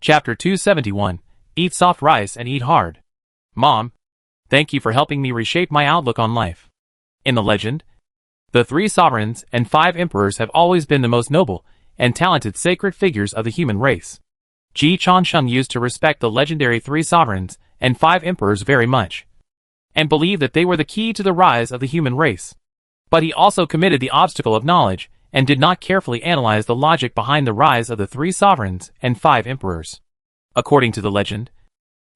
Chapter 271. Eat soft rice and eat hard. Mom, thank you for helping me reshape my outlook on life. In the legend, the 3 sovereigns and 5 emperors have always been the most noble and talented sacred figures of the human race. Ji Changsheng used to respect the legendary 3 sovereigns and 5 emperors very much, and believed that they were the key to the rise of the human race. But he also committed the obstacle of knowledge and did not carefully analyze the logic behind the rise of the 3 sovereigns and 5 emperors. According to the legend,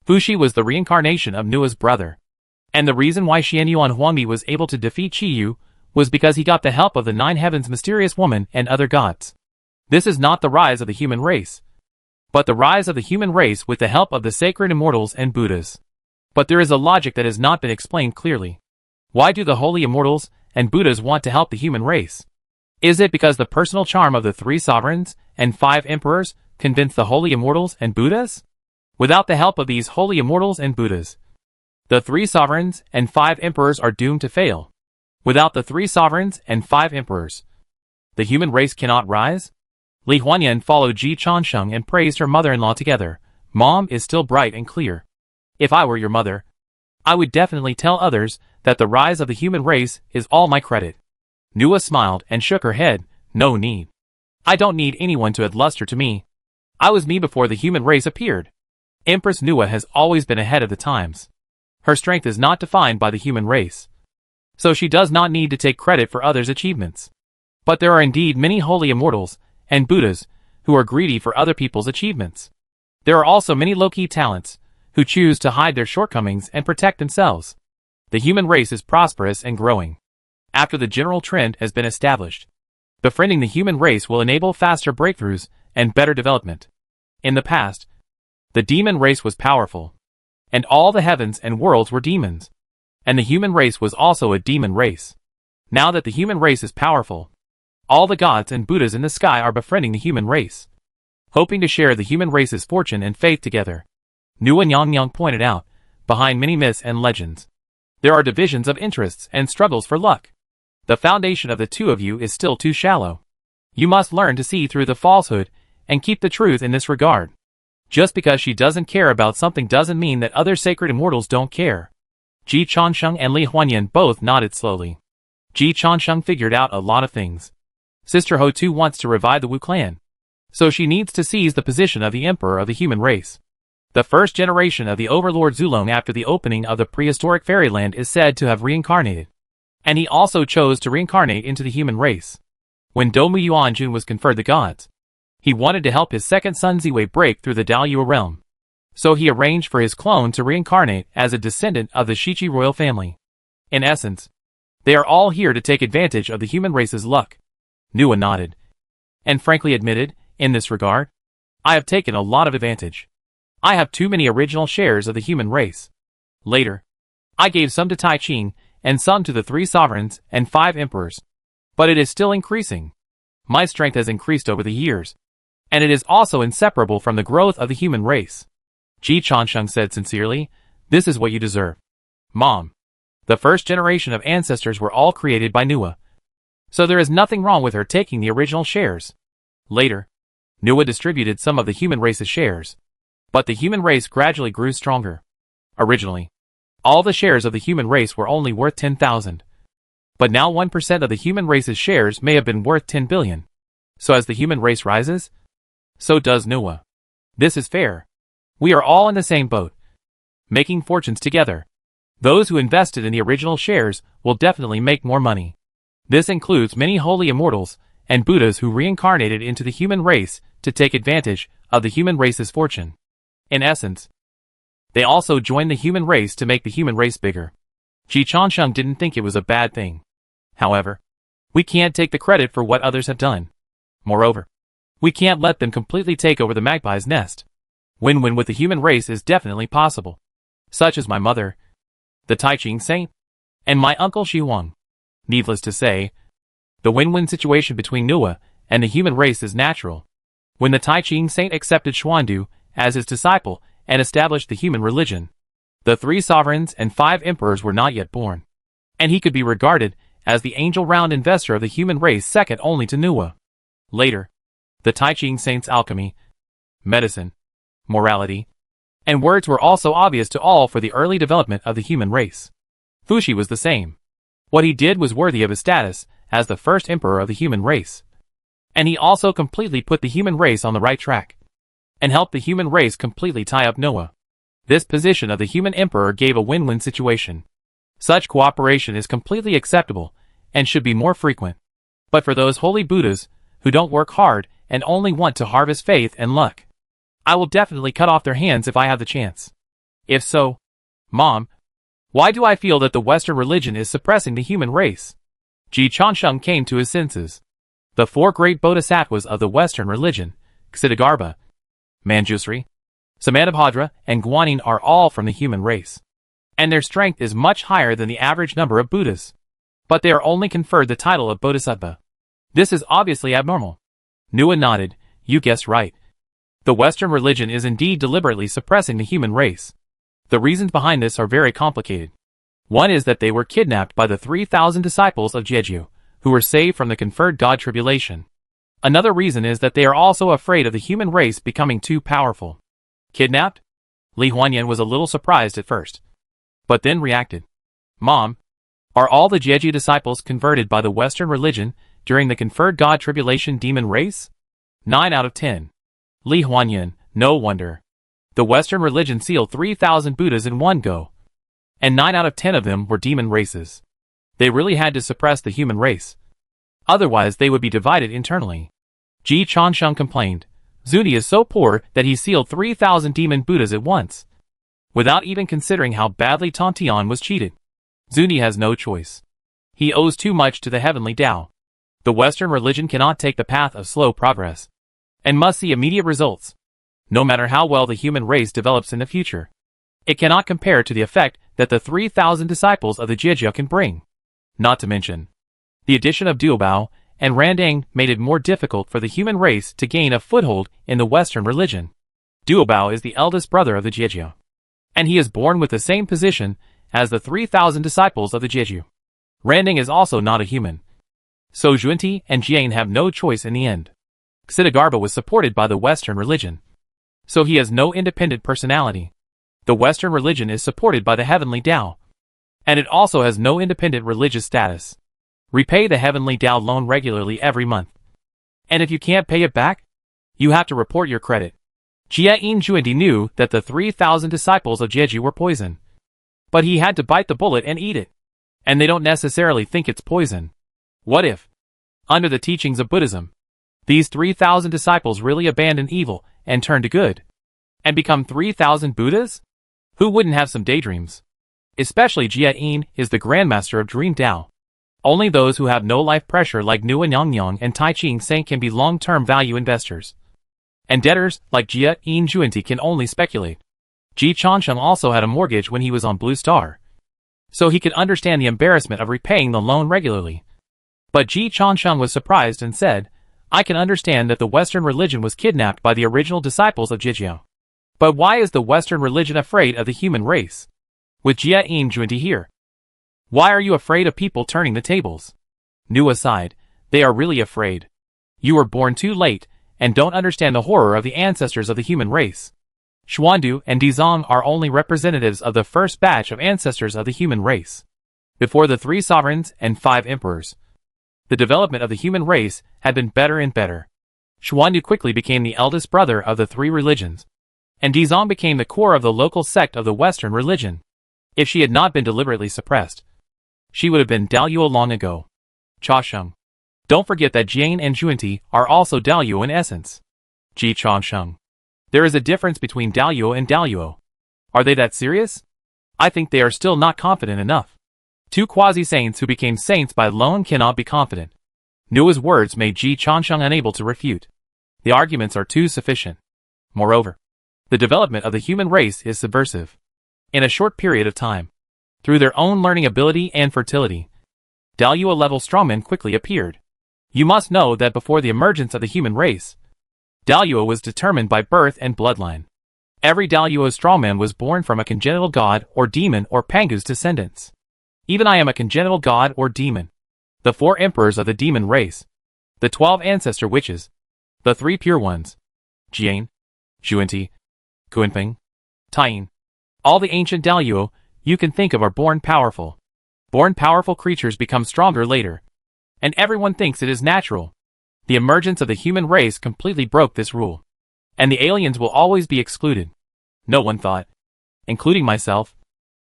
Fuxi was the reincarnation of Nua's brother, and the reason why Xianyuan Huangdi was able to defeat Qiyu was because he got the help of the 9 heavens mysterious woman and other gods. This is not the rise of the human race, but the rise of the human race with the help of the sacred immortals and Buddhas. But there is a logic that has not been explained clearly. Why do the holy immortals and Buddhas want to help the human race? Is it because the personal charm of the 3 sovereigns and 5 emperors convinced the holy immortals and Buddhas? Without the help of these holy immortals and Buddhas, the 3 sovereigns and 5 emperors are doomed to fail. Without the 3 sovereigns and 5 emperors, the human race cannot rise? Li Huanyan followed Ji Changsheng and praised her mother-in-law together. Mom is still bright and clear. If I were your mother, I would definitely tell others that the rise of the human race is all my credit. Nua smiled and shook her head. No need. I don't need anyone to add luster to me. I was me before the human race appeared. Empress Nua has always been ahead of the times. Her strength is not defined by the human race, so she does not need to take credit for others' achievements. But there are indeed many holy immortals and Buddhas who are greedy for other people's achievements. There are also many low-key talents who choose to hide their shortcomings and protect themselves. The human race is prosperous and growing. After the general trend has been established, befriending the human race will enable faster breakthroughs and better development. In the past, the demon race was powerful, and all the heavens and worlds were demons, and the human race was also a demon race. Now that the human race is powerful, all the gods and Buddhas in the sky are befriending the human race, hoping to share the human race's fortune and faith together. Nua Nyang pointed out, behind many myths and legends, there are divisions of interests and struggles for luck. The foundation of the 2 of you is still too shallow. You must learn to see through the falsehood and keep the truth in this regard. Just because she doesn't care about something doesn't mean that other sacred immortals don't care. Ji Changsheng and Li Huanyan both nodded slowly. Ji Changsheng figured out a lot of things. Sister Ho too wants to revive the Wu clan, so she needs to seize the position of the emperor of the human race. The first generation of the overlord Zulong after the opening of the prehistoric fairyland is said to have reincarnated, and he also chose to reincarnate into the human race. When Domu Yuanjun was conferred the gods, he wanted to help his second son Ziwei break through the Daoyuo realm, so he arranged for his clone to reincarnate as a descendant of the Shichi royal family. In essence, they are all here to take advantage of the human race's luck. Nua nodded, and frankly admitted, in this regard, I have taken a lot of advantage. I have too many original shares of the human race. Later, I gave some to Tai Ching and some to the 3 sovereigns and 5 emperors. But it is still increasing. My strength has increased over the years, and it is also inseparable from the growth of the human race. Ji Changsheng said sincerely, this is what you deserve. Mom, the first generation of ancestors were all created by Nua, so there is nothing wrong with her taking the original shares. Later, Nua distributed some of the human race's shares, but the human race gradually grew stronger. Originally, all the shares of the human race were only worth 10,000. But now 1% of the human race's shares may have been worth 10 billion. So as the human race rises, so does Nua. This is fair. We are all in the same boat, making fortunes together. Those who invested in the original shares will definitely make more money. This includes many holy immortals and Buddhas who reincarnated into the human race to take advantage of the human race's fortune. In essence, they also joined the human race to make the human race bigger. Ji Changsheng didn't think it was a bad thing. However, we can't take the credit for what others have done. Moreover, we can't let them completely take over the magpie's nest. Win-win with the human race is definitely possible, such as my mother, the Tai Ching saint, and my uncle Shi Huang. Needless to say, the win-win situation between Nua and the human race is natural. When the Tai Ching saint accepted Xuandu as his disciple and established the human religion, the 3 sovereigns and 5 emperors were not yet born, and he could be regarded as the angel-round investor of the human race second only to Nua. Later, the Tai Ching saint's alchemy, medicine, morality, and words were also obvious to all for the early development of the human race. Fuxi was the same. What he did was worthy of his status as the first emperor of the human race. And he also completely put the human race on the right track, and helped the human race completely tie up Noah. This position of the human emperor gave a win-win situation. Such cooperation is completely acceptable, and should be more frequent. But for those holy Buddhas, who don't work hard and only want to harvest faith and luck, I will definitely cut off their hands if I have the chance. If so, Mom, why do I feel that the Western religion is suppressing the human race? Ji Chansheng came to his senses. The four great bodhisattvas of the Western religion, Ksitigarbha, Manjusri, Samantabhadra, and Guanyin are all from the human race, and their strength is much higher than the average number of Buddhas. But they are only conferred the title of Bodhisattva. This is obviously abnormal. Nua nodded. You guessed right. The Western religion is indeed deliberately suppressing the human race. The reasons behind this are very complicated. One is that they were kidnapped by the 3,000 disciples of Jeju, who were saved from the conferred God tribulation. Another reason is that they are also afraid of the human race becoming too powerful. Kidnapped? Li Huanyan was a little surprised at first, but then reacted. Mom, are all the Jeju disciples converted by the Western religion during the conferred God tribulation demon race? 9 out of 10. Li Huanyan, no wonder. The Western religion sealed 3,000 Buddhas in one go, and 9 out of 10 of them were demon races. They really had to suppress the human race. Otherwise they would be divided internally. Ji Chansheng complained. Zuni is so poor that he sealed 3,000 demon Buddhas at once, without even considering how badly Tontian was cheated. Zuni has no choice. He owes too much to the heavenly Tao. The Western religion cannot take the path of slow progress, and must see immediate results. No matter how well the human race develops in the future, it cannot compare to the effect that the 3,000 disciples of the Jeju can bring. Not to mention, the addition of Duobao and Randang made it more difficult for the human race to gain a foothold in the Western religion. Duobao is the eldest brother of the Jeju, and he is born with the same position as the 3,000 disciples of the Jeju. Randang is also not a human, so Zhuanti and Jian have no choice in the end. Ksitigarbha was supported by the Western religion, so he has no independent personality. The Western religion is supported by the heavenly Tao, and it also has no independent religious status. Repay the heavenly Tao loan regularly every month, and if you can't pay it back, you have to report your credit. Jia Zhuanti knew that the 3,000 disciples of Jeju were poison, but he had to bite the bullet and eat it, and they don't necessarily think it's poison. What if, under the teachings of Buddhism, these 3,000 disciples really abandon evil and turn to good, and become 3,000 Buddhas? Who wouldn't have some daydreams? Especially Jia Yin is the grandmaster of Dream Tao. Only those who have no life pressure like Nua Nyongyong and Tai Ching Sang can be long-term value investors. And debtors like Jia Yin Zhuanti can only speculate. Ji Chansheng also had a mortgage when he was on Blue Star, so he could understand the embarrassment of repaying the loan regularly. But Ji Chansheng was surprised and said, I can understand that the Western religion was kidnapped by the original disciples of Jeju. But why is the Western religion afraid of the human race? With Jia Yin Zhuanti here, why are you afraid of people turning the tables? Nua sighed. They are really afraid. You were born too late, and don't understand the horror of the ancestors of the human race. Xuandu and Dizong are only representatives of the first batch of ancestors of the human race. Before the 3 sovereigns and 5 emperors, the development of the human race had been better and better. Xuandu quickly became the eldest brother of the 3 religions, and Dizong became the core of the local sect of the Western religion. If she had not been deliberately suppressed, she would have been Daluo long ago. Cha-sheng. Don't forget that Jian and Zhuanti are also Daluo in essence. Ji Chansheng. There is a difference between Daluo and Daluo. Are they that serious? I think they are still not confident enough. 2 quasi-saints who became saints by loan cannot be confident. Nua's words made Ji Chansheng unable to refute. The arguments are too sufficient. Moreover, the development of the human race is subversive. In a short period of time, through their own learning ability and fertility, Daluo-level strongmen quickly appeared. You must know that before the emergence of the human race, Daluo was determined by birth and bloodline. Every Daluo strongman was born from a congenital god or demon or Pangu's descendants. Even I am a congenital god or demon. The 4 emperors of the demon race, the 12 ancestor witches, the 3 pure ones, Jian, Zhuanti, Kunping, Taiyin. All the ancient Daluo you can think of are born powerful. Born powerful creatures become stronger later. And everyone thinks it is natural. The emergence of the human race completely broke this rule. And the aliens will always be excluded. No one thought, including myself,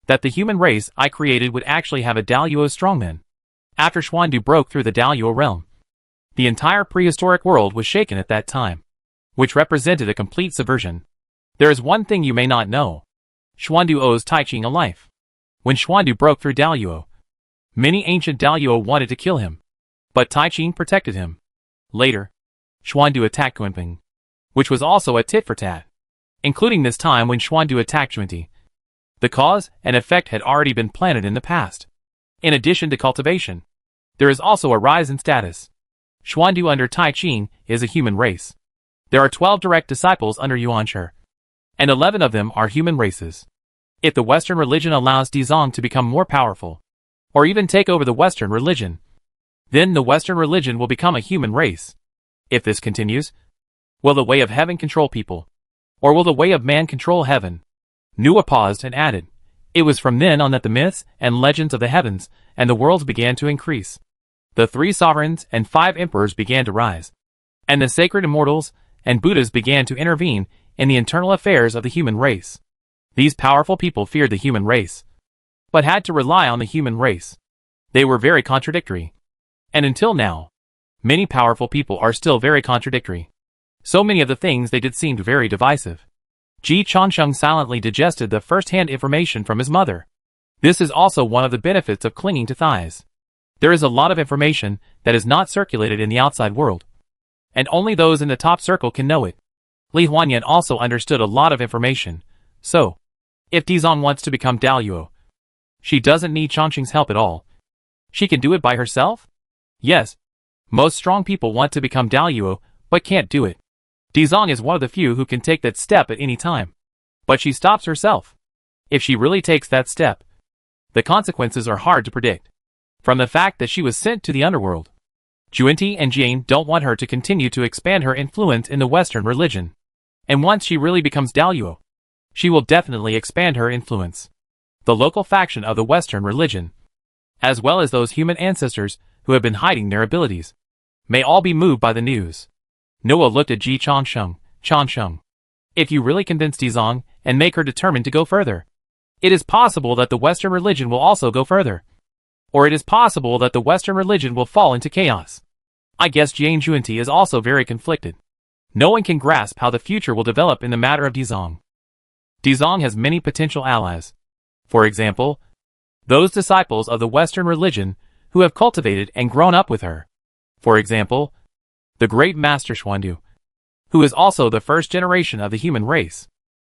that the human race I created would actually have a Daluo strongman. After Xuandu broke through the Daluo realm, the entire prehistoric world was shaken at that time, which represented a complete subversion. There is one thing you may not know. Xuandu owes Taiching a life. When Xuandu broke through Daluo, many ancient Daluo wanted to kill him, but Taiching protected him. Later, Xuandu attacked Kunping, which was also a tit-for-tat, including this time when Xuandu attacked Junti. The cause and effect had already been planted in the past. In addition to cultivation, there is also a rise in status. Xuandu under Taiching is a human race. There are 12 direct disciples under Yuanshi, and 11 of them are human races. If the Western religion allows Dizong to become more powerful, or even take over the Western religion, then the Western religion will become a human race. If this continues, will the way of heaven control people? Or will the way of man control heaven? Nua paused and added, it was from then on that the myths and legends of the heavens and the worlds began to increase. The 3 sovereigns and 5 emperors began to rise. And the sacred immortals and Buddhas began to intervene in the internal affairs of the human race. These powerful people feared the human race, but had to rely on the human race. They were very contradictory. And until now, many powerful people are still very contradictory. So many of the things they did seemed very divisive. Ji Changsheng silently digested the first-hand information from his mother. This is also one of the benefits of clinging to thighs. There is a lot of information that is not circulated in the outside world, and only those in the top circle can know it. Li Huanyan also understood a lot of information, so, if Dizong wants to become Daluo, she doesn't need Changsheng's help at all. She can do it by herself? Yes. Most strong people want to become Daluo, but can't do it. Dizong is one of the few who can take that step at any time. But she stops herself. If she really takes that step, the consequences are hard to predict. From the fact that she was sent to the underworld, Junti and Jane don't want her to continue to expand her influence in the Western religion. And once she really becomes Daluo, she will definitely expand her influence. The local faction of the Western religion, as well as those human ancestors who have been hiding their abilities, may all be moved by the news. Noah looked at Ji Changsheng. Changsheng, if you really convince Dizong and make her determined to go further, it is possible that the Western religion will also go further. Or it is possible that the Western religion will fall into chaos. I guess Jane Junti is also very conflicted. No one can grasp how the future will develop in the matter of Dizong. Dizong has many potential allies. For example, those disciples of the Western religion who have cultivated and grown up with her. For example, the great Master Xuandu, who is also the first generation of the human race.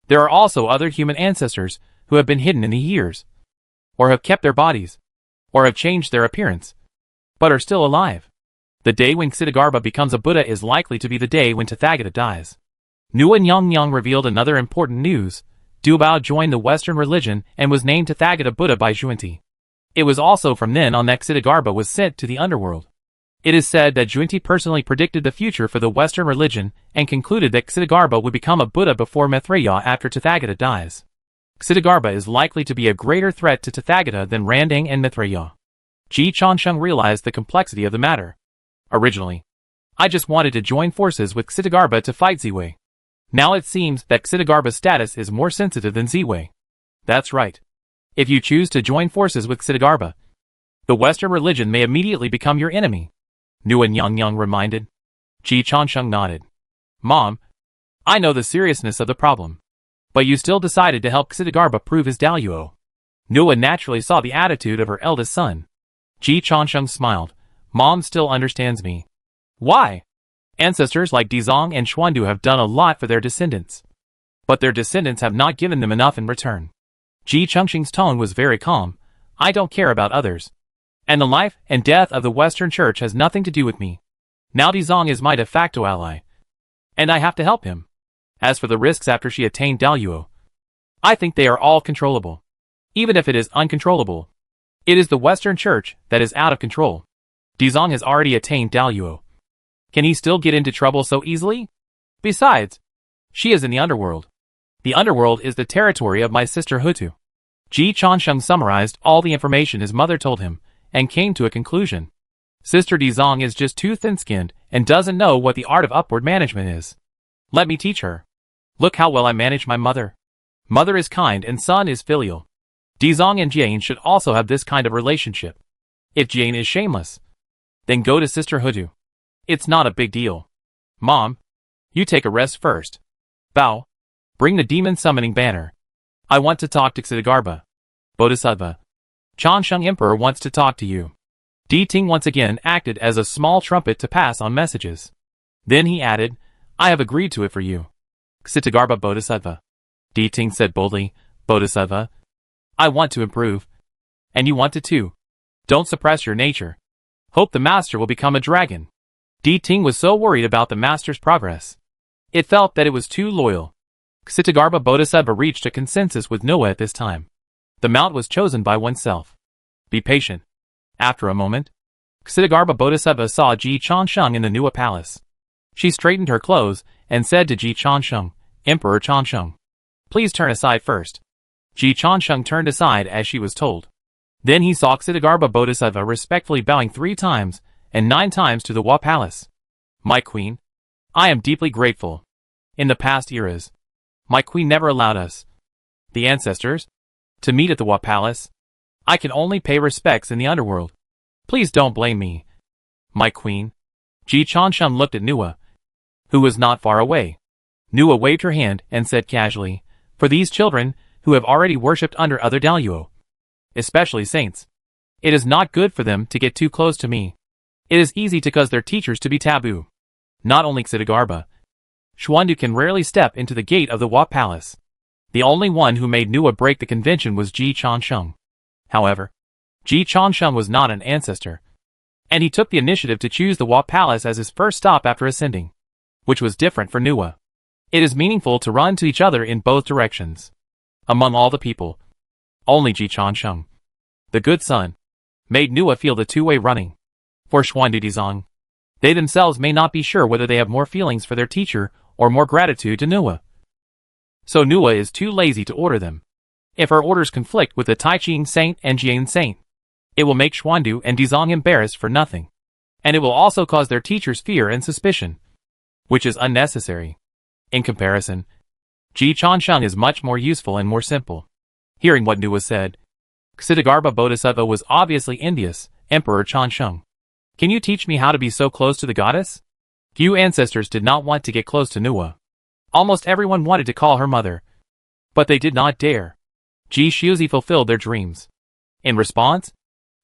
There are also other human ancestors who have been hidden in the years, or have kept their bodies, or have changed their appearance, but are still alive. The day when Xitigarbha becomes a Buddha is likely to be the day when Tathagata dies. Nuan Yongyang revealed another important news. Dubao joined the Western religion and was named Tathagata Buddha by Junti. It was also from then on that Xitigarbha was sent to the underworld. It is said that Junti personally predicted the future for the Western religion and concluded that Xitigarbha would become a Buddha before Maitreya after Tathagata dies. Xitigarbha is likely to be a greater threat to Tathagata than Randang and Maitreya. Ji Changsheng realized the complexity of the matter. Originally, I just wanted to join forces with Xitigarbha to fight Ziwei. Now it seems that Xitigarbha's status is more sensitive than Ziwei. That's right. If you choose to join forces with Xitigarbha, the Western religion may immediately become your enemy. Nuan Yongyang reminded. Ji Changsheng nodded. Mom, I know the seriousness of the problem. But you still decided to help Xitigarbha prove his Daluo. Nuan naturally saw the attitude of her eldest son. Ji Changsheng smiled. Mom still understands me. Why? Ancestors like Dizong and Xuandu have done a lot for their descendants. But their descendants have not given them enough in return. Ji Changsheng's tone was very calm. I don't care about others. And the life and death of the Western Church has nothing to do with me. Now Dizong is my de facto ally. And I have to help him. As for the risks after she attained Daluo, I think they are all controllable. Even if it is uncontrollable, it is the Western Church that is out of control. Dizong has already attained Daluo. Can he still get into trouble so easily? Besides, she is in the underworld. The underworld is the territory of my sister Hutu. Ji Chansheng summarized all the information his mother told him, and came to a conclusion. Sister Dizong is just too thin-skinned and doesn't know what the art of upward management is. Let me teach her. Look how well I manage my mother. Mother is kind and son is filial. Dizong and Jane should also have this kind of relationship. If Jane is shameless, then go to Sister Hutu. It's not a big deal. Mom, you take a rest first. Bao, bring the demon summoning banner. I want to talk to Xidagarba. Bodhisattva. Chansheng Emperor wants to talk to you. Di Ting once again acted as a small trumpet to pass on messages. Then he added, I have agreed to it for you. Xidagarba Bodhisattva. Di Ting said boldly, Bodhisattva, I want to improve. And you want to too. Don't suppress your nature. Hope the master will become a dragon. Di Ting was so worried about the master's progress. It felt that it was too loyal. Xidagarba Bodhisattva reached a consensus with Noah at this time. The mount was chosen by oneself. Be patient. After a moment, Xidagarba Bodhisattva saw Ji Chansheng in the Nuwa palace. She straightened her clothes and said to Ji Chansheng, Emperor Chansheng, please turn aside first. Ji Chansheng turned aside as she was told. Then he saw Xidagarba Bodhisattva respectfully bowing 3 times and 9 times to the Wa Palace. My queen, I am deeply grateful. In the past eras, my queen never allowed us, the ancestors, to meet at the Wa Palace. I can only pay respects in the underworld. Please don't blame me. My queen. Ji Chansheng looked at Nuwa, who was not far away. Nuwa waved her hand and said casually, for these children, who have already worshipped under other Daluo, especially saints, it is not good for them to get too close to me. It is easy to cause their teachers to be taboo. Not only Xidagarba, Xuandu can rarely step into the gate of the Wa Palace. The only one who made Nuwa break the convention was Ji Chansheng. However, Ji Chansheng was not an ancestor, and he took the initiative to choose the Wa Palace as his first stop after ascending, which was different for Nuwa. It is meaningful to run to each other in both directions. Among all the people, only Ji Chansheng, the good son, made Nuwa feel the two-way running. For Xuandu Dizong, they themselves may not be sure whether they have more feelings for their teacher or more gratitude to Nuwa. So Nuwa is too lazy to order them. If her orders conflict with the Taiching Saint and Jian Saint, it will make Xuandu and Dizong embarrassed for nothing. And it will also cause their teachers fear and suspicion, which is unnecessary. In comparison, Ji Chansheng is much more useful and more simple. Hearing what Nuwa said, Xidagarba Bodhisattva was obviously envious. Emperor Chansheng, can you teach me how to be so close to the goddess? Few ancestors did not want to get close to Nuwa. Almost everyone wanted to call her mother, but they did not dare. Ji Shuzi fulfilled their dreams. In response,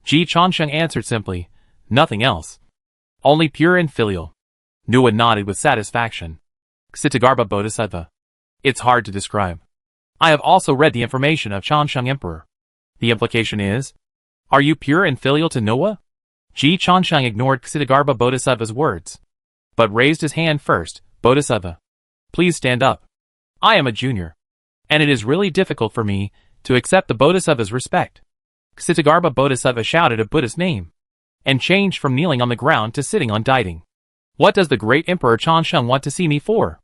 Ji Chansheng answered simply, nothing else. Only pure and filial. Nuwa nodded with satisfaction. Xidagarba Bodhisattva. It's hard to describe. I have also read the information of Chansheng Emperor. The implication is, are you pure and filial to Nuwa? Ji Chansheng ignored Xidagarba Bodhisattva's words, but raised his hand first. Bodhisattva, please stand up. I am a junior, and it is really difficult for me to accept the Bodhisattva's respect. Xidagarba Bodhisattva shouted a Buddhist name, and changed from kneeling on the ground to sitting on Daiting. What does the great Emperor Chansheng want to see me for?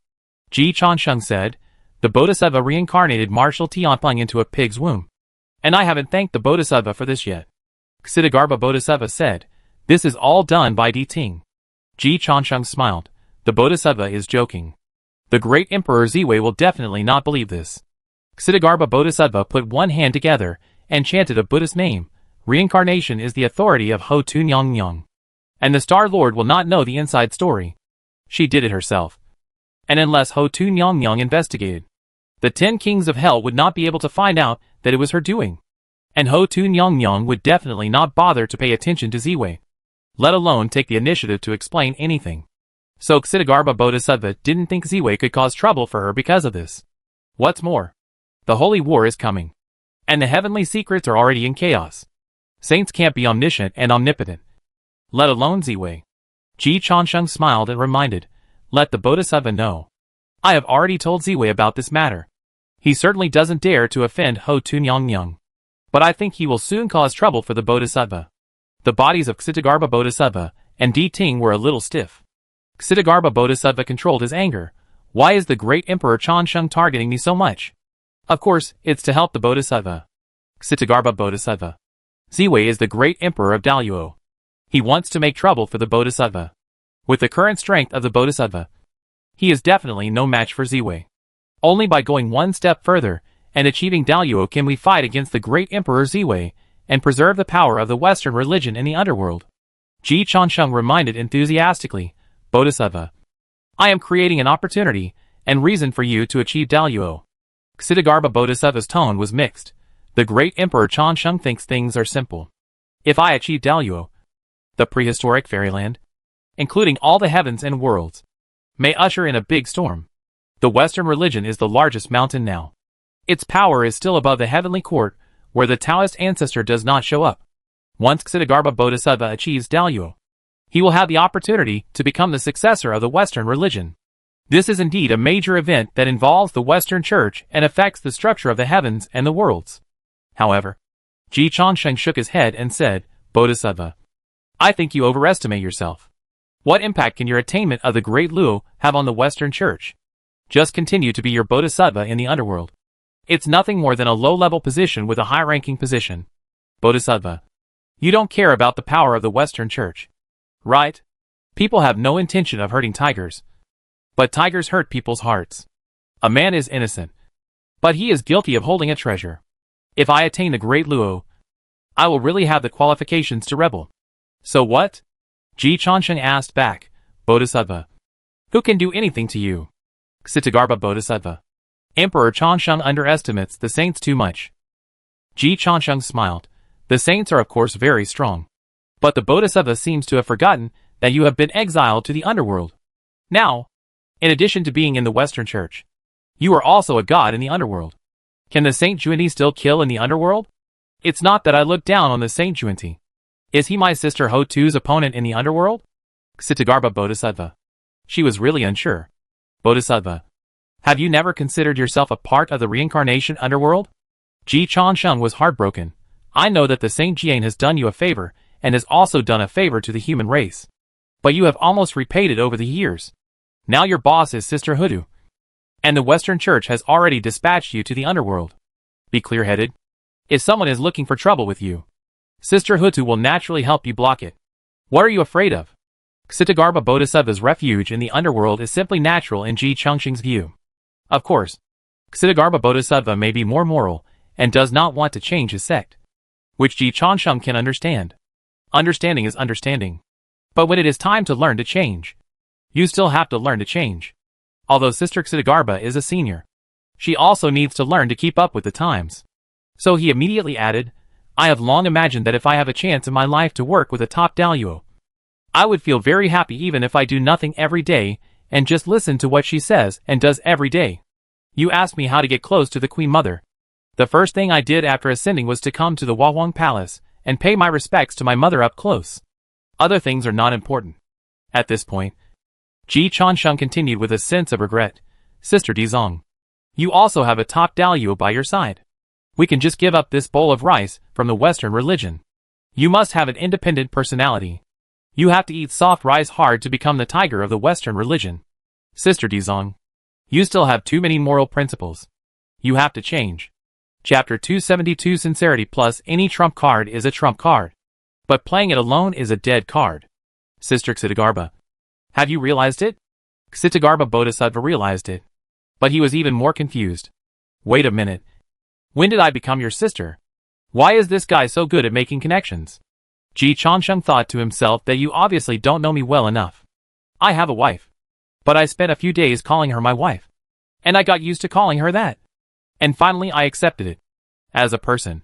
Ji Chansheng said, the Bodhisattva reincarnated Marshal Tianpeng into a pig's womb, and I haven't thanked the Bodhisattva for this yet. Xidagarba Bodhisattva said, this is all done by Di Ting. Ji Chansheng smiled, the Bodhisattva is joking. The great Emperor Ziwei will definitely not believe this. Xidagarba Bodhisattva put one hand together and chanted a Buddhist name. Reincarnation is the authority of Ho Tu Nyang Nyang, and the Star Lord will not know the inside story. She did it herself. And unless Ho Tu Nyang Nyang investigated, the 10 kings of hell would not be able to find out that it was her doing. And Ho Tu Nyang Nyang would definitely not bother to pay attention to Ziwei, let alone take the initiative to explain anything. So Xidagarba Bodhisattva didn't think Ziwei could cause trouble for her because of this. What's more, the holy war is coming, and the heavenly secrets are already in chaos. Saints can't be omniscient and omnipotent, let alone Ziwei. Ji Chansheng smiled and reminded, let the Bodhisattva know. I have already told Ziwei about this matter. He certainly doesn't dare to offend Ho Tu Nyang Nyang, but I think he will soon cause trouble for the Bodhisattva. The bodies of Xidagarba Bodhisattva and Di Ting were a little stiff. Xidagarba Bodhisattva controlled his anger, Why is the great Emperor Chonsheng targeting me so much? Of course, it's to help the Bodhisattva. Ksitagarbha Bodhisattva. Ziwei is the great Emperor of Daluo. He wants to make trouble for the Bodhisattva. With the current strength of the Bodhisattva, he is definitely no match for Ziwei. Only by going one step further and achieving Daluo can we fight against the great Emperor Ziwei and preserve the power of the Western religion in the underworld. Ji Chonsheng reminded enthusiastically, Bodhisattva, I am creating an opportunity and reason for you to achieve Daluo. Ksitagarbha Bodhisattva's tone was mixed. The great Emperor Chonsheng thinks things are simple. If I achieve Daluo, the prehistoric fairyland, including all the heavens and worlds, may usher in a big storm. The Western religion is the largest mountain now. Its power is still above the heavenly court, where the Taoist ancestor does not show up. Once Ksitagarbha Bodhisattva achieves Daluo, he will have the opportunity to become the successor of the Western religion. This is indeed a major event that involves the Western Church and affects the structure of the heavens and the worlds. However, Ji Chonsheng shook his head and said, Bodhisattva, I think you overestimate yourself. What impact can your attainment of the Great Luo have on the Western Church? Just continue to be your Bodhisattva in the underworld. It's nothing more than a low-level position with a high-ranking position. Bodhisattva, you don't care about the power of the Western Church. Right? People have no intention of hurting tigers. But tigers hurt people's hearts. A man is innocent, but he is guilty of holding a treasure. If I attain the Great Luo, I will really have the qualifications to rebel. So what? Ji Chonsheng asked back, Bodhisattva, who can do anything to you? Ksitagarbha Bodhisattva. Emperor Chonsheng underestimates the saints too much. Ji Chonsheng smiled. The saints are of course very strong. But the Bodhisattva seems to have forgotten that you have been exiled to the underworld. Now, in addition to being in the Western Church, you are also a god in the underworld. Can the Saint Juanti still kill in the underworld? It's not that I look down on the Saint Juanti. Is he my sister Ho-Tu's opponent in the underworld? Ksitagarbha Bodhisattva. She was really unsure. Bodhisattva, have you never considered yourself a part of the reincarnation underworld? Ji Chonsheng was heartbroken. I know that the Saint Jian has done you a favor, and has also done a favor to the human race. But you have almost repaid it over the years. Now your boss is Sister Ho-Tu. And the Western Church has already dispatched you to the underworld. Be clear-headed. If someone is looking for trouble with you, Sister Ho-Tu will naturally help you block it. What are you afraid of? Ksitagarbha Bodhisattva's refuge in the underworld is simply natural in Ji Chonsheng's view. Of course, Ksitagarbha Bodhisattva may be more moral, and does not want to change his sect. Which Ji Chonsheng can understand. Understanding is understanding. But when it is time to learn to change, you still have to learn to change. Although Sister Ksitagarbha is a senior, she also needs to learn to keep up with the times. So he immediately added, I have long imagined that if I have a chance in my life to work with a top Daluo, I would feel very happy even if I do nothing every day and just listen to what she says and does every day. You asked me how to get close to the Queen Mother. The first thing I did after ascending was to come to the Huahuang Palace and pay my respects to my mother up close. Other things are not important. At this point, Ji Chonsheng continued with a sense of regret. Sister Dizong, you also have a top Daluo by your side. We can just give up this bowl of rice from the Western religion. You must have an independent personality. You have to eat soft rice hard to become the tiger of the Western religion. Sister Dizong, you still have too many moral principles. You have to change. Chapter 272 Sincerity plus any trump card is a trump card. But playing it alone is a dead card. Sister Ksitagarbha, have you realized it? Ksitagarbha Bodhisattva realized it. But he was even more confused. Wait a minute. When did I become your sister? Why is this guy so good at making connections? Ji Chonsheng thought to himself that you obviously don't know me well enough. I have a wife. But I spent a few days calling her my wife. And I got used to calling her that. And finally I accepted it. As a person,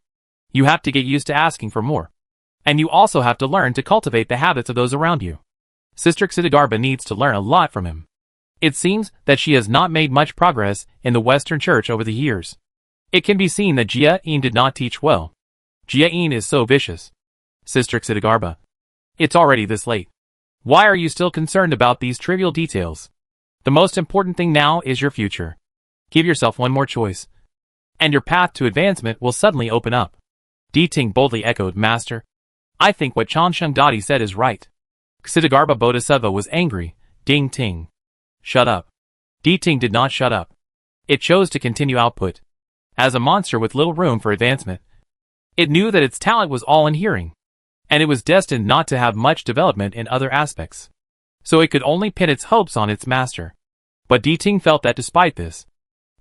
you have to get used to asking for more. And you also have to learn to cultivate the habits of those around you. Sister Ksitagarbha needs to learn a lot from him. It seems that she has not made much progress in the Western Church over the years. It can be seen that Jia Yin did not teach well. Jia Yin is so vicious. Sister Ksitagarbha, it's already this late. Why are you still concerned about these trivial details? The most important thing now is your future. Give yourself one more choice, and your path to advancement will suddenly open up. Di Ting boldly echoed, Master, I think what Chonsheng Dadi said is right. Ksitagarbha Bodhisattva was angry. Ding Ting. Shut up. Ting did not shut up. It chose to continue output. As a monster with little room for advancement, it knew that its talent was all in hearing, and it was destined not to have much development in other aspects. So it could only pin its hopes on its master. But Ting felt that despite this,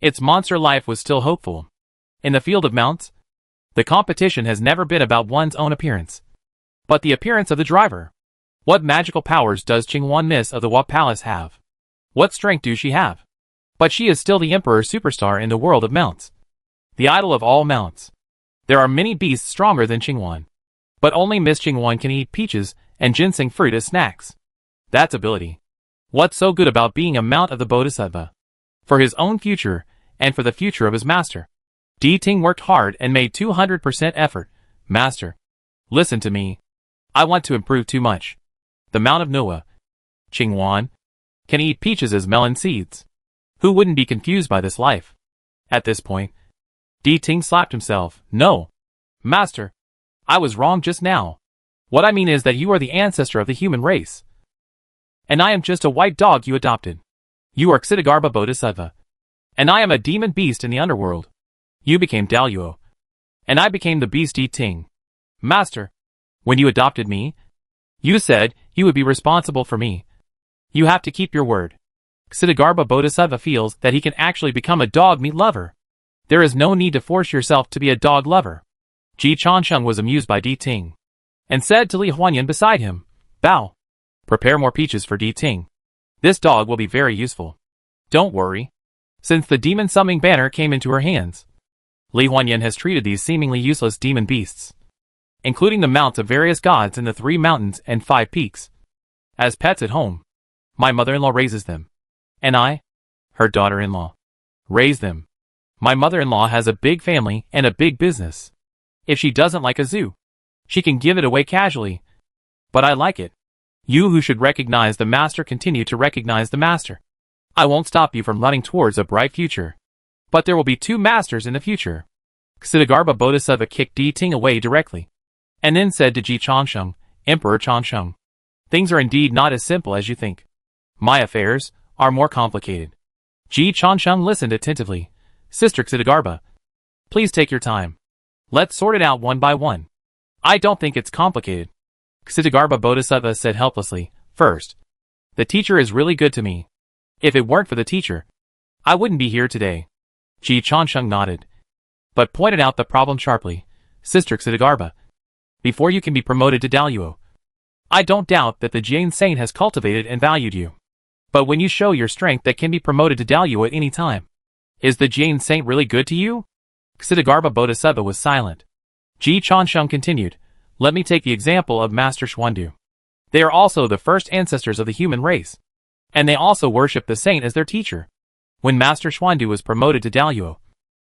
its monster life was still hopeful. In the field of mounts, the competition has never been about one's own appearance, but the appearance of the driver. What magical powers does Qingwan Miss of the Wa Palace have? What strength do she have? But she is still the emperor superstar in the world of mounts, the idol of all mounts. There are many beasts stronger than Qingwan, but only Miss Qingwan can eat peaches and ginseng fruit as snacks. That's ability. What's so good about being a mount of the Bodhisattva? For his own future, and for the future of his master. Ting worked hard and made 200% effort. Master, listen to me. I want to improve too much. The Mount of Noah, Qingwan, can eat peaches as melon seeds. Who wouldn't be confused by this life? At this point, Ting slapped himself. No. Master, I was wrong just now. What I mean is that you are the ancestor of the human race. And I am just a white dog you adopted. You are Xitigarbha Bodhisattva. And I am a demon beast in the underworld. You became Daluo. And I became the beast Ting. Master, when you adopted me, you said you would be responsible for me. You have to keep your word. Xitigarbha Bodhisattva feels that he can actually become a dog meat lover. There is no need to force yourself to be a dog lover. Ji Chansheng was amused by Ting, and said to Li Huanyan beside him, Bao, prepare more peaches for Ting. This dog will be very useful. Don't worry. Since the demon summoning banner came into her hands, Li Huanyan has treated these seemingly useless demon beasts, including the mounts of various gods in the 3 mountains and 5 peaks, as pets at home. My mother-in-law raises them. And I, her daughter-in-law, raise them. My mother-in-law has a big family and a big business. If she doesn't like a zoo, she can give it away casually. But I like it. You who should recognize the master continue to recognize the master. I won't stop you from running towards a bright future. But there will be 2 masters in the future. Xitigarbha Bodhisattva kicked Ting away directly, and then said to Ji Chansheng, Emperor Chansheng, things are indeed not as simple as you think. My affairs are more complicated. Ji Chansheng listened attentively. Sister Xitigarbha, please take your time. Let's sort it out one by one. I don't think it's complicated. Xitigarbha Bodhisattva said helplessly. First, the teacher is really good to me. If it weren't for the teacher, I wouldn't be here today. Ji Chansheng nodded, but pointed out the problem sharply. Sister Xitigarbha, before you can be promoted to Daluo, I don't doubt that the Jain Saint has cultivated and valued you. But when you show your strength that can be promoted to Daluo at any time, is the Jain Saint really good to you? Xitigarbha Bodhisattva was silent. Ji Chansheng continued, let me take the example of Master Xuandu. They are also the first ancestors of the human race, and they also worship the saint as their teacher. When Master Xuandu was promoted to Daluo,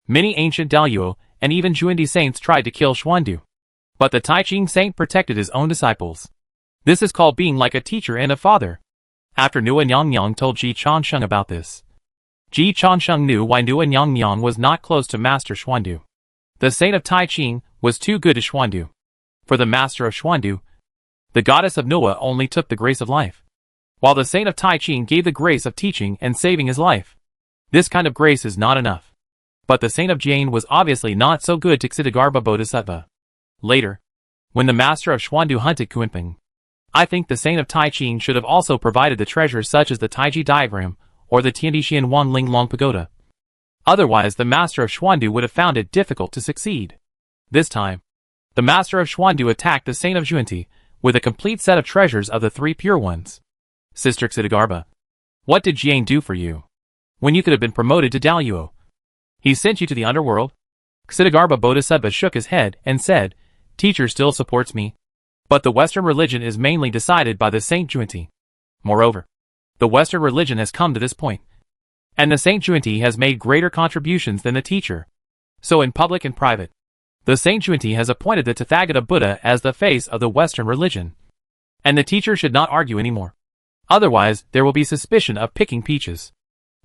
many ancient Daluo and even Juindi saints tried to kill Xuandu. But the Taiching saint protected his own disciples. This is called being like a teacher and a father. After Nua Nyang told Ji Chansheng about this, Ji Chansheng knew why Nua Nyang was not close to Master Xuandu. The saint of Taiching was too good to Xuandu. For the master of Xuandu, the goddess of Noah only took the grace of life, while the saint of Taiching gave the grace of teaching and saving his life. This kind of grace is not enough. But the saint of Jain was obviously not so good to Xitigarbha Bodhisattva. Later, when the master of Xuandu hunted Kunping, I think the saint of Taiching should have also provided the treasures such as the Taiji diagram or the Tiandixian Wanling Long Pagoda. Otherwise the master of Xuandu would have found it difficult to succeed. This time, the master of Xuandu attacked the saint of Juanti with a complete set of treasures of the 3 pure ones. Sister Xitigarbha, what did Jiang do for you when you could have been promoted to Daluo? He sent you to the underworld? Xitigarbha Bodhisattva shook his head and said, teacher still supports me, but the Western religion is mainly decided by the Saint Juanti. Moreover, the Western religion has come to this point, and the Saint Juanti has made greater contributions than the teacher. So in public and private, the Saint Juanti has appointed the Tathagata Buddha as the face of the Western religion, and the teacher should not argue anymore. Otherwise, there will be suspicion of picking peaches.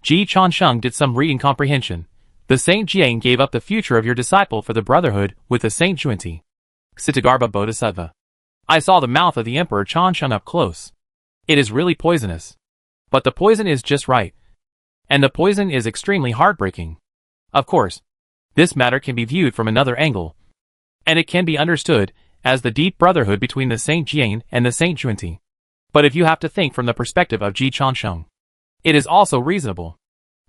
Ji Chansheng did some reading comprehension. The Saint Jiang gave up the future of your disciple for the brotherhood with the Saint Juanti. Xitigarbha Bodhisattva, I saw the mouth of the Emperor Chansheng up close. It is really poisonous. But the poison is just right. and the poison is extremely heartbreaking. Of course, this matter can be viewed from another angle, and it can be understood as the deep brotherhood between the Saint Jian and the Saint Junti. But if you have to think from the perspective of Ji Chansheng, it is also reasonable.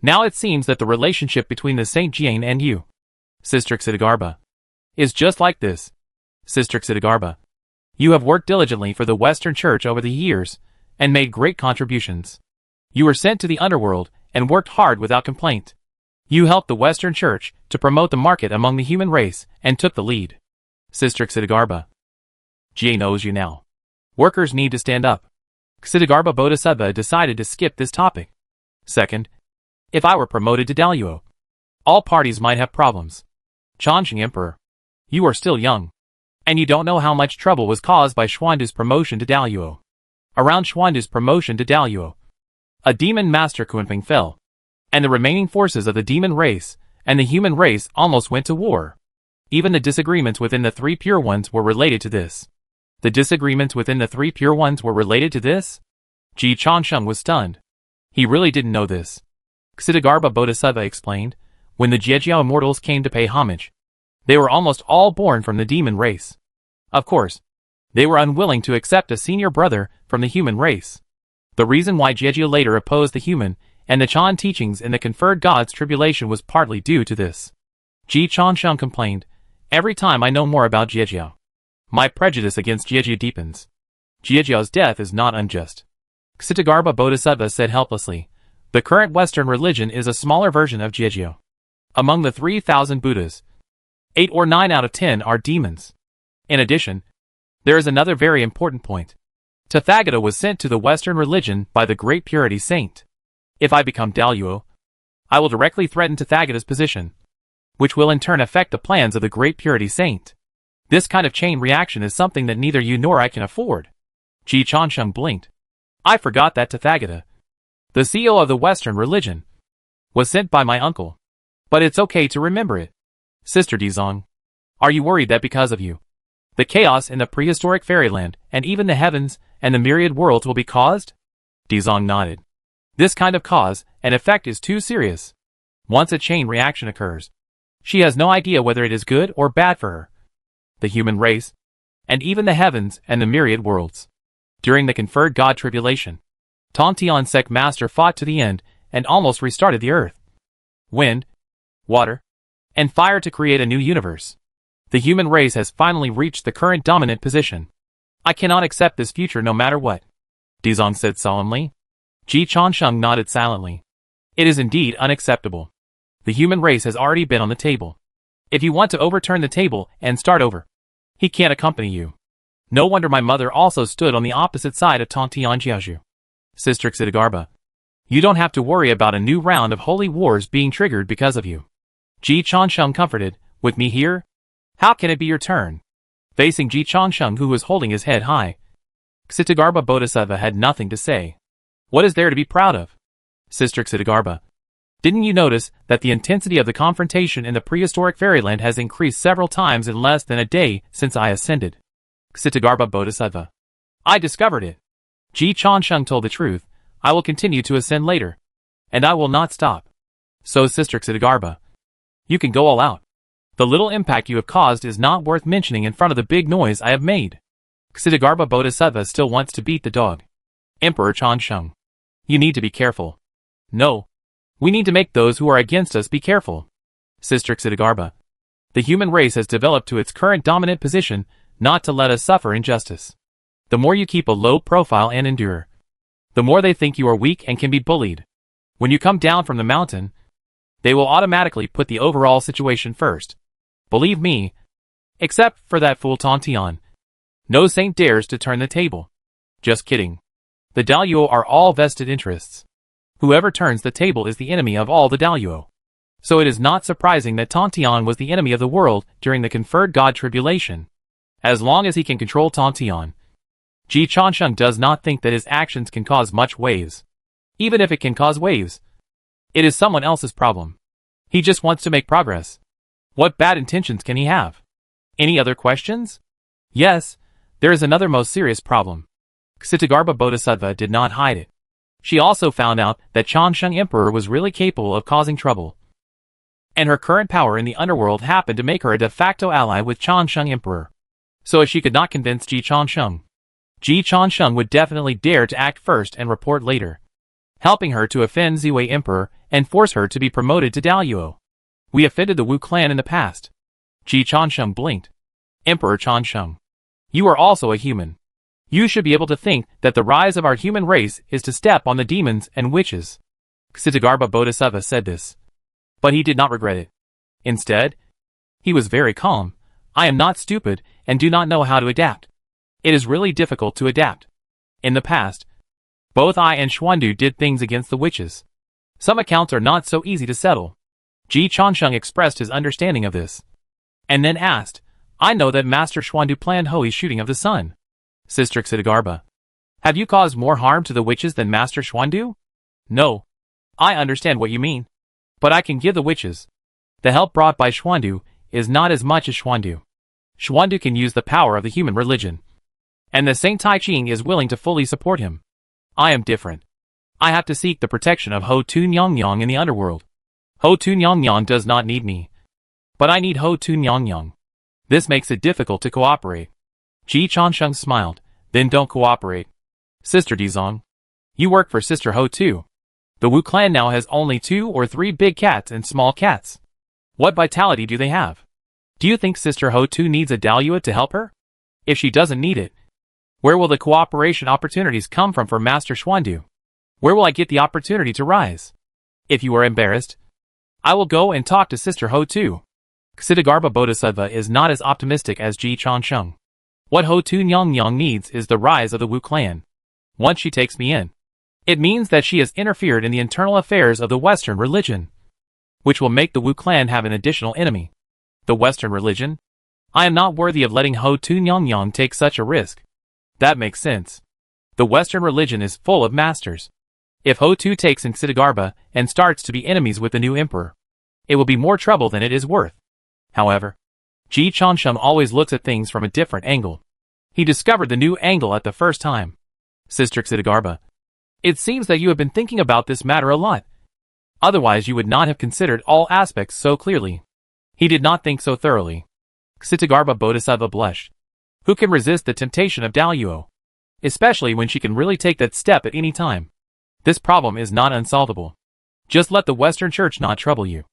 Now it seems that the relationship between the Saint Jian and you, Sister Xidagarba, is just like this. Sister Xidagarba, you have worked diligently for the Western Church over the years, and made great contributions. You were sent to the underworld, and worked hard without complaint. You helped the Western Church to promote the market among the human race, and took the lead. Sister Xidagarba, Jie knows you now. Workers need to stand up. Xidagarba Bodhisattva decided to skip this topic. Second, if I were promoted to Daluo, all parties might have problems. Changqing Emperor, you are still young, and you don't know how much trouble was caused by Xuandu's promotion to Daluo. Around Xuandu's promotion to Daluo, a demon master Kunping fell, and the remaining forces of the demon race and the human race almost went to war. Even the disagreements within the three pure ones were related to this. The disagreements within the three pure ones were related to this? Ji Chansheng was stunned. He really didn't know this. Xidagarba Bodhisattva explained, when the Jiejiao immortals came to pay homage, they were almost all born from the demon race. Of course, they were unwilling to accept a senior brother from the human race. The reason why Jiejiao later opposed the human and the Chan teachings in the conferred God's tribulation was partly due to this. Ji Chansheng complained, every time I know more about Jiejiao, my prejudice against Jiejiao deepens. Jiejiao's death is not unjust. Xidagarba Bodhisattva said helplessly, the current Western religion is a smaller version of Jiejiao. Among the 3,000 Buddhas, 8 or 9 out of 10 are demons. In addition, there is another very important point. Tathagata was sent to the Western religion by the Great Purity Saint. If I become Daluo, I will directly threaten Tathagata's position, which will in turn affect the plans of the Great Purity Saint. This kind of chain reaction is something that neither you nor I can afford. Ji Chansheng blinked. I forgot that Tathagata, the CEO of the Western religion, was sent by my uncle. But it's okay to remember it. Sister Dizong, are you worried that because of you, the chaos in the prehistoric fairyland and even the heavens and the myriad worlds will be caused? Dizong nodded. This kind of cause and effect is too serious. Once a chain reaction occurs, she has no idea whether it is good or bad for her, the human race, and even the heavens and the myriad worlds. During the conferred God tribulation, Tontian Sect Master fought to the end and almost restarted the earth, wind, water, and fire to create a new universe. The human race has finally reached the current dominant position. I cannot accept this future no matter what, Dizong said solemnly. Ji Chansheng nodded silently. It is indeed unacceptable. The human race has already been on the table. If you want to overturn the table and start over, he can't accompany you. No wonder my mother also stood on the opposite side of Tontian Jiaju. Sister Xidagarba, you don't have to worry about a new round of holy wars being triggered because of you. Ji Chansheng comforted, with me here? How can it be your turn? Facing Ji Chansheng, who was holding his head high, Xidagarba Bodhisattva had nothing to say. What is there to be proud of? Sister Xidagarba, didn't you notice that the intensity of the confrontation in the prehistoric fairyland has increased several times in less than a day since I ascended? Xidagarba Bodhisattva, I discovered it. Ji Chansheng told the truth. I will continue to ascend later, and I will not stop. So Sister Xidagarba, you can go all out. The little impact you have caused is not worth mentioning in front of the big noise I have made. Xidagarba Bodhisattva still wants to beat the dog. Emperor Chansheng, you need to be careful. No, we need to make those who are against us be careful. Sister Xidagarba, the human race has developed to its current dominant position not to let us suffer injustice. The more you keep a low profile and endure, the more they think you are weak and can be bullied. When you come down from the mountain, they will automatically put the overall situation first. Believe me, except for that fool Tontian, no saint dares to turn the table. Just kidding. The Daluo are all vested interests. Whoever turns the table is the enemy of all the Daluo. So it is not surprising that Tontian was the enemy of the world during the conferred God tribulation. As long as he can control Tontian, Ji Chansheng does not think that his actions can cause much waves. Even if it can cause waves, it is someone else's problem. He just wants to make progress. What bad intentions can he have? Any other questions? Yes, there is another most serious problem. Xidagarba Bodhisattva did not hide it. She also found out that Changsheng Emperor was really capable of causing trouble. And her current power in the underworld happened to make her a de facto ally with Changsheng Emperor. So if she could not convince Ji Changsheng would definitely dare to act first and report later, helping her to offend Ziwei Emperor and force her to be promoted to Daluo. We offended the Wu clan in the past. Ji Changsheng blinked. Emperor Changsheng, you are also a human. You should be able to think that the rise of our human race is to step on the demons and witches. Ksitigarbha Bodhisattva said this. But he did not regret it. Instead, he was very calm. I am not stupid and do not know how to adapt. It is really difficult to adapt. In the past, both I and Xuandu did things against the witches. Some accounts are not so easy to settle. Ji Changsheng expressed his understanding of this. And then asked, I know that Master Xuandu planned Hoi's shooting of the sun. Sister Ksitigarbha, have you caused more harm to the witches than Master Xuandu? No. I understand what you mean. But I can give the witches. The help brought by Xuandu is not as much as Xuandu. Xuandu can use the power of the human religion. And the Saint Tai Ching is willing to fully support him. I am different. I have to seek the protection of Ho Tu Nyang in the underworld. Ho Tu Nyang does not need me. But I need Ho Tu Nyang. This makes it difficult to cooperate. Ji Changsheng smiled. Then don't cooperate. Sister Dizong, you work for Sister Ho too. The Wu clan now has only 2 or 3 big cats and small cats. What vitality do they have? Do you think Sister Ho Tu needs a Daluo to help her? If she doesn't need it, where will the cooperation opportunities come from for Master Xuandu? Where will I get the opportunity to rise? If you are embarrassed, I will go and talk to Sister Ho Tu. Ksitigarbha Bodhisattva is not as optimistic as Ji Changsheng. What Ho Tu Nyang needs is the rise of the Wu clan. Once she takes me in, it means that she has interfered in the internal affairs of the Western religion, which will make the Wu clan have an additional enemy. The Western religion? I am not worthy of letting Ho Tu Nyang take such a risk. That makes sense. The Western religion is full of masters. If Ho Tu takes in Ksitigarbha and starts to be enemies with the new emperor, it will be more trouble than it is worth. However, Ji Changsheng always looks at things from a different angle. He discovered the new angle at the first time. Sister Ksitigarbha, it seems that you have been thinking about this matter a lot. Otherwise you would not have considered all aspects so clearly. He did not think so thoroughly. Ksitigarbha Bodhisattva blushed. Who can resist the temptation of Daluo? Especially when she can really take that step at any time. This problem is not unsolvable. Just let the Western Church not trouble you.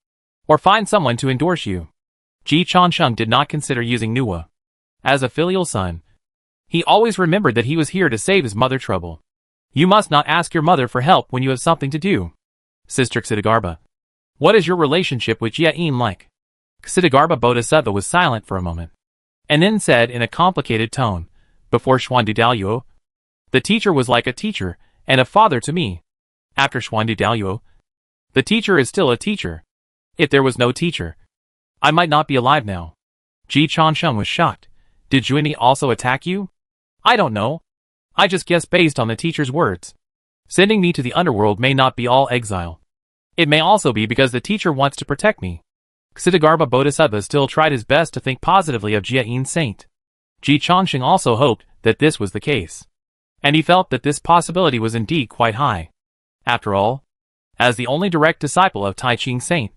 Or find someone to endorse you. Ji Changsheng did not consider using Nuwa. As a filial son, he always remembered that he was here to save his mother trouble. You must not ask your mother for help when you have something to do. Sister Ksitigarbha, what is your relationship with Jia-in like? Ksitigarbha Bodhisattva was silent for a moment, and then said in a complicated tone, before Xuandu Daluo, the teacher was like a teacher and a father to me. After Xuandu Daluo, the teacher is still a teacher. If there was no teacher, I might not be alive now. Ji Changsheng was shocked. Did Juini also attack you? I don't know. I just guess based on the teacher's words. Sending me to the underworld may not be all exile. It may also be because the teacher wants to protect me. Ksitigarbha Bodhisattva still tried his best to think positively of Jia-in Saint. Ji Changsheng also hoped that this was the case. And he felt that this possibility was indeed quite high. After all, as the only direct disciple of Tai Ching Saint,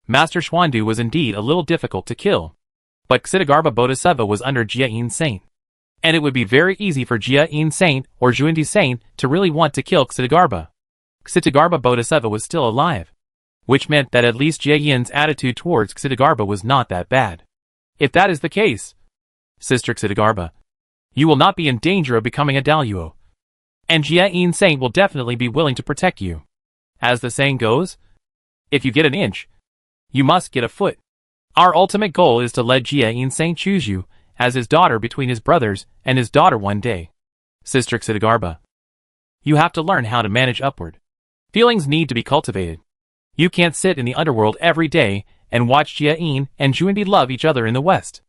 Master Xuandu was indeed a little difficult to kill. But Ksitigarbha Bodhisattva was under Jia-in Saint. And it would be very easy for Jia-in Saint or Juindi Saint to really want to kill Ksitigarbha. Ksitigarbha Bodhisattva was still alive, which meant that at least Jia-in's attitude towards Ksitigarbha was not that bad. If that is the case, Sister Ksitigarbha, you will not be in danger of becoming a Daluo. And Jia-in Saint will definitely be willing to protect you. As the saying goes, if you get an inch, you must get a foot. Our ultimate goal is to let Jia-in Saint choose you as his daughter between his brothers and his daughter one day. Sister Ksitigarbha, you have to learn how to manage upward. Feelings need to be cultivated. You can't sit in the underworld every day and watch Jia-in and Juindi love each other in the West.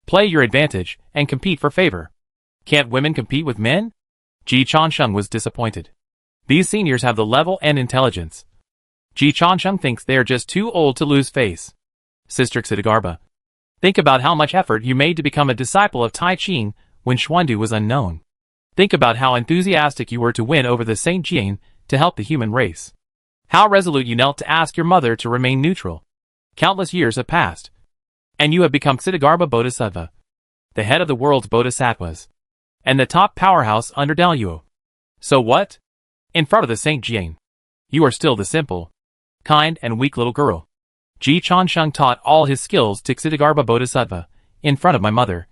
Play your advantage and compete for favor. Can't women compete with men? Ji Changsheng was disappointed. These seniors have the level and intelligence. Ji Changsheng thinks they are just too old to lose face. Sister Ksitigarbha, think about how much effort you made to become a disciple of Tai Ching when Xuandu was unknown. Think about how enthusiastic you were to win over the Saint Jian to help the human race. How resolute you knelt to ask your mother to remain neutral. Countless years have passed, and you have become Ksitigarbha Bodhisattva, the head of the world's bodhisattvas, and the top powerhouse under Daluo. So what? In front of the Saint Jian, you are still the simple, kind and weak little girl. Ji Chansheng taught all his skills to Ksitigarbha Bodhisattva, in front of my mother.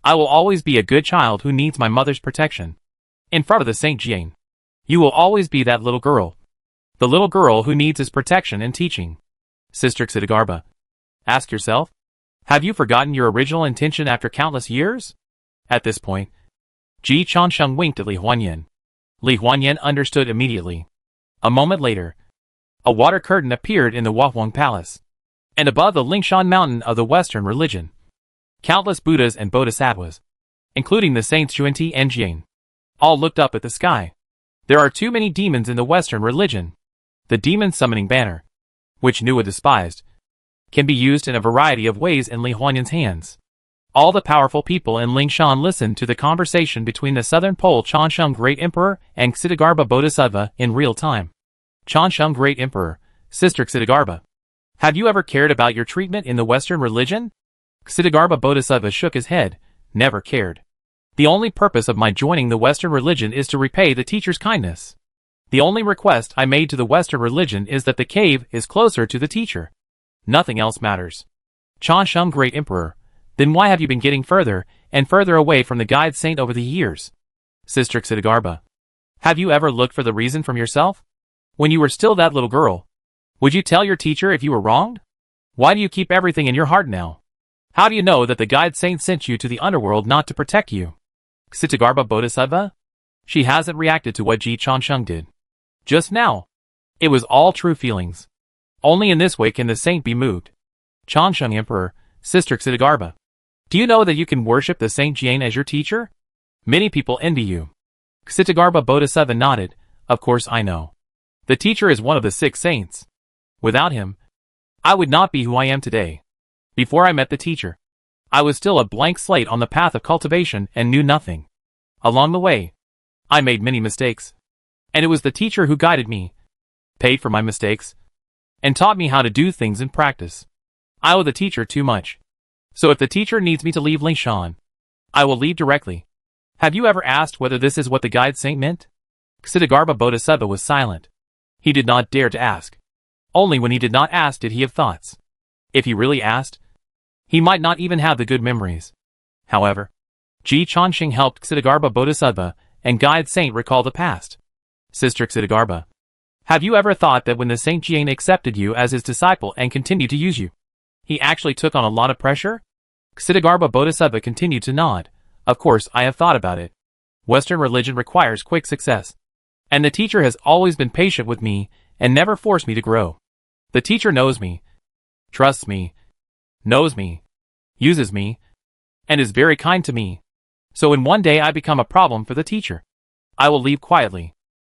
I will always be a good child who needs my mother's protection. In front of the Saint Jian, you will always be that little girl. The little girl who needs his protection and teaching. Sister Ksitigarbha, ask yourself, have you forgotten your original intention after countless years? At this point, Ji Chansheng winked at Li Huanyan. Li Huanyan understood immediately. A moment later, a water curtain appeared in the Wahuang Palace, and above the Lingshan mountain of the Western religion, countless Buddhas and Bodhisattvas, including the saints Xuanti and Jian, all looked up at the sky. There are too many demons in the Western religion. The demon summoning banner, which Nua despised, can be used in a variety of ways in Li Huanyan's hands. All the powerful people in Lingshan listened to the conversation between the Southern Pole Chansheng Great Emperor and Ksitigarbha Bodhisattva in real time. Chansheng Great Emperor, Sister Ksitigarbha, have you ever cared about your treatment in the Western religion? Ksitigarbha Bodhisattva shook his head, never cared. The only purpose of my joining the Western religion is to repay the teacher's kindness. The only request I made to the Western religion is that the cave is closer to the teacher. Nothing else matters. Chansheng Great Emperor, then why have you been getting further and further away from the guide saint over the years? Sister Ksitigarbha, have you ever looked for the reason from yourself? When you were still that little girl, would you tell your teacher if you were wronged? Why do you keep everything in your heart now? How do you know that the guide saint sent you to the underworld not to protect you? Ksitigarbha Bodhisattva? She hasn't reacted to what Ji Chansheng did. Just now. It was all true feelings. Only in this way can the saint be moved. Chansheng Emperor, Sister Ksitigarbha, do you know that you can worship the Saint Jian as your teacher? Many people envy you. Ksitigarbha Bodhisattva nodded. Of course I know. The teacher is one of the 6 saints. Without him, I would not be who I am today. Before I met the teacher, I was still a blank slate on the path of cultivation and knew nothing. Along the way, I made many mistakes. And it was the teacher who guided me, paid for my mistakes, and taught me how to do things in practice. I owe the teacher too much. So if the teacher needs me to leave Lingshan, I will leave directly. Have you ever asked whether this is what the guide saint meant? Ksitigarbha Bodhisattva was silent. He did not dare to ask. Only when he did not ask did he have thoughts. If he really asked, he might not even have the good memories. However, Ji Chansheng helped Ksitigarbha Bodhisattva and guide saint recall the past. Sister Ksitigarbha, have you ever thought that when the Saint Jian accepted you as his disciple and continued to use you, he actually took on a lot of pressure? Ksitigarbha Bodhisattva continued to nod. Of course I have thought about it. Western religion requires quick success. And the teacher has always been patient with me and never forced me to grow. The teacher knows me, trusts me, knows me, uses me, and is very kind to me. So when one day I become a problem for the teacher, I will leave quietly.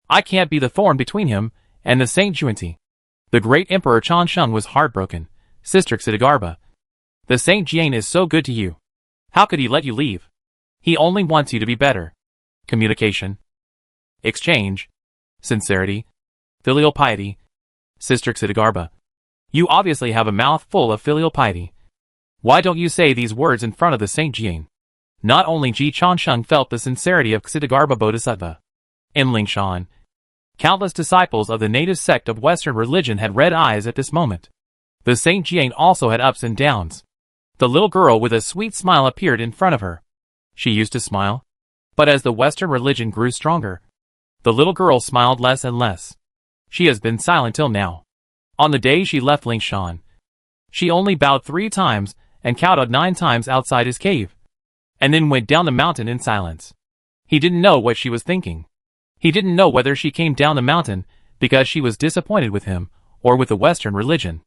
I can't be the thorn between him and the Saint Xuanti. The great Emperor Chansheng was heartbroken. Sister Ksitigarbha, the Saint Jian is so good to you. How could he let you leave? He only wants you to be better. Communication, exchange, sincerity, filial piety. Sister Ksitigarbha, you obviously have a mouth full of filial piety. Why don't you say these words in front of the Saint Jian? Not only Ji Chansheng felt the sincerity of Ksitigarbha Bodhisattva. In Lingshan, countless disciples of the native sect of Western religion had red eyes at this moment. The Saint Jian also had ups and downs. The little girl with a sweet smile appeared in front of her. She used to smile, but as the Western religion grew stronger, the little girl smiled less and less. She has been silent till now. On the day she left Lingshan, she only bowed 3 times and kowtowed 9 times outside his cave, and then went down the mountain in silence. He didn't know what she was thinking. He didn't know whether she came down the mountain because she was disappointed with him or with the Western religion.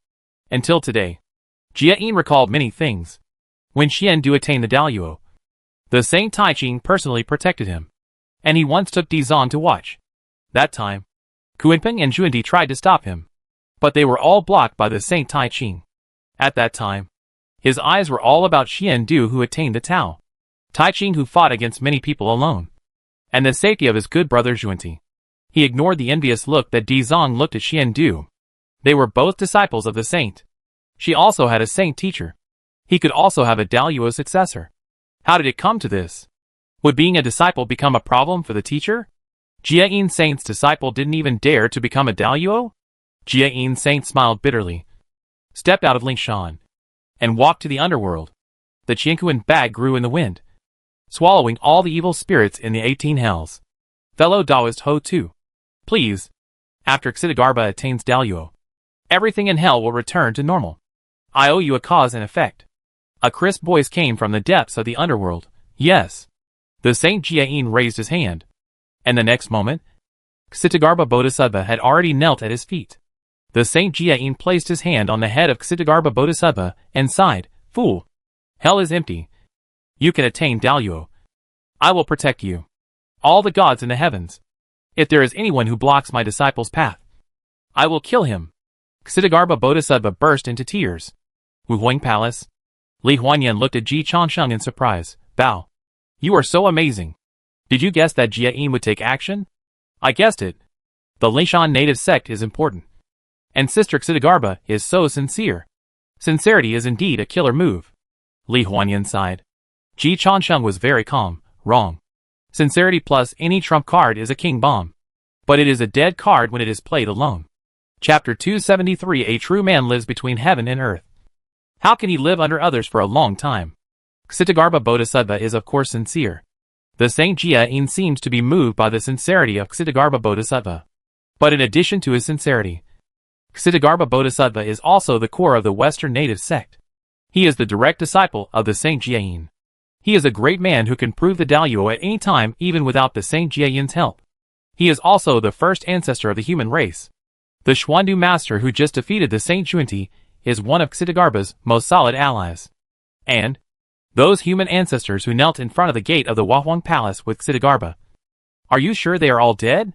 Until today, Jia Yin recalled many things. When Xian Du attained the Daluo, the Saint Tai Ching personally protected him, and he once took Di Zan to watch. That time, Kuinping and Xuandi tried to stop him, but they were all blocked by the Saint Tai Ching. At that time, his eyes were all about Xian Du who attained the Tao, Tai Ching who fought against many people alone, and the safety of his good brother Xuandi. He ignored the envious look that Di Zong looked at Xian Du. They were both disciples of the saint. She also had a saint teacher. He could also have a Daluo successor. How did it come to this? Would being a disciple become a problem for the teacher? Jia Yin Saint's disciple didn't even dare to become a Daluo? Jia Yin Saint smiled bitterly, stepped out of Lingshan, and walked to the underworld. The Qianquan bag grew in the wind, swallowing all the evil spirits in the 18 hells. Fellow Taoist Ho Tu, please. After Xitigarbha attains Daluo, everything in hell will return to normal. I owe you a cause and effect. A crisp voice came from the depths of the underworld. Yes. The Saint Jia Yin raised his hand, and the next moment, Xitigarbha Bodhisattva had already knelt at his feet. The Saint Jia Yin placed his hand on the head of Xitigarbha Bodhisattva and sighed, Fool! Hell is empty. You can attain Daluo. I will protect you. All the gods in the heavens. If there is anyone who blocks my disciple's path, I will kill him. Xitigarbha Bodhisattva burst into tears. Wu Huang Palace. Li Huanyan looked at Ji Changsheng in surprise. Bao. You are so amazing. Did you guess that Jia Yin would take action? I guessed it. The Lingshan native sect is important. And Sister Xitigarbha is so sincere. Sincerity is indeed a killer move. Li Huanyan sighed. Ji Changsheng was very calm. Wrong. Sincerity plus any trump card is a king bomb. But it is a dead card when it is played alone. Chapter 273. A true man lives between heaven and earth. How can he live under others for a long time? Xitigarbha Bodhisattva is of course sincere. The Saint Jia Yin seems to be moved by the sincerity of Xitigarbha Bodhisattva. But in addition to his sincerity, Xitigarbha Bodhisattva is also the core of the Western native sect. He is the direct disciple of the Saint Jia Yin. He is a great man who can prove the Daluo at any time even without the Saint Jia Yin's help. He is also the first ancestor of the human race. The Xuandu master who just defeated the Saint Junti is one of Xitigarbha's most solid allies. And those human ancestors who knelt in front of the gate of the Huahuang Palace with Xitigarbha. Are you sure they are all dead?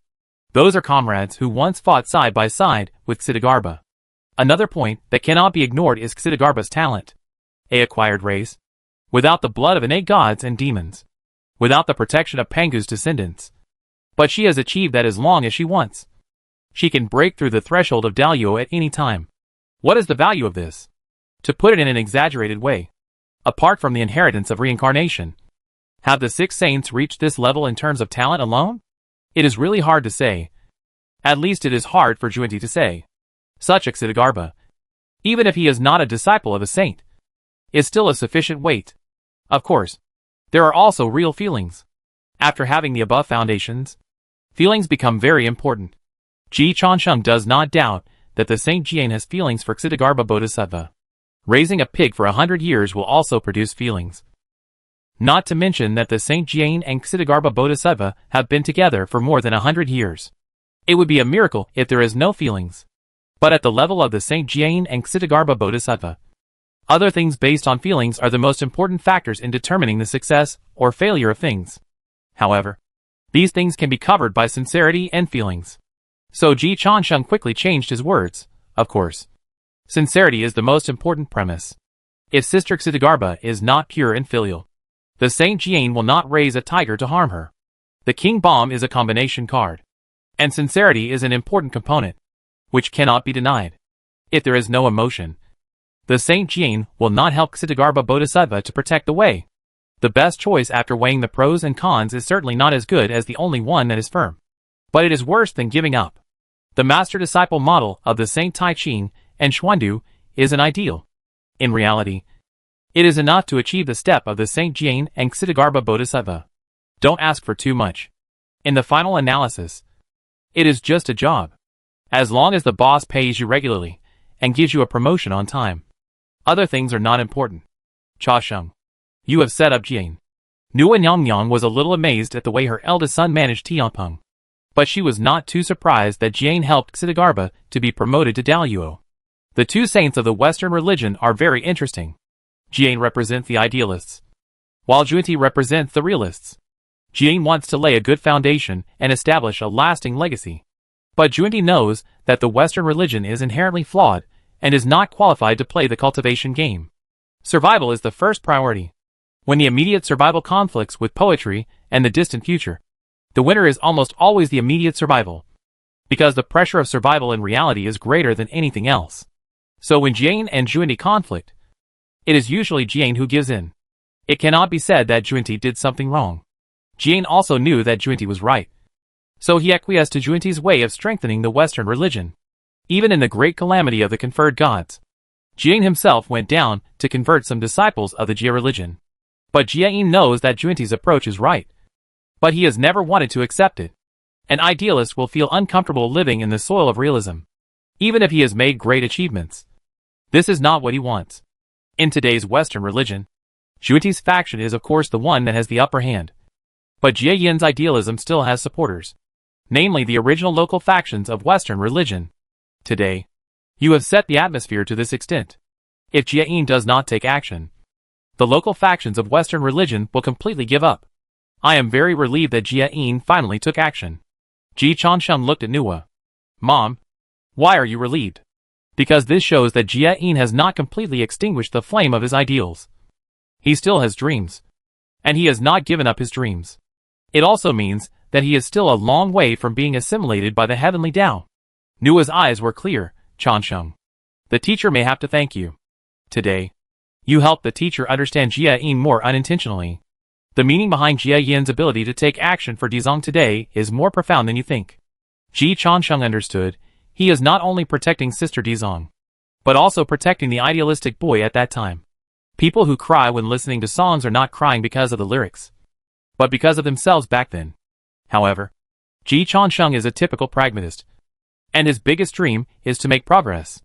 Those are comrades who once fought side by side with Xitigarbha. Another point that cannot be ignored is Xitigarbha's talent. A acquired race. Without the blood of innate gods and demons. Without the protection of Pangu's descendants. But she has achieved that as long as she wants. She can break through the threshold of Daluo at any time. What is the value of this? To put it in an exaggerated way, apart from the inheritance of reincarnation, have the 6 saints reached this level in terms of talent alone? It is really hard to say. At least it is hard for Junti to say. Such a Xitigarbha, even if he is not a disciple of a saint, is still a sufficient weight. Of course, there are also real feelings. After having the above foundations, feelings become very important. Ji Changsheng does not doubt that the Saint Jian has feelings for Xitigarbha Bodhisattva. Raising a pig for 100 years will also produce feelings. Not to mention that the Saint Jian and Xitigarbha Bodhisattva have been together for more than 100 years. It would be a miracle if there is no feelings. But at the level of the Saint Jian and Xitigarbha Bodhisattva, other things based on feelings are the most important factors in determining the success or failure of things. However, these things can be covered by sincerity and feelings. So Ji Changsheng quickly changed his words. Of course, sincerity is the most important premise. If Sister Xitigarbha is not pure and filial, the Saint Jian will not raise a tiger to harm her. The King Bomb is a combination card. And sincerity is an important component, which cannot be denied. If there is no emotion, the Saint Jian will not help Xitigarbha Bodhisattva to protect the way. The best choice after weighing the pros and cons is certainly not as good as the only one that is firm. But it is worse than giving up. The master-disciple model of the Saint Tai Ching and Xuandu is an ideal. In reality, it is enough to achieve the step of the Saint Jian and Xitigarbha Bodhisattva. Don't ask for too much. In the final analysis, it is just a job. As long as the boss pays you regularly and gives you a promotion on time, other things are not important. Cha Sheng, you have set up Jian. Nua Nyang was a little amazed at the way her eldest son managed Tianpeng. But she was not too surprised that Jian helped Xitigarbha to be promoted to Daluo. The two saints of the Western religion are very interesting. Jian represents the idealists, while Junti represents the realists. Jian wants to lay a good foundation and establish a lasting legacy. But Junti knows that the Western religion is inherently flawed and is not qualified to play the cultivation game. Survival is the first priority. When the immediate survival conflicts with poetry and the distant future, the winner is almost always the immediate survival. because the pressure of survival in reality is greater than anything else. So when Jian and Junti conflict, it is usually Jian who gives in. It cannot be said that Junti did something wrong. Jian also knew that Junti was right. So he acquiesced to Junti's way of strengthening the Western religion. Even in the great calamity of the conferred gods, Jian himself went down to convert some disciples of the Jia religion. But Jian knows that Junti's approach is right. But he has never wanted to accept it. An idealist will feel uncomfortable living in the soil of realism, even if he has made great achievements. This is not what he wants. In today's Western religion, Junti's faction is of course the one that has the upper hand. But Jia Yin's idealism still has supporters, namely the original local factions of Western religion. Today, you have set the atmosphere to this extent. If Jia Yin does not take action, the local factions of Western religion will completely give up. I am very relieved that Jia Yin finally took action. Ji Chansheng looked at Nuwa. Mom, why are you relieved? Because this shows that Jia Yin has not completely extinguished the flame of his ideals. He still has dreams. And he has not given up his dreams. It also means that he is still a long way from being assimilated by the heavenly Tao. Nua's eyes were clear. Chansheng, the teacher may have to thank you. Today, you helped the teacher understand Jia Yin more unintentionally. The meaning behind Jia Yin's ability to take action for Dizong today is more profound than you think. Ji Chansheng understood. He is not only protecting Sister Dizong, but also protecting the idealistic boy at that time. People who cry when listening to songs are not crying because of the lyrics, but because of themselves back then. However, Ji Chansheng is a typical pragmatist, and his biggest dream is to make progress.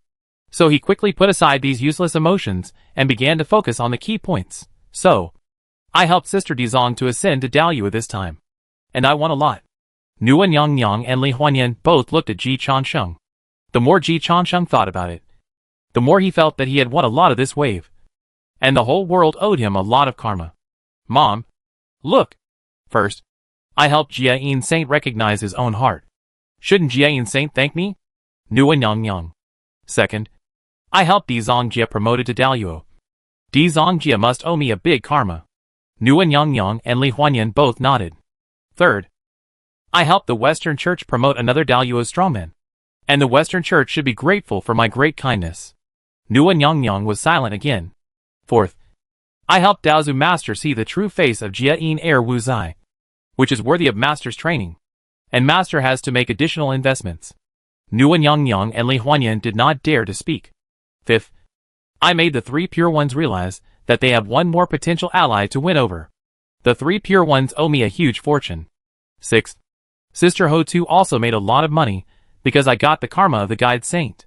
So he quickly put aside these useless emotions and began to focus on the key points. So, I helped Sister Dizong to ascend to Daoyue this time. And I won a lot. Nuan Yangyang and Li Huanyan both looked at Ji Chansheng. The more Ji Chansheng thought about it, the more he felt that he had won a lot of this wave. And the whole world owed him a lot of karma. Mom, look. First, I helped Jia Yin Saint recognize his own heart. Shouldn't Jia Yin Saint thank me? Nuan Yangyang. Second, I helped Dizong Jia promoted to Daoyue. Dizong Jia must owe me a big karma. Nuan Yangyang and Li Huanyan both nodded. Third, I helped the Western Church promote another Daoyue strongman. And the Western Church should be grateful for my great kindness. Nuan Yangyang was silent again. Fourth, I helped Daozu Master see the true face of Jia Yin Air Wu Zai, which is worthy of Master's training. And Master has to make additional investments. Nuan Yangyang and Li Huanyan did not dare to speak. Fifth, I made the three pure ones realize that they have one more potential ally to win over. The three pure ones owe me a huge fortune. Sixth, Sister Ho Tu also made a lot of money because I got the karma of the guide saint.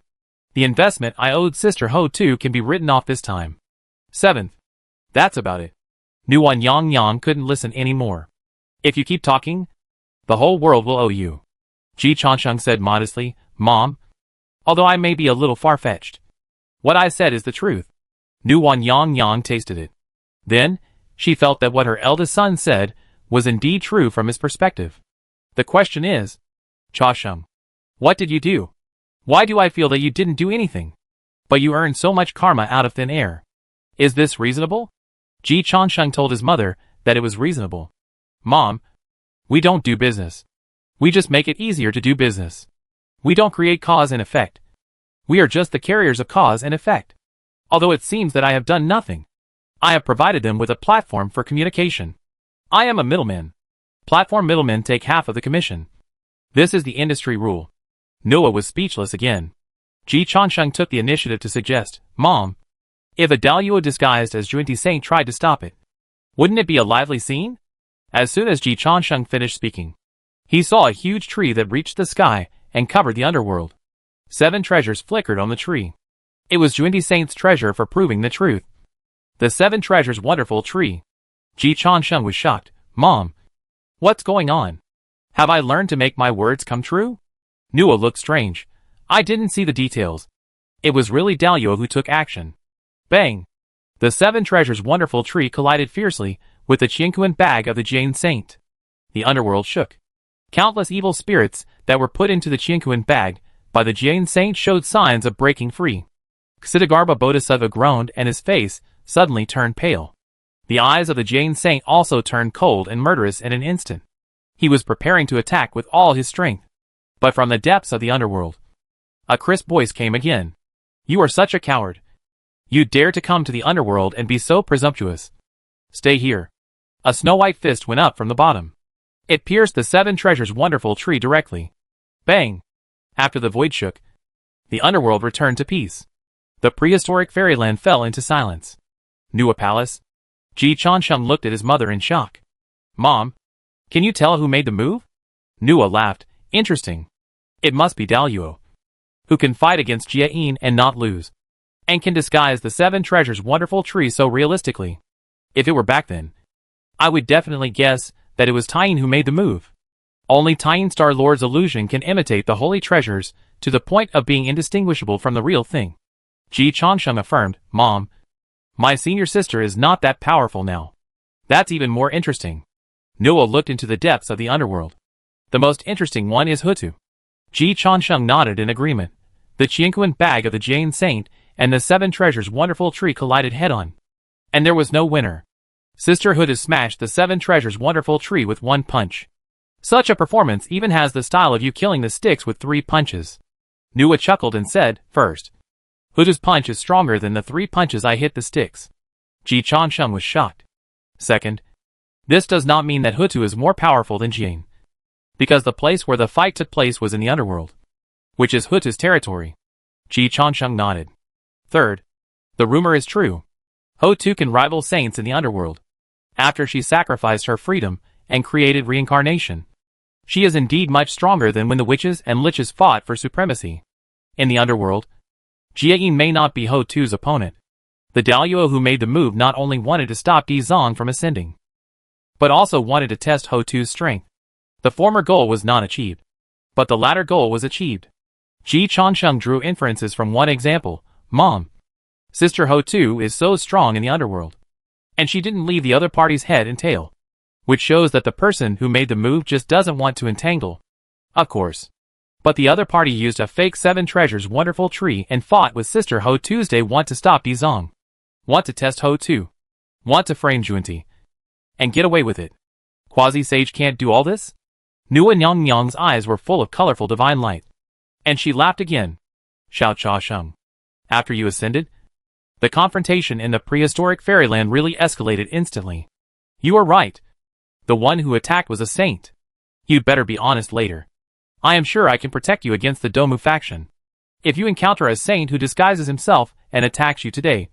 The investment I owed Sister Ho Tu can be written off this time. Seventh, that's about it. Nuan Yangyang couldn't listen anymore. If you keep talking, the whole world will owe you. Ji Chansheng said modestly, Mom, although I may be a little far-fetched, what I said is the truth. Nuan Yangyang tasted it. Then, she felt that what her eldest son said was indeed true from his perspective. The question is, Chansheng, what did you do? Why do I feel that you didn't do anything? But you earned so much karma out of thin air. Is this reasonable? Ji Chansheng told his mother that it was reasonable. Mom, we don't do business. We just make it easier to do business. We don't create cause and effect. We are just the carriers of cause and effect. Although it seems that I have done nothing, I have provided them with a platform for communication. I am a middleman. Platform middlemen take half of the commission. This is the industry rule. Noah was speechless again. Ji Chansheng took the initiative to suggest, Mom, if a Daoyue disguised as Junti Saint tried to stop it, wouldn't it be a lively scene? As soon as Ji Chansheng finished speaking, he saw a huge tree that reached the sky and covered the underworld. 7 treasures flickered on the tree. It was Junti Saint's treasure for proving the truth. The 7 treasures wonderful tree. Ji Chansheng was shocked. Mom, what's going on? Have I learned to make my words come true? Nuwa looked strange. I didn't see the details. It was really Daoyue who took action. Bang! The 7 treasures wonderful tree collided fiercely with the Qianquan bag of the Jain Saint. The underworld shook. Countless evil spirits that were put into the Qianquan bag by the Jain Saint showed signs of breaking free. Ksiddhagarbha Bodhisattva groaned and his face suddenly turned pale. The eyes of the Jain Saint also turned cold and murderous in an instant. He was preparing to attack with all his strength. But from the depths of the underworld, a crisp voice came again. You are such a coward. You dare to come to the underworld and be so presumptuous. Stay here. A snow-white fist went up from the bottom. It pierced the seven treasures wonderful tree directly. Bang! After the void shook, the underworld returned to peace. The prehistoric fairyland fell into silence. New a palace? Ji Chansheng looked at his mother in shock. Mom, can you tell who made the move? Nua laughed. Interesting. It must be Daluo, who can fight against Jieyin and not lose, and can disguise the seven treasures wonderful tree so realistically. If it were back then, I would definitely guess that it was Taiyin who made the move. Only Taiyin Star Lord's illusion can imitate the holy treasures to the point of being indistinguishable from the real thing. Ji Chansheng affirmed, Mom, my senior sister is not that powerful now. That's even more interesting. Nua looked into the depths of the underworld. The most interesting one is Hutu. Ji Chansheng nodded in agreement. The Qianquan bag of the Jane Saint and the seven treasures wonderful tree collided head-on. And there was no winner. Sister Hutu smashed the seven treasures wonderful tree with one punch. Such a performance even has the style of you killing the sticks with 3 punches. Nua chuckled and said, First, Hutu's punch is stronger than the 3 punches I hit the sticks. Ji Chansheng was shocked. Second, this does not mean that Hutu is more powerful than Jane, because the place where the fight took place was in the underworld, which is Hutu's territory. Ji Chansheng nodded. Third, the rumor is true. Hutu can rival saints in the underworld, after she sacrificed her freedom and created reincarnation. She is indeed much stronger than when the witches and liches fought for supremacy. In the underworld, Jieyin may not be Hutu's opponent. The Daluo who made the move not only wanted to stop Di Zong from ascending, but also wanted to test Hutu's strength. The former goal was not achieved, but the latter goal was achieved. Ji Chansheng drew inferences from one example. Mom, Sister Hutu is so strong in the underworld, and she didn't leave the other party's head and tail, which shows that the person who made the move just doesn't want to entangle. Of course. But the other party used a fake seven treasures wonderful tree and fought with Sister Hutu's. They want to stop Di Zong, want to test Hutu, want to frame Junti, and get away with it. Quasi-Sage can't do all this? Nua Nyang's eyes were full of colorful divine light, and she laughed again. Xiao Cha Sheng. After you ascended, the confrontation in the prehistoric fairyland really escalated instantly. You are right. The one who attacked was a saint. You'd better be honest later. I am sure I can protect you against the Domu faction. If you encounter a saint who disguises himself and attacks you today,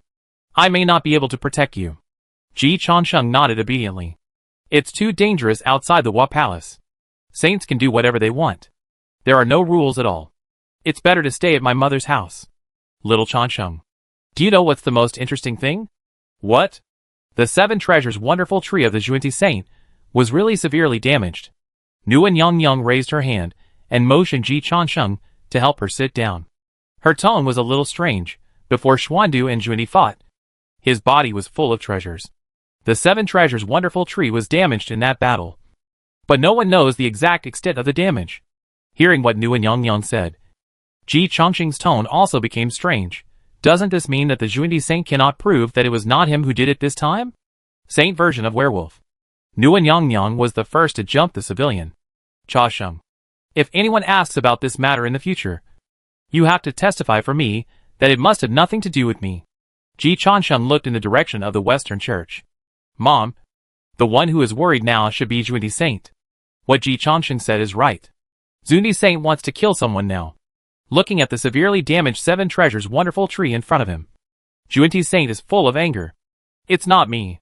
I may not be able to protect you. Ji Chansheng nodded obediently. It's too dangerous outside the Hua Palace. Saints can do whatever they want. There are no rules at all. It's better to stay at my mother's house. Little Chansheng. Do you know what's the most interesting thing? What? The seven treasures wonderful tree of the Junti Saint was really severely damaged. Nua Nyang raised her hand and motioned Ji Chansheng to help her sit down. Her tone was a little strange. Before Xuandu and Junti fought, his body was full of treasures. The seven treasures wonderful tree was damaged in that battle, but no one knows the exact extent of the damage. Hearing what Nua Nyang said, Ji Changsheng's tone also became strange. Doesn't this mean that the Junti Saint cannot prove that it was not him who did it this time? Saint version of werewolf. Nua Nyang was the first to jump the civilian. Cha Sheng. If anyone asks about this matter in the future, you have to testify for me that it must have nothing to do with me. Ji Chansheng looked in the direction of the Western Church. Mom, the one who is worried now should be Junti Saint. What Ji Chansheng said is right. Junti Saint wants to kill someone now. Looking at the severely damaged seven treasures wonderful tree in front of him, Junti Saint is full of anger. It's not me.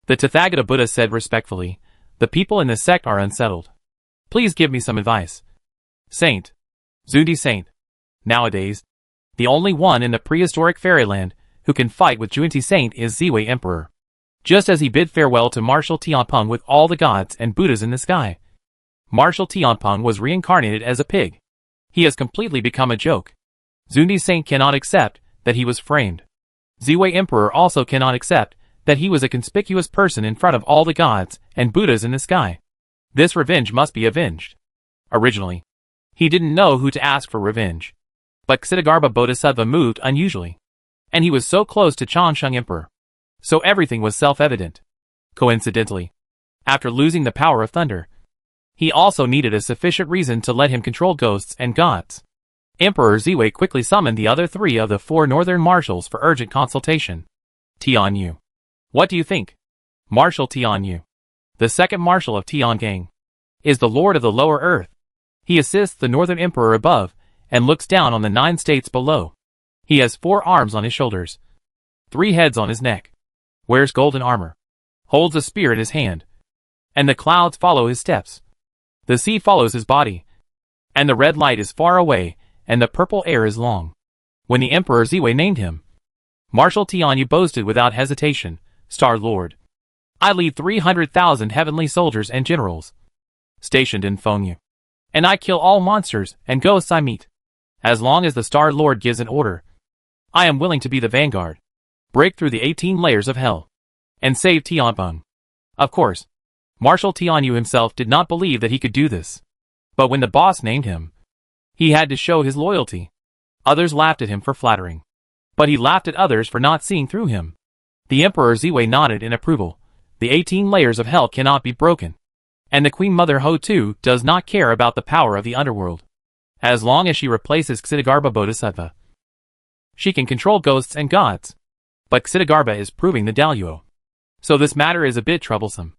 The Tathagata Buddha said respectfully, the people in this sect are unsettled. Please give me some advice. Saint. Junti Saint. Nowadays, the only one in the prehistoric fairyland who can fight with Junti Saint is Ziwei Emperor. Just as he bid farewell to Marshal Tianpeng with all the gods and Buddhas in the sky, Marshal Tianpeng was reincarnated as a pig. He has completely become a joke. Junti Saint cannot accept that he was framed. Ziwei Emperor also cannot accept that he was a conspicuous person in front of all the gods and Buddhas in the sky. This revenge must be avenged. Originally, he didn't know who to ask for revenge, but Ksitigarbha Bodhisattva moved unusually, and he was so close to Changsheng Emperor, so everything was self-evident. Coincidentally, after losing the power of thunder, He also needed a sufficient reason to let him control ghosts and gods. Emperor Ziwei quickly summoned the other 3 of the 4 northern marshals for urgent consultation. Tianyu. What do you think? Marshal Tianyu, the second marshal of Tiangang, is the lord of the lower earth. He assists the northern emperor above and looks down on the 9 states below. He has 4 arms on his shoulders, 3 heads on his neck, wears golden armor, holds a spear in his hand, and the clouds follow his steps. The sea follows his body, and the red light is far away, and the purple air is long. When the Emperor Ziwei named him, Marshal Tianyu boasted without hesitation, Star Lord. I lead 300,000 heavenly soldiers and generals, stationed in Fengyu, and I kill all monsters and ghosts I meet. As long as the Star Lord gives an order, I am willing to be the vanguard, break through the 18 layers of hell, and save Tianpeng. Of course, Marshal Tianyu himself did not believe that he could do this. But when the boss named him, he had to show his loyalty. Others laughed at him for flattering, but he laughed at others for not seeing through him. The Emperor Ziwei nodded in approval. The 18 layers of hell cannot be broken, and the Queen Mother Ho too does not care about the power of the underworld. As long as she replaces Xitigarbha Bodhisattva, she can control ghosts and gods. But Xitigarbha is proving the Daluo, so this matter is a bit troublesome.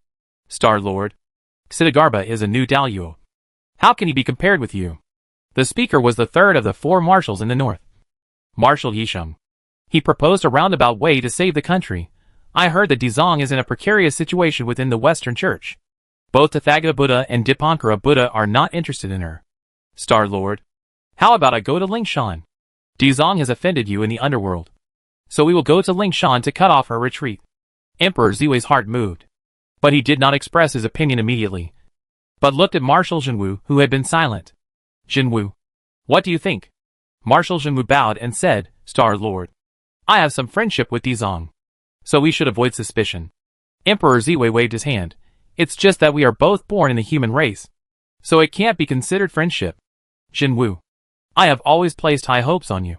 Star Lord, Xitigarbha is a new Daluo. How can he be compared with you? The speaker was the 3rd of the 4 marshals in the north, Marshal Yisheng. He proposed a roundabout way to save the country. I heard that Dizong is in a precarious situation within the Western Church. Both Tathagata Buddha and Dipankara Buddha are not interested in her. Star Lord, how about I go to Lingshan? Dizong has offended you in the underworld, so we will go to Lingshan to cut off her retreat. Emperor Ziwei's heart moved, but he did not express his opinion immediately, but looked at Marshal Jinwu, who had been silent. Jinwu, what do you think? Marshal Jinwu bowed and said, Star Lord, I have some friendship with Dizong, so we should avoid suspicion. Emperor Ziwei waved his hand. It's just that we are both born in the human race, so it can't be considered friendship. Jinwu, I have always placed high hopes on you,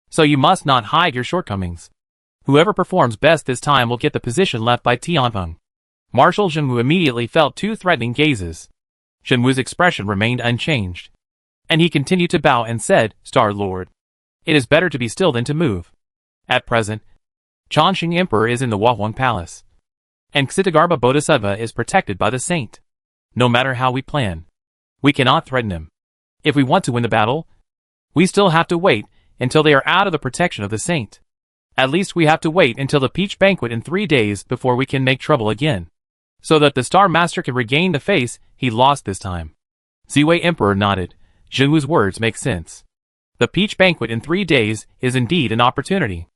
so you must not hide your shortcomings. Whoever performs best this time will get the position left by Tianpeng. Marshal Jinwu immediately felt 2 threatening gazes. Jinwu's expression remained unchanged, and he continued to bow and said, Star Lord, it is better to be still than to move. At present, Chongqing Emperor is in the Huahuang Palace, and Xitigarbha Bodhisattva is protected by the saint. No matter how we plan, we cannot threaten him. If we want to win the battle, we still have to wait until they are out of the protection of the saint. At least we have to wait until the peach banquet in 3 days before we can make trouble again, so that the Star Master can regain the face he lost this time. Ziwei Emperor nodded. Jinwu's words make sense. The peach banquet in 3 days is indeed an opportunity.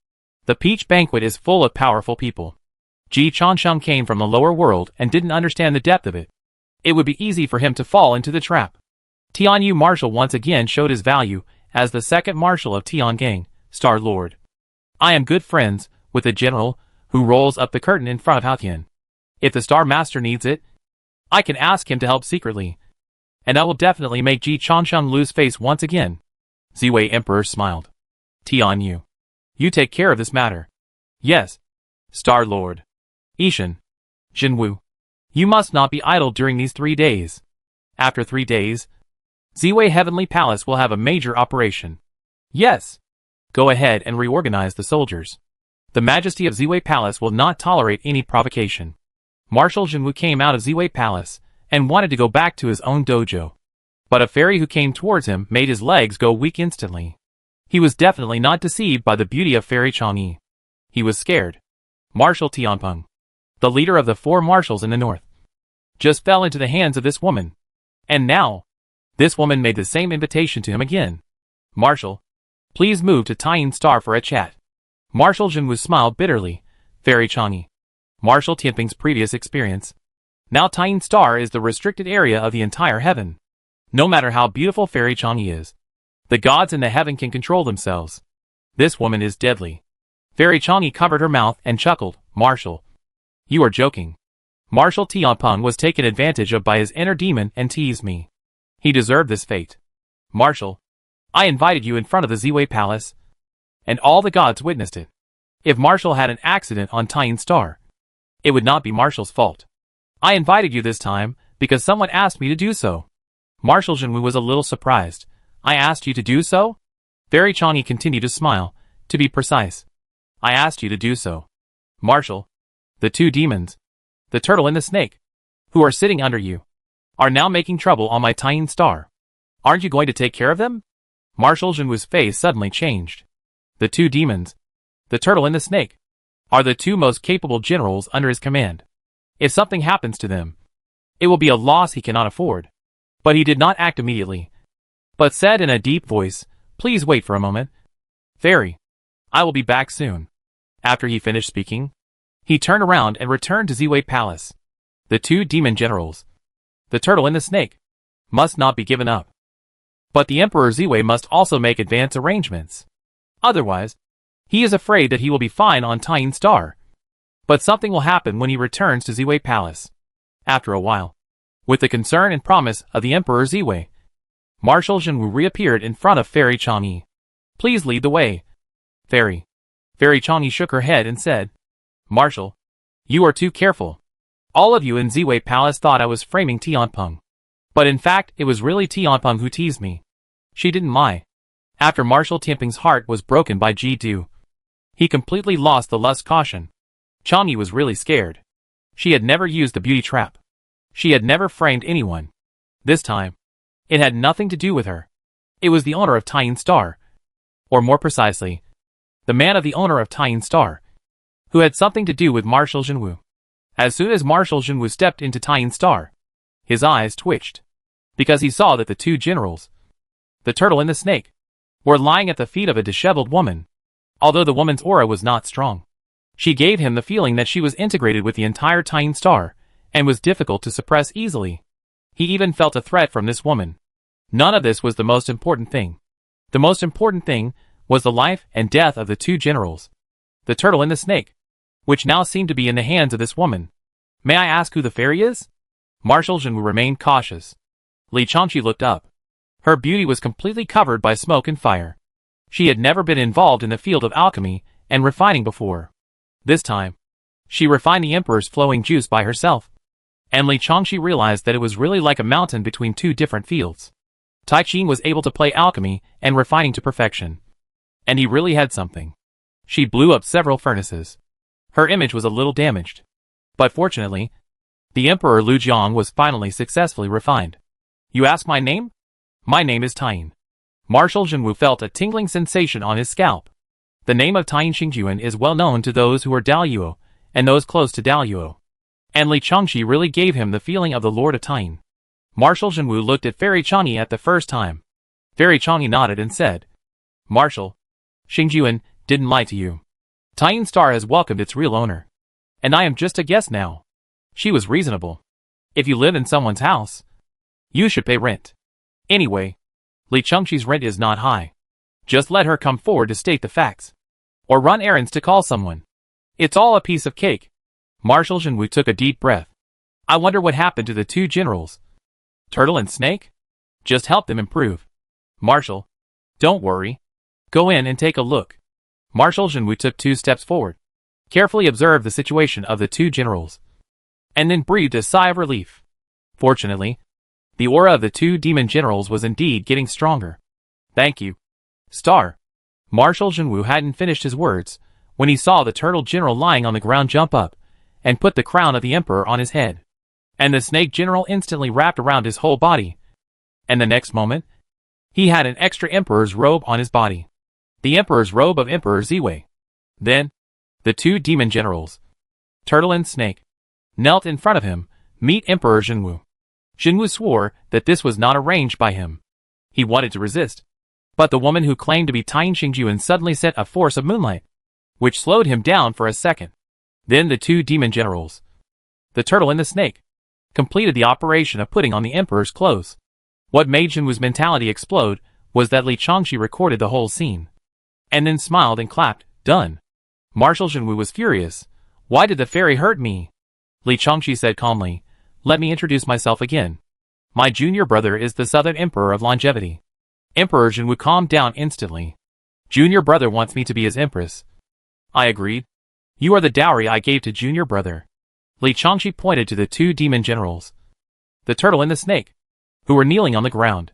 The peach banquet is full of powerful people. Ji Chongsheng came from the lower world and didn't understand the depth of it. It would be easy for him to fall into the trap. Tianyu Marshal once again showed his value as the 2nd Marshal of Tiangang, Star Lord. I am good friends with the general who rolls up the curtain in front of Haotian. If the Star Master needs it, I can ask him to help secretly, and I will definitely make Ji Chongsheng lose face once again. Ziwei Emperor smiled. Tianyu, you take care of this matter. Yes, Star Lord. Ishan, Jinwu, you must not be idle during these 3 days. After 3 days, Ziwei Heavenly Palace will have a major operation. Yes. Go ahead and reorganize the soldiers. The Majesty of Ziwei Palace will not tolerate any provocation. Marshal Jinwu came out of Ziwei Palace and wanted to go back to his own dojo, but a fairy who came towards him made his legs go weak instantly. He was definitely not deceived by the beauty of Fairy Chang'e. He was scared. Marshal Tianpeng, the leader of the 4 marshals in the north, just fell into the hands of this woman. And now, this woman made the same invitation to him again. Marshal, please move to Taiyin Star for a chat. Marshal Jinwu smiled bitterly. Fairy Chang'e, Marshal Tianpeng's previous experience. Now Taiyin Star is the restricted area of the entire heaven. No matter how beautiful Fairy Chang'e is, the gods in the heaven can control themselves. This woman is deadly. Fairy Chang'e covered her mouth and chuckled. Marshal, you are joking. Marshal Tianpeng was taken advantage of by his inner demon and teased me. He deserved this fate. Marshal, I invited you in front of the Ziwei Palace, and all the gods witnessed it. If Marshal had an accident on Taiyin Star, it would not be Marshal's fault. I invited you this time because someone asked me to do so. Marshal Jinwu was a little surprised. I asked you to do so? Fairy Chang'e continued to smile. To be precise, I asked you to do so. Marshal, the two demons, the turtle and the snake, who are sitting under you, are now making trouble on my tiny star. Aren't you going to take care of them? Marshal Jinwu's face suddenly changed. The two demons, the turtle and the snake, are the two most capable generals under his command. If something happens to them, it will be a loss he cannot afford. But he did not act immediately, but said in a deep voice, please wait for a moment. Fairy, I will be back soon. After he finished speaking, he turned around and returned to Ziwei Palace. The two demon generals, the turtle and the snake, must not be given up. But the Emperor Ziwei must also make advance arrangements. Otherwise, he is afraid that he will be fine on Tying Star. But something will happen when he returns to Ziwei Palace. After a while, with the concern and promise of the Emperor Ziwei, Marshal Jinwu reappeared in front of Fairy Chang'e. Please lead the way. Fairy. Fairy Chang'e shook her head and said, Marshal, you are too careful. All of you in Ziwei Palace thought I was framing Tianpeng. But in fact, it was really Tianpeng who teased me. She didn't lie. After Marshal Tianpeng's heart was broken by Ji-Du, he completely lost the lust caution. Chang'e was really scared. She had never used the beauty trap. She had never framed anyone. This time, it had nothing to do with her. It was the owner of Tying Star. Or more precisely, the man of the owner of Tying Star, who had something to do with Marshal Jinwu. As soon as Marshal Jinwu stepped into Tying Star, his eyes twitched, because he saw that the two generals, the turtle and the snake, were lying at the feet of a disheveled woman. Although the woman's aura was not strong, she gave him the feeling that she was integrated with the entire Tying Star, and was difficult to suppress easily. He even felt a threat from this woman. None of this was the most important thing. The most important thing was the life and death of the two generals, the turtle and the snake, which now seemed to be in the hands of this woman. May I ask who the fairy is? Marshal Jinwu remained cautious. Li Changqi looked up. Her beauty was completely covered by smoke and fire. She had never been involved in the field of alchemy and refining before. This time, she refined the emperor's flowing juice by herself. And Li Changqi realized that it was really like a mountain between two different fields. Tai Qin was able to play alchemy and refining to perfection. And he really had something. She blew up several furnaces. Her image was a little damaged. But fortunately, the Emperor Lu Jiang was finally successfully refined. You ask my name? My name is Tying. Marshal Jinwu felt a tingling sensation on his scalp. The name of Tying Xingjuan is well known to those who are Daluo, and those close to Daluo. And Li Changqi really gave him the feeling of the Lord of Tying. Marshal Jinwu looked at Fairy Chang'e at the first time. Fairy Chang'e nodded and said, Marshal, Xingjuan didn't lie to you. Tying Star has welcomed its real owner. And I am just a guest now. She was reasonable. If you live in someone's house, you should pay rent. Anyway, Li Changqi's rent is not high. Just let her come forward to state the facts. Or run errands to call someone. It's all a piece of cake. Marshal Jinwu took a deep breath. I wonder what happened to the two generals. Turtle and Snake? Just help them improve. Marshal, don't worry. Go in and take a look. Marshal Jinwu took 2 steps forward, carefully observed the situation of the two generals, and then breathed a sigh of relief. Fortunately, the aura of the two demon generals was indeed getting stronger. Thank you, Star. Marshal Jinwu hadn't finished his words when he saw the turtle general lying on the ground jump up and put the crown of the emperor on his head. And the snake general instantly wrapped around his whole body. And the next moment, he had an extra emperor's robe on his body. The emperor's robe of Emperor Ziwei. Then, the two demon generals, Turtle and Snake, knelt in front of him, meet Emperor Jinwu. Jinwu swore that this was not arranged by him. He wanted to resist. But the woman who claimed to be Tying Xingjuan suddenly sent a force of moonlight, which slowed him down for a second. Then the two demon generals, the turtle and the snake, completed the operation of putting on the emperor's clothes. What made Jinwu's mentality explode was that Li Changqi recorded the whole scene, and then smiled and clapped. Done. Marshal Jinwu was furious. Why did the fairy hurt me? Li Changqi said calmly, let me introduce myself again. My junior brother is the Southern Emperor of Longevity. Emperor Jinwu calmed down instantly. Junior brother wants me to be his empress. I agreed. You are the dowry I gave to junior brother. Li Changqi pointed to the two demon generals, the turtle and the snake, who were kneeling on the ground,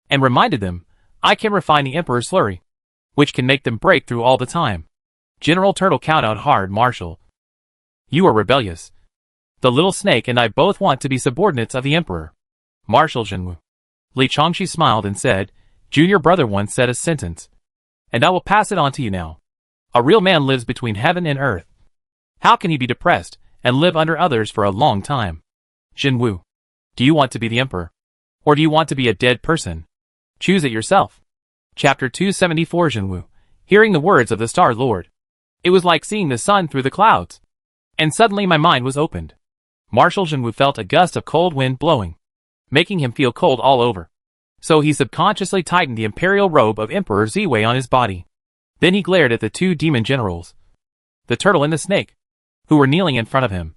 and reminded them, I can refine the Emperor's slurry, which can make them break through all the time. General Turtle counted out hard. Marshal, you are rebellious. The little snake and I both want to be subordinates of the Emperor. Marshal Jinwu. Li Chongqi smiled and said, Junior brother once said a sentence, and I will pass it on to you now. A real man lives between heaven and earth. How can he be depressed and live under others for a long time? Jinwu, do you want to be the Emperor? Or do you want to be a dead person? Choose it yourself. Chapter 274. Jinwu, hearing the words of the Star Lord. It was like seeing the sun through the clouds. And suddenly my mind was opened. Marshal Jinwu felt a gust of cold wind blowing, making him feel cold all over. So he subconsciously tightened the imperial robe of Emperor Ziwei on his body. Then he glared at the two demon generals, the turtle and the snake, who were kneeling in front of him,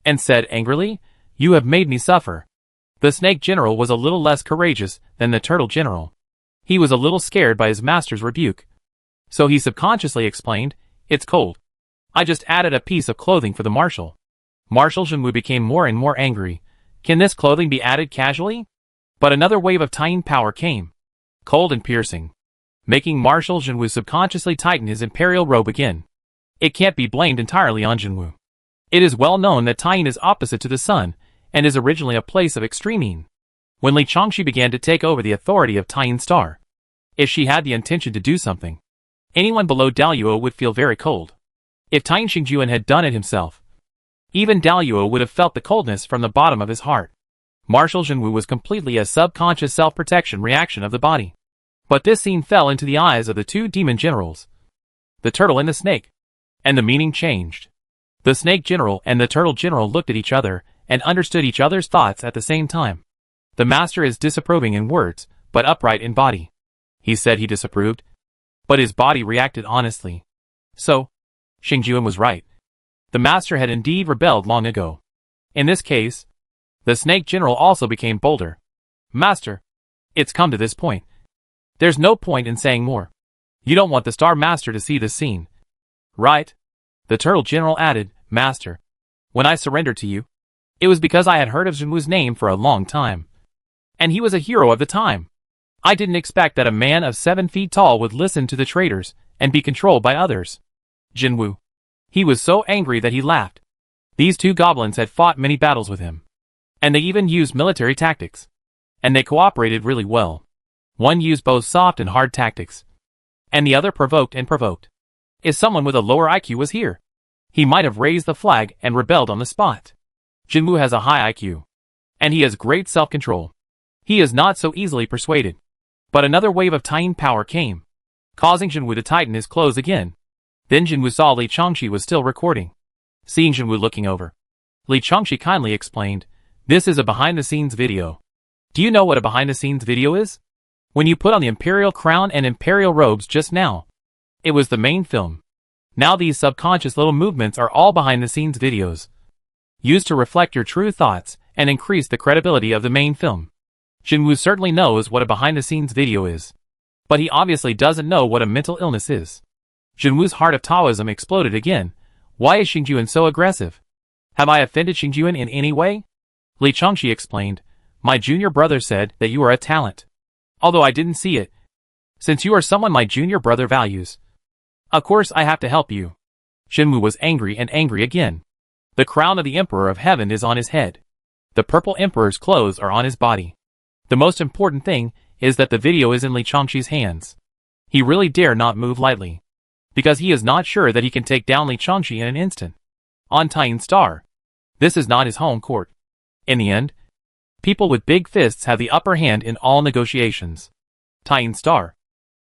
and said angrily, You have made me suffer. The snake general was a little less courageous than the turtle general. He was a little scared by his master's rebuke. So he subconsciously explained, It's cold. I just added a piece of clothing for the marshal. Marshal Jinwu became more and more angry. Can this clothing be added casually? But another wave of Taiyin power came, cold and piercing, making Marshal Jinwu subconsciously tighten his imperial robe again. It can't be blamed entirely on Jinwu. It is well known that Taiyin is opposite to the sun, and is originally a place of extreme yin. When Li Chongqi began to take over the authority of Taiyin Star, if she had the intention to do something, anyone below Daluo would feel very cold. If Taiyin Xingjuan had done it himself, even Daluo would have felt the coldness from the bottom of his heart. Marshal Jinwu was completely a subconscious self-protection reaction of the body. But this scene fell into the eyes of the two demon generals, the turtle and the snake, and the meaning changed. The snake general and the turtle general looked at each other and understood each other's thoughts at the same time. The master is disapproving in words, but upright in body. He said he disapproved, but his body reacted honestly. So, Xingjuan was right. The master had indeed rebelled long ago. In this case, the snake general also became bolder. Master, it's come to this point. There's no point in saying more. You don't want the Star Master to see this scene, right? The turtle general added, Master, when I surrendered to you, it was because I had heard of Jinwu's name for a long time. And he was a hero of the time. I didn't expect that a man of 7 feet tall would listen to the traitors and be controlled by others. Jinwu. He was so angry that he laughed. These two goblins had fought many battles with him. And they even used military tactics. And they cooperated really well. One used both soft and hard tactics. And the other provoked and provoked. If someone with a lower IQ was here, he might have raised the flag and rebelled on the spot. Jinwu has a high IQ. And he has great self-control. He is not so easily persuaded. But another wave of Taiyin power came, causing Jinwu to tighten his clothes again. Then Jinwu saw Li Chongqi was still recording. Seeing Jinwu looking over, Li Chongqi kindly explained, This is a behind-the-scenes video. Do you know what a behind-the-scenes video is? When you put on the imperial crown and imperial robes just now, it was the main film. Now these subconscious little movements are all behind-the-scenes videos, used to reflect your true thoughts and increase the credibility of the main film. Jinwu certainly knows what a behind-the-scenes video is, but he obviously doesn't know what a mental illness is. Jinwu's heart of Taoism exploded again. Why is Xingjuan so aggressive? Have I offended Xingjuan in any way? Li Chongqi explained, My junior brother said that you are a talent. Although I didn't see it. Since you are someone my junior brother values, of course I have to help you. Jinwu was angry and angry again. The crown of the Emperor of Heaven is on his head. The purple Emperor's clothes are on his body. The most important thing is that the video is in Li Chongqi's hands. He really dare not move lightly, because he is not sure that he can take down Li Chongqi in an instant. On Taiyin Star, this is not his home court. In the end, people with big fists have the upper hand in all negotiations. Taiyin Star,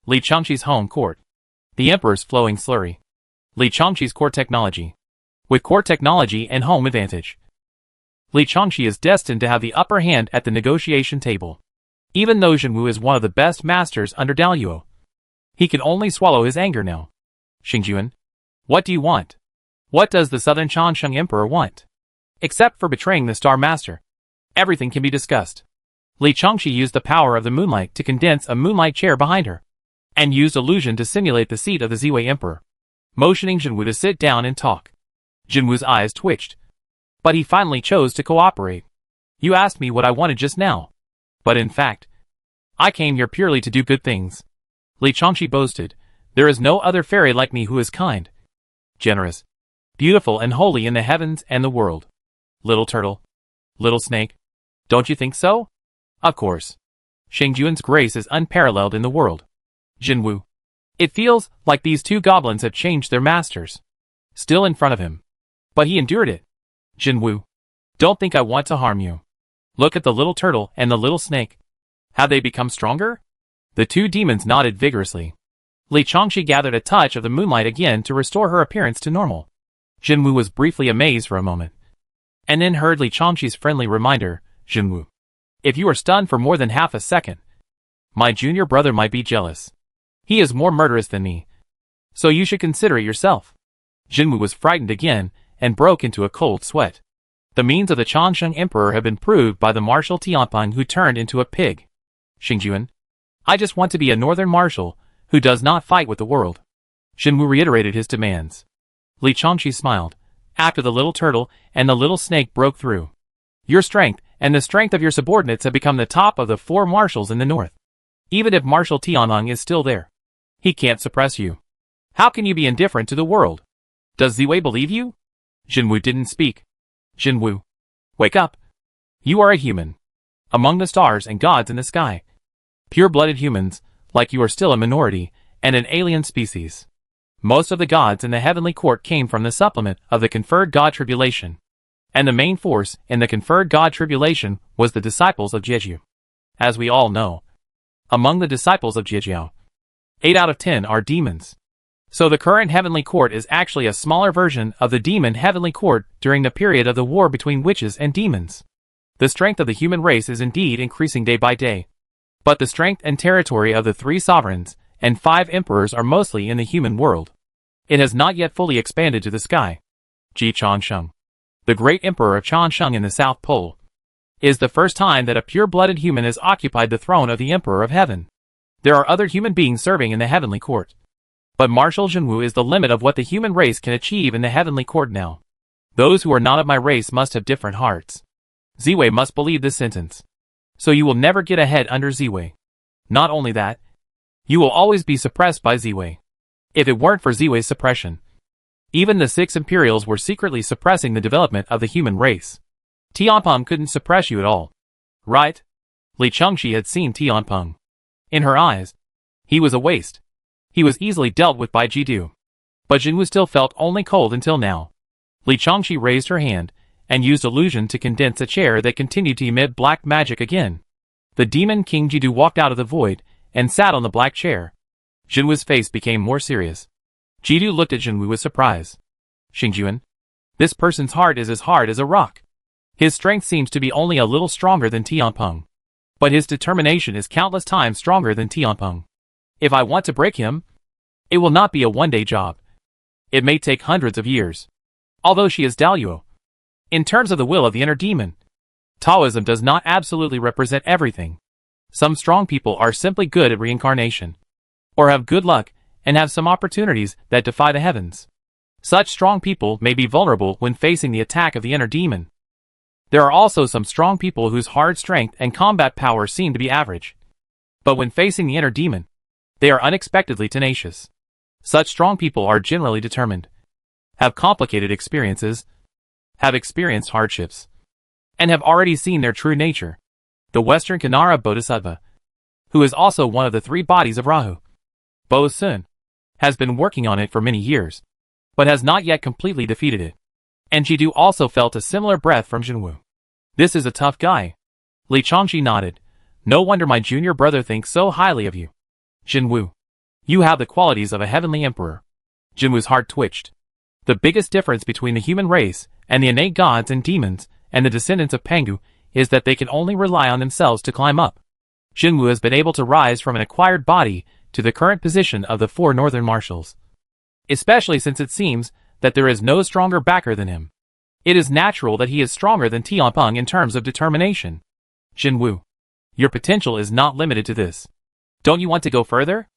Li Chongqi's home court. The Emperor's flowing slurry. Li Chongqi's core technology. With core technology and home advantage, Li Chongqi is destined to have the upper hand at the negotiation table. Even though Jinwu is one of the best masters under Daluo, he can only swallow his anger now. Xingjuan, what do you want? What does the Southern Changsheng Emperor want? Except for betraying the Star Master, everything can be discussed. Li Chongqi used the power of the moonlight to condense a moonlight chair behind her, and used illusion to simulate the seat of the Ziwei Emperor, motioning Jinwu to sit down and talk. Jinwu's eyes twitched, but he finally chose to cooperate. You asked me what I wanted just now. But in fact, I came here purely to do good things. Li Changshi boasted. There is no other fairy like me who is kind, generous, beautiful and holy in the heavens and the world. Little turtle. Little snake. Don't you think so? Of course. Shengjuan's grace is unparalleled in the world. Jinwu. It feels like these two goblins have changed their masters. Still in front of him. But he endured it. Jinwu. Don't think I want to harm you. Look at the little turtle and the little snake. Have they become stronger? The two demons nodded vigorously. Li Changshi gathered a touch of the moonlight again to restore her appearance to normal. Jinwu was briefly amazed for a moment, and then heard Li Changshi's friendly reminder, Jinwu. If you are stunned for more than half a second, my junior brother might be jealous. He is more murderous than me, so you should consider it yourself. Jinwu was frightened again and broke into a cold sweat. The means of the Changsheng Emperor have been proved by the Marshal Tianpeng who turned into a pig. Shengjuan. I just want to be a northern marshal who does not fight with the world. Jinwu reiterated his demands. Li Changshi smiled, after the little turtle and the little snake broke through. Your strength and the strength of your subordinates have become the top of the 4 marshals in the north. Even if Marshal Tianpeng is still there, he can't suppress you. How can you be indifferent to the world? Does Ziwei believe you? Jinwu didn't speak. Jinwu. Wake up. You are a human. Among the stars and gods in the sky. Pure-blooded humans, like you are still a minority, and an alien species. Most of the gods in the heavenly court came from the supplement of the conferred god tribulation. And the main force in the conferred god tribulation was the disciples of Jeju. As we all know, among the disciples of Jejiao, 8 out of 10 are demons. So the current heavenly court is actually a smaller version of the demon heavenly court during the period of the war between witches and demons. The strength of the human race is indeed increasing day by day. But the strength and territory of the 3 sovereigns and 5 emperors are mostly in the human world. It has not yet fully expanded to the sky. Ji Changsheng, the great emperor of Changsheng in the South Pole, is the first time that a pure-blooded human has occupied the throne of the emperor of heaven. There are other human beings serving in the heavenly court. But Marshal Jinwu is the limit of what the human race can achieve in the heavenly court now. Those who are not of my race must have different hearts. Ziwei must believe this sentence. So you will never get ahead under Ziwei. Not only that, you will always be suppressed by Ziwei. If it weren't for Ziwei's suppression, even the 6 Imperials were secretly suppressing the development of the human race. Tianpeng couldn't suppress you at all. Right? Li Changshi had seen Tianpeng. In her eyes, he was a waste. He was easily dealt with by Jidu. But Jinwu still felt only cold until now. Li Changshi raised her hand and used illusion to condense a chair that continued to emit black magic again. The demon King Jidu walked out of the void and sat on the black chair. Jinwu's face became more serious. Jidu looked at Jinwu with surprise. Shengjuan, this person's heart is as hard as a rock. His strength seems to be only a little stronger than Tianpeng. But his determination is countless times stronger than Tianpeng. If I want to break him, it will not be a one-day job. It may take hundreds of years. Although she is Daluo. In terms of the will of the inner demon, Taoism does not absolutely represent everything. Some strong people are simply good at reincarnation, or have good luck and have some opportunities that defy the heavens. Such strong people may be vulnerable when facing the attack of the inner demon. There are also some strong people whose hard strength and combat power seem to be average. But when facing the inner demon, they are unexpectedly tenacious. Such strong people are generally determined, have complicated experiences, have experienced hardships, and have already seen their true nature. The Western Kanara Bodhisattva, who is also one of the 3 bodies of Rahu, Bo Sun, has been working on it for many years, but has not yet completely defeated it. And Jidu also felt a similar breath from Jinwu. This is a tough guy. Li Changshi nodded. No wonder my junior brother thinks so highly of you. Jinwu, you have the qualities of a heavenly emperor. Jinwu's heart twitched. The biggest difference between the human race and the innate gods and demons and the descendants of Pangu is that they can only rely on themselves to climb up. Jinwu has been able to rise from an acquired body to the current position of the 4 northern marshals. Especially since it seems that there is no stronger backer than him. It is natural that he is stronger than Tianpeng in terms of determination. Jinwu, your potential is not limited to this. Don't you want to go further?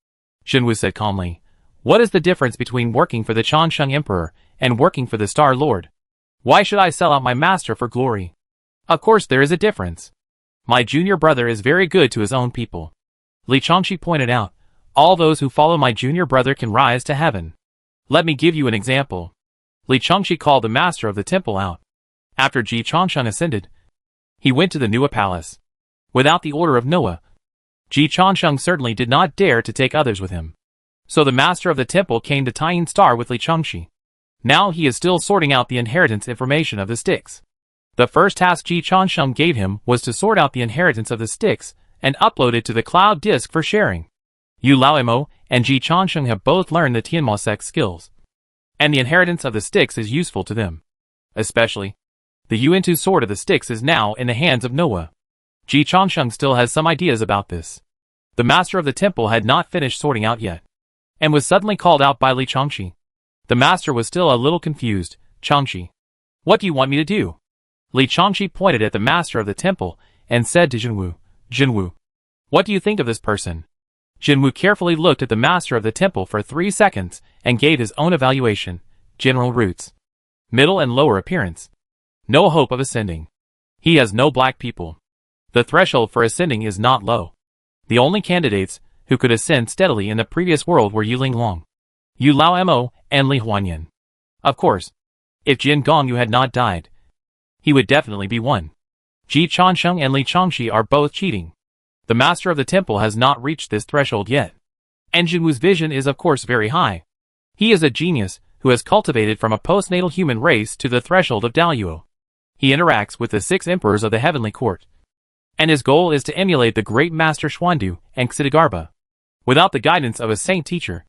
Jinwu said calmly. What is the difference between working for the Changsheng Emperor and working for the Star Lord? Why should I sell out my master for glory? Of course there is a difference. My junior brother is very good to his own people. Li Changshi pointed out, all those who follow my junior brother can rise to heaven. Let me give you an example. Li Changshi called the master of the temple out. After Ji Changsheng ascended, he went to the Nuwa palace. Without the order of Noah, Ji Changsheng certainly did not dare to take others with him. So the master of the temple came to Taiyin Star with Li Changshi. Now he is still sorting out the inheritance information of the sticks. The first task Ji Changsheng gave him was to sort out the inheritance of the sticks and upload it to the cloud disk for sharing. Yu Laomo and Ji Changsheng have both learned the Tianma sect skills, and the inheritance of the sticks is useful to them. Especially, the Yuantu sword of the sticks is now in the hands of Noah. Ji Changsheng still has some ideas about this. The master of the temple had not finished sorting out yet, and was suddenly called out by Li Changshi. The master was still a little confused. Changshi, what do you want me to do? Li Changshi pointed at the master of the temple and said to Jinwu, Jinwu, what do you think of this person? Jinwu carefully looked at the master of the temple for 3 seconds and gave his own evaluation. General roots. Middle and lower appearance. No hope of ascending. He has no black people. The threshold for ascending is not low. The only candidates who could ascend steadily in the previous world were Yu Linglong, Yu Laomo, and Li Huanyan. Of course, if Jin Gongyu had not died, he would definitely be one. Ji Changsheng and Li Changshi are both cheating. The master of the temple has not reached this threshold yet. And Jinwu's vision is of course very high. He is a genius who has cultivated from a postnatal human race to the threshold of Daluo. He interacts with the 6 emperors of the heavenly court, and his goal is to emulate the great master Xuandu and Xitigarbha. Without the guidance of a saint teacher,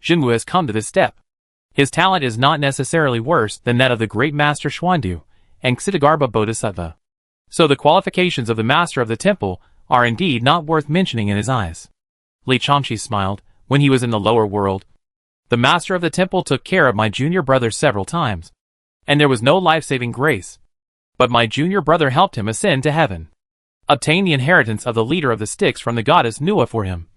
Jinwu has come to this step. His talent is not necessarily worse than that of the great master Xuandu and Xitigarbha Bodhisattva. So the qualifications of the master of the temple are indeed not worth mentioning in his eyes. Li Changshi smiled. When he was in the lower world, the master of the temple took care of my junior brother several times, and there was no life-saving grace. But my junior brother helped him ascend to heaven, obtain the inheritance of the leader of the sticks from the goddess Nuwa for him,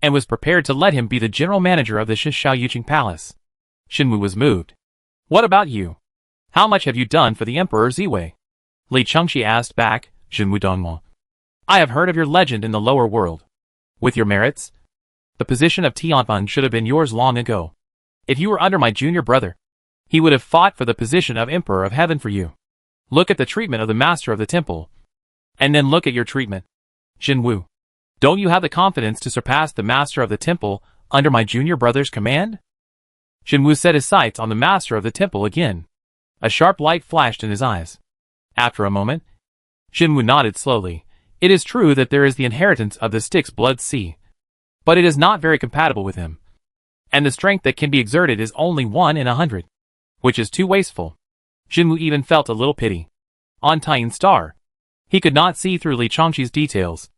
and was prepared to let him be the general manager of the Shishao Yuqing Palace. Shinwu was moved. What about you? How much have you done for the Emperor Ziwei? Li Changshi asked back. Shinwu Dongmo, I have heard of your legend in the lower world. With your merits, the position of Tianfeng should have been yours long ago. If you were under my junior brother, he would have fought for the position of Emperor of Heaven for you. Look at the treatment of the master of the temple, and then look at your treatment. Jinwu, don't you have the confidence to surpass the master of the temple under my junior brother's command? Jinwu set his sights on the master of the temple again. A sharp light flashed in his eyes. After a moment, Jinwu nodded slowly. It is true that there is the inheritance of the stick's blood sea, but it is not very compatible with him, and the strength that can be exerted is only 1 in 100, which is too wasteful. Jinwu even felt a little pity. On Taiyin Star, he could not see through Li Changshi's details,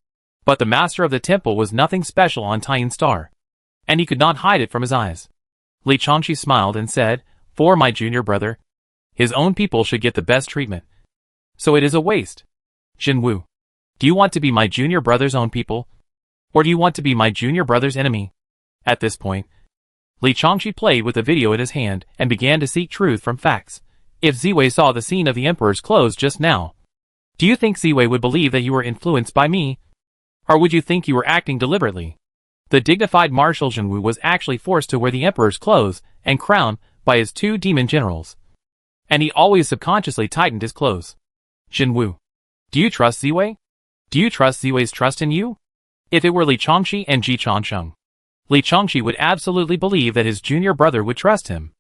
but the master of the temple was nothing special on Taiyin Star, and he could not hide it from his eyes. Li Changshi smiled and said, for my junior brother, his own people should get the best treatment, so it is a waste. Jinwu, do you want to be my junior brother's own people, or do you want to be my junior brother's enemy? At this point, Li Changshi played with the video in his hand and began to seek truth from facts. If Ziwei saw the scene of the Emperor's clothes just now, do you think Ziwei would believe that you were influenced by me? Or would you think you were acting deliberately? The dignified Marshal Jinwu was actually forced to wear the Emperor's clothes and crown by his 2 demon generals, and he always subconsciously tightened his clothes. Jinwu, do you trust Ziwei? Do you trust Ziwei's trust in you? If it were Li Changshi and Ji Changsheng, Li Changshi would absolutely believe that his junior brother would trust him.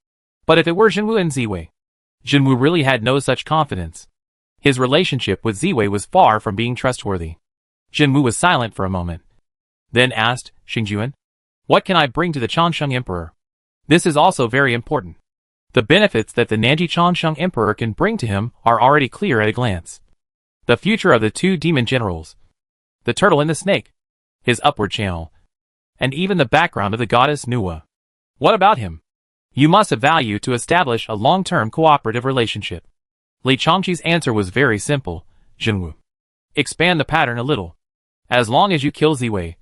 But if it were Jinwu and Ziwei, Jinwu really had no such confidence. His relationship with Ziwei was far from being trustworthy. Jinwu was silent for a moment, then asked, Xingjuan, what can I bring to the Changsheng Emperor? This is also very important. The benefits that the Nanji Changsheng Emperor can bring to him are already clear at a glance. The future of the 2 demon generals, the turtle and the snake, his upward channel, and even the background of the goddess Nuwa. What about him? You must have value to establish a long-term cooperative relationship. Li Changshi's answer was very simple. Jinwu, expand the pattern a little. As long as you kill Ziwei,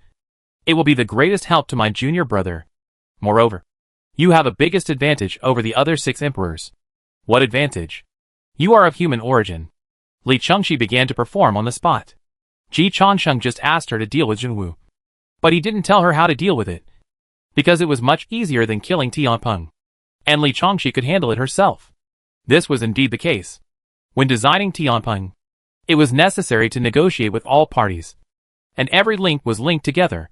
it will be the greatest help to my junior brother. Moreover, you have a biggest advantage over the other 6 emperors. What advantage? You are of human origin. Li Chengxi began to perform on the spot. Ji Changsheng just asked her to deal with Jinwu. But he didn't tell her how to deal with it, because it was much easier than killing Tianpeng. And Li Chengxi could handle it herself. This was indeed the case. When designing Tianpeng, it was necessary to negotiate with all parties. And every link was linked together.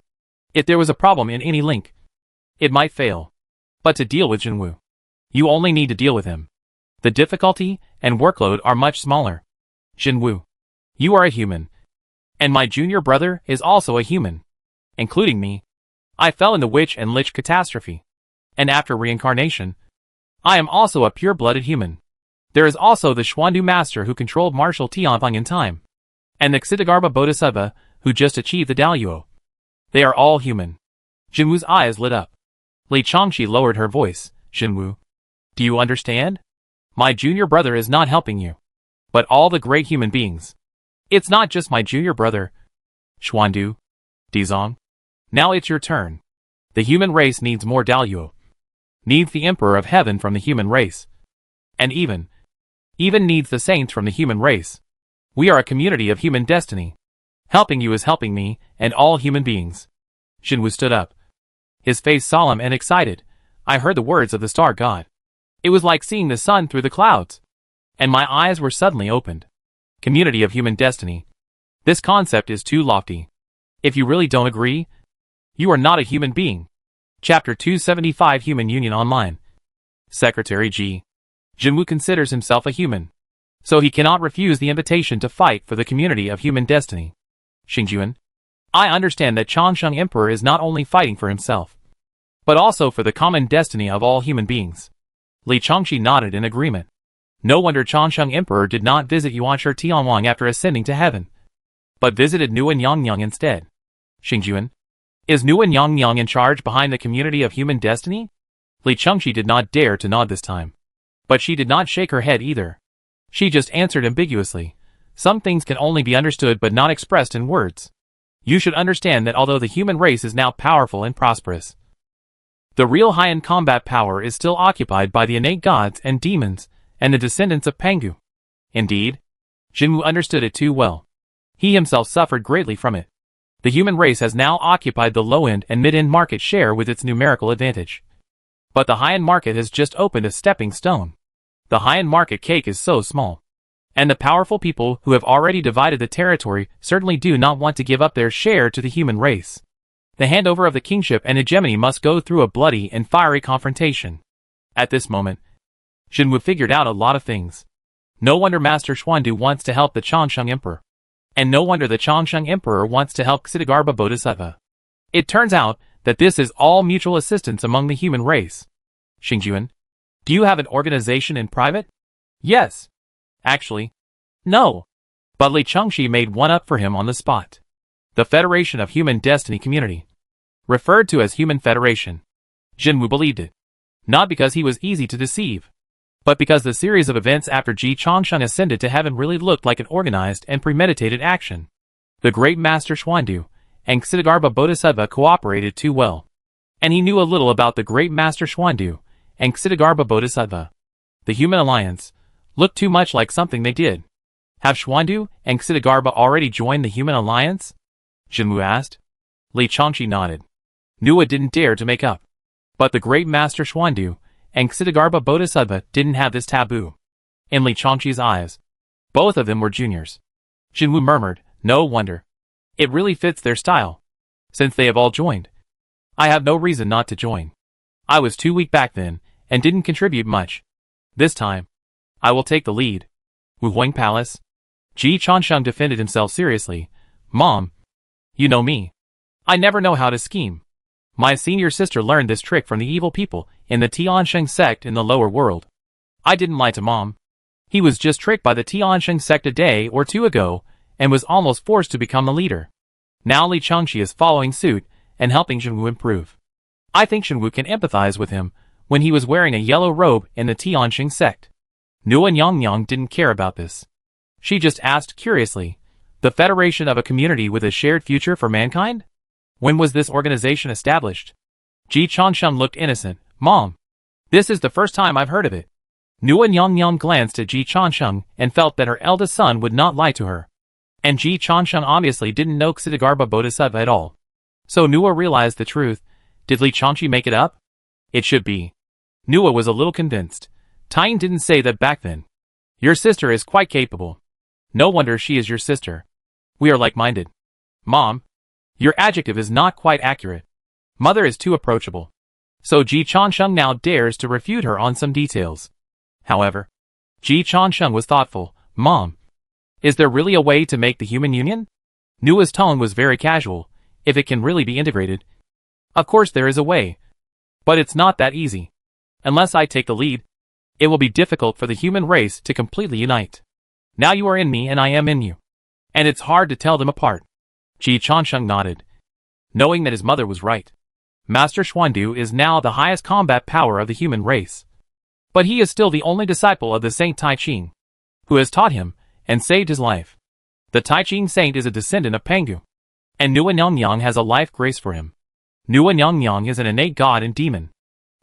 If there was a problem in any link, it might fail. But to deal with Jinwu, you only need to deal with him. The difficulty and workload are much smaller. Jinwu, you are a human. And my junior brother is also a human. Including me. I fell in the witch and lich catastrophe. And after reincarnation, I am also a pure-blooded human. There is also the Xuandu master who controlled Marshal Tianpeng in time. And the Xitigarbha Bodhisattva who just achieved the Daluo. They are all human. Jinwu's eyes lit up. Li Chengxi lowered her voice. Jinwu, do you understand? My junior brother is not helping you. But all the great human beings. It's not just my junior brother. Xuandu. Dizong. Now it's your turn. The human race needs more Daluo. Needs the Emperor of Heaven from the human race. And even needs the saints from the human race. We are a community of human destiny. Helping you is helping me and all human beings. Jinwu stood up. His face solemn and excited. I heard the words of the star god. It was like seeing the sun through the clouds. And my eyes were suddenly opened. Community of human destiny. This concept is too lofty. If you really don't agree, you are not a human being. Chapter 275 Human Union Online. Secretary G. Jinwu considers himself a human. So he cannot refuse the invitation to fight for the community of human destiny. Xingjuan. I understand that Changsheng Emperor is not only fighting for himself, but also for the common destiny of all human beings. Li Chengxi nodded in agreement. No wonder Changsheng Emperor did not visit Yuanshi Tianwang after ascending to heaven, but visited Nuan Yangyang instead. Xingjuan. Is Nuan Yangyang in charge behind the community of human destiny? Li Chengxi did not dare to nod this time. But she did not shake her head either. She just answered ambiguously. Some things can only be understood but not expressed in words. You should understand that although the human race is now powerful and prosperous, the real high-end combat power is still occupied by the innate gods and demons and the descendants of Pangu. Indeed, Jinwu understood it too well. He himself suffered greatly from it. The human race has now occupied the low-end and mid-end market share with its numerical advantage. But the high-end market has just opened a stepping stone. The high-end market cake is so small. And the powerful people who have already divided the territory certainly do not want to give up their share to the human race. The handover of the kingship and hegemony must go through a bloody and fiery confrontation. At this moment, Jinwu figured out a lot of things. No wonder Master Xuandu wants to help the Changsheng Emperor. And no wonder the Changsheng Emperor wants to help Xitigarbha Bodhisattva. It turns out that this is all mutual assistance among the human race. Xingjuan, do you have an organization in private? Yes. Actually, no. But Li Chengxi made one up for him on the spot. The Federation of Human Destiny Community. Referred to as Human Federation. Jinwu believed it. Not because he was easy to deceive, but because the series of events after Ji Changsheng ascended to heaven really looked like an organized and premeditated action. The great Master Xuandu and Xitigarbha Bodhisattva cooperated too well. And he knew a little about the great Master Xuandu and Xitigarbha Bodhisattva. The human alliance looked too much like something they did. Have Xuandu and Xitigarbha already joined the human alliance? Jinwu asked. Li Chengxi nodded. Nuwa didn't dare to make up. But the great Master Xuandu and Xitigarbha Bodhisattva didn't have this taboo. In Li Chengxi's eyes, both of them were juniors. Jinwu murmured, no wonder. It really fits their style. Since they have all joined, I have no reason not to join. I was too weak back then, and didn't contribute much. This time, I will take the lead. Wu Huang Palace. Ji Changsheng defended himself seriously. Mom, you know me. I never know how to scheme. My senior sister learned this trick from the evil people in the Tiansheng sect in the lower world. I didn't lie to Mom. He was just tricked by the Tiansheng sect a day or two ago, and was almost forced to become the leader. Now Li Chengxi is following suit and helping Jinwu improve. I think Jinwu can empathize with him when he was wearing a yellow robe in the Tiansheng sect. Nuan Yangyang didn't care about this. She just asked curiously, the Federation of a Community with a Shared Future for Mankind? When was this organization established? Ji Changsheng looked innocent. Mom, this is the first time I've heard of it. Nuwa Nyang glanced at Ji Chansheng and felt that her eldest son would not lie to her. And Ji Chansheng obviously didn't know Ksitigarbha Bodhisattva at all. So Nuwa realized the truth. Did Li Changqi make it up? It should be. Nuwa was a little convinced. Tying didn't say that back then. Your sister is quite capable. No wonder she is your sister. We are like-minded. Mom, your adjective is not quite accurate. Mother is too approachable. So Ji Chansheng now dares to refute her on some details. However, Ji Chansheng was thoughtful. Mom, is there really a way to make the human union? Nuwa's tone was very casual. If it can really be integrated. Of course there is a way. But it's not that easy. Unless I take the lead, it will be difficult for the human race to completely unite. Now you are in me and I am in you. And it's hard to tell them apart. Ji Chansheng nodded, knowing that his mother was right. Master Xuandu is now the highest combat power of the human race. But he is still the only disciple of the Saint Tai Ching, who has taught him and saved his life. The Tai Ching Saint is a descendant of Pangu. And Nuwa Nyang has a life grace for him. Nuwa Nyang is an innate god and demon.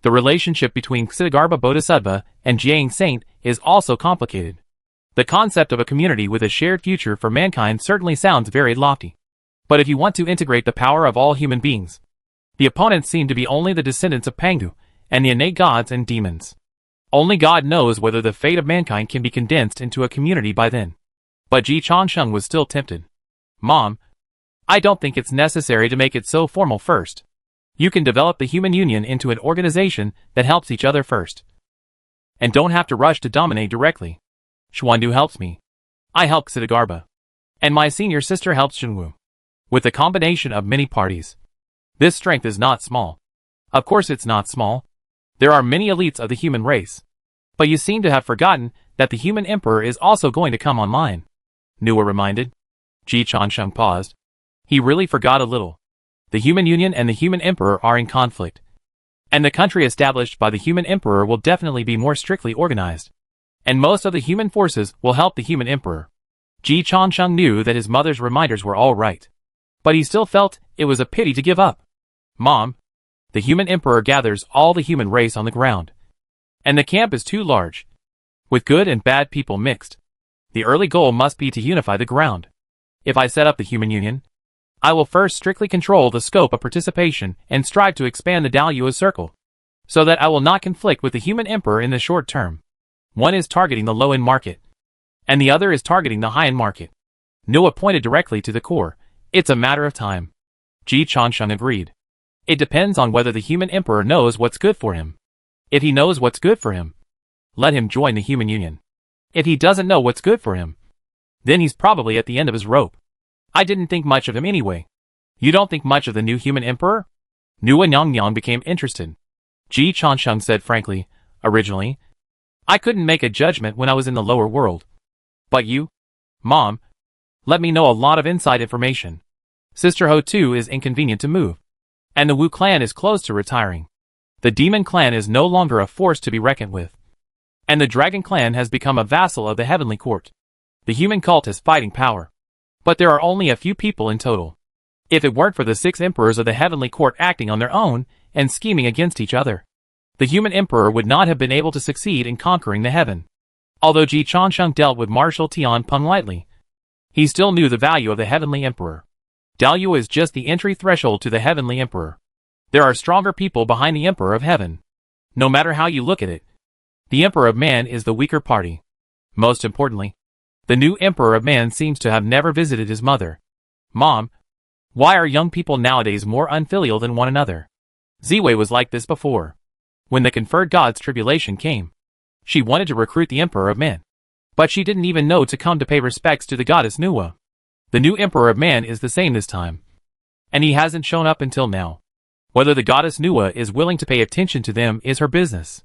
The relationship between Ksitigarbha Bodhisattva and Jiang Saint is also complicated. The concept of a community with a shared future for mankind certainly sounds very lofty. But if you want to integrate the power of all human beings, the opponents seem to be only the descendants of Pangu and the innate gods and demons. Only God knows whether the fate of mankind can be condensed into a community by then. But Ji Chansheng was still tempted. Mom, I don't think it's necessary to make it so formal first. You can develop the human union into an organization that helps each other first. And don't have to rush to dominate directly. Xuandu helps me. I help Ksitigarbha. And my senior sister helps Xinwu. With the combination of many parties. This strength is not small. Of course it's not small. There are many elites of the human race. But you seem to have forgotten that the human emperor is also going to come online. Nuwa reminded. Ji Chansheng paused. He really forgot a little. The human union and the human emperor are in conflict. And the country established by the human emperor will definitely be more strictly organized. And most of the human forces will help the human emperor. Ji Chansheng knew that his mother's reminders were all right. But he still felt it was a pity to give up. Mom, the human emperor gathers all the human race on the ground. And the camp is too large. With good and bad people mixed. The early goal must be to unify the ground. If I set up the human union, I will first strictly control the scope of participation and strive to expand the Daluo circle, so that I will not conflict with the human emperor in the short term. One is targeting the low-end market, and the other is targeting the high-end market. Nuwa pointed directly to the core. It's a matter of time. Ji Chansheng agreed. It depends on whether the human emperor knows what's good for him. If he knows what's good for him, let him join the human union. If he doesn't know what's good for him, then he's probably at the end of his rope. I didn't think much of him anyway. You don't think much of the new human emperor? Nuwa Nyang became interested. Ji Chansheng said frankly, originally, I couldn't make a judgment when I was in the lower world. But you, Mom, let me know a lot of inside information. Sister Ho too is inconvenient to move. And the Wu clan is close to retiring. The Demon clan is no longer a force to be reckoned with. And the Dragon clan has become a vassal of the Heavenly Court. The human cult has fighting power. But there are only a few people in total. If it weren't for the 6 emperors of the Heavenly Court acting on their own and scheming against each other, the human emperor would not have been able to succeed in conquering the heaven. Although Ji Chansheng dealt with Marshal Tian Peng lightly, he still knew the value of the Heavenly Emperor. Daluo is just the entry threshold to the Heavenly Emperor. There are stronger people behind the Emperor of Heaven. No matter how you look at it, the Emperor of Man is the weaker party. Most importantly, the new Emperor of Man seems to have never visited his mother. Mom, why are young people nowadays more unfilial than one another? Ziwei was like this before. When the conferred god's tribulation came, she wanted to recruit the Emperor of Man. But she didn't even know to come to pay respects to the goddess Nuwa. The new Emperor of Man is the same this time. And he hasn't shown up until now. Whether the goddess Nuwa is willing to pay attention to them is her business.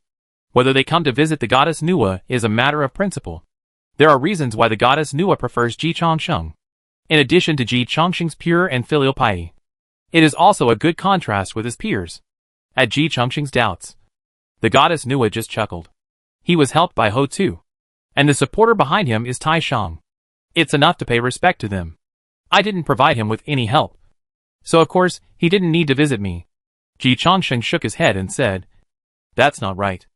Whether they come to visit the goddess Nuwa is a matter of principle. There are reasons why the goddess Nuwa prefers Ji Chansheng. In addition to Ji Changsheng's pure and filial piety, it is also a good contrast with his peers. At Ji Changsheng's doubts, the goddess Nuwa just chuckled. He was helped by Ho too. And the supporter behind him is Tai Shang. It's enough to pay respect to them. I didn't provide him with any help. So of course, he didn't need to visit me. Ji Changsheng shook his head and said, That's not right.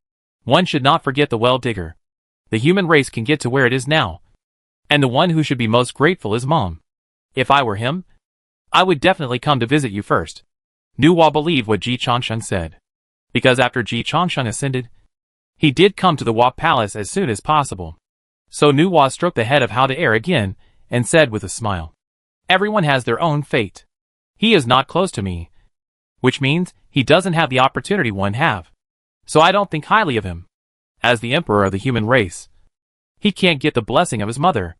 One should not forget the well-digger. The human race can get to where it is now. And the one who should be most grateful is Mom. If I were him, I would definitely come to visit you first. Nuwa believed what Ji Changsheng said. Because after Ji Changsheng ascended, he did come to the Wa Palace as soon as possible. So Nuwa stroked the head of How to Air again, and said with a smile, "Everyone has their own fate. He is not close to me, which means he doesn't have the opportunity one have. So I don't think highly of him. As the emperor of the human race, he can't get the blessing of his mother.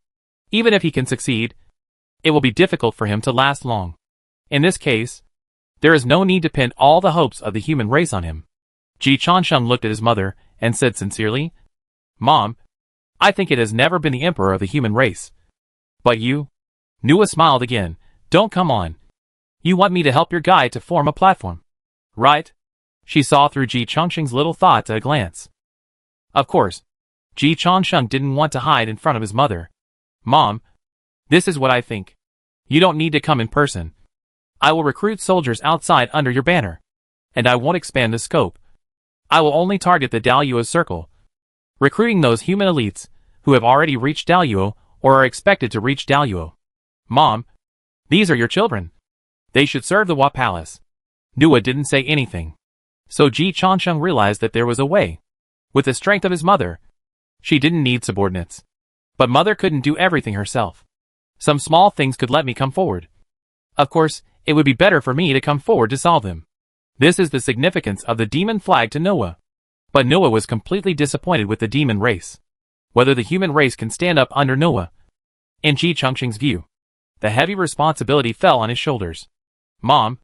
Even if he can succeed, it will be difficult for him to last long. In this case, there is no need to pin all the hopes of the human race on him." Ji Changsheng looked at his mother and said sincerely, "Mom, I think it has never been the emperor of the human race. But you?" Nuwa smiled again. "Don't come on. You want me to help your guide to form a platform, right?" She saw through Ji Changsheng's little thoughts at a glance. Of course, Ji Changsheng didn't want to hide in front of his mother. "Mom, this is what I think. You don't need to come in person. I will recruit soldiers outside under your banner. And I won't expand the scope. I will only target the Daluo circle, recruiting those human elites who have already reached Daluo or are expected to reach Daluo. Mom, these are your children. They should serve the Wa Palace." Nuwa didn't say anything. So Ji Changsheng realized that there was a way. With the strength of his mother, she didn't need subordinates. But mother couldn't do everything herself. Some small things could let me come forward. Of course, it would be better for me to come forward to solve them. This is the significance of the demon flag to Nuwa. But Nuwa was completely disappointed with the demon race. Whether the human race can stand up under Nuwa. In Ji Changsheng's view, the heavy responsibility fell on his shoulders. "Mom,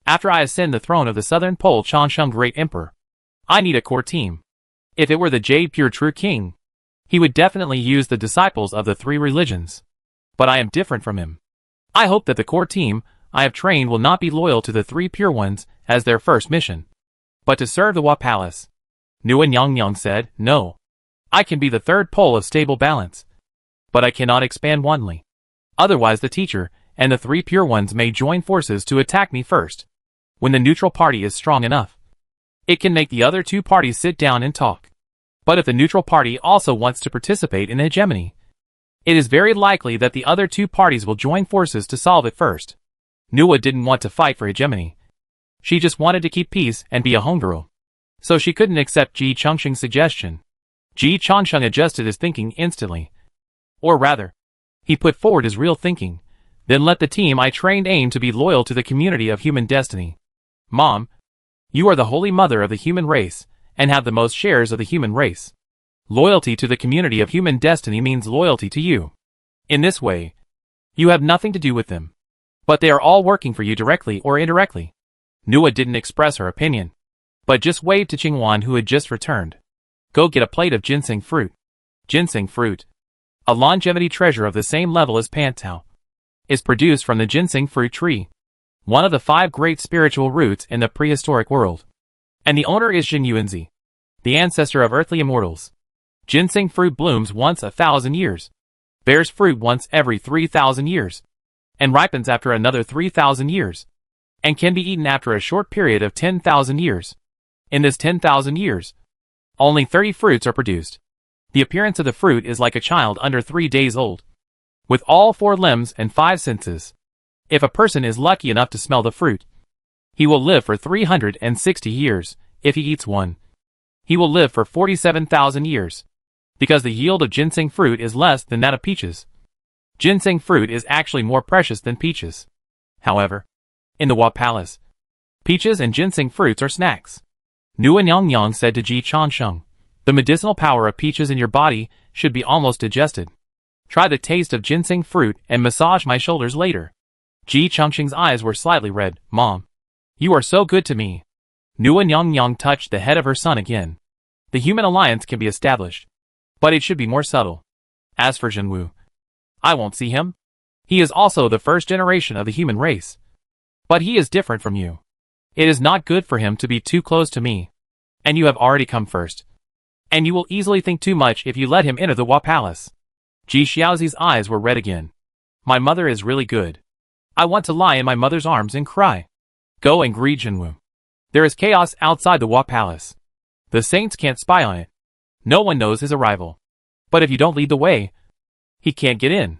after I ascend the throne of the Southern Pole Changsheng Great Emperor, I need a core team. If it were the Jade Pure True King, he would definitely use the disciples of the three religions. But I am different from him. I hope that the core team I have trained will not be loyal to the three pure ones as their first mission, but to serve the Wa Palace." Nuwa Nyang said, "No. I can be the third pole of stable balance. But I cannot expand wantonly. Otherwise the teacher and the three pure ones may join forces to attack me first. When the neutral party is strong enough, it can make the other two parties sit down and talk. But if the neutral party also wants to participate in hegemony, it is very likely that the other two parties will join forces to solve it first." Nuwa didn't want to fight for hegemony. She just wanted to keep peace and be a homegirl. So she couldn't accept Ji Changsheng's suggestion. Ji Changsheng adjusted his thinking instantly. Or rather, he put forward his real thinking. "Then let the team I trained aim to be loyal to the community of human destiny. Mom, you are the holy mother of the human race, and have the most shares of the human race. Loyalty to the community of human destiny means loyalty to you. In this way, you have nothing to do with them. But they are all working for you directly or indirectly." Nuwa didn't express her opinion, but just waved to Qingwan, who had just returned. "Go get a plate of ginseng fruit." Ginseng fruit, a longevity treasure of the same level as Pantao, is produced from the ginseng fruit tree, one of the 5 great spiritual roots in the prehistoric world. And the owner is Jin Yuanzi, the ancestor of earthly immortals. Ginseng fruit blooms once 1,000 years, bears fruit once every 3,000 years, and ripens after another 3,000 years, and can be eaten after a short period of 10,000 years. In this 10,000 years, only 30 fruits are produced. The appearance of the fruit is like a child under 3 days old, with all 4 limbs and 5 senses. If a person is lucky enough to smell the fruit, he will live for 360 years. If he eats one, he will live for 47,000 years, because the yield of ginseng fruit is less than that of peaches. Ginseng fruit is actually more precious than peaches. However, in the Wa Palace, peaches and ginseng fruits are snacks. Nuwa Nyang said to Ji Changsheng, "The medicinal power of peaches in your body should be almost digested. Try the taste of ginseng fruit and massage my shoulders later." Ji Changsheng's eyes were slightly red. "Mom, you are so good to me." Nuwa Nyang touched the head of her son again. "The human alliance can be established, but it should be more subtle. As for Jinwu, I won't see him. He is also the first generation of the human race. But he is different from you. It is not good for him to be too close to me. And you have already come first. And you will easily think too much if you let him enter the Wa Palace." Ji Xiaozi's eyes were red again. "My mother is really good. I want to lie in my mother's arms and cry. Go and greet Jinwu. There is chaos outside the Wa Palace." The saints can't spy on it. No one knows his arrival. But if you don't lead the way, he can't get in.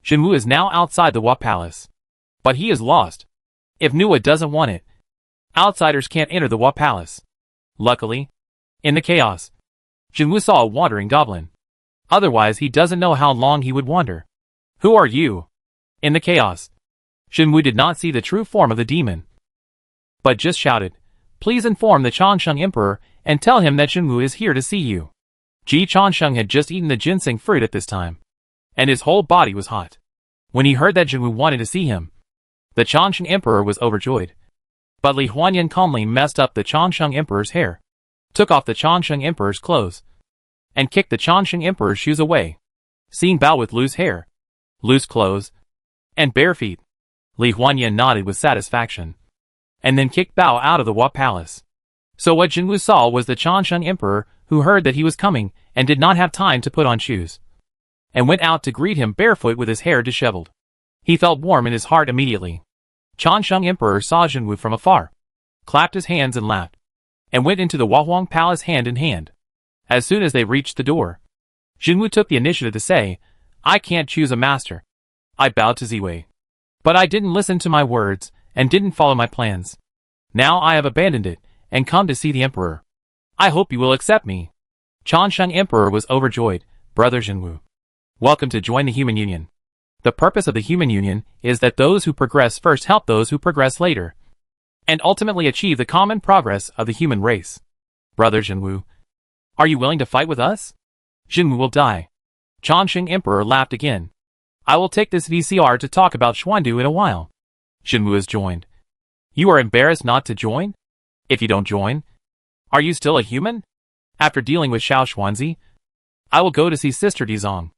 Jinwoo is now outside the Wa Palace. But he is lost. If Nua doesn't want it, outsiders can't enter the Wa Palace. Luckily, in the chaos, Jinwoo saw a wandering goblin. Otherwise he doesn't know how long he would wander. Who are you? In the chaos, Jinwoo did not see the true form of the demon, but just shouted, "Please inform the Changsheng Emperor and tell him that Jinwoo is here to see you." Ji Changsheng had just eaten the ginseng fruit at this time, and his whole body was hot. When he heard that Jinwoo wanted to see him, the Changsheng Emperor was overjoyed. But Li Huanyan calmly messed up the Changsheng Emperor's hair, took off the Changsheng Emperor's clothes, and kicked the Changsheng Emperor's shoes away. Seeing Bao with loose hair, loose clothes, and bare feet, Li Huanyan nodded with satisfaction, and then kicked Bao out of the Wa Palace. So what Jinwoo saw was the Changsheng Emperor, who heard that he was coming and did not have time to put on shoes, and went out to greet him barefoot with his hair disheveled. He felt warm in his heart immediately. Changsheng Emperor saw Jinwoo from afar, clapped his hands and laughed, and went into the Wahuang Palace hand in hand. As soon as they reached the door, Jinwoo took the initiative to say, "I can't choose a master." I bowed to Ziwei, but I didn't listen to my words and didn't follow my plans. Now I have abandoned it and come to see the Emperor. I hope you will accept me. Changsheng Emperor was overjoyed. Brother Jinwoo, welcome to join the Human Union. The purpose of the Human Union is that those who progress first help those who progress later, and ultimately achieve the common progress of the human race. Brother Jinwoo, are you willing to fight with us? Jinwoo will die. Changsheng Emperor laughed again. I will take this VCR to talk about Xuandu in a while. Jinwoo is joined. You are embarrassed not to join? If you don't join, are you still a human? After dealing with Xiao Xuanzi, I will go to see Sister Dizong.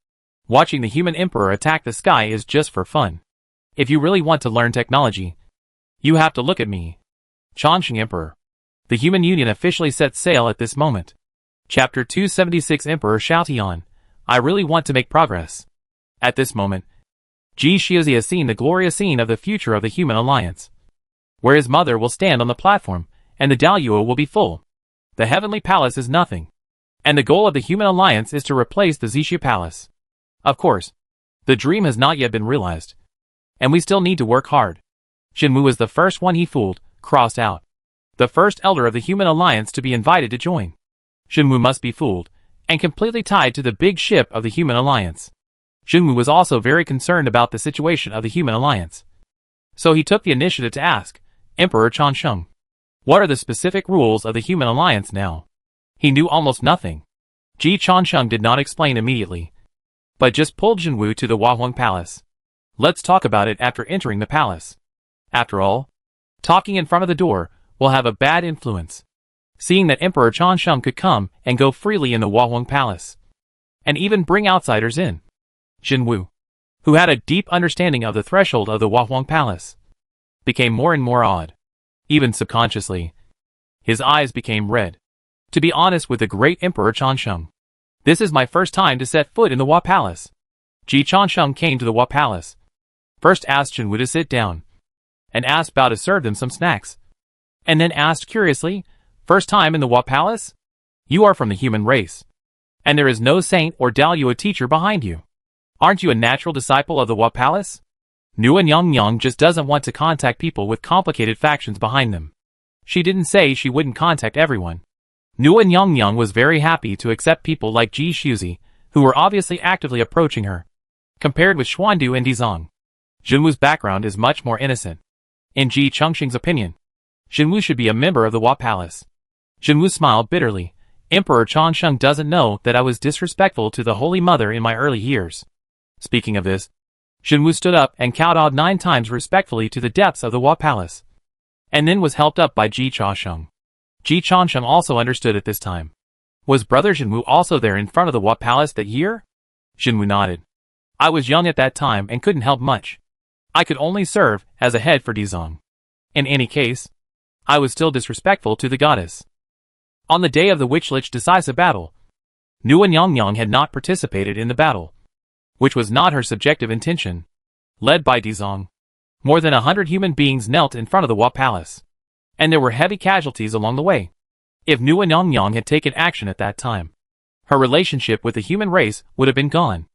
Watching the human emperor attack the sky is just for fun. If you really want to learn technology, you have to look at me. Changsheng Emperor. The Human Union officially sets sail at this moment. Chapter 276 Emperor Xiaotian. I really want to make progress. At this moment, Ji Xiuzi has seen the glorious scene of the future of the Human Alliance, where his mother will stand on the platform, and the Daluo will be full. The Heavenly Palace is nothing, and the goal of the Human Alliance is to replace the Zixia Palace. Of course, the dream has not yet been realized, and we still need to work hard. Jinwoo was the first one he fooled, crossed out. The first elder of the Human Alliance to be invited to join. Jinwoo must be fooled, and completely tied to the big ship of the Human Alliance. Jinwoo was also very concerned about the situation of the Human Alliance. So he took the initiative to ask, Emperor Changsheng, what are the specific rules of the Human Alliance now? He knew almost nothing. Ji Changsheng did not explain immediately, but just pulled Jinwoo to the Wahuang Palace. Let's talk about it after entering the palace. After all, talking in front of the door will have a bad influence. Seeing that Emperor Changsheng could come and go freely in the Wahuang Palace, and even bring outsiders in. Jinwoo, who had a deep understanding of the threshold of the Wahuang Palace, became more and more awed. Even subconsciously, his eyes became red. To be honest with the great Emperor Changsheng, this is my first time to set foot in the Wa Palace. Ji Changsheng came to the Wa Palace. First asked Jinwoo to sit down, and asked Bao to serve them some snacks. And then asked curiously, first time in the Wa Palace? You are from the human race, and there is no saint or Daluo teacher behind you. Aren't you a natural disciple of the Wa Palace? Nua Nyang just doesn't want to contact people with complicated factions behind them. She didn't say she wouldn't contact everyone. Nua Nyang was very happy to accept people like Ji Xiuzi, who were obviously actively approaching her. Compared with Xuandu and Dizong, Jinwoo's background is much more innocent. In Ji Changsheng's opinion, Jinwoo should be a member of the Wa Palace. Jinwoo smiled bitterly. Emperor Changsheng doesn't know that I was disrespectful to the Holy Mother in my early years. Speaking of this, Jinwoo stood up and kowtowed 9 times respectfully to the depths of the Wa Palace, and then was helped up by Ji Changsheng. Ji Changsheng also understood at this time. Was Brother Jinwoo also there in front of the Wa Palace that year? Jinwoo nodded. I was young at that time and couldn't help much. I could only serve as a head for Dizong. In any case, I was still disrespectful to the goddess. On the day of the Witchlich decisive battle, Nua Nyang had not participated in the battle, which was not her subjective intention. Led by Dizong, more than 100 human beings knelt in front of the Wa Palace, and there were heavy casualties along the way. If Nu and Yang had taken action at that time, her relationship with the human race would have been gone.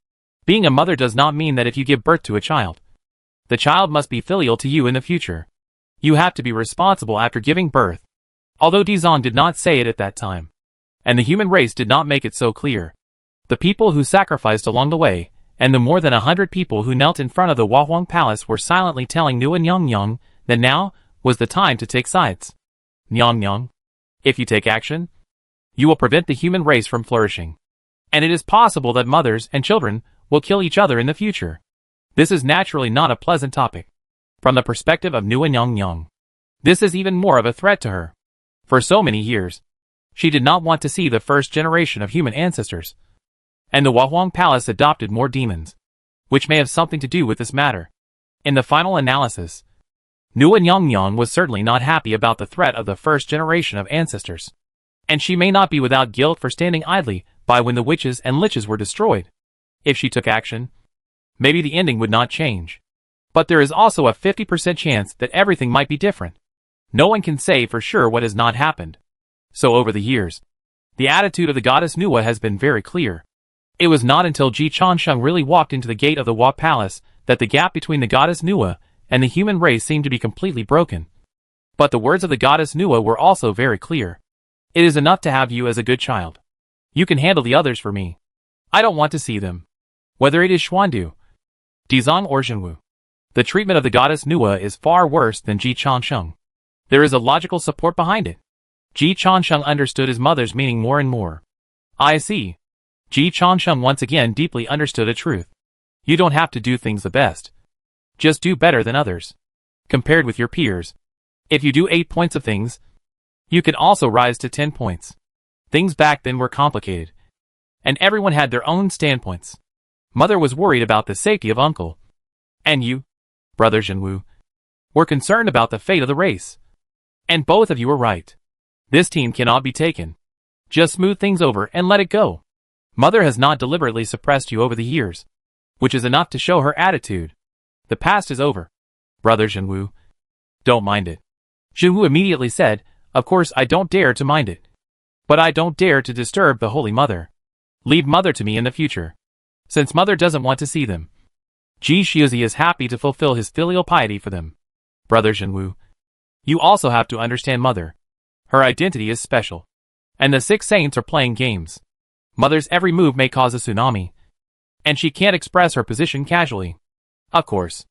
Being a mother does not mean that if you give birth to a child, the child must be filial to you in the future. You have to be responsible after giving birth. Although Dizon did not say it at that time, and the human race did not make it so clear, the people who sacrificed along the way, and the more than 100 people who knelt in front of the Wahuang Palace were silently telling Nu and Yang that now was the time to take sides. Yang, if you take action, you will prevent the human race from flourishing. And it is possible that mothers and children will kill each other in the future. This is naturally not a pleasant topic. From the perspective of Nu and Yang, this is even more of a threat to her. For so many years, she did not want to see the first generation of human ancestors. And the Wahuang Palace adopted more demons, which may have something to do with this matter. In the final analysis, Nu and Yang was certainly not happy about the threat of the first generation of ancestors. And she may not be without guilt for standing idly by when the witches and liches were destroyed. If she took action, maybe the ending would not change. But there is also a 50% chance that everything might be different. No one can say for sure what has not happened. So over the years, the attitude of the goddess Nuwa has been very clear. It was not until Ji Chansheng really walked into the gate of the Wa Palace that the gap between the goddess Nuwa and the human race seemed to be completely broken. But the words of the goddess Nuwa were also very clear. It is enough to have you as a good child. You can handle the others for me. I don't want to see them. Whether it is Xuandu, Dizong or Zhenwu, the treatment of the goddess Nuwa is far worse than Ji Chansheng. There is a logical support behind it. Ji Chansheng understood his mother's meaning more and more. I see. Ji Chansheng once again deeply understood a truth. You don't have to do things the best. Just do better than others. Compared with your peers, if you do 8 points of things, you can also rise to 10 points. Things back then were complicated, and everyone had their own standpoints. Mother was worried about the safety of uncle. And you, brother Zhenwu, were concerned about the fate of the race. And both of you were right. This team cannot be taken. Just smooth things over and let it go. Mother has not deliberately suppressed you over the years, which is enough to show her attitude. The past is over. Brother Zhenwu, don't mind it. Zhenwu immediately said, of course I don't dare to mind it. But I don't dare to disturb the Holy Mother. Leave Mother to me in the future, since Mother doesn't want to see them. Ji Shiuzi is happy to fulfill his filial piety for them. Brother Zhenwu, you also have to understand Mother. Her identity is special. And the 6 saints are playing games. Mother's every move may cause a tsunami. And she can't express her position casually. Of course.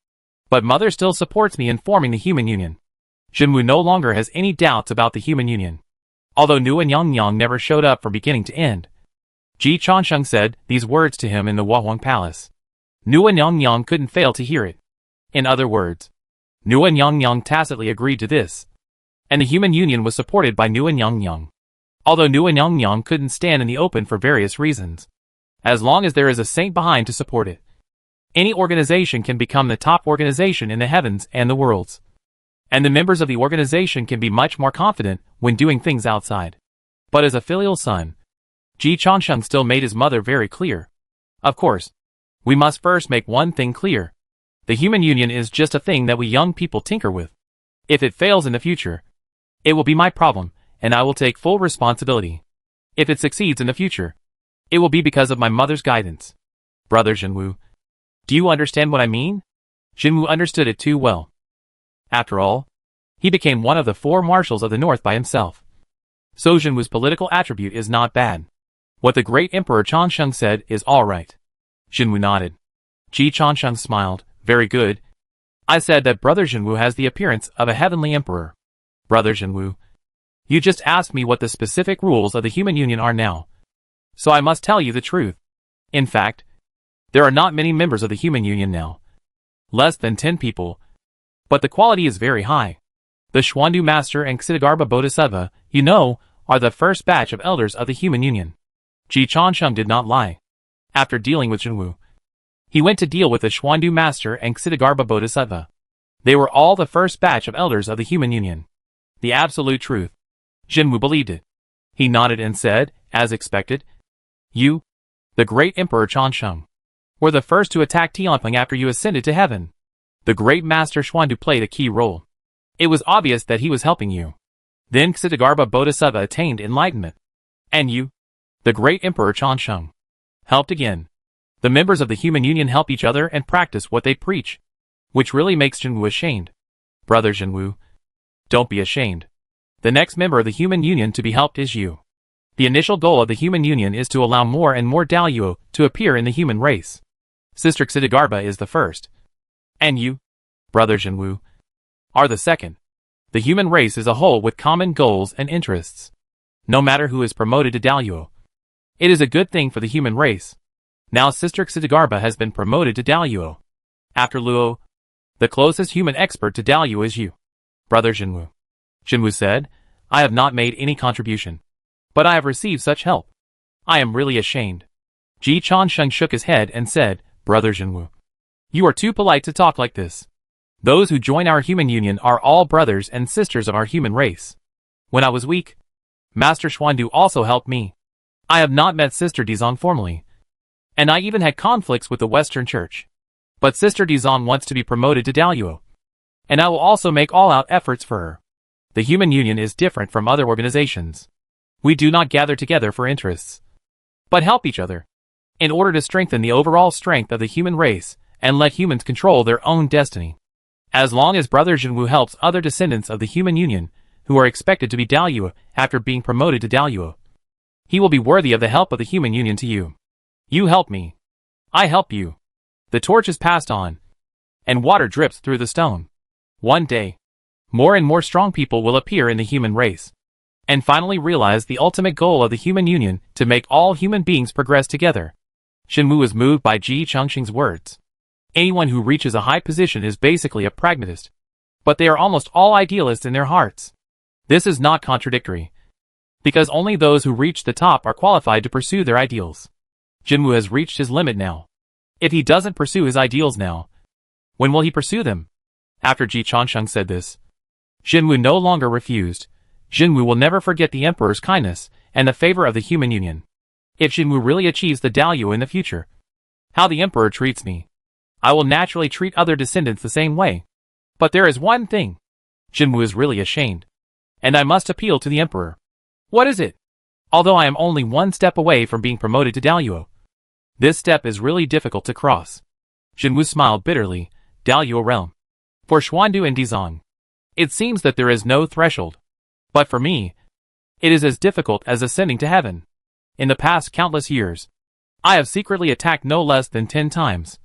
But Mother still supports me in forming the human union. Zhenwu no longer has any doubts about the human union. Although Nu and Yang never showed up from beginning to end. Ji Chansheng said these words to him in the Wahuang Palace. Nu and Yang couldn't fail to hear it. In other words, Nu and Yang tacitly agreed to this. And the human union was supported by Nu and Yang. Although Nu and Yang couldn't stand in the open for various reasons. As long as there is a saint behind to support it, any organization can become the top organization in the heavens and the worlds. And the members of the organization can be much more confident when doing things outside. But as a filial son, Ji Chansheng still made his mother very clear. Of course, we must first make one thing clear. The human union is just a thing that we young people tinker with. If it fails in the future, it will be my problem, and I will take full responsibility. If it succeeds in the future, it will be because of my mother's guidance. Brother Zhenwu, do you understand what I mean? Zhenwu understood it too well. After all, he became one of the 4 marshals of the north by himself. So Zhenwu's political attribute is not bad. What the great Emperor Chansheng said is all right. Zhenwu nodded. Ji Chansheng smiled. Very good. I said that Brother Zhenwu has the appearance of a heavenly emperor. Brother Zhenwu, you just asked me what the specific rules of the human union are now. So I must tell you the truth. In fact, there are not many members of the human union now. Less than 10 people. But the quality is very high. The Xuandu Master and Xitigarbha Bodhisattva, you know, are the first batch of elders of the human union. Ji Chansheng did not lie. After dealing with Zhenwu, he went to deal with the Xuandu Master and Xitigarbha Bodhisattva. They were all the first batch of elders of the human union. The absolute truth. Zhenwu believed it. He nodded and said, as expected, you, the great Emperor Chansheng, were the first to attack Tianping after you ascended to heaven. The great Master Xuandu played a key role. It was obvious that he was helping you. Then Ksitigarbha Bodhisattva attained enlightenment. And you, the great Emperor Changsheng, helped again. The members of the human union help each other and practice what they preach, which really makes Jinwu ashamed. Brother Jinwu, don't be ashamed. The next member of the human union to be helped is you. The initial goal of the human union is to allow more and more Daluo to appear in the human race. Sister Ksitigarbha is the first. And you, Brother Jinwu, are the second. The human race is a whole with common goals and interests. No matter who is promoted to Daluo, it is a good thing for the human race. Now Sister Ksitigarbha has been promoted to Daluo. After Luo, the closest human expert to Daluo is you, Brother Jinwu. Jinwu said, I have not made any contribution, but I have received such help. I am really ashamed. Ji Changsheng shook his head and said, Brother Jinwu, you are too polite to talk like this. Those who join our human union are all brothers and sisters of our human race. When I was weak, Master Xuandu also helped me. I have not met Sister Dizong formally, and I even had conflicts with the Western Church. But Sister Dizong wants to be promoted to Daluo, and I will also make all-out efforts for her. The human union is different from other organizations. We do not gather together for interests, but help each other, in order to strengthen the overall strength of the human race and let humans control their own destiny. As long as Brother Jinwu helps other descendants of the human union who are expected to be Daluo after being promoted to Daluo, he will be worthy of the help of the human union to you. You help me. I help you. The torch is passed on, and water drips through the stone. One day, more and more strong people will appear in the human race, and finally realize the ultimate goal of the human union to make all human beings progress together. Jinwu was moved by Ji Changsheng's words. Anyone who reaches a high position is basically a pragmatist, but they are almost all idealists in their hearts. This is not contradictory, because only those who reach the top are qualified to pursue their ideals. Jinwu has reached his limit now. If he doesn't pursue his ideals now, when will he pursue them? After Ji Changsheng said this, Jinwu no longer refused. Jinwu will never forget the Emperor's kindness and the favor of the human union. If Jinwu really achieves the Daluo in the future, how the Emperor treats me, I will naturally treat other descendants the same way. But there is one thing. Jinwu is really ashamed, and I must appeal to the Emperor. What is it? Although I am only one step away from being promoted to Daluo, this step is really difficult to cross. Jinwu smiled bitterly. Daluo realm. For Xuandu and Dizong, it seems that there is no threshold. But for me, it is as difficult as ascending to heaven. In the past countless years, I have secretly attacked no less than 10 times.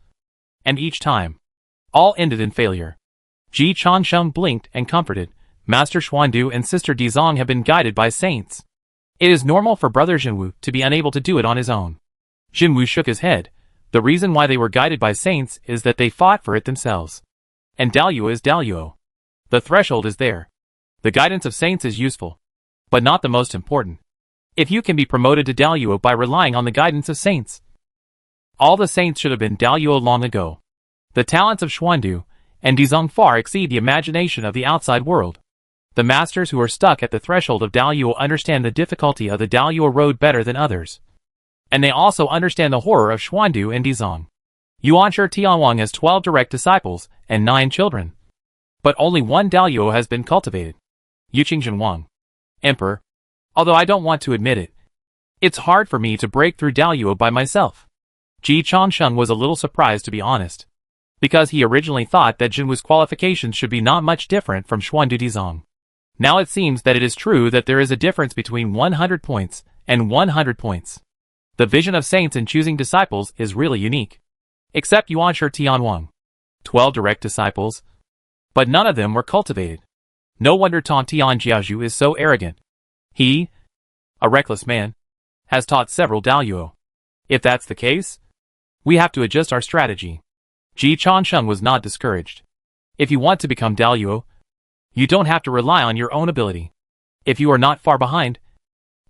And each time, all ended in failure. Ji Changsheng blinked and comforted. Master Xuandu and Sister Dizong have been guided by saints. It is normal for Brother Jinwu to be unable to do it on his own. Jinwu shook his head. The reason why they were guided by saints is that they fought for it themselves. And Daluo is Daluo. The threshold is there. The guidance of saints is useful, but not the most important. If you can be promoted to Daluo by relying on the guidance of saints, all the saints should have been Daluo long ago. The talents of Xuandu and Dizong far exceed the imagination of the outside world. The masters who are stuck at the threshold of Daluo understand the difficulty of the Daluo road better than others. And they also understand the horror of Xuandu and Dizong. Yuanshi Tianwang has 12 direct disciples and 9 children. But only one Daluo has been cultivated. Yuqing Zhenwang. Emperor. Although I don't want to admit it, it's hard for me to break through Daluo by myself. Ji Changsheng was a little surprised, to be honest, because he originally thought that Jinwu's qualifications should be not much different from Xuandu Dizong. Now it seems that it is true that there is a difference between 100 points and 100 points. The vision of saints in choosing disciples is really unique. Except Yuanshi Tianwang. 12 direct disciples. But none of them were cultivated. No wonder Tong Tianjiaju is so arrogant. He, a reckless man, has taught several Daluo. If that's the case, we have to adjust our strategy. Ji Changsheng was not discouraged. If you want to become Daluo, you don't have to rely on your own ability. If you are not far behind,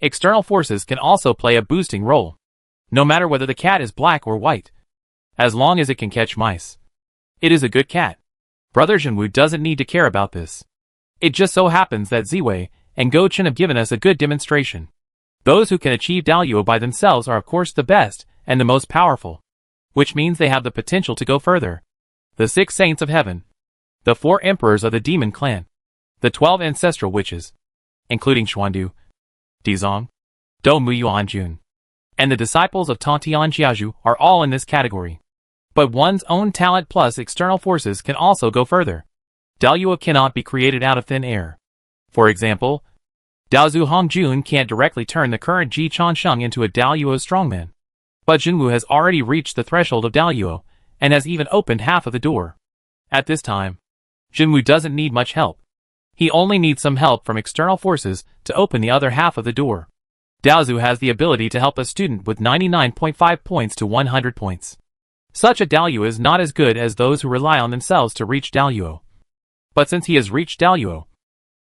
external forces can also play a boosting role. No matter whether the cat is black or white, as long as it can catch mice, it is a good cat. Brother Jinwu doesn't need to care about this. It just so happens that Ziwei and Go Chen have given us a good demonstration. Those who can achieve Daluo by themselves are of course the best and the most powerful, which means they have the potential to go further. The 6 saints of heaven, the 4 emperors of the demon clan, the 12 ancestral witches, including Xuandu, Dizong, Dou Muyuanjun, and the disciples of Tantian Jiazhu are all in this category. But one's own talent plus external forces can also go further. Daoyuo cannot be created out of thin air. For example, Daozu Hongjun can't directly turn the current Ji Chansheng into a Daoyuo strongman. But Jinwu has already reached the threshold of Daoyuo, and has even opened half of the door. At this time, Jinwu doesn't need much help. He only needs some help from external forces to open the other half of the door. Daozu has the ability to help a student with 99.5 points to 100 points. Such a Daoyuo is not as good as those who rely on themselves to reach Daoyuo. But since he has reached Daoyuo,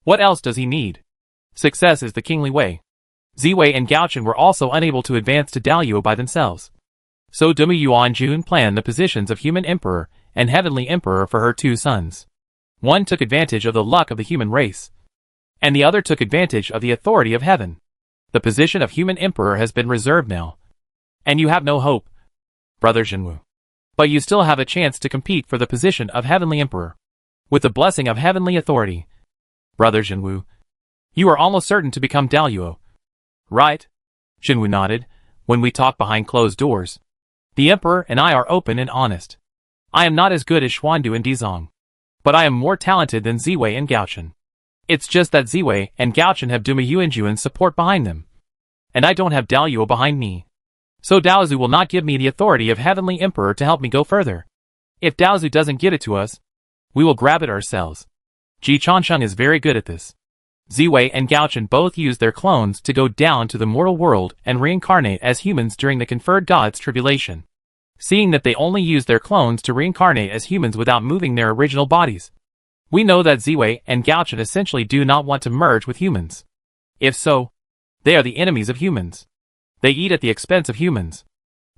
what else does he need? Success is the kingly way. Ziwei and Gaochen were also unable to advance to Daoyuo by themselves. So Demu Yuanjun planned the positions of Human Emperor and Heavenly Emperor for her two sons. One took advantage of the luck of the human race, and the other took advantage of the authority of heaven. The position of Human Emperor has been reserved now, and you have no hope, Brother Jinwu. But you still have a chance to compete for the position of Heavenly Emperor. With the blessing of heavenly authority, Brother Jinwu, you are almost certain to become Daoyuo. Right? Jinwu nodded. When we talk behind closed doors, the Emperor and I are open and honest. I am not as good as Xuandu and Dizong, but I am more talented than Ziwei and Gaochen. It's just that Ziwei and Gaochen have Duma Yuanjuan's support behind them, and I don't have Daoyuo behind me. So Daozu will not give me the authority of Heavenly Emperor to help me go further. If Daozu doesn't give it to us, we will grab it ourselves. Ji Chansheng is very good at this. Ziwei and Gaochen both use their clones to go down to the mortal world and reincarnate as humans during the conferred God's tribulation. Seeing that they only use their clones to reincarnate as humans without moving their original bodies, we know that Ziwei and Gaochen essentially do not want to merge with humans. If so, they are the enemies of humans. They eat at the expense of humans,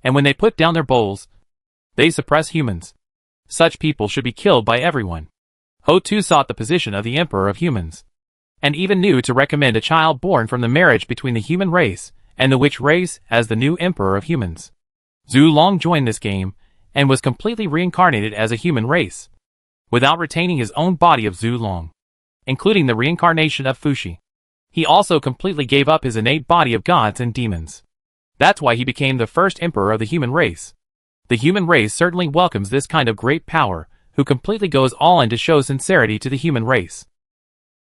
and when they put down their bowls, they suppress humans. Such people should be killed by everyone. Ho Tu sought the position of the Emperor of Humans, and even knew to recommend a child born from the marriage between the human race and the witch race as the new Emperor of Humans. Zhu Long joined this game, and was completely reincarnated as a human race, without retaining his own body of Zhu Long, including the reincarnation of Fuxi. He also completely gave up his innate body of gods and demons. That's why he became the first emperor of the human race. The human race certainly welcomes this kind of great power, who completely goes all in to show sincerity to the human race.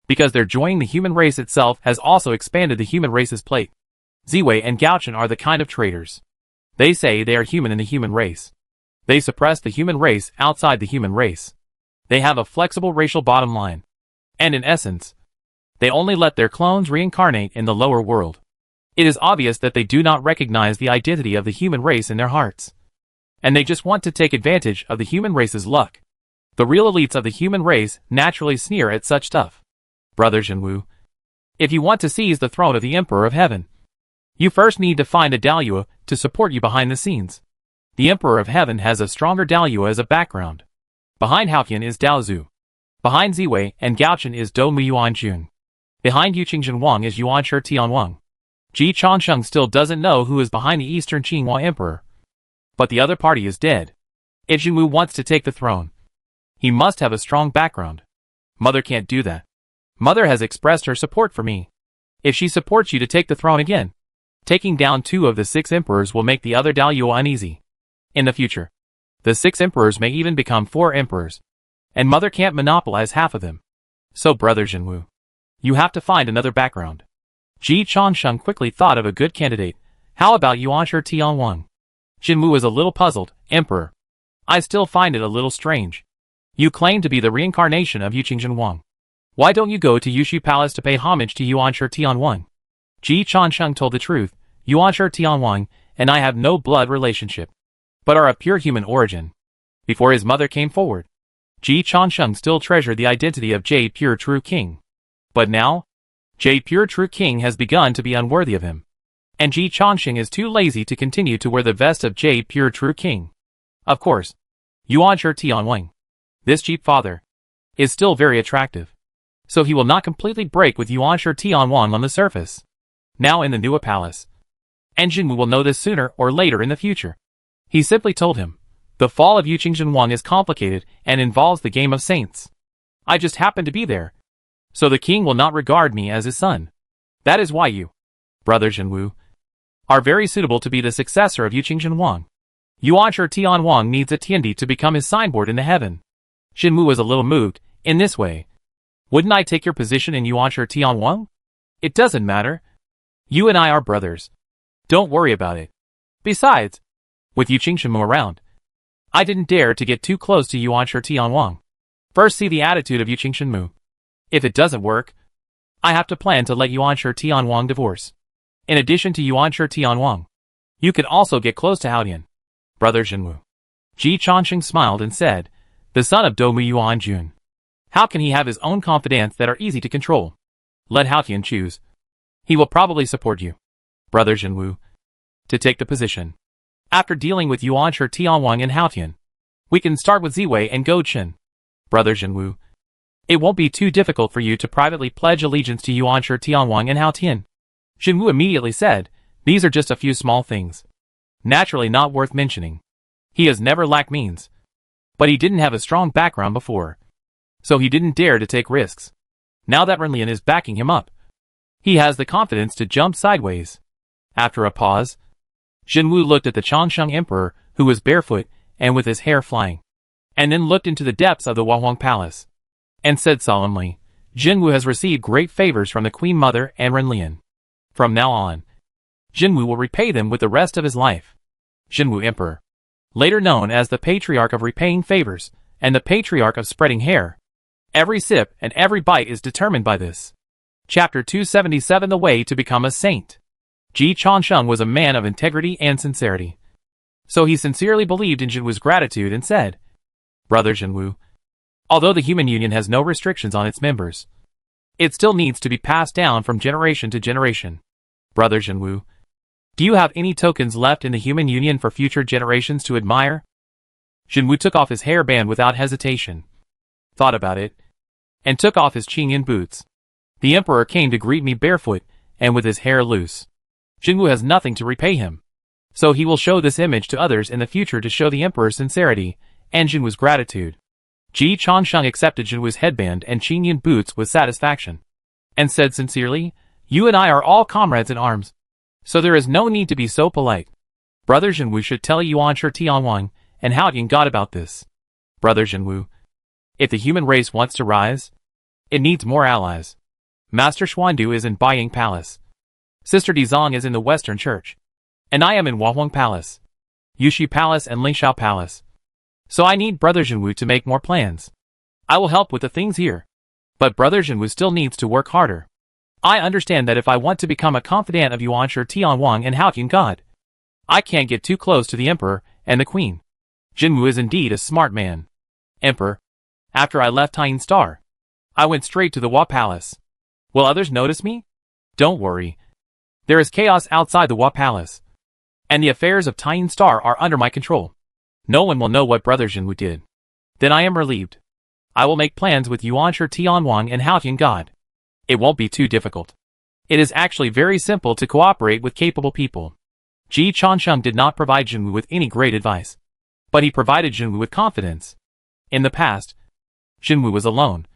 Because their joining the human race itself has also expanded the human race's plate. Ziwei and Gaochen are the kind of traitors. They say they are human in the human race. They suppress the human race outside the human race. They have a flexible racial bottom line. And in essence, they only let their clones reincarnate in the lower world. It is obvious that they do not recognize the identity of the human race in their hearts. And they just want to take advantage of the human race's luck. The real elites of the human race naturally sneer at such stuff. Brother Jinwu, if you want to seize the throne of the Emperor of Heaven, you first need to find a Daoyuo to support you behind the scenes. The Emperor of Heaven has a stronger Daoyuo as a background. Behind Haoqian is Daozu. Behind Ziwei and Gaochen is Dou Muyuanjun. Behind Yuqing Wang is Yuanshi Tianwang. Ji Chansheng still doesn't know who is behind the Eastern Qinghua Emperor. But the other party is dead. If Jinwu wants to take the throne, he must have a strong background. Mother can't do that. Mother has expressed her support for me. If she supports you to take the throne again, taking down 2 of the 6 emperors will make the other Daoyuo uneasy. In the future, the 6 emperors may even become 4 emperors, and Mother can't monopolize half of them. So Brother Jinwu, you have to find another background. Ji Chansheng quickly thought of a good candidate. How about Yuanshi Tianwang? Jinwu is a little puzzled. Emperor, I still find it a little strange. You claim to be the reincarnation of Yuqing Wang. Why don't you go to Yushu Palace to pay homage to Yuanshi Tianwang? Ji Chansheng told the truth. Yuanshi Tianwang and I have no blood relationship, but are of pure human origin. Before his mother came forward, Ji Chansheng still treasured the identity of Jade Pure True King. But now, Jade Pure True King has begun to be unworthy of him, and Ji Chansheng is too lazy to continue to wear the vest of Jade Pure True King. Of course, Yuanshi Tianwang, this cheap father, is still very attractive, so he will not completely break with Yuanshi Tianwang on the surface. Now in the Nua Palace, and Jinwu will know this sooner or later in the future. He simply told him, the fall of Yuqing Wang is complicated and involves the game of saints. I just happen to be there, so the king will not regard me as his son. That is why you, Brother Jinwu, are very suitable to be the successor of Yuqing Wang. Yuan Shi Tian Wang needs a Tiandi to become his signboard in the heaven. Jinwu was a little moved. In this way, wouldn't I take your position in Yuan Shi Tian Wang? It doesn't matter. You and I are brothers. Don't worry about it. Besides, with Yuqing around, I didn't dare to get too close to Yuan Shi Tian Wang. First see the attitude of Yuqing. If it doesn't work, I have to plan to let Yuan Shi Tian Wang divorce. In addition to Yuan Shi Tian Wang, you can also get close to Haotian. Brother Jinwu. Ji Changsheng smiled and said, the son of Domu Yuan Jun. How can he have his own confidants that are easy to control? Let Haotian choose. He will probably support you, Brother Jinwu, to take the position. After dealing with Yuan Shi Tian Wang and Haotian, we can start with Ziwei and Go Chen. Brother Jinwu, it won't be too difficult for you to privately pledge allegiance to Yuan Shi Tian Wang and Haotian. Jinwu immediately said, these are just a few small things. Naturally not worth mentioning. He has never lacked means. But he didn't have a strong background before. So he didn't dare to take risks. Now that Renlian is backing him up, he has the confidence to jump sideways. After a pause, Jinwu looked at the Changsheng Emperor, who was barefoot and with his hair flying, and then looked into the depths of the Wahuang Palace, and said solemnly, Jinwu has received great favors from the Queen Mother and Renlian. From now on, Jinwu will repay them with the rest of his life. Jinwu Emperor, later known as the Patriarch of Repaying Favors and the Patriarch of Spreading Hair. Every sip and every bite is determined by this. Chapter 277 The Way to Become a Saint. Ji Changsheng was a man of integrity and sincerity. So he sincerely believed in Jinwu's gratitude and said, Brother Jinwu, although the human union has no restrictions on its members, it still needs to be passed down from generation to generation. Brother Jinwu, do you have any tokens left in the human union for future generations to admire? Jinwu took off his hairband without hesitation, thought about it, and took off his Qingyan boots. The emperor came to greet me barefoot and with his hair loose. Jinwu has nothing to repay him, so he will show this image to others in the future to show the emperor's sincerity and Jinwu's gratitude. Ji Changsheng accepted Jinwu's headband and Qingyan boots with satisfaction, and said sincerely, you and I are all comrades in arms, so there is no need to be so polite. Brother Jinwu should tell Yuan Shi Tian Wang and Haotian God about this. Brother Jinwu, if the human race wants to rise, it needs more allies. Master Xuandu is in Baiying Palace. Sister Dizong is in the Western Church. And I am in Wahuang Palace, Yushi Palace and Lingxiao Palace. So I need Brother Jinwu to make more plans. I will help with the things here. But Brother Jinwu still needs to work harder. I understand that if I want to become a confidant of Yuan Shi Tian Wang and Haotian God, I can't get too close to the Emperor and the Queen. Jinwu is indeed a smart man. Emperor, after I left Taiyin Star, I went straight to the Hua Palace. Will others notice me? Don't worry. There is chaos outside the Hua Palace, and the affairs of Taiyin Star are under my control. No one will know what Brother Jinwu did. Then I am relieved. I will make plans with Yuan Shi Tian Wang and Haotian God. It won't be too difficult. It is actually very simple to cooperate with capable people. Ji Changsheng did not provide Jinwu with any great advice, but he provided Jinwu with confidence. In the past, Jinwu was alone,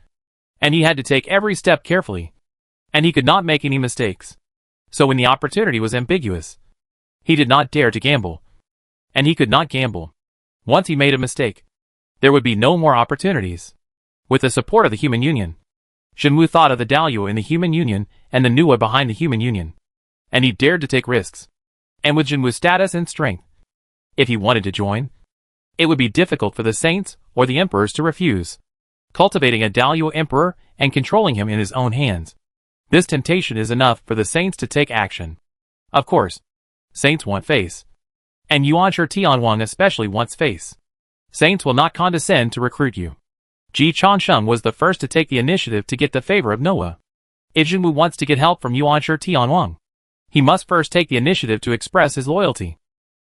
and he had to take every step carefully, and he could not make any mistakes. So when the opportunity was ambiguous, he did not dare to gamble, and he could not gamble. Once he made a mistake, there would be no more opportunities. With the support of the human union, Jinwu thought of the Daluo in the human union and the Nuwa behind the human union, and he dared to take risks. And with Jinwu's status and strength, if he wanted to join, it would be difficult for the saints or the emperors to refuse. Cultivating a Daluo emperor and controlling him in his own hands, this temptation is enough for the saints to take action. Of course, saints want face, and Yuan Shi Tian Wang especially wants face. Saints will not condescend to recruit you. Ji Changsheng was the first to take the initiative to get the favor of Noah. If Jinwu wants to get help from Yuan Shi Tian Wang, he must first take the initiative to express his loyalty.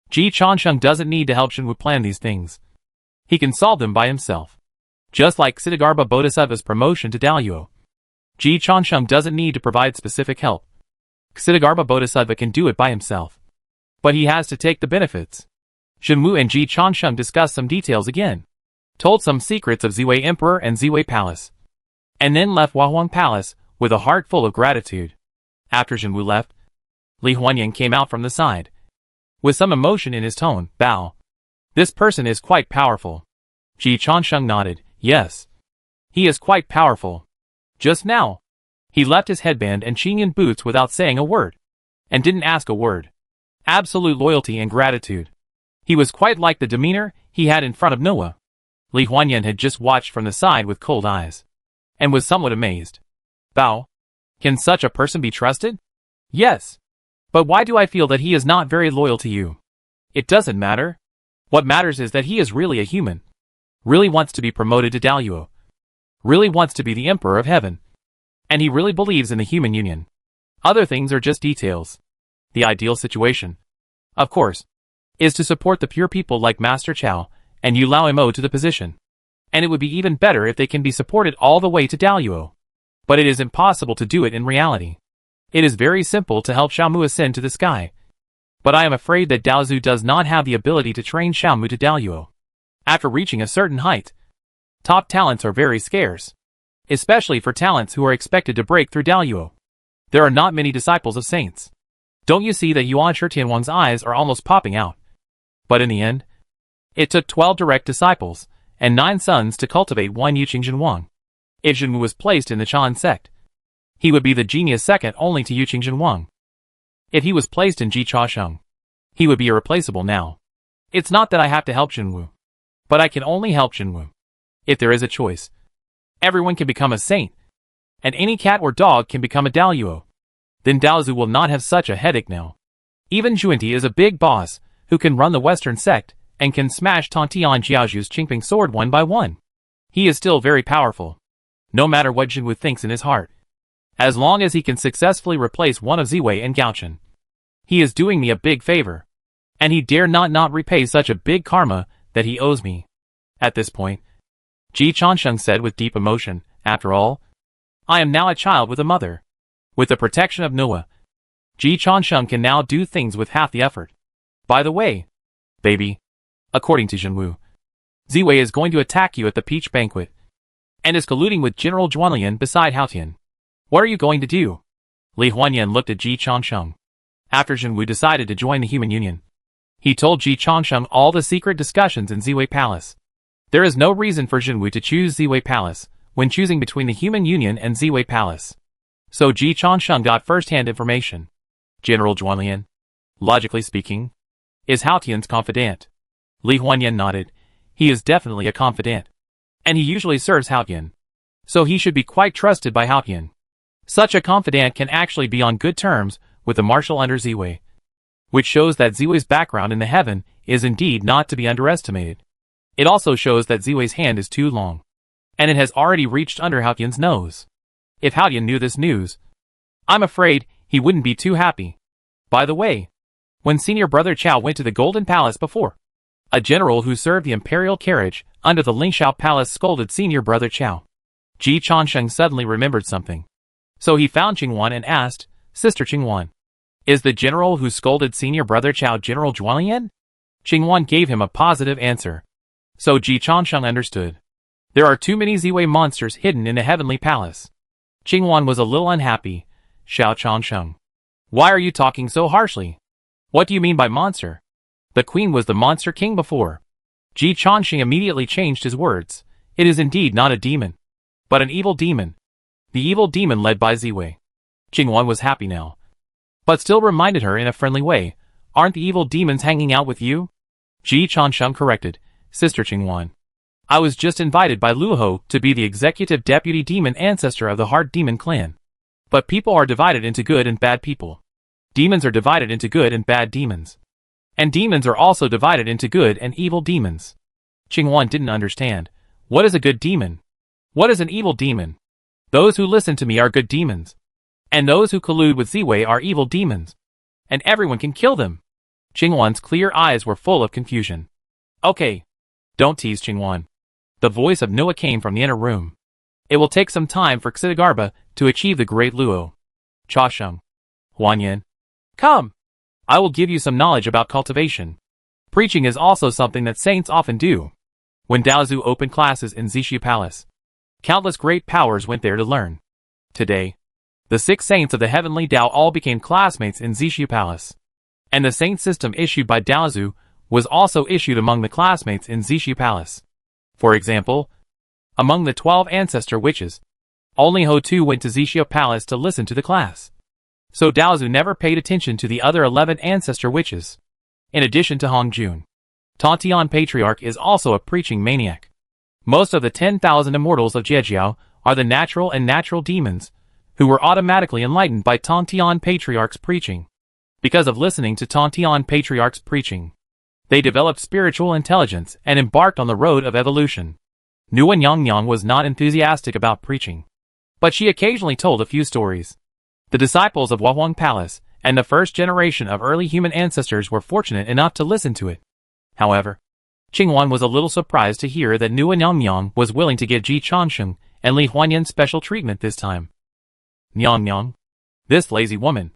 Ji Changsheng doesn't need to help Jinwu plan these things. He can solve them by himself. Just like Ksitigarbha Bodhisattva's promotion to Daluo, Ji Changsheng doesn't need to provide specific help. Ksitigarbha Bodhisattva can do it by himself. But he has to take the benefits. Jinwu and Ji Changsheng discussed some details again, told some secrets of Ziwei Emperor and Ziwei Palace, and then left Wahuang Palace with a heart full of gratitude. After Jinwu left, Li Huanyan came out from the side. With some emotion in his tone, bow. This person is quite powerful. Ji Changsheng nodded, yes. He is quite powerful. Just now, he left his headband and Qingyan boots without saying a word. And didn't ask a word. Absolute loyalty and gratitude. He was quite like the demeanor he had in front of Noah. Li Huanyan had just watched from the side with cold eyes. And was somewhat amazed. Bao. Can such a person be trusted? Yes. But why do I feel that he is not very loyal to you? It doesn't matter. What matters is that he is really a human. Really wants to be promoted to Daluo. Really wants to be the Emperor of Heaven. And he really believes in the human union. Other things are just details. The ideal situation, of course, is to support the pure people like Master Chao and Yu Lao Mo to the position. And it would be even better if they can be supported all the way to Daluo. But it is impossible to do it in reality. It is very simple to help Xiaomu ascend to the sky. But I am afraid that Daozu does not have the ability to train Xiaomu to Daluo. After reaching a certain height, top talents are very scarce. Especially for talents who are expected to break through Daluo. There are not many disciples of saints. Don't you see that Yuan Shitianwang's eyes are almost popping out? But in the end, it took 12 direct disciples and 9 sons to cultivate one Yuqing Jinwang. If Jinwu was placed in the Chan sect, he would be the genius second only to Yuqing Jinwang. If he was placed in Ji Chaosheng, he would be irreplaceable now. It's not that I have to help Jinwu, but I can only help Jinwu. If there is a choice, everyone can become a saint, and any cat or dog can become a Daluo. Then Daozu will not have such a headache now. Even Juanti is a big boss, who can run the Western sect, and can smash Tantian Jiaoju's Qingping sword one by one. He is still very powerful. No matter what Jinwu thinks in his heart. As long as he can successfully replace one of Ziwei and Gaochen. He is doing me a big favor. And he dare not repay such a big karma that he owes me. At this point, Ji Changsheng said with deep emotion, after all, I am now a child with a mother. With the protection of Noah, Ji Changsheng can now do things with half the effort. By the way, baby, according to Jinwu, Ziwei is going to attack you at the Peach Banquet, and is colluding with General Zhuanlian beside Haotian. What are you going to do? Li Huanyan looked at Ji Changsheng. After Jinwu decided to join the Human Union, he told Ji Changsheng all the secret discussions in Ziwei Palace. There is no reason for Jinwu to choose Ziwei Palace when choosing between the Human Union and Ziwei Palace. So Ji Changsheng got first-hand information. General Zhuanlian, logically speaking, is Haotian's confidant. Li Huanyan nodded. He is definitely a confidant. And he usually serves Haotian. So he should be quite trusted by Haotian. Such a confidant can actually be on good terms with the marshal under Ziwei. Which shows that Ziwei's background in the heaven is indeed not to be underestimated. It also shows that Ziwei's hand is too long. And it has already reached under Haotian's nose. If Haotian knew this news, I'm afraid he wouldn't be too happy. By the way, when senior brother Chao went to the Golden Palace before, a general who served the imperial carriage under the Lingxiao Palace scolded senior brother Chao. Ji Changsheng suddenly remembered something. So he found Qingwan and asked, Sister Qingwan, is the general who scolded senior brother Chao General Zhuanlian? Qingwan gave him a positive answer. So Ji Changsheng understood. There are too many Ziwei monsters hidden in the heavenly palace. Qingwan was a little unhappy. Xiao Changsheng, why are you talking so harshly? What do you mean by monster? The queen was the monster king before. Ji Changsheng immediately changed his words. It is indeed not a demon, but an evil demon. The evil demon led by Ziwei. Qingwan was happy now, but still reminded her in a friendly way, aren't the evil demons hanging out with you? Ji Changsheng corrected, Sister Qingwan. I was just invited by Luoho to be the executive deputy demon ancestor of the Heart Demon clan. But people are divided into good and bad people. Demons are divided into good and bad demons. And demons are also divided into good and evil demons. Qingwan didn't understand. What is a good demon? What is an evil demon? Those who listen to me are good demons. And those who collude with Ziwei are evil demons. And everyone can kill them. Qingwan's clear eyes were full of confusion. Okay. Don't tease Qingwan. The voice of Noah came from the inner room. It will take some time for Xidagarba to achieve the great Luo. Chaosheng. Huanyan. Come! I will give you some knowledge about cultivation. Preaching is also something that saints often do. When Daozu opened classes in Zishu Palace, countless great powers went there to learn. Today, The 6 saints of the heavenly Tao all became classmates in Zishu Palace. And the saint system issued by Daozu was also issued among the classmates in Zishu Palace. For example, among the 12 ancestor witches, only Ho-Tu went to Zishu Palace to listen to the class. So Daozu never paid attention to the other 11 ancestor witches. In addition to Hongjun, Tontian Patriarch is also a preaching maniac. Most of the 10,000 immortals of Jiejiao are the natural and natural demons, who were automatically enlightened by Tontian Patriarch's preaching. Because of listening to Tontian Patriarch's preaching, they developed spiritual intelligence and embarked on the road of evolution. Nuan Yangyang was not enthusiastic about preaching, but she occasionally told a few stories. The disciples of Huahuang Palace and the first generation of early human ancestors were fortunate enough to listen to it. However, Qingwan was a little surprised to hear that Nuan Yangyang was willing to give Ji Changsheng and Li Huanyan special treatment this time. Yangyang, this lazy woman,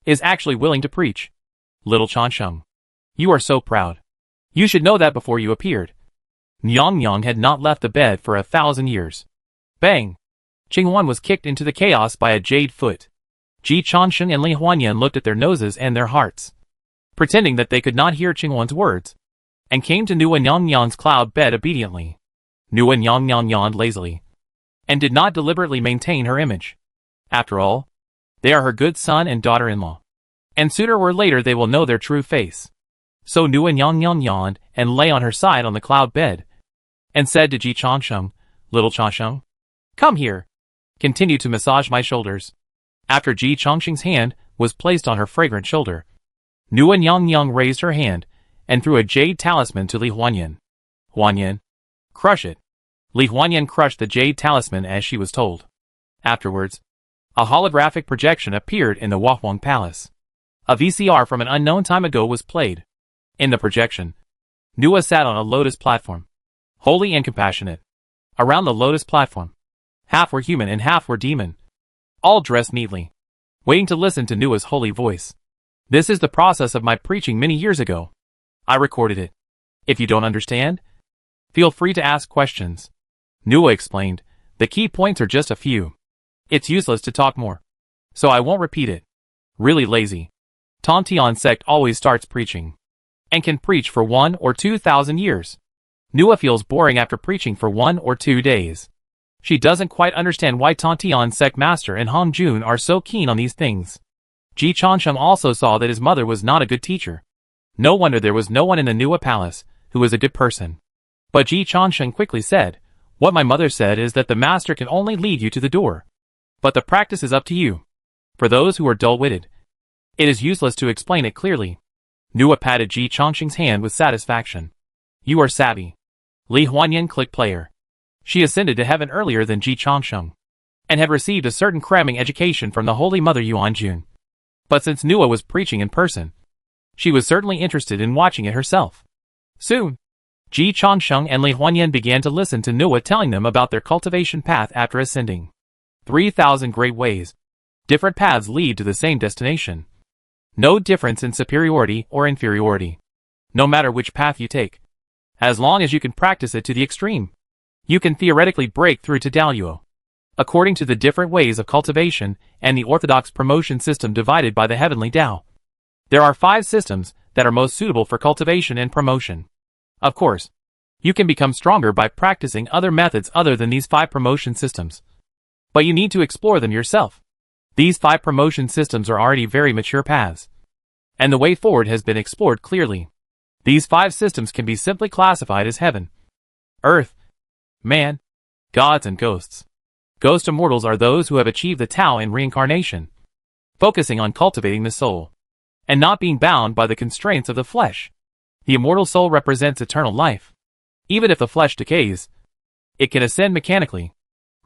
is actually willing to preach. Little Changsheng, you are so proud. You should know that before you appeared. Yangyang had not left the bed for 1,000 years. Bang! Qingwan was kicked into the chaos by a jade foot. Ji Changsheng and Li Huanyan looked at their noses and their hearts, pretending that they could not hear Qingwan's words, and came to Nuan Yangyang's cloud bed obediently. Nuan Yangyang yawned lazily, and did not deliberately maintain her image. After all, they are her good son and daughter-in-law, and sooner or later they will know their true face. So Nuan Yangyang yawned and lay on her side on the cloud bed, and said to Ji Changsheng, Little Changsheng, come here. Continue to massage my shoulders. After Ji Changsheng's hand was placed on her fragrant shoulder, Nuan Yangyang raised her hand and threw a jade talisman to Li Huanyan. Huanyan, crush it. Li Huanyan crushed the jade talisman as she was told. Afterwards, a holographic projection appeared in the Huahuang Palace. A VCR from an unknown time ago was played. In the projection, Nua sat on a lotus platform, holy and compassionate. Around the lotus platform, half were human and half were demon, all dressed neatly, waiting to listen to Nua's holy voice. This is the process of my preaching many years ago. I recorded it. If you don't understand, feel free to ask questions. Nua explained, the key points are just a few. It's useless to talk more, so I won't repeat it. Really lazy. Tontian sect always starts preaching, and can preach for 1 or 2,000 years. Nua feels boring after preaching for 1 or 2 days. She doesn't quite understand why Tontian sect master and Hongjun are so keen on these things. Ji Changsheng also saw that his mother was not a good teacher. No wonder there was no one in the Nua palace who was a good person. But Ji Changsheng quickly said, what my mother said is that the master can only lead you to the door, but the practice is up to you. For those who are dull-witted, it is useless to explain it clearly. Nua patted Ji Changsheng's hand with satisfaction. You are savvy. Li Huanyan clicked player. She ascended to heaven earlier than Ji Changsheng, and had received a certain cramming education from the Holy Mother Yuanjun. But since Nua was preaching in person, she was certainly interested in watching it herself. Soon, Ji Changsheng and Li Huanyan began to listen to Nua telling them about their cultivation path after ascending. 3,000 great ways. Different paths lead to the same destination. No difference in superiority or inferiority, no matter which path you take. As long as you can practice it to the extreme, you can theoretically break through to Daoyuo. According to the different ways of cultivation and the orthodox promotion system divided by the heavenly Tao, there are 5 systems that are most suitable for cultivation and promotion. Of course, you can become stronger by practicing other methods other than these 5 promotion systems, but you need to explore them yourself. These 5 promotion systems are already very mature paths, and the way forward has been explored clearly. These 5 systems can be simply classified as heaven, earth, man, gods and ghosts. Ghost immortals are those who have achieved the Tao in reincarnation, focusing on cultivating the soul, and not being bound by the constraints of the flesh. The immortal soul represents eternal life. Even if the flesh decays, it can ascend mechanically,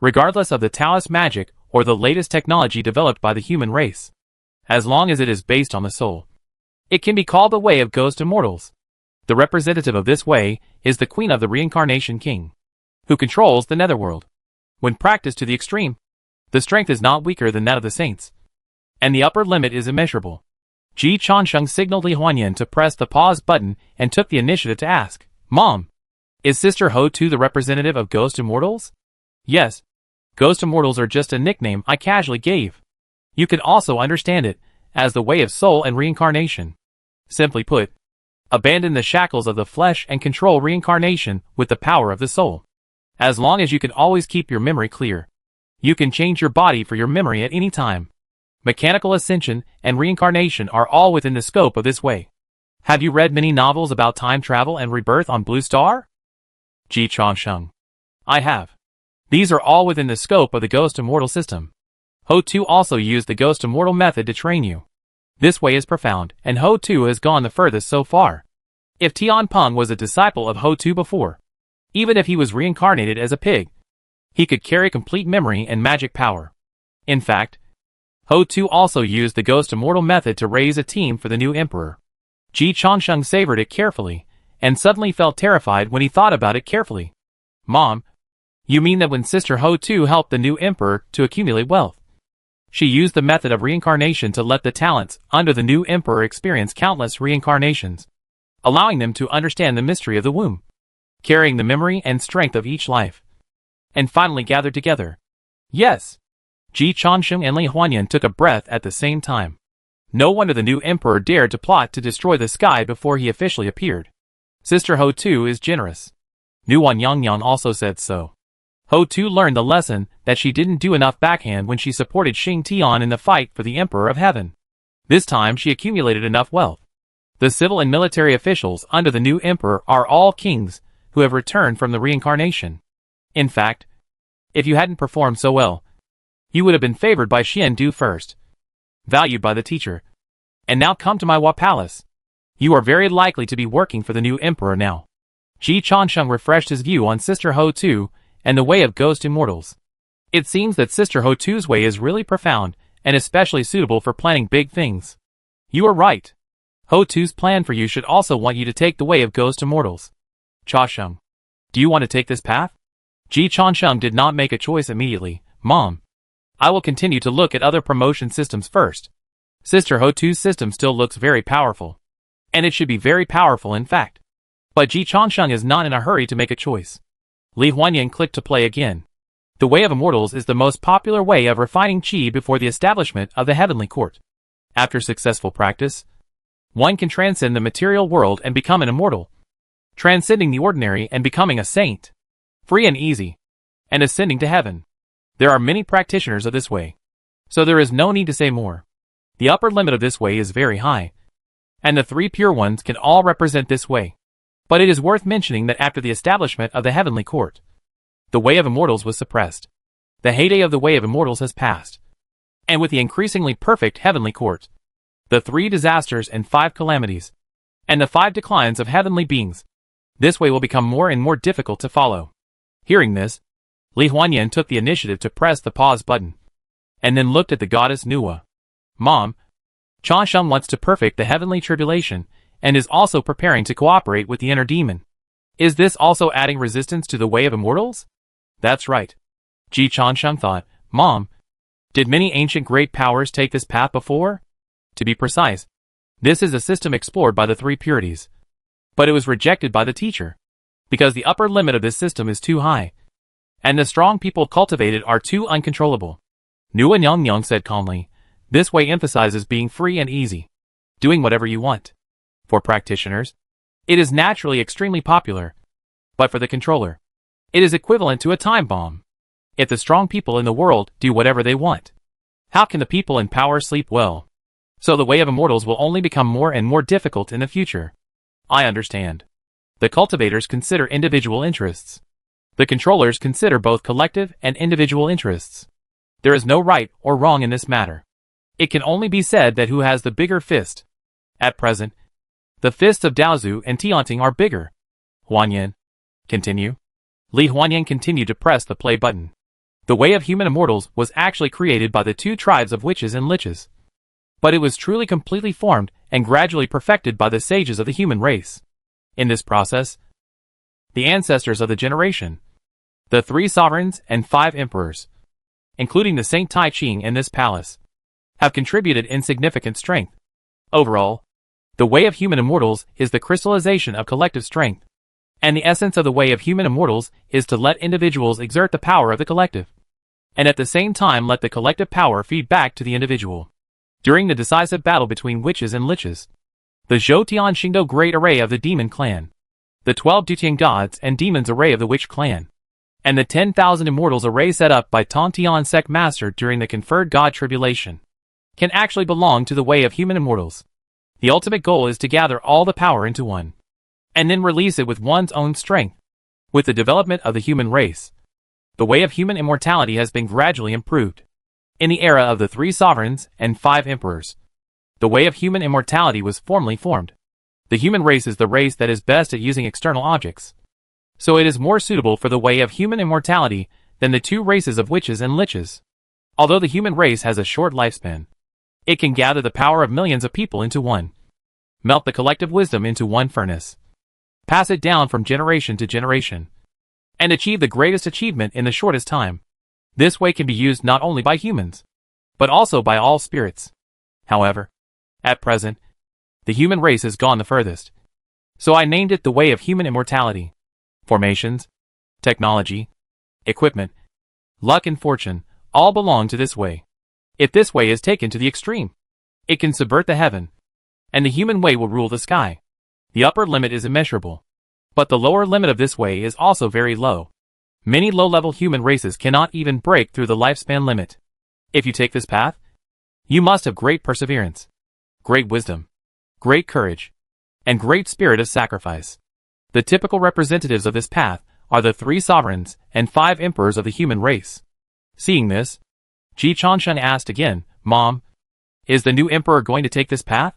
regardless of the Taoist magic or the latest technology developed by the human race. As long as it is based on the soul, it can be called the way of ghost immortals. The representative of this way is the queen of the reincarnation king, who controls the netherworld. When practiced to the extreme, the strength is not weaker than that of the saints, and the upper limit is immeasurable. Ji Changsheng signaled Li Huanyan to press the pause button and took the initiative to ask, Mom, is Sister Ho-Tu the representative of ghost immortals? Yes. Ghost immortals are just a nickname I casually gave. You can also understand it as the way of soul and reincarnation. Simply put, abandon the shackles of the flesh and control reincarnation with the power of the soul. As long as you can always keep your memory clear, you can change your body for your memory at any time. Mechanical ascension and reincarnation are all within the scope of this way. Have you read many novels about time travel and rebirth on Blue Star? Ji Changsheng. I have. These are all within the scope of the Ghost Immortal system. Ho-Tu also used the Ghost Immortal method to train you. This way is profound, and Ho-Tu has gone the furthest so far. If Tian Peng was a disciple of Ho-Tu before, even if he was reincarnated as a pig, he could carry complete memory and magic power. In fact, Ho-Tu also used the Ghost Immortal method to raise a team for the new emperor. Ji Changsheng savored it carefully, and suddenly felt terrified when he thought about it carefully. Mom, you mean that when Sister Ho-Tu helped the new emperor to accumulate wealth, she used the method of reincarnation to let the talents under the new emperor experience countless reincarnations, allowing them to understand the mystery of the womb, carrying the memory and strength of each life, and finally gathered together. Yes. Ji Changsheng and Li Huanyan took a breath at the same time. No wonder the new emperor dared to plot to destroy the sky before he officially appeared. Sister Ho-Tu is generous. Nuan Yangyang also said so. Ho-Tu learned the lesson that she didn't do enough backhand when she supported Xing Tian in the fight for the Emperor of Heaven. This time she accumulated enough wealth. The civil and military officials under the new emperor are all kings who have returned from the reincarnation. In fact, if you hadn't performed so well, you would have been favored by Xian Du first, valued by the teacher, and now come to my Hua Palace. You are very likely to be working for the new emperor now. Ji Changsheng refreshed his view on Sister Ho-Tu and the way of Ghost Immortals. It seems that Sister Ho-Tu's way is really profound and especially suitable for planning big things. You are right. Ho-Tu's plan for you should also want you to take the way of Ghost Immortals. Cha-Sheng, do you want to take this path? Ji Changsheng did not make a choice immediately. Mom, I will continue to look at other promotion systems first. Sister Ho-Tu's system still looks very powerful. And it should be very powerful in fact. But Ji Changsheng is not in a hurry to make a choice. Li Huanyan clicked to play again. The way of immortals is the most popular way of refining qi before the establishment of the heavenly court. After successful practice, one can transcend the material world and become an immortal, transcending the ordinary and becoming a saint, free and easy, and ascending to heaven. There are many practitioners of this way, so there is no need to say more. The upper limit of this way is very high, and the three pure ones can all represent this way. But it is worth mentioning that after the establishment of the heavenly court, the way of immortals was suppressed. The heyday of the way of immortals has passed. And with the increasingly perfect heavenly court, the 3 disasters and 5 calamities, and the 5 declines of heavenly beings, this way will become more and more difficult to follow. Hearing this, Li Huanyan took the initiative to press the pause button, and then looked at the goddess Nuwa. Mom, Changsheng wants to perfect the heavenly tribulation, and is also preparing to cooperate with the inner demon. Is this also adding resistance to the way of immortals? That's right. Ji Changsheng thought. Mom, did many ancient great powers take this path before? To be precise, this is a system explored by the 3 purities. But it was rejected by the teacher, because the upper limit of this system is too high, and the strong people cultivated are too uncontrollable. Nuan Yangyang said calmly, this way emphasizes being free and easy, doing whatever you want. For practitioners, it is naturally extremely popular, but for the controller, it is equivalent to a time bomb. If the strong people in the world do whatever they want, how can the people in power sleep well? So the way of immortals will only become more and more difficult in the future. I understand. The cultivators consider individual interests. The controllers consider both collective and individual interests. There is no right or wrong in this matter. It can only be said that who has the bigger fist. At present, the fists of Daozu and Tianting are bigger. Huanyan, continue. Li Huanyan continued to press the play button. The way of human immortals was actually created by the 2 tribes of witches and liches. But it was truly completely formed and gradually perfected by the sages of the human race. In this process, the ancestors of the generation, the 3 sovereigns and 5 emperors, including the Saint Tai Ching in this palace, have contributed in significant strength. Overall, the way of human immortals is the crystallization of collective strength, and the essence of the way of human immortals is to let individuals exert the power of the collective. and at the same time let the collective power feed back to the individual. During the decisive battle between witches and liches, the Zhoutian Xingdou great array of the demon clan, the 12 Dutian gods and demons array of the witch clan, and the 10,000 immortals array set up by Tontian sect master during the conferred god tribulation, can actually belong to the way of human immortals. The ultimate goal is to gather all the power into one, and then release it with one's own strength. With the development of the human race, the way of human immortality has been gradually improved. In the era of the 3 sovereigns and 5 emperors, the way of human immortality was formally formed. The human race is the race that is best at using external objects, so it is more suitable for the way of human immortality than the 2 races of witches and liches. Although the human race has a short lifespan, it can gather the power of millions of people into one, melt the collective wisdom into one furnace, pass it down from generation to generation, and achieve the greatest achievement in the shortest time. This way can be used not only by humans, but also by all spirits. However, at present, the human race has gone the furthest, so I named it the way of human immortality. Formations, technology, equipment, luck and fortune all belong to this way. If this way is taken to the extreme, it can subvert the heaven, and the human way will rule the sky. The upper limit is immeasurable, but the lower limit of this way is also very low. Many low-level human races cannot even break through the lifespan limit. If you take this path, you must have great perseverance, great wisdom, great courage, and great spirit of sacrifice. The typical representatives of this path are the 3 sovereigns and 5 emperors of the human race. Seeing this, Ji Changsheng asked again, "Mom, is the new emperor going to take this path?"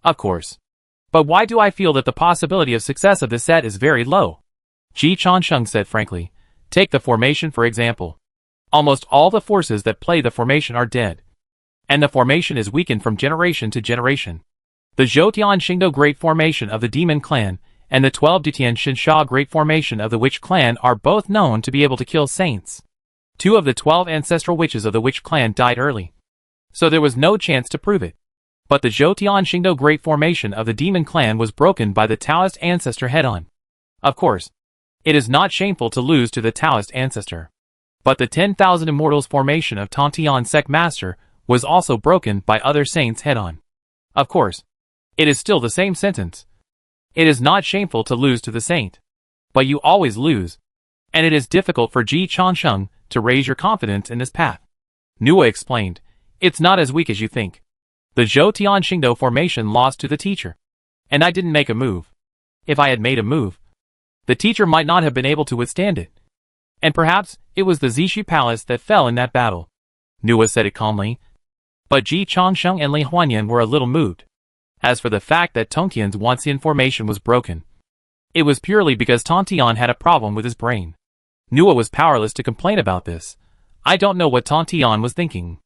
"Of course. But why do I feel that the possibility of success of this set is very low?" Ji Changsheng said frankly, "Take the formation for example. Almost all the forces that play the formation are dead, and the formation is weakened from generation to generation. The Zhoutian Xingdou Great Formation of the Demon Clan and the 12 Dutian Xinsha Great Formation of the Witch Clan are both known to be able to kill saints. 2 of the 12 ancestral witches of the Witch Clan died early, so there was no chance to prove it. But the Zhoutian Xingdou Great Formation of the Demon Clan was broken by the Taoist ancestor head-on. Of course, it is not shameful to lose to the Taoist ancestor. But the 10,000 Immortals Formation of Tontian Sect Master was also broken by other saints head-on. Of course, it is still the same sentence. It is not shameful to lose to the saint, but you always lose, and it is difficult for Ji Changsheng to raise your confidence in this path." Nua explained, "It's not as weak as you think. The Zhoutian Xingdou Formation lost to the teacher, and I didn't make a move. If I had made a move, the teacher might not have been able to withstand it. And perhaps it was the Zixi Palace that fell in that battle." Nua said it calmly, but Ji Changsheng and Li Huanyan were a little moved. As for the fact that Tongtian's Wanxian formation was broken, it was purely because Tongtian had a problem with his brain. Nua was powerless to complain about this. I don't know what Tongtian was thinking.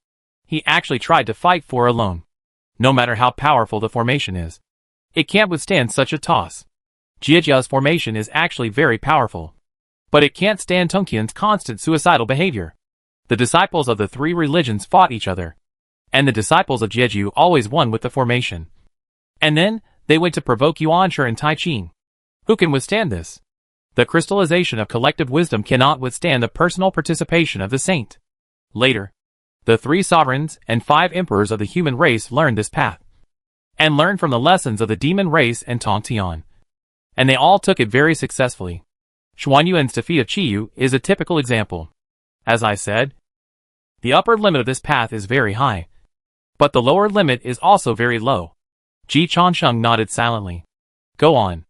He actually tried to fight for alone. No matter how powerful the formation is, it can't withstand such a toss. Jiejia's formation is actually very powerful, but it can't stand Tongtian's constant suicidal behavior. The disciples of the 3 religions fought each other, and the disciples of Jeju always won with the formation. And then, they went to provoke Yuanshi and Tai Qing. Who can withstand this? The crystallization of collective wisdom cannot withstand the personal participation of the saint. Later, the 3 sovereigns and 5 emperors of the human race learned this path, and learned from the lessons of the demon race and Tongtian. And they all took it very successfully. Xuanyuan's defeat of Qiyu is a typical example. As I said, the upper limit of this path is very high, but the lower limit is also very low. Ji Changsheng nodded silently. "Go on."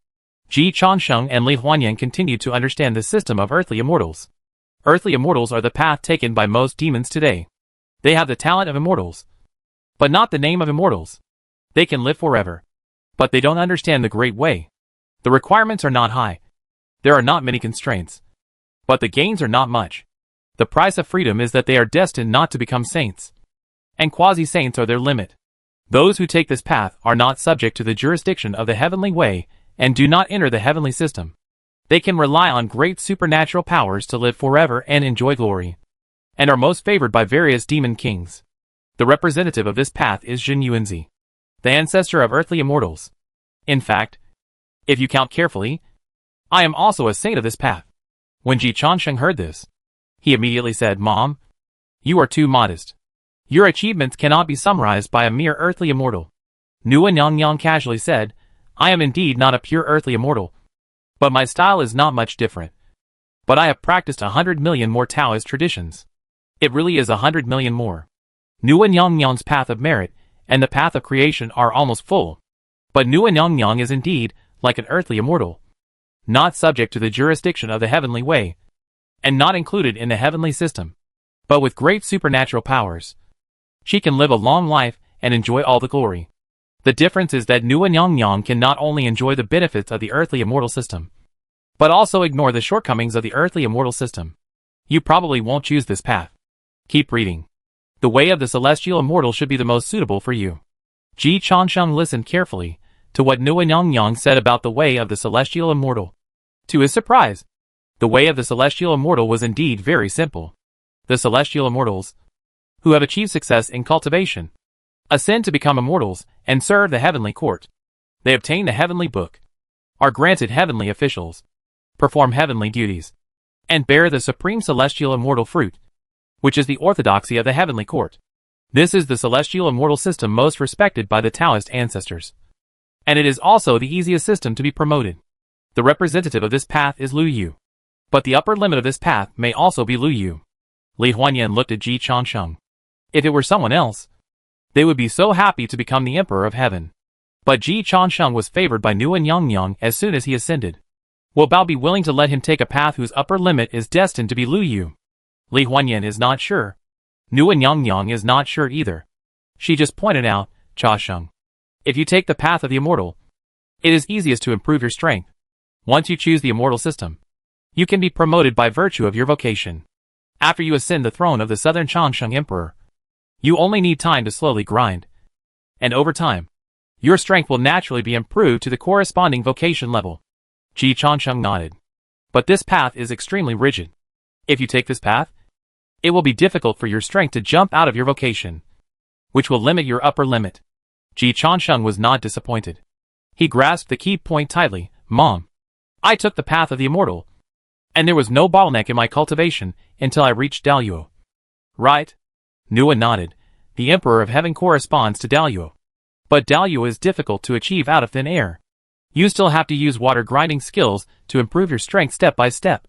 Ji Changsheng and Li Huanyan continued to understand the system of earthly immortals. Earthly immortals are the path taken by most demons today. They have the talent of immortals, but not the name of immortals. They can live forever, but they don't understand the great way. The requirements are not high. There are not many constraints, but the gains are not much. The price of freedom is that they are destined not to become saints, and quasi-saints are their limit. Those who take this path are not subject to the jurisdiction of the heavenly way and do not enter the heavenly system. They can rely on great supernatural powers to live forever and enjoy glory, and are most favored by various demon kings. The representative of this path is Jin Yuanzi, the ancestor of earthly immortals. In fact, if you count carefully, I am also a saint of this path. When Ji Changsheng heard this, he immediately said, "Mom, You are too modest. Your achievements cannot be summarized by a mere earthly immortal. Nuan Yang casually said, I am indeed not a pure earthly immortal. But my style is not much different. But I have practiced 100 million more Taoist traditions. It really is 100 million more. Nuan Yang's path of merit and the path of creation are almost full. But Nuan Yang is indeed like an earthly immortal, not subject to the jurisdiction of the heavenly way, and not included in the heavenly system, but with great supernatural powers. She can live a long life and enjoy all the glory. The difference is that Nuan Yang can not only enjoy the benefits of the earthly immortal system, but also ignore the shortcomings of the earthly immortal system. You probably won't choose this path. Keep reading. The way of the celestial immortal should be the most suitable for you. Ji Changsheng listened carefully to what Nuan Yang said about the way of the celestial immortal. To his surprise, the way of the celestial immortal was indeed very simple. The celestial immortals, who have achieved success in cultivation, ascend to become immortals and serve the heavenly court. They obtain the heavenly book, are granted heavenly officials, perform heavenly duties, and bear the supreme celestial immortal fruit, which is the orthodoxy of the heavenly court. This is the celestial immortal system most respected by the Taoist ancestors. And it is also the easiest system to be promoted. The representative of this path is Lu Yu. But the upper limit of this path may also be Lu Yu. Li Huanyan looked at Ji Changsheng. If it were someone else, they would be so happy to become the Emperor of Heaven. But Ji Changsheng was favored by Nuan Yang as soon as he ascended. Will Bao be willing to let him take a path whose upper limit is destined to be Lu Yu? Li Huanyan is not sure. Nuan Yang is not sure either. She just pointed out, Cha Sheng. If you take the path of the immortal, it is easiest to improve your strength. Once you choose the immortal system, you can be promoted by virtue of your vocation. After you ascend the throne of the Southern Changsheng Emperor, you only need time to slowly grind. And over time, your strength will naturally be improved to the corresponding vocation level. Ji Changsheng nodded. But this path is extremely rigid. If you take this path, it will be difficult for your strength to jump out of your vocation, which will limit your upper limit. Ji Changsheng was not disappointed. He grasped the key point tightly. Mom, I took the path of the immortal, and there was no bottleneck in my cultivation until I reached Daluo. Right? Nuan nodded. The Emperor of Heaven corresponds to Daluo. But Daluo is difficult to achieve out of thin air. You still have to use water grinding skills to improve your strength step by step,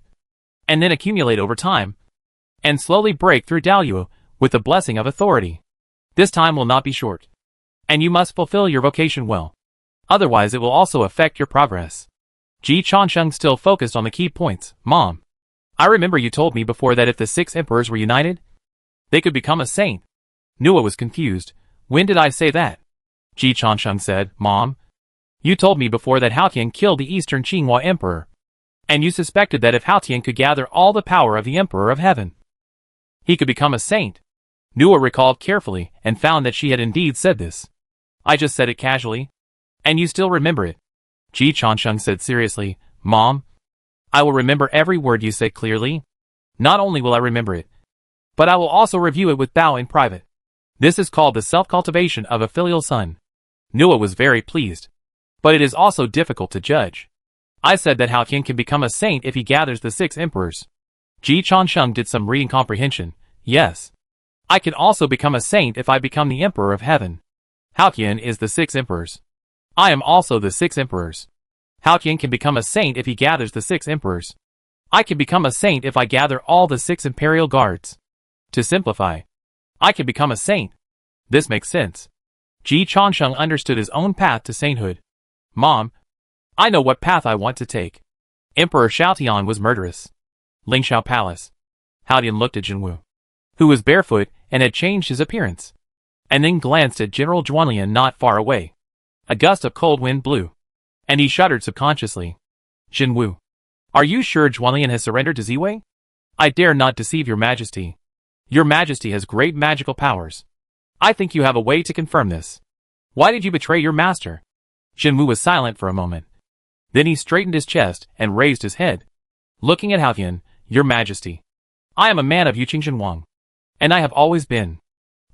and then accumulate over time, and slowly break through Daluo with the blessing of authority. This time will not be short. And you must fulfill your vocation well. Otherwise it will also affect your progress. Ji Changsheng still focused on the key points. Mom, I remember you told me before that if the 6 emperors were united, they could become a saint. Nua was confused. When did I say that? Ji Changsheng said, Mom, you told me before that Haotian killed the Eastern Qinghua Emperor, and you suspected that if Haotian could gather all the power of the Emperor of Heaven, he could become a saint. Nua recalled carefully and found that she had indeed said this. I just said it casually. And you still remember it. Ji Changsheng said seriously, Mom, I will remember every word you said clearly. Not only will I remember it, but I will also review it with Bao in private. This is called the self-cultivation of a filial son. Nua was very pleased. But it is also difficult to judge. I said that Haotian can become a saint if he gathers the 6 emperors. Ji Changsheng did some reading comprehension. Yes. I can also become a saint if I become the Emperor of Heaven. Haotian is the 6 emperors. I am also the 6 emperors. Haotian can become a saint if he gathers the 6 emperors. I can become a saint if I gather all the 6 imperial guards. To simplify, I can become a saint. This makes sense. Ji Changsheng understood his own path to sainthood. Mom, I know what path I want to take. Emperor Xiaotian was murderous. Lingxiao Palace. Haotian looked at Jinwu, who was barefoot and had changed his appearance, and then glanced at General Zhuanlian not far away. A gust of cold wind blew, and he shuddered subconsciously. Jinwu, are you sure Zhuanlian has surrendered to Ziwei? I dare not deceive your majesty. Your majesty has great magical powers. I think you have a way to confirm this. Why did you betray your master? Jinwu was silent for a moment. Then he straightened his chest and raised his head. Looking at Haotian, Your Majesty, I am a man of Yuqing and I have always been.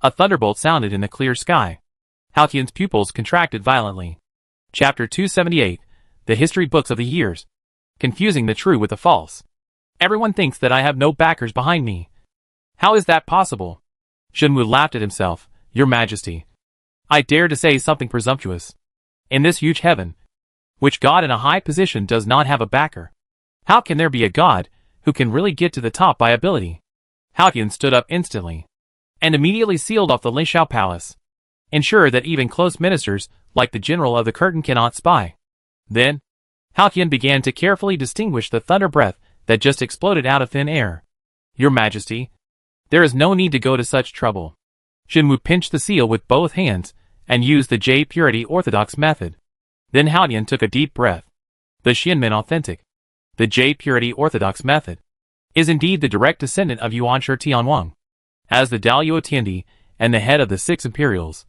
A thunderbolt sounded in the clear sky. Haotian's pupils contracted violently. Chapter 278, The History Books of the Years. Confusing the true with the false. Everyone thinks that I have no backers behind me. How is that possible? Jinwu laughed at himself. Your Majesty, I dare to say something presumptuous. In this huge heaven, which God in a high position does not have a backer, how can there be a God who can really get to the top by ability? Haotian stood up instantly and immediately sealed off the Lishao Palace, ensure that even close ministers like the General of the Curtain cannot spy. Then, Haotian began to carefully distinguish the thunder breath that just exploded out of thin air. Your Majesty, there is no need to go to such trouble. Jinwu pinched the seal with both hands and used the Jade Purity Orthodox method. Then Haotian took a deep breath. The Xianmen authentic, the Jade Purity Orthodox method, is indeed the direct descendant of Yuanshi Tianwang. As the Daluo Tiandi and the head of the Six Imperials,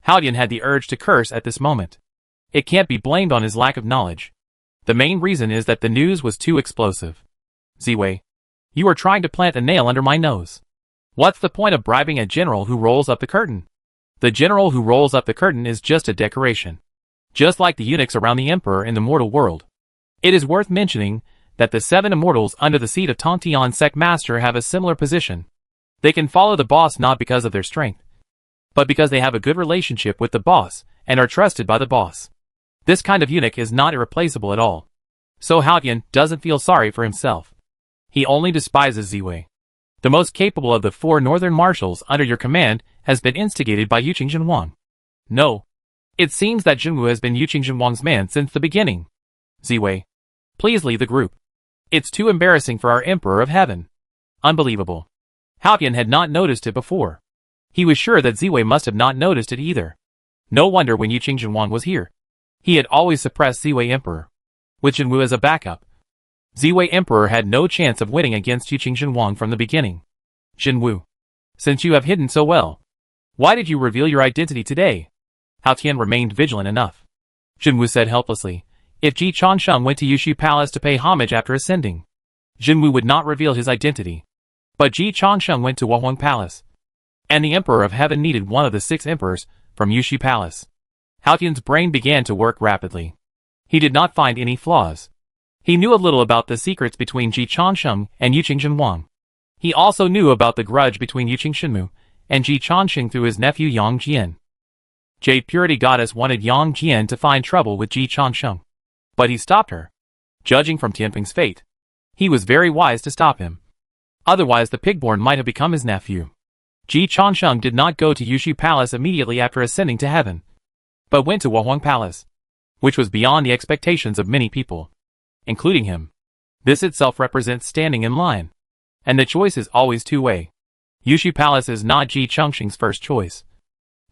Haotian had the urge to curse at this moment. It can't be blamed on his lack of knowledge. The main reason is that the news was too explosive. Ziwei, you are trying to plant a nail under my nose. What's the point of bribing a general who rolls up the curtain? The general who rolls up the curtain is just a decoration. Just like the eunuchs around the emperor in the mortal world. It is worth mentioning that the 7 immortals under the seat of Tongtian Sect Master have a similar position. They can follow the boss not because of their strength, but because they have a good relationship with the boss and are trusted by the boss. This kind of eunuch is not irreplaceable at all. So Haotian doesn't feel sorry for himself. He only despises Ziwei. The most capable of the 4 northern marshals under your command has been instigated by Yuqing Jinwang. No. It seems that Jinwu has been Yuqing Jinwang's man since the beginning. Ziwei, please leave the group. It's too embarrassing for our Emperor of Heaven. Unbelievable. Haotian had not noticed it before. He was sure that Ziwei must have not noticed it either. No wonder when Yuqing Jinwang was here, he had always suppressed Ziwei Emperor, with Jinwu as a backup. Ziwei Emperor had no chance of winning against Yuqing Jinwang from the beginning. Jinwu, since you have hidden so well, why did you reveal your identity today? Haotian remained vigilant enough. Jinwu said helplessly, if Ji Changsheng went to Yushu Palace to pay homage after ascending, Jinwu would not reveal his identity. But Ji Changsheng went to Wuhuang Palace, and the Emperor of Heaven needed one of the 6 emperors from Yushu Palace. Haotian's brain began to work rapidly. He did not find any flaws. He knew a little about the secrets between Ji Changsheng and Yuqing Jinwang. He also knew about the grudge between Yuqing Shenmu and Ji Changsheng through his nephew Yang Jian. Jade Purity Goddess wanted Yang Jian to find trouble with Ji Changsheng, but he stopped her. Judging from Tianping's fate, he was very wise to stop him. Otherwise the pigborn might have become his nephew. Ji Changsheng did not go to Yushu Palace immediately after ascending to heaven, but went to Wuhuang Palace, which was beyond the expectations of many people, including him. This itself represents standing in line, and the choice is always two-way. Yushu Palace is not Ji Changsheng's first choice.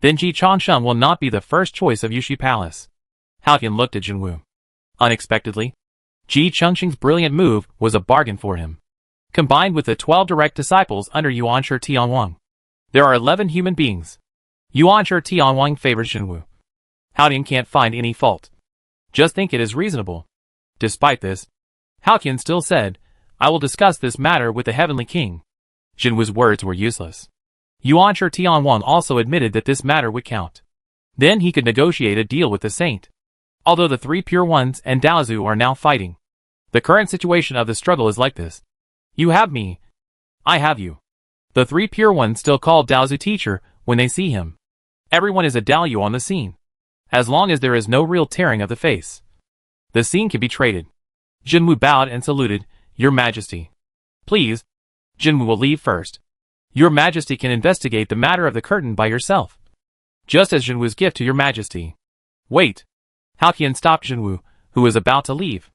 Then Ji Changsheng will not be the first choice of Yushu Palace. Haotian looked at Jinwu. Unexpectedly, Ji Changsheng's brilliant move was a bargain for him. Combined with the 12 direct disciples under Yuanshi Tianwang, there are 11 human beings. Yuanshi Tianwang favors Jinwu. Haotian can't find any fault. Just think it is reasonable. Despite this, Haotian still said, I will discuss this matter with the Heavenly King. Jinwu's words were useless. Yuanshi Tianwang also admitted that this matter would count. Then he could negotiate a deal with the saint. Although the 3 pure ones and Daozu are now fighting, the current situation of the struggle is like this. You have me. I have you. The 3 pure ones still call Daozu teacher when they see him. Everyone is a Daoyu on the scene. As long as there is no real tearing of the face, the scene can be traded. Jinwu bowed and saluted, Your Majesty. Please. Jinwu will leave first. Your Majesty can investigate the matter of the curtain by yourself. Just as Jinwu's gift to Your Majesty. Wait. Haotian stopped Jinwu, who was about to leave.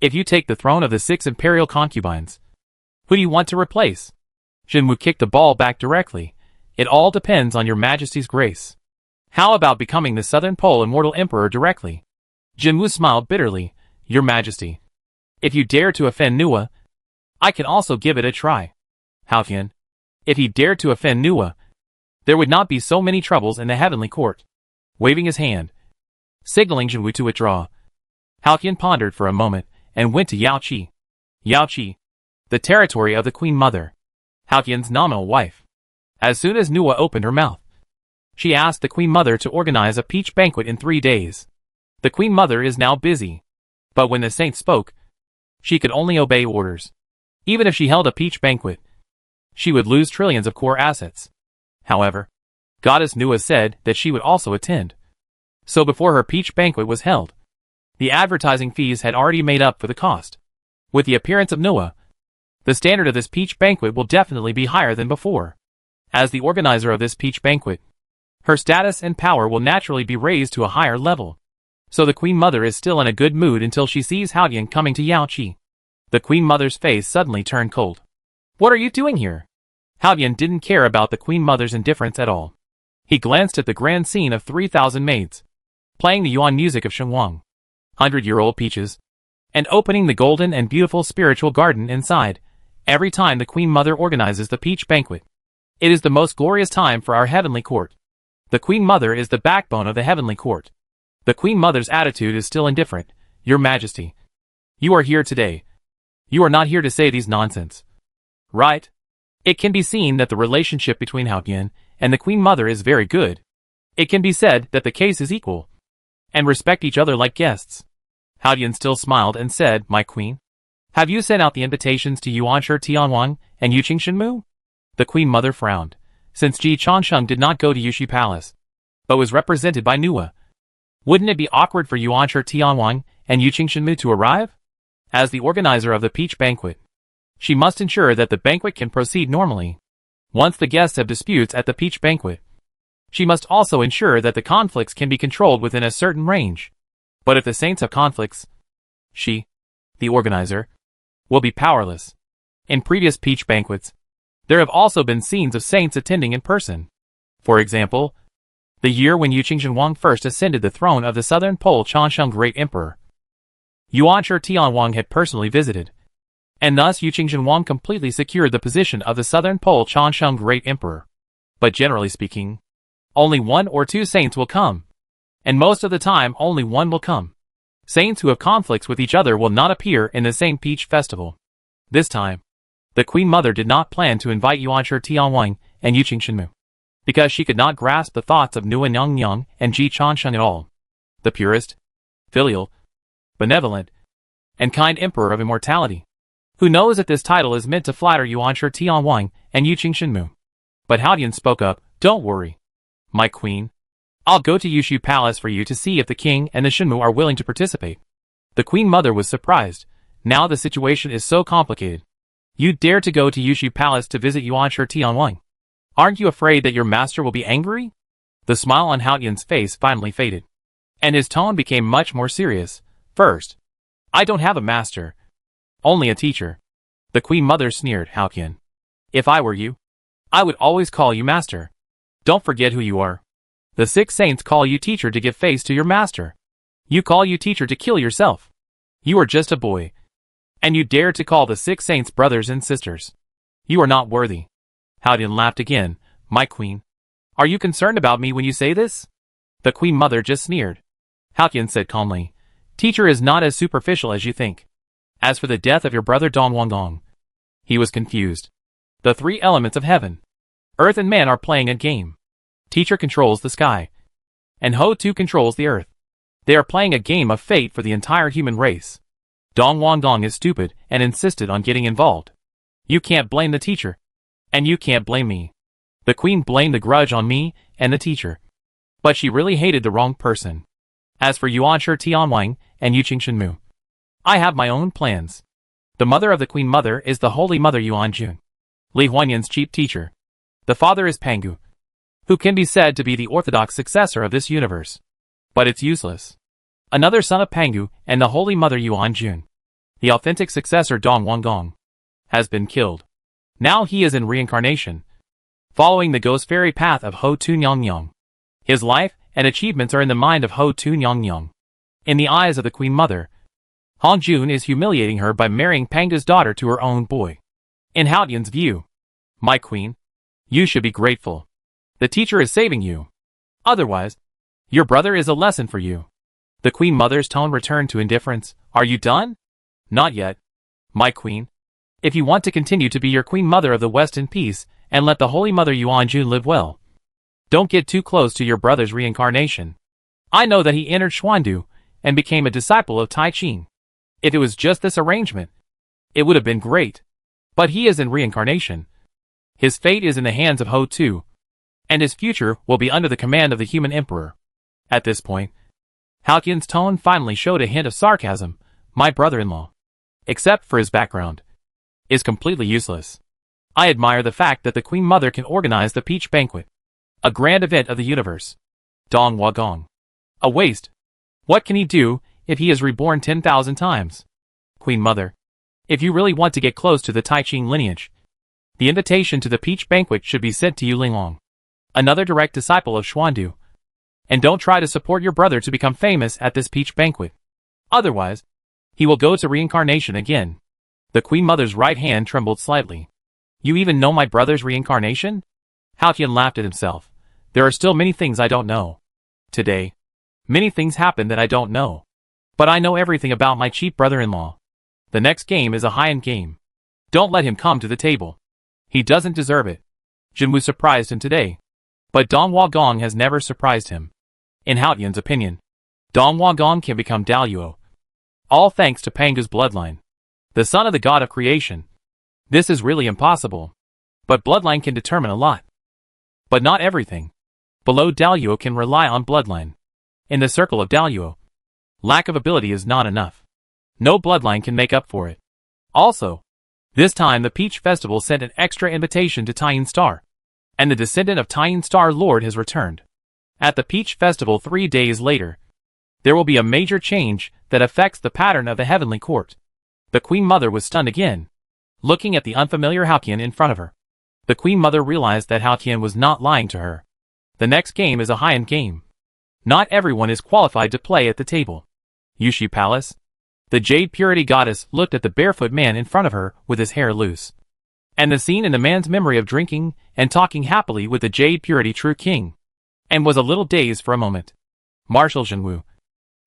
If you take the throne of the 6 imperial concubines, who do you want to replace? Jinwu kicked the ball back directly. It all depends on Your Majesty's grace. How about becoming the Southern Pole Immortal Emperor directly? Jinwu smiled bitterly. Your Majesty, if you dare to offend Nuwa, I can also give it a try. Haotian, if he dared to offend Nuwa, there would not be so many troubles in the heavenly court. Waving his hand, signaling Jinwu to withdraw, Haotian pondered for a moment and went to Yaoqi. Yaoqi, the territory of the Queen Mother, Haotian's nominal wife. As soon as Nuwa opened her mouth, she asked the Queen Mother to organize a peach banquet in 3 days. The Queen Mother is now busy, but when the saint spoke, she could only obey orders. Even if she held a peach banquet, she would lose trillions of core assets. However, Goddess Nua said that she would also attend. So before her peach banquet was held, the advertising fees had already made up for the cost. With the appearance of Nua, the standard of this peach banquet will definitely be higher than before. As the organizer of this peach banquet, her status and power will naturally be raised to a higher level. So the Queen Mother is still in a good mood until she sees Haodian coming to Yaoqi. The Queen Mother's face suddenly turned cold. What are you doing here? Haodian didn't care about the Queen Mother's indifference at all. He glanced at the grand scene of 3,000 maids, playing the yuan music of Shengwang, 100-year-old peaches, and opening the golden and beautiful spiritual garden inside. Every time the Queen Mother organizes the peach banquet, it is the most glorious time for our heavenly court. The Queen Mother is the backbone of the heavenly court. The Queen Mother's attitude is still indifferent. Your Majesty, you are here today. You are not here to say these nonsense. Right? It can be seen that the relationship between Haodian and the Queen Mother is very good. It can be said that the case is equal, and respect each other like guests. Haodian still smiled and said, My Queen, have you sent out the invitations to Yuanshi Tianwang and Yuqing Shenmu? The Queen Mother frowned, since Ji Changsheng did not go to Yushi Palace, but was represented by Nua. Wouldn't it be awkward for Yuanshi Tianwang and Yuqing Shenmu to arrive? As the organizer of the peach banquet, she must ensure that the banquet can proceed normally. Once the guests have disputes at the peach banquet, she must also ensure that the conflicts can be controlled within a certain range. But if the saints have conflicts, she, the organizer, will be powerless. In previous peach banquets, there have also been scenes of saints attending in person. For example, the year when Yuqing Shenwang first ascended the throne of the Southern Pole Changsheng Great Emperor, Yuanshi Tianwang had personally visited, and thus Yuqing Shenwang completely secured the position of the Southern Pole Changsheng Great Emperor. But generally speaking, only 1 or 2 saints will come, and most of the time only one will come. Saints who have conflicts with each other will not appear in the same peach festival. This time, the Queen Mother did not plan to invite Yuanshi Tianwang and Yuqing Shenmu, because she could not grasp the thoughts of Nua Nyang and Ji Changsheng at all. The purest, filial, benevolent, and kind Emperor of Immortality, who knows that this title is meant to flatter Yuanshi Tianwang and Yuqing Shenmu. But Haodian spoke up, Don't worry, my Queen. I'll go to Yushu Palace for you to see if the king and the Shenmu are willing to participate. The Queen Mother was surprised. Now the situation is so complicated. You dare to go to Yushu Palace to visit Yuanshi Tianwang? Aren't you afraid that your master will be angry? The smile on Haodian's face finally faded, and his tone became much more serious. First, I don't have a master, only a teacher. The Queen Mother sneered, Haodian. If I were you, I would always call you master. Don't forget who you are. The 6 saints call you teacher to give face to your master. You call you teacher to kill yourself. You are just a boy, and you dare to call the 6 saints brothers and sisters. You are not worthy. Haodian laughed again. My Queen, are you concerned about me when you say this? The Queen Mother just sneered. Haodian said calmly, Teacher is not as superficial as you think. As for the death of your brother Dong Wangdong, he was confused. The 3 elements of heaven, earth and man are playing a game. Teacher controls the sky, and Ho Tu controls the earth. They are playing a game of fate for the entire human race. Dong Wangdong is stupid and insisted on getting involved. You can't blame the teacher, and you can't blame me. The Queen blamed the grudge on me and the teacher, but she really hated the wrong person. As for Yuanshi Tianwang and Yuqing Shenmu, I have my own plans. The mother of the Queen Mother is the Holy Mother Yuanjun, Li Huanyan's chief teacher. The father is Pangu, who can be said to be the orthodox successor of this universe. But it's useless. Another son of Pangu and the Holy Mother Yuanjun, the authentic successor Dong Wangdong, has been killed. Now he is in reincarnation, following the ghost fairy path of Ho Tu Nyang. His life and achievements are in the mind of Ho Tu Nyang. In the eyes of the Queen Mother, Hong Jun is humiliating her by marrying Pangu's daughter to her own boy. In Haodian's view, my Queen, you should be grateful. The teacher is saving you. Otherwise, your brother is a lesson for you. The Queen Mother's tone returned to indifference. Are you done? Not yet, my Queen. If you want to continue to be your Queen Mother of the West in peace, and let the Holy Mother Yuanjun live well, don't get too close to your brother's reincarnation. I know that he entered Xuandu and became a disciple of Tai Ching. If it was just this arrangement, it would have been great. But he is in reincarnation. His fate is in the hands of Ho Tu, and his future will be under the command of the human emperor. At this point, Halcyone's tone finally showed a hint of sarcasm. My brother-in-law, except for his background, is completely useless. I admire the fact that the Queen Mother can organize the Peach Banquet, a grand event of the universe. Dong Hua Gong. A waste. What can he do if he is reborn 10,000 times? Queen Mother, if you really want to get close to the Tai Ching lineage, the invitation to the Peach Banquet should be sent to Yu Linglong, another direct disciple of Xuandu. And don't try to support your brother to become famous at this Peach Banquet. Otherwise, he will go to reincarnation again. The Queen Mother's right hand trembled slightly. You even know my brother's reincarnation? Halcyon laughed at himself. There are still many things I don't know. Today, many things happen that I don't know. But I know everything about my cheap brother-in-law. The next game is a high-end game. Don't let him come to the table. He doesn't deserve it. Jinwu surprised him today. But Dong Hua Gong has never surprised him. In Halcyon's opinion, Dong Hua Gong can become Daluo, all thanks to Panga's bloodline, the son of the god of creation. This is really impossible. But bloodline can determine a lot. But not everything. Below Daluo can rely on bloodline. In the circle of Daluo, lack of ability is not enough. No bloodline can make up for it. Also, this time the Peach Festival sent an extra invitation to Taiyin Star, and the descendant of Taiyin Star Lord has returned. At the Peach Festival 3 days later, there will be a major change that affects the pattern of the heavenly court. The Queen Mother was stunned again, looking at the unfamiliar Halcyon in front of her. The Queen Mother realized that Halcyon was not lying to her. The next game is a high-end game. Not everyone is qualified to play at the table. Yushi Palace. The Jade Purity Goddess looked at the barefoot man in front of her with his hair loose, and the scene in the man's memory of drinking and talking happily with the Jade Purity True King, and was a little dazed for a moment. Marshal Jinwu,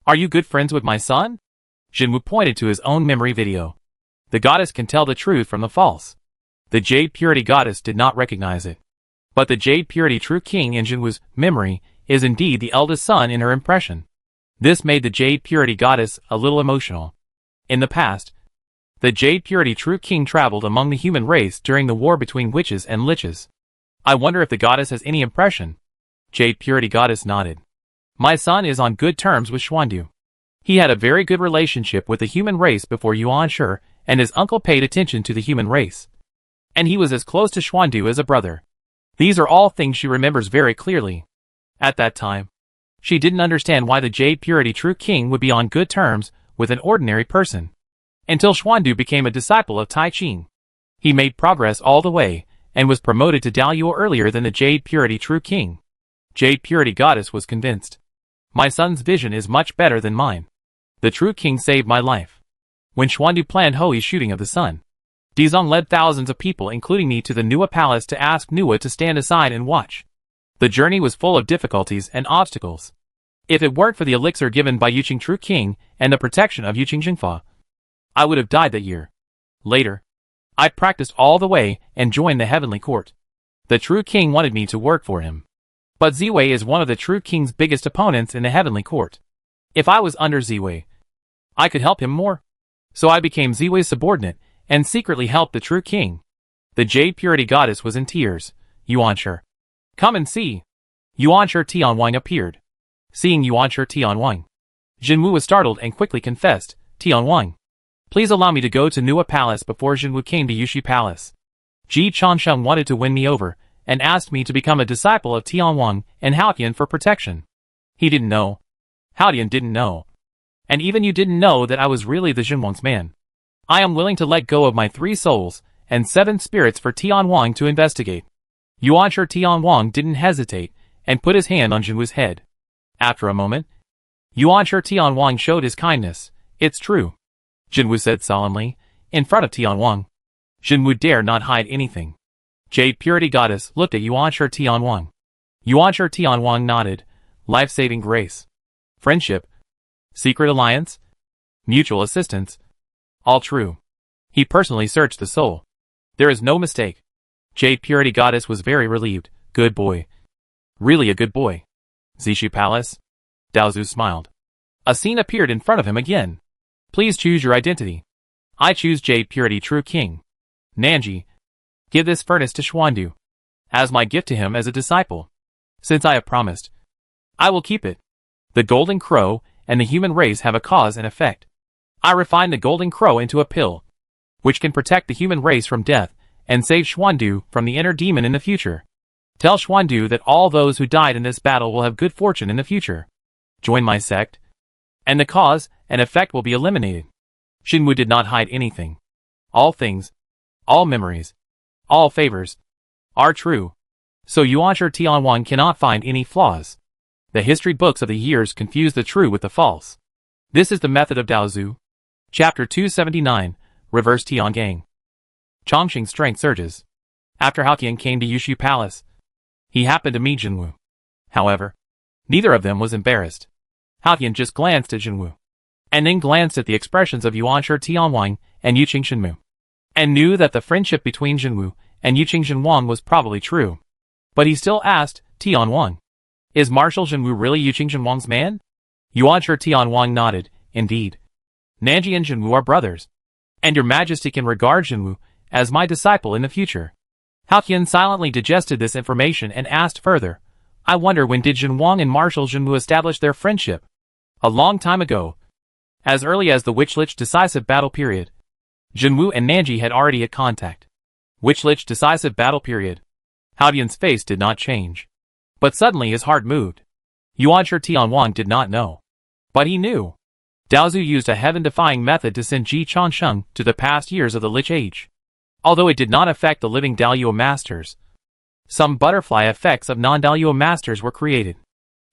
are you good friends with my son? Jinwu pointed to his own memory video. The goddess can tell the truth from the false. The Jade Purity Goddess did not recognize it. But the Jade Purity True King in Jinwu's memory is indeed the eldest son in her impression. This made the Jade Purity Goddess a little emotional. In the past, the Jade Purity True King traveled among the human race during the war between witches and liches. I wonder if the goddess has any impression. Jade Purity Goddess nodded. My son is on good terms with Xuandu. He had a very good relationship with the human race before Yuan Shi, and his uncle paid attention to the human race. And he was as close to Xuandu as a brother. These are all things she remembers very clearly. At that time, she didn't understand why the Jade Purity True King would be on good terms with an ordinary person. Until Xuandu became a disciple of Tai Ching. He made progress all the way, and was promoted to Daluo earlier than the Jade Purity True King. Jade Purity Goddess was convinced. My son's vision is much better than mine. The True King saved my life. When Xuandu planned Hoi's shooting of the sun, Dizong led thousands of people including me to the Nua Palace to ask Nua to stand aside and watch. The journey was full of difficulties and obstacles. If it weren't for the elixir given by Yuqing True King and the protection of Yuqing Jingfa, I would have died that year. Later, I practiced all the way and joined the heavenly court. The True King wanted me to work for him. But Ziwei is one of the True King's biggest opponents in the heavenly court. If I was under Ziwei, I could help him more. So I became Ziwei's subordinate and secretly helped the True King. The Jade Purity Goddess was in tears. Yuan Shi, come and see. Yuan Shi Tianwang appeared. Seeing Yuan Shi Tianwang, Jinwu was startled and quickly confessed, Tianwang, please allow me to go to Nua Palace before Jinwu came to Yushi Palace. Ji Chansheng wanted to win me over, and asked me to become a disciple of Tianwang and Halcyon for protection. He didn't know. Halcyon didn't know. And even you didn't know that I was really the Jinwang's man. I am willing to let go of my 3 souls and 7 spirits for Tianwang to investigate. Yuan Shi Tianwang didn't hesitate, and put his hand on Jinwu's head. After a moment, Yuan Shi Tianwang showed his kindness. It's true, Jinwu said solemnly, in front of Tianwang. Jinwu dare not hide anything. Jade Purity Goddess looked at Yuan Shi Tianwang. Yuan Shi Tianwang nodded. Life-saving grace. Friendship. Secret alliance. Mutual assistance. All true. He personally searched the soul. There is no mistake. Jade Purity Goddess was very relieved. Good boy. Really a good boy. Zishu Palace. Daozu smiled. A scene appeared in front of him again. Please choose your identity. I choose Jade Purity True King. Nanji. Give this furnace to Xuandu, as my gift to him as a disciple. Since I have promised, I will keep it. The golden crow and the human race have a cause and effect. I refined the golden crow into a pill, which can protect the human race from death and save Xuandu from the inner demon in the future. Tell Xuandu that all those who died in this battle will have good fortune in the future. Join my sect, and the cause and effect will be eliminated. Xinwu did not hide anything. All things, all memories, all favors, are true. So Yuanshi Tianwang cannot find any flaws. The history books of the years confuse the true with the false. This is the method of Daozu. Chapter 279, Reverse Tiangang. Chongqing's strength surges. After Haoqian came to Yushu Palace, he happened to meet Xinwu. However, neither of them was embarrassed. Haoqian just glanced at Xinwu, and then glanced at the expressions of Yuanshi Tianwang and Yuqing Shenmu, and knew that the friendship between Xinwu and Yuqing Shenwang was probably true. But he still asked, Tianwang, is Marshal Xinwu really Yuqing Shenwang's man? Yuanshi Tianwang nodded, indeed. Nanji and Xinwu are brothers, and your majesty can regard Xinwu as my disciple in the future. Haoqian silently digested this information and asked further, I wonder when did Xinwang and Marshal Xinwu establish their friendship? A long time ago. As early as the Witchlich decisive battle period. Xinwu and Nanji had already had contact. Witchlich decisive battle period. Haoqian's face did not change. But suddenly his heart moved. Yuanshi Tianwang did not know. But he knew. Daozu used a heaven-defying method to send Ji Changsheng to the past years of the Lich Age. Although it did not affect the living Daoyuo masters, some butterfly effects of non-Daoyuo masters were created.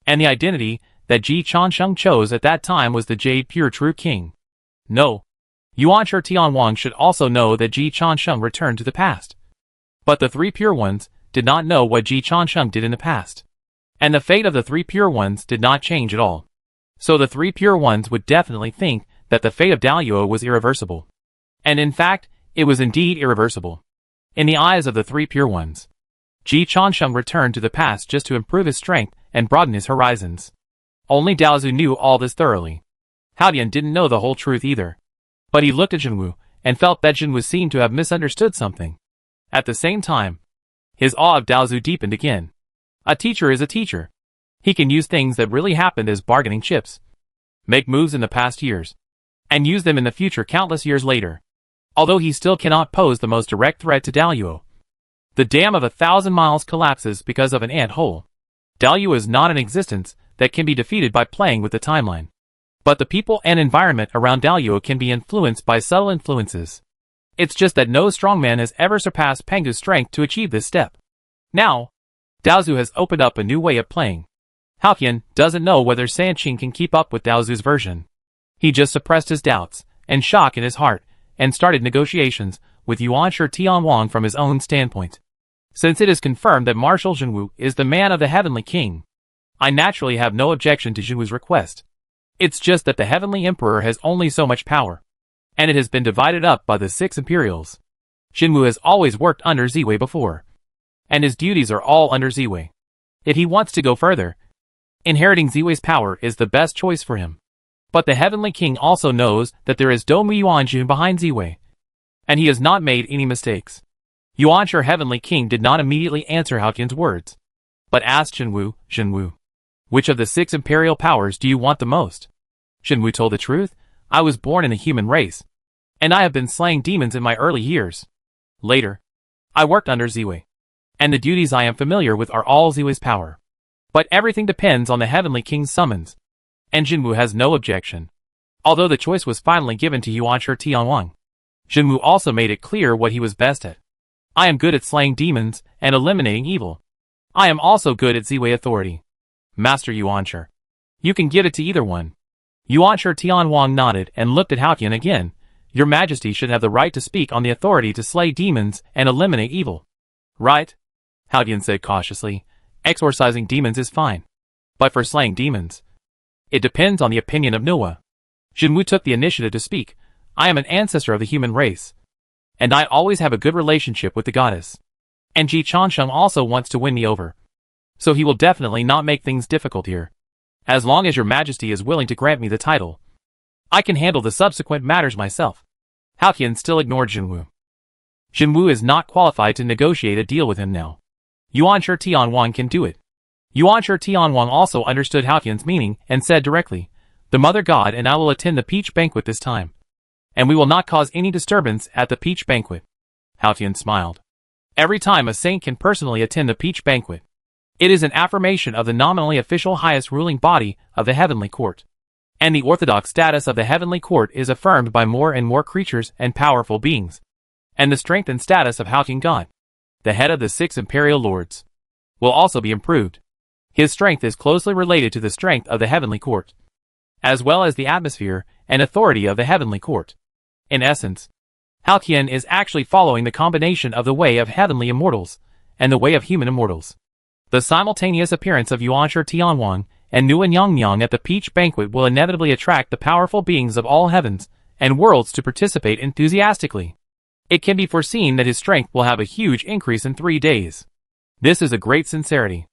And the identity that Ji Changsheng chose at that time was the Jade Pure True King. No. Yuanshi Tianwang should also know that Ji Changsheng returned to the past. But the three pure ones did not know what Ji Changsheng did in the past. And the fate of the three pure ones did not change at all. So the three pure ones would definitely think that the fate of Daoyuo was irreversible. And in fact, it was indeed irreversible. In the eyes of the three pure ones, Ji Changsheng returned to the past just to improve his strength and broaden his horizons. Only Daozu knew all this thoroughly. Haoqian didn't know the whole truth either. But he looked at Xinwu and felt that Xinwu seemed to have misunderstood something. At the same time, his awe of Daozu deepened again. A teacher is a teacher. He can use things that really happened as bargaining chips, make moves in the past years, and use them in the future countless years later. Although he still cannot pose the most direct threat to Daoyuo. The dam of 1,000 miles collapses because of an ant hole. Daoyuo is not an existence that can be defeated by playing with the timeline. But the people and environment around Daoyuo can be influenced by subtle influences. It's just that no strongman has ever surpassed Pengu's strength to achieve this step. Now, Daozu has opened up a new way of playing. Haoqian doesn't know whether Sanqing can keep up with Daozu's version. He just suppressed his doubts and shock in his heart and started negotiations with Yuanshi Tianwang from his own standpoint. Since it is confirmed that Marshal Xinwu is the man of the Heavenly King, I naturally have no objection to Xinwu's request. It's just that the Heavenly Emperor has only so much power, and it has been divided up by the 6 Imperials. Xinwu has always worked under Ziwei before, and his duties are all under Ziwei. If he wants to go further, inheriting Ziwei's power is the best choice for him. But the Heavenly King also knows that there is Domu Yuanjun behind Ziwei, and he has not made any mistakes. Yuanshi Heavenly King did not immediately answer Haoqian's words, but asked Xinwu, which of the 6 imperial powers do you want the most? Xinwu told the truth. I was born in a human race, and I have been slaying demons in my early years. Later, I worked under Ziwei, and the duties I am familiar with are all Ziwei's power. But everything depends on the Heavenly King's summons, and Xinwu has no objection. Although the choice was finally given to Yuanshi Tianwang, Xinwu also made it clear what he was best at. I am good at slaying demons and eliminating evil. I am also good at Ziwei authority. Master Yuanshi, you can give it to either one. Yuanshi Tianwang nodded and looked at Haoqian again. Your Majesty should have the right to speak on the authority to slay demons and eliminate evil. Right? Haoqian said cautiously. Exorcising demons is fine. But for slaying demons, it depends on the opinion of Nuwa. Xinwu took the initiative to speak. I am an ancestor of the human race, and I always have a good relationship with the goddess. And Ji Changsheng also wants to win me over. So he will definitely not make things difficult here. As long as your Majesty is willing to grant me the title, I can handle the subsequent matters myself. Haoqian still ignored Xinwu. Jinwu is not qualified to negotiate a deal with him now. Yuanshi Tianwang can do it. Yuanshi Tianwang also understood Haotian's meaning and said directly, "The Mother God and I will attend the peach banquet this time. And we will not cause any disturbance at the peach banquet." Haotian smiled. Every time a saint can personally attend the peach banquet, it is an affirmation of the nominally official highest ruling body of the heavenly court. And the orthodox status of the heavenly court is affirmed by more and more creatures and powerful beings. And the strength and status of Haotian God, the head of the 6 imperial lords, will also be improved. His strength is closely related to the strength of the heavenly court, as well as the atmosphere and authority of the heavenly court. In essence, Haotian is actually following the combination of the way of heavenly immortals and the way of human immortals. The simultaneous appearance of Yuanshi Tianwang and Nguyen Yangyang at the peach banquet will inevitably attract the powerful beings of all heavens and worlds to participate enthusiastically. It can be foreseen that his strength will have a huge increase in 3 days. This is a great sincerity.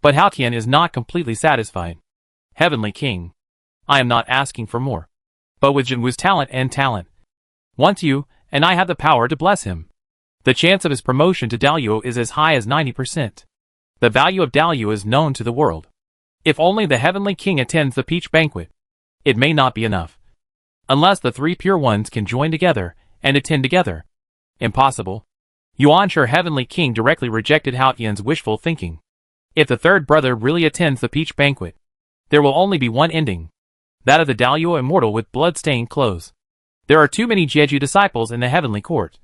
But Haotian is not completely satisfied. Heavenly King, I am not asking for more. But with Jinwu's talent, once you and I have the power to bless him, the chance of his promotion to Daluo is as high as 90%. The value of Daluo is known to the world. If only the Heavenly King attends the peach banquet, it may not be enough. Unless the 3 pure ones can join together and attend together. Impossible. Yuanshi Heavenly King directly rejected Haotian's wishful thinking. If the third brother really attends the peach banquet, there will only be one ending. That of the Daluo immortal with blood-stained clothes. There are too many Jeju disciples in the heavenly court.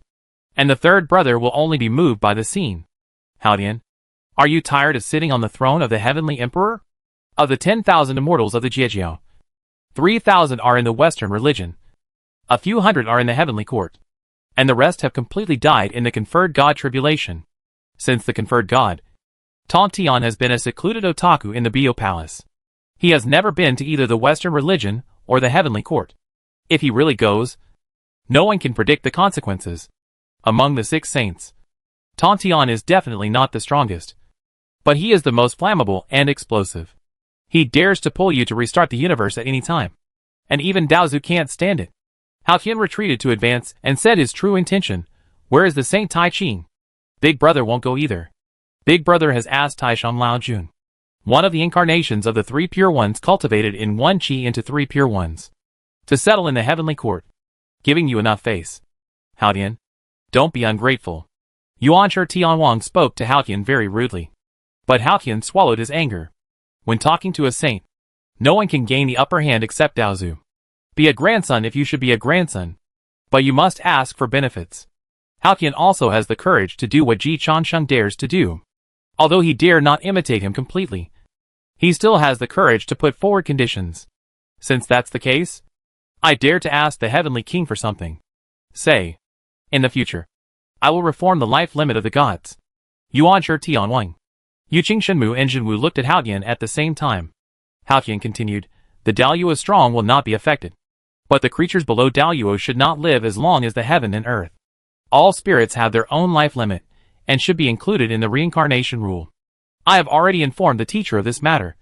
And the third brother will only be moved by the scene. Haotian, are you tired of sitting on the throne of the heavenly emperor? Of the 10,000 immortals of the Jeju, 3,000 are in the Western religion. A few hundred are in the heavenly court. And the rest have completely died in the conferred god tribulation. Since the conferred god, Tontian has been a secluded otaku in the Bio Palace. He has never been to either the Western religion or the heavenly court. If he really goes, no one can predict the consequences. Among the 6 saints, Tontian is definitely not the strongest. But he is the most flammable and explosive. He dares to pull you to restart the universe at any time. And even Daozu can't stand it. Haotian retreated to advance and said his true intention, "Where is the Saint Tai Ching?" Big Brother won't go either. Big Brother has asked Taisham Lao Jun, one of the incarnations of the 3 pure ones cultivated in 1 chi into 3 pure ones, to settle in the heavenly court, giving you enough face. Haotian, don't be ungrateful. Yuanshi Tianwang spoke to Haotian very rudely. But Haotian swallowed his anger. When talking to a saint, no one can gain the upper hand except Daozu. Be a grandson if you should be a grandson. But you must ask for benefits. Haotian also has the courage to do what Ji Chansheng dares to do. Although he dare not imitate him completely, he still has the courage to put forward conditions. Since that's the case, I dare to ask the Heavenly King for something. Say, in the future, I will reform the life limit of the gods. Yuanshi Tianwang. Yuqing Shenmu and Jinwu looked at Haotian at the same time. Haotian continued, the Daluo strong will not be affected. But the creatures below Daluo should not live as long as the heaven and earth. All spirits have their own life limit, and should be included in the reincarnation rule. I have already informed the teacher of this matter,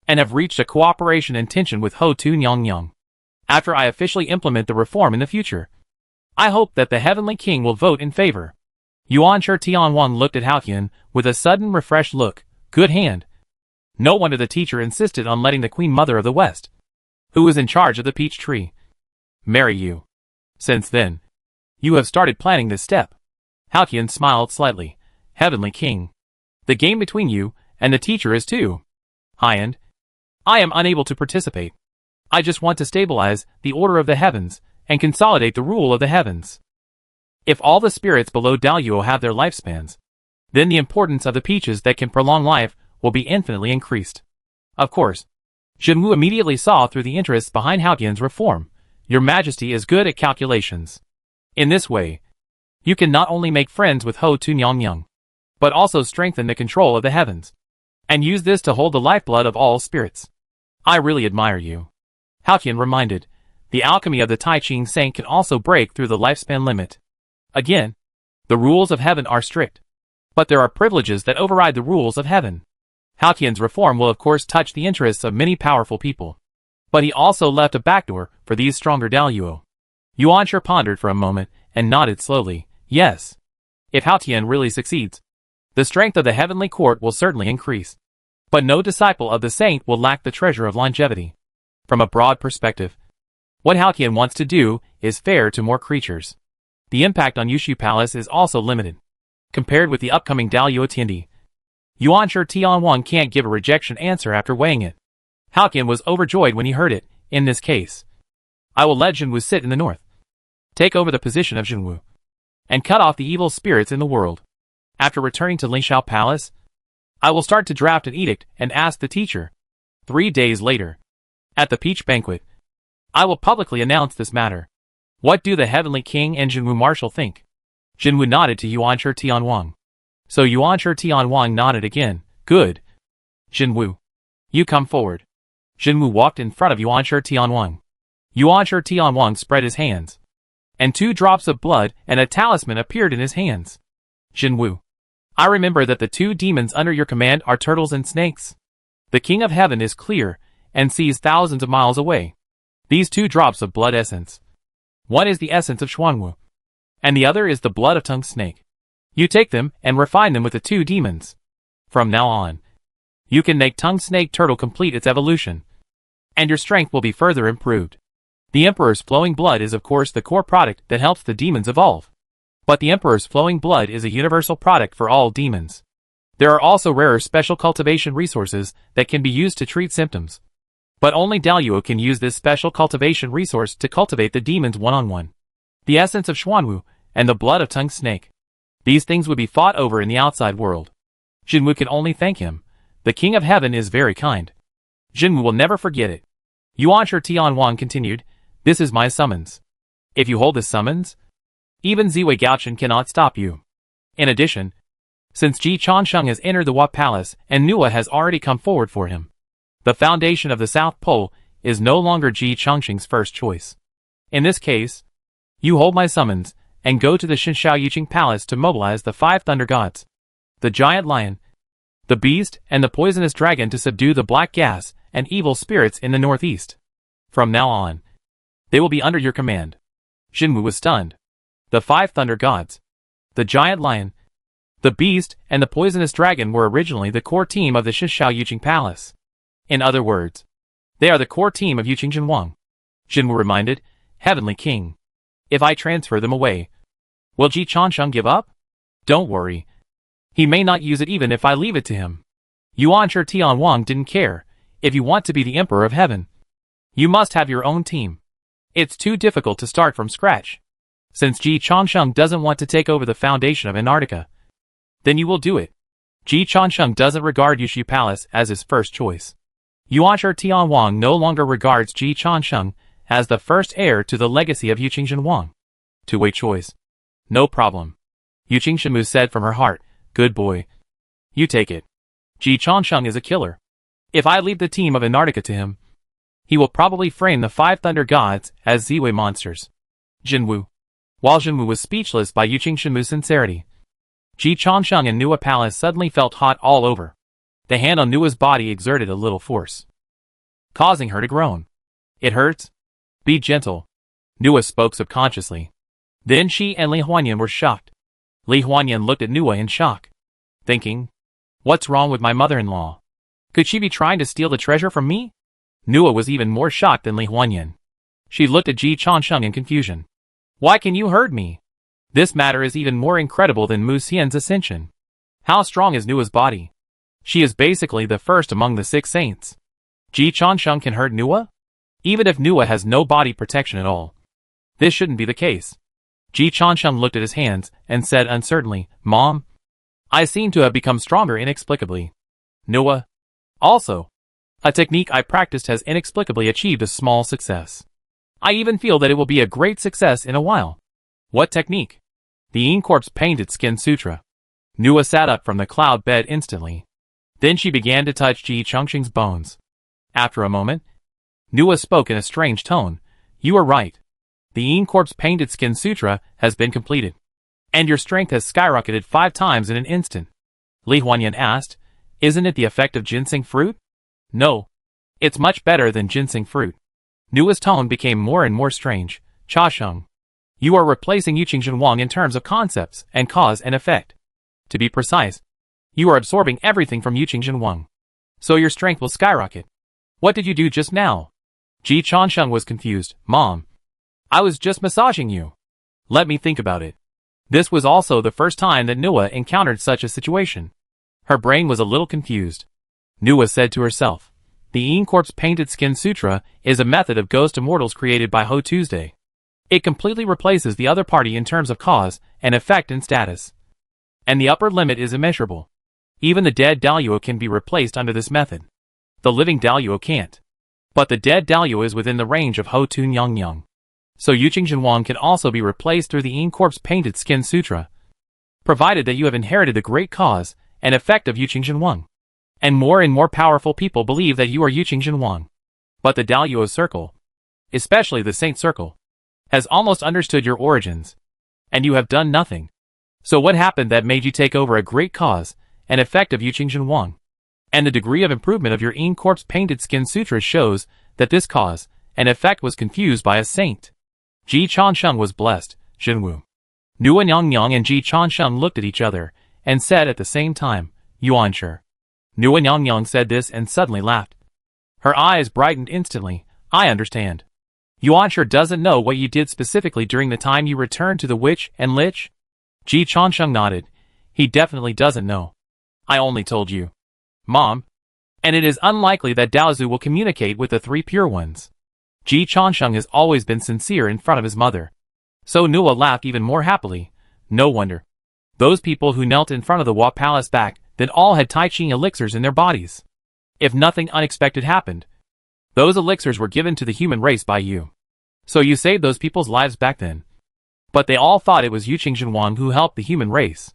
and have reached a cooperation intention with Ho Tu Nyang. After I officially implement the reform in the future, I hope that the Heavenly King will vote in favor. Yuanshi Tianwang looked at Haotian with a sudden refreshed look. Good hand. No wonder the teacher insisted on letting the Queen Mother of the West, who is in charge of the peach tree, marry you. Since then, you have started planning this step. Haotian smiled slightly. Heavenly King, the game between you and the teacher is too high-end. I am unable to participate. I just want to stabilize the order of the heavens and consolidate the rule of the heavens. If all the spirits below Daluo have their lifespans, then the importance of the peaches that can prolong life will be infinitely increased. Of course, Jinwu immediately saw through the interests behind Haotian's reform. Your Majesty is good at calculations. In this way, you can not only make friends with Ho Tu Nyang, but also strengthen the control of the heavens, and use this to hold the lifeblood of all spirits. I really admire you. Haotian reminded, the alchemy of the Tai Ching Saint can also break through the lifespan limit. Again, the rules of heaven are strict, but there are privileges that override the rules of heaven. Haotian's reform will of course touch the interests of many powerful people, but he also left a backdoor for these stronger Daluo. Yuanshi pondered for a moment and nodded slowly. Yes, If Hao Tian really succeeds, the strength of the heavenly court will certainly increase. But no disciple of the saint will lack the treasure of longevity. From a broad perspective, what Hao Tian wants to do is fair to more creatures. The impact on Yushu Palace is also limited. Compared with the upcoming Daliao Tiandi, Yuanshi Tianwang can't give a rejection answer after weighing it. Hao Tian was overjoyed when he heard it. In this case, I will let Jinwu sit in the north, take over the position of Jinwu, and cut off the evil spirits in the world. After returning to Lingshao Palace, I will start to draft an edict and ask the teacher. 3 days later, at the Peach Banquet, I will publicly announce this matter. What do the Heavenly King and Jinwu Marshal think? Jinwu nodded to Yuanshi Tianwang. So Yuanshi Tianwang nodded again. Good. Jinwu, you come forward. Jinwu walked in front of Yuanshi Tianwang. Yuanshi Tianwang spread his hands, and 2 drops of blood and a talisman appeared in his hands. Jinwu, I remember that the 2 demons under your command are turtles and snakes. The King of Heaven is clear and sees thousands of miles away. These 2 drops of blood essence. One is the essence of Xuanwu, and the other is the blood of tongue snake. You take them and refine them with the 2 demons. From now on, you can make tongue snake turtle complete its evolution, and your strength will be further improved. The Emperor's flowing blood is of course the core product that helps the demons evolve. But the Emperor's flowing blood is a universal product for all demons. There are also rarer special cultivation resources that can be used to treat symptoms. But only Daliao can use this special cultivation resource to cultivate the demons one-on-one. The essence of Xuanwu and the blood of tongue snake. These things would be fought over in the outside world. Jinwu can only thank him. The King of Heaven is very kind. Jinwu will never forget it. Yuanshi Tianwang continued, this is my summons. If you hold this summons, even Ziwei Gaochen cannot stop you. In addition, since Ji Changsheng has entered the Hua Palace and Nua has already come forward for him, the foundation of the South Pole is no longer Ji Changsheng's first choice. In this case, you hold my summons and go to the Xinshao Yuqing Palace to mobilize the 5 Thunder Gods, the Giant Lion, the Beast, and the Poisonous Dragon to subdue the Black Gas and evil spirits in the northeast. From now on, they will be under your command. Jinwu was stunned. The 5 Thunder Gods, the Giant Lion, the Beast, and the Poisonous Dragon were originally the core team of the Xinshao Yuqing Palace. In other words, they are the core team of Yuqing Jinwang. Jinwu reminded, Heavenly King, if I transfer them away, will Ji Changsheng give up? Don't worry. He may not use it even if I leave it to him. Yuanshi Tianwang didn't care. If you want to be the Emperor of Heaven, you must have your own team. It's too difficult to start from scratch. Since Ji Changsheng doesn't want to take over the foundation of Antarctica, then you will do it. Ji Changsheng doesn't regard Yushu Palace as his first choice. Yuanshi Tianwang no longer regards Ji Changsheng as the first heir to the legacy of Yuqing Jinwang. Two-way choice. No problem. Yuqing Shimu said from her heart, good boy. You take it. Ji Changsheng is a killer. If I leave the team of Antarctica to him, he will probably frame the 5 Thunder Gods as Ziwei monsters. Jinwu. While Jinwu was speechless by Yuqing Shimu's sincerity, Ji Changsheng and Nua Palace suddenly felt hot all over. The hand on Nua's body exerted a little force, causing her to groan. It hurts? Be gentle. Nua spoke subconsciously. Then she and Li Huanyan were shocked. Li Huanyan looked at Nua in shock, thinking, what's wrong with my mother-in-law? Could she be trying to steal the treasure from me? Nua was even more shocked than Li Huanyan. She looked at Ji Changsheng in confusion. Why can you hurt me? This matter is even more incredible than Mu Xian's ascension. How strong is Nua's body? She is basically the first among the 6 saints. Ji Changsheng can hurt Nua? Even if Nua has no body protection at all. This shouldn't be the case. Ji Changsheng looked at his hands and said uncertainly, Mom, I seem to have become stronger inexplicably. Nua. Also, a technique I practiced has inexplicably achieved a small success. I even feel that it will be a great success in a while. What technique? The Yin-Corpse painted skin sutra. Nua sat up from the cloud bed instantly. Then she began to touch Ji Changsheng's bones. After a moment, Nua spoke in a strange tone. You are right. The Yin-Corpse painted skin sutra has been completed, and your strength has skyrocketed 5 times in an instant. Li Huanyan asked, isn't it the effect of ginseng fruit? No. It's much better than ginseng fruit. Nua's tone became more and more strange. Cha Sheng. You are replacing Yuqing Wang in terms of concepts and cause and effect. To be precise, you are absorbing everything from Yuqing Wang. So your strength will skyrocket. What did you do just now? Ji Changsheng was confused. Mom, I was just massaging you. Let me think about it. This was also the first time that Nua encountered such a situation. Her brain was a little confused. Nua said to herself, the Yin Corpse Painted Skin Sutra is a method of ghost immortals created by Ho Tuesday. It completely replaces the other party in terms of cause and effect and status. And the upper limit is immeasurable. Even the dead Daluo can be replaced under this method. The living Daluo can't. But the dead Daluo is within the range of Ho Tun Yang Yang. So Yuqing Wang can also be replaced through the Yin Corpse Painted Skin Sutra, provided that you have inherited the great cause and effect of Yuqing Wang. And more powerful people believe that you are Yuqing Wang. But the Daluo circle, especially the Saint Circle, has almost understood your origins. And you have done nothing. So what happened that made you take over a great cause and effect of Yuqing Wang? And the degree of improvement of your Yin Corpse Painted Skin Sutra shows that this cause and effect was confused by a saint. Ji Changsheng was blessed. Jinwu, Nua Yang and Ji Changsheng looked at each other and said at the same time, Yuanshi. Nua Yang said this and suddenly laughed. Her eyes brightened instantly. I understand. Yuanshi doesn't know what you did specifically during the time you returned to the witch and lich? Ji Changsheng nodded. He definitely doesn't know. I only told you, Mom. And it is unlikely that Daozu will communicate with the three pure ones. Ji Changsheng has always been sincere in front of his mother. So Nua laughed even more happily. No wonder. Those people who knelt in front of the Hua Palace back then all had Tai Chi elixirs in their bodies. If nothing unexpected happened, those elixirs were given to the human race by you. So you saved those people's lives back then. But they all thought it was Yuqing Wang who helped the human race.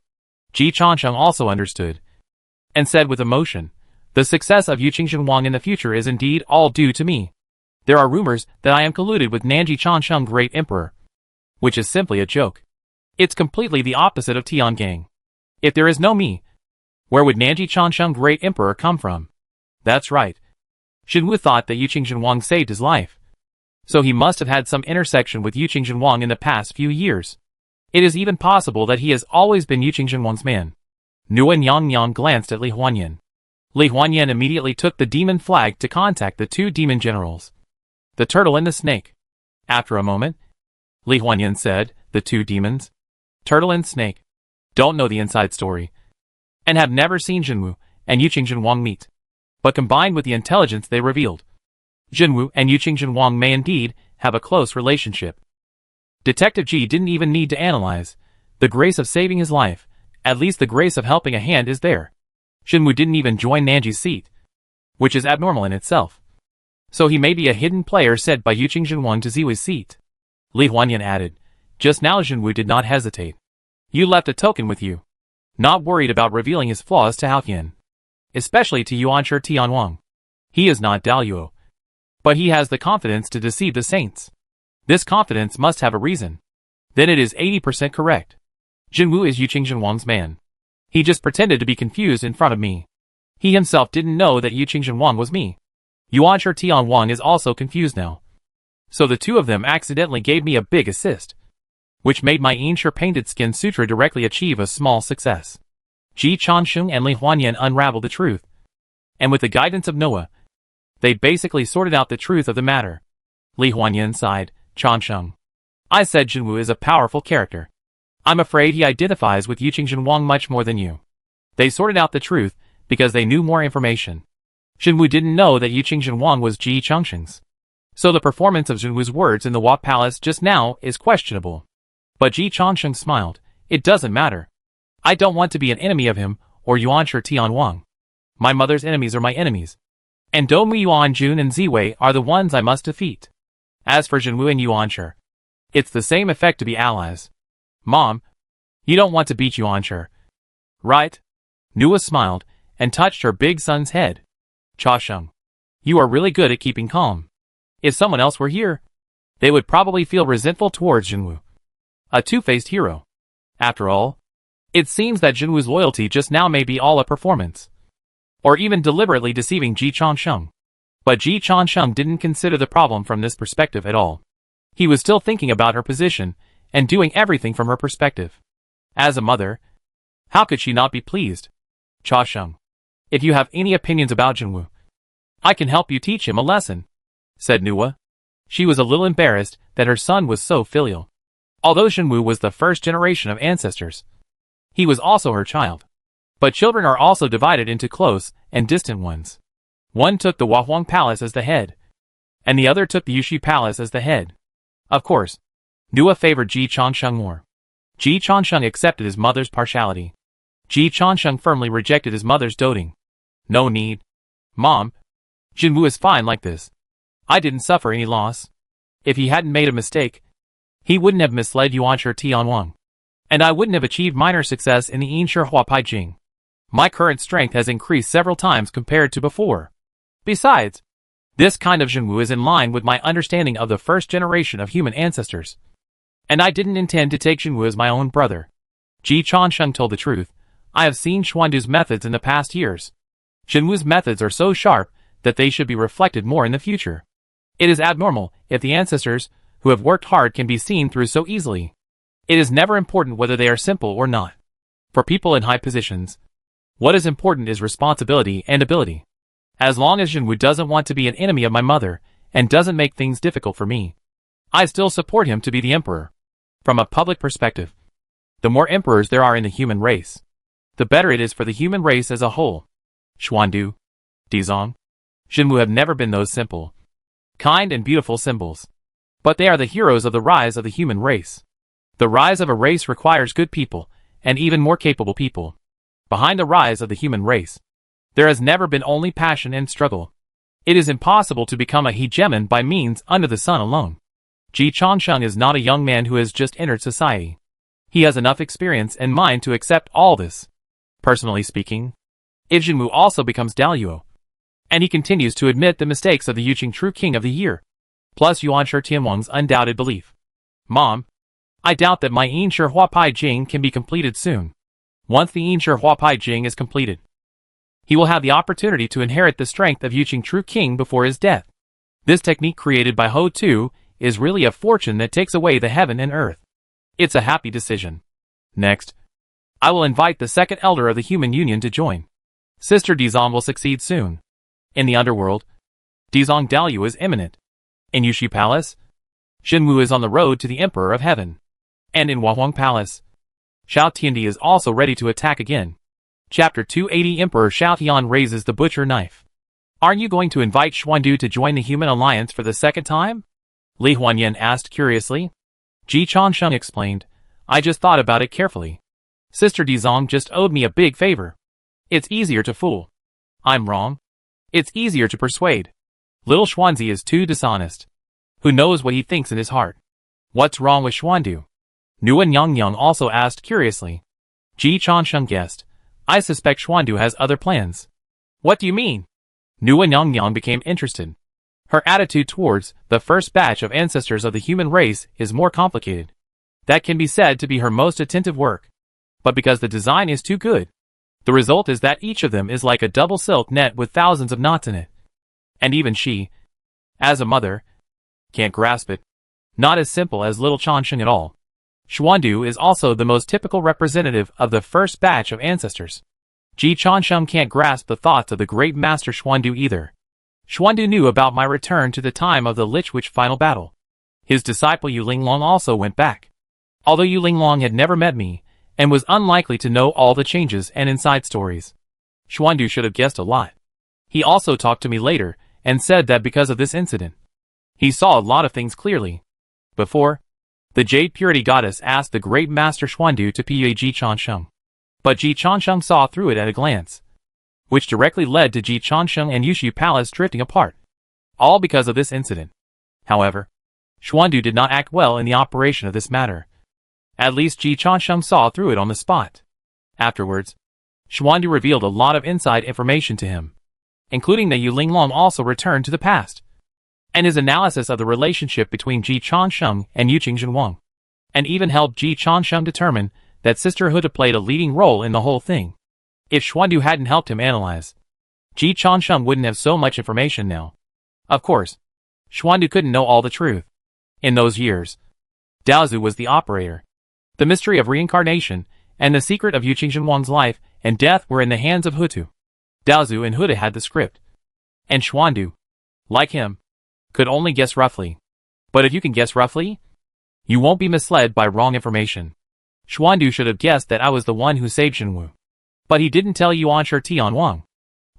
Ji Changsheng also understood, and said with emotion, the success of Yuqing Wang in the future is indeed all due to me. There are rumors that I am colluded with Nanji Changsheng Great Emperor, which is simply a joke. It's completely the opposite of Tian Gang. If there is no me, where would Nanji Changsheng Great Emperor come from? That's right. Xinwu thought that Yuqing Wang saved his life. So he must have had some intersection with Yuqing Wang in the past few years. It is even possible that he has always been Yuqing Wang's man. Nua Yang glanced at Li Huanyan. Li Huanyan immediately took the demon flag to contact the two demon generals, the turtle and the snake. After a moment, Li Huanyan said, the two demons, turtle and snake, don't know the inside story, and have never seen Jinwu and Yuqing Wang meet. But combined with the intelligence they revealed, Jinwu and Yuqing Wang may indeed have a close relationship. Detective Ji didn't even need to analyze. The grace of saving his life, at least the grace of helping a hand is there. Jinwu didn't even join Nanji's seat, which is abnormal in itself. So he may be a hidden player sent by Yuqing Wang to Ziwei's seat. Li Huanyan added, just now Jinwu did not hesitate. You left a token with you, not worried about revealing his flaws to Haotian, especially to Yuanshi Tianwang. He is not Daluo, but he has the confidence to deceive the saints. This confidence must have a reason. Then it is 80% correct. Jinwu is Yuqing Wang's man. He just pretended to be confused in front of me. He himself didn't know that Yuqing Wang was me. Yuanshi Tianwang is also confused now. So the two of them accidentally gave me a big assist, which made my Yinshi Painted Skin Sutra directly achieve a small success. Ji Changsheng and Li Huanyan unraveled the truth. And with the guidance of Noah, they basically sorted out the truth of the matter. Li Huanyan sighed. Changsheng, I said Jinwu is a powerful character. I'm afraid he identifies with Yuqing Wang much more than you. They sorted out the truth because they knew more information. Jinwu didn't know that Yuqing Wang was Ji Changsheng's. So the performance of Jinwu's words in the Hua Palace just now is questionable. But Ji Changsheng smiled. It doesn't matter. I don't want to be an enemy of him or Yuanshi Tianwang. My mother's enemies are my enemies. And Dongmu Yuanjun and Ziwei are the ones I must defeat. As for Jinwu and Yuanshi, it's the same effect to be allies. Mom, you don't want to beat Yuanshi, right? Nua smiled and touched her big son's head. Changsheng, you are really good at keeping calm. If someone else were here, they would probably feel resentful towards Jinwu. A two-faced hero. After all, it seems that Jinwu's loyalty just now may be all a performance, or even deliberately deceiving Ji Changsheng. But Ji Changsheng didn't consider the problem from this perspective at all. He was still thinking about her position and doing everything from her perspective. As a mother, how could she not be pleased? Cha Sheng, if you have any opinions about Jinwu, I can help you teach him a lesson, said Nua. She was a little embarrassed that her son was so filial. Although Jinwu was the first generation of ancestors, he was also her child. But children are also divided into close and distant ones. One took the Huahuang Palace as the head, and the other took the Yushi Palace as the head. Of course, Nua favored Ji Changsheng more. Ji Changsheng accepted his mother's partiality. Ji Changsheng firmly rejected his mother's doting. No need. Mom, Jinwu is fine like this. I didn't suffer any loss. If he hadn't made a mistake, he wouldn't have misled Yuanshi Tianwang. And I wouldn't have achieved minor success in the Yinshi Huapai Jing. My current strength has increased several times compared to before. Besides, this kind of Jinwu is in line with my understanding of the first generation of human ancestors. And I didn't intend to take Jinwu as my own brother. Ji Changsheng told the truth. I have seen Xuandu's methods in the past years. Jinwu's methods are so sharp that they should be reflected more in the future. It is abnormal if the ancestors who have worked hard can be seen through so easily. It is never important whether they are simple or not. For people in high positions, what is important is responsibility and ability. As long as Jinwu doesn't want to be an enemy of my mother and doesn't make things difficult for me, I still support him to be the emperor. From a public perspective, the more emperors there are in the human race, the better it is for the human race as a whole. Xuandu, Dizong, Jinwu have never been those simple, kind and beautiful symbols. But they are the heroes of the rise of the human race. The rise of a race requires good people, and even more capable people. Behind the rise of the human race, there has never been only passion and struggle. It is impossible to become a hegemon by means under the sun alone. Ji Changsheng is not a young man who has just entered society. He has enough experience and mind to accept all this. Personally speaking, if Jinwu also becomes Daluo, and he continues to admit the mistakes of the Yuqing True King of the Year, plus Yuanshi Tianwang's undoubted belief. Mom, I doubt that my Yinshi Huapai Jing can be completed soon. Once the Yinshi Huapai Jing is completed, he will have the opportunity to inherit the strength of Yuqing True King before his death. This technique created by Ho Tu is really a fortune that takes away the heaven and earth. It's a happy decision. Next, I will invite the second elder of the human union to join. Sister Dizong will succeed soon. In the underworld, Dizong Daluo is imminent. In Yushi Palace, Jinwu is on the road to the Emperor of Heaven. And in Huahuang Palace, Xiao Tiandi is also ready to attack again. Chapter 280 Emperor Xiao Tian raises the butcher knife. Aren't you going to invite Xuandu to join the Human Alliance for the second time? Li Huanyan asked curiously. Ji Changsheng explained, I just thought about it carefully. Sister Dizong just owed me a big favor. It's easier to fool. I'm wrong. It's easier to persuade. Little Xuanzi is too dishonest. Who knows what he thinks in his heart? What's wrong with Xuandu? Nuan Yangyang also asked curiously. Ji Changsheng guessed. I suspect Xuandu has other plans. What do you mean? Nuan Yangyang became interested. Her attitude towards the first batch of ancestors of the human race is more complicated. That can be said to be her most attentive work. But because the design is too good, the result is that each of them is like a double silk net with thousands of knots in it. And even she, as a mother, can't grasp it. Not as simple as little Changsheng at all. Xuandu is also the most typical representative of the first batch of ancestors. Ji Changsheng can't grasp the thoughts of the great master Xuandu either. Xuandu knew about my return to the time of the Lich Witch final battle. His disciple Yu Linglong also went back. Although Yu Linglong had never met me, and was unlikely to know all the changes and inside stories, Xuandu should have guessed a lot. He also talked to me later, and said that because of this incident, he saw a lot of things clearly. Before, the Jade Purity Goddess asked the great master Xuandu to PA Ji Changsheng. But Ji Changsheng saw through it at a glance, which directly led to Ji Changsheng and Yushi Palace drifting apart. All because of this incident. However, Xuandu did not act well in the operation of this matter. At least Ji Changsheng saw through it on the spot. Afterwards, Xuandu revealed a lot of inside information to him, including that Yu Linglong also returned to the past, and his analysis of the relationship between Ji Changsheng and Yuqing Jinwang, and even helped Ji Changsheng determine that sisterhood had played a leading role in the whole thing. If Xuandu hadn't helped him analyze, Ji Changsheng wouldn't have so much information now. Of course, Xuandu couldn't know all the truth. In those years, Daozu was the operator. The mystery of reincarnation and the secret of Yu Qingzhenwang's life and death were in the hands of Hutu. Daozu and Huda had the script. And Xuandu, like him, could only guess roughly. But if you can guess roughly, you won't be misled by wrong information. Xuandu should have guessed that I was the one who saved Shenwu. But he didn't tell Yuanshi Tianwang.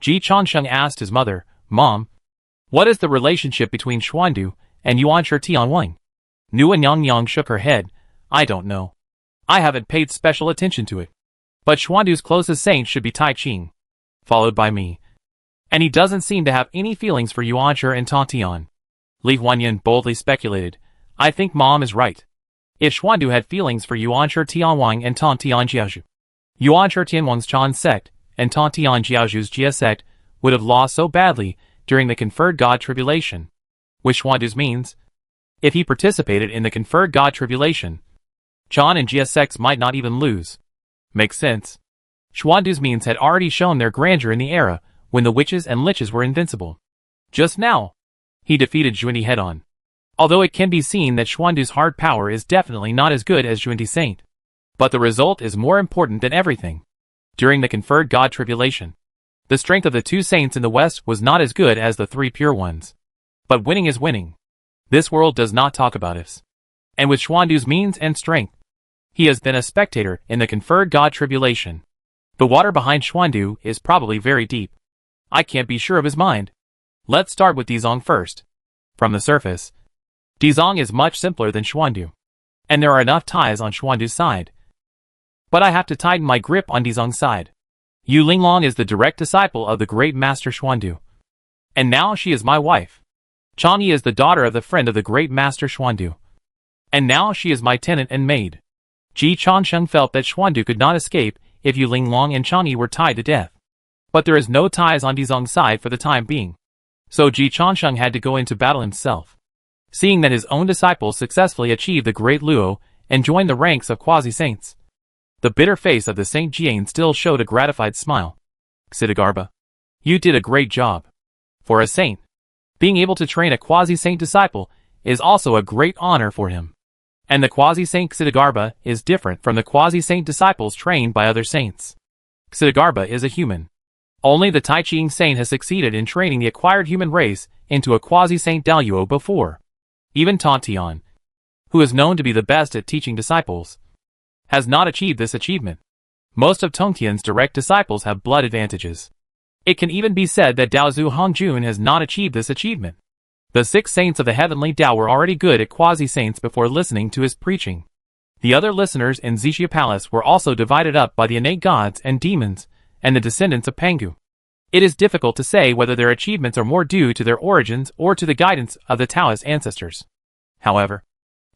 Ji Changsheng asked his mother, Mom, what is the relationship between Xuandu and Yuanshi Tianwang? Nua Nyang shook her head. I don't know. I haven't paid special attention to it. But Xuandu's closest saint should be Tai Ching, followed by me. And he doesn't seem to have any feelings for Yuanshi and Tantian. Li Huanyan boldly speculated. I think Mom is right. If Xuandu had feelings for Yuanshi Tianwang and Tantian Jiaozhu, Yuanshi Tianwang's Chan sect and Tantian Jiaozhu's Jia sect would have lost so badly during the conferred God tribulation. Which Xuandu's means, if he participated in the conferred God tribulation, Chan and Jia sects might not even lose. Makes sense. Xuandu's means had already shown their grandeur in the era when the witches and liches were invincible. Just now, he defeated Xuandi head-on. Although it can be seen that Xuandu's hard power is definitely not as good as Xuandi Saint. But the result is more important than everything. During the conferred God tribulation, the strength of the two saints in the West was not as good as the three pure ones. But winning is winning. This world does not talk about us. And with Xuandu's means and strength, he has been a spectator in the conferred God tribulation. The water behind Xuandu is probably very deep. I can't be sure of his mind. Let's start with Dizong first. From the surface, Dizong is much simpler than Xuandu. And there are enough ties on Xuandu's side. But I have to tighten my grip on Dizong's side. Yu Linglong is the direct disciple of the great master Xuandu. And now she is my wife. Changyi is the daughter of the friend of the great master Xuandu. And now she is my tenant and maid. Ji Changsheng felt that Xuandu could not escape if Yu Linglong and Changyi were tied to death. But there is no ties on Dizong's side for the time being. So Ji Changsheng had to go into battle himself. Seeing that his own disciples successfully achieved the great Luo and joined the ranks of quasi-saints. The bitter face of the Saint Jian still showed a gratified smile. Xidagarba, you did a great job. For a saint, being able to train a quasi-saint disciple is also a great honor for him. And the quasi-saint Xidagarba is different from the quasi-saint disciples trained by other saints. Xidagarba is a human. Only the Tai Ching saint has succeeded in training the acquired human race into a quasi-saint Daluo before. Even Tantian, who is known to be the best at teaching disciples, has not achieved this achievement. Most of Tongtian's direct disciples have blood advantages. It can even be said that Daozu Hongjun has not achieved this achievement. The 6 saints of the heavenly Dao were already good at quasi-saints before listening to his preaching. The other listeners in Zixia Palace were also divided up by the innate gods and demons and the descendants of Pangu. It is difficult to say whether their achievements are more due to their origins or to the guidance of the Taoist ancestors. However,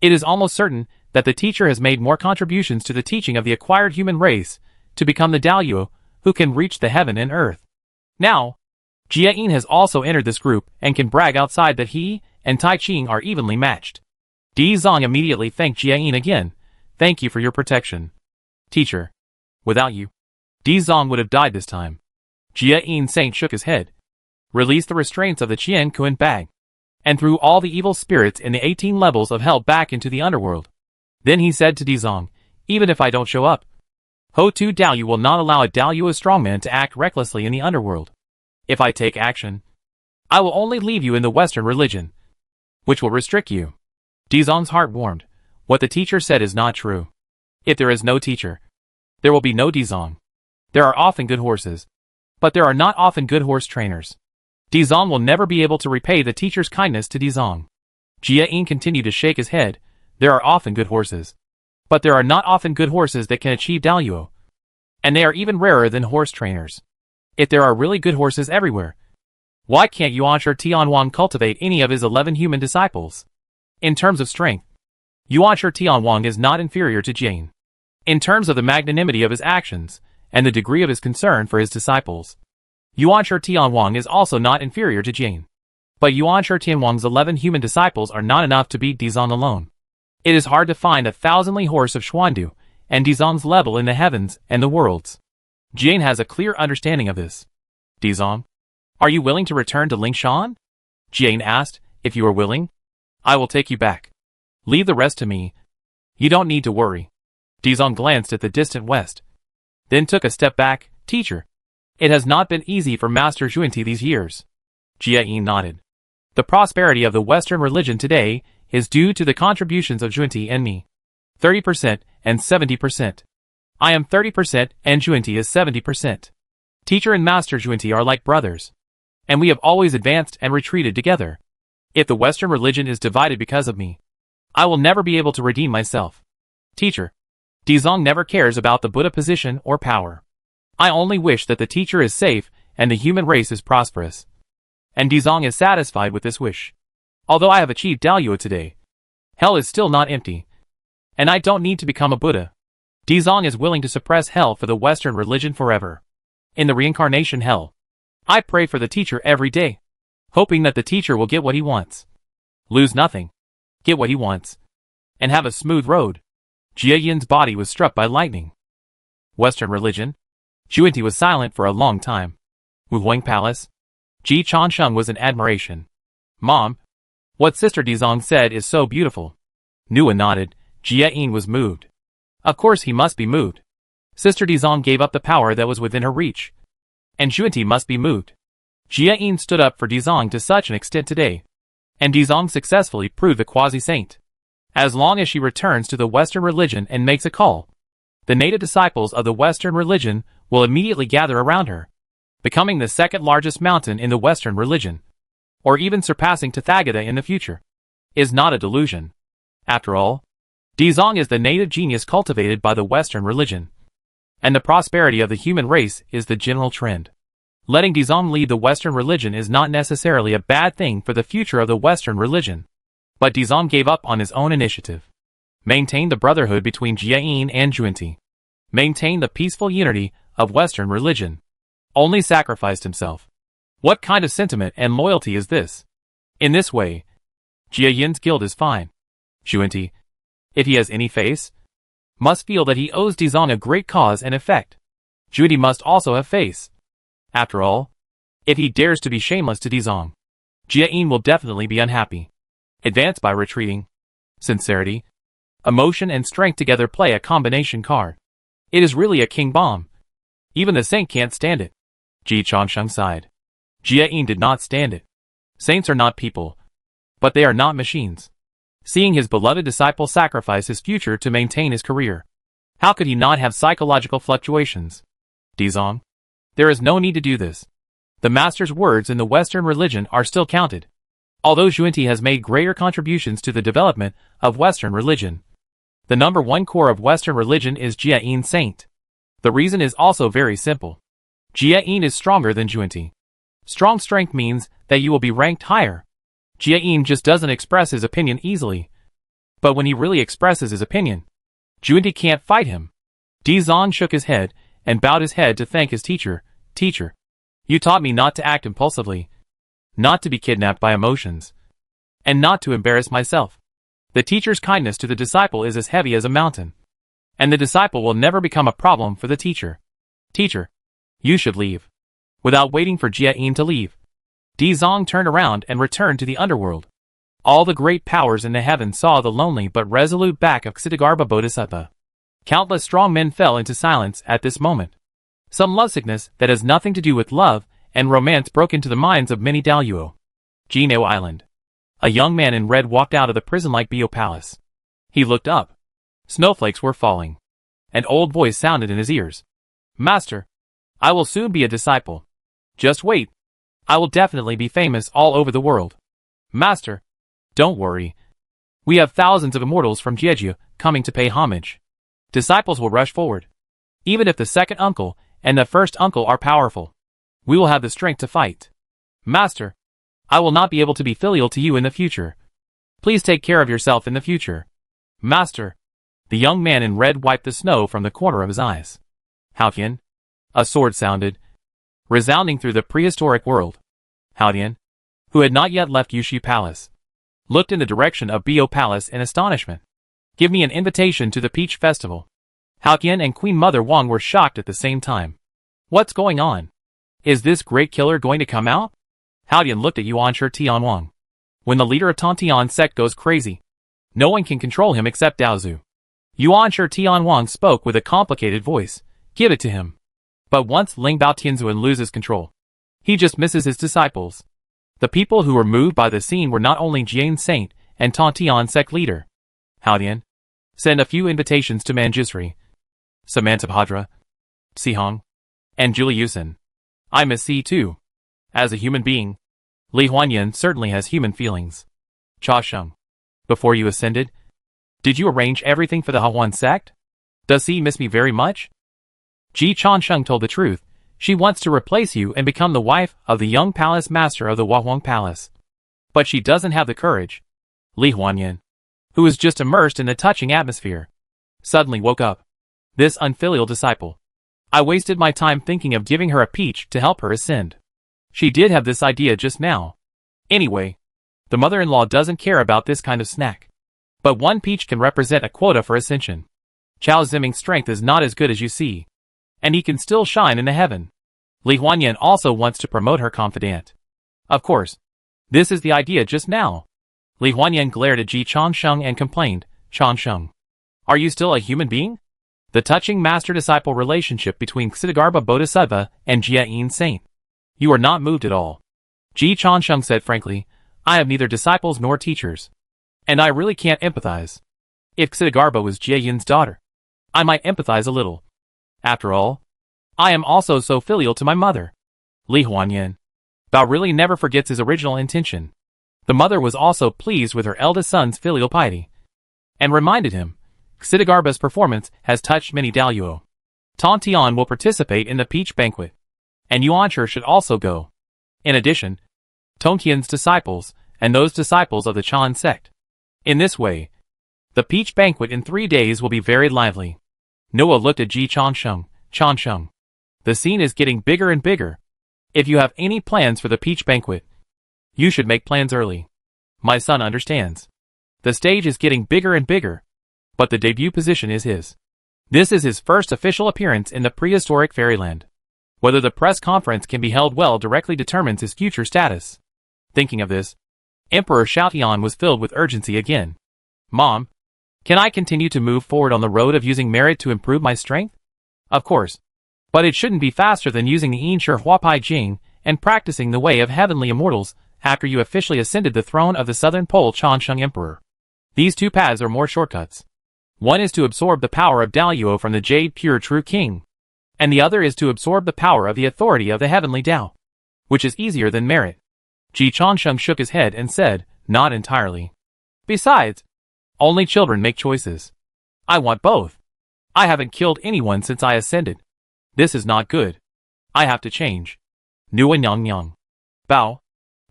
it is almost certain that the teacher has made more contributions to the teaching of the acquired human race to become the Daluo who can reach the heaven and earth. Now, Jia Yin has also entered this group and can brag outside that he and Tai Ching are evenly matched. Di Zong immediately thanked Jia Yin again. Thank you for your protection. Teacher, without you, Di Zong would have died this time. Jia Yin Saint shook his head, released the restraints of the Qian Kun bag, and threw all the evil spirits in the 18 levels of hell back into the underworld. Then he said to Di Zong, even if I don't show up, Ho Tu Daoyu will not allow a Daoyu strongman to act recklessly in the underworld. If I take action, I will only leave you in the Western religion, which will restrict you. Di Zong's heart warmed. What the teacher said is not true. If there is no teacher, there will be no Di Zong. There are often good horses, but there are not often good horse trainers. Di Zong will never be able to repay the teacher's kindness to Di Zong. Jia Yin continued to shake his head. There are often good horses, but there are not often good horses that can achieve Daluo. And they are even rarer than horse trainers. If there are really good horses everywhere, why can't Yuanshi Tianwang cultivate any of his 11 human disciples? In terms of strength, Yuanshi Tianwang is not inferior to Jane. In terms of the magnanimity of his actions, and the degree of his concern for his disciples, Yuanshi Tianwang is also not inferior to Jane. But Yuanshi Tianwang's 11 human disciples are not enough to beat Di Zong alone. It is hard to find a thousandly horse of Xuandu, and Di Zong's level in the heavens and the worlds. Jane has a clear understanding of this. Di Zong, are you willing to return to Lingshan? Jane asked. If you are willing, I will take you back. Leave the rest to me. You don't need to worry. Dizong glanced at the distant west, then took a step back. Teacher, it has not been easy for Master Junti these years. Jia Yin nodded. The prosperity of the Western religion today is due to the contributions of Junti and me. 30% and 70%. I am 30% and Junti is 70%. Teacher and Master Junti are like brothers. And we have always advanced and retreated together. If the Western religion is divided because of me, I will never be able to redeem myself. Teacher, Dizong never cares about the Buddha position or power. I only wish that the teacher is safe and the human race is prosperous. And Dizong is satisfied with this wish. Although I have achieved Daoyuo today, hell is still not empty. And I don't need to become a Buddha. Dizong is willing to suppress hell for the Western religion forever. In the reincarnation hell, I pray for the teacher every day, hoping that the teacher will get what he wants. Lose nothing, get what he wants, and have a smooth road. Jia Yin's body was struck by lightning. Western religion? Junti was silent for a long time. Wu Huang Palace? Ji Chansheng was in admiration. Mom, what Sister Dizong said is so beautiful. Nua nodded. Jia Yin was moved. Of course he must be moved. Sister Dizong gave up the power that was within her reach. And Junti must be moved. Jia Yin stood up for Dizong to such an extent today. And Dizong successfully proved a quasi-saint. As long as she returns to the Western religion and makes a call, the native disciples of the Western religion will immediately gather around her, becoming the second largest mountain in the Western religion, or even surpassing Tathagata in the future, is not a delusion. After all, Dizong is the native genius cultivated by the Western religion, and the prosperity of the human race is the general trend. Letting Dizong leave the Western religion is not necessarily a bad thing for the future of the Western religion. But Dizong gave up on his own initiative. Maintained the brotherhood between Jia Yin and Junti. Maintained the peaceful unity of Western religion. Only sacrificed himself. What kind of sentiment and loyalty is this? In this way, Jia Yin's guilt is fine. Junti, if he has any face, must feel that he owes Dizong a great cause and effect. Junti must also have face. After all, if he dares to be shameless to Dizong, Jia Yin will definitely be unhappy. Advance by retreating. Sincerity, emotion and strength together play a combination card. It is really a king bomb. Even the saint can't stand it. Ji Changsheng sighed. Jia Yin did not stand it. Saints are not people, but they are not machines. Seeing his beloved disciple sacrifice his future to maintain his career, how could he not have psychological fluctuations? Dizong, there is no need to do this. The master's words in the Western religion are still counted. Although Junti has made greater contributions to the development of Western religion, the number one core of Western religion is Jia Yin saint. The reason is also very simple. Jia Yin is stronger than Junti. Strong strength means that you will be ranked higher. Jia Yin just doesn't express his opinion easily. But when he really expresses his opinion, Junti can't fight him. Dizong shook his head and bowed his head to thank his teacher. Teacher, you taught me not to act impulsively, not to be kidnapped by emotions, and not to embarrass myself. The teacher's kindness to the disciple is as heavy as a mountain, and the disciple will never become a problem for the teacher. Teacher, you should leave. Without waiting for Jia Yin to leave, Dizong turned around and returned to the underworld. All the great powers in the heavens saw the lonely but resolute back of Ksitigarbha Bodhisattva. Countless strong men fell into silence at this moment. Some lovesickness that has nothing to do with love and romance broke into the minds of many Daoyuo. Jinao Island. A young man in red walked out of the prison-like Bio Palace. He looked up. Snowflakes were falling. An old voice sounded in his ears. Master, I will soon be a disciple. Just wait. I will definitely be famous all over the world. Master, don't worry. We have thousands of immortals from Jeju coming to pay homage. Disciples will rush forward. Even if the second uncle and the first uncle are powerful, we will have the strength to fight. Master, I will not be able to be filial to you in the future. Please take care of yourself in the future. Master. The young man in red wiped the snow from the corner of his eyes. Haotian. A sword sounded, resounding through the prehistoric world. Haotian, who had not yet left Yushu Palace, looked in the direction of Bio Palace in astonishment. Give me an invitation to the Peach Festival. Haotian and Queen Mother Wang were shocked at the same time. What's going on? Is this great killer going to come out? Haotian looked at Yuan Shi Tian Wang. When the leader of Tontian sect goes crazy, no one can control him except Daozu. Yuan Shi Tianwang spoke with a complicated voice. Give it to him. But once Ling Bao Tianzuan loses control, he just misses his disciples. The people who were moved by the scene were not only Jian Saint and Tontian sect leader Haodian. Send a few invitations to Manjusri, Samantabhadra, Sihong, and Julie Yusin. I miss C too. As a human being, Li Huanyan certainly has human feelings. Cha Sheng. Before you ascended, did you arrange everything for the Hahuan sect? Does he miss me very much? Ji Chansheng told the truth. She wants to replace you and become the wife of the young palace master of the Huahuang Palace. But she doesn't have the courage. Li Huanyan, who was just immersed in the touching atmosphere, suddenly woke up. This unfilial disciple. I wasted my time thinking of giving her a peach to help her ascend. She did have this idea just now. Anyway, the mother-in-law doesn't care about this kind of snack. But one peach can represent a quota for ascension. Chao Ziming's strength is not as good as you see, and he can still shine in the heaven. Li Huanyan also wants to promote her confidant. Of course, this is the idea just now. Li Huanyan glared at Ji Chansheng and complained, Chansheng, are you still a human being? The touching master-disciple relationship between Ksitigarbha Bodhisattva and Jia Yin Saint. You are not moved at all. Ji Chansheng said frankly, I have neither disciples nor teachers. And I really can't empathize. If Ksitigarbha was Jia Yin's daughter, I might empathize a little. After all, I am also so filial to my mother. Li Huanyan. Bao really never forgets his original intention. The mother was also pleased with her eldest son's filial piety, and reminded him, Ksitigarbha's performance has touched many Daluo. Tontian will participate in the peach banquet, and Yuanshi should also go. In addition, Tongqian's disciples, and those disciples of the Chan sect. In this way, the peach banquet in 3 days will be very lively. Noah looked at Ji Chansheng. Chansheng, the scene is getting bigger and bigger. If you have any plans for the peach banquet, you should make plans early. My son understands. The stage is getting bigger and bigger, but the debut position is his. This is his first official appearance in the prehistoric fairyland. Whether the press conference can be held well directly determines his future status. Thinking of this, Emperor Xiaotian was filled with urgency again. Mom, can I continue to move forward on the road of using merit to improve my strength? Of course. But it shouldn't be faster than using the Yinshi Huapai Jing and practicing the way of heavenly immortals after you officially ascended the throne of the Southern Pole Chansheng Emperor. These two paths are more shortcuts. One is to absorb the power of Daluo from the Jade Pure True King, and the other is to absorb the power of the authority of the heavenly Tao, which is easier than merit. Ji Chansheng shook his head and said, not entirely. Besides, only children make choices. I want both. I haven't killed anyone since I ascended. This is not good. I have to change. Nua Nyang Nyang. Bao.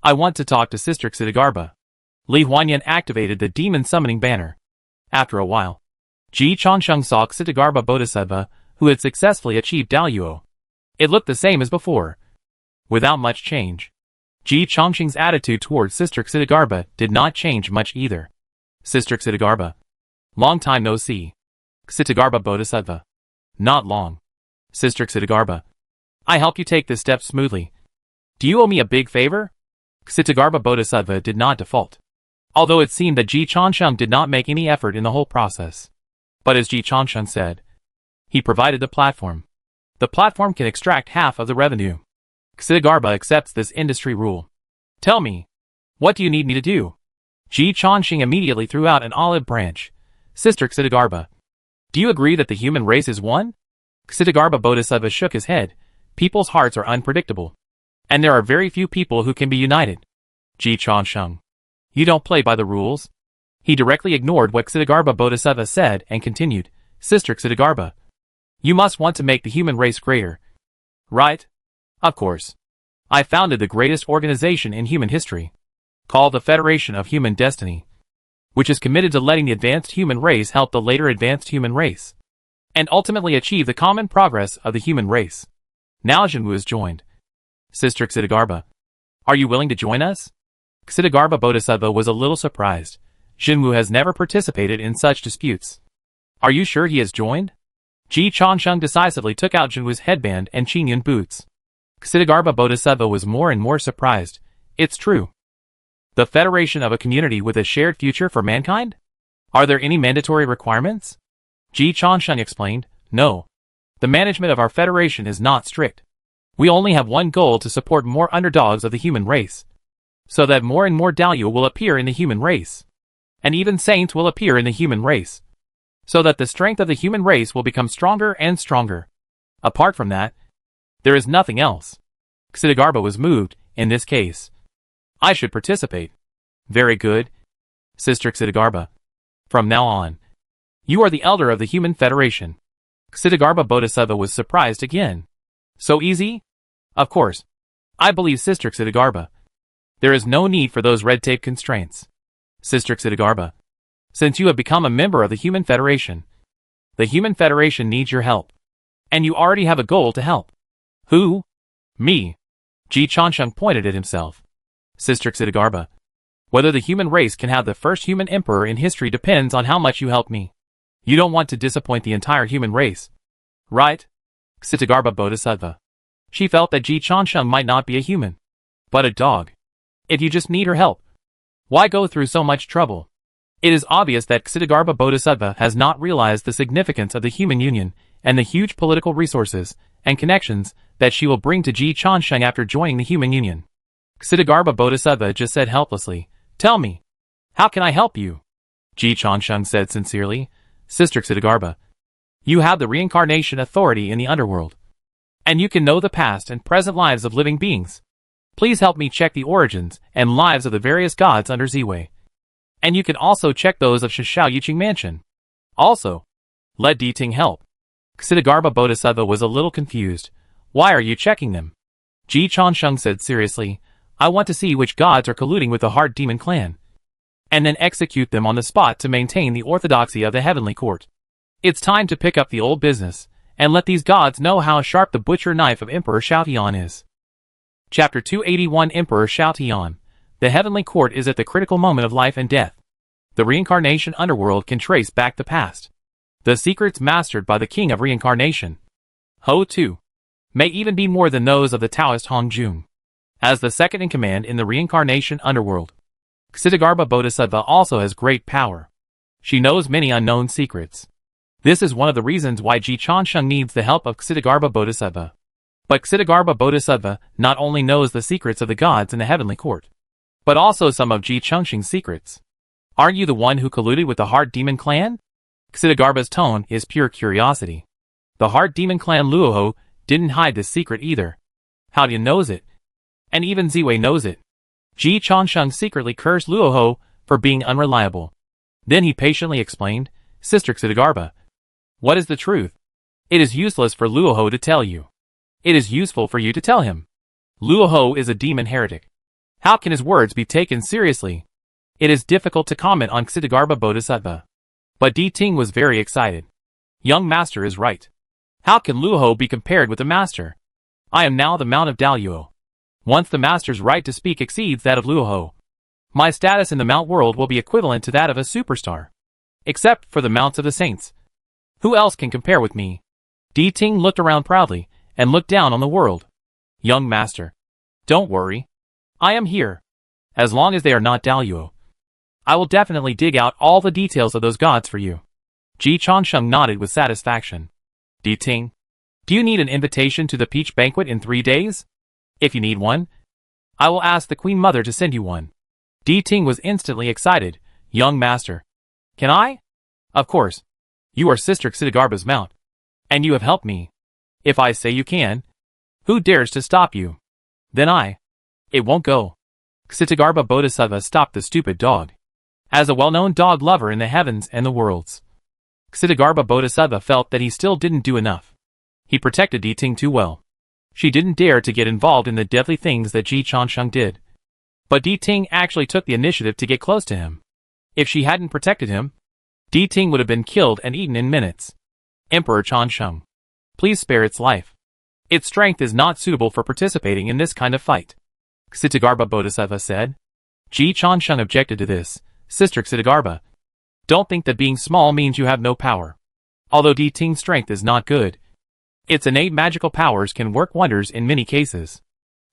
I want to talk to Sister Ksitigarbha. Li Huanyan activated the demon summoning banner. After a while, Ji Chansheng saw Ksitigarbha Bodhisattva, who had successfully achieved Daluo. It looked the same as before, without much change. Ji Changsheng's attitude towards Sister Ksitigarbha did not change much either. Sister Ksitigarbha. Long time no see. Ksitigarbha Bodhisattva. Not long. Sister Ksitigarbha. I help you take this step smoothly. Do you owe me a big favor? Ksitigarbha Bodhisattva did not default, although it seemed that Ji Chansheng did not make any effort in the whole process. But as Ji Chansheng said, he provided the platform. The platform can extract half of the revenue. Ksitigarbha accepts this industry rule. Tell me, what do you need me to do? Ji Chansheng immediately threw out an olive branch. Sister Ksitigarbha, do you agree that the human race is one? Ksitigarbha Bodhisattva shook his head. People's hearts are unpredictable, and there are very few people who can be united. Ji Chansheng, you don't play by the rules. He directly ignored what Ksitigarbha Bodhisattva said and continued, Sister Ksitigarbha, you must want to make the human race greater. Right? Of course. I founded the greatest organization in human history, called the Federation of Human Destiny, which is committed to letting the advanced human race help the later advanced human race, and ultimately achieve the common progress of the human race. Now Jinwu has joined. Sister Ksitigarbha, are you willing to join us? Ksitigarbha Bodhisattva was a little surprised. Jinwu has never participated in such disputes. Are you sure he has joined? Ji Chansheng decisively took out Jinwu's headband and Qingyun boots. Ksitigarbha Bodhisattva was more and more surprised. It's true. The federation of a community with a shared future for mankind? Are there any mandatory requirements? Ji Changsheng explained. No. The management of our federation is not strict. We only have one goal: to support more underdogs of the human race, so that more and more Daluo will appear in the human race. And even saints will appear in the human race, so that the strength of the human race will become stronger and stronger. Apart from that, there is nothing else. Xitigarbha was moved. In this case, I should participate. Very good, Sister Xitigarbha. From now on, you are the elder of the Human Federation. Xitigarbha Bodhisattva was surprised again. So easy? Of course. I believe, Sister Xitigarbha. There is no need for those red tape constraints. Sister Xitigarbha, since you have become a member of the Human Federation, the Human Federation needs your help. And you already have a goal to help. Who? Me. Ji Changsheng pointed at himself. Sister Xitigarbha, whether the human race can have the first human emperor in history depends on how much you help me. You don't want to disappoint the entire human race, right? Xitigarbha Bodhisattva. She felt that Ji Changsheng might not be a human, but a dog. If you just need her help, why go through so much trouble? It is obvious that Xitigarbha Bodhisattva has not realized the significance of the human union and the huge political resources and connections that she will bring to Ji Changsheng after joining the human union. Xitigarbha Bodhisattva just said helplessly, "Tell me, how can I help you?" Ji Changsheng said sincerely, "Sister Xitigarbha, you have the reincarnation authority in the underworld, and you can know the past and present lives of living beings. Please help me check the origins and lives of the various gods under Ziwei. And you can also check those of Shishao Yiqing Mansion. Also, let Diting help." Xitigarbha Bodhisattva was a little confused. "Why are you checking them?" Ji Changsheng said seriously, "I want to see which gods are colluding with the Heart Demon clan, and then execute them on the spot to maintain the orthodoxy of the Heavenly Court. It's time to pick up the old business, and let these gods know how sharp the butcher knife of Emperor Xiaotian is." Chapter 281 Emperor Xiaotian. The Heavenly Court is at the critical moment of life and death. The reincarnation underworld can trace back the past. The secrets mastered by the King of Reincarnation, Ho Tu, may even be more than those of the Taoist Hong Jun. As the second in command in the reincarnation underworld, Xitigarbha Bodhisattva also has great power. She knows many unknown secrets. This is one of the reasons why Ji Changsheng needs the help of Xitigarbha Bodhisattva. But Xitigarbha Bodhisattva not only knows the secrets of the gods in the Heavenly Court, but also some of Ji Changsheng's secrets. "Aren't you the one who colluded with the Heart Demon clan?" Xitigarbha's tone is pure curiosity. The Heart Demon clan Luoho didn't hide this secret either. Haodian knows it, and even Ziwei knows it. Ji Changsheng secretly cursed Luoho for being unreliable. Then he patiently explained, "Sister Xitigarbha, what is the truth? It is useless for Luoho to tell you. It is useful for you to tell him. Luoho is a demon heretic. How can his words be taken seriously?" It is difficult to comment on Xitigarbha Bodhisattva. But Diting was very excited. "Young master is right. How can Luoho be compared with the master? I am now the Mount of Daluo. Once the master's right to speak exceeds that of Luoho, my status in the Mount world will be equivalent to that of a superstar. Except for the Mounts of the Saints. Who else can compare with me?" Diting looked around proudly, and looked down on the world. "Young master, don't worry. I am here. As long as they are not Daluo, I will definitely dig out all the details of those gods for you." Ji Changsheng nodded with satisfaction. "Diting, do you need an invitation to the peach banquet in 3 days? If you need one, I will ask the Queen Mother to send you one." Diting was instantly excited. "Young master, can I?" "Of course. You are Sister Xitigarbha's mount, and you have helped me. If I say you can, who dares to stop you? Then it won't go." Xitigarbha Bodhisattva stopped the stupid dog. As a well-known dog lover in the heavens and the worlds, Xitigarbha Bodhisattva felt that he still didn't do enough. He protected Diting too well. She didn't dare to get involved in the deadly things that Ji Changsheng did. But Diting actually took the initiative to get close to him. If she hadn't protected him, Diting would have been killed and eaten in minutes. "Emperor Changsheng, please spare its life. Its strength is not suitable for participating in this kind of fight," Xitigarbha Bodhisattva said. Ji Changsheng objected to this. "Sister Xitigarbha, don't think that being small means you have no power. Although Diting's strength is not good, its innate magical powers can work wonders in many cases."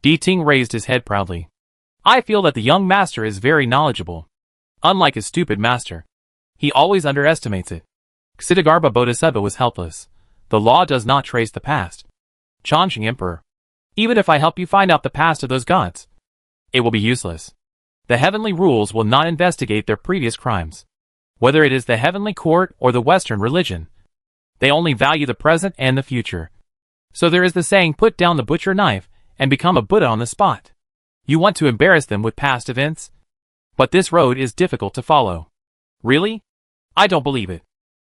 Diting raised his head proudly. "I feel that the young master is very knowledgeable. Unlike his stupid master, he always underestimates it. Ksitigarbha Bodhisattva was helpless. The law does not trace the past. Changsheng Emperor. Even if I help you find out the past of those gods, it will be useless. The heavenly rules will not investigate their previous crimes. Whether it is the heavenly court or the Western religion, they only value the present and the future. So there is the saying, put down the butcher knife and become a Buddha on the spot. You want to embarrass them with past events? But this road is difficult to follow. Really? I don't believe it.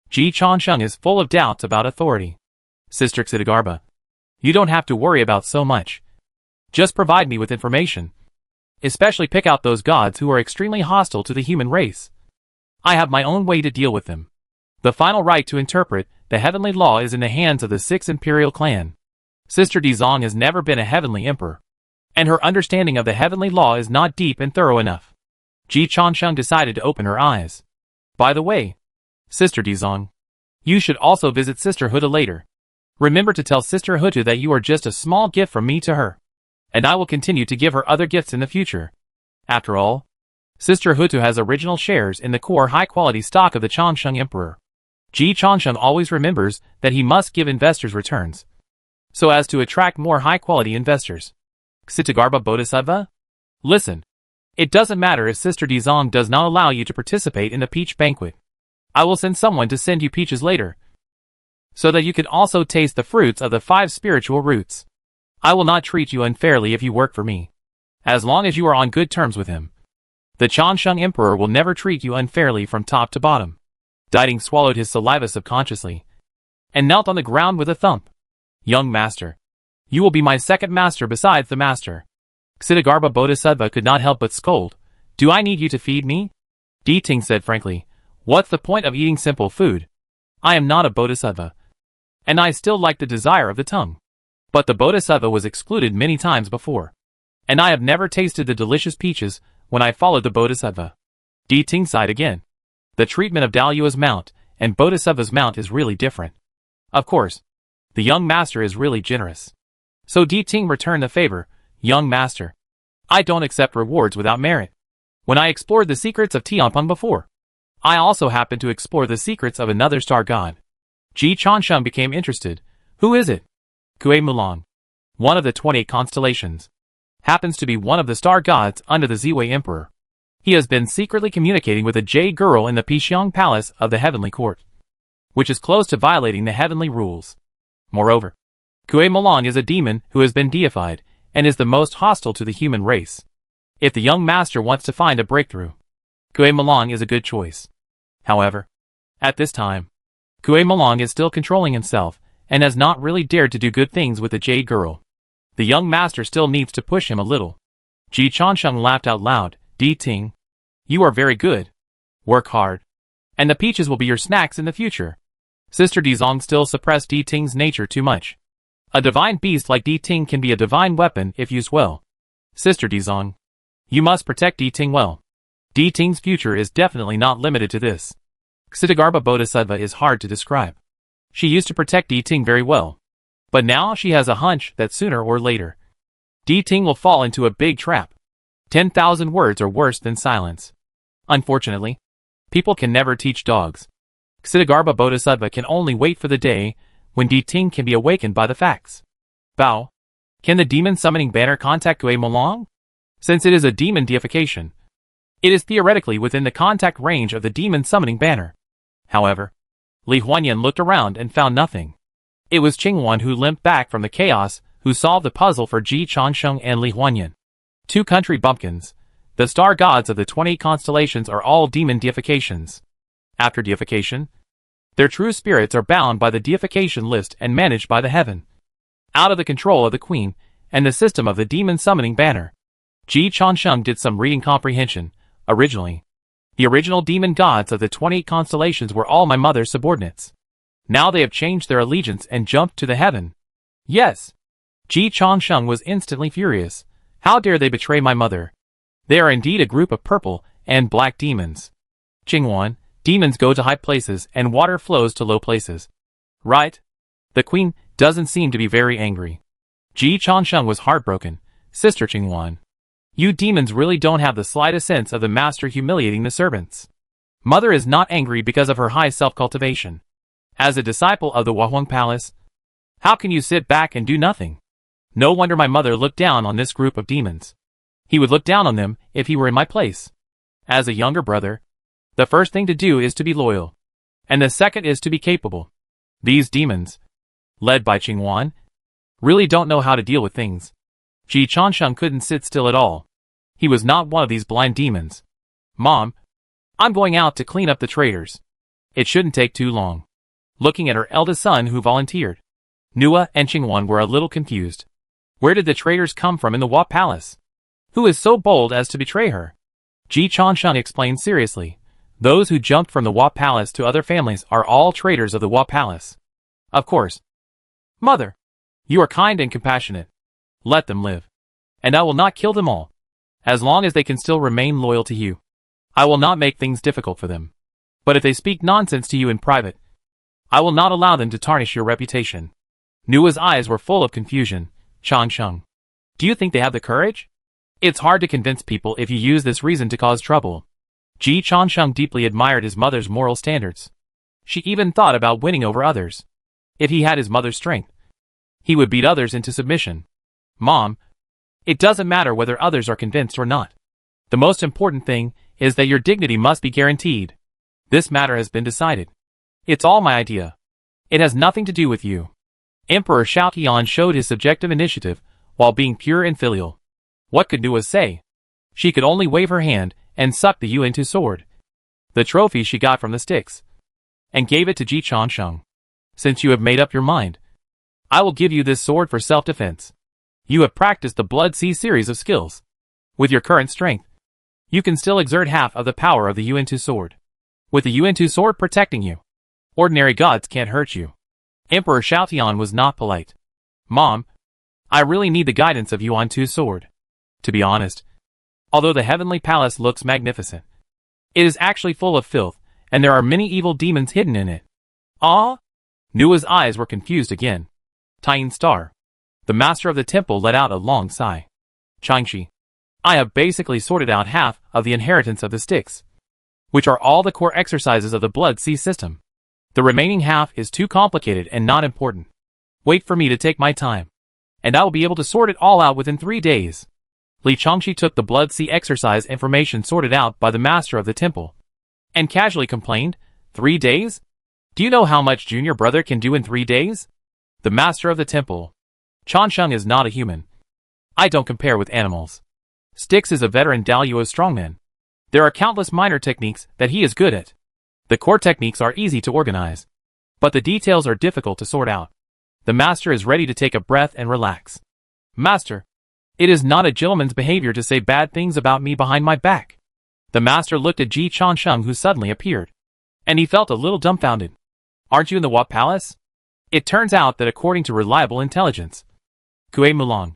Ji Changsheng is full of doubts about authority. Sister Ksitigarbha, you don't have to worry about so much. Just provide me with information. Especially pick out those gods who are extremely hostile to the human race. I have my own way to deal with them. The final right to interpret the heavenly law is in the hands of the 6th imperial clan. Sister Dizong has never been a heavenly emperor, and her understanding of the heavenly law is not deep and thorough enough. Ji Changsheng decided to open her eyes. By the way, Sister Dizong, you should also visit Sister Huda later. Remember to tell Sister Huda that you are just a small gift from me to her, and I will continue to give her other gifts in the future. After all, Sister Huda has original shares in the core high-quality stock of the Changsheng Emperor. Ji Changsheng always remembers that he must give investors returns, so as to attract more high-quality investors. Ksitigarbha Bodhisattva? Listen. It doesn't matter if Sister Dizong does not allow you to participate in the peach banquet. I will send someone to send you peaches later, so that you can also taste the fruits of the 5 spiritual roots. I will not treat you unfairly if you work for me, as long as you are on good terms with him. The Changsheng Emperor will never treat you unfairly from top to bottom. Diding swallowed his saliva subconsciously, and knelt on the ground with a thump. Young master, you will be my second master besides the master. Ksitigarbha Bodhisattva could not help but scold. Do I need you to feed me? Diting said frankly, what's the point of eating simple food? I am not a bodhisattva, and I still like the desire of the tongue. But the bodhisattva was excluded many times before, and I have never tasted the delicious peaches when I followed the bodhisattva. Diting sighed again. The treatment of Dalyua's mount and bodhisattva's mount is really different. Of course, the young master is really generous. So Diting returned the favor. Young master, I don't accept rewards without merit. When I explored the secrets of Tianpeng before, I also happened to explore the secrets of another star god. Ji Changsheng became interested. Who is it? Kue Mulang, one of the 28 constellations, happens to be one of the star gods under the Ziwei Emperor. He has been secretly communicating with a jade girl in the Pixiang Palace of the Heavenly Court, which is close to violating the heavenly rules. Moreover, Kue Mulang is a demon who has been deified, and is the most hostile to the human race. If the young master wants to find a breakthrough, Kue Mulang is a good choice. However, at this time, Kue Mulang is still controlling himself, and has not really dared to do good things with the jade girl. The young master still needs to push him a little. Ji Changsheng laughed out loud. Diting, you are very good. Work hard, and the peaches will be your snacks in the future. Sister Dizong still suppressed Diting's nature too much. A divine beast like Diting can be a divine weapon if used well. Sister Dizong, you must protect Diting well. Diting's future is definitely not limited to this. Ksitigarbha Bodhisattva is hard to describe. She used to protect Diting very well, but now she has a hunch that sooner or later, Diting will fall into a big trap. 10,000 words are worse than silence. Unfortunately, people can never teach dogs. Ksitigarbha Bodhisattva can only wait for the day when Diting can be awakened by the facts. Bao, can the demon summoning banner contact Kue Mulang? Since it is a demon deification, it is theoretically within the contact range of the demon summoning banner. However, Li Huanyan looked around and found nothing. It was Qingwan who limped back from the chaos, who solved the puzzle for Ji Changsheng and Li Huanyan. 2 country bumpkins. The star gods of the 20 constellations are all demon deifications. After deification, their true spirits are bound by the deification list and managed by the heaven, out of the control of the queen and the system of the demon summoning banner. Ji Changsheng did some reading comprehension. Originally, the original demon gods of the 28 constellations were all my mother's subordinates. Now they have changed their allegiance and jumped to the heaven. Yes. Ji Changsheng was instantly furious. How dare they betray my mother? They are indeed a group of purple and black demons. Qingwan, demons go to high places and water flows to low places. Right? The queen doesn't seem to be very angry. Ji Changsheng was heartbroken. Sister Qingwan, you demons really don't have the slightest sense of the master humiliating the servants. Mother is not angry because of her high self-cultivation. As a disciple of the Wahuang Palace, how can you sit back and do nothing? No wonder my mother looked down on this group of demons. He would look down on them if he were in my place. As a younger brother, the first thing to do is to be loyal, and the second is to be capable. These demons, led by Qingwan, really don't know how to deal with things. Ji Changsheng couldn't sit still at all. He was not one of these blind demons. Mom, I'm going out to clean up the traitors. It shouldn't take too long. Looking at her eldest son who volunteered, Nua and Qingwan were a little confused. Where did the traitors come from in the Wa Palace? Who is so bold as to betray her? Ji Changsheng explained seriously. Those who jumped from the Wa Palace to other families are all traitors of the Wa Palace. Of course. Mother, you are kind and compassionate. Let them live. And I will not kill them all. As long as they can still remain loyal to you. I will not make things difficult for them. But if they speak nonsense to you in private, I will not allow them to tarnish your reputation. Nua's eyes were full of confusion. Changsheng, do you think they have the courage? It's hard to convince people if you use this reason to cause trouble. Ji Changsheng deeply admired his mother's moral standards. She even thought about winning over others. If he had his mother's strength, he would beat others into submission. Mom, it doesn't matter whether others are convinced or not. The most important thing is that your dignity must be guaranteed. This matter has been decided. It's all my idea. It has nothing to do with you. Emperor Shao Qian showed his subjective initiative while being pure and filial. What could Nua say? She could only wave her hand and suck the Yuan-Tu sword, the trophy she got from the sticks, and gave it to Ji Changsheng. Since you have made up your mind, I will give you this sword for self-defense. You have practiced the Blood Sea series of skills. With your current strength, you can still exert half of the power of the Yuan-Tu sword. With the Yuan-Tu sword protecting you, ordinary gods can't hurt you. Emperor Shao Qian was not polite. Mom, I really need the guidance of Yuan-Tu's sword. To be honest, although the heavenly palace looks magnificent, it is actually full of filth, and there are many evil demons hidden in it. Ah? Nua's eyes were confused again. Tian Star, the master of the temple, let out a long sigh. Changshi, I have basically sorted out half of the inheritance of the sticks, which are all the core exercises of the Blood Sea system. The remaining half is too complicated and not important. Wait for me to take my time, and I will be able to sort it all out within 3 days. Li Changshi took the Blood Sea exercise information sorted out by the master of the temple, and casually complained, 3 days? Do you know how much junior brother can do in 3 days? The master of the temple. Changsheng is not a human. I don't compare with animals. Styx is a veteran Daluo strongman. There are countless minor techniques that he is good at. The core techniques are easy to organize, but the details are difficult to sort out. The master is ready to take a breath and relax. Master, it is not a gentleman's behavior to say bad things about me behind my back. The master looked at Ji Changsheng, who suddenly appeared, and he felt a little dumbfounded. Aren't you in the Wat Palace? It turns out that according to reliable intelligence, Kue Mulang,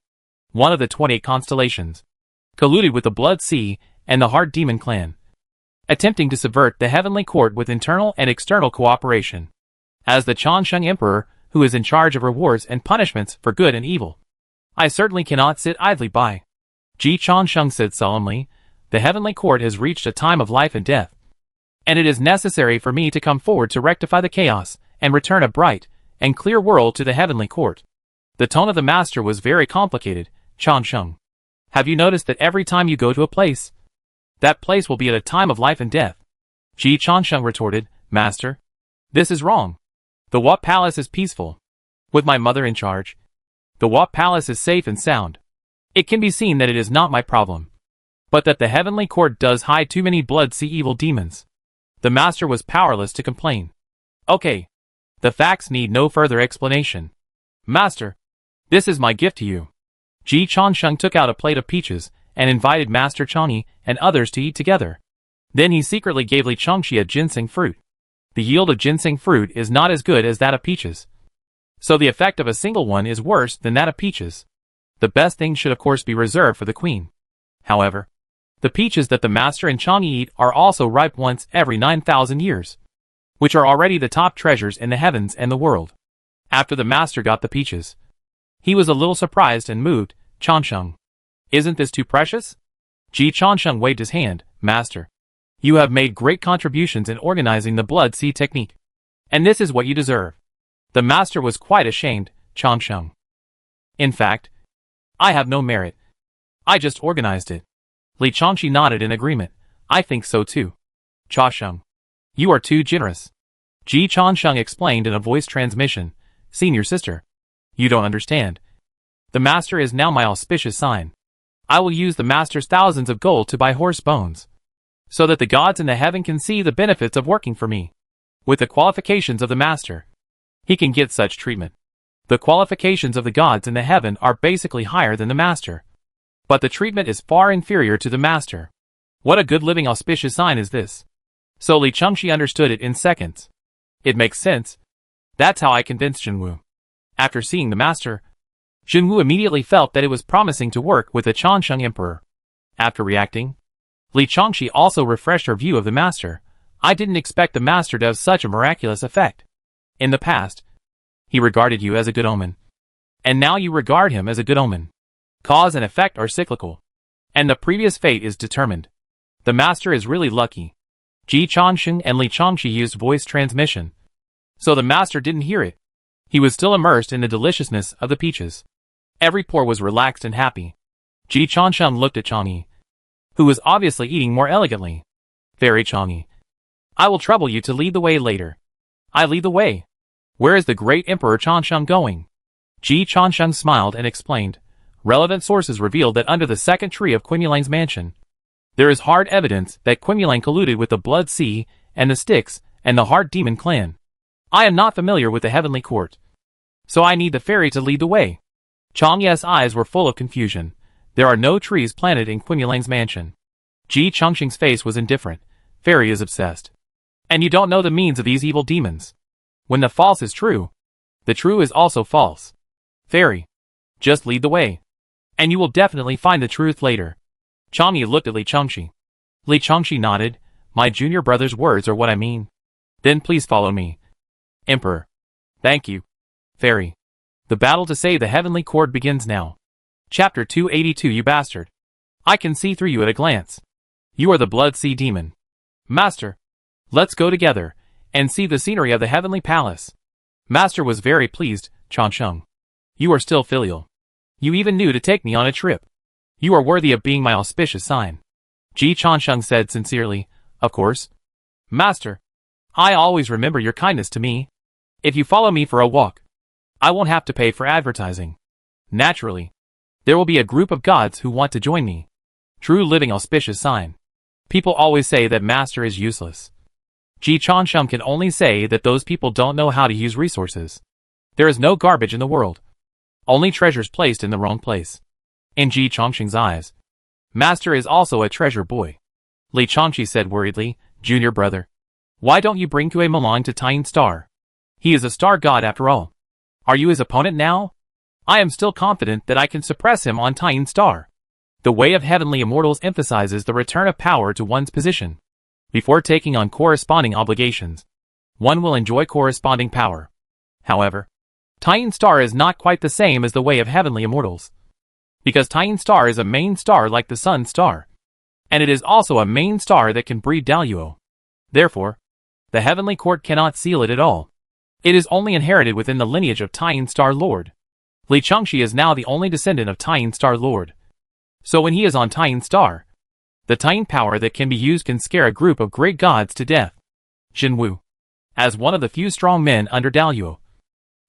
one of the 28 constellations, colluded with the Blood Sea and the Hard Demon clan, attempting to subvert the heavenly court with internal and external cooperation. As the Changsheng Emperor, who is in charge of rewards and punishments for good and evil, I certainly cannot sit idly by. Ji Changsheng said solemnly, the heavenly court has reached a time of life and death, and it is necessary for me to come forward to rectify the chaos and return a bright and clear world to the heavenly court. The tone of the master was very complicated. Changsheng, have you noticed that every time you go to a place, that place will be at a time of life and death? Ji Changsheng retorted, Master, this is wrong. The Wat Palace is peaceful. With my mother in charge, the Wat Palace is safe and sound. It can be seen that it is not my problem, but that the heavenly court does hide too many Blood Sea evil demons. The master was powerless to complain. Okay. The facts need no further explanation. Master, this is my gift to you. Ji Changsheng took out a plate of peaches and invited Master Changyi and others to eat together. Then he secretly gave Li Changshi a ginseng fruit. The yield of ginseng fruit is not as good as that of peaches, so the effect of a single one is worse than that of peaches. The best thing should of course be reserved for the queen. However, the peaches that the master and Changyi eat are also ripe once every 9,000 years, which are already the top treasures in the heavens and the world. After the master got the peaches, he was a little surprised and moved. Changsheng, isn't this too precious? Ji Changsheng waved his hand. Master, you have made great contributions in organizing the Blood Sea technique, And this is what you deserve. The master was quite ashamed, Changsheng. In fact, I have no merit. I just organized it. Li Changshi nodded in agreement. I think so too. Changsheng, you are too generous. Ji Changsheng explained in a voice transmission. Senior sister, you don't understand. The master is now my auspicious sign. I will use the master's thousands of gold to buy horse bones, so that the gods in the heaven can see the benefits of working for me. With the qualifications of the master, he can get such treatment. The qualifications of the gods in the heaven are basically higher than the master, but the treatment is far inferior to the master. What a good living auspicious sign is this. So Li Changshi understood it in seconds. It makes sense. That's how I convinced Jinwu. After seeing the master, Jinwu immediately felt that it was promising to work with the Changsheng Emperor. After reacting, Li Changshi also refreshed her view of the master. I didn't expect the master to have such a miraculous effect. In the past, he regarded you as a good omen. And now you regard him as a good omen. Cause and effect are cyclical. And the previous fate is determined. The master is really lucky. Ji Changsheng and Li Changshi used voice transmission, so the master didn't hear it. He was still immersed in the deliciousness of the peaches. Every pore was relaxed and happy. Ji Changsheng looked at Changyi, who was obviously eating more elegantly. Very Changyi, I will trouble you to lead the way later. I lead the way. Where is the great Emperor Changsheng going? Ji Changsheng smiled and explained. Relevant sources revealed that under the second tree of Quimulang's mansion, there is hard evidence that Quimulang colluded with the Blood Sea and the Styx and the Heart Demon clan. I am not familiar with the heavenly court, so I need the fairy to lead the way. Changye's eyes were full of confusion. There are no trees planted in Quimulang's mansion. Ji Changsheng's face was indifferent. Fairy is obsessed. And you don't know the means of these evil demons. When the false is true, the true is also false. Fairy, just lead the way, and you will definitely find the truth later. Changyi looked at Li Changshi. Li Changshi nodded. My junior brother's words are what I mean. Then please follow me. Emperor. Thank you. Fairy. The battle to save the heavenly court begins now. Chapter 282. You bastard. I can see through you at a glance. You are the Blood Sea demon. Master. Let's go together and see the scenery of the heavenly palace. Master was very pleased. Changsheng, you are still filial. You even knew to take me on a trip. You are worthy of being my auspicious sign. Ji Changsheng said sincerely. Of course. Master, I always remember your kindness to me. If you follow me for a walk, I won't have to pay for advertising. Naturally, there will be a group of gods who want to join me. True living auspicious sign. People always say that master is useless. Ji Changsheng can only say that those people don't know how to use resources. There is no garbage in the world. Only treasures placed in the wrong place. In Ji Changsheng's eyes, master is also a treasure boy. Li Changshi said worriedly, Junior brother, why don't you bring Kue Malang to Tien Star? He is a star god after all. Are you his opponent now? I am still confident that I can suppress him on Tien Star. The way of heavenly immortals emphasizes the return of power to one's position. Before taking on corresponding obligations, one will enjoy corresponding power. However, Tien Star is not quite the same as the way of heavenly immortals. Because Tien Star is a main star like the sun star. And it is also a main star that can breed Daluo. Therefore, the heavenly court cannot seal it at all. It is only inherited within the lineage of Tien Star Lord. Li Changshi is now the only descendant of Tien Star Lord. So when he is on Tien Star, the Tien power that can be used can scare a group of great gods to death. Jinwu, as one of the few strong men under Daluo,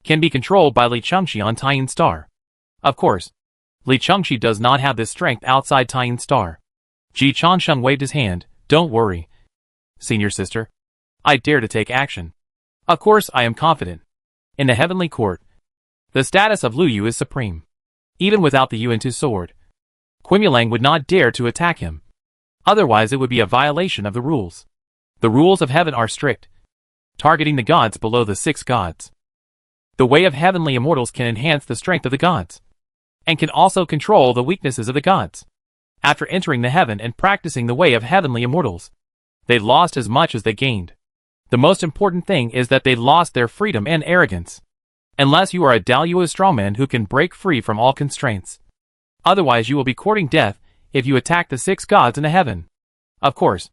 can be controlled by Li Changshi on Tien Star. Of course, Li Changshi does not have this strength outside Tien Star. Ji Changsheng waved his hand. Don't worry, senior sister. I dare to take action. Of course I am confident. In the heavenly court, the status of Lu Yu is supreme. Even without the Yuan Tu sword, Quimulang would not dare to attack him. Otherwise it would be a violation of the rules. The rules of heaven are strict, targeting the gods below the 6 gods. The way of heavenly immortals can enhance the strength of the gods, and can also control the weaknesses of the gods. After entering the heaven and practicing the way of heavenly immortals, they lost as much as they gained. The most important thing is that they lost their freedom and arrogance. Unless you are a Daluo strongman who can break free from all constraints. Otherwise you will be courting death if you attack the 6 gods in the heaven. Of course,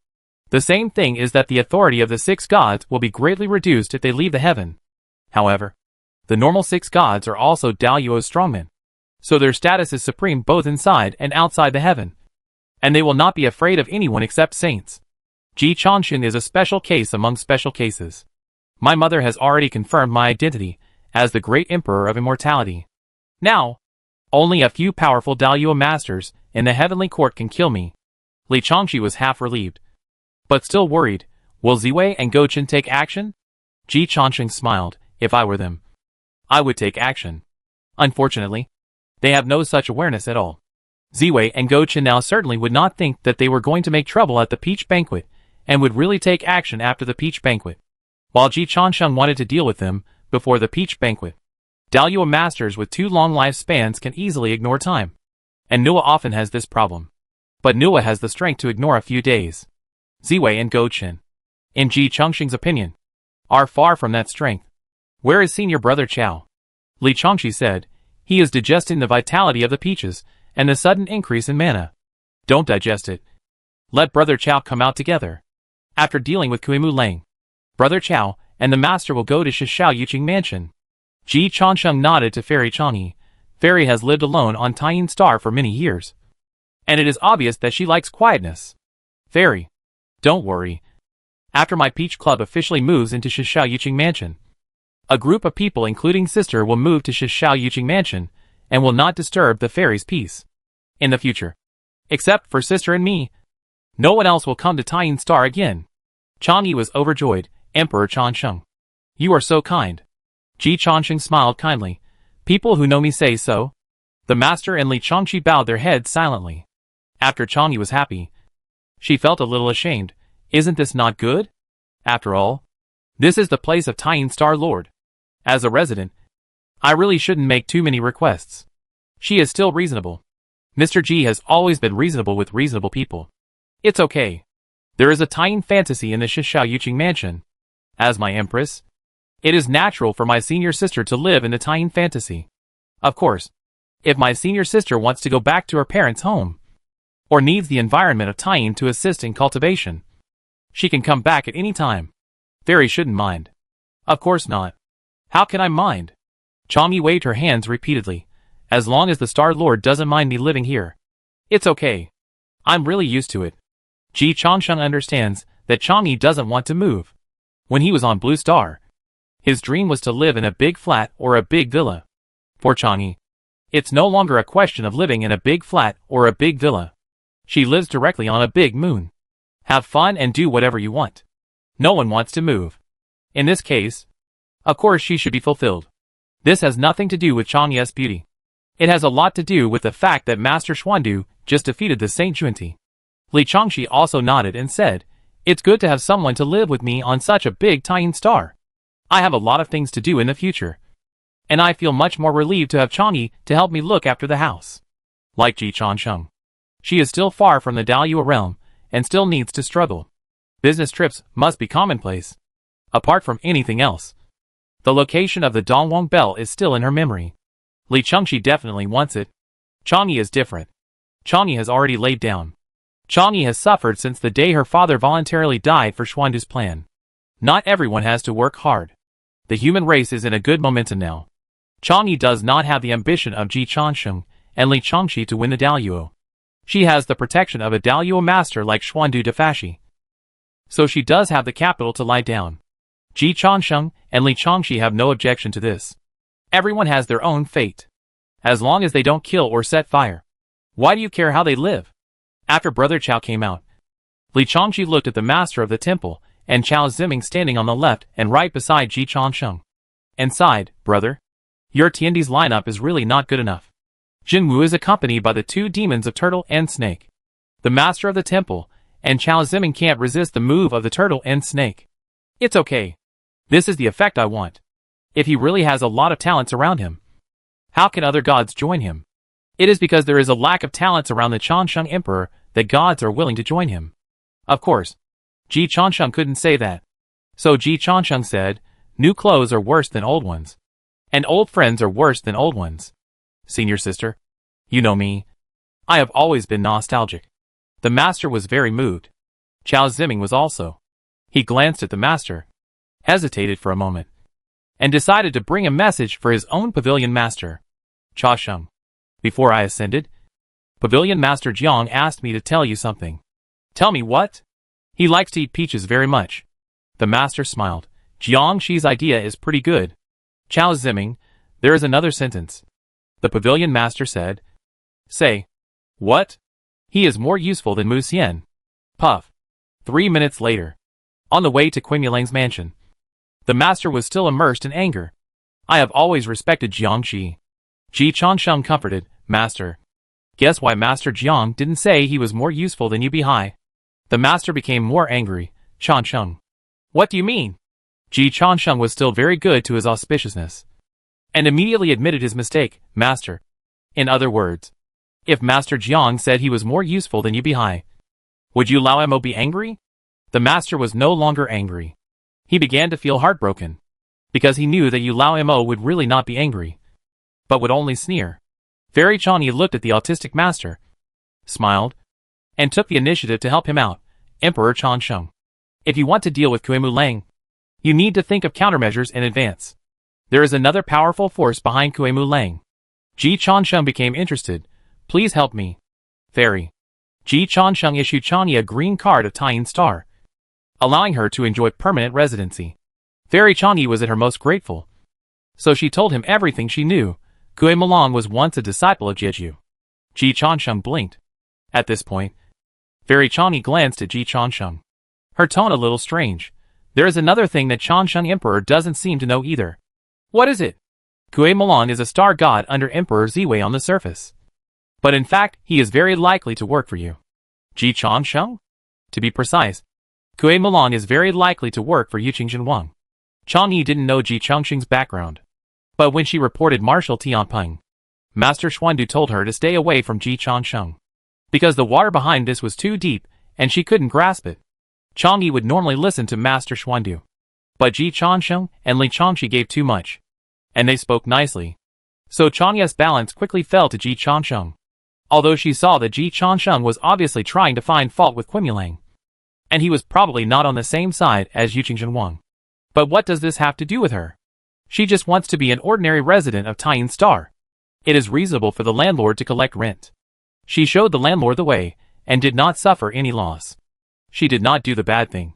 The same thing is that the authority of the 6 gods will be greatly reduced if they leave the heaven. However, the normal 6 gods are also Daluo strongmen, so their status is supreme both inside and outside the heaven, and they will not be afraid of anyone except saints. Ji Chanshan is a special case among special cases. My mother has already confirmed my identity as the great emperor of immortality. Now, only a few powerful Daluo masters in the heavenly court can kill me. Li Changxi was half relieved, but still worried. Will Ziwei and Gochen take action? Ji Chanshan smiled. If I were them, I would take action. Unfortunately, they have no such awareness at all. Ziwei and Gochen now certainly would not think that they were going to make trouble at the peach banquet, and would really take action after the peach banquet, while Ji Chanshan wanted to deal with them before the peach banquet. Daluo masters with 2 long lifespans can easily ignore time, and Nua often has this problem. But Nua has the strength to ignore a few days. Ziwei and Gochen, in Ji Chanshan's opinion, are far from that strength. Where is senior brother Chao? Li Changxi said. He is digesting the vitality of the peaches and the sudden increase in mana. Don't digest it. Let brother Chao come out together. After dealing with Kuimu Lang, brother Chao and the master will go to Shishao Yuqing Mansion. Ji Chanshan nodded to Fairy Changyi. Fairy has lived alone on Taiyin Star for many years, and it is obvious that she likes quietness. Fairy, don't worry. After my Peach Club officially moves into Shishao Yuqing Mansion, a group of people including sister will move to Shishao Yuqing Mansion and will not disturb the fairy's peace. In the future, except for sister and me, no one else will come to Taiyin Star again. Changyi was overjoyed. Emperor Chanshan, you are so kind. Ji Chanshan smiled kindly. People who know me say so. The master and Li Changxi bowed their heads silently. After Changyi was happy, she felt a little ashamed. Isn't this not good? After all, this is the place of Taiyin Star Lord. As a resident, I really shouldn't make too many requests. She is still reasonable. Mr. G has always been reasonable with reasonable people. It's okay. There is a Taiyin fantasy in the Shishao Yuqing Mansion. As my empress, it is natural for my senior sister to live in the Taiyin fantasy. Of course, if my senior sister wants to go back to her parents' home, or needs the environment of Taiyin to assist in cultivation, she can come back at any time. Fairy shouldn't mind. Of course not. How can I mind? Changyi waved her hands repeatedly. As long as the Star Lord doesn't mind me living here, it's okay. I'm really used to it. Ji Chanshan understands that Changyi doesn't want to move. When he was on Blue Star, his dream was to live in a big flat or a big villa. For Changyi, it's no longer a question of living in a big flat or a big villa. She lives directly on a big moon. Have fun and do whatever you want. No one wants to move. In this case, of course she should be fulfilled. This has nothing to do with Changyi's beauty. It has a lot to do with the fact that Master Xuandu just defeated the Saint Junti. Li Changxi also nodded and said, it's good to have someone to live with me on such a big Taiyin Star. I have a lot of things to do in the future, and I feel much more relieved to have Changyi to help me look after the house. Like Ji Chanshan, she is still far from the Daluo realm, and still needs to struggle. Business trips must be commonplace. Apart from anything else, the location of the Dongwang Bell is still in her memory. Li Changxi definitely wants it. Changyi is different. Changyi has already laid down. Changyi has suffered since the day her father voluntarily died for Xuandu's plan. Not everyone has to work hard. The human race is in a good momentum now. Changyi does not have the ambition of Ji Chanshan and Li Changxi to win the Daluo. She has the protection of a Daluo master like Xuandu Dafashi. So she does have the capital to lie down. Ji Chanshan and Li Changxi have no objection to this. Everyone has their own fate. As long as they don't kill or set fire. Why do you care how they live? After Brother Chao came out, Li Changxi looked at the master of the temple and Chao Ziming standing on the left and right beside Ji Chanshan, and sighed, brother, your Tiandi's lineup is really not good enough. Jin Wu is accompanied by the 2 demons of Turtle and Snake. The master of the temple and Chao Ziming can't resist the move of the Turtle and Snake. It's okay. This is the effect I want. If he really has a lot of talents around him, how can other gods join him? It is because there is a lack of talents around the Chanshan Emperor that gods are willing to join him. Of course, Ji Chanshan couldn't say that. So Ji Chanshan said, new clothes are worse than old ones. And old friends are worse than old ones. Senior sister, you know me. I have always been nostalgic. The master was very moved. Chao Ziming was also. He glanced at the master, hesitated for a moment, and decided to bring a message for his own pavilion master, Cha Sheng. Before I ascended, Pavilion Master Jiang asked me to tell you something. Tell me what? He likes to eat peaches very much. The master smiled. Jiang Shi's idea is pretty good. Chao Ziming, there is another sentence. The pavilion master said. Say. What? He is more useful than Mu Xian. Puff. 3 minutes later. On the way to Quimulang's mansion. The master was still immersed in anger. I have always respected Jiang Shi. Ji Changsheng comforted, Master. Guess why Master Jiang didn't say he was more useful than you Bihai? The master became more angry. Changsheng. What do you mean? Ji Changsheng was still very good to his auspiciousness, and immediately admitted his mistake, Master. In other words, if Master Jiang said he was more useful than you Bihai, would you Lao Mo be angry? The master was no longer angry. He began to feel heartbroken, because he knew that Yu Lao Mo would really not be angry, but would only sneer. Fairy Chani looked at the autistic master, smiled, and took the initiative to help him out. Emperor Changsheng. If you want to deal with Kuei-Mu Lang, you need to think of countermeasures in advance. There is another powerful force behind Kuei-Mu Lang. Ji Changsheng became interested. Please help me. Fairy. Ji Changsheng issued Chani a green card of Taiyin Star, allowing her to enjoy permanent residency. Fairy Chani was at her most grateful, so she told him everything she knew. Kuei-Mu Lang was once a disciple of Jeju. Ji Changsheng blinked. At this point, Fairy Chani glanced at Ji Changsheng, her tone a little strange. There is another thing that Changsheng Emperor doesn't seem to know either. What is it? Kuei-Mu Lang is a star god under Emperor Ziwei on the surface, but in fact he is very likely to work for you. Ji Changsheng? To be precise, Kuei-Mu Lang is very likely to work for Yuqing Wang. Chang Yi didn't know Ji Changsheng's background, but when she reported Marshal Tianpeng, Master Xuandu told her to stay away from Ji Changsheng, because the water behind this was too deep, and she couldn't grasp it. Chang Yi would normally listen to Master Xuandu, but Ji Changsheng and Li Changshi gave too much, and they spoke nicely. So Chang Yi's balance quickly fell to Ji Changsheng, although she saw that Ji Changsheng was obviously trying to find fault with Quimulang, and he was probably not on the same side as Yuqing Wang. But what does this have to do with her? She just wants to be an ordinary resident of Taiyin Star. It is reasonable for the landlord to collect rent. She showed the landlord the way, and did not suffer any loss. She did not do the bad thing.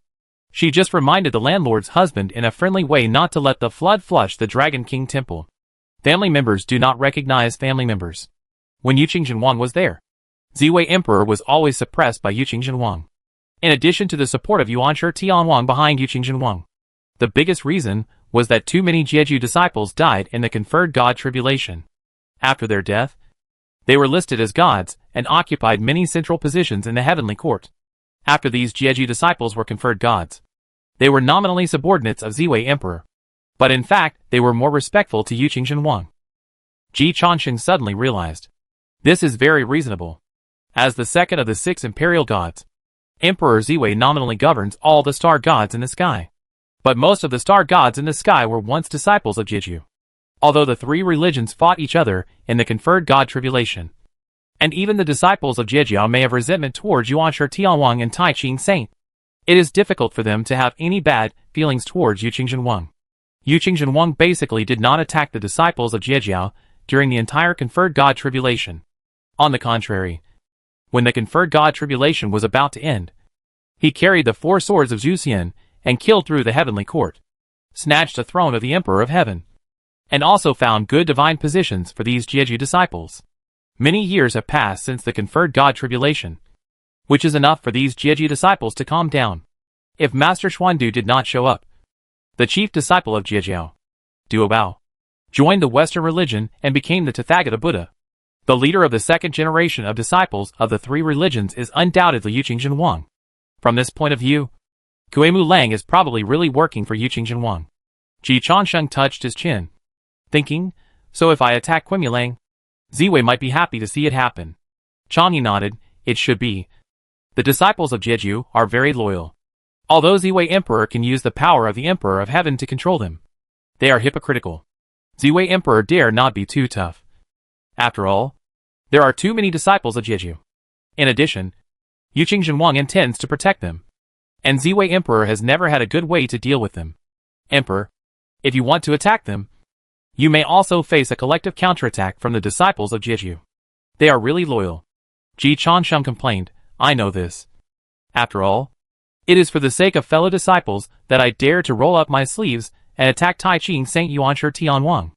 She just reminded the landlord's husband in a friendly way not to let the flood flush the Dragon King temple. Family members do not recognize family members. When Yuqing Wang was there, Ziwei Emperor was always suppressed by Yuqing Wang. In addition to the support of Yuanshi Tianwang behind Yuqing Wang, the biggest reason was that too many Jeju disciples died in the conferred god tribulation. After their death, they were listed as gods and occupied many central positions in the heavenly court. After these Jeju disciples were conferred gods, they were nominally subordinates of Ziwei Emperor, but in fact they were more respectful to Yuqing Wang. Ji Changsheng suddenly realized, this is very reasonable. As the second of the 6 imperial gods, Emperor Ziwei nominally governs all the star gods in the sky. But most of the star gods in the sky were once disciples of Jeju, although the 3 religions fought each other in the conferred god tribulation. And even the disciples of Jeju may have resentment towards Yuanshi Tianwang and Tai Ching Saint. It is difficult for them to have any bad feelings towards Yuqing Wang. Yuqing Wang basically did not attack the disciples of Jeju during the entire conferred god tribulation. On the contrary, when the conferred god tribulation was about to end, he carried the 4 swords of Zuxian and killed through the heavenly court, snatched the throne of the Emperor of Heaven, and also found good divine positions for these Jeju disciples. Many years have passed since the conferred god tribulation, which is enough for these Jeju disciples to calm down. If Master Xuandu did not show up, the chief disciple of Jeju, Duobao, joined the Western religion and became the Tathagata Buddha. The leader of the 2nd generation of disciples of the 3 religions is undoubtedly Yuqing Wang. From this point of view, Kuei-Mu Lang is probably really working for Yuqing Wang. Ji Changsheng touched his chin, thinking, so if I attack Quimulang, Ziwei might be happy to see it happen. Chang Yi nodded, it should be. The disciples of Jeju are very loyal. Although Ziwei Emperor can use the power of the Emperor of Heaven to control them, they are hypocritical. Ziwei Emperor dare not be too tough. After all, there are too many disciples of Jeju. In addition, Yuqing Wang intends to protect them. and Ziwei Emperor has never had a good way to deal with them. Emperor, if you want to attack them, you may also face a collective counterattack from the disciples of Jeju. They are really loyal. Ji Changsheng complained, I know this. After all, it is for the sake of fellow disciples that I dare to roll up my sleeves and attack Taiching Saint Yuanshi Tianwang.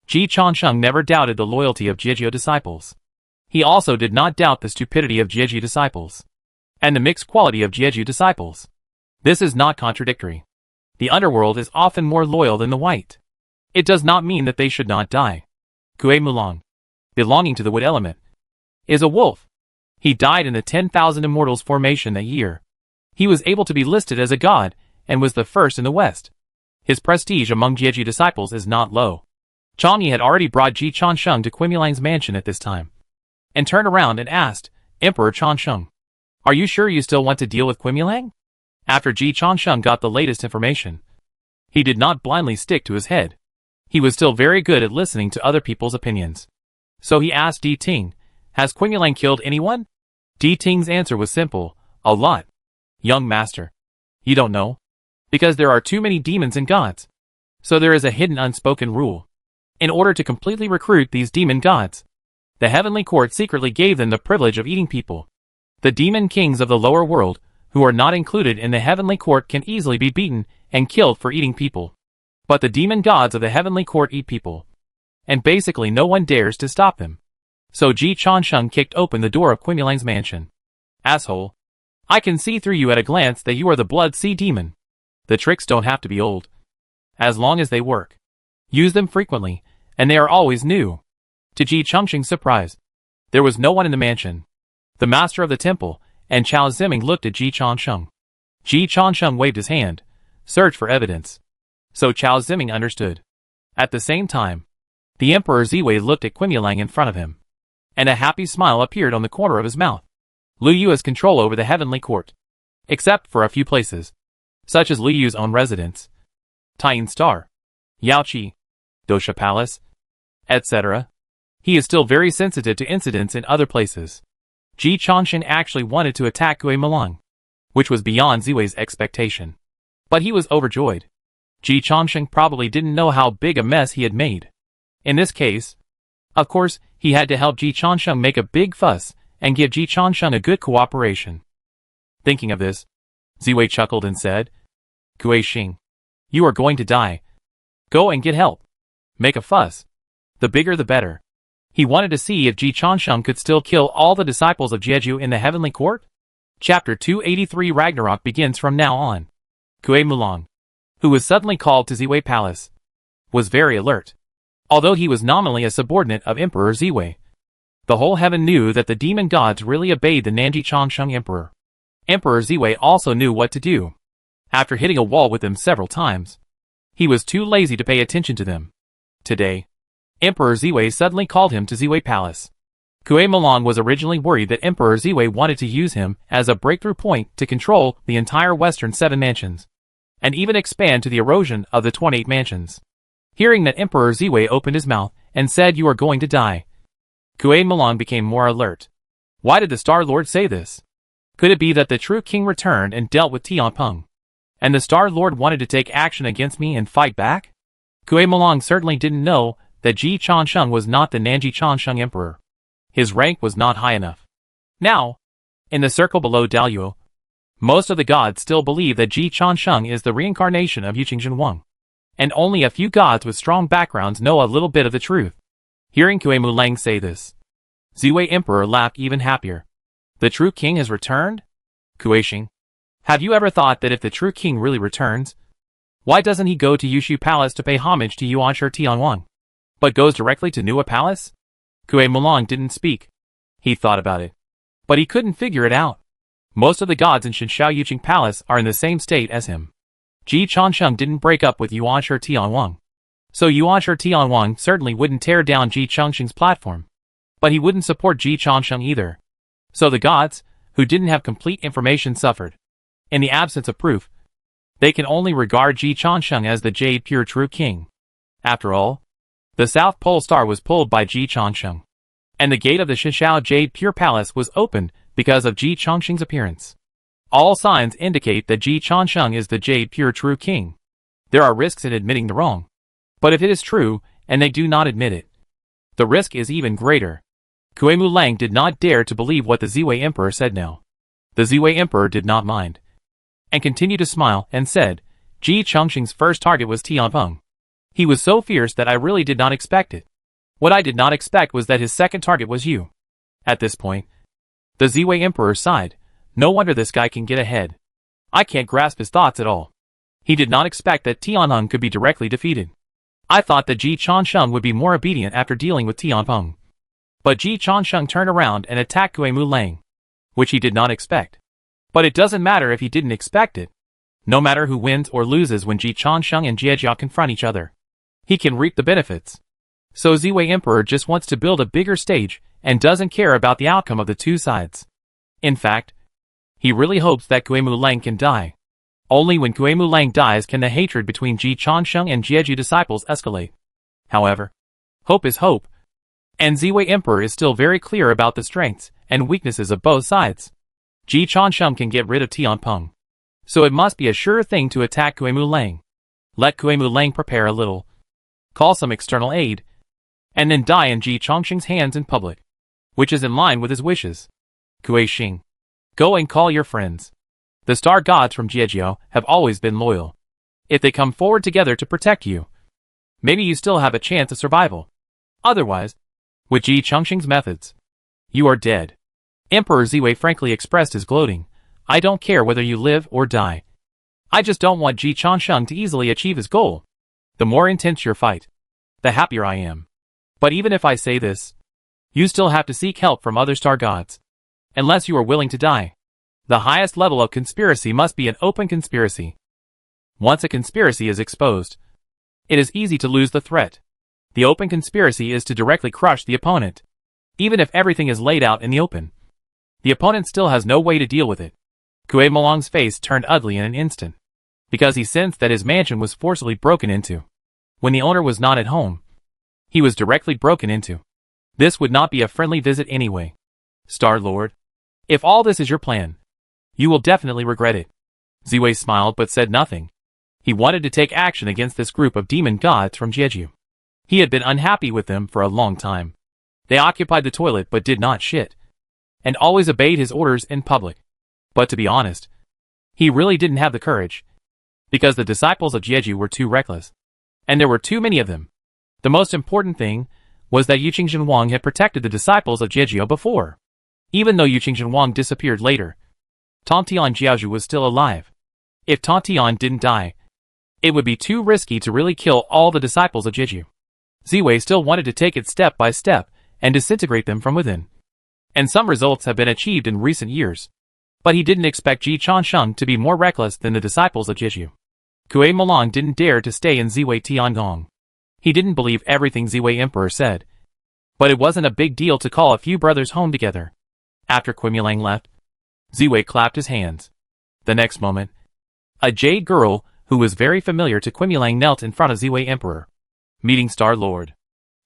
Ji Changsheng never doubted the loyalty of Jeju disciples. He also did not doubt the stupidity of Jeju disciples and the mixed quality of Jeju disciples. This is not contradictory. The underworld is often more loyal than the white. It does not mean that they should not die. Kue Mulang, belonging to the wood element, is a wolf. He died in the 10,000 Immortals formation that year. He was able to be listed as a god, and was the first in the West. His prestige among Jeju disciples is not low. Chang Yi had already brought Ji Changsheng to Quimulang's mansion at this time, and turned around and asked, Emperor Changsheng, are you sure you still want to deal with Quimulang? After Ji Changsheng got the latest information, he did not blindly stick to his head. He was still very good at listening to other people's opinions. So he asked Di Ting, has Quimulang killed anyone? Di Ting's answer was simple, a lot. Young master, you don't know? Because there are too many demons and gods. So there is a hidden unspoken rule. In order to completely recruit these demon gods, the heavenly court secretly gave them the privilege of eating people. The demon kings of the lower world, who are not included in the heavenly court, can easily be beaten and killed for eating people. But the demon gods of the heavenly court eat people, and basically no one dares to stop them. So Ji Changsheng kicked open the door of Quimulang's mansion. Asshole. I can see through you at a glance that you are the blood sea demon. The tricks don't have to be old. As long as they work. Use them frequently, and they are always new. To Ji Changsheng's surprise, there was no one in the mansion. The master of the temple and Chao Ziming looked at Ji Changsheng. Ji Changsheng waved his hand, searched for evidence. So Chao Ziming understood. At the same time, the Emperor Ziwei looked at Quimulang in front of him, and a happy smile appeared on the corner of his mouth. Lu Yu has control over the heavenly court, except for a few places, such as Lu Yu's own residence, Taiyin Star, Yaoqi, Dosha Palace, etc. He is still very sensitive to incidents in other places. Ji Changsheng actually wanted to attack Kue Mulang, which was beyond Ziwei's expectation. But he was overjoyed. Ji Changsheng probably didn't know how big a mess he had made. In this case, of course, he had to help Ji Changsheng make a big fuss and give Ji Changsheng a good cooperation. Thinking of this, Ziwei chuckled and said, Kue Xing, you are going to die. Go and get help. Make a fuss. The bigger the better. He wanted to see if Ji Changsheng could still kill all the disciples of Jeju in the heavenly court. Chapter 283 Ragnarok begins from now on. Kue Mulang, who was suddenly called to Ziwei Palace, was very alert. Although he was nominally a subordinate of Emperor Ziwei, the whole heaven knew that the demon gods really obeyed the Nanji Changsheng Emperor. Emperor Ziwei also knew what to do. After hitting a wall with them several times, he was too lazy to pay attention to them. Today, Emperor Ziwei suddenly called him to Ziwei Palace. Kue Mulang was originally worried that Emperor Ziwei wanted to use him as a breakthrough point to control the entire Western 7 mansions, and even expand to the erosion of the 28 mansions. Hearing that Emperor Ziwei opened his mouth and said you are going to die, Kue Mulang became more alert. Why did the Star Lord say this? Could it be that the true king returned and dealt with Tianpeng, and the Star Lord wanted to take action against me and fight back? Kue Mulang certainly didn't know that Ji Changsheng was not the Nanji Changsheng Emperor. His rank was not high enough. Now, in the circle below Daluo, most of the gods still believe that Ji Changsheng is the reincarnation of Yuqing Zhenwang, and only a few gods with strong backgrounds know a little bit of the truth. Hearing Kue Mulang say this, Ziwei Emperor laughed even happier. The true king has returned? Kue Xing, have you ever thought that if the true king really returns, why doesn't he go to Yushu Palace to pay homage to Yuanshi Tianwang, but goes directly to Nuwa Palace? Kue Mulang didn't speak. He thought about it, but he couldn't figure it out. Most of the gods in Shenshao Yuqing Palace are in the same state as him. Ji Changsheng didn't break up with Yuanshi Tianwang, so Yuanshi Tianwang certainly wouldn't tear down Ji Changsheng's platform. But he wouldn't support Ji Changsheng either. So the gods, who didn't have complete information, suffered. In the absence of proof, they can only regard Ji Changsheng as the Jade Pure True King. After all, the South Pole Star was pulled by Ji Changsheng, and the gate of the Shenshao Jade Pure Palace was opened because of Ji Changsheng's appearance. All signs indicate that Ji Changsheng is the Jade Pure True King. There are risks in admitting the wrong. But if it is true, and they do not admit it, the risk is even greater. Kuei-Mu Lang did not dare to believe what the Ziwei Emperor said now. The Ziwei Emperor did not mind, and continued to smile, and said, Ji Changsheng's first target was Tianpeng. He was so fierce that I really did not expect it. What I did not expect was that his second target was you. At this point, the Ziwei Emperor sighed. No wonder this guy can get ahead. I can't grasp his thoughts at all. He did not expect that Tianpeng could be directly defeated. I thought that Ji Changsheng would be more obedient after dealing with Tianpeng. But Ji Changsheng turned around and attacked Kuei-Mu Lang, which he did not expect. But it doesn't matter if he didn't expect it. No matter who wins or loses when Ji Changsheng and Jiejia confront each other, he can reap the benefits. So Ziwei Emperor just wants to build a bigger stage and doesn't care about the outcome of the two sides. In fact, he really hopes that Kuei-Mu Lang can die. Only when Kuei-Mu Lang dies can the hatred between Ji Changsheng and Jiejia disciples escalate. However, hope is hope, and Ziwei Emperor is still very clear about the strengths and weaknesses of both sides. Ji Changsheng can get rid of Tianpeng, so it must be a sure thing to attack Kuei-Mu Lang. Let Kuei-Mu Lang prepare a little, call some external aid, and then die in Ji Changsheng's hands in public, which is in line with his wishes. Kuei-Shing, go and call your friends. The star gods from Jiejia have always been loyal. If they come forward together to protect you, maybe you still have a chance of survival. Otherwise, with Ji Changsheng's methods, you are dead. Emperor Ziwei frankly expressed his gloating. I don't care whether you live or die. I just don't want Ji Changsheng to easily achieve his goal. The more intense your fight, the happier I am. But even if I say this, you still have to seek help from other star gods. Unless you are willing to die. The highest level of conspiracy must be an open conspiracy. Once a conspiracy is exposed, it is easy to lose the threat. The open conspiracy is to directly crush the opponent. Even if everything is laid out in the open, the opponent still has no way to deal with it. Kuei-Mu Lang's face turned ugly in an instant, because he sensed that his mansion was forcibly broken into. When the owner was not at home, he was directly broken into. This would not be a friendly visit anyway. Star-Lord, if all this is your plan, you will definitely regret it. Ziwei smiled but said nothing. He wanted to take action against this group of demon gods from Jeju. He had been unhappy with them for a long time. They occupied the toilet but did not shit, and always obeyed his orders in public. But to be honest, he really didn't have the courage, because the disciples of Jeju were too reckless, and there were too many of them. The most important thing was that Yuqing Wang had protected the disciples of Jeju before. Even though Yuqing Wang disappeared later, Tontian Jiaozhu was still alive. If Tontian didn't die, it would be too risky to really kill all the disciples of Jeju. Ziwei still wanted to take it step by step and disintegrate them from within. And some results have been achieved in recent years. But he didn't expect Ji Changsheng to be more reckless than the disciples of Jeju. Kuei-Mu Lang didn't dare to stay in Ziwei Tiangong. He didn't believe everything Ziwei Emperor said. But it wasn't a big deal to call a few brothers home together. After Kuei-Mu Lang left, Ziwei clapped his hands. The next moment, a jade girl who was very familiar to Kuei-Mu Lang knelt in front of Ziwei Emperor. Meeting Star Lord.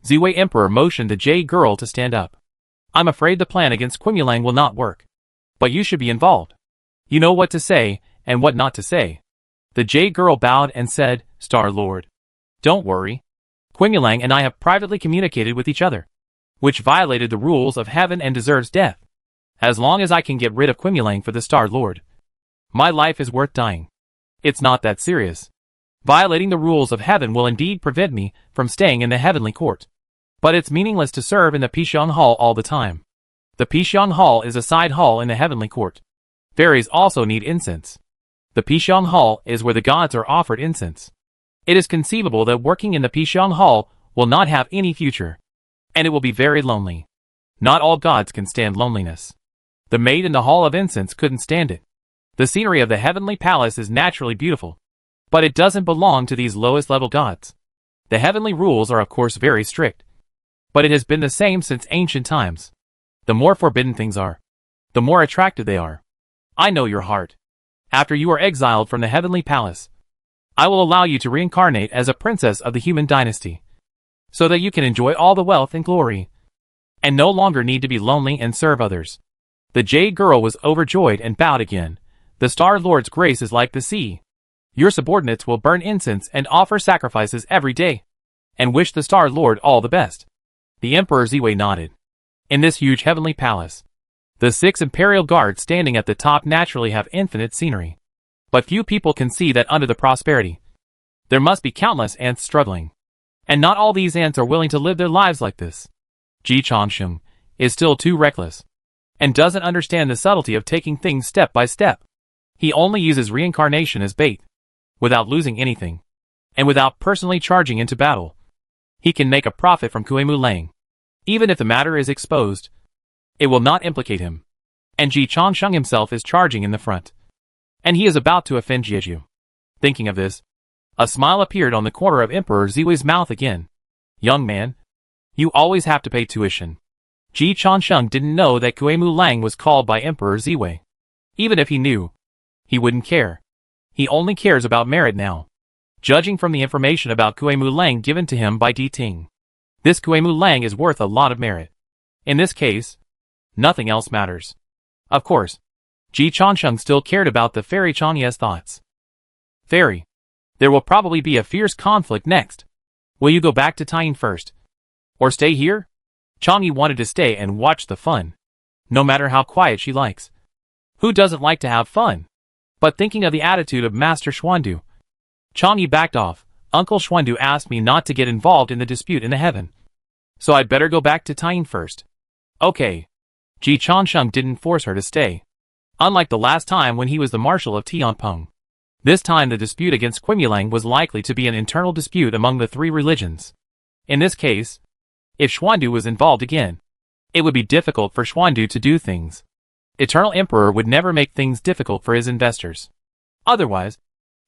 Ziwei Emperor motioned the jade girl to stand up. I'm afraid the plan against Kuei-Mu Lang will not work. But you should be involved. You know what to say and what not to say. The jade girl bowed and said, Star Lord, don't worry. Kuei-Mu Lang and I have privately communicated with each other, which violated the rules of heaven and deserves death. As long as I can get rid of Kuei-Mu Lang for the Star Lord, my life is worth dying. It's not that serious. Violating the rules of heaven will indeed prevent me from staying in the heavenly court. But it's meaningless to serve in the Pixiang Hall all the time. The Pixiang Hall is a side hall in the heavenly court. Fairies also need incense. The Pixiang Hall is where the gods are offered incense. It is conceivable that working in the Pixiang Hall will not have any future, and it will be very lonely. Not all gods can stand loneliness. The maid in the Hall of Incense couldn't stand it. The scenery of the heavenly palace is naturally beautiful, but it doesn't belong to these lowest level gods. The heavenly rules are of course very strict, but it has been the same since ancient times. The more forbidden things are, the more attractive they are. I know your heart. After you are exiled from the heavenly palace, I will allow you to reincarnate as a princess of the human dynasty, so that you can enjoy all the wealth and glory, and no longer need to be lonely and serve others. The jade girl was overjoyed and bowed again. The Star Lord's grace is like the sea. Your subordinates will burn incense and offer sacrifices every day, and wish the Star Lord all the best. The Emperor Ziwei nodded. In this huge heavenly palace, the 6 imperial guards standing at the top naturally have infinite scenery. But few people can see that under the prosperity, there must be countless ants struggling. And not all these ants are willing to live their lives like this. Ji Changsheng is still too reckless, and doesn't understand the subtlety of taking things step by step. He only uses reincarnation as bait, without losing anything, and without personally charging into battle. He can make a profit from Kuei-Mu Lang. Even if the matter is exposed, it will not implicate him. And Ji Changsheng himself is charging in the front. And he is about to offend Jeju. Thinking of this, a smile appeared on the corner of Emperor Ziwei's mouth again. Young man, you always have to pay tuition. Ji Changsheng didn't know that Kuei-Mu Lang was called by Emperor Ziwei. Even if he knew, he wouldn't care. He only cares about merit now. Judging from the information about Kuei-Mu Lang given to him by Di Ting, this Kuei-Mu Lang is worth a lot of merit. In this case, nothing else matters. Of course, Ji Changsheng still cared about the Fairy Changye's thoughts. Fairy, there will probably be a fierce conflict next. Will you go back to Tying first? Or stay here? Changye wanted to stay and watch the fun. No matter how quiet she likes. Who doesn't like to have fun? But thinking of the attitude of Master Xuandu, Changye backed off. Uncle Xuandu asked me not to get involved in the dispute in the heaven. So I'd better go back to Tying first. Okay. Ji Changsheng didn't force her to stay. Unlike the last time when he was the marshal of Tianpeng. This time the dispute against Kuei-Mu-Lang was likely to be an internal dispute among the 3 religions. In this case, if Xuandu was involved again, it would be difficult for Xuandu to do things. Eternal Emperor would never make things difficult for his investors. Otherwise,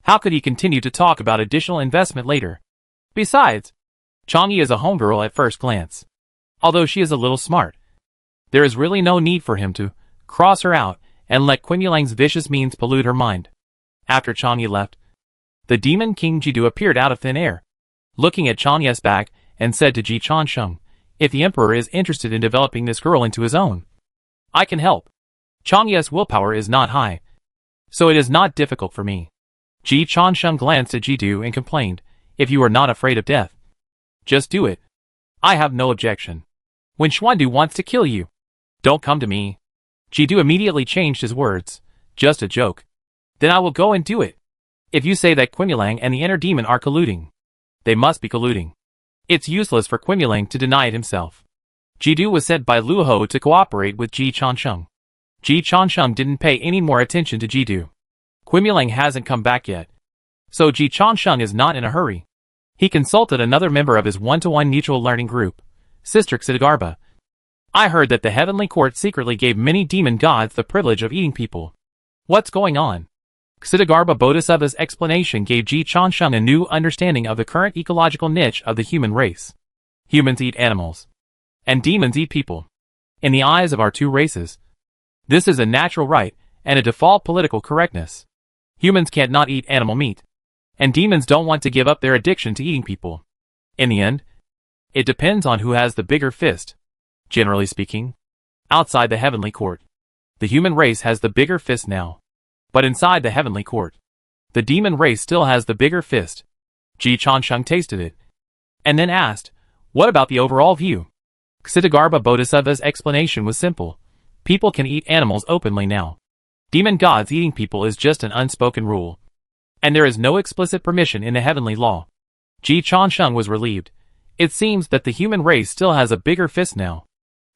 how could he continue to talk about additional investment later? Besides, Changye is a homegirl at first glance. Although she is a little smart, there is really no need for him to cross her out and let Kuei-Mu-Lang's vicious means pollute her mind. After Changye left, the demon King Jidu appeared out of thin air, looking at Changye's back, and said to Ji Changsheng, if the Emperor is interested in developing this girl into his own, I can help. Changye's willpower is not high, so it is not difficult for me. Ji Changsheng glanced at Jidu and complained, if you are not afraid of death, just do it. I have no objection. When Xuandu wants to kill you, don't come to me. Jidu immediately changed his words, just a joke. Then I will go and do it. If you say that Kuei-Mu-Lang and the inner demon are colluding, they must be colluding. It's useless for Kuei-Mu-Lang to deny it himself. Jidu was sent by Lu Ho to cooperate with Ji Changsheng. Ji Changsheng didn't pay any more attention to Jidu. Kuei-Mu-Lang hasn't come back yet, so Ji Changsheng is not in a hurry. He consulted another member of his one-to-one mutual learning group, Sister Xidagarba. I heard that the heavenly court secretly gave many demon gods the privilege of eating people. What's going on? Xidagarba Bodhisattva's explanation gave Ji Changsheng a new understanding of the current ecological niche of the human race. Humans eat animals, and demons eat people. In the eyes of our 2 races, this is a natural right and a default political correctness. Humans can't not eat animal meat, and demons don't want to give up their addiction to eating people. In the end, it depends on who has the bigger fist. Generally speaking, outside the heavenly court, the human race has the bigger fist now. But inside the heavenly court, the demon race still has the bigger fist. Ji Changsheng tasted it, and then asked, what about the overall view? Xidagarba Bodhisattva's explanation was simple. People can eat animals openly now. Demon gods eating people is just an unspoken rule, and there is no explicit permission in the heavenly law. Ji Changsheng was relieved. It seems that the human race still has a bigger fist now.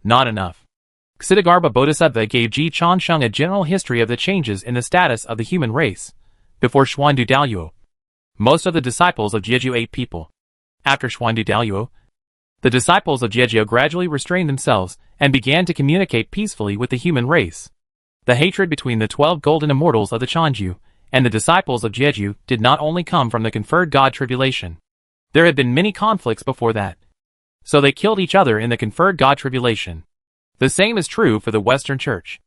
Not enough. Xidagarba Bodhisattva gave Ji Changsheng a general history of the changes in the status of the human race. Before Xuandu Daluo, most of the disciples of Jeju ate people. After Xuandu Daluo, the disciples of Jeju gradually restrained themselves and began to communicate peacefully with the human race. The hatred between the 12 golden immortals of the Chanju and the disciples of Jeju did not only come from the conferred god tribulation. There had been many conflicts before that, so they killed each other in the conferred god tribulation. The same is true for the Western Church.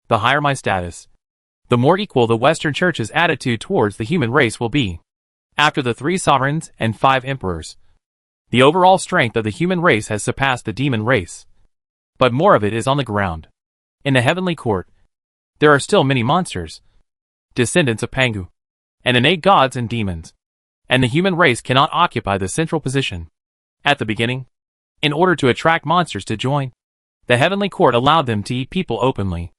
The higher my status, the more equal the Western Church's attitude towards the human race will be. After the 3 sovereigns and 5 emperors, the overall strength of the human race has surpassed the demon race. But more of it is on the ground. In the heavenly court, there are still many monsters. descendants of Pangu, and innate gods and demons. And the human race cannot occupy the central position. At the beginning, in order to attract monsters to join, the heavenly court allowed them to eat people openly.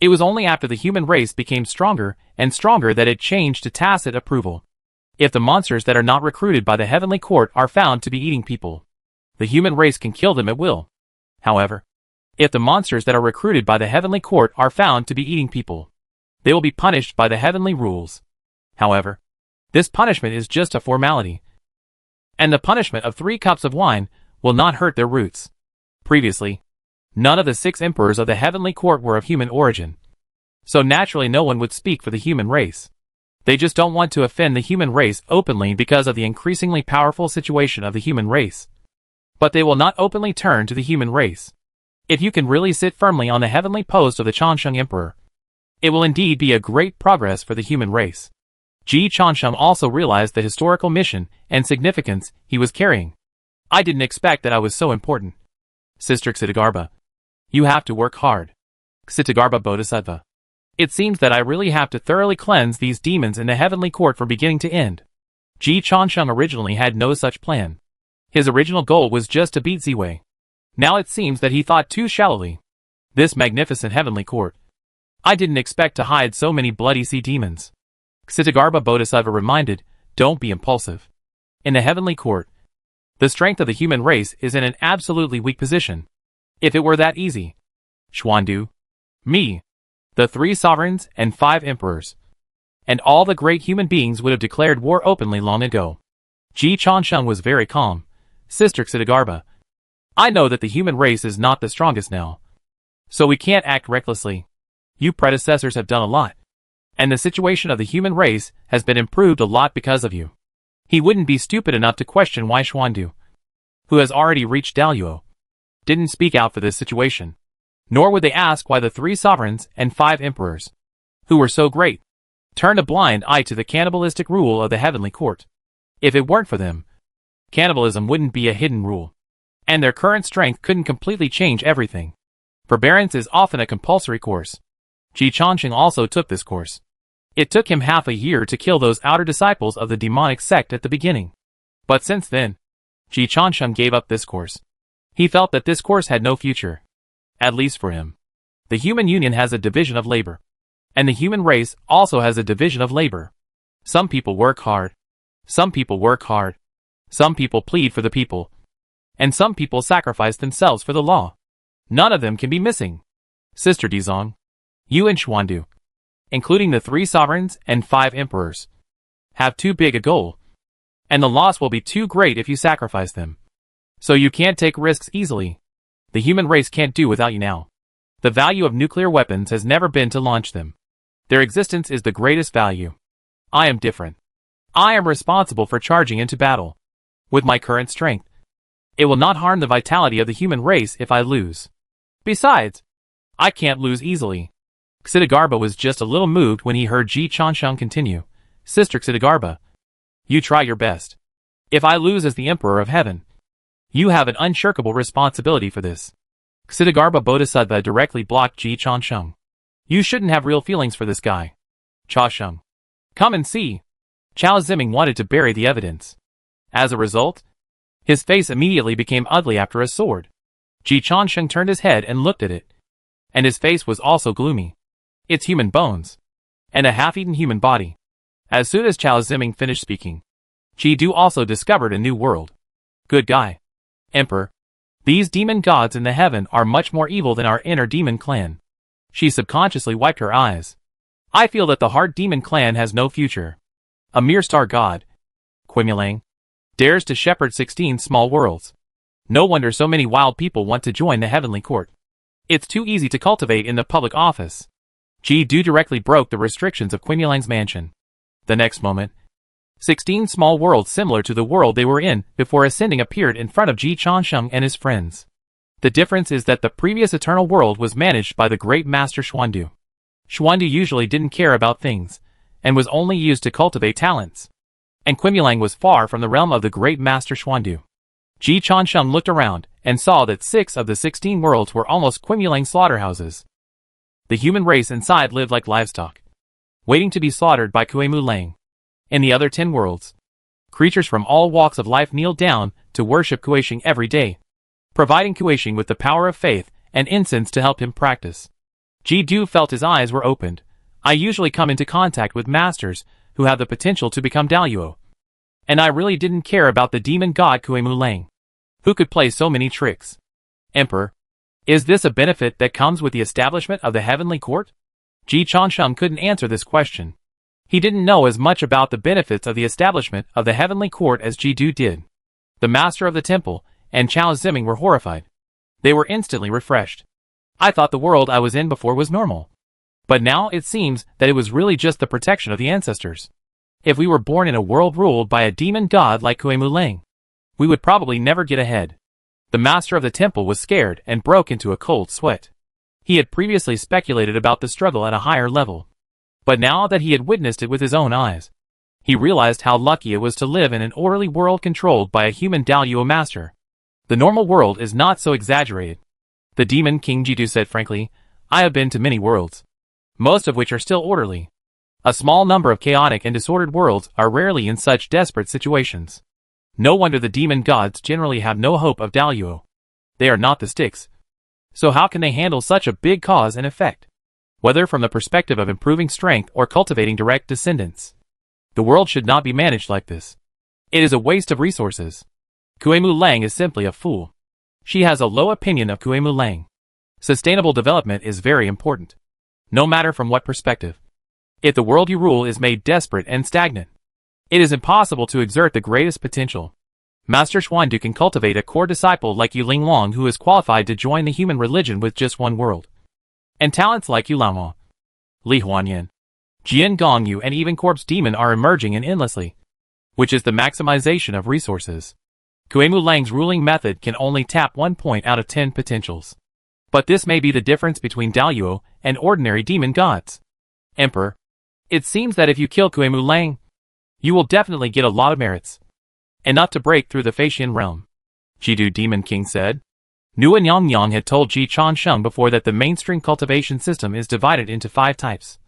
It was only after the human race became stronger and stronger that it changed to tacit approval. If the monsters that are not recruited by the heavenly court are found to be eating people, the human race can kill them at will. However, if the monsters that are recruited by the heavenly court are found to be eating people, they will be punished by the heavenly rules. However, this punishment is just a formality. And the punishment of 3 cups of wine will not hurt their roots. Previously, none of the 6 emperors of the heavenly court were of human origin. So naturally no one would speak for the human race. They just don't want to offend the human race openly because of the increasingly powerful situation of the human race. But they will not openly turn to the human race. If you can really sit firmly on the heavenly post of the Changsheng Emperor, it will indeed be a great progress for the human race. Ji Changsheng also realized the historical mission and significance he was carrying. I didn't expect that I was so important. Sister Ksitigarbha, you have to work hard. Ksitigarbha Bodhisattva. It seems that I really have to thoroughly cleanse these demons in the heavenly court from beginning to end. Ji Changsheng originally had no such plan. His original goal was just to beat Ziwei. Now it seems that he thought too shallowly. This magnificent heavenly court. I didn't expect to hide so many bloody sea demons. Ksitigarbha Bodhisattva reminded, don't be impulsive. In the heavenly court, the strength of the human race is in an absolutely weak position. If it were that easy, Xuandu, me, the 3 sovereigns and 5 emperors, and all the great human beings would have declared war openly long ago. Ji Changsheng was very calm. Sister Ksitigarbha, I know that the human race is not the strongest now. So we can't act recklessly. You predecessors have done a lot. And the situation of the human race has been improved a lot because of you. He wouldn't be stupid enough to question why Xuandu, who has already reached Daluo, didn't speak out for this situation. Nor would they ask why the 3 sovereigns and 5 emperors, who were so great, turned a blind eye to the cannibalistic rule of the heavenly court. If it weren't for them, cannibalism wouldn't be a hidden rule. And their current strength couldn't completely change everything. Forbearance is often a compulsory course. Ji Changsheng also took this course. It took him half a year to kill those outer disciples of the demonic sect at the beginning. But since then, Ji Changsheng gave up this course. He felt that this course had no future. At least for him. The human union has a division of labor. And the human race also has a division of labor. Some people work hard. Some people work hard. Some people plead for the people. And some people sacrifice themselves for the law. None of them can be missing. Sister Dizong, you and Xuandu, including the 3 sovereigns and 5 emperors, have too big a goal. And the loss will be too great if you sacrifice them. So you can't take risks easily. The human race can't do without you now. The value of nuclear weapons has never been to launch them. Their existence is the greatest value. I am different. I am responsible for charging into battle. With my current strength, it will not harm the vitality of the human race if I lose. Besides, I can't lose easily. Ksitigarbha was just a little moved when he heard Ji Changsheng continue. Sister Ksitigarbha, you try your best. If I lose as the Emperor of Heaven, you have an unshirkable responsibility for this. Ksitigarbha Bodhisattva directly blocked Ji Changsheng. You shouldn't have real feelings for this guy. Cha Sheng, come and see. Chao Ziming wanted to bury the evidence. As a result, his face immediately became ugly after a sword. Ji Changsheng turned his head and looked at it. And his face was also gloomy. It's human bones. And a half-eaten human body. As soon as Chao Ziming finished speaking, Ji Du also discovered a new world. Good guy. Emperor, these demon gods in the heaven are much more evil than our inner demon clan. She subconsciously wiped her eyes. I feel that the heart demon clan has no future. A mere star god, Quimulang, dares to shepherd 16 small worlds. No wonder so many wild people want to join the heavenly court. It's too easy to cultivate in the public office. Ji Du directly broke the restrictions of Quimulang's mansion. The next moment, 16 small worlds similar to the world they were in before ascending appeared in front of Ji Changsheng and his friends. The difference is that the previous eternal world was managed by the great master Xuandu. Xuandu usually didn't care about things, and was only used to cultivate talents. And Quimulang was far from the realm of the great master Xuandu. Ji Changsheng looked around, and saw that 6 of the 16 worlds were almost Quimulang slaughterhouses. The human race inside lived like livestock. waiting to be slaughtered by Kuemu Lang. In the other 10 worlds, creatures from all walks of life kneel down to worship Kueishing every day, providing Kueishing with the power of faith and incense to help him practice. Ji-Du felt his eyes were opened. I usually come into contact with masters who have the potential to become Daluo. And I really didn't care about the demon god Kuemu Lang, who could play so many tricks. Emperor, is this a benefit that comes with the establishment of the Heavenly Court? Ji Changsheng couldn't answer this question. He didn't know as much about the benefits of the establishment of the Heavenly Court as Ji-Du did. The master of the temple and Chao Ziming were horrified. They were instantly refreshed. I thought the world I was in before was normal. But now it seems that it was really just the protection of the ancestors. If we were born in a world ruled by a demon god like Kuemu Lang, we would probably never get ahead. The master of the temple was scared and broke into a cold sweat. He had previously speculated about the struggle at a higher level. But now that he had witnessed it with his own eyes, he realized how lucky it was to live in an orderly world controlled by a human Daluo master. The normal world is not so exaggerated. The demon king Ji-Du said frankly, I have been to many worlds, most of which are still orderly. A small number of chaotic and disordered worlds are rarely in such desperate situations. No wonder the demon gods generally have no hope of Daluo. They are not the sticks. So how can they handle such a big cause and effect? Whether from the perspective of improving strength or cultivating direct descendants. The world should not be managed like this. It is a waste of resources. Kuemu Lang is simply a fool. She has a low opinion of Kuemu Lang. Sustainable development is very important, no matter from what perspective. If the world you rule is made desperate and stagnant, it is impossible to exert the greatest potential. Master Xuandu can cultivate a core disciple like Yu Linglong who is qualified to join the human religion with just one world. And talents like Yu Laomo, Li Huanyan, Jian Gongyu and even Corpse Demon are emerging and endlessly, which is the maximization of resources. Kuemu Lang's ruling method can only tap 1 point out of 10 potentials. But this may be the difference between Daluo and ordinary demon gods. Emperor, it seems that if you kill Kuemu Lang, you will definitely get a lot of merits. Enough to break through the Faxian realm. Ji-Du Demon King said. Nuan Yangyang had told Ji Changsheng before that the mainstream cultivation system is divided into 5 types.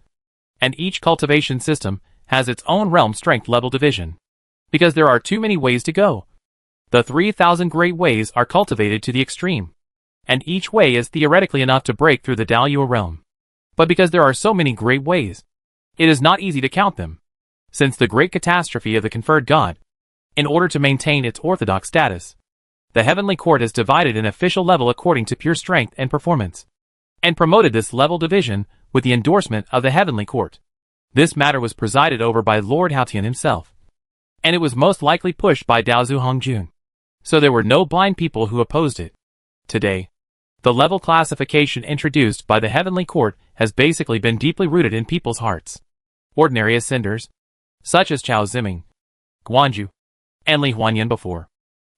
And each cultivation system has its own realm strength level division. Because there are too many ways to go. The 3,000 great ways are cultivated to the extreme. And each way is theoretically enough to break through the Daluo realm. But because there are so many great ways, it is not easy to count them. Since the great catastrophe of the conferred god, in order to maintain its orthodox status, the Heavenly Court has divided an official level according to pure strength and performance, and promoted this level division with the endorsement of the Heavenly Court. This matter was presided over by Lord Haotian himself, and it was most likely pushed by Daozu Hongjun. So there were no blind people who opposed it. Today, the level classification introduced by the Heavenly Court has basically been deeply rooted in people's hearts. Ordinary ascenders, such as Chao Ziming, Guanju, and Li Huanyan before,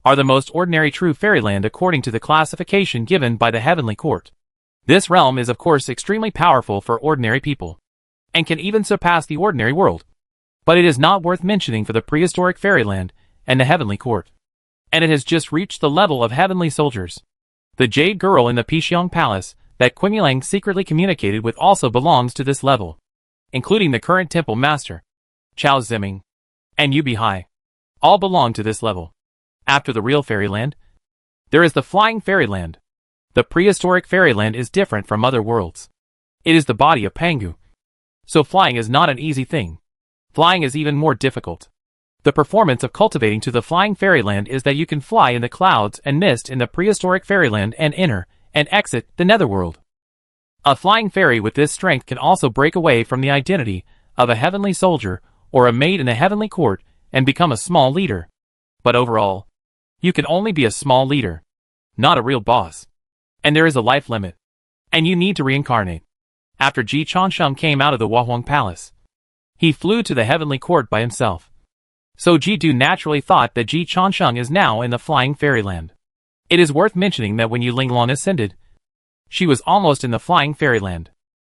are the most ordinary true fairyland according to the classification given by the Heavenly Court. This realm is of course extremely powerful for ordinary people, and can even surpass the ordinary world. But it is not worth mentioning for the prehistoric fairyland and the Heavenly Court. And it has just reached the level of heavenly soldiers. The Jade Girl in the Pixiong Palace that Kuemi-Lang secretly communicated with also belongs to this level, including the current temple master, Chao Ziming, and Yubi Hai. All belong to this level. After the real fairyland, there is the flying fairyland. The prehistoric fairyland is different from other worlds. It is the body of Pangu. So flying is not an easy thing. Flying is even more difficult. The performance of cultivating to the flying fairyland is that you can fly in the clouds and mist in the prehistoric fairyland and enter and exit the netherworld. A flying fairy with this strength can also break away from the identity of a heavenly soldier or a maid in the Heavenly Court and become a small leader. But overall, you can only be a small leader, not a real boss. And there is a life limit. And you need to reincarnate. After Ji Changsheng came out of the Wahuang Palace, he flew to the Heavenly Court by himself. So Ji-Du naturally thought that Ji Changsheng is now in the flying fairyland. It is worth mentioning that when Yu Linglong ascended, she was almost in the flying fairyland.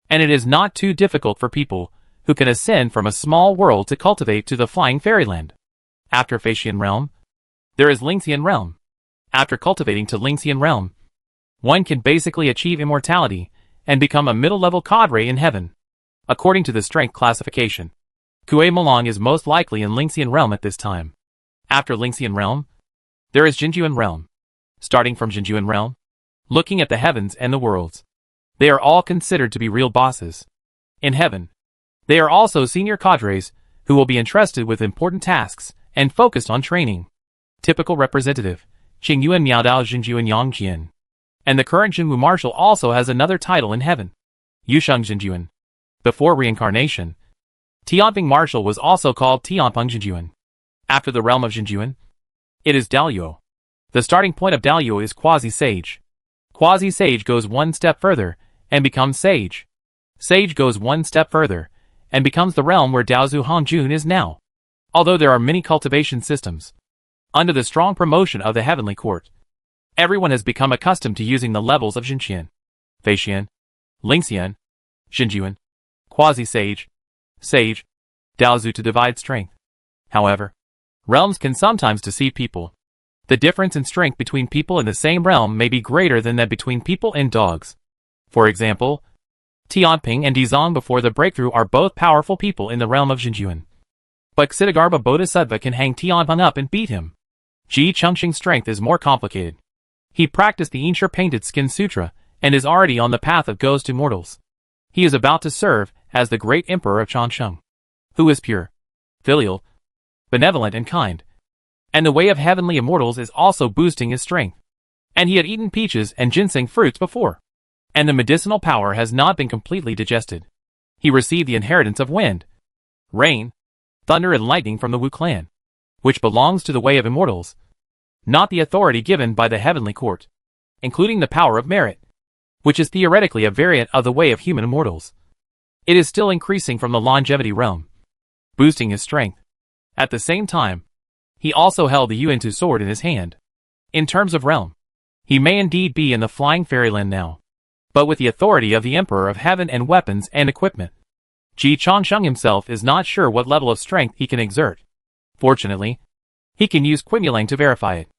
And it is not too difficult for people who can ascend from a small world to cultivate to the flying fairyland. After Faxian realm, there is Lingxian realm. After cultivating to Lingxian realm, one can basically achieve immortality and become a middle-level cadre in heaven. According to the strength classification, Kue Malong is most likely in Lingxian realm at this time. After Lingxian realm, there is Jinjuan realm. Starting from Jinjuan realm, looking at the heavens and the worlds, they are all considered to be real bosses. In heaven, they are also senior cadres who will be entrusted with important tasks and focused on training. Typical representative, Qingyuan Miaodao Jinjuan Yangjian. And the current Jinwu Marshal also has another title in heaven, Yusheng Jinjuan. Before reincarnation, Tianping Marshal was also called Tianpeng Jinjuan. After the realm of Jinjuan, it is Daluo. The starting point of Daluo is Quasi-Sage. Quasi-Sage goes one step further and becomes Sage. Sage goes one step further and becomes the realm where Daozu Hongjun is now. Although there are many cultivation systems, under the strong promotion of the Heavenly Court, everyone has become accustomed to using the levels of Jinqian, Feixian, Lingxian, Jinjuan, Quasi-Sage, Sage, Daozu to divide strength. However, realms can sometimes deceive people. The difference in strength between people in the same realm may be greater than that between people and dogs. For example, Tianping and Dizong before the breakthrough are both powerful people in the realm of Jinjuan. But Ksitigarbha Bodhisattva can hang Tianpeng up and beat him. Ji Chengxing's strength is more complicated. He practiced the Yinshe painted skin sutra and is already on the path of ghost immortals. He is about to serve as the great emperor of Changsheng, who is pure, filial, benevolent and kind. And the way of heavenly immortals is also boosting his strength. And he had eaten peaches and ginseng fruits before. And the medicinal power has not been completely digested. He received the inheritance of wind, rain, thunder and lightning from the Wu clan, which belongs to the way of immortals, not the authority given by the heavenly court, including the power of merit, which is theoretically a variant of the way of human immortals. It is still increasing from the longevity realm, boosting his strength. At the same time, he also held the Yuan-Tu sword in his hand. In terms of realm, he may indeed be in the flying fairyland now, but with the authority of the Emperor of Heaven and weapons and equipment. Ji Changsheng himself is not sure what level of strength he can exert. Fortunately, he can use Qimulang to verify it.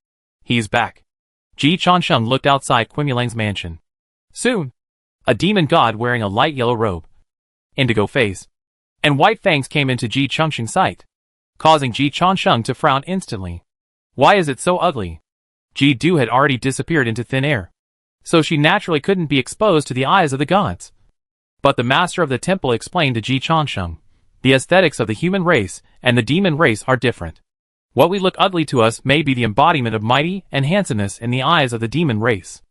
He's back. Ji Changsheng looked outside Qimulang's mansion. Soon, a demon god wearing a light yellow robe, indigo face, and white fangs came into Ji Changsheng's sight, causing Ji Changsheng to frown instantly. Why is it so ugly? Ji Du had already disappeared into thin air, so she naturally couldn't be exposed to the eyes of the gods. But the master of the temple explained to Ji Changsheng, the aesthetics of the human race and the demon race are different. What we look ugly to us may be the embodiment of mighty and handsomeness in the eyes of the demon race.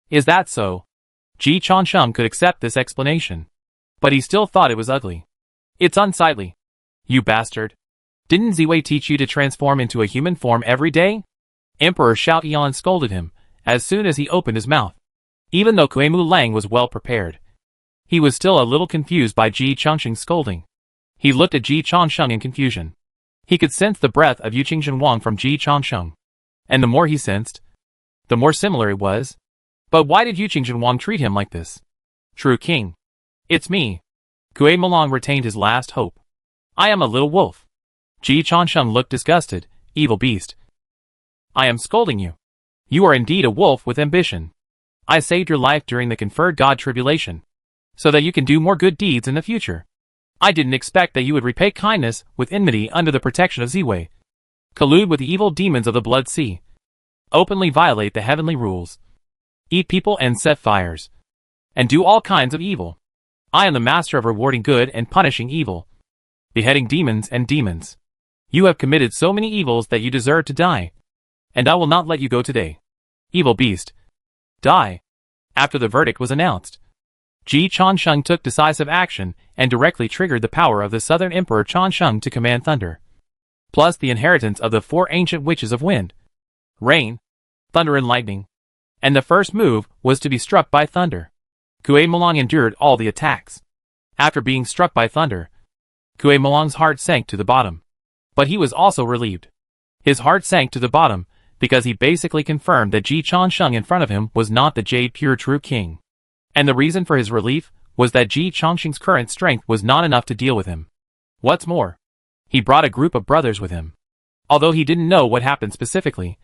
Is that so? Ji Changsheng could accept this explanation, but he still thought it was ugly. It's unsightly. You bastard. Didn't Ziwei teach you to transform into a human form every day? Emperor Xiao Yan scolded him as soon as he opened his mouth. Even though Kuemu Lang was well prepared, he was still a little confused by Ji Changsheng's scolding. He looked at Ji Changsheng in confusion. He could sense the breath of Yuqing Zhenwang from Ji Changsheng, and the more he sensed, the more similar it was. But why did Yuqing Zhenwang treat him like this? True king. It's me. Kue Malong retained his last hope. I am a little wolf. Ji Changsheng looked disgusted. Evil beast. I am scolding you. You are indeed a wolf with ambition. I saved your life during the conferred god tribulation, so that you can do more good deeds in the future. I didn't expect that you would repay kindness with enmity under the protection of Ziwei, collude with the evil demons of the Blood Sea, openly violate the heavenly rules, eat people and set fires, and do all kinds of evil. I am the master of rewarding good and punishing evil, beheading demons and demons. You have committed so many evils that you deserve to die, and I will not let you go today. Evil beast. Die. After the verdict was announced, Ji Changsheng took decisive action and directly triggered the power of the Southern Emperor Changsheng to command thunder, plus the inheritance of the 4 ancient witches of wind, rain, thunder and lightning, and the first move was to be struck by thunder. Kue Malong endured all the attacks. After being struck by thunder, Kue Malong's heart sank to the bottom. But he was also relieved. His heart sank to the bottom because he basically confirmed that Ji Changsheng in front of him was not the Jade Pure True King. And the reason for his relief was that Ji Changsheng's current strength was not enough to deal with him. What's more, he brought a group of brothers with him. Although he didn't know what happened specifically,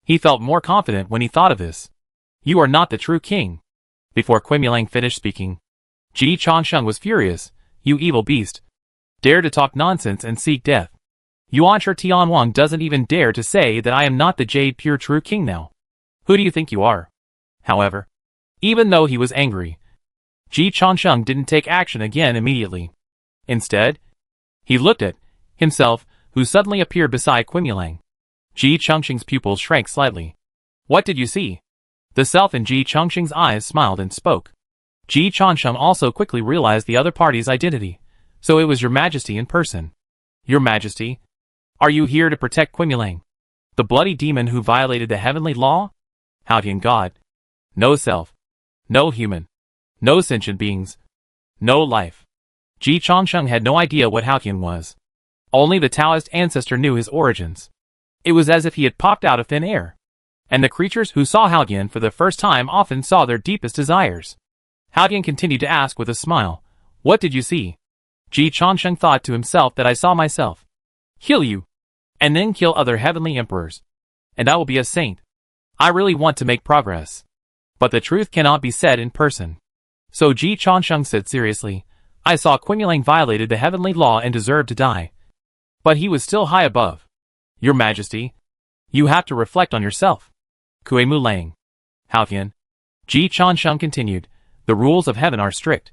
he felt more confident when he thought of this. You are not the true king. Before Qimulang finished speaking, Ji Changsheng was furious you evil beast. Dare to talk nonsense and seek death. Yuan Shi Tianwang doesn't even dare to say that I am not the Jade Pure True King now. Who do you think you are? However, even though he was angry, Ji Changsheng didn't take action again immediately. Instead, he looked at himself, who suddenly appeared beside Quimilang. Ji Changsheng's pupils shrank slightly. What did you see? The self in Ji Changsheng's eyes smiled and spoke. Ji Changsheng also quickly realized the other party's identity. So it was Your Majesty in person. Your Majesty? Are you here to protect Quimilang, the bloody demon who violated the heavenly law? Haotian God. No self. No human. No sentient beings. No life. Ji Changsheng had no idea what Haotian was. Only the Taoist ancestor knew his origins. It was as if he had popped out of thin air. And the creatures who saw Haotian for the first time often saw their deepest desires. Haotian continued to ask with a smile, what did you see? Ji Changsheng thought to himself that I saw myself. Kill you. And then kill other heavenly emperors. And I will be a saint. I really want to make progress. But the truth cannot be said in person. So Ji Changsheng said seriously, I saw Quimilang violated the heavenly law and deserved to die. But he was still high above. Your Majesty, you have to reflect on yourself. Kuei-mu Lang. Haotian. Ji Changsheng continued, the rules of heaven are strict.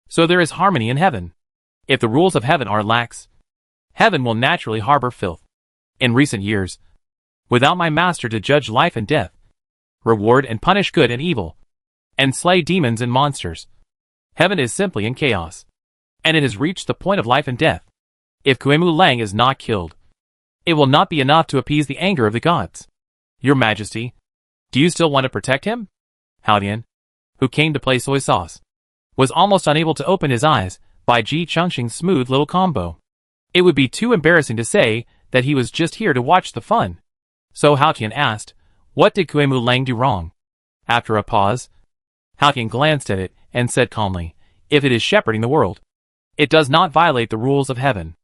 So there is harmony in heaven. If the rules of heaven are lax, heaven will naturally harbor filth. In recent years, without my master to judge life and death, reward and punish good and evil, and slay demons and monsters, heaven is simply in chaos. And it has reached the point of life and death. If Kuei-mu Lang is not killed, it will not be enough to appease the anger of the gods. Your Majesty, do you still want to protect him? Haotian, who came to play soy sauce, was almost unable to open his eyes by Ji Changsheng's smooth little combo. It would be too embarrassing to say that he was just here to watch the fun. So Haotian asked, what did Kuei-mu Lang do wrong? After a pause, Haotian glanced at it and said calmly, if it is shepherding the world, it does not violate the rules of heaven.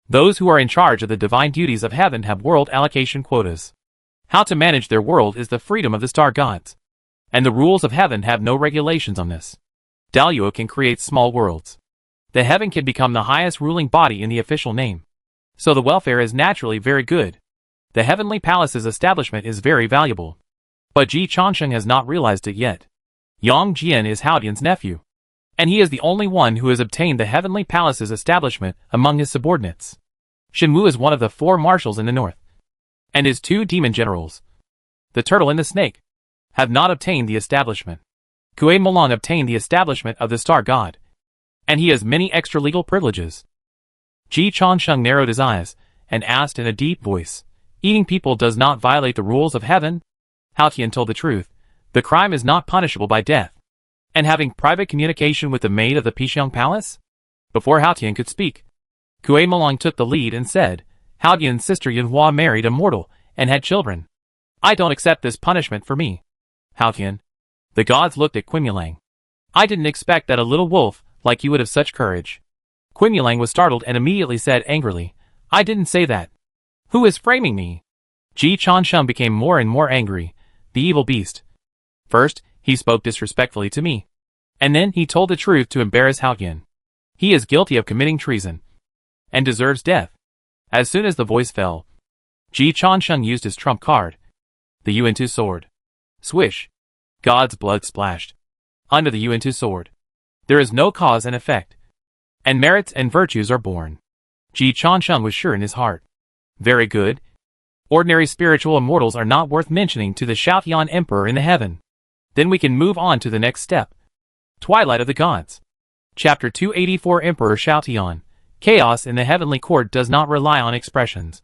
Those who are in charge of the divine duties of heaven have world allocation quotas. How to manage their world is the freedom of the star gods. And the rules of heaven have no regulations on this. Daluo can create small worlds. The heaven can become the highest ruling body in the official name. So the welfare is naturally very good. The heavenly palace's establishment is very valuable. But Ji Changsheng has not realized it yet. Yang Jian is Haotian's nephew. And he is the only one who has obtained the heavenly palace's establishment among his subordinates. Shenwu is one of the 4 marshals in the north. And his 2 demon generals, the turtle and the snake, have not obtained the establishment. Kuei-mu Lang obtained the establishment of the star god. And he has many extra legal privileges. Ji Changsheng narrowed his eyes and asked in a deep voice, eating people does not violate the rules of heaven? Haotian told the truth. The crime is not punishable by death. And having private communication with the maid of the Pixiang Palace? Before Haotian could speak, Kuei-mu Lang took the lead and said, Haotian's sister Yunhua married a mortal and had children. I don't accept this punishment for me. Haotian. The gods looked at Quimilang. I didn't expect that a little wolf like you would have such courage. Quimilang was startled and immediately said angrily, I didn't say that. Who is framing me? Ji Changsheng became more and more angry. The evil beast. First, he spoke disrespectfully to me. And then he told the truth to embarrass Haotian. He is guilty of committing treason. And deserves death. As soon as the voice fell, Ji Changsheng used his trump card. The Yuan-tu sword. Swish. God's blood splashed. Under the Yuan-tu sword. There is no cause and effect. And merits and virtues are born. Ji Changsheng was sure in his heart. Very good. Ordinary spiritual immortals are not worth mentioning to the Shaotian Emperor in the heaven. Then we can move on to the next step. Twilight of the Gods. Chapter 284 Emperor Shaotian. Chaos in the heavenly court does not rely on expressions,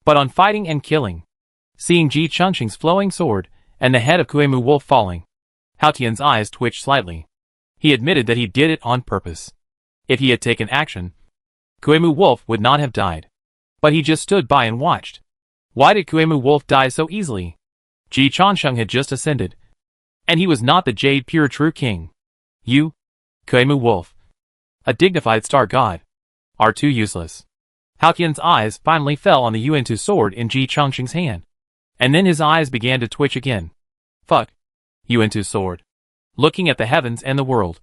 but on fighting and killing. Seeing Ji Changsheng's flowing sword, and the head of Kuei-mu Wolf falling, Haotian's eyes twitched slightly. He admitted that he did it on purpose. If he had taken action, Kuei-mu Wolf would not have died. But he just stood by and watched. Why did Kuei-mu Wolf die so easily? Ji Changsheng had just ascended. And he was not the Jade Pure True King. You, Kuei-mu Wolf, a dignified star god, are too useless. Haotian's eyes finally fell on the Yuan-tu sword in Ji Changsheng's hand. And then his eyes began to twitch again. Fuck. Yuan-tu sword. Looking at the heavens and the world.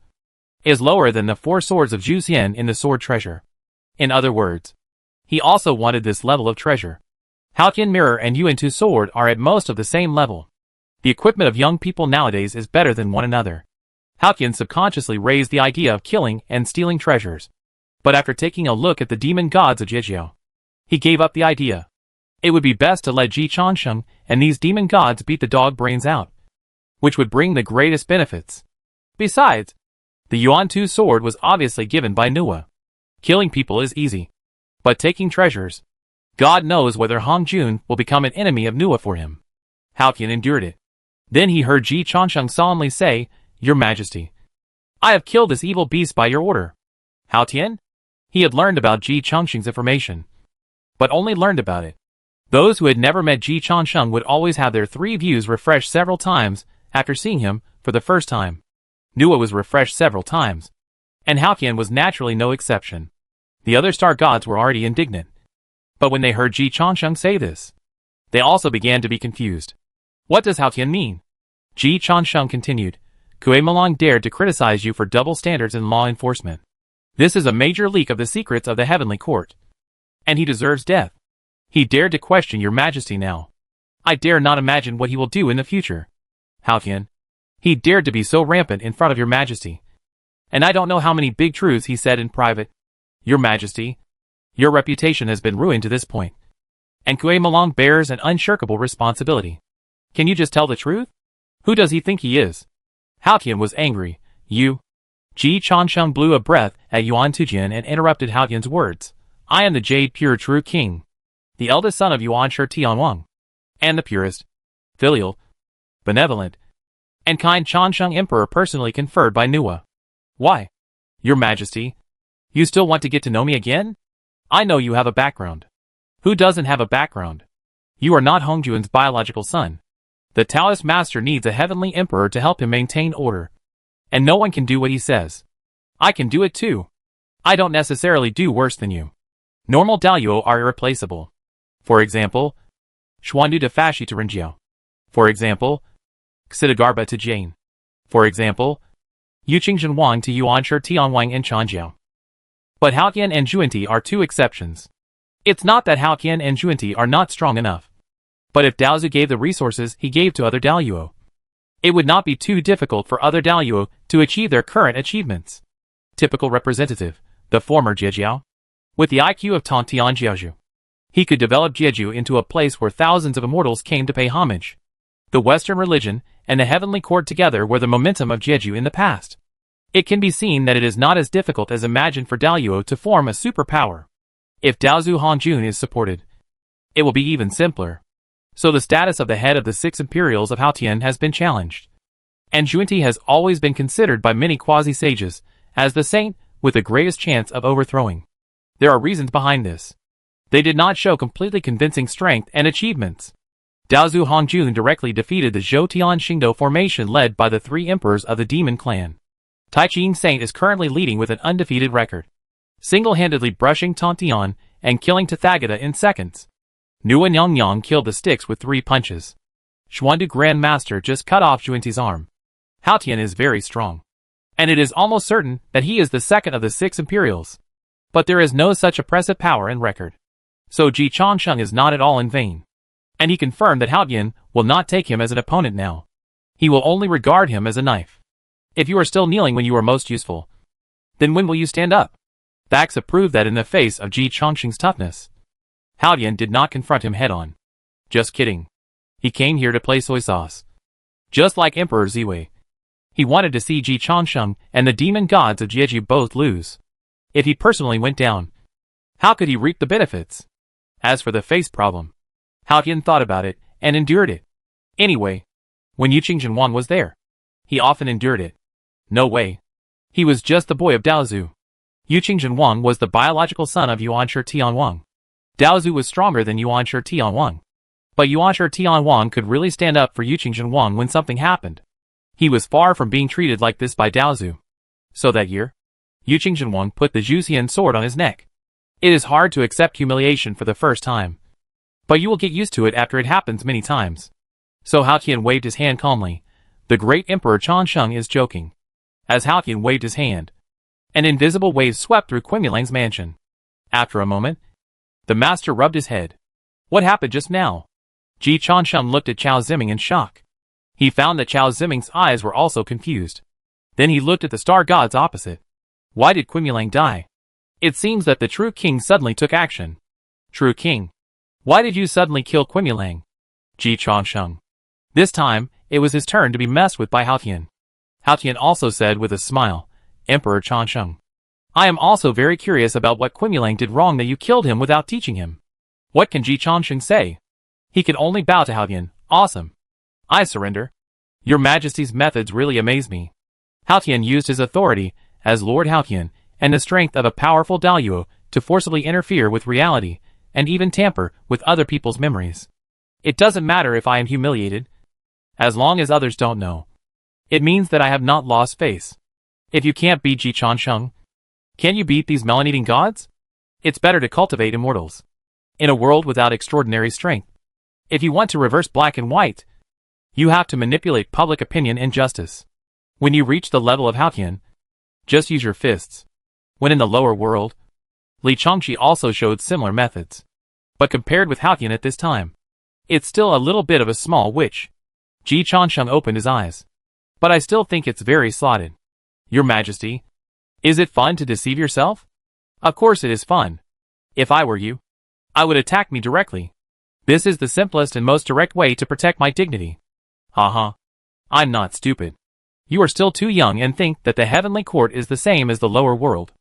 is lower than the 4 swords of Zhu Xian in the sword treasure. In other words, he also wanted this level of treasure. Haotian mirror and Yuan-Tu sword are at most of the same level. The equipment of young people nowadays is better than one another. Haotian subconsciously raised the idea of killing and stealing treasures. But after taking a look at the demon gods of Jiejiao, he gave up the idea. It would be best to let Ji Changsheng and these demon gods beat the dog brains out, which would bring the greatest benefits. Besides, the Yuan-Tu sword was obviously given by Nua. Killing people is easy. But taking treasures, God knows whether Hong Jun will become an enemy of Nua for him. Haotian endured it. Then he heard Ji Changsheng solemnly say, "Your Majesty, I have killed this evil beast by your order." Haotian? He had learned about Ji Changsheng's information, but only learned about it. Those who had never met Ji Changsheng would always have their 3 views refreshed several times after seeing him for the first time. Nua was refreshed several times, and Haotian was naturally no exception. The other star gods were already indignant. But when they heard Ji Changsheng say this, they also began to be confused. What does Haotian mean? Ji Changsheng continued, Kue Malong dared to criticize you for double standards in law enforcement. This is a major leak of the secrets of the heavenly court. And he deserves death. He dared to question your majesty now. I dare not imagine what he will do in the future. Haotian, he dared to be so rampant in front of your majesty. And I don't know how many big truths he said in private. Your majesty, your reputation has been ruined to this point. And Kue Malong bears an unshirkable responsibility. Can you just tell the truth? Who does he think he is? Haotian was angry. You. Ji Changsheng blew a breath at Yuan Tujin and interrupted Haotian's words. I am the Jade Pure True King, the eldest son of Yuan Shi Tianwang, and the purest, filial, benevolent, and kind Changsheng Emperor personally conferred by Nua. Why? Your Majesty, you still want to get to know me again? I know you have a background. Who doesn't have a background? You are not Hongjuan's biological son. The Taoist master needs a heavenly emperor to help him maintain order. And no one can do what he says. I can do it too. I don't necessarily do worse than you. Normal Daoyuo are irreplaceable. For example, Xuandu de Fashi to Renjiao. For example, Xidagarba to Jane. For example, Yuqing Zhenwang to Yuan Shi Tianwang and Chanjiao. But Haotian and Juanti are 2 exceptions. It's not that Haotian and Juanti are not strong enough. But if Daozu gave the resources he gave to other Daoyuo, it would not be too difficult for other Daoyuo to achieve their current achievements. Typical representative, the former Jiejiao. With the IQ of Tontian Jiaozhu, he could develop Jeju into a place where thousands of immortals came to pay homage. The Western religion and the heavenly court together were the momentum of Jeju in the past. It can be seen that it is not as difficult as imagined for Daoyuo to form a superpower. If Daozu Hongjun is supported, it will be even simpler. So the status of the head of the 6 imperials of Haotian has been challenged. And Juanti has always been considered by many quasi-sages as the saint with the greatest chance of overthrowing. There are reasons behind this. They did not show completely convincing strength and achievements. Daozu Hongjun directly defeated the Zhoutian Xingdo formation led by the 3 emperors of the demon clan. Taiching Saint is currently leading with an undefeated record, single-handedly brushing Tontian and killing Tathagata in seconds. Nuan Yongyang killed the Styx with 3 punches. Xuandu Grand Master just cut off Juanti's arm. Haotian is very strong. And it is almost certain that he is the second of the 6 imperials. But there is no such oppressive power in record. So Ji Changsheng is not at all in vain. And he confirmed that Haotian will not take him as an opponent now. He will only regard him as a knife. If you are still kneeling when you are most useful, then when will you stand up? Facts have proved that in the face of Ji Changsheng's toughness, Haotian did not confront him head-on. Just kidding. He came here to play soy sauce. Just like Emperor Ziwei. He wanted to see Ji Changsheng and the demon gods of Jeju both lose. If he personally went down, how could he reap the benefits? As for the face problem, Haotian thought about it and endured it. Anyway, when Yuqing Zhenwang was there, he often endured it. No way. He was just the boy of Daozu. Yuqing Zhenwang was the biological son of Yuan Shi Tianwang. Daozu was stronger than Yuan Shi Tianwang. But Yuan Shi Tianwang could really stand up for Yuqing Zhenwang when something happened. He was far from being treated like this by Daozu. So that year, Yuqing Zhenwang put the Zhuxian sword on his neck. It is hard to accept humiliation for the first time. But you will get used to it after it happens many times. So Haotian waved his hand calmly. The great Emperor Changsheng is joking. As Haotian waved his hand, An invisible wave swept through Quimulang's mansion. After a moment, the master rubbed his head. What happened just now? Ji Changsheng looked at Chao Ziming in shock. He found that Chao Ziming's eyes were also confused. Then he looked at the star gods opposite. Why did Quimulang die? It seems that the true king suddenly took action. True king. Why did you suddenly kill Quimulang? Ji Changsheng. This time, it was his turn to be messed with by Haotian. Haotian also said with a smile, Emperor Changsheng. I am also very curious about what Quimulang did wrong that you killed him without teaching him. What can Ji Changsheng say? He could only bow to Haotian. Awesome. I surrender. Your Majesty's methods really amaze me. Haotian used his authority, as Lord Haotian, and the strength of a powerful Daluo, to forcibly interfere with reality, and even tamper with other people's memories. It doesn't matter if I am humiliated, as long as others don't know. It means that I have not lost face. If you can't beat Ji Changsheng, can you beat these melon-eating gods? It's better to cultivate immortals. In a world without extraordinary strength. If you want to reverse black and white, you have to manipulate public opinion and justice. When you reach the level of Haotian, just use your fists. When in the lower world, Li Chongqi also showed similar methods. But compared with Haotian at this time, it's still a little bit of a small witch. Ji Changsheng opened his eyes. But I still think it's very slotted. Your Majesty, is it fun to deceive yourself? Of course it is fun. If I were you, I would attack me directly. This is the simplest and most direct way to protect my dignity. Haha. I'm not stupid. You are still too young and think that the heavenly court is the same as the lower world.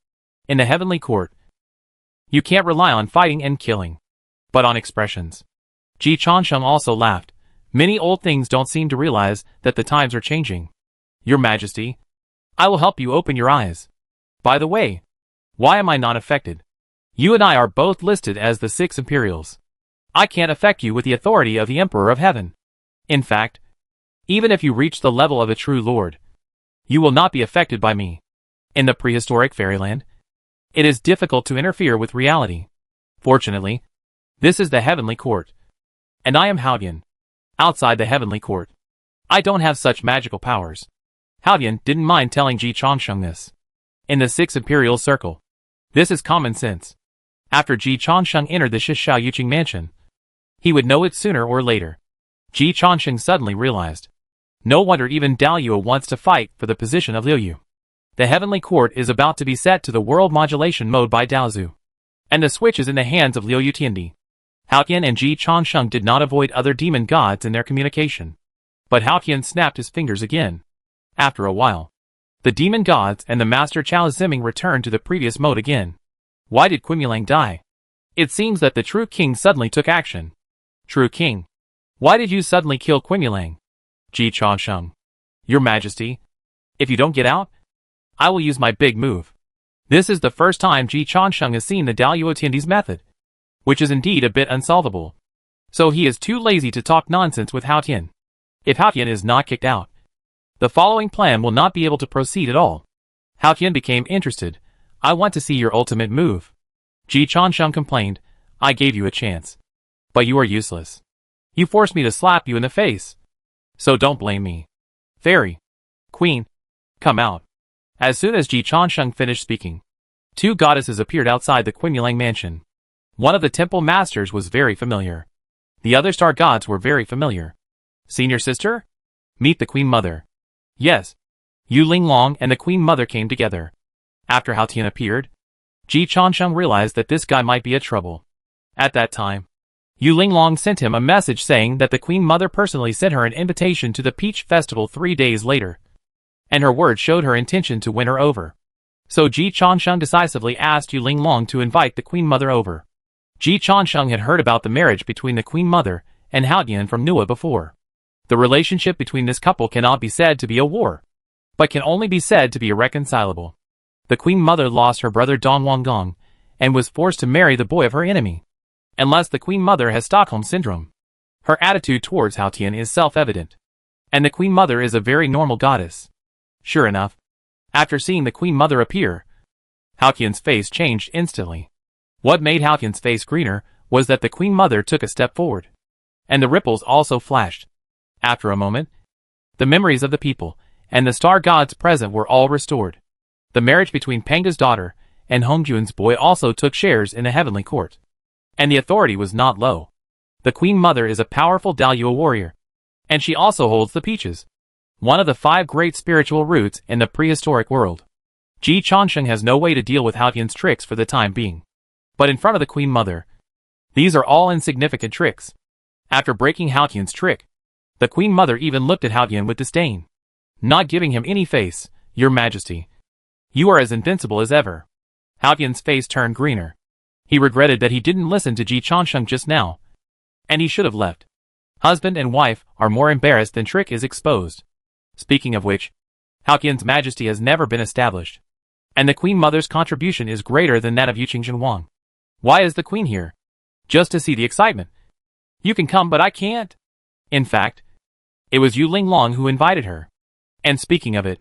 In the heavenly court, you can't rely on fighting and killing, but on expressions. Ji Changsheng also laughed. Many old things don't seem to realize that the times are changing. Your Majesty, I will help you open your eyes. By the way, why am I not affected? You and I are both listed as the 6 Imperials. I can't affect you with the authority of the Emperor of Heaven. In fact, even if you reach the level of a true lord, you will not be affected by me. In the prehistoric fairyland, it is difficult to interfere with reality. Fortunately, this is the heavenly court. And I am Haotian. Outside the heavenly court, I don't have such magical powers. Haotian didn't mind telling Ji Changsheng this. In the 6 Imperial Circle, this is common sense. After Ji Changsheng entered the Shishao Yuqing mansion, he would know it sooner or later. Ji Changsheng suddenly realized. No wonder even Daluo wants to fight for the position of Liu. The heavenly court is about to be set to the world modulation mode by Daozu. And the switch is in the hands of Liu Tiandi. Haotian and Ji Changsheng did not avoid other demon gods in their communication. But Haotian snapped his fingers again. After a while, the demon gods and the master Chao Ziming returned to the previous mode again. Why did Quimulang die? It seems that the true king suddenly took action. True king. Why did you suddenly kill Quimulang? Ji Changsheng. Your Majesty, if you don't get out, I will use my big move. This is the first time Ji Changsheng has seen the Daluo Tiandi's method, which is indeed a bit unsolvable. So he is too lazy to talk nonsense with Haotian. If Haotian is not kicked out, the following plan will not be able to proceed at all. Haotian became interested. I want to see your ultimate move. Ji Changsheng complained. I gave you a chance. But you are useless. You forced me to slap you in the face. So don't blame me. Fairy. Queen. Come out. As soon as Ji Changsheng finished speaking, 2 goddesses appeared outside the Quimulang mansion. One of the temple masters was very familiar. The other star gods were very familiar. Senior sister? Meet the Queen Mother. Yes. Yu Linglong and the Queen Mother came together. After Haotian appeared, Ji Changsheng realized that this guy might be a trouble. At that time, Yu Linglong sent him a message saying that the Queen Mother personally sent her an invitation to the Peach Festival 3 days later. And her words showed her intention to win her over. So Ji Changsheng decisively asked Yu Linglong to invite the Queen Mother over. Ji Changsheng had heard about the marriage between the Queen Mother and Haotian from Nua before. The relationship between this couple cannot be said to be a war, but can only be said to be irreconcilable. The Queen Mother lost her brother Dong Wanggong, and was forced to marry the boy of her enemy. Unless the Queen Mother has Stockholm Syndrome. Her attitude towards Haotian is self-evident. And the Queen Mother is a very normal goddess. Sure enough, after seeing the Queen Mother appear, Haotian's face changed instantly. What made Haotian's face greener was that the Queen Mother took a step forward. And the ripples also flashed. After a moment, the memories of the people and the star gods present were all restored. The marriage between Panga's daughter and Hongjuan's boy also took shares in the heavenly court. And the authority was not low. The Queen Mother is a powerful Daluo warrior. And she also holds the peaches, one of the 5 great spiritual roots in the prehistoric world. Ji Changsheng has no way to deal with Haotian's tricks for the time being. But in front of the Queen Mother, these are all insignificant tricks. After breaking Haotian's trick, the Queen Mother even looked at Haotian with disdain, not giving him any face. Your Majesty, you are as invincible as ever. Haotian's face turned greener. He regretted that he didn't listen to Ji Changsheng just now. And he should have left. Husband and wife are more embarrassed than trick is exposed. Speaking of which, Haotian's majesty has never been established. And the Queen Mother's contribution is greater than that of Yuqing Wang. Why is the Queen here? Just to see the excitement. You can come but I can't. In fact, it was Yu Linglong who invited her. And speaking of it,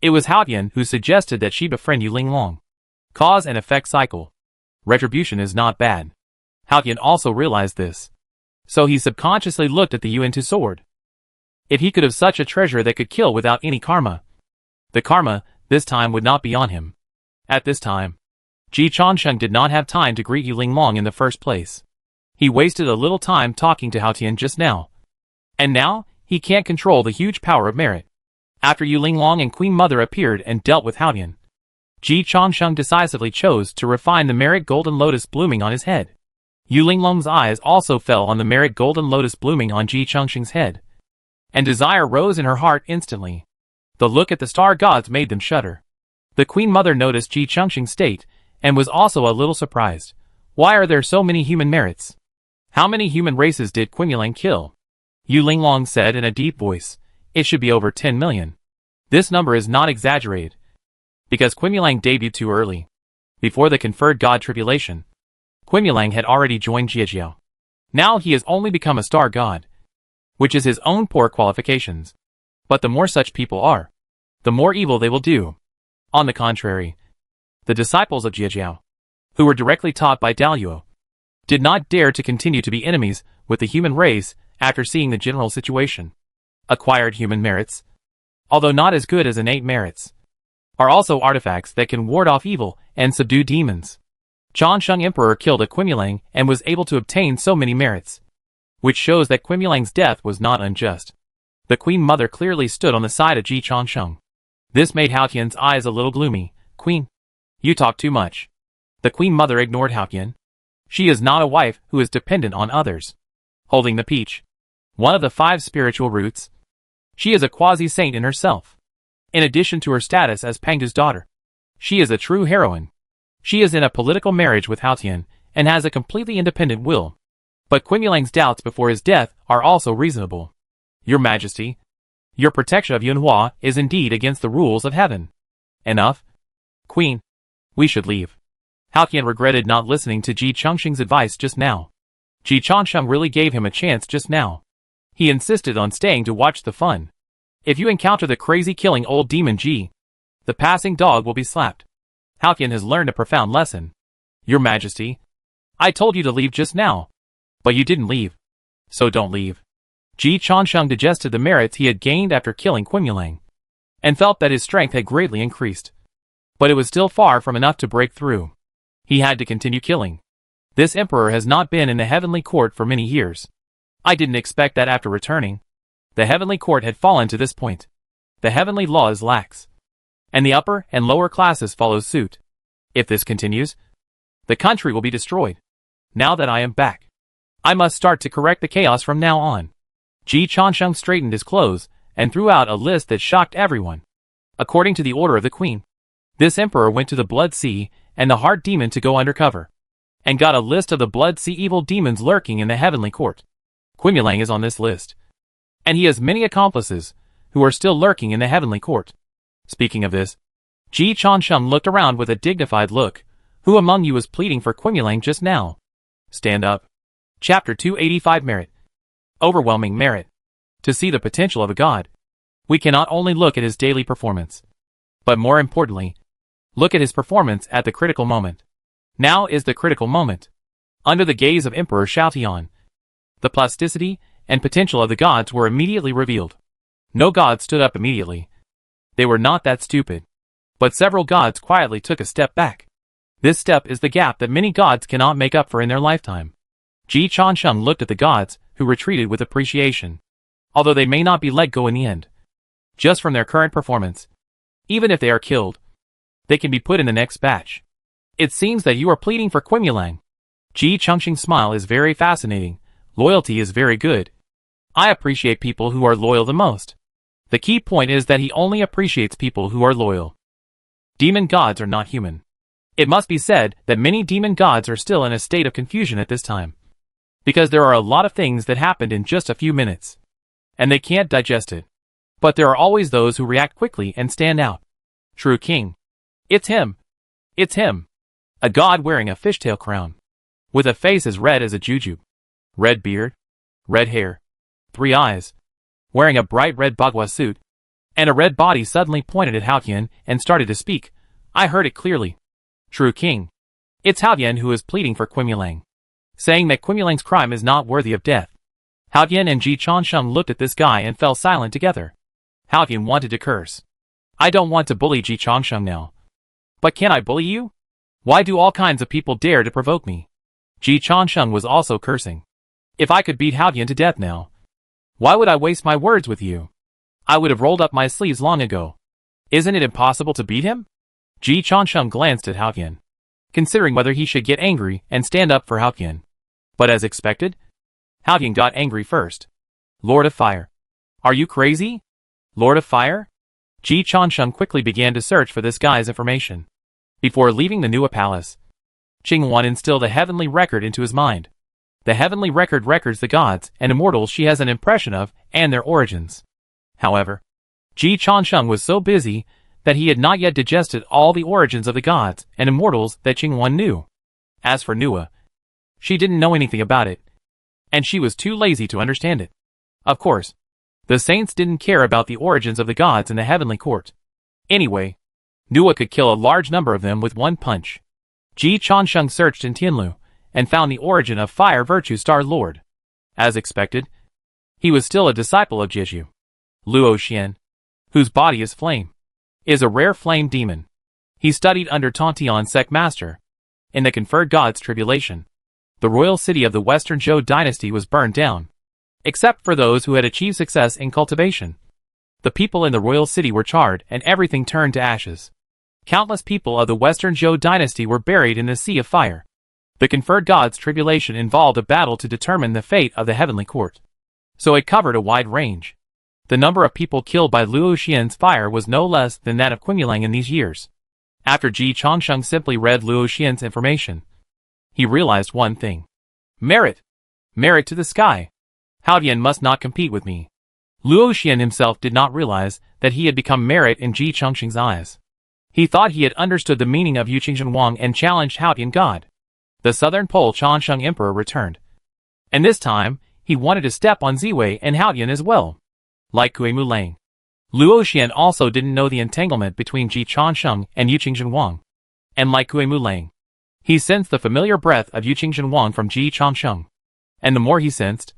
it was Haotian who suggested that she befriend Yu Linglong. Cause and effect cycle. Retribution is not bad. Haotian also realized this. So he subconsciously looked at the Yuan-Tu sword. If he could have such a treasure that could kill without any karma, the karma, this time, would not be on him. At this time, Ji Changsheng did not have time to greet Yu Linglong in the first place. He wasted a little time talking to Haotian just now. And now, he can't control the huge power of merit. After Yu Linglong and Queen Mother appeared and dealt with Haotian, Ji Changsheng decisively chose to refine the merit golden lotus blooming on his head. Yu Linglong's eyes also fell on the merit golden lotus blooming on Ji Changsheng's head. And desire rose in her heart instantly. The look at the star gods made them shudder. The Queen Mother noticed Ji Changsheng's state, and was also a little surprised. Why are there so many human merits? How many human races did Qimulang kill? Yu Linglong said in a deep voice, it should be over 10 million. This number is not exaggerated. Because Qimulang debuted too early. Before the conferred god tribulation, Qimulang had already joined Jiejiao. Now he has only become a star god, which is his own poor qualifications. But the more such people are, the more evil they will do. On the contrary, the disciples of Jiejiao, who were directly taught by Daluo, did not dare to continue to be enemies with the human race after seeing the general situation. Acquired human merits, although not as good as innate merits, are also artifacts that can ward off evil and subdue demons. Changsheng Emperor killed a Qimulang and was able to obtain so many merits, which shows that Qimulang's death was not unjust. The Queen Mother clearly stood on the side of Ji Changsheng. This made Haotian's eyes a little gloomy. Queen, you talk too much. The Queen Mother ignored Haotian. She is not a wife who is dependent on others. Holding the peach, one of the 5 spiritual roots, she is a quasi-saint in herself. In addition to her status as Panga's daughter, she is a true heroine. She is in a political marriage with Haotian and has a completely independent will. But Qimulang's doubts before his death are also reasonable. Your Majesty, your protection of Yunhua is indeed against the rules of heaven. Enough. Queen, we should leave. Haotian regretted not listening to Ji Changsheng's advice just now. Ji Changsheng really gave him a chance just now. He insisted on staying to watch the fun. If you encounter the crazy killing old demon Ji, the passing dog will be slapped. Haotian has learned a profound lesson. Your Majesty, I told you to leave just now, but you didn't leave. So don't leave. Ji Changsheng digested the merits he had gained after killing Qimulang, and felt that his strength had greatly increased. But it was still far from enough to break through. He had to continue killing. This emperor has not been in the heavenly court for many years. I didn't expect that after returning. The heavenly court had fallen to this point. The heavenly law is lax, and the upper and lower classes follow suit. If this continues, the country will be destroyed. Now that I am back, I must start to correct the chaos from now on. Ji Changsheng straightened his clothes and threw out a list that shocked everyone. According to the order of the queen, this emperor went to the Blood Sea and the Heart Demon to go undercover, and got a list of the Blood Sea evil demons lurking in the heavenly court. Qimulang is on this list, and he has many accomplices who are still lurking in the heavenly court. Speaking of this, Ji Changsheng looked around with a dignified look. Who among you was pleading for Qimulang just now? Stand up. Chapter 285 Merit. Overwhelming merit. To see the potential of a god, we cannot only look at his daily performance, but more importantly, look at his performance at the critical moment. Now is the critical moment. Under the gaze of Emperor Xiaotian, the plasticity and potential of the gods were immediately revealed. No god stood up immediately. They were not that stupid. But several gods quietly took a step back. This step is the gap that many gods cannot make up for in their lifetime. Ji Changsheng looked at the gods, who retreated with appreciation. Although they may not be let go in the end, just from their current performance, even if they are killed, they can be put in the next batch. It seems that you are pleading for Qimulang. Ji Changsheng's smile is very fascinating. Loyalty is very good. I appreciate people who are loyal the most. The key point is that he only appreciates people who are loyal. Demon gods are not human. It must be said that many demon gods are still in a state of confusion at this time, because there are a lot of things that happened in just a few minutes, and they can't digest it. But there are always those who react quickly and stand out. True King. It's him. It's him. A god wearing a fishtail crown, with a face as red as a jujube, red beard, red hair, 3 eyes, wearing a bright red bagua suit, and a red body suddenly pointed at Hao Tian and started to speak. I heard it clearly. True King. It's Hao Tian who is pleading for Qimulang, saying that Qimulang's crime is not worthy of death. Hao Tian and Ji Changsheng looked at this guy and fell silent together. Hao Tian wanted to curse. I don't want to bully Ji Changsheng now. But can I bully you? Why do all kinds of people dare to provoke me? Ji Changsheng was also cursing. If I could beat Hao Tian to death now, why would I waste my words with you? I would have rolled up my sleeves long ago. Isn't it impossible to beat him? Ji Changsheng glanced at Hao Tian, considering whether he should get angry and stand up for Hao Tian. But as expected, Hao Tian got angry first. Lord of Fire. Are you crazy? Lord of Fire? Ji Changsheng quickly began to search for this guy's information. Before leaving the Nuwa Palace, Qing Wan instilled a heavenly record into his mind. The heavenly record records the gods and immortals she has an impression of and their origins. However, Ji Changsheng was so busy that he had not yet digested all the origins of the gods and immortals that Qing Wan knew. As for Nuwa, she didn't know anything about it, and she was too lazy to understand it. Of course, the saints didn't care about the origins of the gods in the heavenly court. Anyway, Nuwa could kill a large number of them with one punch. Ji Changsheng searched in Tianlu and found the origin of Fire Virtue Star Lord. As expected, he was still a disciple of Jeju. Luo Xian, whose body is flame, is a rare flame demon. He studied under Tontian Sect Master. In the conferred god's tribulation, the royal city of the Western Zhou dynasty was burned down, except for those who had achieved success in cultivation. The people in the royal city were charred and everything turned to ashes. Countless people of the Western Zhou dynasty were buried in the sea of fire. The conferred god's tribulation involved a battle to determine the fate of the heavenly court, so it covered a wide range. The number of people killed by Luo Xian's fire was no less than that of Qimulang in these years. After Ji Changsheng simply read Luo Xian's information, he realized one thing. Merit! Merit to the sky! Hao Tian must not compete with me. Luo Xian himself did not realize that he had become merit in Ji Changsheng's eyes. He thought he had understood the meaning of Yuqingzhen Wang and challenged Hao Tian God. The southern pole Changsheng Emperor returned, and this time, he wanted to step on Ziwei and Hao Tian as well. Like Qimulang, Luo Xian also didn't know the entanglement between Ji Changsheng and Yuqingzhen Wang. And like Qimulang, he sensed the familiar breath of Yuqingzhen Wang from Ji Changsheng. And the more he sensed,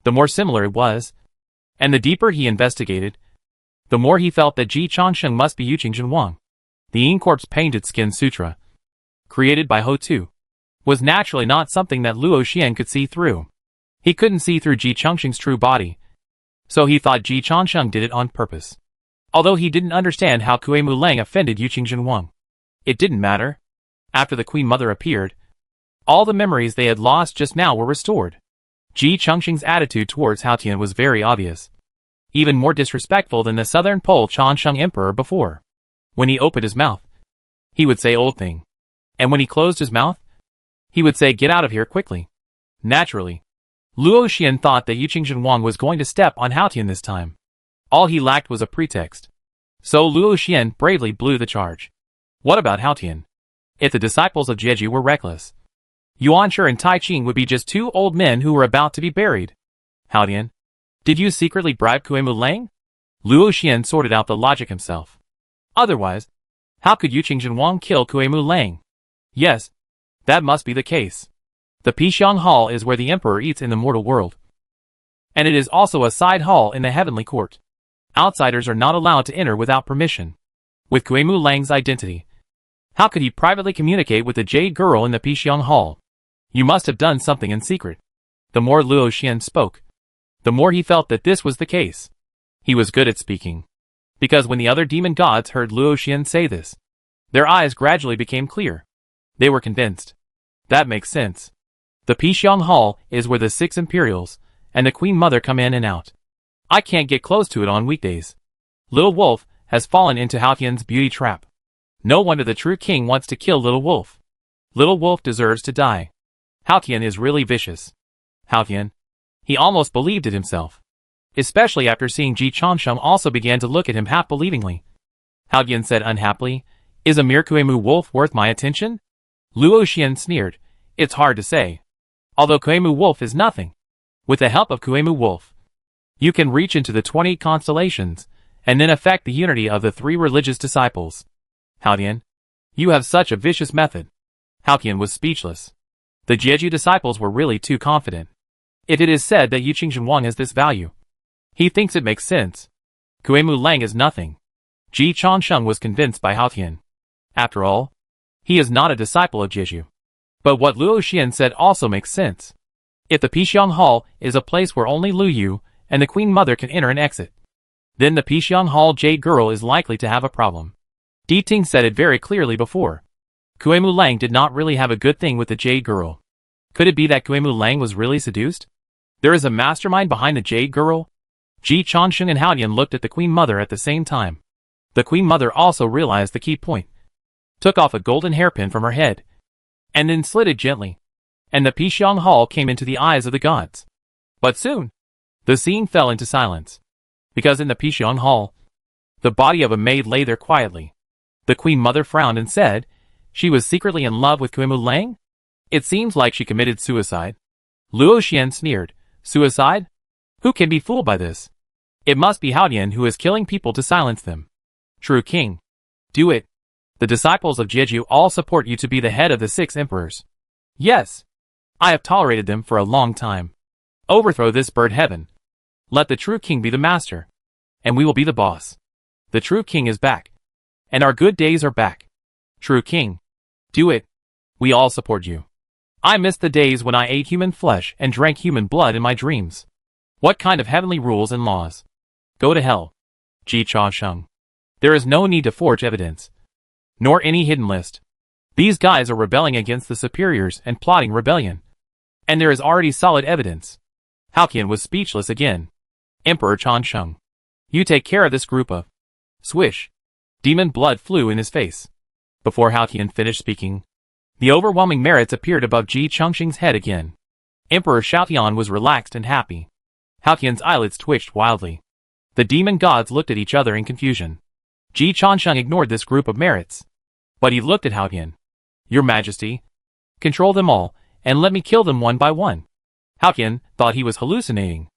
the more similar it was. And the deeper he investigated, the more he felt that Ji Changsheng must be Yuqingzhen Wang. The Incorp's painted skin sutra, created by Ho Tu, was naturally not something that Luo Xian could see through. He couldn't see through Ji Changsheng's true body, so he thought Ji Changsheng did it on purpose. Although he didn't understand how Qimulang offended Yuqingzhen Wang. It didn't matter. After the Queen Mother appeared, all the memories they had lost just now were restored. Ji Changsheng's attitude towards Hao Tian was very obvious, even more disrespectful than the southern pole Changsheng Emperor before. When he opened his mouth, he would say old thing. And when he closed his mouth, he would say get out of here quickly. Naturally, Luo Xian thought that Yuqingzhen Wang was going to step on Hao Tian this time. All he lacked was a pretext. So Luo Xian bravely blew the charge. What about Hao Tian? If the disciples of Jeju were reckless, Yuanshi and Tai Qing would be just 2 old men who were about to be buried. Hao Tian, did you secretly bribe Qimulang? Luo Xian sorted out the logic himself. Otherwise, how could Yuqingzhen Wang kill Qimulang? Yes, that must be the case. The Pixiang Hall is where the Emperor eats in the mortal world, and it is also a side hall in the heavenly court. Outsiders are not allowed to enter without permission. with Kuemu Lang's identity. How could he privately communicate with the Jade Girl in the Pixiang Hall? You must have done something in secret. The more Luo Xian spoke, the more he felt that this was the case. He was good at speaking. Because when the other demon gods heard Luo Xian say this, their eyes gradually became clear. They were convinced. That makes sense. The Pixiang Hall is where the 6 Imperials and the Queen Mother come in and out. I can't get close to it on weekdays. Little Wolf has fallen into Hao Tian's beauty trap. No wonder the true king wants to kill Little Wolf. Little Wolf deserves to die. Hao Tian is really vicious. Hao Tian. He almost believed it himself. Especially after seeing Ji Changsheng also began to look at him half-believingly. Hao Tian said unhappily, "Is a mere Kuemu Wolf worth my attention?" Luo Xian sneered, "It's hard to say. Although Kuemu Wolf is nothing. With the help of Kuemu Wolf, you can reach into the 20 constellations, and then affect the unity of the 3 religious disciples." Hao Tian, you have such a vicious method. Hao Tian was speechless. The Jeju disciples were really too confident. If it is said that Yu Qingxuan has this value, he thinks it makes sense. Kuemu Lang is nothing. Ji Changsheng was convinced by Hao Tian. After all, he is not a disciple of Jeju. But what Luo Xian said also makes sense. If the Pixiang Hall is a place where only Lu Yu and the Queen Mother can enter and exit, then the Pixiang Hall Jade Girl is likely to have a problem. Di Ting said it very clearly before. Kuemu Lang did not really have a good thing with the Jade Girl. Could it be that Kuemu Lang was really seduced? There is a mastermind behind the Jade Girl? Ji Changsheng and Hao Tian looked at the Queen Mother at the same time. The Queen Mother also realized the key point. Took off a golden hairpin from her head, and then slid it gently, and the Pixiang Hall came into the eyes of the gods. But soon, the scene fell into silence. Because in the Pixiang Hall, the body of a maid lay there quietly. The Queen Mother frowned and said, she was secretly in love with Kuemu Lang? It seems like she committed suicide. Luo Xian sneered, suicide? Who can be fooled by this? It must be Hao Tian who is killing people to silence them. True king. Do it. The disciples of Jeju all support you to be the head of the 6 emperors. Yes. I have tolerated them for a long time. Overthrow this bird heaven. Let the true king be the master. And we will be the boss. The true king is back. And our good days are back. True king. Do it. We all support you. I miss the days when I ate human flesh and drank human blood in my dreams. What kind of heavenly rules and laws? Go to hell. Ji Changsheng. There is no need to forge evidence. Nor any hidden list. These guys are rebelling against the superiors and plotting rebellion. And there is already solid evidence. Hao Tian was speechless again. Emperor Changsheng. You take care of this group of... Swish. Demon blood flew in his face. Before Hao Tian finished speaking, the overwhelming merits appeared above Ji Changsheng's head again. Emperor Xiaotian was relaxed and happy. Hao Tian's eyelids twitched wildly. The demon gods looked at each other in confusion. Ji Changsheng ignored this group of merits. But he looked at Hao Tian. Your Majesty, control them all, and let me kill them one by one. Hao Tian thought he was hallucinating.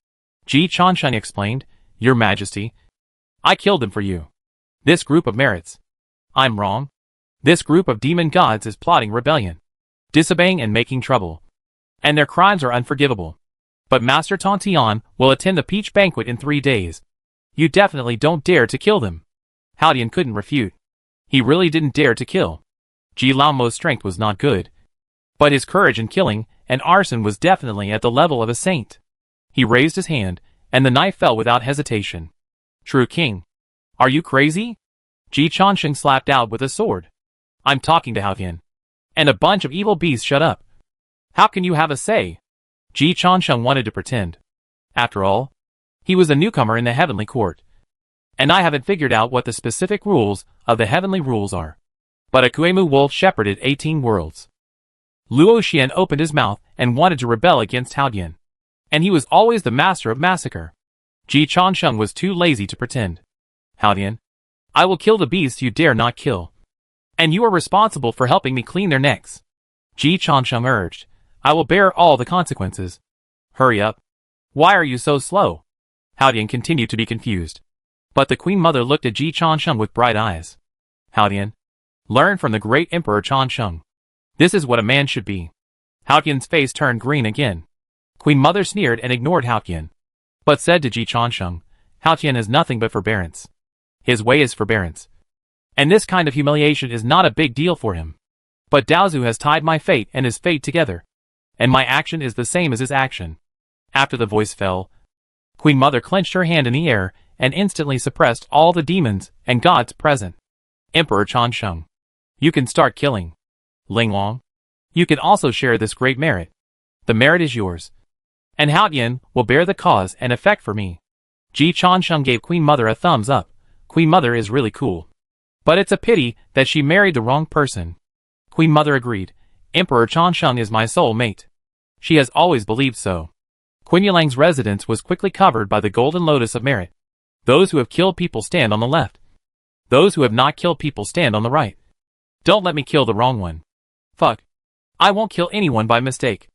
Ji Changsheng explained, Your Majesty, I killed them for you. This group of merits. I'm wrong. This group of demon gods is plotting rebellion, disobeying and making trouble. And their crimes are unforgivable. But Master Tontian will attend the peach banquet in 3 days. You definitely don't dare to kill them. Hao Tian couldn't refute. He really didn't dare to kill. Ji Laomo's strength was not good. But his courage in killing and arson was definitely at the level of a saint. He raised his hand, and the knife fell without hesitation. True king. Are you crazy? Ji Changsheng slapped out with a sword. I'm talking to Hao Tian. And a bunch of evil beasts shut up. How can you have a say? Ji Changsheng wanted to pretend. After all, he was a newcomer in the heavenly court. And I haven't figured out what the specific rules of the heavenly rules are. But a Kuemu wolf shepherded 18 worlds. Luo Xian opened his mouth and wanted to rebel against Hao Tian. And he was always the master of massacre. Ji Changsheng was too lazy to pretend. Hao Tian, I will kill the beasts you dare not kill. And you are responsible for helping me clean their necks. Ji Changsheng urged, I will bear all the consequences. Hurry up. Why are you so slow? Hao Tian continued to be confused. But the Queen Mother looked at Ji Changsheng with bright eyes. Hao Tian, learn from the great Emperor Changsheng. This is what a man should be. Hao Tian's face turned green again. Queen Mother sneered and ignored Hao Tian, but said to Ji Changsheng, Hao Tian has nothing but forbearance. His way is forbearance. And this kind of humiliation is not a big deal for him. But Daozu has tied my fate and his fate together. And my action is the same as his action. After the voice fell, Queen Mother clenched her hand in the air and instantly suppressed all the demons and gods present. Emperor Changsheng, you can start killing. Linglong, you can also share this great merit. The merit is yours. And Haotian will bear the cause and effect for me. Ji Changsheng gave Queen Mother a thumbs up. Queen Mother is really cool. But it's a pity that she married the wrong person. Queen Mother agreed. Emperor Changsheng is my soul mate. She has always believed so. Queen Yulang's residence was quickly covered by the golden lotus of merit. Those who have killed people stand on the left. Those who have not killed people stand on the right. Don't let me kill the wrong one. Fuck. I won't kill anyone by mistake.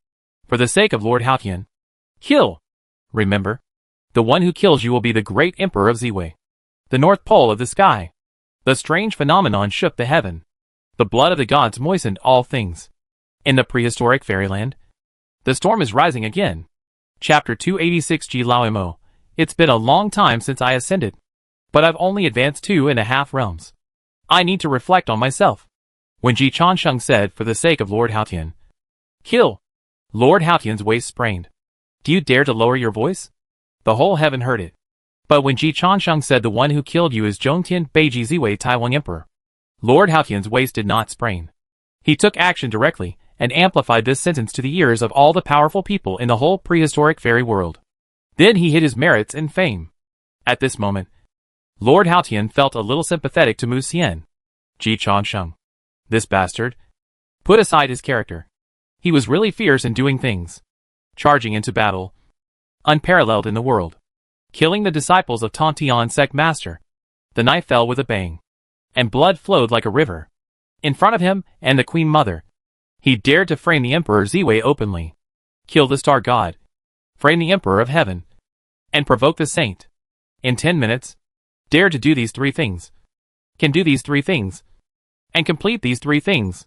For the sake of Lord Haotian. Kill! Remember, the one who kills you will be the great Emperor of Ziwei. The North Pole of the sky. The strange phenomenon shook the heaven. The blood of the gods moistened all things. In the prehistoric fairyland, the storm is rising again. Chapter 286 Ji Laoimo. It's been a long time since I ascended. But I've only advanced 2.5 realms. I need to reflect on myself. When Ji Changsheng said, for the sake of Lord Haotian. Kill! Lord Haotian's waist sprained. Do you dare to lower your voice? The whole heaven heard it. But when Ji Changsheng said the one who killed you is Zhongtian Beiji Ziwei Taiwan Emperor, Lord Haotian's waist did not sprain. He took action directly, and amplified this sentence to the ears of all the powerful people in the whole prehistoric fairy world. Then he hid his merits and fame. At this moment, Lord Haotian felt a little sympathetic to Mu Xian. Ji Changsheng. This bastard. Put aside his character. He was really fierce in doing things. Charging into battle. Unparalleled in the world. Killing the disciples of Tontian sect master. The knife fell with a bang. And blood flowed like a river. In front of him and the Queen Mother. He dared to frame the Emperor Ziwei openly. Kill the star god. Frame the Emperor of Heaven. And provoke the saint. In 10 minutes. Dare to do these 3 things. Can do these 3 things. And complete these 3 things.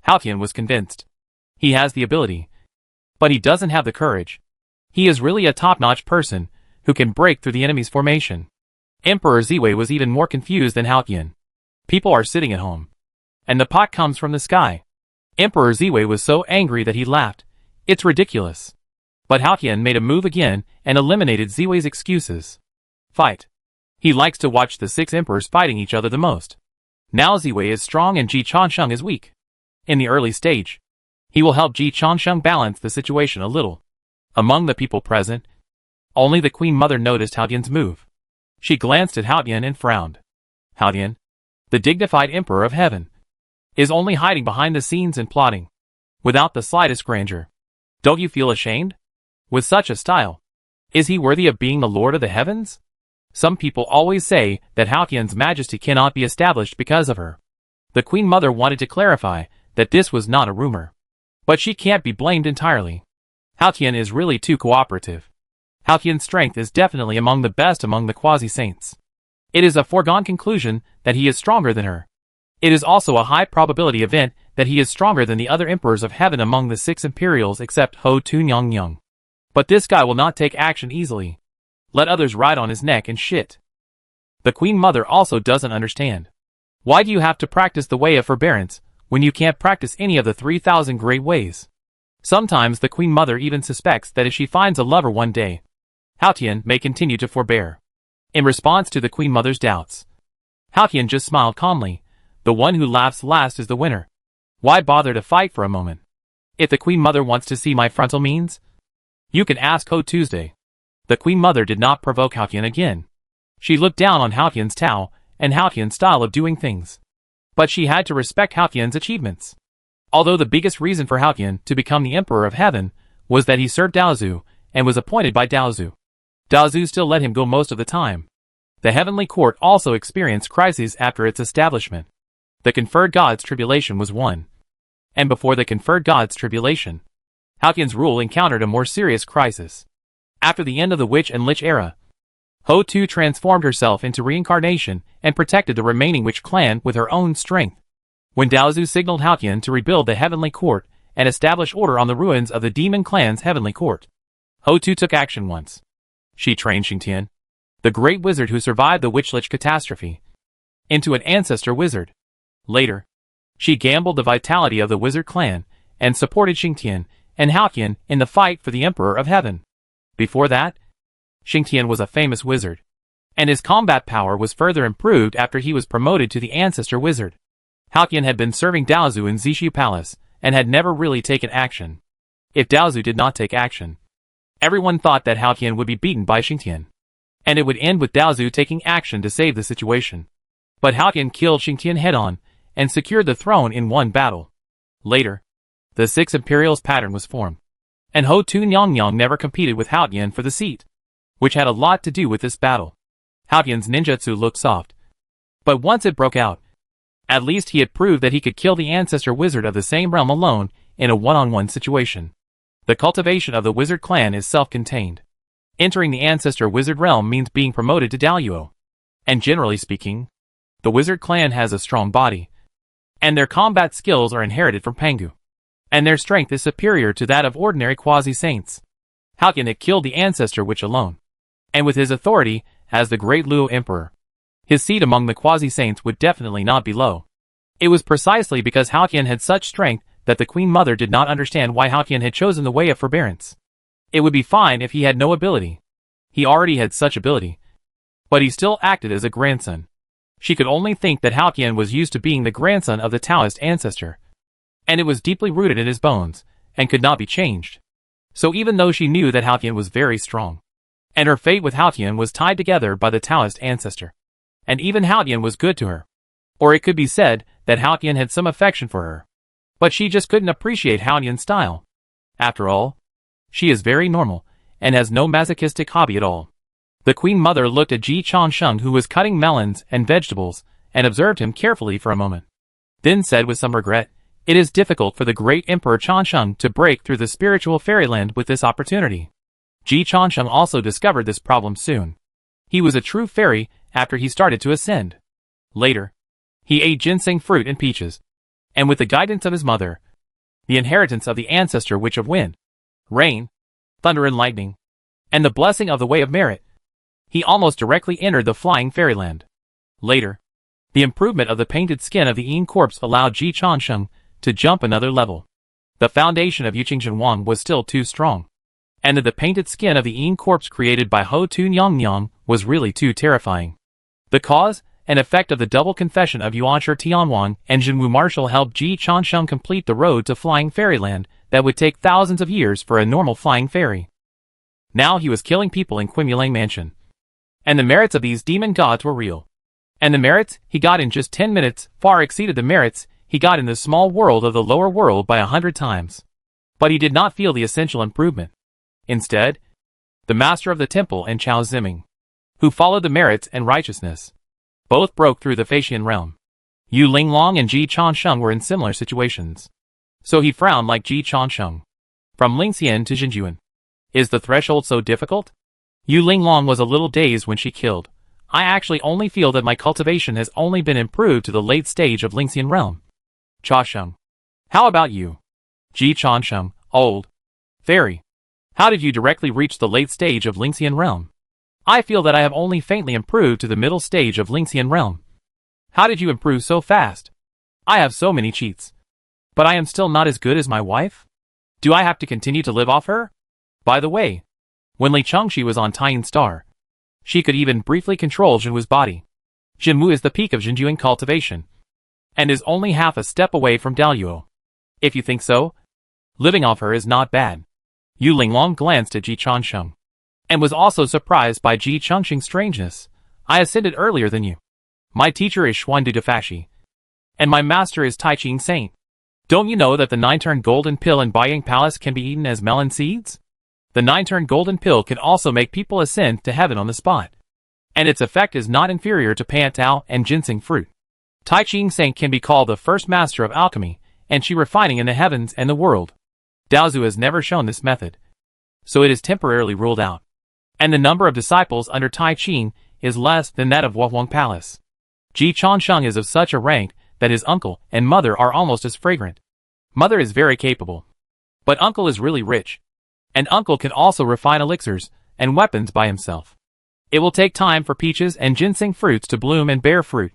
Haotian was convinced. He has the ability. But he doesn't have the courage. He is really a top-notch person, who can break through the enemy's formation. Emperor Ziwei was even more confused than Haotian. People are sitting at home. And the pot comes from the sky. Emperor Ziwei was so angry that he laughed. It's ridiculous. But Haotian made a move again and eliminated Ziwei's excuses. Fight. He likes to watch the 6 emperors fighting each other the most. Now Ziwei is strong and Ji Changsheng is weak. In the early stage, he will help Ji Changsheng balance the situation a little. Among the people present, only the Queen Mother noticed Haotian's move. She glanced at Haotian and frowned. Haotian, the dignified Emperor of Heaven, is only hiding behind the scenes and plotting, without the slightest grandeur. Don't you feel ashamed? With such a style, is he worthy of being the Lord of the Heavens? Some people always say that Haotian's majesty cannot be established because of her. The Queen Mother wanted to clarify that this was not a rumor. But she can't be blamed entirely. Haotian is really too cooperative. Haotian's strength is definitely among the best among the quasi-saints. It is a foregone conclusion that he is stronger than her. It is also a high probability event that he is stronger than the other emperors of heaven among the 6 imperials except Ho Tunyang. But this guy will not take action easily. Let others ride on his neck and shit. The Queen Mother also doesn't understand. Why do you have to practice the way of forbearance when you can't practice any of the 3,000 great ways? Sometimes the Queen Mother even suspects that if she finds a lover one day, Haotian may continue to forbear. In response to the Queen Mother's doubts, Haotian just smiled calmly. The one who laughs last is the winner. Why bother to fight for a moment? If the Queen Mother wants to see my frontal means, you can ask Ho Tuesday. The Queen Mother did not provoke Haotian again. She looked down on Haotian's Tao and Haotian's style of doing things. But she had to respect Haotian's achievements. Although the biggest reason for Haotian to become the Emperor of Heaven was that he served Daozu and was appointed by Daozu. Daozu still let him go most of the time. The Heavenly Court also experienced crises after its establishment. The Conferred Gods Tribulation was one. And before the Conferred Gods Tribulation, Haotian's rule encountered a more serious crisis. After the end of the Witch and Lich era, Ho Tu transformed herself into reincarnation and protected the remaining Witch clan with her own strength. When Daozu signaled Haotian to rebuild the Heavenly Court and establish order on the ruins of the Demon Clan's Heavenly Court, Ho Tu took action once. She trained Xingtian, the great wizard who survived the Witch-Lich catastrophe. into an ancestor wizard. Later, she gambled the vitality of the wizard clan and supported Xingtian and Haoqian in the fight for the Emperor of Heaven. Before that, Xingtian was a famous wizard, and his combat power was further improved after he was promoted to the ancestor wizard. Haoqian had been serving Daozu in Zishu Palace and had never really taken action. If Daozu did not take action, everyone thought that Haoqian would be beaten by Xingtian, and it would end with Daozu taking action to save the situation. But Haoqian killed Xingtian head-on and secured the throne in one battle. Later, the Six Imperials pattern was formed, and Ho Tun Yongyang never competed with Haoqian for the seat, which had a lot to do with this battle. Haoqian's ninjutsu looked soft, but once it broke out, at least he had proved that he could kill the ancestor wizard of the same realm alone in a one-on-one situation. The cultivation of the wizard clan is self-contained. Entering the ancestor wizard realm means being promoted to Daoyuo. And generally speaking, the wizard clan has a strong body, and their combat skills are inherited from Pangu, and their strength is superior to that of ordinary quasi-saints. Haoqian had killed the ancestor witch alone, and with his authority as the great Luo emperor, his seat among the quasi-saints would definitely not be low. It was precisely because Haoqian had such strength that the Queen Mother did not understand why Haoqian had chosen the way of forbearance. It would be fine if he had no ability. He already had such ability, but he still acted as a grandson. She could only think that Haoqian was used to being the grandson of the Taoist ancestor, and it was deeply rooted in his bones, and could not be changed. So even though she knew that Haoqian was very strong, and her fate with Haoqian was tied together by the Taoist ancestor, and even Haoqian was good to her, or it could be said that Haoqian had some affection for her, but she just couldn't appreciate Haoqian's style. After all, she is very normal, and has no masochistic hobby at all. The Queen Mother looked at Ji Changsheng, who was cutting melons and vegetables, and observed him carefully for a moment. Then said with some regret, "It is difficult for the great Emperor Changsheng to break through the spiritual fairyland with this opportunity." Ji Changsheng also discovered this problem soon. He was a true fairy after he started to ascend. Later, he ate ginseng fruit and peaches, and with the guidance of his mother, the inheritance of the ancestor witch of wind, rain, thunder and lightning, and the blessing of the way of merit, he almost directly entered the flying fairyland. Later, the improvement of the painted skin of the Yin corpse allowed Ji Changsheng to jump another level. The foundation of Yuqing Wang was still too strong, and the painted skin of the Yin corpse created by Ho Tun Yongyang was really too terrifying. The cause and effect of the double confession of Yuanshi Tianwan and Jinwu Marshall helped Ji Changsheng complete the road to flying fairyland that would take thousands of years for a normal flying fairy. Now he was killing people in Qimulang Mansion, and the merits of these demon gods were real. And the merits he got in just 10 minutes far exceeded the merits he got in the small world of the lower world by 100 times. But he did not feel the essential improvement. Instead, the master of the temple and Chao Ziming, who followed the merits and righteousness, both broke through the Faxian realm. Yu Linglong and Ji Changsheng were in similar situations. So he frowned like Ji Changsheng. From Lingxian to Jinjuan. Is the threshold so difficult? Yu Linglong was a little dazed when she killed. I actually only feel that my cultivation has only been improved to the late stage of Lingxian realm. Cha Sheng. How about you? Ji Changsheng, old fairy. How did you directly reach the late stage of Lingxian realm? I feel that I have only faintly improved to the middle stage of Lingxian realm. How did you improve so fast? I have so many cheats. But I am still not as good as my wife? Do I have to continue to live off her? By the way, when Li Chengxi was on Taiyin Star, she could even briefly control Jinwu's body. Jinwu is the peak of Jinjuan cultivation, and is only half a step away from Daoyuo. If you think so, living off her is not bad. Yu Linglong glanced at Ji Changsheng, and was also surprised by Ji Changsheng's strangeness. I ascended earlier than you. My teacher is Xuandu Dafashi, and my master is Tai Ching Saint. Don't you know that the 9-turn golden pill in Baiyang Palace can be eaten as melon seeds? The 9-turn golden pill can also make people ascend to heaven on the spot, and its effect is not inferior to Pantao and ginseng fruit. Tai Ching Saint can be called the first master of alchemy, and she refining in the heavens and the world. Daozu has never shown this method, so it is temporarily ruled out, and the number of disciples under Tai Ching is less than that of Wahuang Palace. Ji Changsheng is of such a rank that his uncle and mother are almost as fragrant. Mother is very capable, but uncle is really rich, and uncle can also refine elixirs and weapons by himself. It will take time for peaches and ginseng fruits to bloom and bear fruit.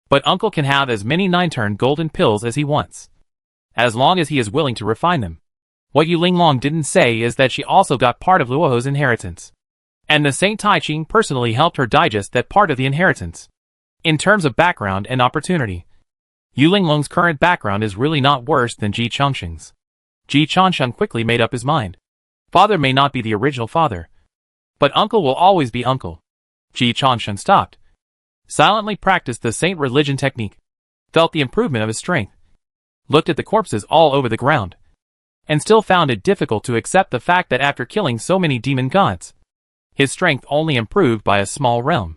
But uncle can have as many 9-turn golden pills as he wants, as long as he is willing to refine them. What Yu Linglong didn't say is that she also got part of Luoho's inheritance, and the Saint Taiching personally helped her digest that part of the inheritance. In terms of background and opportunity, Yu Linglong's current background is really not worse than Ji Chongsheng's. Ji Chongsheng quickly made up his mind. Father may not be the original father, but uncle will always be uncle. Ji Chongsheng stopped, silently practiced the saint religion technique, felt the improvement of his strength, looked at the corpses all over the ground, and still found it difficult to accept the fact that after killing so many demon gods, his strength only improved by a small realm.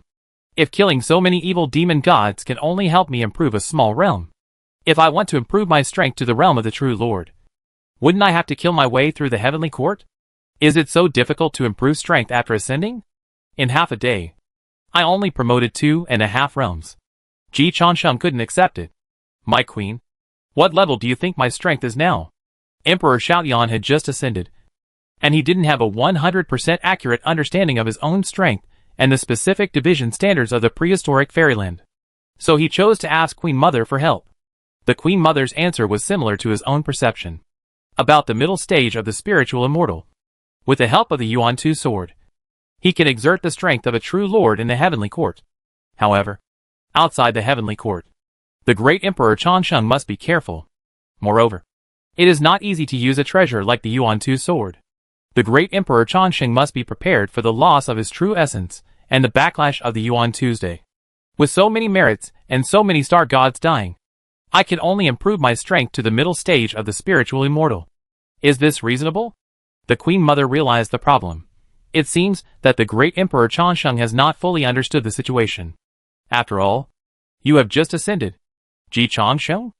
If killing so many evil demon gods can only help me improve a small realm, if I want to improve my strength to the realm of the true Lord, wouldn't I have to kill my way through the heavenly court? Is it so difficult to improve strength after ascending? In half a day, I only promoted 2.5 realms. Ji Chongsheng couldn't accept it. My queen, what level do you think my strength is now? Emperor Xiaoyan had just ascended, and he didn't have a 100% accurate understanding of his own strength and the specific division standards of the prehistoric fairyland. So he chose to ask Queen Mother for help. The Queen Mother's answer was similar to his own perception about the middle stage of the spiritual immortal. With the help of the Yuan Tu sword, he can exert the strength of a true lord in the heavenly court. However, outside the heavenly court, the great Emperor Chongsheng must be careful. Moreover, it is not easy to use a treasure like the Yuan Tu sword. The great Emperor Chongsheng must be prepared for the loss of his true essence and the backlash of the Yuan Tuesday. With so many merits and so many star gods dying, I can only improve my strength to the middle stage of the spiritual immortal. Is this reasonable? The Queen Mother realized the problem. It seems that the great Emperor Chongsheng has not fully understood the situation. After all, you have just ascended. Ji Chongsheng?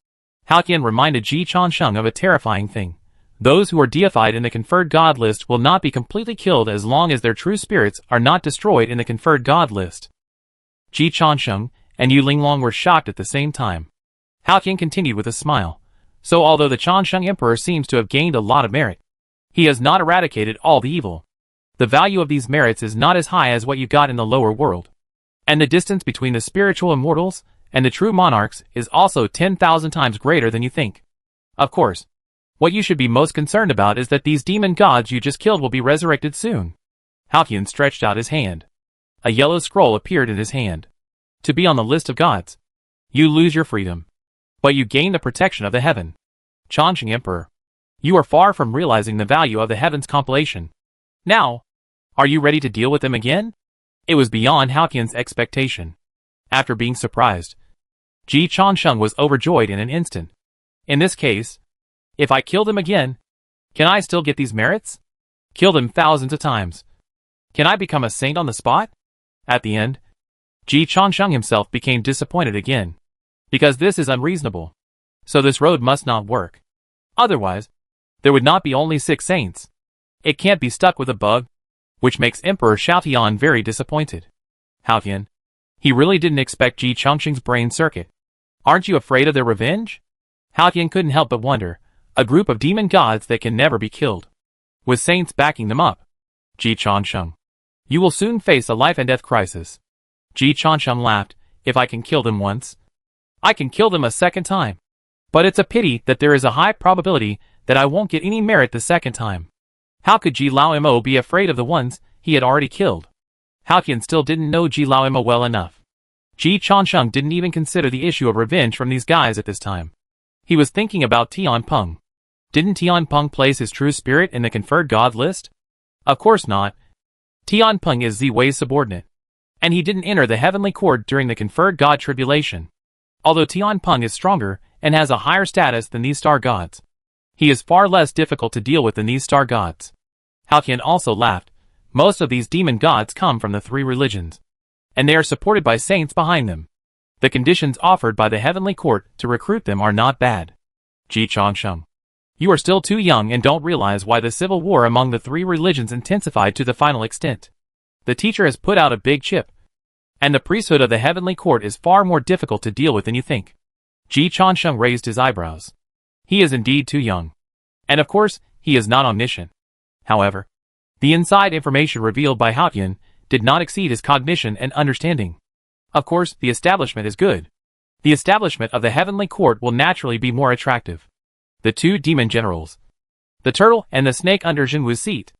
Halqian reminded Ji Chongsheng of a terrifying thing. Those who are deified in the conferred god list will not be completely killed as long as their true spirits are not destroyed in the conferred god list. Ji Chongsheng and Yu Linglong were shocked at the same time. Halqian continued with a smile. So although the Chongsheng Emperor seems to have gained a lot of merit, he has not eradicated all the evil. The value of these merits is not as high as what you got in the lower world. And the distance between the spiritual immortals and the true monarchs is also 10,000 times greater than you think. Of course, what you should be most concerned about is that these demon gods you just killed will be resurrected soon. Halqian stretched out his hand. A yellow scroll appeared in his hand. To be on the list of gods, you lose your freedom, but you gain the protection of the heaven. Chongsheng Emperor, you are far from realizing the value of the heavens compilation. Now, are you ready to deal with them again? It was beyond Halqian's expectation. After being surprised, Ji Chongsheng was overjoyed in an instant. In this case, if I kill them again, can I still get these merits? Kill them thousands of times. Can I become a saint on the spot? At the end, Ji Chongsheng himself became disappointed again. Because this is unreasonable. So this road must not work. Otherwise, there would not be only 6 saints. It can't be stuck with a bug, which makes Emperor Xiaoyan very disappointed. Halqian, he really didn't expect Ji Chongsheng's brain circuit. Aren't you afraid of their revenge? Halqian couldn't help but wonder. A group of demon gods that can never be killed, with saints backing them up. Ji Chongsheng, you will soon face a life and death crisis. Ji Chongsheng laughed. If I can kill them once, I can kill them a second time. But it's a pity that there is a high probability that I won't get any merit the second time. How could Ji Laomo be afraid of the ones he had already killed? Halqian still didn't know Ji Laomo well enough. Ji Chongsheng didn't even consider the issue of revenge from these guys at this time. He was thinking about Tian Peng. Didn't Tian Peng place his true spirit in the conferred god list? Of course not. Tian Peng is Ziwei's subordinate, and he didn't enter the heavenly court during the conferred god tribulation. Although Tian Peng is stronger and has a higher status than these star gods, he is far less difficult to deal with than these star gods. Halqian also laughed. Most of these demon gods come from the 3 religions, and they are supported by saints behind them. The conditions offered by the heavenly court to recruit them are not bad. Ji Chongsheng, you are still too young and don't realize why the civil war among the 3 religions intensified to the final extent. The teacher has put out a big chip, and the priesthood of the heavenly court is far more difficult to deal with than you think. Ji Chongsheng raised his eyebrows. He is indeed too young. And of course, he is not omniscient. However, the inside information revealed by Halqian did not exceed his cognition and understanding. Of course, the establishment is good. the establishment of the heavenly court will naturally be more attractive. The two demon generals, the turtle and the snake under Jinwu's seat,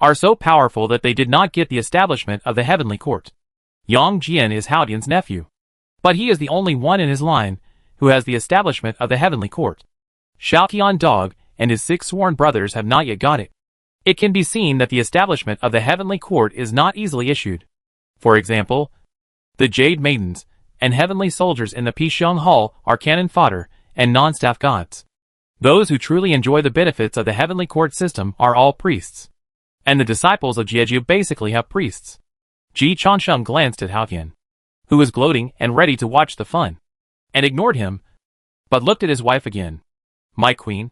are so powerful that they did not get the establishment of the heavenly court. Yang Jian is Hao Tian's nephew, but he is the only one in his line who has the establishment of the heavenly court. Shao Tian Dog and his 6 sworn brothers have not yet got it. It can be seen that the establishment of the heavenly court is not easily issued. For example, the Jade Maidens and heavenly soldiers in the Pixiong Hall are cannon fodder and non-staff gods. Those who truly enjoy the benefits of the heavenly court system are all priests. And the disciples of Jeju basically have priests. Ji Changsheng glanced at Hao Tian, who was gloating and ready to watch the fun, and ignored him, but looked at his wife again. My queen,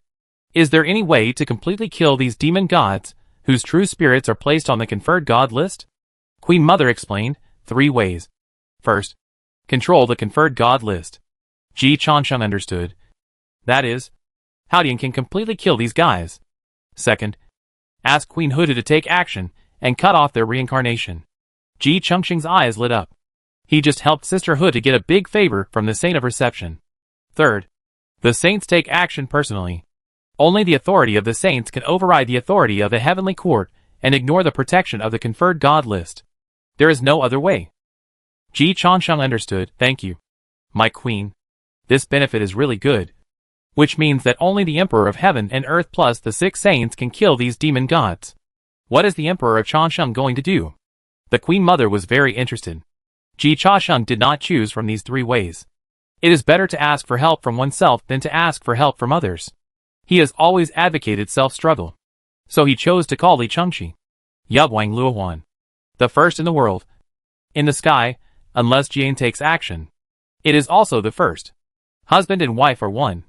is there any way to completely kill these demon gods, whose true spirits are placed on the conferred god list? Queen Mother explained, 3 ways. First, control the conferred god list. Ji Changsheng understood. That is, Hao Tian can completely kill these guys. Second, ask Queen Huda to take action and cut off their reincarnation. Ji Changsheng's eyes lit up. He just helped Sister Hood to get a big favor from the Saint of Reception. Third, the saints take action personally. Only the authority of the saints can override the authority of the heavenly court and ignore the protection of the conferred god list. There is no other way. Ji Changsheng understood. Thank you, my queen. This benefit is really good. Which means that only the Emperor of Heaven and Earth plus the 6 saints can kill these demon gods. What is the Emperor of Changsheng going to do? The Queen Mother was very interested. Ji Changsheng did not choose from these 3 ways. It is better to ask for help from oneself than to ask for help from others. He has always advocated self-struggle. So he chose to call Li Chengxi Yubwang Luohuan, the first in the world. In the sky, unless Jian takes action. It is also the first. Husband and wife are one.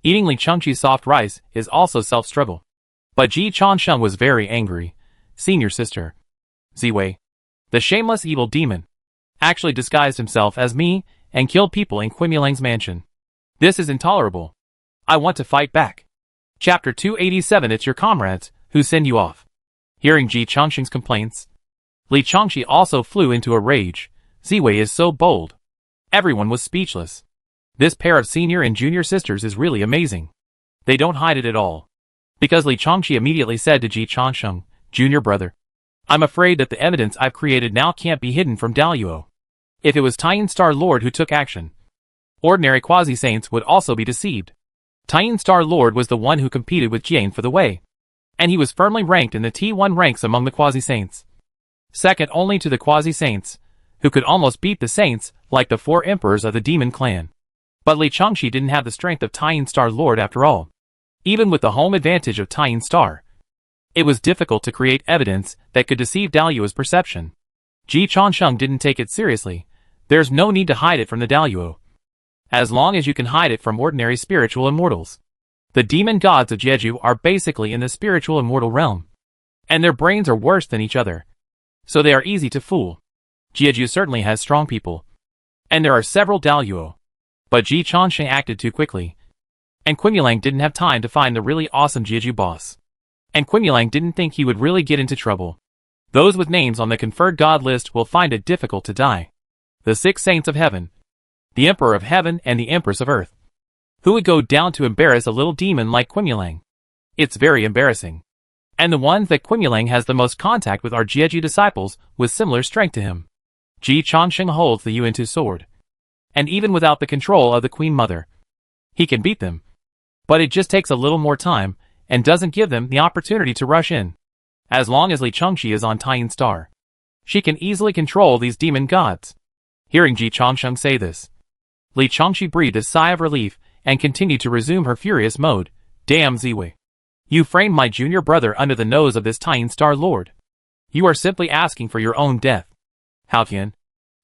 Eating Li Chengxi's soft rice is also self-struggle. But Ji Changsheng was very angry. Senior sister, Ziwei, the shameless evil demon, actually disguised himself as me and killed people in Quimulang's mansion. This is intolerable. I want to fight back. Chapter 287. It's your comrades who send you off. Hearing Ji Changsheng's complaints, Li Chengxi also flew into a rage. Ziwei is so bold. Everyone was speechless. This pair of senior and junior sisters is really amazing. They don't hide it at all. Because Li Chengxi immediately said to Ji Changsheng, Junior brother, I'm afraid that the evidence I've created now can't be hidden from Daluo. If it was Taiyin Star Lord who took action, ordinary quasi-saints would also be deceived. Taiyin Star Lord was the one who competed with Jian for the way, and he was firmly ranked in the T1 ranks among the quasi-saints. Second only to the quasi-saints, who could almost beat the saints like the 4 emperors of the demon clan. But Li Chengxi didn't have the strength of Taiyin Star Lord after all. Even with the home advantage of Taiyin Star, it was difficult to create evidence that could deceive Daluo's perception. Ji Changsheng didn't take it seriously. There's no need to hide it from the Daluo. As long as you can hide it from ordinary spiritual immortals. The demon gods of Jeju are basically in the spiritual immortal realm. And their brains are worse than each other. So they are easy to fool. Jeju certainly has strong people. And there are several Daluo. But Ji Changsheng acted too quickly. And Quimulang didn't have time to find the really awesome Jeju boss. And Quimulang didn't think he would really get into trouble. Those with names on the conferred god list will find it difficult to die. The 6 saints of heaven, the Emperor of Heaven and the Empress of Earth. Who would go down to embarrass a little demon like Quimulang? It's very embarrassing. And the ones that Quimulang has the most contact with are Jeju disciples with similar strength to him. Ji Changsheng holds the Yuan-Tu sword. And even without the control of the Queen Mother, he can beat them. But it just takes a little more time, and doesn't give them the opportunity to rush in. As long as Li Chengxi is on Taiyin Star, she can easily control these demon gods. Hearing Ji Changsheng say this, Li Chengxi breathed a sigh of relief and continued to resume her furious mode. Damn Ziwei. You framed my junior brother under the nose of this Taiyin Star Lord. You are simply asking for your own death. Hao Tian,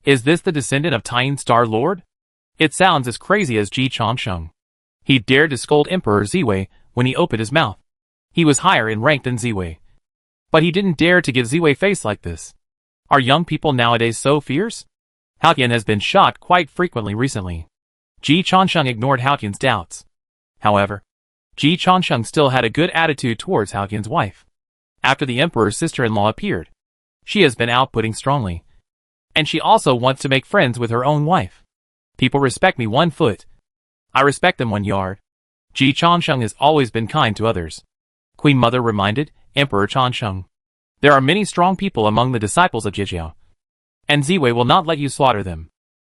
is this the descendant of Taiyin Star Lord? It sounds as crazy as Ji Changsheng. He dared to scold Emperor Ziwei when he opened his mouth. He was higher in rank than Ziwei. But he didn't dare to give Ziwei face like this. Are young people nowadays so fierce? Hao Tian has been shot quite frequently recently. Ji Changsheng ignored Hao Tian's doubts. However, Ji Changsheng still had a good attitude towards Hao Tian's wife. After the Emperor's sister-in-law appeared, she has been outputting strongly. And she also wants to make friends with her own wife. People respect me 1 foot. I respect them 1 yard. Ji Changsheng has always been kind to others. Queen Mother reminded Emperor Changsheng. There are many strong people among the disciples of Jijiao, and Ziwei will not let you slaughter them.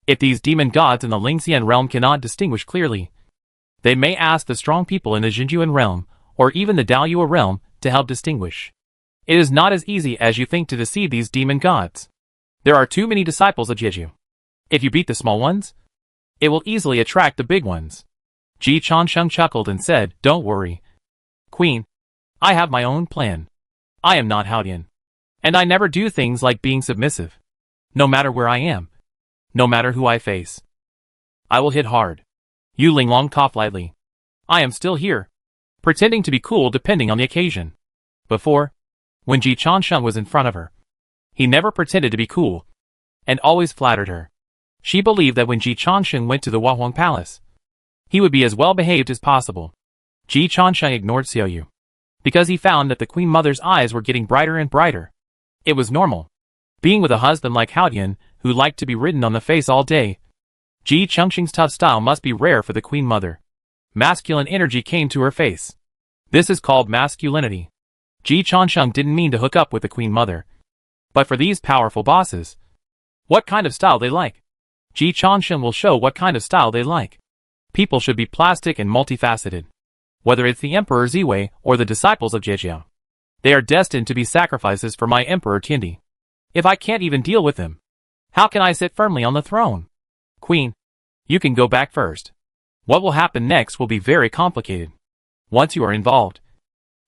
If these demon gods in the Lingxian realm cannot distinguish clearly, they may ask the strong people in the Jinjuan realm, or even the Daoyue realm, to help distinguish. It is not as easy as you think to deceive these demon gods. There are too many disciples of Jeju. If you beat the small ones, it will easily attract the big ones. Ji Changsheng chuckled and said, "Don't worry, Queen. I have my own plan. I am not Haodian, and I never do things like being submissive. No matter where I am, no matter who I face, I will hit hard." Yu Linglong coughed lightly. "I am still here, pretending to be cool depending on the occasion. Before, when Ji Changsheng was in front of her, he never pretended to be cool, and always flattered her. She believed that when Ji Changsheng went to the Huahuang Palace, he would be as well behaved as possible." Ji Changsheng ignored Xiaoyu, because he found that the Queen Mother's eyes were getting brighter and brighter. It was normal, being with a husband like Haodian, who liked to be ridden on the face all day. Ji Changsheng's tough style must be rare for the Queen Mother. Masculine energy came to her face. This is called masculinity. Ji Changsheng didn't mean to hook up with the Queen Mother, but for these powerful bosses, what kind of style they like. Ji Changsheng will show what kind of style they like. People should be plastic and multifaceted. Whether it's the Emperor Ziwei or the disciples of Jejiao, they are destined to be sacrifices for my Emperor Tiandi. If I can't even deal with them, how can I sit firmly on the throne? Queen, you can go back first. What will happen next will be very complicated. Once you are involved,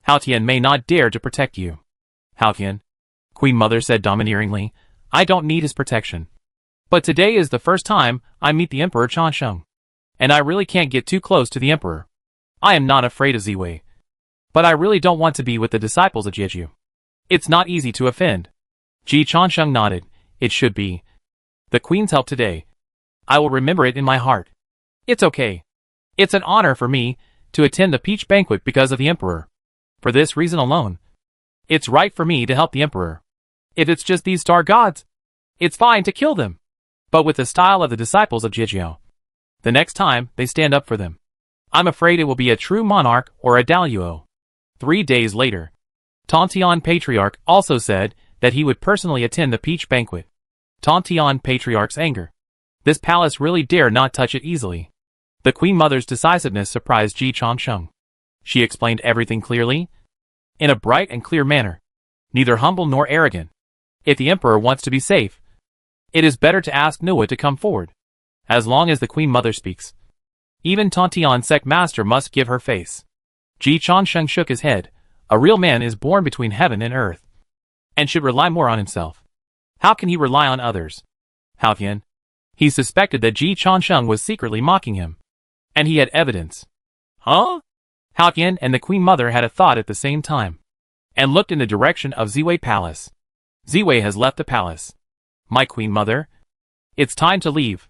Haotian may not dare to protect you." "Haotian," Queen Mother said domineeringly, "I don't need his protection. But today is the first time I meet the Emperor Changsheng, and I really can't get too close to the Emperor. I am not afraid of Ziwei, but I really don't want to be with the disciples of Jeju. It's not easy to offend." Ji Changsheng nodded. "It should be. The Queen's help today. I will remember it in my heart. It's okay. It's an honor for me to attend the peach banquet because of the Emperor. For this reason alone, it's right for me to help the Emperor. If it's just these star gods, it's fine to kill them. But with the style of the disciples of Jijiao, the next time they stand up for them, I'm afraid it will be a true monarch or a Daoyuo." 3 days later, Tontian Patriarch also said that he would personally attend the peach banquet. Tontian Patriarch's anger. This palace really dare not touch it easily. The Queen Mother's decisiveness surprised Ji Changsheng. She explained everything clearly, in a bright and clear manner, neither humble nor arrogant. If the Emperor wants to be safe, it is better to ask Noah to come forward. As long as the Queen Mother speaks, even Tontian Sect Master must give her face. Ji Changsheng shook his head. A real man is born between heaven and earth, and should rely more on himself. How can he rely on others? Haotian. He suspected that Ji Changsheng was secretly mocking him, and he had evidence. Huh? Haotian and the Queen Mother had a thought at the same time, and looked in the direction of Ziwei Palace. Ziwei has left the palace. My Queen Mother? It's time to leave.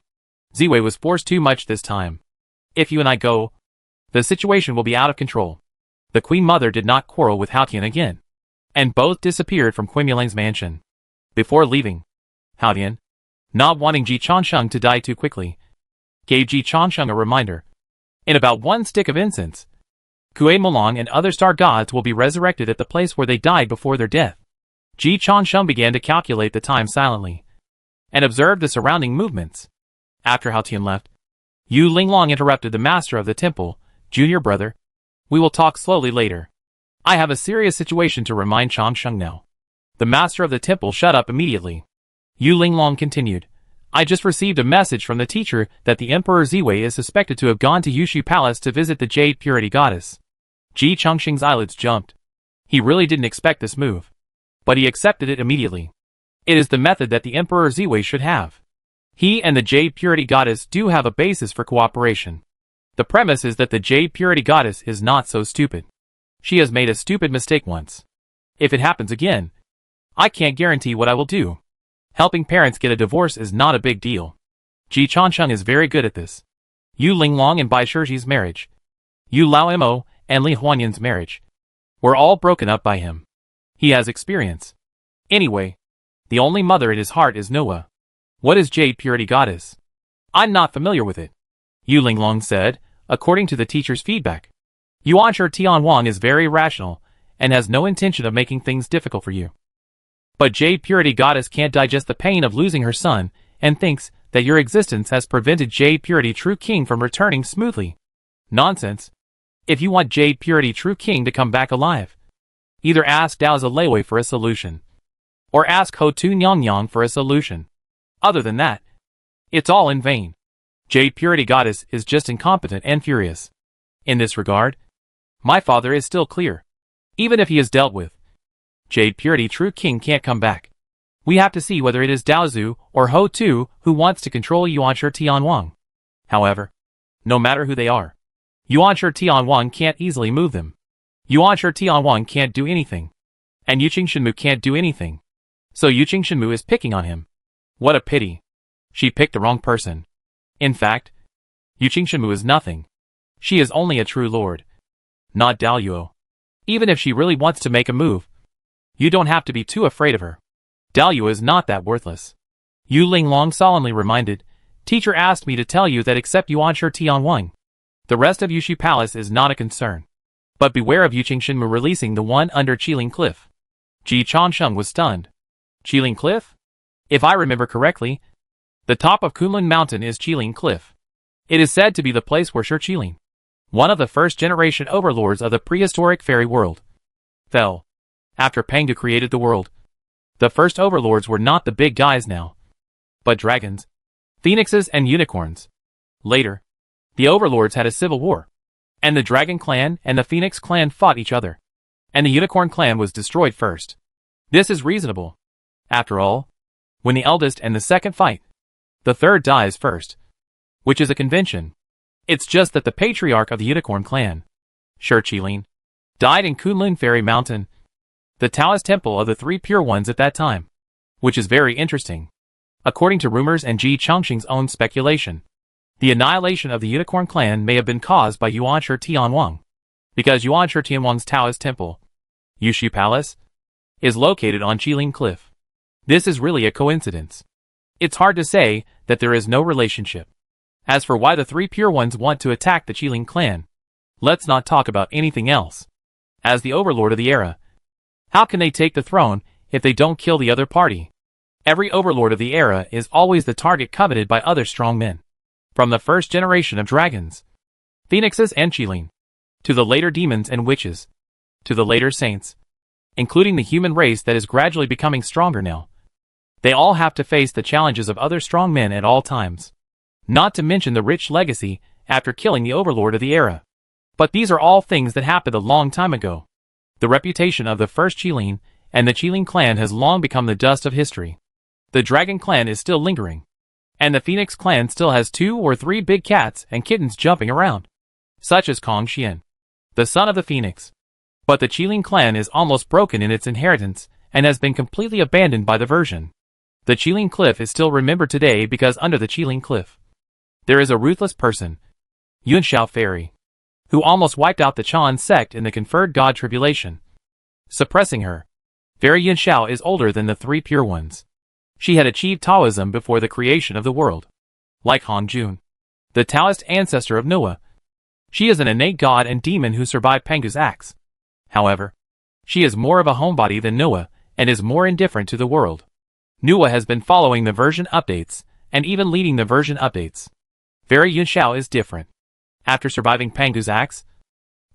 Ziwei was forced too much this time. If you and I go, the situation will be out of control. The Queen Mother did not quarrel with Haotian again, and both disappeared from Quimulang's mansion. Before leaving, Haotian, not wanting Ji Changsheng to die too quickly, gave Ji Changsheng a reminder. In about 1 stick of incense, Kue Molong and other star gods will be resurrected at the place where they died before their death. Ji Changsheng began to calculate the time silently, and observed the surrounding movements. After Haotian left, Yu Linglong interrupted the master of the temple. Junior brother, we will talk slowly later. I have a serious situation to remind Changsheng now. The master of the temple shut up immediately. Yu Linglong continued. I just received a message from the teacher that the Emperor Ziwei is suspected to have gone to Yushu Palace to visit the Jade Purity Goddess. Ji Changsheng's eyelids jumped. He really didn't expect this move, but he accepted it immediately. It is the method that the Emperor Ziwei should have. He and the Jade Purity Goddess do have a basis for cooperation. The premise is that the Jade Purity Goddess is not so stupid. She has made a stupid mistake once. If it happens again, I can't guarantee what I will do. Helping parents get a divorce is not a big deal. Ji Changsheng is very good at this. Yu Linglong and Bai Shizhi's marriage, Yu Lao Mo and Li Huanyan's marriage, were all broken up by him. He has experience. Anyway, the only mother at his heart is Noah. What is Jade Purity Goddess? I'm not familiar with it. Yu Linglong said, according to the teacher's feedback. Yuanshi Tianwang is very rational, and has no intention of making things difficult for you. But Jade Purity Goddess can't digest the pain of losing her son, and thinks that your existence has prevented Jade Purity True King from returning smoothly. Nonsense. If you want Jade Purity True King to come back alive, either ask Dao Zilei for a solution, or ask Ho Tu Nyang for a solution. Other than that, it's all in vain. Jade Purity Goddess is just incompetent and furious. In this regard, my father is still clear. Even if he is dealt with, Jade Purity True King can't come back. We have to see whether it is Dao Zu or Ho Tu who wants to control Yuanshi Tianwang. However, no matter who they are, Yuanshi Tianwang can't easily move them. Yuanshi Tianwang can't do anything. And Yuqing Shenmu can't do anything. So Yuqing Shenmu is picking on him. What a pity. She picked the wrong person. In fact, Yuqing Shenmu is nothing. She is only a true lord. Not Dao Yuo. Even if she really wants to make a move, you don't have to be too afraid of her. Dao Yuo is not that worthless. Yu Linglong solemnly reminded, Teacher asked me to tell you that except Yuanshi Tianwang, the rest of Yushi Palace is not a concern. But beware of Yuqing Shenmu releasing the one under Qiling Cliff. Ji Changsheng was stunned. Qiling Cliff? If I remember correctly, the top of Kunlun Mountain is Qiling Cliff. It is said to be the place where Shi Qiling, one of the first-generation overlords of the prehistoric fairy world, fell. After Pangu created the world, the first overlords were not the big guys now, but dragons, phoenixes and unicorns. Later, the overlords had a civil war, and the dragon clan and the phoenix clan fought each other, and the unicorn clan was destroyed first. This is reasonable. After all, when the eldest and the second fight, the third dies first, which is a convention. It's just that the patriarch of the unicorn clan, Shi Qiling, died in Kunlun Fairy Mountain, the Taoist temple of the three pure ones at that time, which is very interesting. According to rumors and Ji Changxing's own speculation, the annihilation of the unicorn clan may have been caused by Yuanshi Tianwang, because Yuanshi Tianwang's Taoist temple, Yushi Palace, is located on Qiling Cliff. This is really a coincidence. It's hard to say that there is no relationship. As for why the three pure ones want to attack the Qiling clan, let's not talk about anything else. As the overlord of the era, how can they take the throne if they don't kill the other party? Every overlord of the era is always the target coveted by other strong men. From the first generation of dragons, phoenixes and Qiling, to the later demons and witches, to the later saints, including the human race that is gradually becoming stronger now. They all have to face the challenges of other strong men at all times. Not to mention the rich legacy after killing the overlord of the era. But these are all things that happened a long time ago. The reputation of the first Qiling and the Qiling clan has long become the dust of history. The dragon clan is still lingering. And the phoenix clan still has 2 or 3 big cats and kittens jumping around, such as Kong Xian, the son of the phoenix. But the Qiling clan is almost broken in its inheritance and has been completely abandoned by the version. The Qiling Cliff is still remembered today because under the Qiling Cliff, there is a ruthless person, Yunxiao Fairy, who almost wiped out the Chan sect in the conferred god tribulation, suppressing her. Fairy Yunxiao is older than the 3 pure ones. She had achieved Taoism before the creation of the world. Like Han Jun, the Taoist ancestor of Noah, she is an innate god and demon who survived Pangu's axe. However, she is more of a homebody than Noah and is more indifferent to the world. Noah has been following the version updates and even leading the version updates. Fairy Yunxiao is different. After surviving Pangu's axe,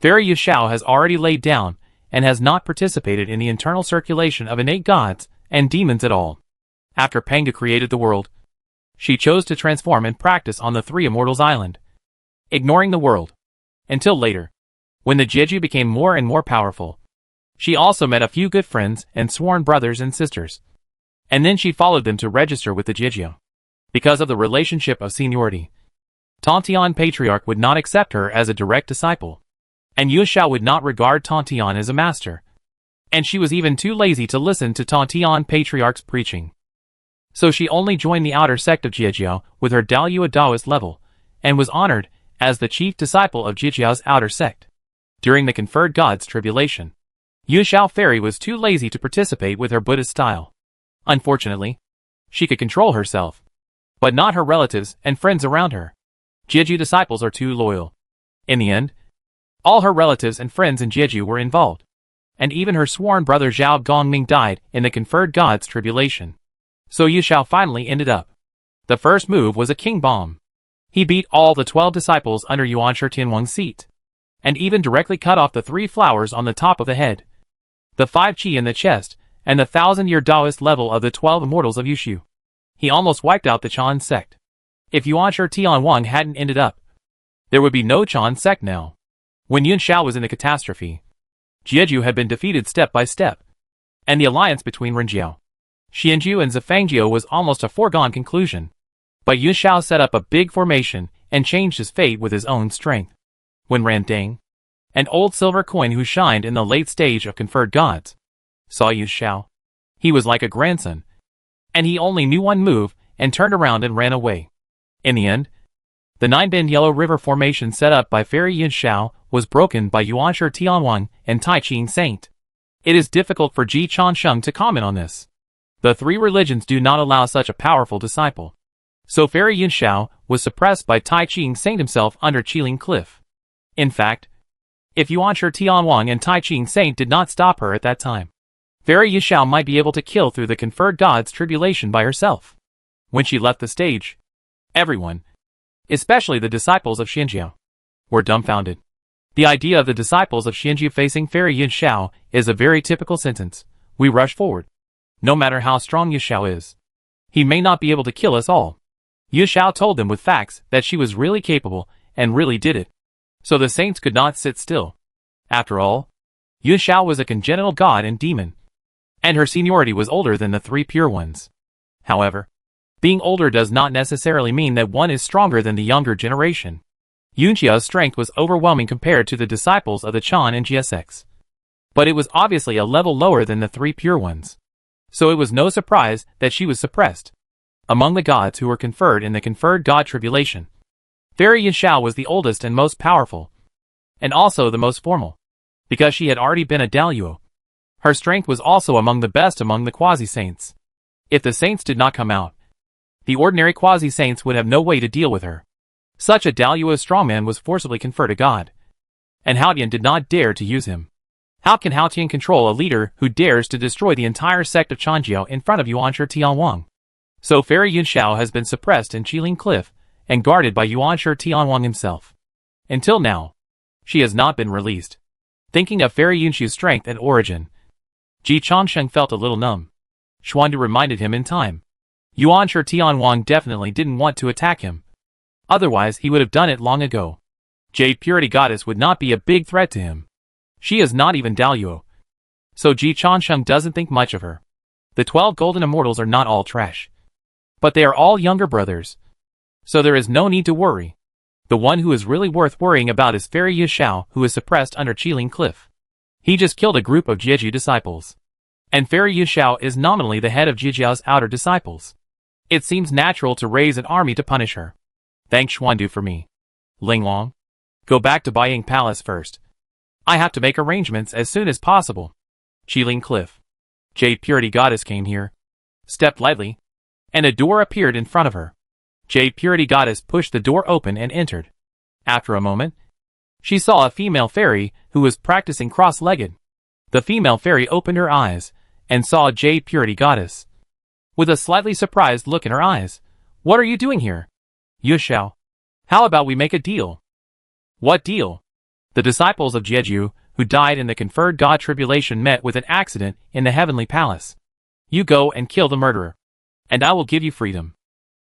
Fairy Yunxiao has already laid down and has not participated in the internal circulation of innate gods and demons at all. After Pangu created the world, she chose to transform and practice on the 3 Immortals Island, ignoring the world. Until later, when the Jeju became more and more powerful, she also met a few good friends and sworn brothers and sisters. And then she followed them to register with the Jeju. Because of the relationship of seniority, Tontian Patriarch would not accept her as a direct disciple, and Yunxiao would not regard Tontian as a master. And she was even too lazy to listen to Tontian Patriarch's preaching. So she only joined the outer sect of Jeju with her Daoyue Daoist level, and was honored as the chief disciple of Jeju's outer sect. During the conferred god's tribulation, Yunxiao Fairy was too lazy to participate with her Buddhist style. Unfortunately, she could control herself. but not her relatives and friends around her. Jeju disciples are too loyal. In the end, all her relatives and friends in Jeju were involved, and even her sworn brother Zhao Gongming died in the conferred god's tribulation. So Yu Shao finally ended up. The first move was a king bomb. He beat all the 12 disciples under Yuan Shi Tianwang's seat, and even directly cut off the 3 flowers on the top of the head, the 5 qi in the chest, and the 1,000-year Taoist level of the 12 immortals of Yushu. He almost wiped out the Chan sect. If Yuan Shi Tianwang hadn't ended up, there would be no Chan sect now. When Yun Shao was in the catastrophe, Jeju had been defeated step by step, and the alliance between Renjiao, Xianju and Zifangjiu was almost a foregone conclusion. But Yun Shao set up a big formation and changed his fate with his own strength. When Ran Dang, an old silver coin who shined in the late stage of conferred gods, saw Yu Shao, he was like a grandson, and he only knew one move and turned around and ran away. In the end, the 9-bend Yellow River formation set up by Fairy Yun Shao was broken by Yuan Shi Tianwang and Tai Ching Saint. It is difficult for Ji Chansheng to comment on this. The 3 religions do not allow such a powerful disciple. So Fairy Yun Shao was suppressed by Tai Ching Saint himself under Qiling Cliff. In fact, if Yuan Shi Tianwang and Tai Ching Saint did not stop her at that time, Fairy Yun Shao might be able to kill through the conferred god's tribulation by herself. When she left the stage, everyone, especially the disciples of Xinjiao, were dumbfounded. The idea of the disciples of Xinjiao facing Fairy Yun Shao is a very typical sentence. We rush forward. No matter how strong Yun Shao is, he may not be able to kill us all. Yun Shao told them with facts that she was really capable and really did it. So the saints could not sit still. After all, Yun Shao was a congenital god and demon, and her seniority was older than the 3 pure ones. However, being older does not necessarily mean that one is stronger than the younger generation. Yun Xiao's strength was overwhelming compared to the disciples of the Chan and GSX. But it was obviously a level lower than the 3 pure ones. So it was no surprise that she was suppressed. Among the gods who were conferred in the conferred god tribulation, Fairy Yun Shao was the oldest and most powerful, and also the most formal, because she had already been a Daluo. Her strength was also among the best among the quasi-saints. If the saints did not come out, the ordinary quasi-saints would have no way to deal with her. Such a Daluo strongman was forcibly conferred a god, and Haotian did not dare to use him. How can Haotian control a leader who dares to destroy the entire sect of Chanjiao in front of Yuan Shi Tianwang? So Fairy Yun Shao has been suppressed in Qiling Cliff and guarded by Yuan Shi Tianwang himself. Until now, she has not been released. Thinking of Fairy Yun Xiao's strength and origin, Ji Changsheng felt a little numb. Xuandu reminded him in time. Yuan Shi Tianwang definitely didn't want to attack him. Otherwise he would have done it long ago. Jade Purity Goddess would not be a big threat to him. She is not even Daluo. So Ji Chansheng doesn't think much of her. The 12 golden immortals are not all trash, but they are all younger brothers. So there is no need to worry. The one who is really worth worrying about is Fairy Yun Shao, who is suppressed under Qiling Cliff. He just killed a group of Jeju disciples. And Fairy Yun Shao is nominally the head of Jijiao's outer disciples. It seems natural to raise an army to punish her. Thank Xuandu for me. Linglong, go back to Baiying Palace first. I have to make arrangements as soon as possible. Qiling Cliff. Jade Purity Goddess came here, stepped lightly, and a door appeared in front of her. Jade Purity Goddess pushed the door open and entered. After a moment, she saw a female fairy who was practicing cross-legged. The female fairy opened her eyes and saw Jade Purity Goddess. With a slightly surprised look in her eyes, "What are you doing here?" "Yu Shao, how about we make a deal?" "What deal?" The disciples of Jeju, who died in the conferred god tribulation, met with an accident in the heavenly palace. You go and kill the murderer, and I will give you freedom.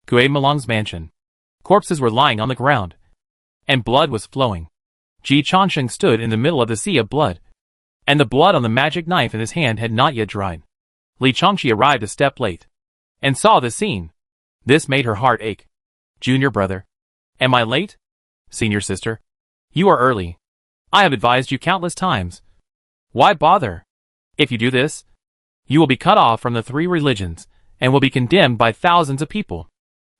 Gui Malong's mansion. Corpses were lying on the ground, and blood was flowing. Ji Changsheng stood in the middle of the sea of blood, and the blood on the magic knife in his hand had not yet dried. Li Changxi arrived a step late, and saw the scene. This made her heart ache. Junior brother. Am I late? Senior sister. You are early. I have advised you countless times. Why bother? If you do this, you will be cut off from the 3 religions, and will be condemned by thousands of people.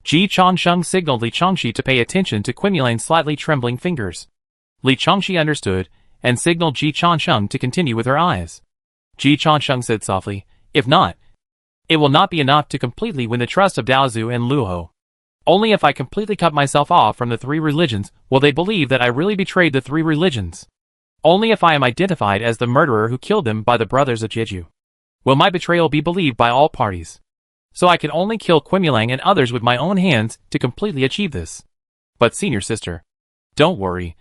Ji Changsheng signaled Li Changxi to pay attention to Quimulane's slightly trembling fingers. Li Changxi understood, and signaled Ji Changsheng to continue with her eyes. Ji Changsheng said softly, "If not, it will not be enough to completely win the trust of Daozu and Luo. Only if I completely cut myself off from the three religions will they believe that I really betrayed the three religions. Only if I am identified as the murderer who killed them by the brothers of Jeju will my betrayal be believed by all parties. So I can only kill Quimulang and others with my own hands to completely achieve this. But senior sister, don't worry.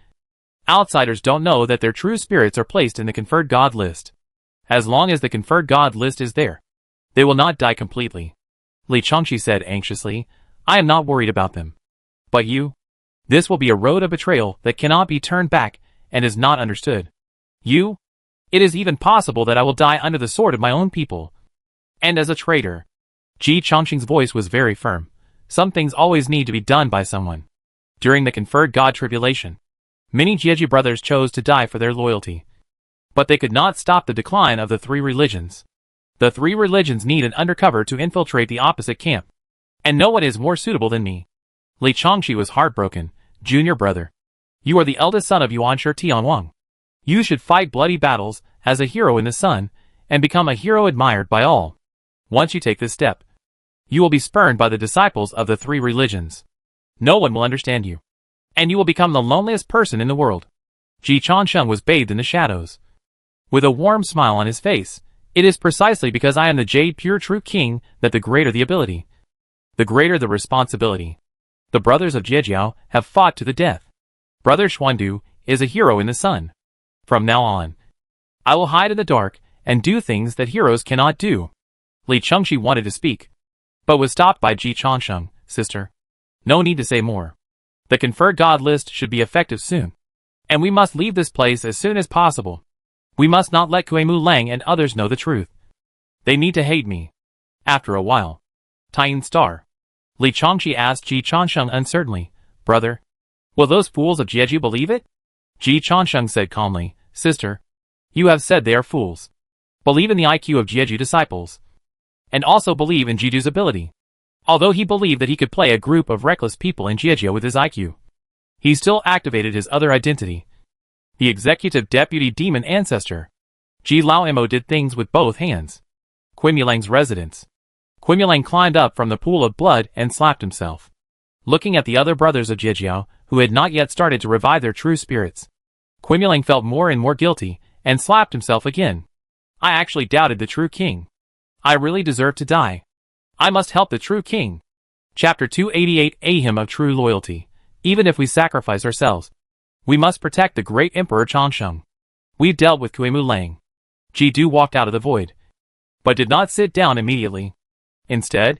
Outsiders don't know that their true spirits are placed in the conferred god list. As long as the conferred god list is there, they will not die completely. Li Changshi said anxiously, I am not worried about them. But you? This will be a road of betrayal that cannot be turned back and is not understood. You? It is even possible that I will die under the sword of my own people. And as a traitor. Ji Changxing's voice was very firm. Some things always need to be done by someone. During the conferred god tribulation, many Jeju brothers chose to die for their loyalty. But they could not stop the decline of the three religions. The three religions need an undercover to infiltrate the opposite camp. And no one is more suitable than me. Li Changxi was heartbroken. Junior brother. You are the eldest son of Yuanshi Tianwang. You should fight bloody battles as a hero in the sun and become a hero admired by all. Once you take this step, you will be spurned by the disciples of the three religions. No one will understand you. And you will become the loneliest person in the world. Ji Changsheng was bathed in the shadows. With a warm smile on his face, it is precisely because I am the Jade Pure True King that the greater the ability, the greater the responsibility. The brothers of Jejiao have fought to the death. Brother Xuandu is a hero in the sun. From now on, I will hide in the dark and do things that heroes cannot do. Li Changxi wanted to speak, but was stopped by Ji Changsheng. Sister, no need to say more. The conferred god list should be effective soon. And we must leave this place as soon as possible. We must not let Kuemu Lang and others know the truth. They need to hate me. After a while, Tian Star. Li Changxi asked Ji Changsheng uncertainly, Brother, will those fools of Jeju believe it? Ji Changsheng said calmly, Sister, you have said they are fools. Believe in the IQ of Jeju disciples. And also believe in Jidu's ability. Although he believed that he could play a group of reckless people in Jeju with his IQ, he still activated his other identity. The executive deputy demon ancestor. Ji Lao Mo did things with both hands. Quimulang's residence. Quimulang climbed up from the pool of blood and slapped himself. Looking at the other brothers of Jejiao, who had not yet started to revive their true spirits, Quimulang felt more and more guilty, and slapped himself again. I actually doubted the true king. I really deserve to die. I must help the true king. Chapter 288 A Hymn of True Loyalty. Even if we sacrifice ourselves, we must protect the great Emperor Changsheng. We've dealt with Kuemu Lang. Ji Du walked out of the void, but did not sit down immediately. Instead,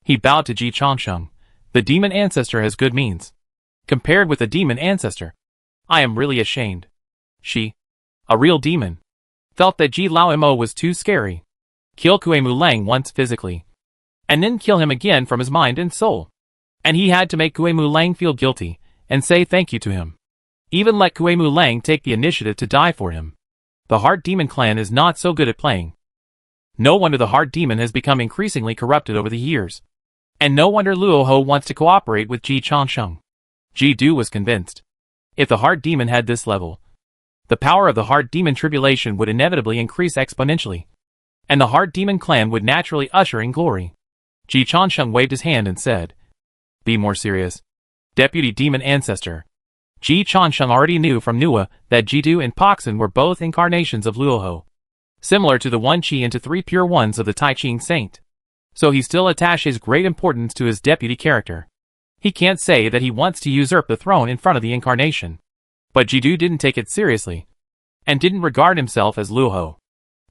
he bowed to Ji Changsheng. The demon ancestor has good means. Compared with the demon ancestor, I am really ashamed. She, a real demon, felt that Ji Lao Mo was too scary. Kill Kuemu Lang once physically, and then kill him again from his mind and soul. And he had to make Kuemu Lang feel guilty, and say thank you to him. Even let Kuemu Lang take the initiative to die for him. The Heart Demon clan is not so good at playing. No wonder the Heart Demon has become increasingly corrupted over the years. And no wonder Luo Ho wants to cooperate with Ji Changsheng. Ji Du was convinced. If the Heart Demon had this level, the power of the Heart Demon tribulation would inevitably increase exponentially. And the Heart Demon clan would naturally usher in glory. Ji Changsheng waved his hand and said, Be more serious. Deputy Demon Ancestor. Ji Changsheng already knew from Nua that Jidu and Poxin were both incarnations of Luoho, similar to the one Qi into three pure ones of the Tai Ching Saint. So he still attaches great importance to his deputy character. He can't say that he wants to usurp the throne in front of the incarnation. But Jidu didn't take it seriously, and didn't regard himself as Luoho.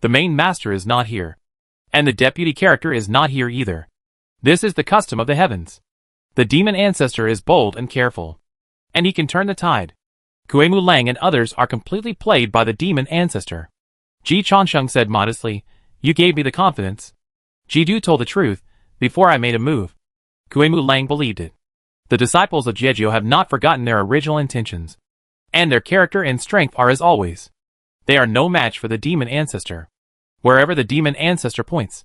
The main master is not here, and the deputy character is not here either. This is the custom of the heavens. The demon ancestor is bold and careful, and he can turn the tide. Kuemu Lang and others are completely played by the demon ancestor. Ji Changsheng said modestly, You gave me the confidence. Jidu told the truth, before I made a move. Kuemu Lang believed it. The disciples of Jeju have not forgotten their original intentions, and their character and strength are as always. They are no match for the demon ancestor. Wherever the demon ancestor points,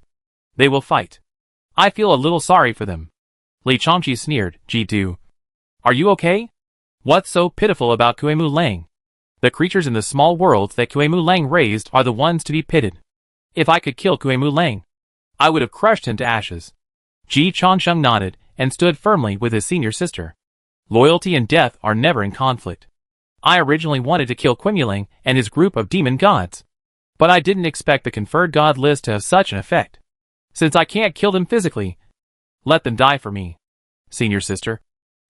they will fight. I feel a little sorry for them. Li Changqi sneered, Jidu. Are you okay? What's so pitiful about Kuemu Lang? The creatures in the small worlds that Kuemu Lang raised are the ones to be pitied. If I could kill Kuemu Lang, I would have crushed him to ashes. Ji Changsheng nodded, and stood firmly with his senior sister. Loyalty and death are never in conflict. I originally wanted to kill Quimulang and his group of demon gods, but I didn't expect the conferred god list to have such an effect. Since I can't kill them physically, let them die for me. Senior sister,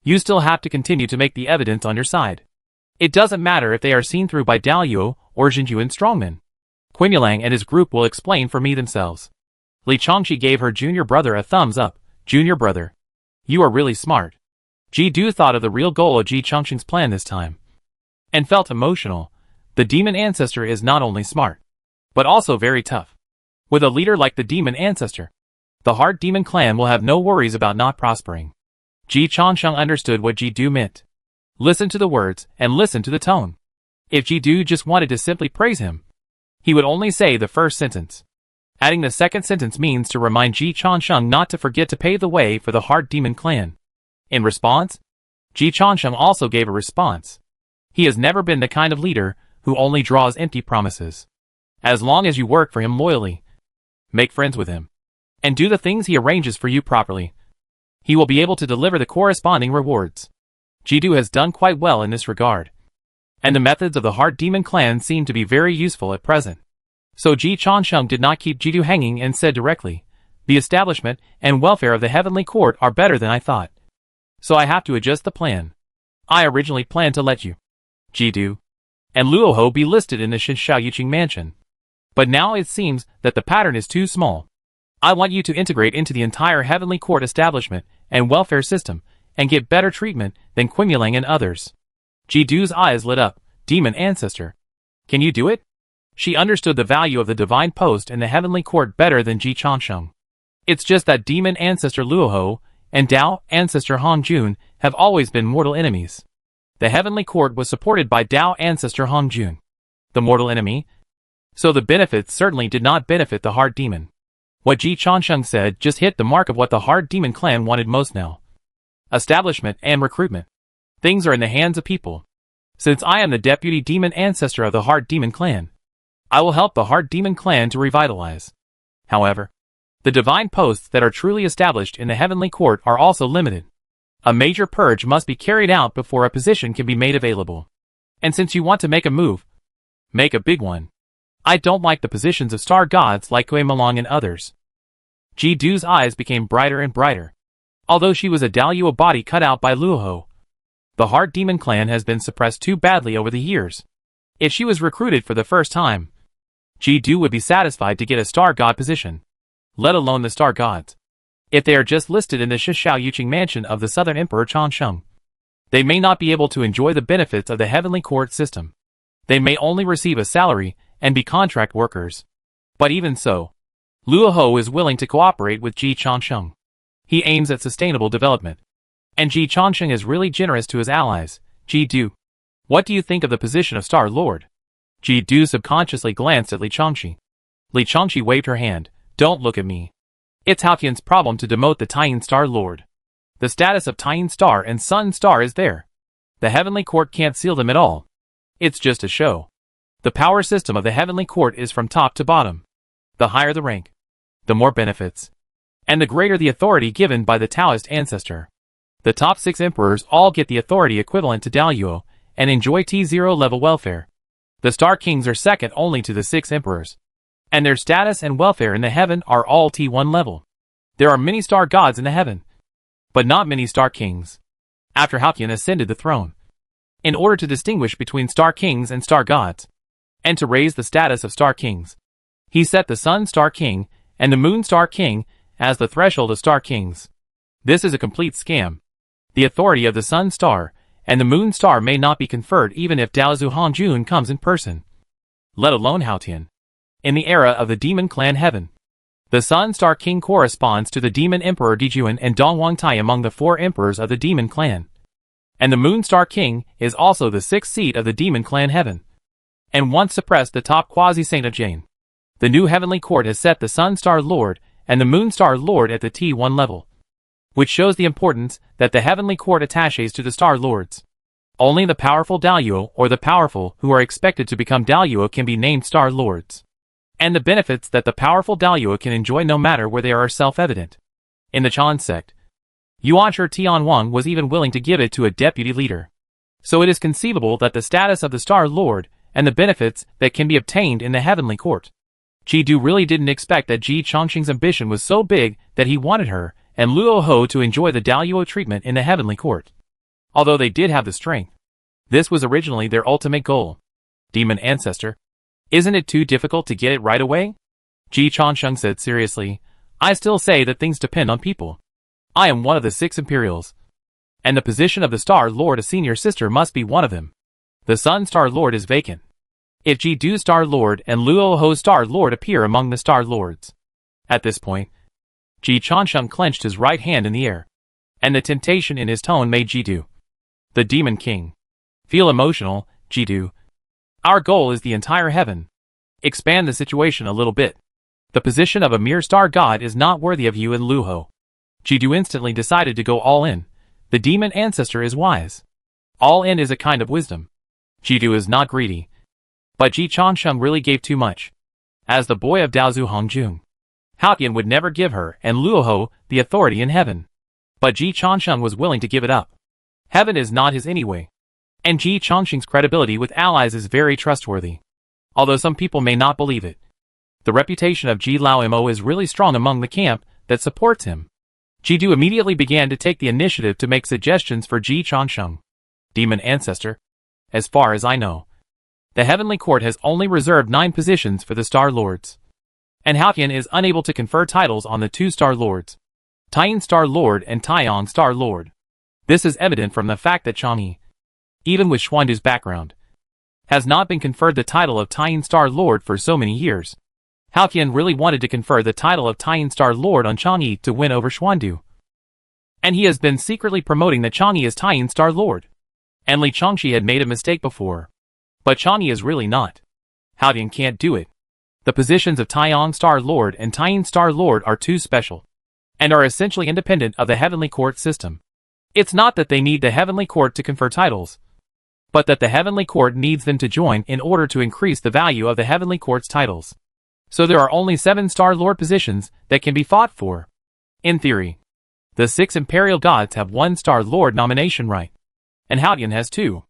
you still have to continue to make the evidence on your side. It doesn't matter if they are seen through by Daluo or Jinjuan strongmen. Quimulang and his group will explain for me themselves. Li Chongqi gave her junior brother a thumbs up. Junior brother, you are really smart. Ji Du thought of the real goal of Ji Chongqing's plan this time, and felt emotional. The demon ancestor is not only smart, but also very tough. With a leader like the demon ancestor, the Heart Demon clan will have no worries about not prospering. Ji Chongqing understood what Ji Du meant. Listen to the words and listen to the tone. If Ji Du just wanted to simply praise him, he would only say the first sentence. Adding the second sentence means to remind Ji Chongqing not to forget to pave the way for the Heart Demon clan. In response, Ji Chongqing also gave a response. He has never been the kind of leader who only draws empty promises. As long as you work for him loyally, make friends with him, and do the things he arranges for you properly, he will be able to deliver the corresponding rewards. Ji Du has done quite well in this regard, and the methods of the Heart Demon clan seem to be very useful at present. So Ji Chongqing did not keep Ji Du hanging and said directly, the establishment and welfare of the Heavenly Court are better than I thought. So I have to adjust the plan. I originally planned to let you, Ji Du, and Luoho be listed in the Shinshaoyuqing mansion. But now it seems that the pattern is too small. I want you to integrate into the entire Heavenly Court establishment and welfare system, and get better treatment than Quimulang and others. Ji Du's eyes lit up. Demon ancestor, can you do it? She understood the value of the divine post in the Heavenly Court better than Ji Chongqing. It's just that demon ancestor Luoho and Dao ancestor Hongjun have always been mortal enemies. The Heavenly Court was supported by Dao ancestor Hongjun, the mortal enemy, so the benefits certainly did not benefit the Heart Demon. What Ji Chongqing said just hit the mark of what the Heart Demon clan wanted most now. Establishment and recruitment. Things are in the hands of people. Since I am the deputy demon ancestor of the Heart Demon clan, I will help the Heart Demon clan to revitalize. However, the divine posts that are truly established in the Heavenly Court are also limited. A major purge must be carried out before a position can be made available. And since you want to make a move, make a big one. I don't like the positions of star gods like Quimulang and others. Ji Du's eyes became brighter and brighter. Although she was a Daluo body cut out by Luoho, the Heart Demon clan has been suppressed too badly over the years. If she was recruited for the first time, Ji Du would be satisfied to get a star god position, let alone the star gods. If they are just listed in the Shinshaoyuqing mansion of the Southern Emperor Changsheng, they may not be able to enjoy the benefits of the Heavenly Court system. They may only receive a salary and be contract workers. But even so, Luoho is willing to cooperate with Ji Chongqing. He aims at sustainable development. And Ji Chongqing is really generous to his allies. Ji Du, what do you think of the position of Star Lord? Ji Du subconsciously glanced at Li Chongqi. Li Chongqi waved her hand. Don't look at me. It's Haotian's problem to demote the Taiyin Star Lord. The status of Taiyin Star and Sun Star is there. The Heavenly Court can't seal them at all. It's just a show. The power system of the Heavenly Court is from top to bottom. The higher the rank, the more benefits, and the greater the authority given by the Taoist ancestor. The top 6 emperors all get the authority equivalent to Daluo and enjoy T0 level welfare. The Star Kings are second only to the 6 emperors, and their status and welfare in the heaven are all T1 level. There are many star gods in the heaven, but not many Star Kings. After Haotian ascended the throne, in order to distinguish between Star Kings and Star Gods, and to raise the status of Star Kings, he set the Sun Star King and the Moon Star King as the threshold of Star Kings. This is a complete scam. The authority of the Sun Star and the Moon Star may not be conferred even if Daozu Hongjun comes in person, let alone Haotian. In the era of the Demon Clan Heaven, the Sun Star King corresponds to the Demon Emperor Dijuan and Dongwang Tai among the 4 emperors of the Demon Clan. And the Moon Star King is also the 6th seat of the Demon Clan Heaven, and once suppressed the top quasi-saint of Jane. The new Heavenly Court has set the Sun Star Lord and the Moon Star Lord at the T1 level, which shows the importance that the Heavenly Court attaches to the Star Lords. Only the powerful Daluo or the powerful who are expected to become Daluo can be named Star Lords. And the benefits that the powerful Daluo can enjoy no matter where they are self-evident. In the Chan sect, Yuanshi Tianwang was even willing to give it to a deputy leader. So it is conceivable that the status of the Star Lord and the benefits that can be obtained in the heavenly court. Ji-du really didn't expect that Ji Chongqing's ambition was so big that he wanted her and Luo Ho to enjoy the Daluo treatment in the heavenly court. Although they did have the strength, this was originally their ultimate goal. Demon Ancestor, isn't it too difficult to get it right away? Ji Chongqing said seriously, I still say that things depend on people. I am one of the 6 Imperials, and the position of the Star Lord, a senior sister, must be one of them. The Sun Star Lord is vacant. If Ji-du Star Lord and Luo Ho Star Lord appear among the Star Lords. At this point, Ji Chongqing clenched his right hand in the air, and the temptation in his tone made Ji-du, the Demon King, feel emotional. Ji-du, our goal is the entire heaven. Expand the situation a little bit. The position of a mere star god is not worthy of you and Luo Ho. Ji-du instantly decided to go all in. The Demon Ancestor is wise. All in is a kind of wisdom. Ji-du is not greedy. But Ji Chongqing really gave too much. As the boy of Daozu Hongjun, Haotian would never give her and Luo Ho the authority in heaven. But Ji Chongqing was willing to give it up. Heaven is not his anyway. And Ji Chongqing's credibility with allies is very trustworthy. Although some people may not believe it. The reputation of Ji Lao Mo is really strong among the camp that supports him. Ji-du immediately began to take the initiative to make suggestions for Ji Chongqing. Demon Ancestor, as far as I know, the Heavenly Court has only reserved 9 positions for the Star Lords. And Haotian is unable to confer titles on the 2 Star Lords, Taiyin Star Lord and Taiyang Star Lord. This is evident from the fact that Chang'e, even with Xuandu's background, has not been conferred the title of Taiyin Star Lord for so many years. Haotian really wanted to confer the title of Taiyin Star Lord on Chang'e to win over Xuandu. And he has been secretly promoting that Chang'e is Taiyin Star Lord. And Li Changshi had made a mistake before. But Chang'e is really not. Haotian can't do it. The positions of Taiyang Star Lord and Taiyin Star Lord are too special, and are essentially independent of the Heavenly Court system. It's not that they need the Heavenly Court to confer titles, but that the Heavenly Court needs them to join in order to increase the value of the Heavenly Court's titles. So there are only 7 Star Lord positions that can be fought for. In theory, the 6 Imperial Gods have 1 Star Lord nomination right, and Haotian has 2.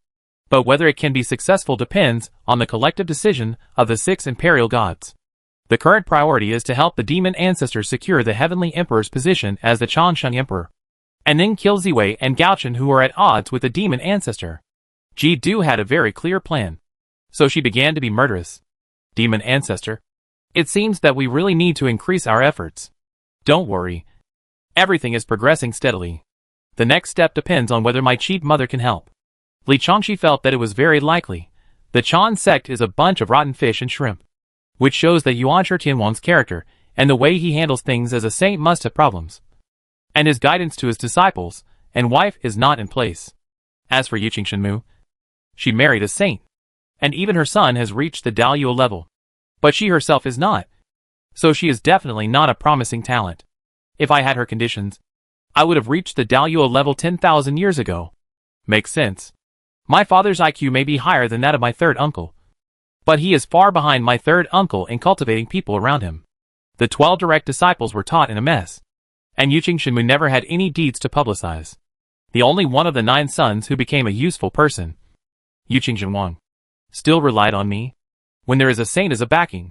But whether it can be successful depends on the collective decision of the 6 Imperial Gods. The current priority is to help the Demon Ancestor secure the Heavenly Emperor's position as the Changsheng Emperor, and then kill Ziwei and Gaochen, who are at odds with the Demon Ancestor. Ji-du had a very clear plan, so she began to be murderous. Demon Ancestor, it seems that we really need to increase our efforts. Don't worry. Everything is progressing steadily. The next step depends on whether my chief mother can help. Li Changshi felt that it was very likely. The Chan sect is a bunch of rotten fish and shrimp, which shows that Yuanshi Tianwang's character and the way he handles things as a saint must have problems. And his guidance to his disciples and wife is not in place. As for Yuqing Shenmu, she married a saint, and even her son has reached the Daluo level. But she herself is not. So she is definitely not a promising talent. If I had her conditions, I would have reached the Daluo level 10,000 years ago. Makes sense. My father's IQ may be higher than that of my third uncle, but he is far behind my third uncle in cultivating people around him. The 12 direct disciples were taught in a mess, and Yuqing Shenmu never had any deeds to publicize. The only one of the 9 sons who became a useful person, Yuqing Shenwang, still relied on me, when there is a saint as a backing.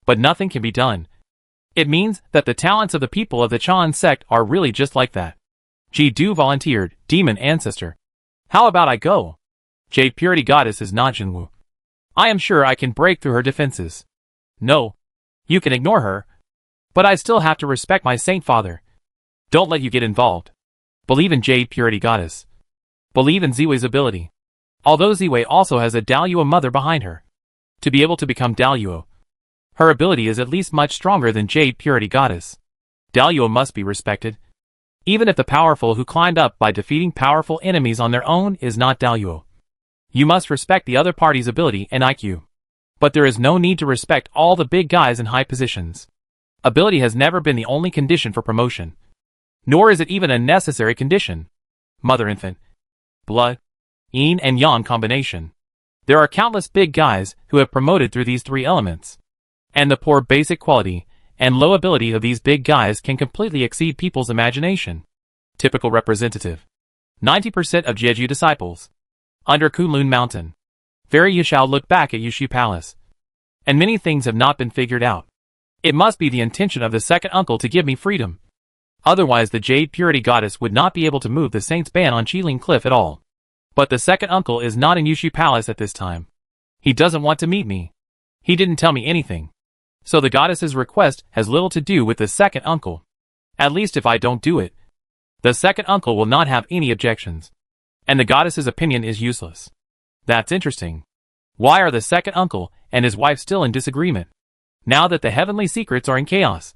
But nothing can be done. It means that the talents of the people of the Chan sect are really just like that. Ji-du volunteered, Demon Ancestor. How about I go? Jade Purity Goddess is not Jinwu. I am sure I can break through her defenses. No. You can ignore her. But I still have to respect my saint father. Don't let you get involved. Believe in Jade Purity Goddess. Believe in Ziwei's ability. Although Ziwei also has a Daluo mother behind her. To be able to become Daluo, her ability is at least much stronger than Jade Purity Goddess. Daluo must be respected. Even if the powerful who climbed up by defeating powerful enemies on their own is not Daluo. You must respect the other party's ability and IQ. But there is no need to respect all the big guys in high positions. Ability has never been the only condition for promotion. Nor is it even a necessary condition. Mother-infant, blood, yin and yang combination. There are countless big guys who have promoted through these 3 elements. And the poor basic quality and low ability of these big guys can completely exceed people's imagination. Typical representative. 90% of Jeju disciples. Under Kunlun Mountain. Very Yishao looked back at Yushu Palace. And many things have not been figured out. It must be the intention of the second uncle to give me freedom. Otherwise the Jade Purity Goddess would not be able to move the saint's ban on Qiling Cliff at all. But the second uncle is not in Yushu Palace at this time. He doesn't want to meet me. He didn't tell me anything. So the goddess's request has little to do with the second uncle. At least if I don't do it, the second uncle will not have any objections. And the goddess's opinion is useless. That's interesting. Why are the second uncle and his wife still in disagreement? Now that the heavenly secrets are in chaos.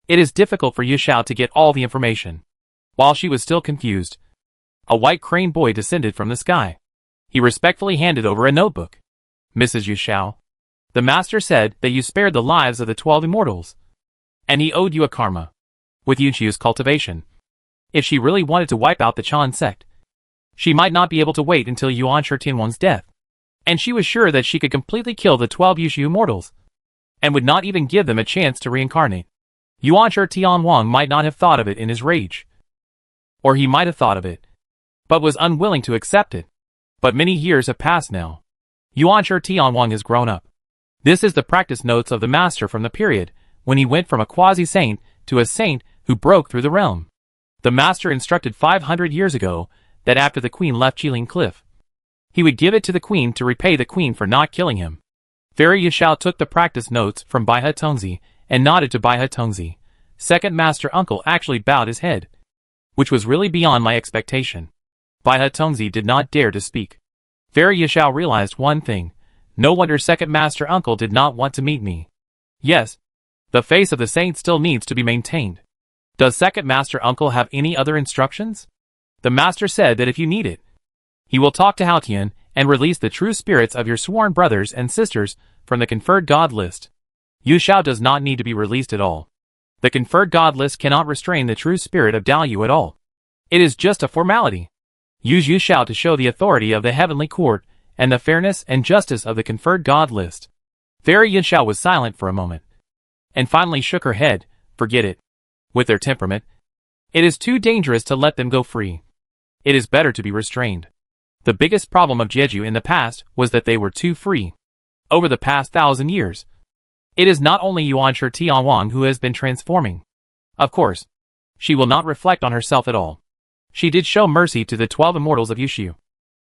It is difficult for Yishao to get all the information. While she was still confused, a white crane boy descended from the sky. He respectfully handed over a notebook. Mrs. Yishao, the master said that you spared the lives of the 12 immortals. And he owed you a karma. With Yushu's cultivation. If she really wanted to wipe out the Chan sect, she might not be able to wait until Yuan Shitianwang's death. And she was sure that she could completely kill the 12 Yushu immortals, and would not even give them a chance to reincarnate. Yuan Shitianwang might not have thought of it in his rage. Or he might have thought of it, but was unwilling to accept it. But many years have passed now. Yuan Shitianwang has grown up. This is the practice notes of the master from the period when he went from a quasi-saint to a saint who broke through the realm. The master instructed 500 years ago that after the queen left Qiling Cliff, he would give it to the queen to repay the queen for not killing him. Fairy Yishao took the practice notes from Baihe Tongzi and nodded to Baihe Tongzi. Second master uncle actually bowed his head, which was really beyond my expectation. Baihe Tongzi did not dare to speak. Fairy Yishao realized one thing. No wonder second master uncle did not want to meet me. Yes, the face of the saint still needs to be maintained. Does second master uncle have any other instructions? The master said that if you need it, he will talk to Haotian and release the true spirits of your sworn brothers and sisters from the conferred god list. Yishao does not need to be released at all. The conferred god list cannot restrain the true spirit of Daoyu at all. It is just a formality. Use Yishao to show the authority of the heavenly court and the fairness and justice of the conferred god list. Fairy Yishao was silent for a moment, and finally shook her head. Forget it. With their temperament, it is too dangerous to let them go free. It is better to be restrained. The biggest problem of Jeju in the past was that they were too free. Over the past 1,000 years, it is not only Yuan Shitianwang who has been transforming. Of course, she will not reflect on herself at all. She did show mercy to the 12 immortals of Yushu.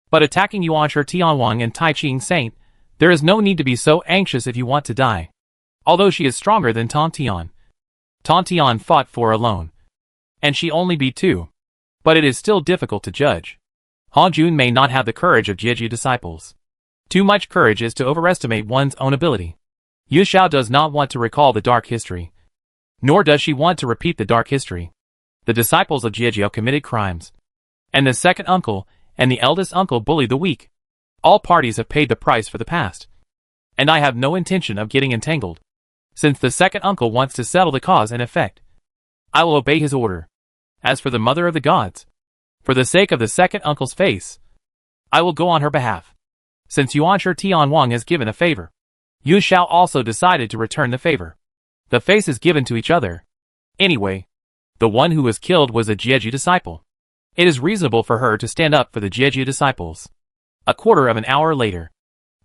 But attacking Yuan Shitianwang and Tai Ching Saint, there is no need to be so anxious if you want to die. Although she is stronger than Tontian. Tontian fought 4 alone. And she only beat 2. But it is still difficult to judge. Hanjun may not have the courage of Jeju disciples. Too much courage is to overestimate one's own ability. Yishao does not want to recall the dark history. Nor does she want to repeat the dark history. The disciples of Jeju committed crimes. And the second uncle and the eldest uncle bullied the weak. All parties have paid the price for the past. And I have no intention of getting entangled. Since the second uncle wants to settle the cause and effect, I will obey his order. As for the mother of the gods, for the sake of the second uncle's face, I will go on her behalf. Since Yuan Shitianwang has given a favor, Yishao also decided to return the favor. The face is given to each other. Anyway, the one who was killed was a Jeju disciple. It is reasonable for her to stand up for the Jeju disciples. A quarter of an hour later,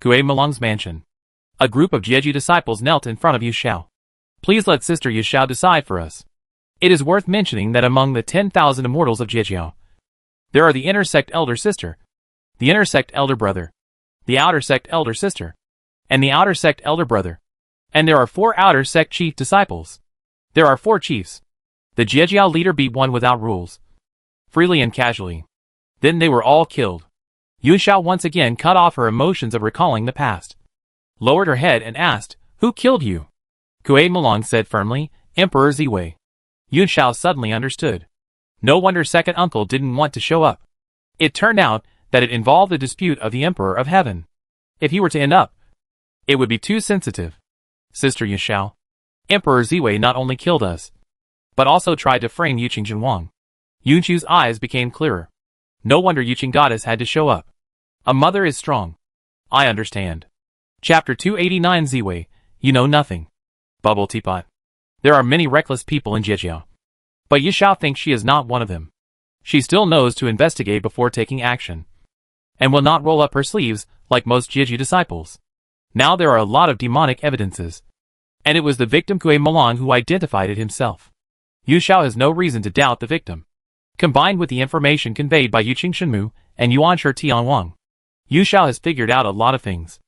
Kue Malong's mansion. A group of Jeju disciples knelt in front of Yishao. Please let Sister Yishao decide for us. It is worth mentioning that among the 10,000 immortals of Jeju, there are the inner sect elder sister, the inner sect elder brother, the outer sect elder sister, and the outer sect elder brother. And there are 4 outer sect chief disciples. There are 4 chiefs. The Jeju leader beat one without rules, freely and casually. Then they were all killed. Yishao once again cut off her emotions of recalling the past, lowered her head and asked, "Who killed you?" Kue Malong said firmly, "Emperor Ziwei." Yishao suddenly understood. No wonder second uncle didn't want to show up. It turned out that it involved the dispute of the Emperor of Heaven. If he were to end up, it would be too sensitive. Sister Yishao, Emperor Ziwei not only killed us, but also tried to frame Yuqing Jinwang. Yunchu's eyes became clearer. No wonder Yuqing goddess had to show up. A mother is strong. I understand. Chapter 289 Ziwei, you know nothing. Bubble Teapot. There are many reckless people in Jeju. But Yishao thinks she is not one of them. She still knows to investigate before taking action, and will not roll up her sleeves like most Jeju disciples. Now there are a lot of demonic evidences, and it was the victim Kue Mulang who identified it himself. Yu Xiao has no reason to doubt the victim. Combined with the information conveyed by Yuqing Shenmu and Yuanshi Tianwang, Yu Xiao has figured out a lot of things.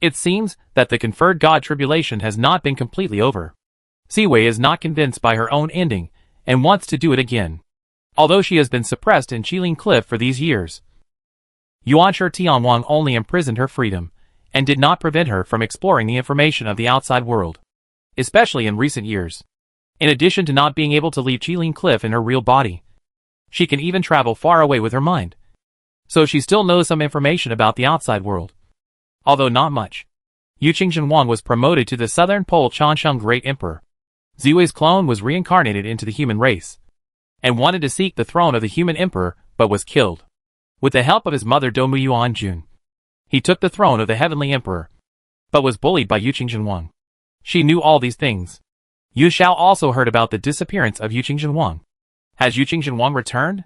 It seems that the conferred god tribulation has not been completely over. Ziwei is not convinced by her own ending and wants to do it again, although she has been suppressed in Qilin Cliff for these years. Yuanshi Tianwang only imprisoned her freedom and did not prevent her from exploring the information of the outside world, especially in recent years. In addition to not being able to leave Qilin Cliff in her real body, she can even travel far away with her mind. So she still knows some information about the outside world, although not much. Yuqing Shenwang was promoted to the Southern Pole Changsheng Great Emperor. Ziwei's clone was reincarnated into the human race, and wanted to seek the throne of the human emperor, but was killed. With the help of his mother Domu Yuanjun, he took the throne of the heavenly emperor, but was bullied by Yuqing Shenwang. She knew all these things. Yu Xiao also heard about the disappearance of Yuqing Shenwang. Has Yuqing Shenwang returned?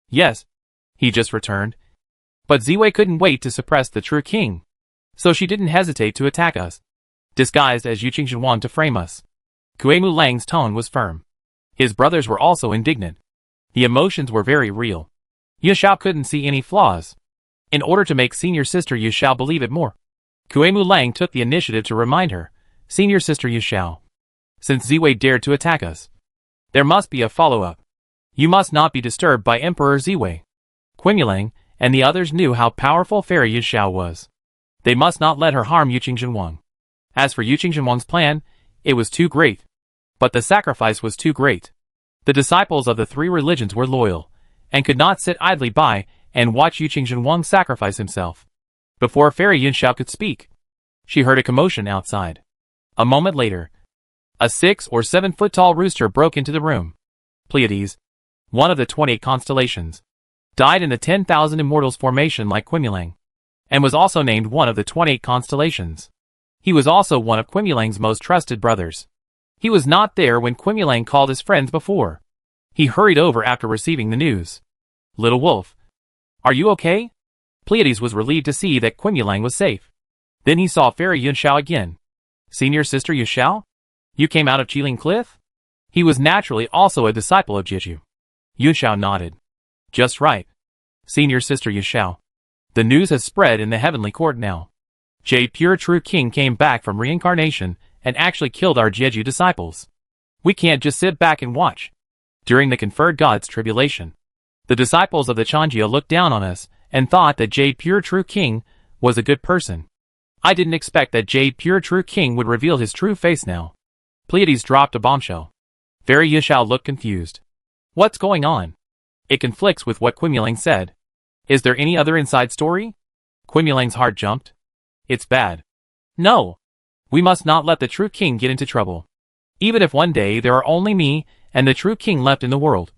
Yes, he just returned. But Ziwei couldn't wait to suppress the true king, so she didn't hesitate to attack us, disguised as Yuqing Shenwang to frame us. Kue Mulang's tone was firm. His brothers were also indignant. The emotions were very real. Yu Xiao couldn't see any flaws. In order to make senior sister Yu Xiao believe it more, Kue Mulang took the initiative to remind her, "Senior sister Yu Xiao, since Ziwei dared to attack us, there must be a follow-up. You must not be disturbed by Emperor Ziwei." Qimulang and the others knew how powerful Fairy Yu Xiao was. They must not let her harm Yuqing Shenwang. As for Yuqing Shenwang's plan, it was too great. But the sacrifice was too great. The disciples of the three religions were loyal, and could not sit idly by and watch Yuqing Shenwang sacrifice himself. Before Fairy Yu Xiao could speak, she heard a commotion outside. A moment later, a 6 or 7 foot tall rooster broke into the room. Pleiades, one of the 28 constellations, died in the 10,000 Immortals formation like Qimulang, and was also named one of the 28 constellations. He was also one of Qimulang's most trusted brothers. He was not there when Qimulang called his friends before. He hurried over after receiving the news. "Little Wolf, are you okay?" Pleiades was relieved to see that Qimulang was safe. Then he saw Fairy Yu Xiao again. "Senior sister Yu Xiao? You came out of Qilin Cliff?" He was naturally also a disciple of Jeju. Yu Xiao nodded. "Just right. Senior sister Yu Xiao. The news has spread in the heavenly court now. Jade Pure True King came back from reincarnation and actually killed our Jeju disciples. We can't just sit back and watch." During the conferred god's tribulation, the disciples of the Changjia looked down on us and thought that Jade Pure True King was a good person. I didn't expect that Jade Pure True King would reveal his true face now. Pleiades dropped a bombshell. Fairy Yu Xiao looked confused. What's going on? It conflicts with what Qimulang said. Is there any other inside story? Qimulang's heart jumped. It's bad. No. We must not let the true king get into trouble. Even if one day there are only me and the true king left in the world,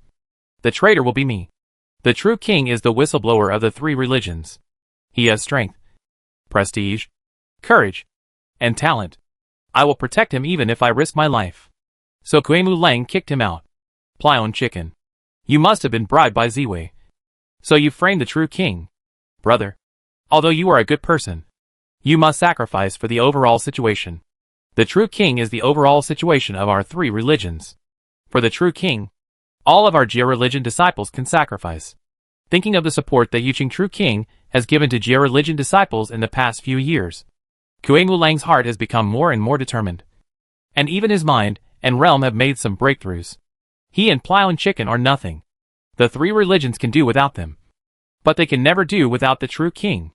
the traitor will be me. The true king is the whistleblower of the three religions. He has strength, prestige, courage, and talent. I will protect him even if I risk my life. So Kue Mulang kicked him out. Plion chicken. You must have been bribed by Ziwei. So you framed the true king. Brother, although you are a good person, you must sacrifice for the overall situation. The true king is the overall situation of our three religions. For the true king, all of our Jia religion disciples can sacrifice. Thinking of the support that Yuqing True King has given to Jia religion disciples in the past few years, Kue Mulang's heart has become more and more determined. And even his mind and realm have made some breakthroughs. He and Plion Chicken are nothing. The three religions can do without them. But they can never do without the true king.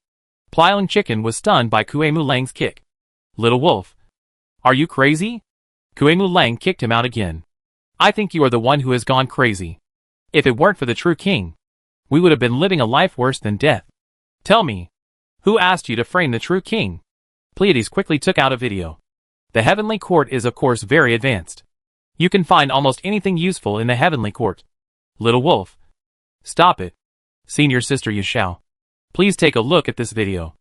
Plion Chicken was stunned by Kue Mulang's kick. Little Wolf, are you crazy? Kue Mulang kicked him out again. I think you are the one who has gone crazy. If it weren't for the true king, we would have been living a life worse than death. Tell me, who asked you to frame the true king? Pleiades quickly took out a video. The heavenly court is of course very advanced. You can find almost anything useful in the heavenly court. Little Wolf, stop it. Senior sister Yu Xiao, please take a look at this video.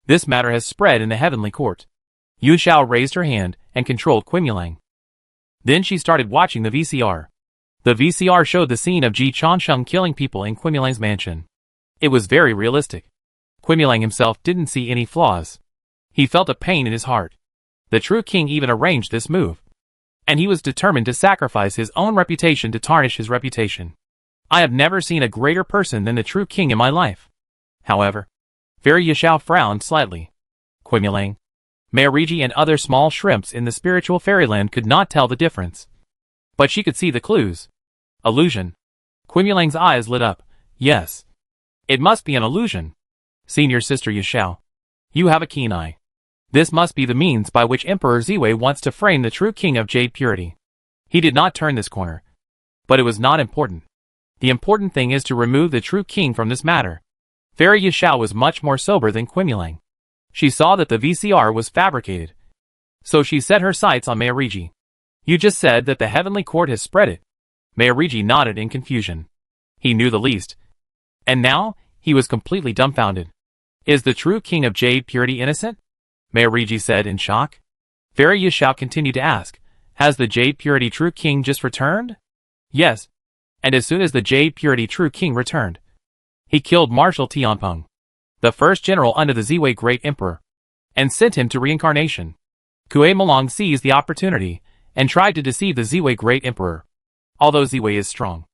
This matter has spread in the heavenly court. Yu Xiao raised her hand and controlled Qimulang. Then she started watching the VCR. The VCR showed the scene of Ji Chansheng killing people in Quimulang's mansion. It was very realistic. Quimulang himself didn't see any flaws. He felt a pain in his heart. The true king even arranged this move. And he was determined to sacrifice his own reputation to tarnish his reputation. I have never seen a greater person than the true king in my life. However, Fairy Yashao frowned slightly. Quimulang, Mayarigi and other small shrimps in the spiritual fairyland could not tell the difference. But she could see the clues. Illusion. Quimulang's eyes lit up. Yes. It must be an illusion. Senior Sister Yashao, you have a keen eye. This must be the means by which Emperor Ziwei wants to frame the true king of Jade Purity. He did not turn this corner. But it was not important. The important thing is to remove the true king from this matter. Fairy Yashao was much more sober than Quimulang. She saw that the VCR was fabricated. So she set her sights on Mayarigi. You just said that the heavenly court has spread it. Mayarigi nodded in confusion. He knew the least. And now, he was completely dumbfounded. Is the true king of Jade Purity innocent? Mayarigi said in shock. Fairy Yashao continued to ask, has the Jade Purity true king just returned? Yes. And as soon as the Jade Purity true king returned, he killed Marshal Tianpeng, the first general under the Ziwei Great Emperor, and sent him to reincarnation. Kue Malong seized the opportunity and tried to deceive the Ziwei Great Emperor. Although Ziwei is strong,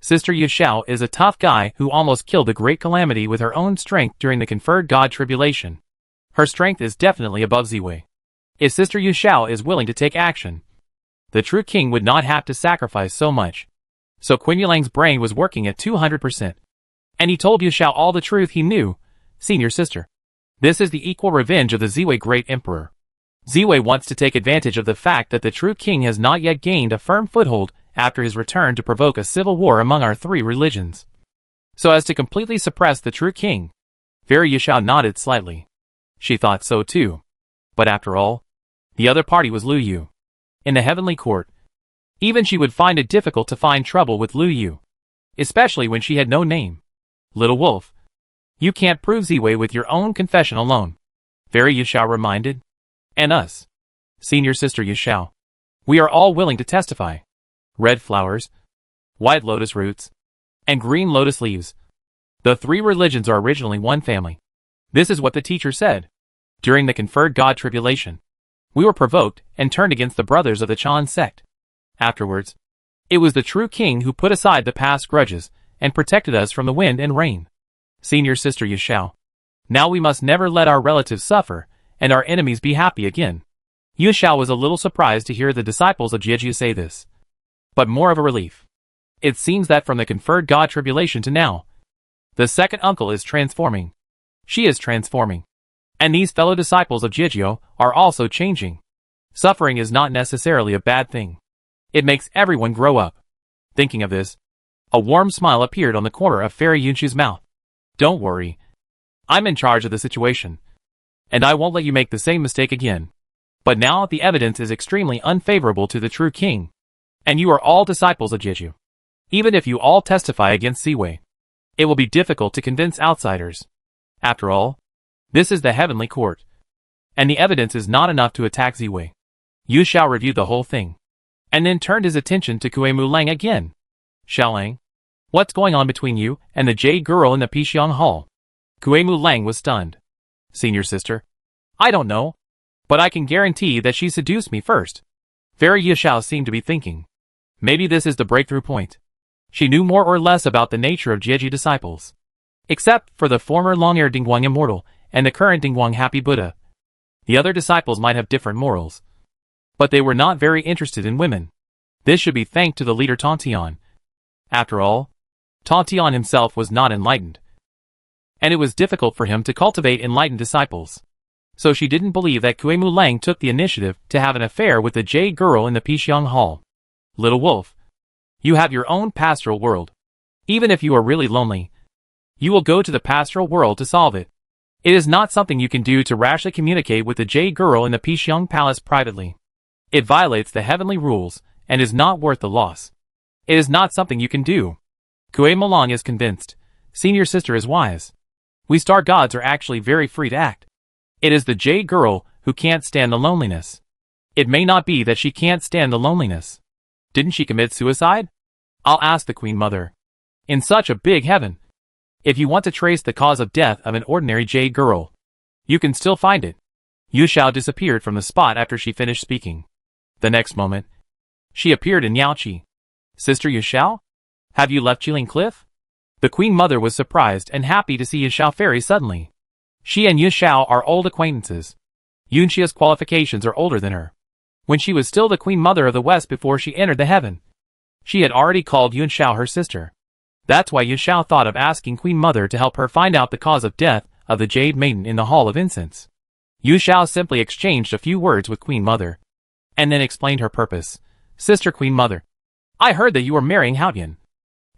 Sister Yashao is a tough guy who almost killed the Great Calamity with her own strength during the conferred God Tribulation. Her strength is definitely above Ziwei. If Sister Yashao is willing to take action, the true king would not have to sacrifice so much. So Quimulang's brain was working at 200%. And he told Yashao all the truth he knew. Senior Sister, this is the equal revenge of the Ziwei Great Emperor. Ziwei wants to take advantage of the fact that the true king has not yet gained a firm foothold after his return to provoke a civil war among our three religions, so as to completely suppress the true king. Fairy Yashao nodded slightly. She thought so too. But after all, the other party was Lu Yu. In the heavenly court, even she would find it difficult to find trouble with Lu Yu, especially when she had no name. Little wolf, you can't prove Ziwei with your own confession alone, Fairy Yashao reminded. And us, Senior Sister Yashao, we are all willing to testify. Red flowers, white lotus roots, and green lotus leaves. The three religions are originally one family. This is what the teacher said. During the conferred God Tribulation, we were provoked and turned against the brothers of the Chan sect. Afterwards, it was the true king who put aside the past grudges and protected us from the wind and rain. Senior Sister Yashao, now we must never let our relatives suffer and our enemies be happy again. Yashao was a little surprised to hear the disciples of Jieju say this, but more of a relief. It seems that from the conferred God Tribulation to now, the second uncle is transforming. She is transforming. And these fellow disciples of Jieju are also changing. Suffering is not necessarily a bad thing. It makes everyone grow up. Thinking of this, a warm smile appeared on the corner of Fairy Yunshu's mouth. Don't worry. I'm in charge of the situation. And I won't let you make the same mistake again. But now the evidence is extremely unfavorable to the true king. And you are all disciples of Jieju. Even if you all testify against Ziwei, it will be difficult to convince outsiders. After all, this is the heavenly court. And the evidence is not enough to attack Ziwei. Yu Xiao reviewed the whole thing, and then turned his attention to Kue Mulang again. Xiaolang, what's going on between you and the Jade girl in the Pixiang Hall? Kue Mulang was stunned. Senior Sister, I don't know, but I can guarantee that she seduced me first. Fairy Yashao seemed to be thinking. Maybe this is the breakthrough point. She knew more or less about the nature of Jieju disciples. Except for the former long-haired Dingguang Immortal and the current Dingguang Happy Buddha. The other disciples might have different morals. But they were not very interested in women. This should be thanked to the leader Tontian. After all, Tontian himself was not enlightened. And it was difficult for him to cultivate enlightened disciples. So she didn't believe that Kue Mulang took the initiative to have an affair with the Jade girl in the Pixiang Hall. Little wolf, you have your own pastoral world. Even if you are really lonely, you will go to the pastoral world to solve it. It is not something you can do to rashly communicate with the Jade girl in the Pixiang Palace privately. It violates the heavenly rules and is not worth the loss. It is not something you can do. Kue Mulang is convinced. Senior Sister is wise. We star gods are actually very free to act. It is the Jade girl who can't stand the loneliness. It may not be that she can't stand the loneliness. Didn't she commit suicide? I'll ask the Queen Mother. In such a big heaven. If you want to trace the cause of death of an ordinary jade girl, you can still find it. Yu Xiao disappeared from the spot after she finished speaking. The next moment, she appeared in Yaoqi. Sister Yu Xiao? Have you left Jiling Cliff? The Queen Mother was surprised and happy to see Yu Xiao very suddenly. She and Yu Xiao are old acquaintances. Yun Xia's qualifications are older than her. When she was still the Queen Mother of the West before she entered the heaven, she had already called Yun Xiao her sister. That's why Yu Xiao thought of asking Queen Mother to help her find out the cause of death of the Jade Maiden in the Hall of Incense. Yu Xiao simply exchanged a few words with Queen Mother, and then explained her purpose. Sister Queen Mother, I heard that you were marrying Haoyan,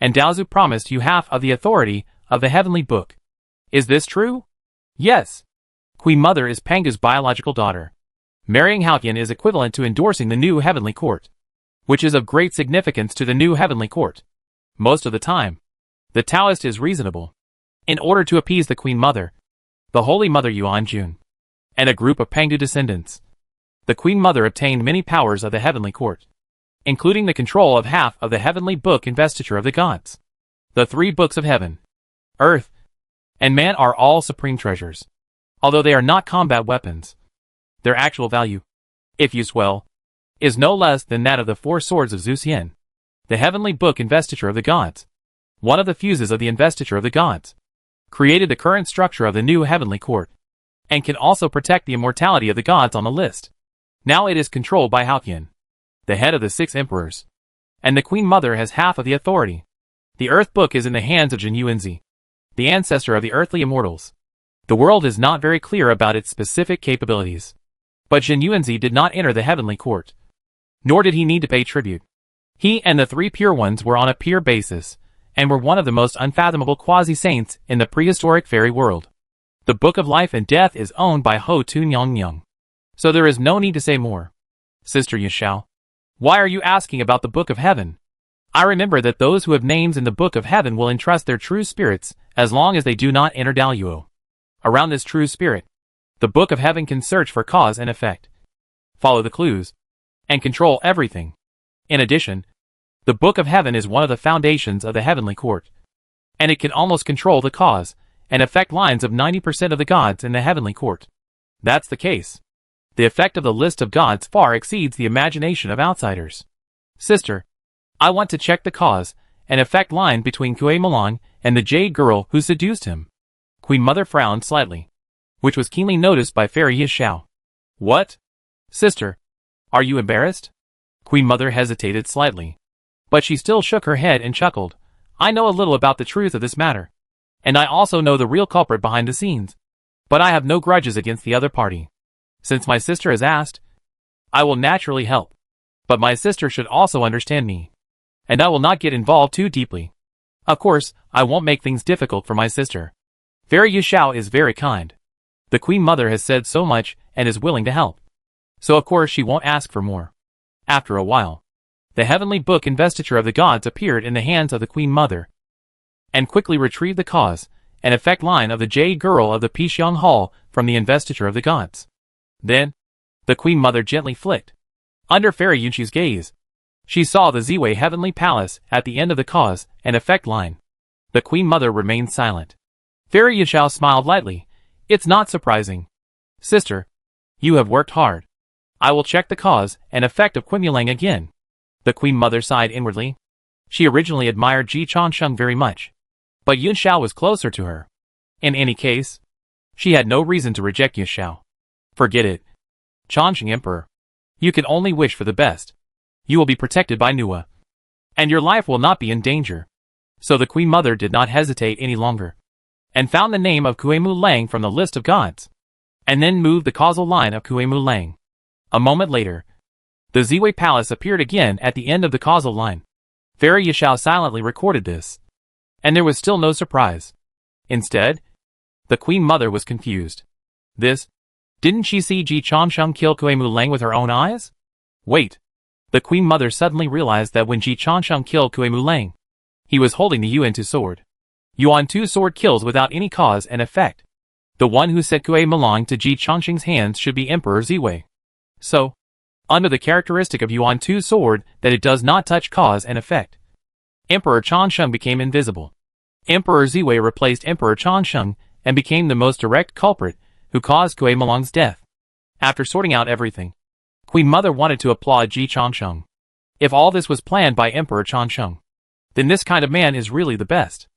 and Daozu promised you half of the authority of the Heavenly Book. Is this true? Yes. Queen Mother is Pangu's biological daughter. Marrying Haoyan is equivalent to endorsing the new Heavenly Court, which is of great significance to the new Heavenly Court. Most of the time, the Taoist is reasonable. In order to appease the Queen Mother, the Holy Mother Yuan Jun, and a group of Pangu descendants, the Queen Mother obtained many powers of the Heavenly Court, including the control of half of the Heavenly Book Investiture of the Gods. The 3 books of heaven, earth, and man are all supreme treasures. Although they are not combat weapons, their actual value, if used well, is no less than that of the 4 swords of Zuxian, the Heavenly Book Investiture of the Gods. One of the fuses of the Investiture of the Gods created the current structure of the new Heavenly Court, and can also protect the immortality of the gods on the list. Now it is controlled by Haoyan, the head of the 6 emperors, and the Queen Mother has half of the authority. The Earth Book is in the hands of Jin Yuanzi, the ancestor of the earthly immortals. The world is not very clear about its specific capabilities, but Jin Yuanzi did not enter the Heavenly Court, nor did he need to pay tribute. He and the 3 pure ones were on a peer basis, and were one of the most unfathomable quasi-saints in the prehistoric fairy world. The Book of Life and Death is owned by Ho Tun Yang, so there is no need to say more. Sister Yu Xiao, why are you asking about the Book of Heaven? I remember that those who have names in the Book of Heaven will entrust their true spirits as long as they do not enter Daluo. Around this true spirit, the Book of Heaven can search for cause and effect, follow the clues, and control everything. In addition, the Book of Heaven is one of the foundations of the Heavenly Court, and it can almost control the cause and effect lines of 90% of the gods in the Heavenly Court. That's the case. The effect of the list of gods far exceeds the imagination of outsiders. Sister, I want to check the cause and effect line between Kue Malong and the jade girl who seduced him. Queen Mother frowned slightly, which was keenly noticed by Fairy Yu Xiao. What? Sister, are you embarrassed? Queen Mother hesitated slightly, but she still shook her head and chuckled. I know a little about the truth of this matter, and I also know the real culprit behind the scenes, but I have no grudges against the other party. Since my sister has asked, I will naturally help, but my sister should also understand me, and I will not get involved too deeply. Of course, I won't make things difficult for my sister. Fairy Yu Xiao is very kind. The Queen Mother has said so much and is willing to help, so of course she won't ask for more. After a while, the Heavenly Book Investiture of the Gods appeared in the hands of the Queen Mother, and quickly retrieved the cause and effect line of the Jade Girl of the Pixiang Hall from the Investiture of the Gods. Then, the Queen Mother gently flicked. Under Fairy Yunqi's gaze, she saw the Ziwei Heavenly Palace at the end of the cause and effect line. The Queen Mother remained silent. Fairy Yu Xiao smiled lightly. It's not surprising. Sister, you have worked hard. I will check the cause and effect of Qimulang again. The Queen Mother sighed inwardly. She originally admired Ji Changsheng very much, but Yun Xiao was closer to her. In any case, she had no reason to reject Yu Xiao. Forget it. Changsheng Emperor, you can only wish for the best. You will be protected by Nua, and your life will not be in danger. So the Queen Mother did not hesitate any longer, and found the name of Kuemu Lang from the list of gods, and then moved the causal line of Kuemu Lang. A moment later, the Ziwei Palace appeared again at the end of the causal line. Fairy Yu Xiao silently recorded this, and there was still no surprise. Instead, the Queen Mother was confused. Didn't she see Ji Changsheng kill Kuemu Lang with her own eyes? Wait. The Queen Mother suddenly realized that when Ji Changsheng killed Kuemu Lang, he was holding the Yuan Tu sword. Yuan Tu sword kills without any cause and effect. The one who set Kue Malong to Ji Changsheng's hands should be Emperor Ziwei. So, under the characteristic of Yuan Tu sword that it does not touch cause and effect, Emperor Changsheng became invisible. Emperor Ziwei replaced Emperor Changsheng and became the most direct culprit who caused Kui Melong's death. After sorting out everything, Queen Mother wanted to applaud Ji Changsheng. If all this was planned by Emperor Changsheng, then this kind of man is really the best.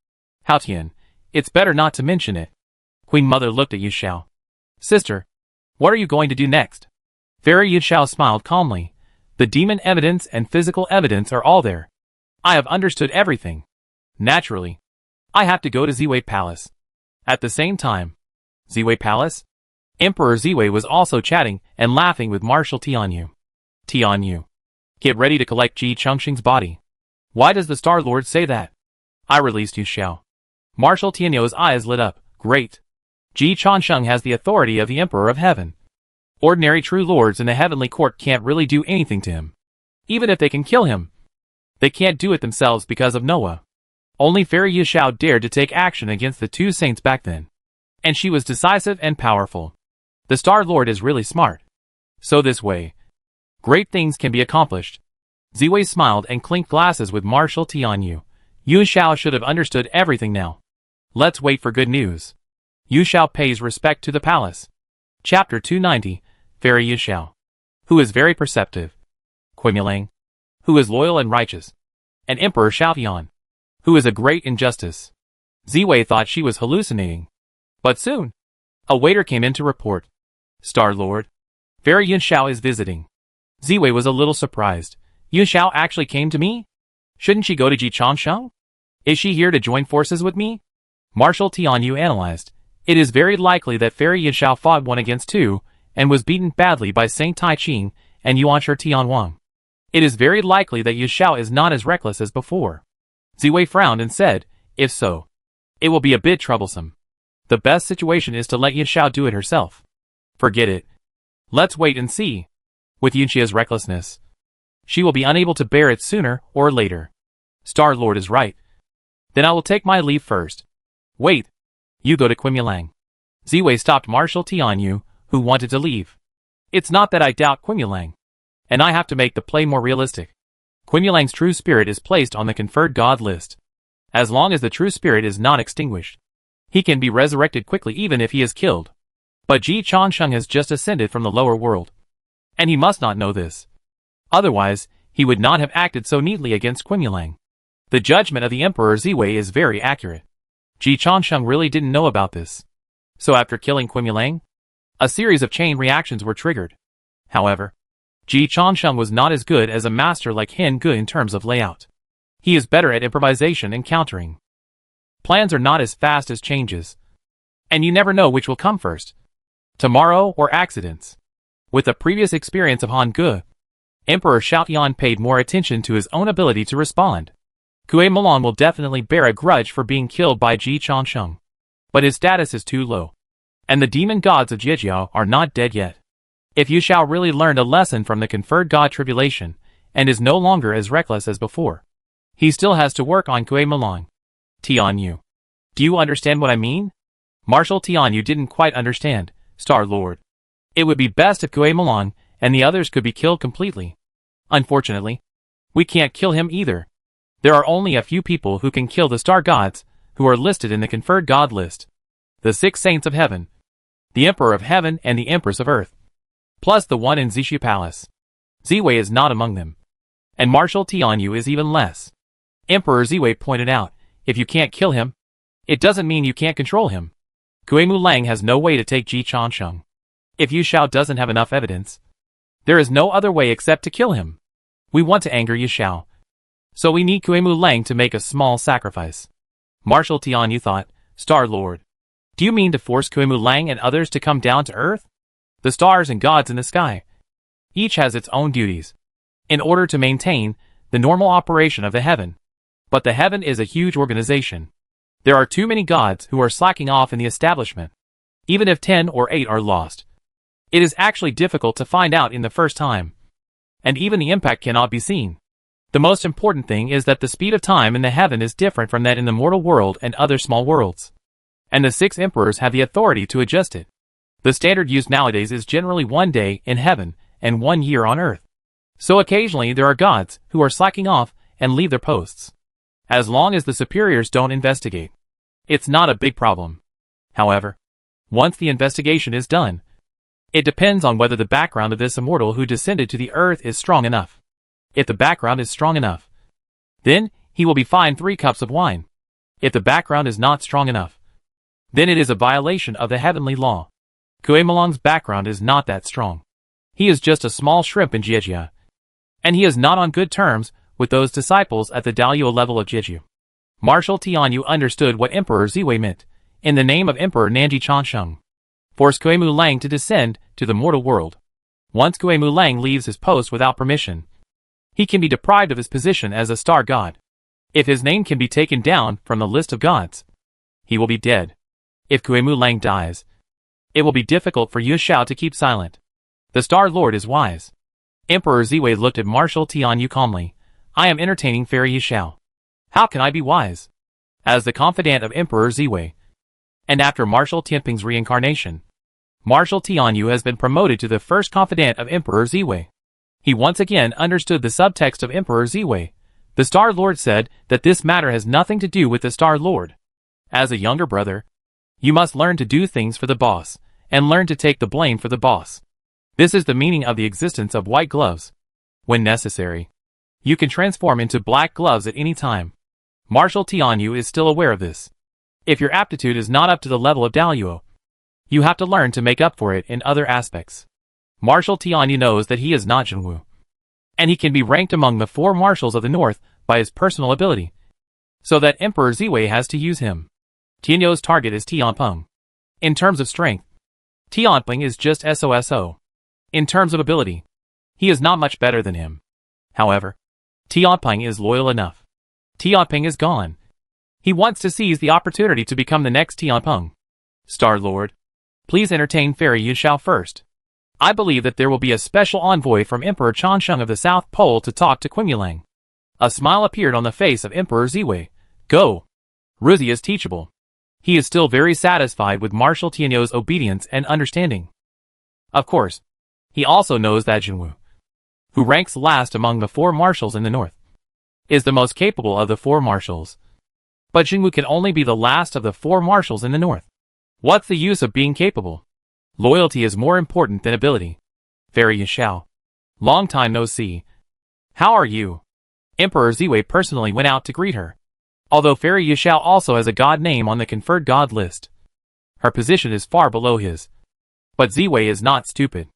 Hao Tian, it's better not to mention it. Queen Mother looked at Yu Xiao. Sister, what are you going to do next? Fairy Yu Xiao smiled calmly. The demon evidence and physical evidence are all there. I have understood everything. Naturally, I have to go to Ziwei Palace. At the same time, Ziwei Palace? Emperor Ziwei was also chatting and laughing with Marshal Tianyu. Tianyu, get ready to collect Ji Changsheng's body. Why does the Star Lord say that? I released Yu Xiao. Marshal Tianyu's eyes lit up. Great. Ji Changsheng has the authority of the Emperor of Heaven. Ordinary true lords in the heavenly court can't really do anything to him. Even if they can kill him, they can't do it themselves because of Noah. Only Fairy Yu Xiao dared to take action against the two saints back then. And she was decisive and powerful. The Star Lord is really smart. So this way, great things can be accomplished. Ziwei smiled and clinked glasses with Marshal Tianyu. Yu Xiao should have understood everything now. Let's wait for good news. Yu Xiao pays respect to the palace. Chapter 290, Fairy Yu Xiao, who is very perceptive. Kui Milang, who is loyal and righteous. And Emperor Xiaoyan, who is a great injustice. Ziwei thought she was hallucinating. But soon, a waiter came in to report. Star Lord, Fairy Yu Xiao is visiting. Ziwei was a little surprised. Yu Xiao actually came to me? Shouldn't she go to Ji Changsheng? Is she here to join forces with me? Marshal Tianyu analyzed. It is very likely that Fairy Yu Xiao fought 1 against 2, and was beaten badly by Saint Tai Ching and Yuanshi Tianwang. It is very likely that Yu Xiao is not as reckless as before. Ziwei frowned and said, if so, it will be a bit troublesome. The best situation is to let Yu Xiao do it herself. Forget it. Let's wait and see. With Yu Xiao's recklessness, she will be unable to bear it sooner or later. Star Lord is right. Then I will take my leave first. Wait. You go to Kui Milang. Ziwei stopped Marshal Tianyu, who wanted to leave. It's not that I doubt Kui Milang. And I have to make the play more realistic. Kui Milang's true spirit is placed on the conferred god list. As long as the true spirit is not extinguished, he can be resurrected quickly even if he is killed. But Ji Changsheng has just ascended from the lower world. And he must not know this. Otherwise, he would not have acted so neatly against Kui Milang. The judgment of the Emperor Ziwei is very accurate. Ji Changsheng really didn't know about this. So after killing Kui Milang, a series of chain reactions were triggered. However, Ji Changsheng was not as good as a master like Hen Gu in terms of layout. He is better at improvisation and countering. Plans are not as fast as changes. And you never know which will come first. Tomorrow or accidents. With the previous experience of Han Gu, Emperor Xiaoyan paid more attention to his own ability to respond. Kui Melong will definitely bear a grudge for being killed by Ji Changsheng. But his status is too low. And the demon gods of Jiejiao are not dead yet. If Yu Xiao really learned a lesson from the conferred god tribulation, and is no longer as reckless as before, he still has to work on Kui Melong. Tianyu, do you understand what I mean? Marshal Tianyu didn't quite understand. Star Lord, it would be best if Kui Melong and the others could be killed completely. Unfortunately, we can't kill him either. There are only a few people who can kill the star gods, who are listed in the conferred god list. The 6 saints of heaven, the Emperor of Heaven and the Empress of Earth, plus the one in Zixu Palace. Ziwei is not among them. And Marshal Tianyu is even less. Emperor Ziwei pointed out, if you can't kill him, it doesn't mean you can't control him. Kui Mulang has no way to take Ji Changsheng. If Yu Xiao doesn't have enough evidence, there is no other way except to kill him. We want to anger Yu Xiao. So we need Kui Mulang to make a small sacrifice. Marshal Tianyu thought, Star Lord, do you mean to force Kui Mulang and others to come down to earth? The stars and gods in the sky. Each has its own duties. In order to maintain the normal operation of the heaven. But the heaven is a huge organization. There are too many gods who are slacking off in the establishment. Even if 10 or 8 are lost, it is actually difficult to find out in the first time. And even the impact cannot be seen. The most important thing is that the speed of time in the heaven is different from that in the mortal world and other small worlds. And the 6 emperors have the authority to adjust it. The standard used nowadays is generally 1 day in heaven and 1 year on earth. So occasionally there are gods who are slacking off and leave their posts. as long as the superiors don't investigate. It's not a big problem. However, once the investigation is done, it depends on whether the background of this immortal who descended to the earth is strong enough. If the background is strong enough, then he will be fined 3 cups of wine. If the background is not strong enough, then it is a violation of the heavenly law. Kuemelong's background is not that strong. He is just a small shrimp in Jeju, and he is not on good terms with those disciples at the Daluo level of Jeju. Marshal Tianyu understood what Emperor Ziwei meant, in the name of Emperor Nanji Chansheng. Force Kuemu Lang to descend to the mortal world. Once Kuemu Lang leaves his post without permission, he can be deprived of his position as a star god. If his name can be taken down from the list of gods, he will be dead. If Kuemu Lang dies, it will be difficult for Yun Shao to keep silent. The Star Lord is wise. Emperor Ziwei looked at Marshal Tianyu calmly. I am entertaining Fairy Yu Shao. How can I be wise? As the confidant of Emperor Ziwei, and after Marshal Tianping's reincarnation, Marshal Tianyu has been promoted to the first confidant of Emperor Ziwei. He once again understood the subtext of Emperor Ziwei. The Star Lord said that this matter has nothing to do with the Star Lord. As a younger brother, you must learn to do things for the boss, and learn to take the blame for the boss. This is the meaning of the existence of white gloves. When necessary, you can transform into black gloves at any time. Marshal Tianyu is still aware of this. If your aptitude is not up to the level of Daluo, you have to learn to make up for it in other aspects. Marshal Tianyu knows that he is not Zhengwu, and he can be ranked among the 4 marshals of the north by his personal ability, so that Emperor Ziwei has to use him. Tianyu's target is Tianpeng. In terms of strength, Tianpeng is just SOSO. In terms of ability, he is not much better than him. However, Tianpeng is loyal enough. Tianpeng is gone. He wants to seize the opportunity to become the next Tianpeng. Star Lord, please entertain Fairy Yu Shao first. I believe that there will be a special envoy from Emperor Chansheng of the South Pole to talk to Kuemulang. A smile appeared on the face of Emperor Ziwei. Go. Ruzi is teachable. He is still very satisfied with Marshal Tianyu's obedience and understanding. Of course, he also knows that Zhengwu, who ranks last among the 4 marshals in the north, is the most capable of the 4 marshals. But Zhengwu can only be the last of the 4 marshals in the north. What's the use of being capable? Loyalty is more important than ability. Fairy Yu Shao. Long time no see. How are you? Emperor Ziwei personally went out to greet her. Although Fairy Yu Shao also has a god name on the conferred god list, her position is far below his. But Ziwei is not stupid.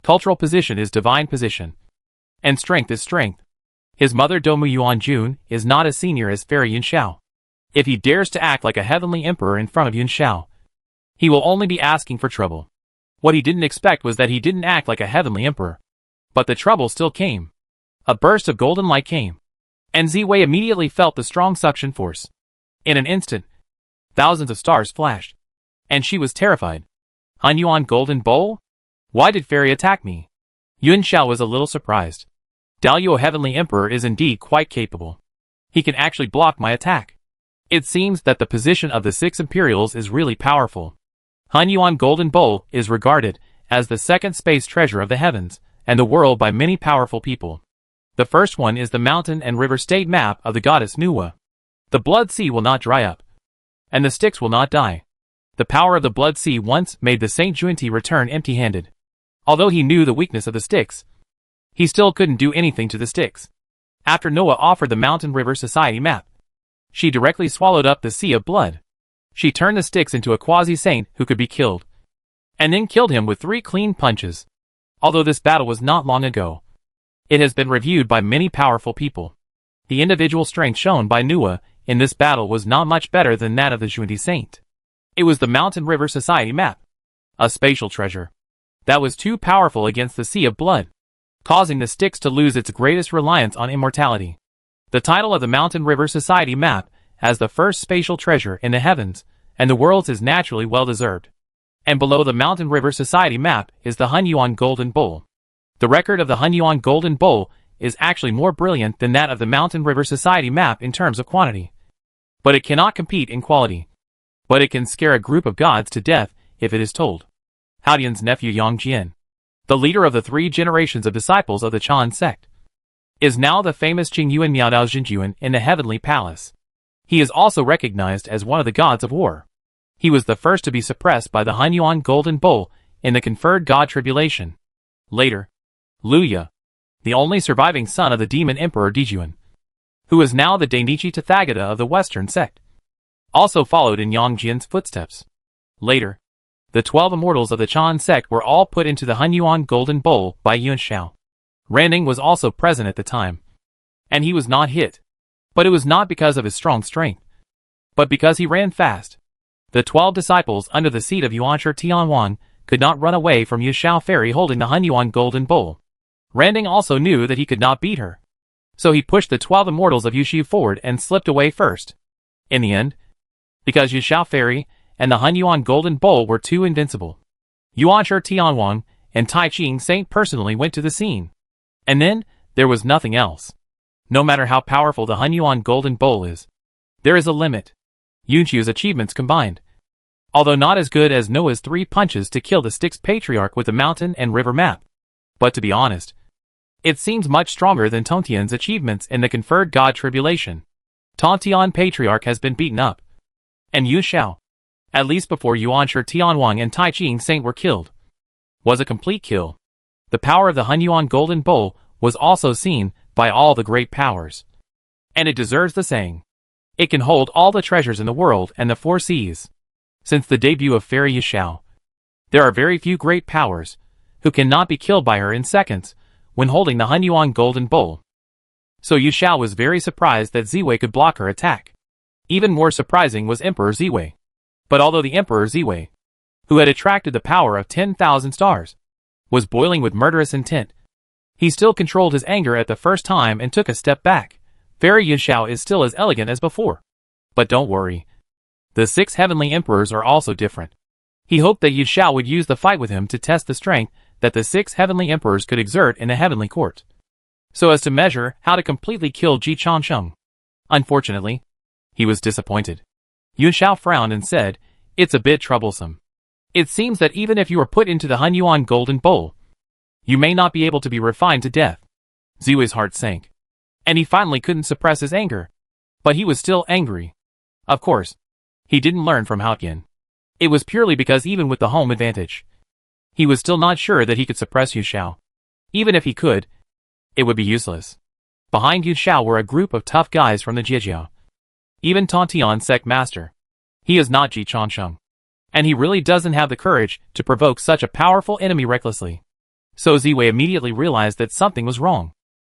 Cultural position is divine position, and strength is strength. His mother Domu Yuanjun is not as senior as Fairy Yun Shao. If he dares to act like a heavenly emperor in front of Yun Shao, he will only be asking for trouble. What he didn't expect was that he didn't act like a heavenly emperor. But the trouble still came. A burst of golden light came, and Ziwei immediately felt the strong suction force. In an instant, thousands of stars flashed, and she was terrified. Han Yuan Golden Bowl? Why did Fairy attack me? Yun Shao was a little surprised. Daluo Heavenly Emperor is indeed quite capable. He can actually block my attack. It seems that the position of the 6 Imperials is really powerful. Han Yuan Golden Bowl is regarded as the second space treasure of the heavens and the world by many powerful people. The first one is the mountain and river state map of the goddess Nuwa. The Blood Sea will not dry up, and the Styx will not die. The power of the Blood Sea once made the Saint Junti return empty-handed. Although he knew the weakness of the Styx, he still couldn't do anything to the Styx. After Noah offered the Mountain River Society map, she directly swallowed up the Sea of Blood. She turned the Styx into a quasi-saint who could be killed, and then killed him with 3 clean punches. Although this battle was not long ago, it has been reviewed by many powerful people. The individual strength shown by Nuwa in this battle was not much better than that of the Junti Saint. It was the Mountain River Society map, a spatial treasure, that was too powerful against the Sea of Blood, causing the Styx to lose its greatest reliance on immortality. The title of the Mountain River Society map as the first spatial treasure in the heavens and the worlds is naturally well-deserved. And below the Mountain River Society map is the Han Yuan Golden Bowl. The record of the Han Yuan Golden Bowl is actually more brilliant than that of the Mountain River Society map in terms of quantity. But it cannot compete in quality. But it can scare a group of gods to death if it is told. Haodian's nephew Yang Jian, the leader of the 3 generations of disciples of the Chan sect, is now the famous Qingyuan Miaodao Jinjuan in the Heavenly Palace. He is also recognized as one of the gods of war. He was the first to be suppressed by the Hunyuan Golden Bull in the conferred god Tribulation. Later, Luya, the only surviving son of the demon emperor Dijuan, who is now the Dainichi Tathagata of the Western sect, also followed in Yang Jian's footsteps. Later, the 12 immortals of the Chan sect were all put into the Hunyuan Golden Bowl by Yuan Shao. Ranning was also present at the time, and he was not hit. But it was not because of his strong strength, but because he ran fast. The 12 disciples under the seat of Yuanshi Tianwang could not run away from Yu Shao Fairy holding the Hunyuan Golden Bowl. Ranning also knew that he could not beat her, so he pushed the 12 immortals of Yushu forward and slipped away first. In the end, because Yu Shao Fairy and the Hunyuan Golden Bowl were too invincible, Yuanshi Tianwang and Tai Ching Saint personally went to the scene. And then, there was nothing else. No matter how powerful the Hunyuan Golden Bowl is, there is a limit. Yunqiu's achievements combined, although not as good as Noah's 3 punches to kill the Styx Patriarch with the mountain and river map. But to be honest, it seems much stronger than Tontian's achievements in the conferred god Tribulation. Tontian Patriarch has been beaten up, and Yu Shao, at least before Yuanshi Tianwang and Tai Ching Saint were killed, was a complete kill. The power of the Hunyuan Golden Bowl was also seen by all the great powers. And it deserves the saying. It can hold all the treasures in the world and the 4 seas. Since the debut of Fairy Yu Shao, there are very few great powers who cannot be killed by her in seconds when holding the Hunyuan Golden Bowl. So Yu Shao was very surprised that Ziwei could block her attack. Even more surprising was Emperor Ziwei. But although the Emperor Ziwei, who had attracted the power of 10,000 stars, was boiling with murderous intent, he still controlled his anger at the first time and took a step back. Fairy Yu Shao is still as elegant as before. But don't worry. The 6 heavenly emperors are also different. He hoped that Yu Shao would use the fight with him to test the strength that the 6 heavenly emperors could exert in a heavenly court, so as to measure how to completely kill Ji Chansheng. Unfortunately, he was disappointed. Yu Shao frowned and said, "It's a bit troublesome. It seems that even if you are put into the Hunyuan Golden Bowl, you may not be able to be refined to death." Ziwei's heart sank, and he finally couldn't suppress his anger. But he was still angry. Of course, he didn't learn from Haotian. It was purely because even with the home advantage, he was still not sure that he could suppress Yu Shao. Even if he could, it would be useless. Behind Yu Shao were a group of tough guys from the Jiejiao. Even Tontian Sect Master. He is not Ji Chansheng, and he really doesn't have the courage to provoke such a powerful enemy recklessly. So Ziwei immediately realized that something was wrong,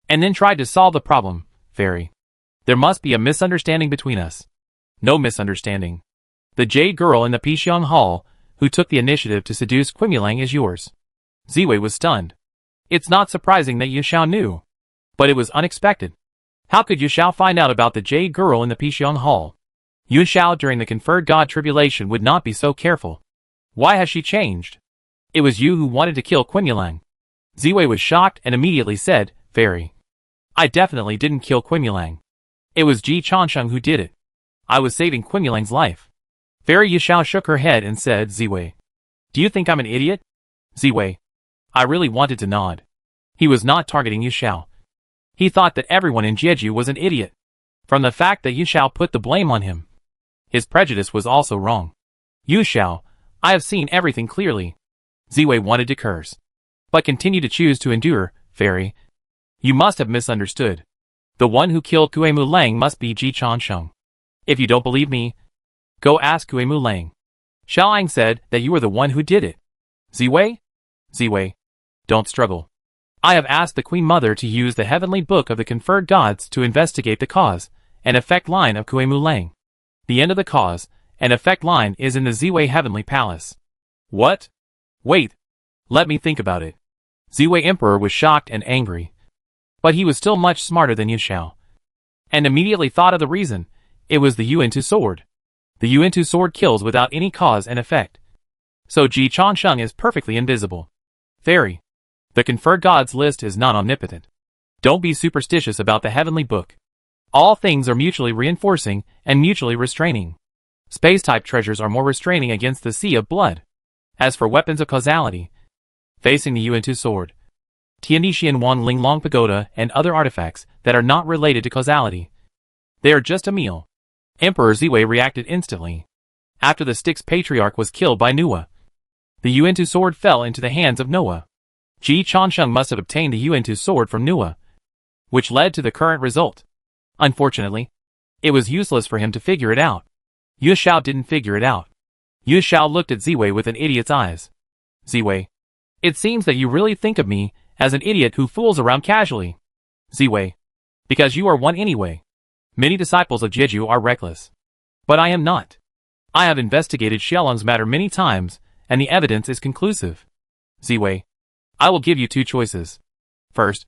and then tried to solve the problem. "Fairy, there must be a misunderstanding between us." "No misunderstanding. The Jade Girl in the Pixiang Hall, who took the initiative to seduce Qimulang, is yours." Ziwei was stunned. It's not surprising that Yu Shao knew, but it was unexpected. How could Yu Shao find out about the Jade Girl in the Pixiang Hall? Yu Shao during the conferred god Tribulation would not be so careful. Why has she changed? It was you who wanted to kill Qimulang. Ziwei was shocked and immediately said, "Fairy, I definitely didn't kill Qimulang. It was Ji Chansheng who did it. I was saving Qimulang's life." Fairy Yu Shao shook her head and said, "Ziwei, do you think I'm an idiot?" Ziwei, I really wanted to nod. He was not targeting Yu Shao. He thought that everyone in Jeju was an idiot, from the fact that Yu Shao put the blame on him. His prejudice was also wrong. "Yu Shao, I have seen everything clearly." Ziwei wanted to curse, but continued to choose to endure. "Fairy, you must have misunderstood. The one who killed Qimulang must be Ji Chansheng. If you don't believe me, go ask Qimulang. Xiaoang said that you were the one who did it." "Ziwei? Ziwei, don't struggle. I have asked the Queen Mother to use the heavenly book of the conferred gods to investigate the cause and effect line of Qimulang. The end of the cause and effect line is in the Ziwei Heavenly Palace." "What? Wait. Let me think about it." Ziwei Emperor was shocked and angry. But he was still much smarter than Yu Shao, and immediately thought of the reason. It was the Yuantu sword. The Yuantu sword kills without any cause and effect. So Ji Chansheng is perfectly invisible. "Fairy, the conferred gods list is not omnipotent. Don't be superstitious about the heavenly book. All things are mutually reinforcing and mutually restraining. Space-type treasures are more restraining against the sea of blood. As for weapons of causality, facing the Yuantu sword, Tiantian Wanling Long Pagoda, and other artifacts that are not related to causality. They are just a meal. Emperor Ziwei reacted instantly. After the Styx patriarch was killed by Nuwa, the Yuantu sword fell into the hands of Noah. Ji Changsheng must have obtained the Yuantu sword from Nuwa, which led to the current result. Unfortunately, it was useless for him to figure it out. Yu Xiao didn't figure it out. Yu Xiao looked at Ziwei with an idiot's eyes. Ziwei, it seems that you really think of me as an idiot who fools around casually. Ziwei, because you are one anyway. Many disciples of Jeju are reckless. But I am not. I have investigated Xiaolong's matter many times, and the evidence is conclusive. Ziwei, I will give you two choices. First,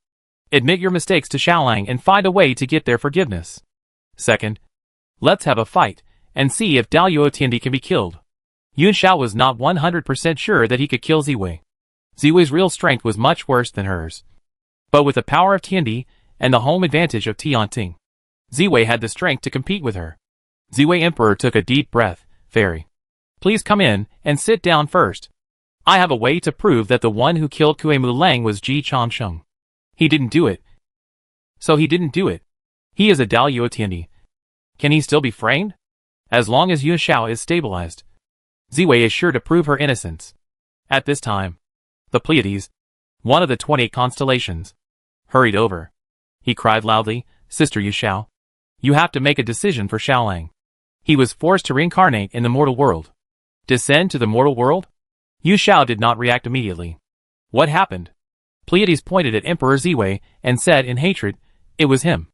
admit your mistakes to Xiaolang and find a way to get their forgiveness. Second, let's have a fight, and see if Daluo Tiandi can be killed. Yun Xiao was not 100% sure that he could kill Ziwei. Ziwei's real strength was much worse than hers. But with the power of Tiandi, and the home advantage of Tianting, Ziwei had the strength to compete with her. Ziwei Emperor took a deep breath. Fairy, please come in, and sit down first. I have a way to prove that the one who killed Kuei-Mu Lang was Ji Changsheng. He didn't do it. So he didn't do it. He is a Daluo Tiandi. Can he still be framed? As long as Yu Xiao is stabilized, Ziwei is sure to prove her innocence. At this time, the Pleiades, one of the 28 constellations, hurried over. He cried loudly, Sister Yu Xiao, you have to make a decision for Xiaolang. He was forced to reincarnate in the mortal world. Descend to the mortal world? Yu Xiao did not react immediately. What happened? Pleiades pointed at Emperor Ziwei and said in hatred, it was him.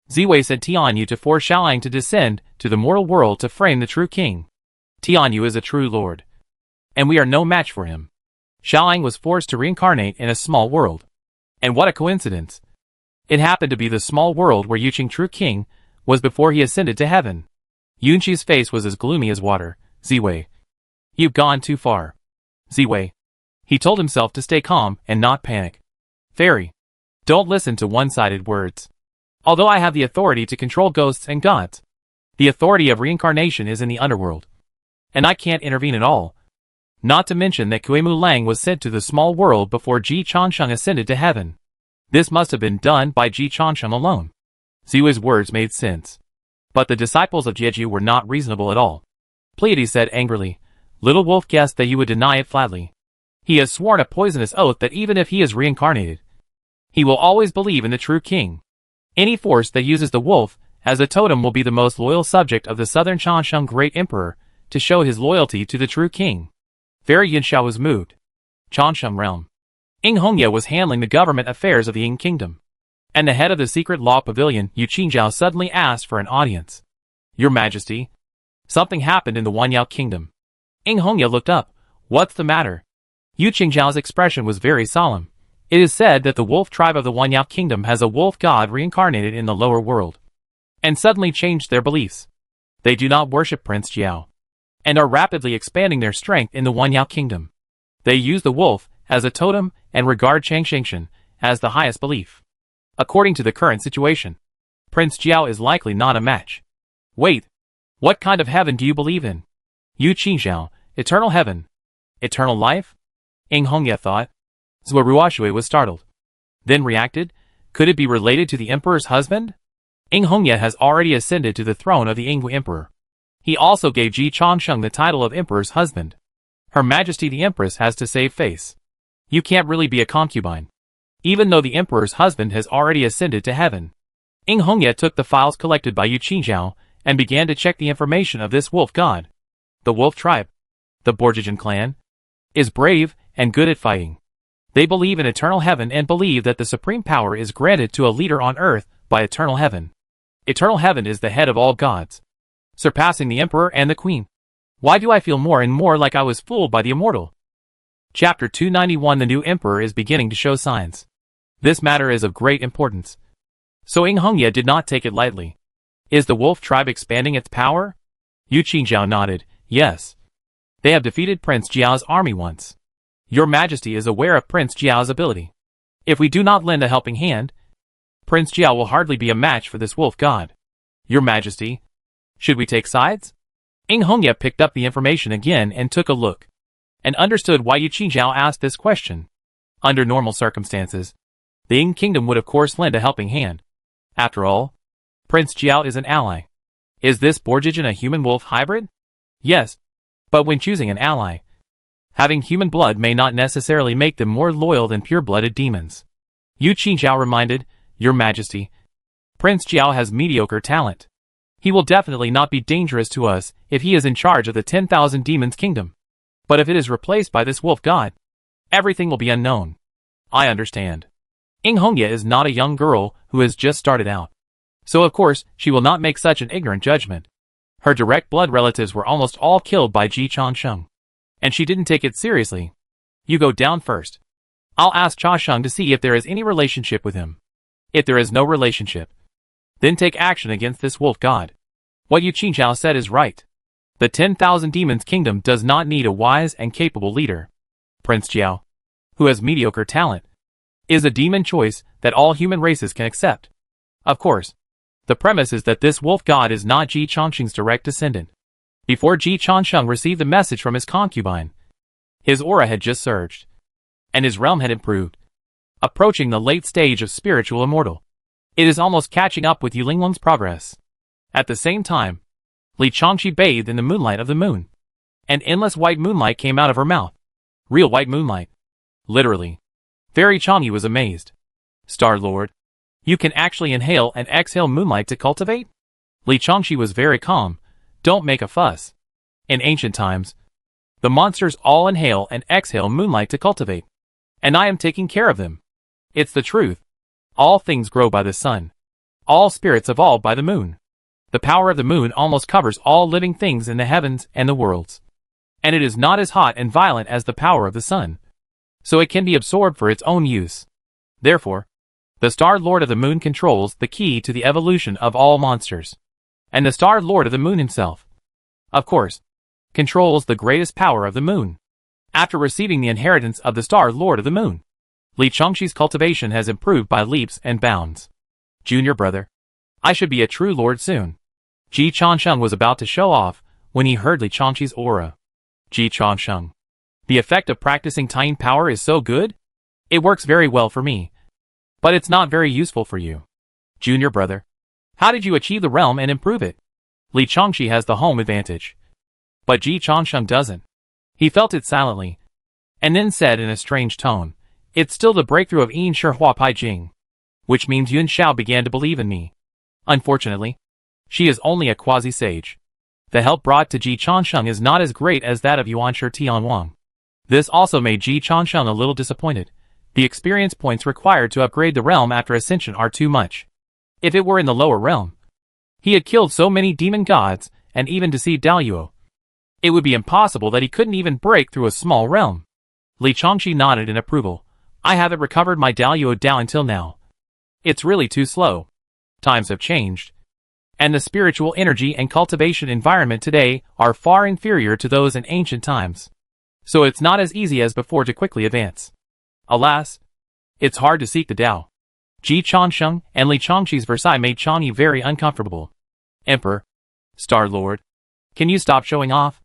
Ziwei said Tianyu to force Xiaolang to descend to the mortal world to frame the true king. Tianyu is a true lord, and we are no match for him. Xiaolang was forced to reincarnate in a small world. And what a coincidence. It happened to be the small world where Yuqing true king was before he ascended to heaven. Yunqi's face was as gloomy as water. Ziwei, you've gone too far. Ziwei. He told himself to stay calm and not panic. Fairy, don't listen to one-sided words. Although I have the authority to control ghosts and gods, the authority of reincarnation is in the underworld. And I can't intervene at all. Not to mention that Kuei-Mu Lang was sent to the small world before Ji Changsheng ascended to heaven. This must have been done by Ji Changsheng alone. Ziwei's words made sense. But the disciples of Jeju were not reasonable at all. Pleiades said angrily, Little Wolf guessed that you would deny it flatly. He has sworn a poisonous oath that even if he is reincarnated, he will always believe in the true king. Any force that uses the wolf as a totem will be the most loyal subject of the Southern Changsheng Great Emperor to show his loyalty to the true king. Fairy Yunxiao was moved. Changsheng realm. Ying Hongye was handling the government affairs of the Ying kingdom. And the head of the secret law pavilion, Yu Qingzhao, suddenly asked for an audience. Your Majesty, something happened in the Wanyao kingdom. Ying Hongye looked up. What's the matter? Yu Qingzhao's expression was very solemn. It is said that the wolf tribe of the Wanyao kingdom has a wolf god reincarnated in the lower world, and suddenly changed their beliefs. They do not worship Prince Jiao, and are rapidly expanding their strength in the Wanyao kingdom. They use the wolf as a totem and regard Chang Shengshan as the highest belief. According to the current situation, Prince Jiao is likely not a match. Wait, what kind of heaven do you believe in? Yu Qingzhao, eternal heaven. Eternal life? Ying Hongye thought. Zhou Ruoshui was startled. Then reacted, could it be related to the emperor's husband? Ying Hongye has already ascended to the throne of the Yinghui emperor. He also gave Ji Changsheng the title of emperor's husband. Her Majesty the Empress has to save face. You can't really be a concubine, even though the emperor's husband has already ascended to heaven. Ying Hongye took the files collected by Yu Qingzhao and began to check the information of this wolf god. The wolf tribe, the Borjijan clan, is brave and good at fighting. They believe in eternal heaven and believe that the supreme power is granted to a leader on earth by eternal heaven. Eternal heaven is the head of all gods, surpassing the emperor and the queen. Why do I feel more and more like I was fooled by the immortal? Chapter 291. The new emperor is beginning to show signs. This matter is of great importance. So Ying Hongye did not take it lightly. Is the wolf tribe expanding its power? Yu Qingzhao nodded. Yes. They have defeated Prince Jiao's army once. Your Majesty is aware of Prince Jiao's ability. If we do not lend a helping hand, Prince Jiao will hardly be a match for this wolf god. Your Majesty, should we take sides? Ying Hongye picked up the information again and took a look, and understood why Yu Qingzhao asked this question. Under normal circumstances, the Ying Kingdom would of course lend a helping hand. After all, Prince Jiao is an ally. Is this Borjigen a human-wolf hybrid? Yes, but when choosing an ally, having human blood may not necessarily make them more loyal than pure-blooded demons. Yu Qingzhao reminded, Your Majesty, Prince Jiao has mediocre talent. He will definitely not be dangerous to us if he is in charge of the 10,000 Demons Kingdom. But if it is replaced by this wolf god, everything will be unknown. I understand. Ying Hongye is not a young girl who has just started out. So of course, she will not make such an ignorant judgment. Her direct blood relatives were almost all killed by Ji Changsheng. And she didn't take it seriously. You go down first. I'll ask Cha Sheng to see if there is any relationship with him. If there is no relationship, then take action against this wolf god. What Yu Qingzhao said is right. The 10,000 Demons Kingdom does not need a wise and capable leader. Prince Jiao, who has mediocre talent, is a demon choice that all human races can accept. Of course, the premise is that this wolf god is not Ji Changsheng's direct descendant. Before Ji Changsheng received the message from his concubine, his aura had just surged, and his realm had improved, approaching the late stage of spiritual immortal. It is almost catching up with Yulinglong's progress. At the same time, Li Changqi bathed in the moonlight of the moon. An endless white moonlight came out of her mouth. Real white moonlight. Literally. Fairy Changyi was amazed. Star Lord, you can actually inhale and exhale moonlight to cultivate? Li Changqi was very calm. Don't make a fuss. In ancient times, the monsters all inhale and exhale moonlight to cultivate. And I am taking care of them. It's the truth. All things grow by the sun. All spirits evolve by the moon. The power of the moon almost covers all living things in the heavens and the worlds. And it is not as hot and violent as the power of the sun. So it can be absorbed for its own use. Therefore, the Star Lord of the Moon controls the key to the evolution of all monsters. And the Star Lord of the Moon himself, of course, controls the greatest power of the moon. After receiving the inheritance of the Star Lord of the Moon, Li Changqi's cultivation has improved by leaps and bounds. Junior brother, I should be a true lord soon. Ji Changsheng was about to show off when he heard Li Changqi's aura. Ji Changsheng, the effect of practicing Taiyin power is so good? It works very well for me. But it's not very useful for you. Junior brother, how did you achieve the realm and improve it? Li Changqi has the home advantage. But Ji Changsheng doesn't. He felt it silently, and then said in a strange tone, It's still the breakthrough of Yin Shi Hua Pai Jing, which means Yun Xiao began to believe in me. Unfortunately, she is only a quasi-sage. The help brought to Ji Changsheng is not as great as that of Yuan Shi Tianwang. This also made Ji Changsheng a little disappointed. The experience points required to upgrade the realm after ascension are too much. If it were in the lower realm, he had killed so many demon gods and even deceived Daluo. It would be impossible that he couldn't even break through a small realm. Li Changqi nodded in approval. I haven't recovered my Daluo Dao until now. It's really too slow. Times have changed. And the spiritual energy and cultivation environment today are far inferior to those in ancient times. So it's not as easy as before to quickly advance. Alas, it's hard to seek the Dao. Ji Changsheng and Li Changqi's Versailles made Changyi very uncomfortable. Emperor, Star Lord, can you stop showing off?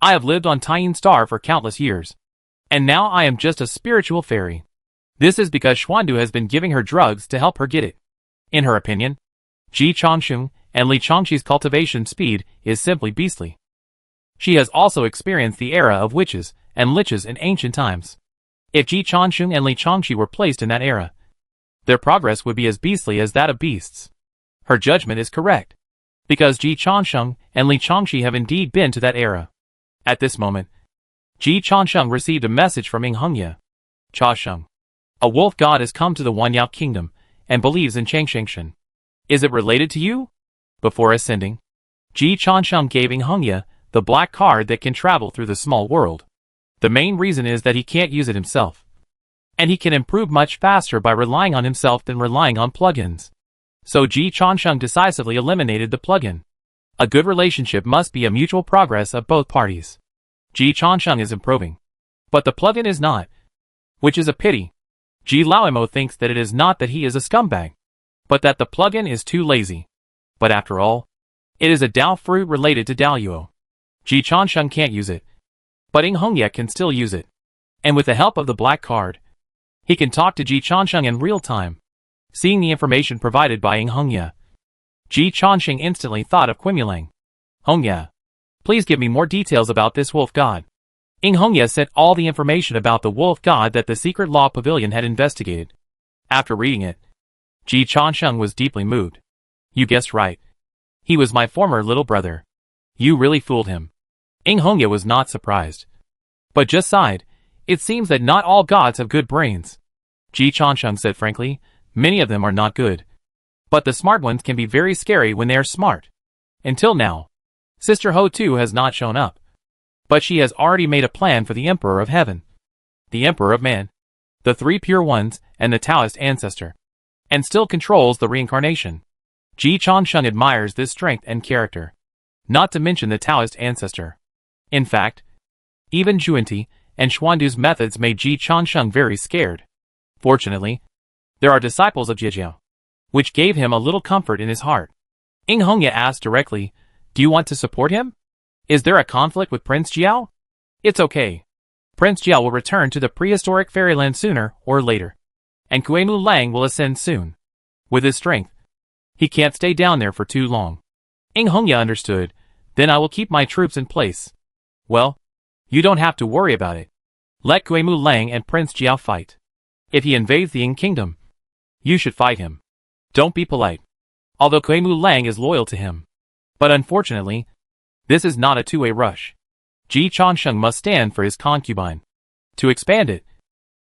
I have lived on Taiyin Star for countless years. And now I am just a spiritual fairy. This is because Xuandu has been giving her drugs to help her get it. In her opinion, Ji Changsheng and Li Changqi's cultivation speed is simply beastly. She has also experienced the era of witches and liches in ancient times. If Ji Changsheng and Li Changqi were placed in that era, their progress would be as beastly as that of beasts. Her judgment is correct, because Ji Changsheng and Li Changqi have indeed been to that era. At this moment, Ji Changsheng received a message from Ying Hongye. Cha Sheng, a wolf god has come to the Wanyao kingdom and believes in Changshen. Is it related to you? Before ascending, Ji Changsheng gave Ying Hongye the black card that can travel through the small world. The main reason is that he can't use it himself. And he can improve much faster by relying on himself than relying on plugins. So Ji Changsheng decisively eliminated the plugin. A good relationship must be a mutual progress of both parties. Ji Changsheng is improving, but the plugin is not, which is a pity. Ji Laoimo thinks that it is not that he is a scumbag, but that the plugin is too lazy. But after all, it is a Dao fruit related to Daluo. Ji Changsheng can't use it, but Ying Hongye can still use it. And with the help of the black card, He can talk to Ji Changsheng in real time. Seeing the information provided by Ing Hongya, Ji Changsheng instantly thought of Qimulang. Hongya, please give me more details about this wolf god. Ing Hongya sent all the information about the wolf god that the secret law pavilion had investigated. After reading it, Ji Changsheng was deeply moved. You guessed right. He was my former little brother. You really fooled him. Ing Hongya was not surprised, but just sighed. It seems that not all gods have good brains. Ji Changsheng said frankly, many of them are not good. But the smart ones can be very scary when they are smart. Until now, Sister Ho too has not shown up. But she has already made a plan for the Emperor of Heaven, the Emperor of Man, the three pure ones, and the Taoist ancestor, and still controls the reincarnation. Ji Changsheng admires this strength and character, not to mention the Taoist ancestor. In fact, even Juanti and Xuandu's methods made Ji Changsheng very scared. Fortunately, there are disciples of Jijiao, which gave him a little comfort in his heart. Ing Hongya asked directly, do you want to support him? Is there a conflict with Prince Jiao? It's okay. Prince Jiao will return to the prehistoric fairyland sooner or later, and Kuei-Mu Lang will ascend soon. With his strength, he can't stay down there for too long. Ing Hongya understood. Then I will keep my troops in place. Well, you don't have to worry about it. Let Kuei-Mu Lang and Prince Jiao fight. If he invades the Ying Kingdom, you should fight him. Don't be polite. Although Kuei-Mu Lang is loyal to him. But unfortunately, this is not a two-way rush. Ji Changsheng must stand for his concubine. To expand it,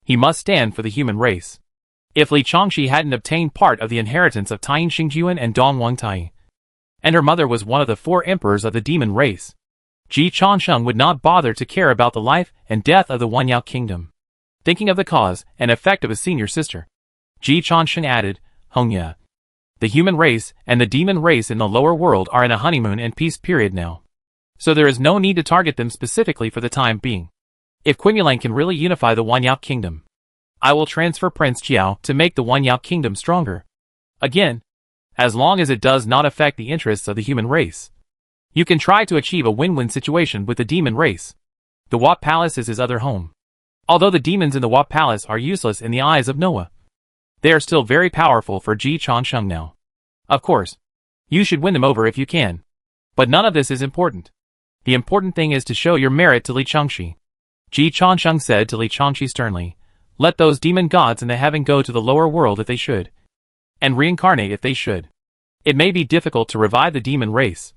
he must stand for the human race. If Li Changxi hadn't obtained part of the inheritance of Taiyin Xingjuan and Dong Wangtai, and her mother was one of the 4 emperors of the demon race, Ji Changsheng would not bother to care about the life and death of the Wanyao kingdom. Thinking of the cause and effect of his senior sister, Ji Changsheng added, Hongya, the human race and the demon race in the lower world are in a honeymoon and peace period now. So there is no need to target them specifically for the time being. If Qimulang can really unify the Wanyao kingdom, I will transfer Prince Jiao to make the Wanyao kingdom stronger. Again, as long as it does not affect the interests of the human race, you can try to achieve a win-win situation with the demon race. The Wat Palace is his other home. Although the demons in the Wat Palace are useless in the eyes of Noah, they are still very powerful for Ji Changsheng now. Of course, you should win them over if you can. But none of this is important. The important thing is to show your merit to Li Changxi. Ji Changsheng said to Li Changxi sternly, let those demon gods in the heaven go to the lower world if they should, and reincarnate if they should. It may be difficult to revive the demon race,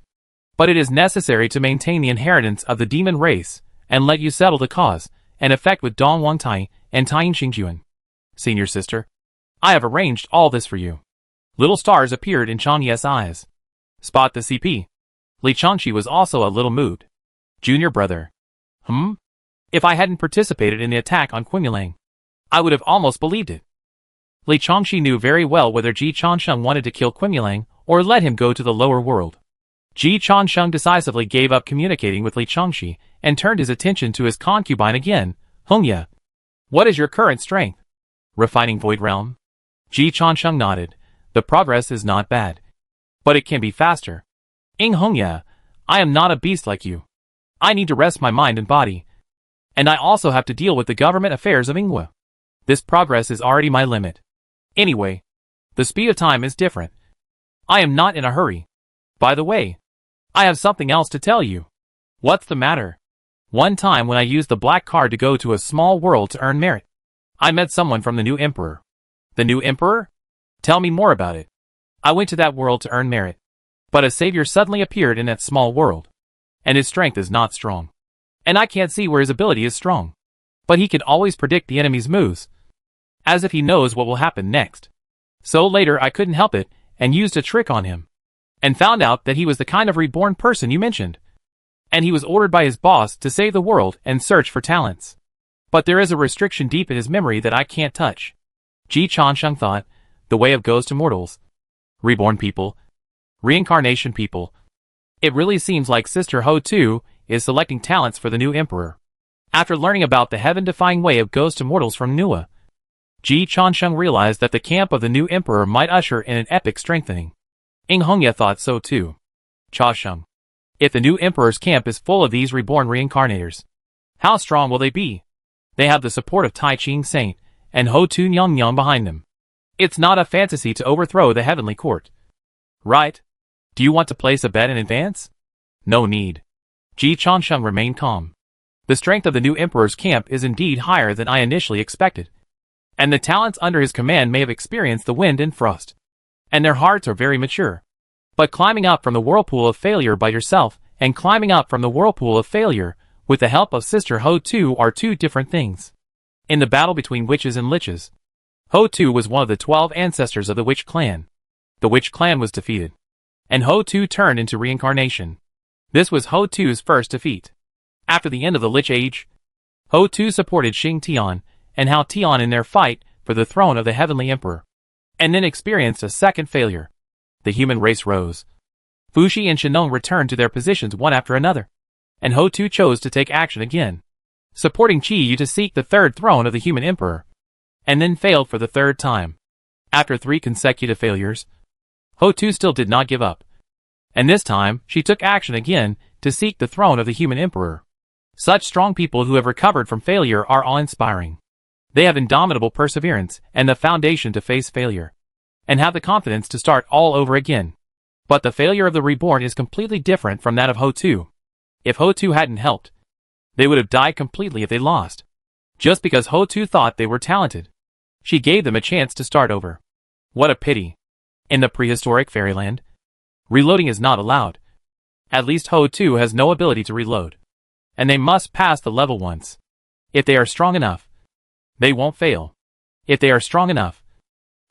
but it is necessary to maintain the inheritance of the demon race, and let you settle the cause and effect with Dong Wangtai and Taiyin Xingjuan. Senior sister, I have arranged all this for you. Little stars appeared in Chang Ye's eyes. Spot the CP. Li Changxi was also a little moved. Junior brother. If I hadn't participated in the attack on Qimulang, I would have almost believed it. Li Changxi knew very well whether Ji Changsheng wanted to kill Qimulang or let him go to the lower world. Ji Changsheng decisively gave up communicating with Li Changxi and turned his attention to his concubine again. Hongya, what is your current strength? Refining Void Realm? Ji Changsheng nodded. The progress is not bad, but it can be faster. Ing Hongya, I am not a beast like you. I need to rest my mind and body. And I also have to deal with the government affairs of Ingwa. This progress is already my limit. Anyway, the speed of time is different. I am not in a hurry. By the way, I have something else to tell you. What's the matter? One time when I used the black card to go to a small world to earn merit, I met someone from the new emperor. The new emperor? Tell me more about it. I went to that world to earn merit, but a savior suddenly appeared in that small world, and his strength is not strong. And I can't see where his ability is strong. But he can always predict the enemy's moves, as if he knows what will happen next. So later I couldn't help it, and used a trick on him, and found out that he was the kind of reborn person you mentioned. And he was ordered by his boss to save the world and search for talents. But there is a restriction deep in his memory that I can't touch. Ji Changsheng thought, the way of ghost immortals. Reborn people. Reincarnation people. It really seems like Sister Ho too is selecting talents for the new emperor. After learning about the heaven-defying way of ghost immortals from Nua, Ji Changsheng realized that the camp of the new emperor might usher in an epic strengthening. Ing Hongya thought so too. Changsheng, if the new emperor's camp is full of these reborn reincarnators, how strong will they be? They have the support of Tai Ching Saint and Ho Tu Nyang behind them. It's not a fantasy to overthrow the heavenly court. Right? Do you want to place a bet in advance? No need. Ji Changsheng remained calm. The strength of the new emperor's camp is indeed higher than I initially expected. And the talents under his command may have experienced the wind and frost. And their hearts are very mature. But climbing up from the whirlpool of failure by yourself and climbing up from the whirlpool of failure with the help of Sister Ho Tu are two different things. In the battle between witches and liches, Ho Tu was one of the 12 ancestors of the witch clan. The witch clan was defeated, and Ho Tu turned into reincarnation. This was Ho Tu's first defeat. After the end of the Lich Age, Ho Tu supported Xing Tian and Hao Tian in their fight for the throne of the Heavenly Emperor, and then experienced a second failure. The human race rose. Fuxi and Shenong returned to their positions one after another, and Ho Tu chose to take action again, supporting Qi Yu to seek the third throne of the human emperor, and then failed for the third time. After 3 consecutive failures, Ho Tu still did not give up, and this time she took action again to seek the throne of the human emperor. Such strong people who have recovered from failure are awe-inspiring. They have indomitable perseverance and the foundation to face failure, and have the confidence to start all over again. But the failure of the reborn is completely different from that of Ho Tu. If Ho Tu hadn't helped, they would have died completely if they lost. Just because Ho Tu thought they were talented, she gave them a chance to start over. What a pity. In the prehistoric fairyland, reloading is not allowed. At least Ho Tu has no ability to reload, and they must pass the level once. If they are strong enough, they won't fail. If they are strong enough,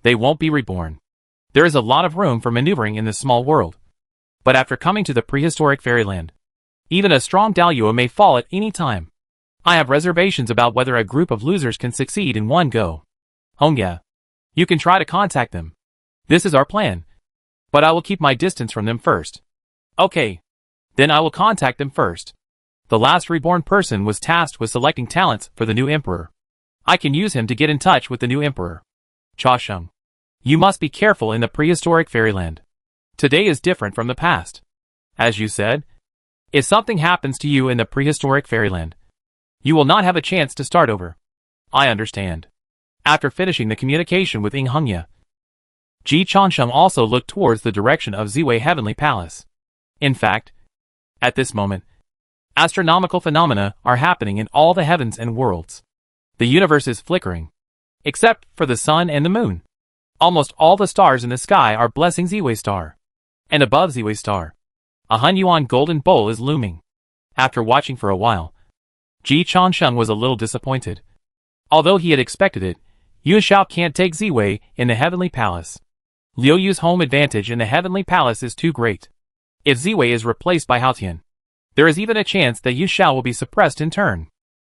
they won't be reborn. There is a lot of room for maneuvering in this small world. But after coming to the prehistoric fairyland, even a strong Daluo may fall at any time. I have reservations about whether a group of losers can succeed in one go. Hongya, you can try to contact them. This is our plan. But I will keep my distance from them first. Okay. Then I will contact them first. The last reborn person was tasked with selecting talents for the new emperor. I can use him to get in touch with the new emperor. Chasheng, you must be careful in the prehistoric fairyland. Today is different from the past. As you said, if something happens to you in the prehistoric fairyland, you will not have a chance to start over. I understand. After finishing the communication with Ying Hongya, Ji Changsheng also looked towards the direction of Ziwei Heavenly Palace. In fact, at this moment, astronomical phenomena are happening in all the heavens and worlds. The universe is flickering, except for the sun and the moon. Almost all the stars in the sky are blessing Ziwei Star. And above Ziwei Star, a Hunyuan golden bowl is looming. After watching for a while, Ji Changsheng was a little disappointed. Although he had expected it, Yu Xiao can't take Ziwei in the Heavenly Palace. Liu Yu's home advantage in the Heavenly Palace is too great. If Ziwei is replaced by Haotian, there is even a chance that Yu Xiao will be suppressed in turn.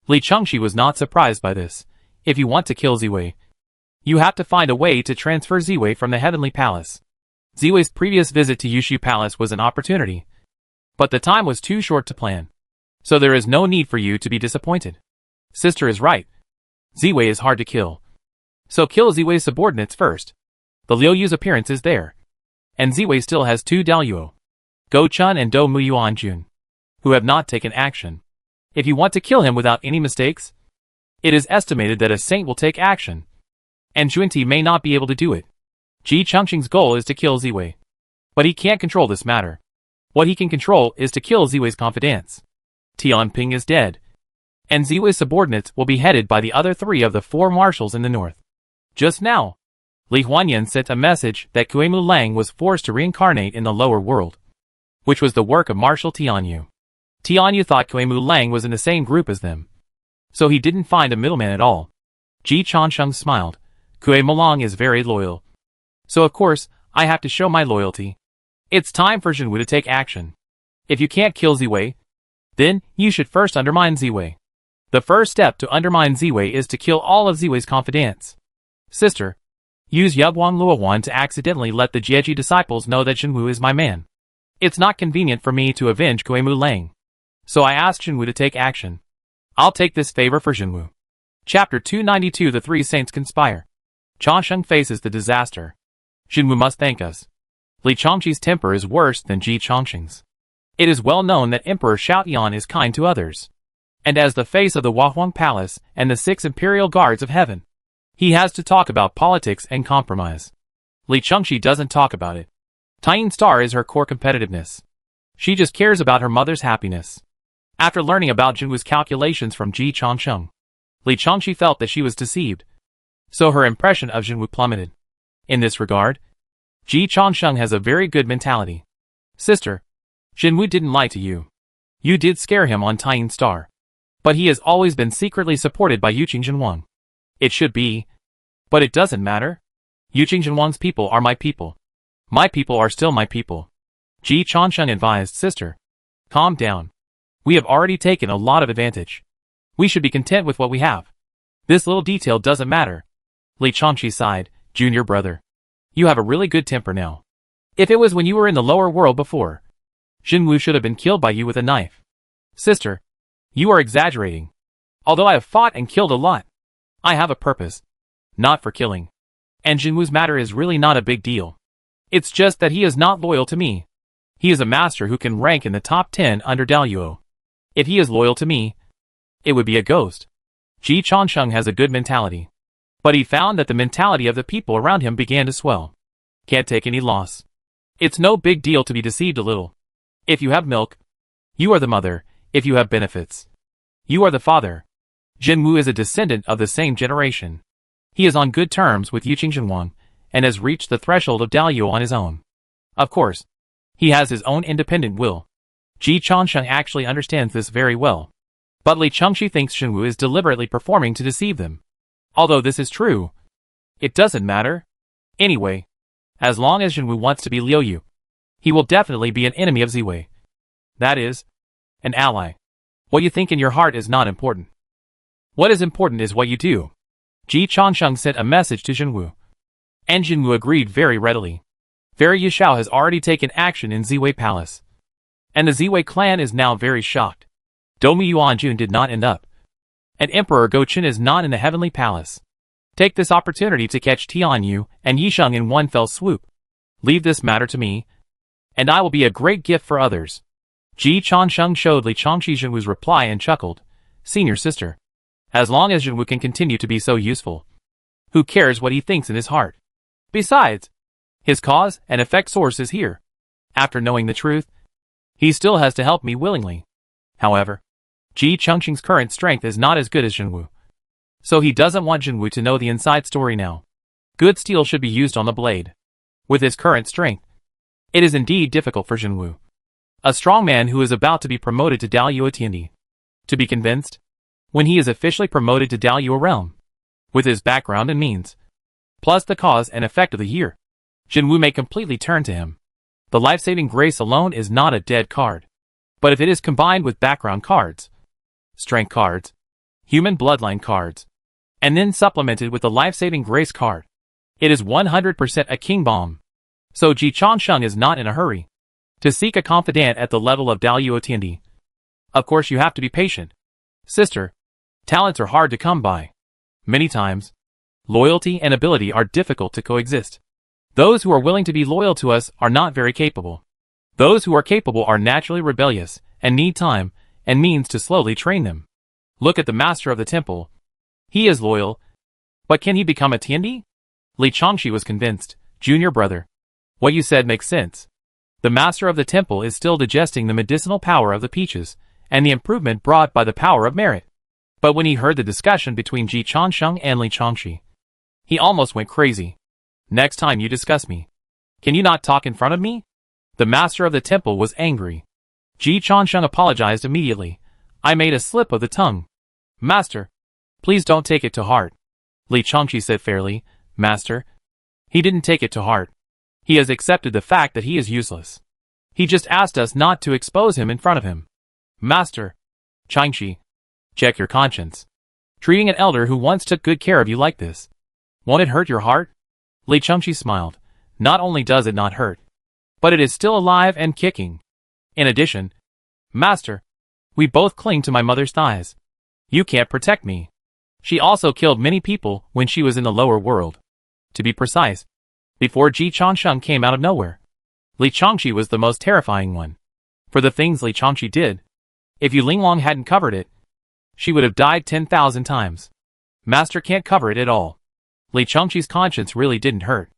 Li Chengxi was not surprised by this. If you want to kill Ziwei, you have to find a way to transfer Ziwei from the Heavenly Palace. Ziwei's previous visit to Yushu Palace was an opportunity, but the time was too short to plan. So there is no need for you to be disappointed. Sister is right. Ziwei is hard to kill. So kill Ziwei's subordinates first. The Liu Yu's appearance is there. And Ziwei still has 2 Daluo, Go Chun and Do Muyuan Jun, who have not taken action. If you want to kill him without any mistakes, it is estimated that a saint will take action, and Junti may not be able to do it. Ji Changsheng's goal is to kill Ziwei, but he can't control this matter. What he can control is to kill Ziwei's confidants. Tianping is dead, and Ziwei's subordinates will be headed by the other 3 of the 4 marshals in the north. Just now, Li Huanyan sent a message that Kuemu Lang was forced to reincarnate in the lower world, which was the work of Marshal Tianyu. Tianyu thought Kuemu Lang was in the same group as them, so he didn't find a middleman at all. Ji Changsheng smiled. Kuemu Lang is very loyal, so of course, I have to show my loyalty. It's time for Zhenwu to take action. If you can't kill Ziwei, then you should first undermine Ziwei. The first step to undermine Ziwei is to kill all of Ziwei's confidants. Sister, use Yubwang Luowan to accidentally let the Jieji disciples know that Zhenwu is my man. It's not convenient for me to avenge Kuemu Lang, so I asked Zhenwu to take action. I'll take this favor for Zhenwu. Chapter 292 The 3 Saints Conspire. Changsheng faces the disaster. Zhenwu must thank us. Li Changxi's temper is worse than Ji Changsheng's. It is well known that Emperor Xiaoyan is kind to others, and as the face of the Huahuang Palace and the 6 imperial guards of heaven, He has to talk about politics and compromise. Li Chengxi doesn't talk about it. Tying Star is her core competitiveness. She just cares about her mother's happiness. After learning about Junwoo's calculations from Ji Changsheng, Li Chengxi felt that she was deceived. So her impression of Junwoo plummeted. In this regard, Ji Changsheng has a very good mentality. Sister, Junwoo didn't lie to you. You did scare him on Tying Star. But he has always been secretly supported by Yuqing Jinwang. It should be. But it doesn't matter. Yuqing Jinwang's people are my people. My people are still my people. Ji Changsheng advised, sister. Calm down. We have already taken a lot of advantage. We should be content with what we have. This little detail doesn't matter. Li Chengxi sighed, junior brother. You have a really good temper now. If it was when you were in the lower world before, Junwoo should have been killed by you with a knife. Sister, you are exaggerating. Although I have fought and killed a lot, I have a purpose. Not for killing. And Junwoo's matter is really not a big deal. It's just that he is not loyal to me. He is a master who can rank in the top 10 under Daluo. If he is loyal to me, it would be a ghost. Ji Changsheng has a good mentality. But he found that the mentality of the people around him began to swell. Can't take any loss. It's no big deal to be deceived a little. If you have milk, you are the mother. If you have benefits, you are the father. Junwoo is a descendant of the same generation. He is on good terms with Yuqing Jinwang, and has reached the threshold of Daluo on his own. Of course, he has his own independent will. Ji Changsheng actually understands this very well. But Li Chengxi thinks Junwoo is deliberately performing to deceive them. Although this is true, it doesn't matter. Anyway, as long as Junwoo wants to be Liu Yu, he will definitely be an enemy of Ziwei. That is, an ally. What you think in your heart is not important. What is important is what you do. Ji Changsheng sent a message to Junwoo. And Junwoo agreed very readily. Fairy Yishao has already taken action in Ziwei Palace. And the Ziwei clan is now very shocked. Domi Yuanjun did not end up. And Emperor Gochen is not in the Heavenly Palace. Take this opportunity to catch Tianyu and Yisheng in one fell swoop. Leave this matter to me, and I will be a great gift for others. Ji Changsheng showed Li Chengxi Junwoo's reply and chuckled. Senior sister. As long as Junwoo can continue to be so useful, who cares what he thinks in his heart? Besides, his cause and effect source is here. After knowing the truth, he still has to help me willingly. However, Ji Chengxing's current strength is not as good as Junwoo. So he doesn't want Junwoo to know the inside story now. Good steel should be used on the blade. With his current strength, it is indeed difficult for Junwoo, a strong man who is about to be promoted to Daluo Tiandi, to be convinced, when he is officially promoted to Daluo realm. With his background and means, plus the cause and effect of the year, Junwoo may completely turn to him. The life-saving grace alone is not a dead card. But if it is combined with background cards, strength cards, human bloodline cards, and then supplemented with the life-saving grace card, it is 100% a king bomb. So Ji Changsheng is not in a hurry to seek a confidant at the level of Daluo Tiandi. Of course you have to be patient. Sister, talents are hard to come by. Many times, loyalty and ability are difficult to coexist. Those who are willing to be loyal to us are not very capable. Those who are capable are naturally rebellious and need time and means to slowly train them. Look at the master of the temple. He is loyal, but can he become a Tiandi? Li Chengxi was convinced. Junior brother, what you said makes sense. The master of the temple is still digesting the medicinal power of the peaches and the improvement brought by the power of merit. But when he heard the discussion between Ji Changsheng and Li Chengxi, he almost went crazy. Next time you discuss me, can you not talk in front of me? The master of the temple was angry. Ji Changsheng apologized immediately. I made a slip of the tongue. Master, please don't take it to heart. Li Chengxi said fairly. Master, he didn't take it to heart. He has accepted the fact that he is useless. He just asked us not to expose him in front of him. Master, Chengxi, check your conscience. Treating an elder who once took good care of you like this, won't it hurt your heart? Li Chengxi smiled. Not only does it not hurt, but it is still alive and kicking. In addition, Master, we both cling to my mother's thighs. You can't protect me. She also killed many people when she was in the lower world. To be precise, before Ji Changsheng came out of nowhere, Li Chengxi was the most terrifying one. For the things Li Chengxi did, if Yu Linglong hadn't covered it, she would have died 10,000 times. Master can't cover it at all. Li Changqi's conscience really didn't hurt.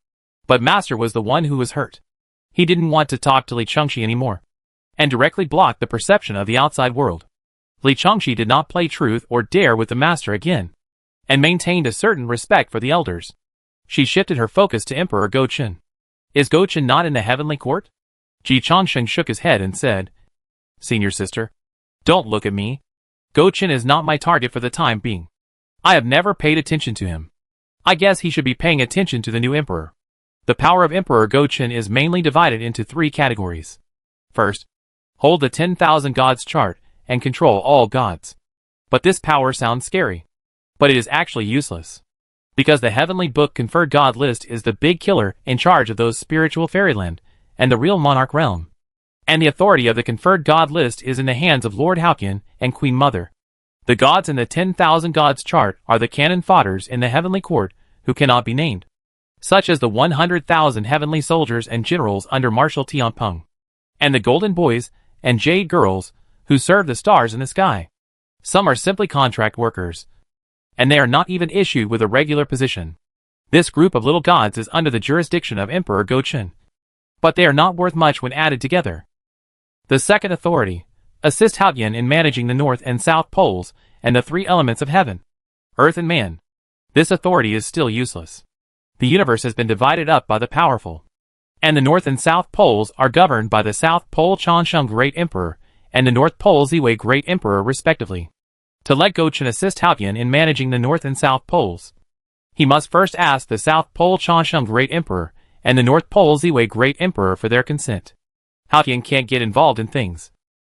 But Master was the one who was hurt. He didn't want to talk to Li Changqi anymore, and directly blocked the perception of the outside world. Li Changqi did not play truth or dare with the Master again, and maintained a certain respect for the elders. She shifted her focus to Emperor Go Chen. Is Go Chen not in the heavenly court? Ji Changsheng shook his head and said, Senior sister, don't look at me. Go Chen is not my target for the time being. I have never paid attention to him. I guess he should be paying attention to the new emperor. The power of Emperor Go Chen is mainly divided into 3 categories. First, hold the 10,000 gods chart and control all gods. But this power sounds scary. But it is actually useless. Because the heavenly book conferred god list is the big killer in charge of those spiritual fairyland and the real monarch realm. And the authority of the conferred god list is in the hands of Lord Haoqian and Queen Mother. The gods in the 10,000 gods chart are the cannon fodders in the heavenly court who cannot be named, such as the 100,000 heavenly soldiers and generals under Marshal Tianpeng, and the golden boys and jade girls who serve the stars in the sky. Some are simply contract workers, and they are not even issued with a regular position. This group of little gods is under the jurisdiction of Emperor Go Chen, but they are not worth much when added together. The second authority, assist Haoqian in managing the north and south poles and the 3 elements of heaven, earth and man. This authority is still useless. The universe has been divided up by the powerful, and the north and south poles are governed by the south pole Changsheng Great Emperor and the north pole Ziwei Great Emperor respectively. To let Go Chen assist Haoqian in managing the north and south poles, he must first ask the south pole Changsheng Great Emperor and the north pole Ziwei Great Emperor for their consent. Haoqian can't get involved in things,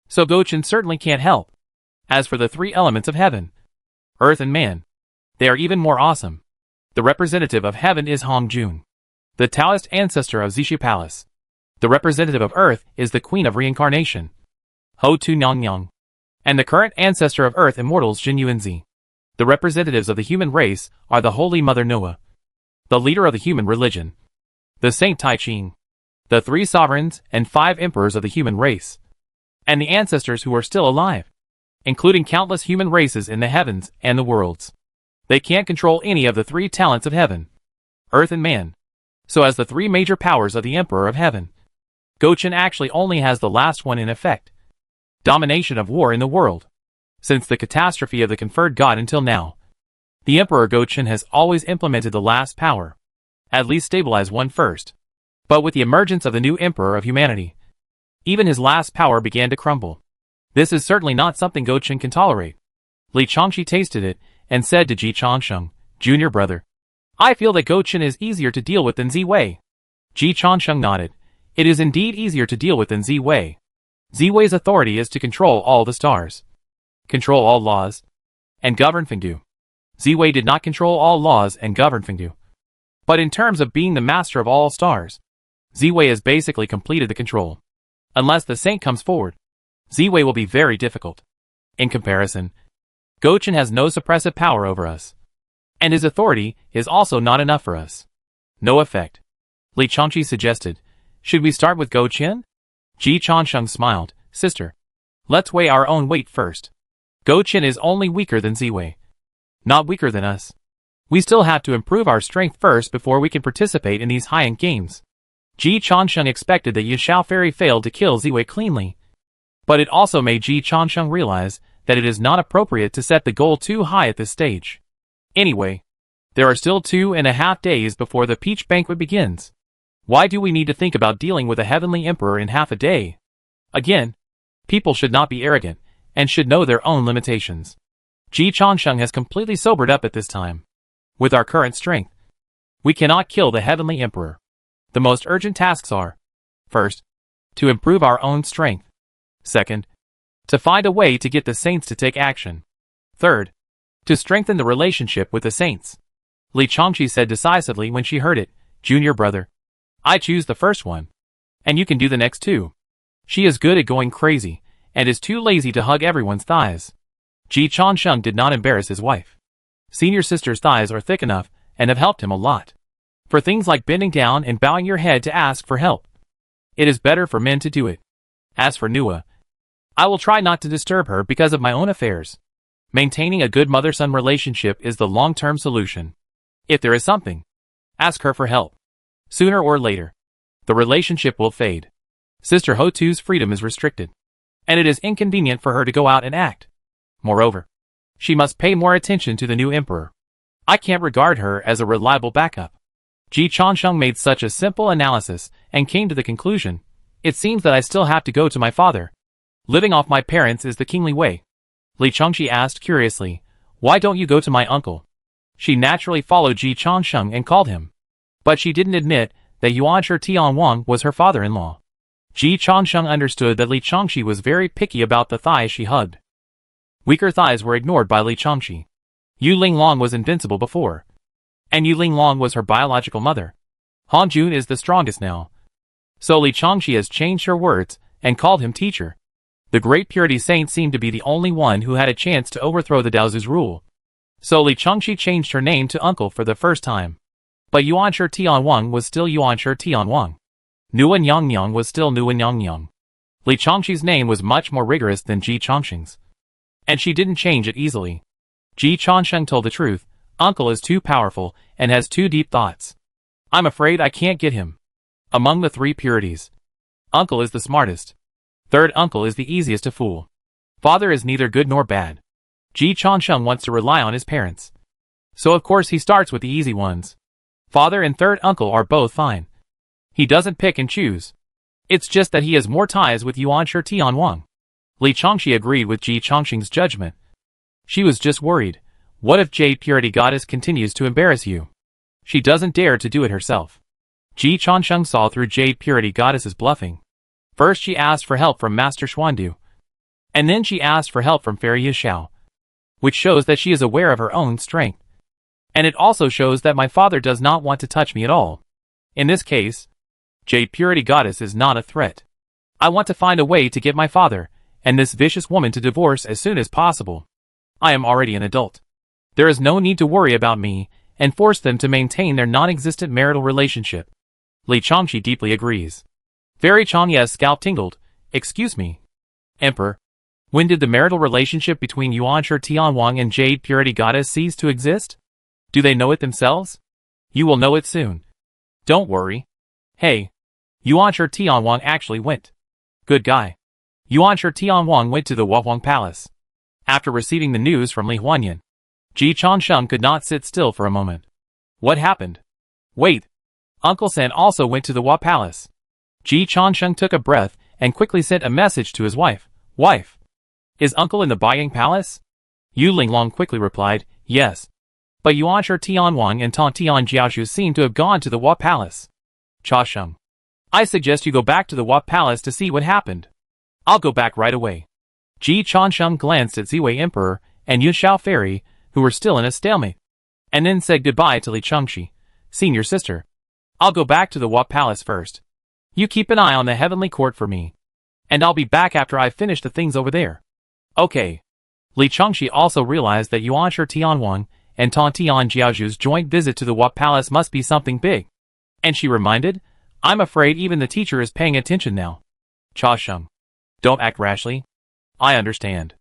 so Go Chen certainly can't help. As for the 3 elements of heaven, earth and man, they are even more awesome. The representative of heaven is Hong Jun, the Taoist ancestor of Zixi Palace. The representative of earth is the Queen of Reincarnation, Ho Tu Nyang, and the current ancestor of earth immortals Jin Yuanzi. The representatives of the human race are the Holy Mother Noah, the leader of the human religion, the Saint Tai Ching, the 3 sovereigns and 5 emperors of the human race, and the ancestors who are still alive, including countless human races in the heavens and the worlds. They can't control any of the 3 talents of heaven, earth and man. So as the 3 major powers of the Emperor of Heaven, Go Chen actually only has the last one in effect. Domination of war in the world. Since the catastrophe of the conferred god until now, the Emperor Go Chen has always implemented the last power. At least stabilize one first. But with the emergence of the new Emperor of Humanity, even his last power began to crumble. This is certainly not something Go Chen can tolerate. Li Changqi tasted it and said to Ji Changsheng, Junior brother, I feel that Go Chen is easier to deal with than Ziwei. Ji Changsheng nodded. It is indeed easier to deal with than Ziwei. Ziwei's authority is to control all the stars, control all laws, and govern Fengdu. Ziwei did not control all laws and govern Fengdu. But in terms of being the master of all stars, Ziwei has basically completed the control. Unless the saint comes forward, Ziwei will be very difficult. In comparison, Go Chen has no suppressive power over us, and his authority is also not enough for us. No effect. Li Changqi suggested, should we start with Go Chen? Ji Changsheng smiled, sister, let's weigh our own weight first. Go Chen is only weaker than Ziwei, not weaker than us. We still have to improve our strength first before we can participate in these high-end games. Ji Changsheng expected that Yishao Fairy failed to kill Ziwei cleanly, but it also made Ji Changsheng realize that it is not appropriate to set the goal too high at this stage. Anyway, there are still 2.5 days before the peach banquet begins. Why do we need to think about dealing with a heavenly emperor in half a day? Again, people should not be arrogant, and should know their own limitations. Ji Changsheng has completely sobered up at this time. With our current strength, we cannot kill the heavenly emperor. The most urgent tasks are, first, to improve our own strength. Second, to find a way to get the saints to take action. Third, to strengthen the relationship with the saints. Li Changqi said decisively when she heard it, Junior brother, I choose the first one, and you can do the next two. She is good at going crazy, and is too lazy to hug everyone's thighs. Ji Changsheng did not embarrass his wife. Senior sister's thighs are thick enough, and have helped him a lot. For things like bending down and bowing your head to ask for help. It is better for men to do it. As for Nua, I will try not to disturb her because of my own affairs. Maintaining a good mother-son relationship is the long-term solution. If there is something, ask her for help. Sooner or later, the relationship will fade. Sister Hotu's freedom is restricted, and it is inconvenient for her to go out and act. Moreover, she must pay more attention to the new emperor. I can't regard her as a reliable backup. Ji Changsheng made such a simple analysis and came to the conclusion, it seems that I still have to go to my father. Living off my parents is the kingly way. Li Changxi asked curiously, why don't you go to my uncle? She naturally followed Ji Changsheng and called him. But she didn't admit that Yuanshi Tianwang was her father-in-law. Ji Changsheng understood that Li Changxi was very picky about the thighs she hugged. Weaker thighs were ignored by Li Changxi. Yu Linglong was invincible before, and Yu Linglong was her biological mother. Han Jun is the strongest now. So Li Changxi has changed her words and called him teacher. The great purity saint seemed to be the only one who had a chance to overthrow the Daozu's rule. So Li Changxi changed her name to uncle for the first time. But Yuanshi Tianwang was still Yuanshi Tianwang. Nuan Yangyang was still Nuan Yangyang. Li Changxi's name was much more rigorous than Ji Changsheng's, and she didn't change it easily. Ji Changsheng told the truth, uncle is too powerful and has too deep thoughts. I'm afraid I can't get him. Among the three purities, uncle is the smartest. Third uncle is the easiest to fool. Father is neither good nor bad. Ji Changsheng wants to rely on his parents, so of course he starts with the easy ones. Father and third uncle are both fine. He doesn't pick and choose. It's just that he has more ties with Yuanshi Tianwang. Li Changxi agreed with Ji Changsheng's judgment. She was just worried. What if Jade Purity Goddess continues to embarrass you? She doesn't dare to do it herself. Ji Changsheng saw through Jade Purity Goddess's bluffing. First she asked for help from Master Xuandu, and then she asked for help from Fairy Yishao, which shows that she is aware of her own strength. And it also shows that my father does not want to touch me at all. In this case, Jade Purity Goddess is not a threat. I want to find a way to get my father and this vicious woman to divorce as soon as possible. I am already an adult. There is no need to worry about me and force them to maintain their non-existent marital relationship. Li Changxi deeply agrees. Fairy Changya's scalp tingled. Excuse me, Emperor. When did the marital relationship between Yuanshi Tianwang and Jade Purity Goddess cease to exist? Do they know it themselves? You will know it soon. Don't worry. Hey, Yuanshi Tianwang actually went. Good guy. Yuanshi Tianwang went to the Huahuang Palace. After receiving the news from Li Huanyan, Ji Changsheng could not sit still for a moment. What happened? Wait. Uncle Sen also went to the Hua Palace. Ji Changsheng took a breath and quickly sent a message to his wife. Wife, is uncle in the Baiyang Palace? Yu Linglong quickly replied, yes. But Yuanshi Tianwang and Tang Tian Jiaoshu seem to have gone to the Hua Palace. Cha Sheng, I suggest you go back to the Hua Palace to see what happened. I'll go back right away. Ji Changsheng glanced at Ziwei Emperor and Yushao Fairy, who were still in a stalemate, and then said goodbye to Li Changxi. Senior sister, I'll go back to the Hua Palace first. You keep an eye on the heavenly court for me, and I'll be back after I've finished the things over there. Okay. Li Changxi also realized that Yuanshi Tianwang and Tang Tian Jiaozhu's joint visit to the Hua Palace must be something big. And she reminded, I'm afraid even the teacher is paying attention now. Cha Sheng, don't act rashly. I understand.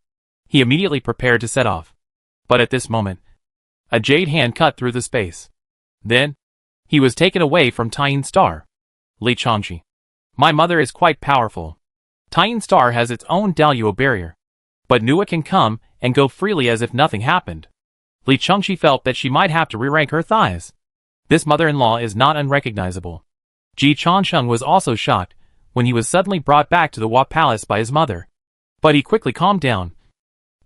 He immediately prepared to set off. But at this moment, a jade hand cut through the space. Then, he was taken away from Taiyin Star. Li Changxi, my mother is quite powerful. Taiyin Star has its own Daluo barrier, but Nua can come and go freely as if nothing happened. Li Changxi felt that she might have to re-rank her thighs. This mother-in-law is not unrecognizable. Ji Changsheng was also shocked when he was suddenly brought back to the Hua Palace by his mother. But he quickly calmed down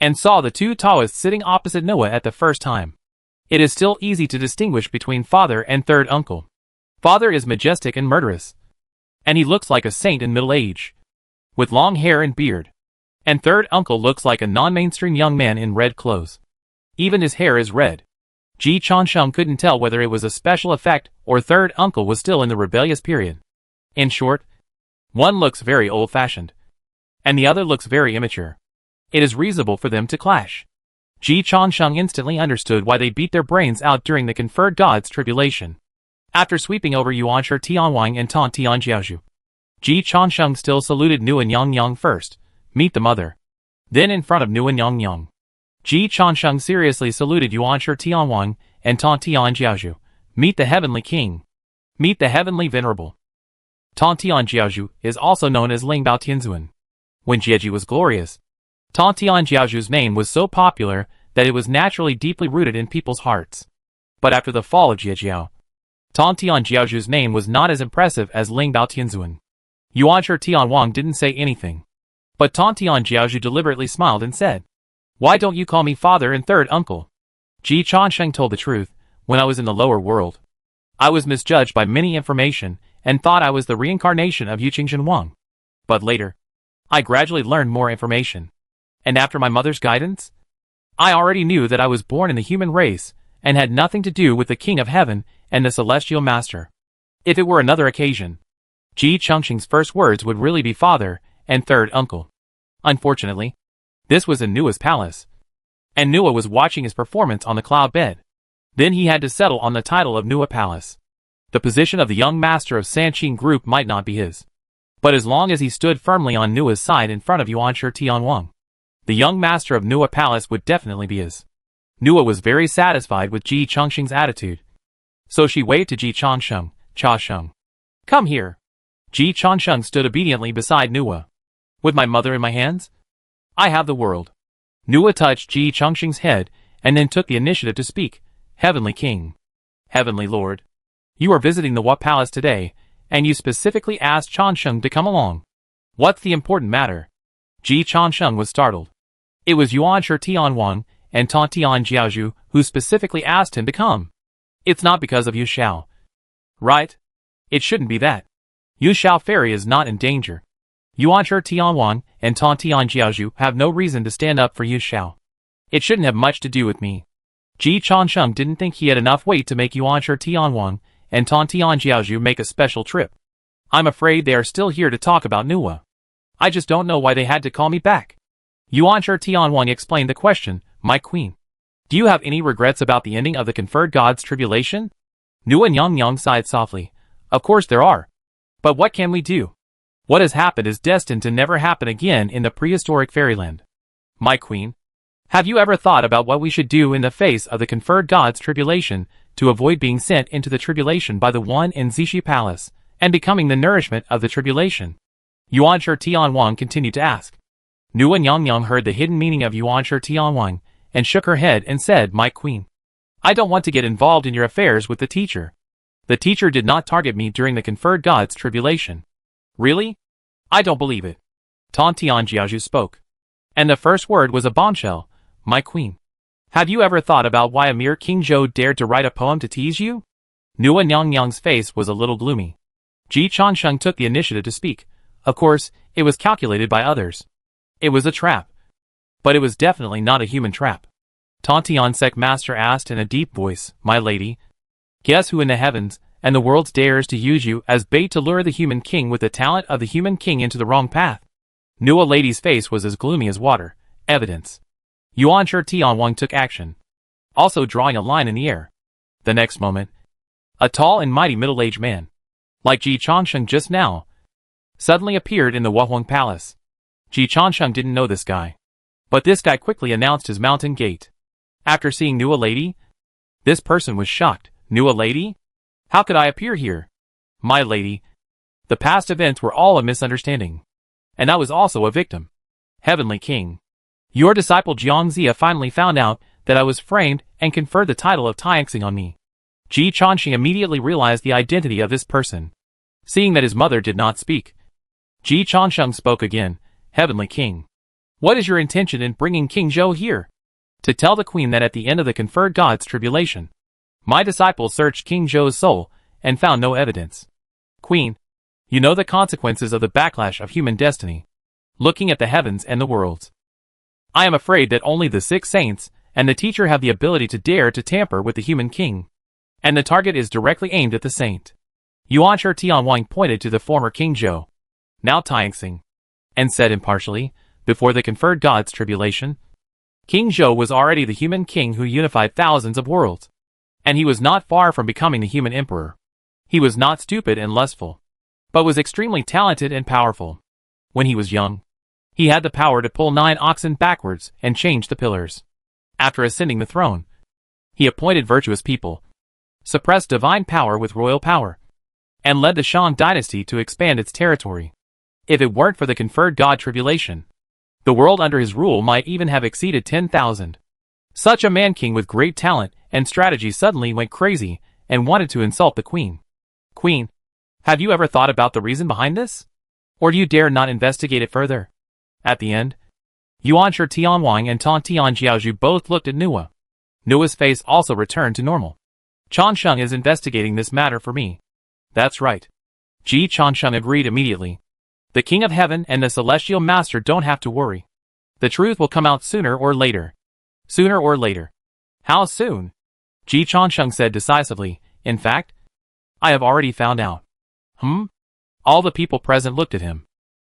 and saw the two Taoists sitting opposite Noah at the first time. It is still easy to distinguish between father and third uncle. Father is majestic and murderous, and he looks like a saint in middle age, with long hair and beard. And third uncle looks like a non-mainstream young man in red clothes. Even his hair is red. Ji Changsheng couldn't tell whether it was a special effect or third uncle was still in the rebellious period. In short, one looks very old-fashioned, and the other looks very immature. It is reasonable for them to clash. Ji Changsheng instantly understood why they beat their brains out during the conferred god's tribulation. After sweeping over Yuanshi Tianwang and Tang Tian Jiaozhu, Ji Changsheng still saluted Nuan Yangyang first, meet the mother. Then in front of Nuan Yangyang, Ji Changsheng seriously saluted Yuanshi Tianwang and Tontian Jiaozhu. Meet the Heavenly King. Meet the Heavenly Venerable. Tontian Jiaozhu is also known as Ling Bao Tianzuan. When Jieji was glorious, Tontian Jiaozhu's name was so popular that it was naturally deeply rooted in people's hearts. But after the fall of Jiejiao, Tontian Jiaozhu's name was not as impressive as Ling Bao Tianzuan. Yuanshi Tianwang didn't say anything. But Tontian Jiaozhu deliberately smiled and said, "Why don't you call me father and third uncle?" Ji Changsheng told the truth. When I was in the lower world, I was misjudged by many information and thought I was the reincarnation of Yu Qingzhen Wang. But later, I gradually learned more information. And after my mother's guidance, I already knew that I was born in the human race and had nothing to do with the King of Heaven and the Celestial Master. If it were another occasion, Ji Changsheng's first words would really be father and third uncle. Unfortunately, this was in Nua's palace, and Nua was watching his performance on the cloud bed. Then he had to settle on the title of Nua Palace. The position of the young master of Sanqing Group might not be his. But as long as he stood firmly on Nua's side in front of Yuanshi Tianwang, the young master of Nua Palace would definitely be his. Nua was very satisfied with Ji Changsheng's attitude. So she waved to Ji Changsheng, "Cha Sheng. Come here." Ji Changsheng stood obediently beside Nua. "With my mother in my hands, I have the world." Nua touched Ji Changsheng's head and then took the initiative to speak. "Heavenly King. Heavenly Lord. You are visiting the Wat Palace today, and you specifically asked Changsheng to come along. What's the important matter?" Ji Changsheng was startled. It was Yuanshi Tianwang and Tontian Jiaozhu who specifically asked him to come. It's not because of Yu Xiao. Right? It shouldn't be that. Yu Xiao Fairy is not in danger. Yuanshi Tianwang and Tontian Jiaozhu have no reason to stand up for Yu Xiao. It shouldn't have much to do with me. Ji Changsheng didn't think he had enough weight to make Yuanshi Tianwang and Tontian Jiaozhu make a special trip. I'm afraid they are still here to talk about Nua. I just don't know why they had to call me back. Yuanshi Tianwang explained the question, "My queen. Do you have any regrets about the ending of the conferred god's tribulation?" Nua Nyang sighed softly. "Of course there are. But what can we do? What has happened is destined to never happen again in the prehistoric fairyland. My queen, have you ever thought about what we should do in the face of the conferred god's tribulation to avoid being sent into the tribulation by the one in Zishi Palace and becoming the nourishment of the tribulation?" Yuanshi Tianwang continued to ask. Nua Nyang heard the hidden meaning of Yuanshi Tianwang and shook her head and said, "My queen, I don't want to get involved in your affairs with the teacher. The teacher did not target me during the conferred god's tribulation." "Really? I don't believe it." Tontian Jiaozhu spoke. And the first word was a bombshell. "My queen, have you ever thought about why a mere King Zhou dared to write a poem to tease you?" Nua Nyang's face was a little gloomy. Ji Changsheng took the initiative to speak. Of course, it was calculated by others. It was a trap. But it was definitely not a human trap. Tontian Sec Master asked in a deep voice, "My lady, guess who in the heavens and the worlds dares to use you as bait to lure the human king with the talent of the human king into the wrong path?" Nua lady's face was as gloomy as water. Evidence. Yuanshi Tianwang took action, also drawing a line in the air. The next moment, a tall and mighty middle-aged man, like Ji Changsheng just now, suddenly appeared in the Wuhuang Palace. Ji Changsheng didn't know this guy, but this guy quickly announced his mountain gate. After seeing Nua lady, this person was shocked. "Nua lady? How could I appear here?" "My lady, the past events were all a misunderstanding, and I was also a victim. Heavenly King, your disciple Jiangxia finally found out that I was framed and conferred the title of Taixing on me." Ji Changsheng immediately realized the identity of this person. Seeing that his mother did not speak, Ji Changsheng spoke again. "Heavenly King, what is your intention in bringing King Zhou here?" "To tell the queen that at the end of the conferred god's tribulation, my disciple searched King Zhou's soul and found no evidence." "Queen, you know the consequences of the backlash of human destiny. Looking at the heavens and the worlds, I am afraid that only the 6 saints and the teacher have the ability to dare to tamper with the human king. And the target is directly aimed at the saint." Yuanshi Tianwang pointed to the former King Zhou, now Taixing, and said impartially, "Before the conferred god's tribulation, King Zhou was already the human king who unified thousands of worlds. And he was not far from becoming the human emperor. He was not stupid and lustful, but was extremely talented and powerful. When he was young, he had the power to pull 9 oxen backwards and change the pillars. After ascending the throne, He appointed virtuous people, suppressed divine power with royal power, and led the Shang dynasty to expand its territory. If it weren't for the conferred God tribulation, the world under his rule might even have exceeded 10,000. Such a man-king with great talent and strategy suddenly went crazy and wanted to insult the queen. Queen, have you ever thought about the reason behind this? Or do you dare not investigate it further? At the end, Yuan Shi Tianwang and Tan Tian Jiaozhu both looked at Nua. Nua's face also returned to normal. Changsheng is investigating this matter for me. That's right. Ji Changsheng agreed immediately. The King of Heaven and the Celestial Master don't have to worry. The truth will come out sooner or later. Sooner or later. How soon? Ji Changsheng said decisively. In fact, I have already found out. All the people present looked at him.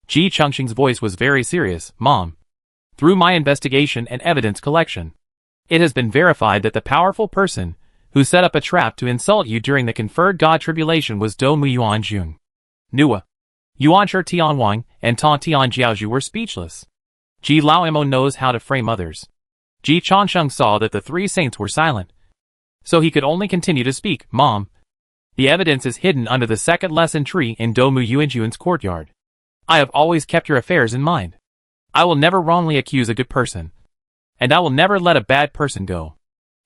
Ji Changsheng's voice was very serious. Mom, through my investigation and evidence collection, it has been verified that the powerful person who set up a trap to insult you during the conferred God tribulation was Do Mu Yuanjun. Nua, Yuan Shi Tianwang, and Tan Tian Jiaozhu were speechless. Ji Laomo knows how to frame others. Ji Changsheng saw that the three saints were silent, so he could only continue to speak. Mom, the evidence is hidden under the second lesson tree in Do Mu Yuanjun's courtyard. I have always kept your affairs in mind. I will never wrongly accuse a good person, and I will never let a bad person go.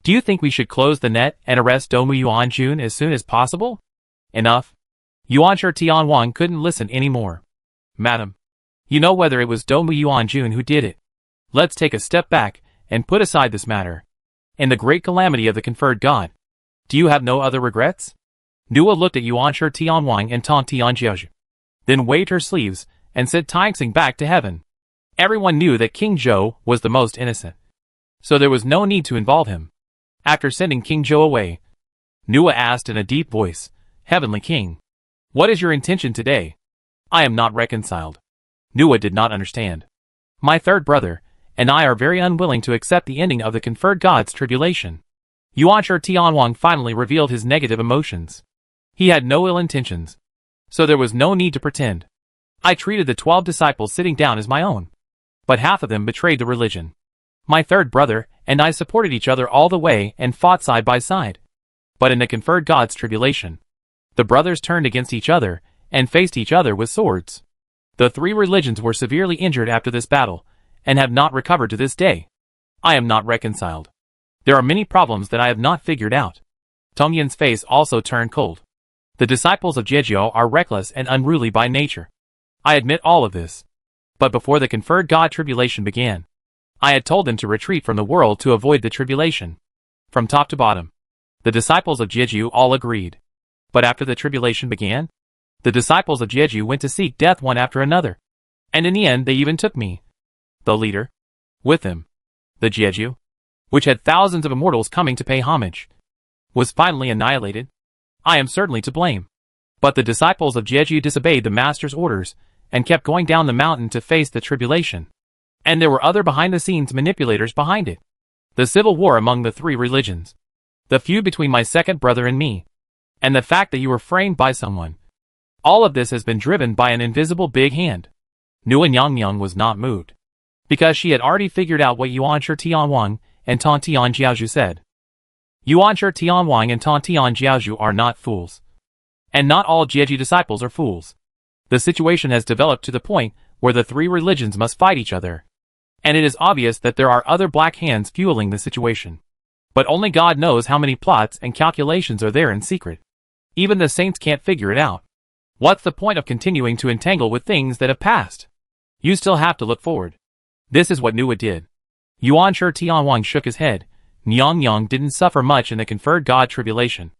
Do you think we should close the net and arrest Do Mu Yuanjun as soon as possible? Enough. Yuan Shi Tianwang couldn't listen anymore. Madam, you know whether it was Do Mu Yuanjun who did it. Let's take a step back and put aside this matter. In the great calamity of the conferred God, do you have no other regrets? Nua looked at Yuan Shi Tianwang and Tan Tian Jiaozhu, then waved her sleeves and said Taixing back to heaven. Everyone knew that King Zhou was the most innocent, so there was no need to involve him. After sending King Zhou away, Nua asked in a deep voice, Heavenly King, what is your intention today? I am not reconciled. Nua did not understand. My third brother and I are very unwilling to accept the ending of the conferred God's tribulation. Yuan Shi Tianwang finally revealed his negative emotions. He had no ill intentions, so there was no need to pretend. I treated the 12 disciples sitting down as my own, but half of them betrayed the religion. My third brother and I supported each other all the way and fought side by side. But in the conferred God's tribulation, the brothers turned against each other and faced each other with swords. The three religions were severely injured after this battle and have not recovered to this day. I am not reconciled. There are many problems that I have not figured out. Tong Yin's face also turned cold. The disciples of Jiejiao are reckless and unruly by nature. I admit all of this. But before the conferred God tribulation began, I had told them to retreat from the world to avoid the tribulation. From top to bottom, the disciples of Jiejiao all agreed. But after the tribulation began, the disciples of Jiejiao went to seek death one after another. And in the end they even took me, the leader, with them. The Jiejiao, which had thousands of immortals coming to pay homage, was finally annihilated. I am certainly to blame. But the disciples of Jiejiao disobeyed the master's orders and kept going down the mountain to face the tribulation. And there were other behind-the-scenes manipulators behind it. The civil war among the three religions, the feud between my second brother and me, and the fact that you were framed by someone. All of this has been driven by an invisible big hand. Nua Nyang was not moved, because she had already figured out what Yuan Shi Tianwang and Tan Tian Jiaozhu said. Yuan Shi Tianwang and Tan Tian Jiaozhu are not fools. And not all Jieji disciples are fools. The situation has developed to the point where the three religions must fight each other. And it is obvious that there are other black hands fueling the situation. But only God knows how many plots and calculations are there in secret. Even the saints can't figure it out. What's the point of continuing to entangle with things that have passed? You still have to look forward. This is what Nua did. Yuan Shi Tianwang shook his head. Nyang didn't suffer much in the conferred God tribulation,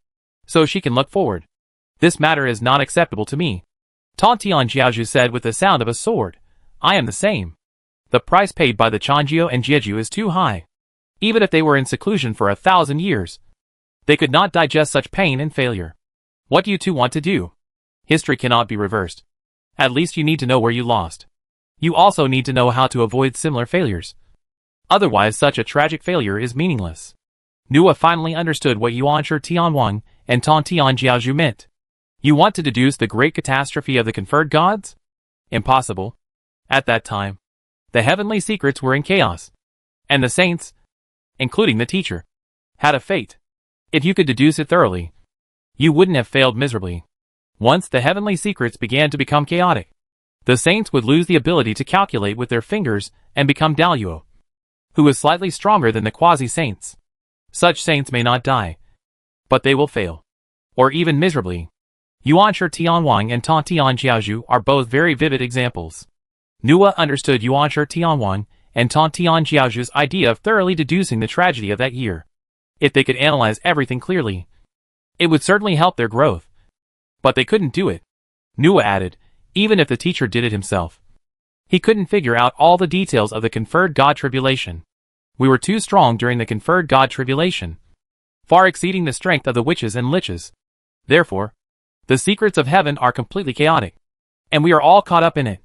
so she can look forward. This matter is not acceptable to me. Tan Tian Jiaozhu said with the sound of a sword. I am the same. The price paid by the Changjiu and Jieju is too high. Even if they were in seclusion for 1,000 years, they could not digest such pain and failure. What do you two want to do? History cannot be reversed. At least you need to know where you lost. You also need to know how to avoid similar failures. Otherwise such a tragic failure is meaningless. Nua finally understood what Yuan Shi Tianwang and Tan Tian Jiaozhu meant. You want to deduce the great catastrophe of the conferred gods? Impossible. At that time, the heavenly secrets were in chaos. And the saints, including the teacher, had a fate. If you could deduce it thoroughly, you wouldn't have failed miserably. Once the heavenly secrets began to become chaotic, the saints would lose the ability to calculate with their fingers and become Daluo, who is slightly stronger than the quasi-saints. Such saints may not die, but they will fail, or even miserably. Yuan Shi Tianwang and Ta Tian Jiaozhu are both very vivid examples. Nua understood Yuan Shi Tianwang and Ta Tian Jiaozhu's idea of thoroughly deducing the tragedy of that year. If they could analyze everything clearly, it would certainly help their growth. But they couldn't do it. Nua added, even if the teacher did it himself. He couldn't figure out all the details of the conferred God tribulation. We were too strong during the conferred God tribulation, far exceeding the strength of the witches and liches. Therefore, the secrets of heaven are completely chaotic, and we are all caught up in it,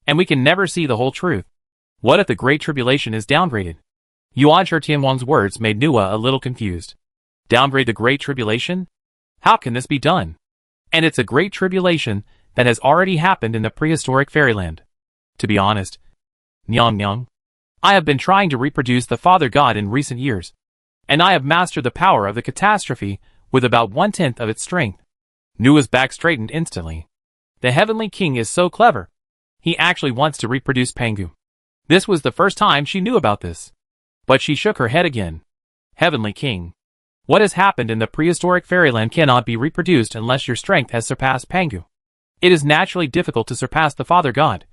and we can never see the whole truth. What if the Great Tribulation is downgraded? Yuan Shi Tianwang's words made Nua a little confused. Downgrade the Great Tribulation? How can this be done? And it's a Great Tribulation that has already happened in the prehistoric fairyland. To be honest, Nyang, I have been trying to reproduce the Father God in recent years, and I have mastered the power of the catastrophe with about 1/10 of its strength. Nua's back straightened instantly. The Heavenly King is so clever. He actually wants to reproduce Pangu. This was the first time she knew about this. But she shook her head again. Heavenly King, what has happened in the prehistoric fairyland cannot be reproduced unless your strength has surpassed Pangu. It is naturally difficult to surpass the Father God.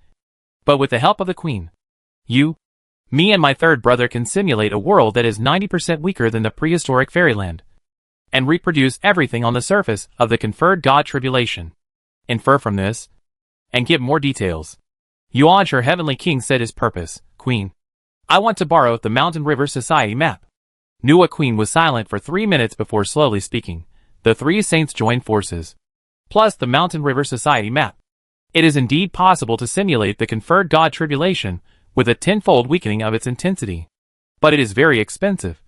But with the help of the Queen, you, me and my third brother can simulate a world that is 90% weaker than the prehistoric fairyland, and reproduce everything on the surface of the conferred God tribulation. Infer from this, and give more details. Yuan Shi Heavenly King said his purpose. Queen, I want to borrow the Mountain River Society map. Nua Queen was silent for 3 minutes before slowly speaking. The three saints joined forces, plus the Mountain River Society map. It is indeed possible to simulate the conferred God tribulation with a 10-fold weakening of its intensity. But it is very expensive.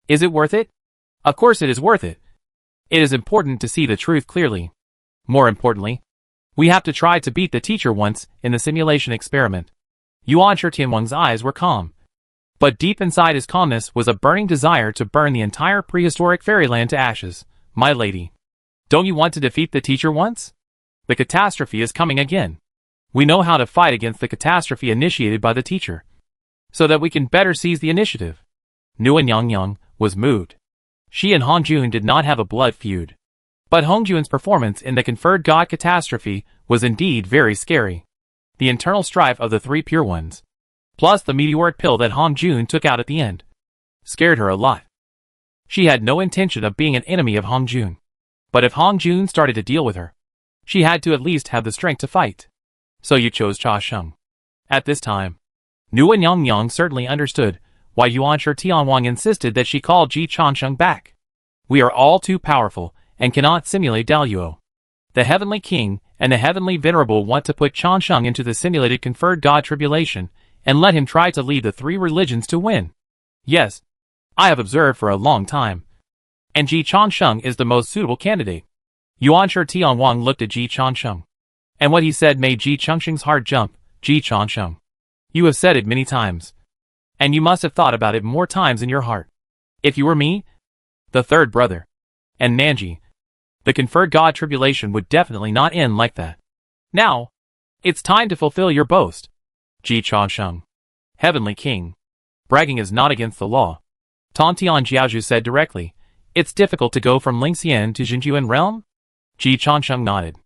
Is it worth it? Of course it is worth it. It is important to see the truth clearly. More importantly, we have to try to beat the teacher once in the simulation experiment. Yuan Shi Tianwang's eyes were calm, but deep inside his calmness was a burning desire to burn the entire prehistoric fairyland to ashes. My lady, don't you want to defeat the teacher once? The catastrophe is coming again. We know how to fight against the catastrophe initiated by the teacher, so that we can better seize the initiative. Nua Nyang was moved. She and Hongjun did not have a blood feud, but Hongjun's performance in the conferred God catastrophe was indeed very scary. The internal strife of the three pure ones, plus the meteoric pill that Hongjun took out at the end, scared her a lot. She had no intention of being an enemy of Hongjun, but if Hongjun started to deal with her, she had to at least have the strength to fight. So you chose Cha Sheng. At this time, Nua Nyang certainly understood why Yuan Shi Tianwang insisted that she call Ji Changsheng back. We are all too powerful and cannot simulate Daluo. The Heavenly King and the Heavenly Venerable want to put Changsheng into the simulated conferred God tribulation and let him try to lead the three religions to win. Yes, I have observed for a long time, and Ji Changsheng is the most suitable candidate. Yuan Shi Tianwang looked at Ji Changsheng, and what he said made Ji Changsheng's heart jump. Ji Changsheng, you have said it many times, and you must have thought about it more times in your heart. If you were me, the third brother, and Nanji, the conferred God tribulation would definitely not end like that. Now, it's time to fulfill your boast. Ji Changsheng, Heavenly King, bragging is not against the law. Tantian Jiaozhu said directly, it's difficult to go from Lingxian to Jinjuan realm? Ji Changsheng nodded.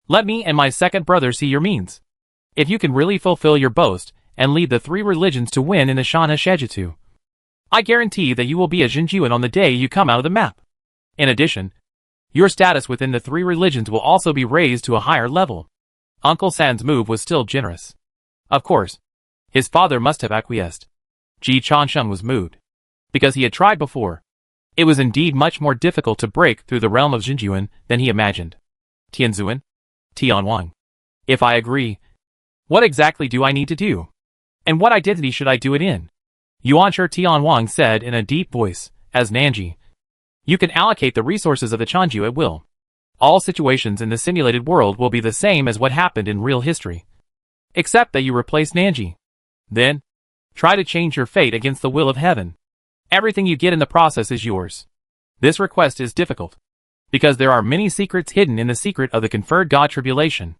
Let me and my second brother see your means. If you can really fulfill your boast and lead the three religions to win in the Shanhe Shejitsu, I guarantee that you will be a Jinjuan on the day you come out of the map. In addition, your status within the three religions will also be raised to a higher level. Uncle San's move was still generous. Of course, his father must have acquiesced. Ji Changsheng was moved, because he had tried before. It was indeed much more difficult to break through the realm of Jinjuan than he imagined. Tianzuan? Tianwang. If I agree, what exactly do I need to do? And what identity should I do it in? Yuan Shi Tianwang said in a deep voice, as Nanji. You can allocate the resources of the Chanju at will. All situations in the simulated world will be the same as what happened in real history, except that you replace Nanji. Then, try to change your fate against the will of heaven. Everything you get in the process is yours. This request is difficult, because there are many secrets hidden in the secret of the conferred God tribulation,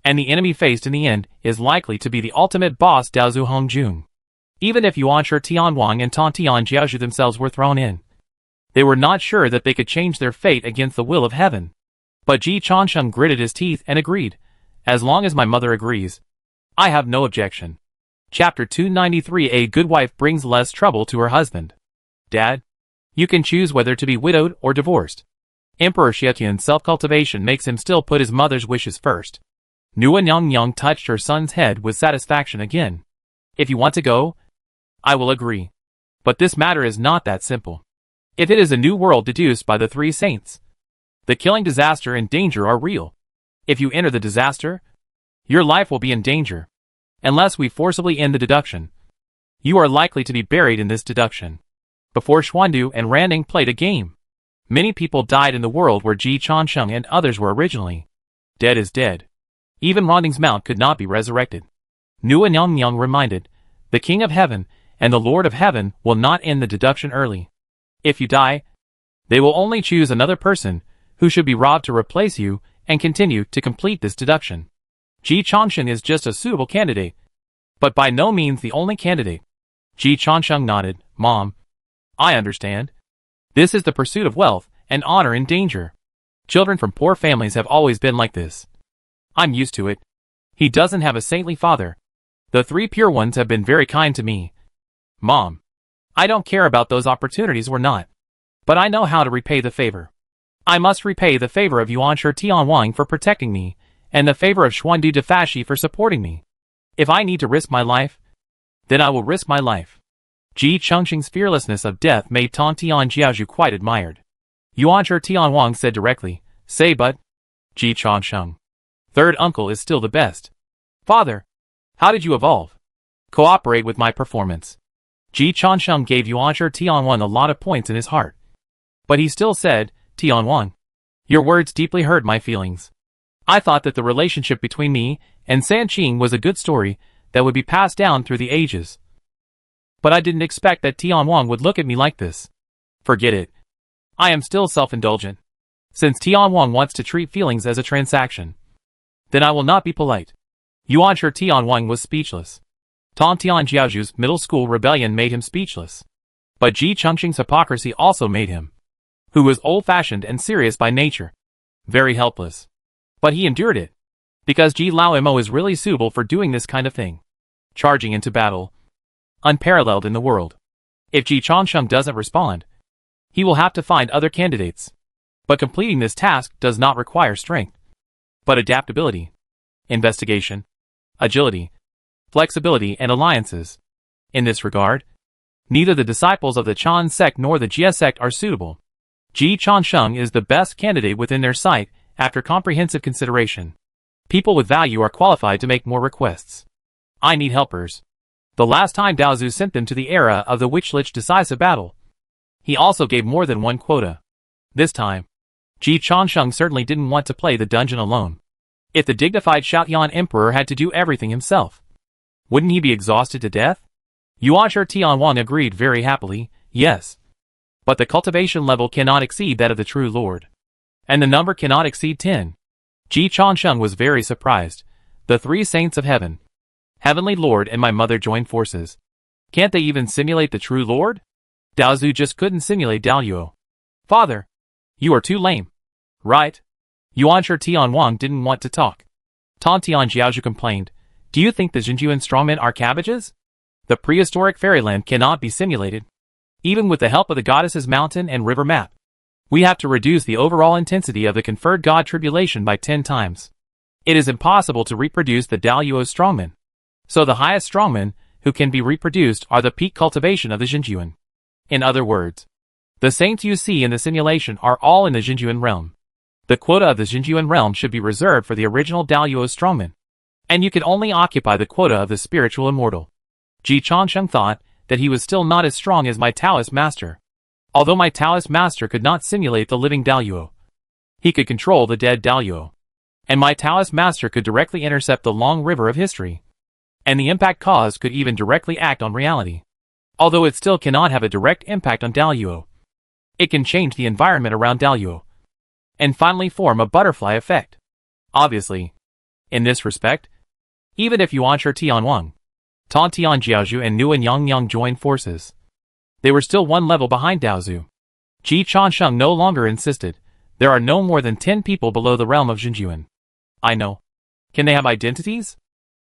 and the enemy faced in the end is likely to be the ultimate boss Daozu Hongjun. Even if Yuanshi Tianwang and Tantian Jiaozhu themselves were thrown in, they were not sure that they could change their fate against the will of heaven. But Ji Chansheng gritted his teeth and agreed. As long as my mother agrees, I have no objection. Chapter 293. A good wife brings less trouble to her husband. Dad, you can choose whether to be widowed or divorced. Emperor Xietian's self-cultivation makes him still put his mother's wishes first. Nua Nyang touched her son's head with satisfaction again. If you want to go, I will agree. But this matter is not that simple. If it is a new world deduced by the three saints, the killing disaster and danger are real. If you enter the disaster, your life will be in danger. Unless we forcibly end the deduction, you are likely to be buried in this deduction. Before Xuandu and Ranning played a game, many people died in the world where Ji Chansheng and others were originally. Dead is dead. Even Ranning's mount could not be resurrected. Nua Nyang reminded, the King of Heaven and the Lord of Heaven will not end the deduction early. If you die, they will only choose another person who should be robbed to replace you and continue to complete this deduction. Ji Chanshen is just a suitable candidate, but by no means the only candidate. Ji Chansheng nodded. Mom, I understand. This is the pursuit of wealth and honor in danger. Children from poor families have always been like this. I'm used to it. He doesn't have a saintly father. The three pure ones have been very kind to me. Mom, I don't care about those opportunities or not. But I know how to repay the favor. I must repay the favor of Yuanshi Tianwang for protecting me, and the favor of Xuandu Defashi for supporting me. If I need to risk my life, then I will risk my life. Ji Chengxing's fearlessness of death made Tantian Jiaozhu quite admired. Yuanshi Tianwang said directly, say but, Ji Chengxing. Third uncle is still the best. Father, how did you evolve? Cooperate with my performance. Ji Chengxing gave Yuanshi Tianwang a lot of points in his heart. But he still said, Tianwang, your words deeply hurt my feelings. I thought that the relationship between me and Sanqing was a good story that would be passed down through the ages. But I didn't expect that Tianwang would look at me like this. Forget it. I am still self-indulgent. Since Tianwang wants to treat feelings as a transaction, then I will not be polite. Yuanshi Tianwang was speechless. Tantian Jiaozhu's middle school rebellion made him speechless. But Ji Chengxing's hypocrisy also made him, who was old-fashioned and serious by nature, very helpless. But he endured it, because Ji Lao Mo is really suitable for doing this kind of thing. Charging into battle, unparalleled in the world. If Ji Changsheng doesn't respond, he will have to find other candidates. But completing this task does not require strength, but adaptability, investigation, agility, flexibility and alliances. In this regard, neither the disciples of the Chan sect nor the Jia sect are suitable. Ji Changsheng is the best candidate within their sight after comprehensive consideration. People with value are qualified to make more requests. I need helpers. The last time Daozu sent them to the era of the Witchlich decisive battle, he also gave more than one quota. This time, Ji Changsheng certainly didn't want to play the dungeon alone. If the dignified Shaotian Emperor had to do everything himself, wouldn't he be exhausted to death? Yuanshi Tianwang agreed very happily, yes. But the cultivation level cannot exceed that of the true Lord. And the number cannot exceed 10. Ji Changsheng was very surprised. The three saints of heaven, Heavenly Lord and my mother joined forces. Can't they even simulate the true Lord? Daozu just couldn't simulate Daoyuo. Father, you are too lame. Right? Yuanshi Tianwang didn't want to talk. Tantian Jiaozhu complained, do you think the Jinjuan strongmen are cabbages? The prehistoric fairyland cannot be simulated. Even with the help of the goddess's mountain and river map, we have to reduce the overall intensity of the conferred God tribulation by 10 times. It is impossible to reproduce the Daoyuo strongmen. So the highest strongmen who can be reproduced are the peak cultivation of the Jinjuan. In other words, the saints you see in the simulation are all in the Jinjuan realm. The quota of the Jinjuan realm should be reserved for the original Daoyuo strongmen, and you can only occupy the quota of the spiritual immortal. Ji Changsheng thought that he was still not as strong as my Taoist master. Although my Taoist master could not simulate the living Daoyuo, he could control the dead Daoyuo. And my Taoist master could directly intercept the long river of history. And the impact caused could even directly act on reality. although it still cannot have a direct impact on Daluo. It can change the environment around Daluo, and finally form a butterfly effect. Obviously, in this respect, even if Yuanshi Tianwang, Tan Tianjiaozhu and Nuan Yangyang joined forces, they were still one level behind Daozu. Ji Chansheng no longer insisted, there are no more than 10 people below the realm of Xinjuan. I know. Can they have identities?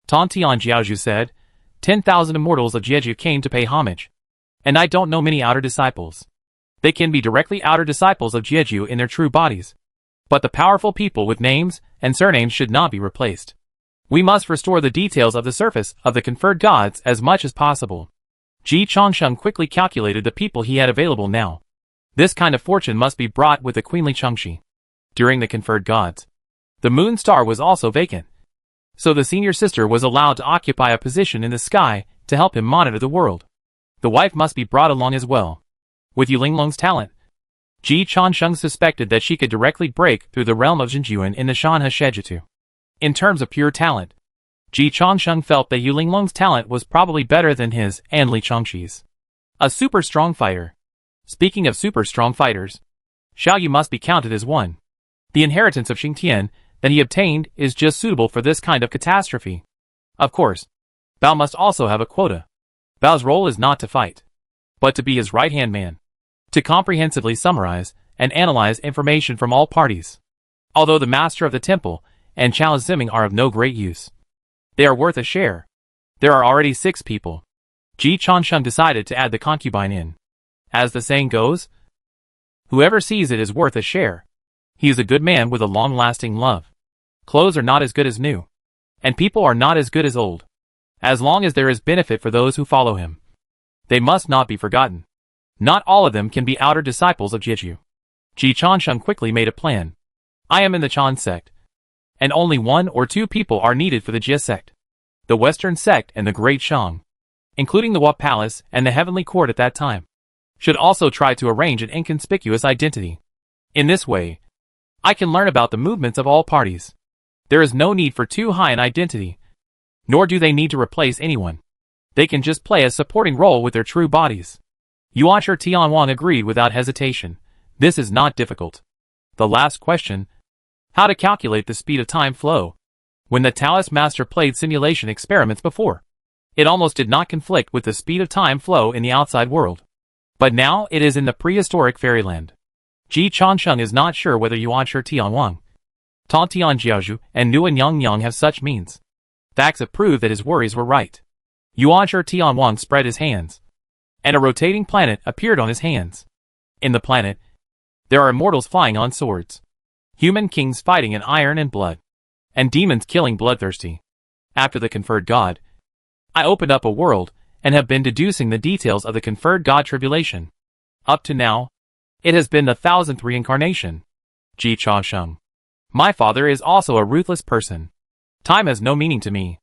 Tan Tianjiaozhu said, 10,000 immortals of Jeju came to pay homage. And I don't know many outer disciples. They can be directly outer disciples of Jeju in their true bodies. But the powerful people with names and surnames should not be replaced. We must restore the details of the surface of the conferred gods as much as possible. Ji Changsheng quickly calculated the people he had available now. This kind of fortune must be brought with the queenly Chengxi. During the conferred gods, the moon star was also vacant. So the senior sister was allowed to occupy a position in the sky to help him monitor the world. The wife must be brought along as well. With Yulinglong's talent, Ji Changsheng suspected that she could directly break through the realm of Xinjuan in the Shanhe Shejitu. In terms of pure talent, Ji Changsheng felt that Yulinglong's talent was probably better than his and Li Chongqi's. A super strong fighter. Speaking of super strong fighters, Xiao Yu must be counted as one. The inheritance of Xingtian that he obtained is just suitable for this kind of catastrophe. Of course, Bao must also have a quota. Bao's role is not to fight, but to be his right-hand man, to comprehensively summarize and analyze information from all parties. Although the master of the temple and Chao Ziming are of no great use, they are worth a share. There are already 6 people. Ji Changsheng decided to add the concubine in. As the saying goes, whoever sees it is worth a share. He is a good man with a long-lasting love. Clothes are not as good as new, and people are not as good as old. As long as there is benefit for those who follow him, they must not be forgotten. Not all of them can be outer disciples of Jeju. Ji Changsheng quickly made a plan. I am in the Chan sect, and only 1 or 2 people are needed for the Jie sect, the Western sect and the Great Shang, including the Hua Palace and the Heavenly Court at that time, should also try to arrange an inconspicuous identity. In this way, I can learn about the movements of all parties. There is no need for too high an identity, nor do they need to replace anyone. They can just play a supporting role with their true bodies. Yuanshi Tianwang agreed without hesitation. This is not difficult. The last question: how to calculate the speed of time flow. When the Taoist master played simulation experiments before, it almost did not conflict with the speed of time flow in the outside world. But now it is in the prehistoric fairyland. Ji Changsheng is not sure whether Yuanshi Tianwang, Tan Tianjiaozhu, and Nuan Yangyang have such means. Facts have proved that his worries were right. Yuanshi Tianwang spread his hands, and a rotating planet appeared on his hands. In the planet, there are immortals flying on swords, human kings fighting in iron and blood, and demons killing bloodthirsty. After the conferred god, I opened up a world and have been deducing the details of the conferred god tribulation. Up to now, it has been the 1000th reincarnation. Ji Changsheng. My father is also a ruthless person. Time has no meaning to me.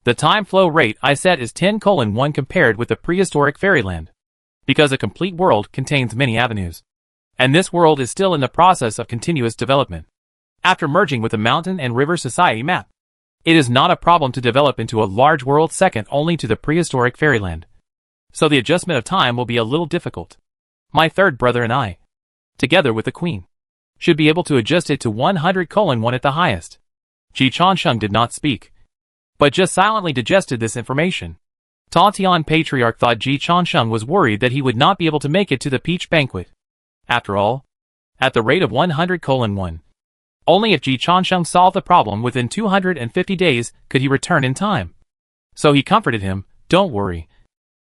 The time flow rate I set is 10:1 compared with the prehistoric fairyland, because a complete world contains many avenues, and this world is still in the process of continuous development. After merging with the mountain and river society map, it is not a problem to develop into a large world second only to the prehistoric fairyland. So the adjustment of time will be a little difficult. My third brother and I, together with the queen, should be able to adjust it to 100:1 at the highest. Ji Changsheng did not speak, but just silently digested this information. Tantian Patriarch thought Ji Changsheng was worried that he would not be able to make it to the peach banquet. After all, at the rate of 100:1, only if Ji Changsheng solved the problem within 250 days could he return in time. So he comforted him, don't worry.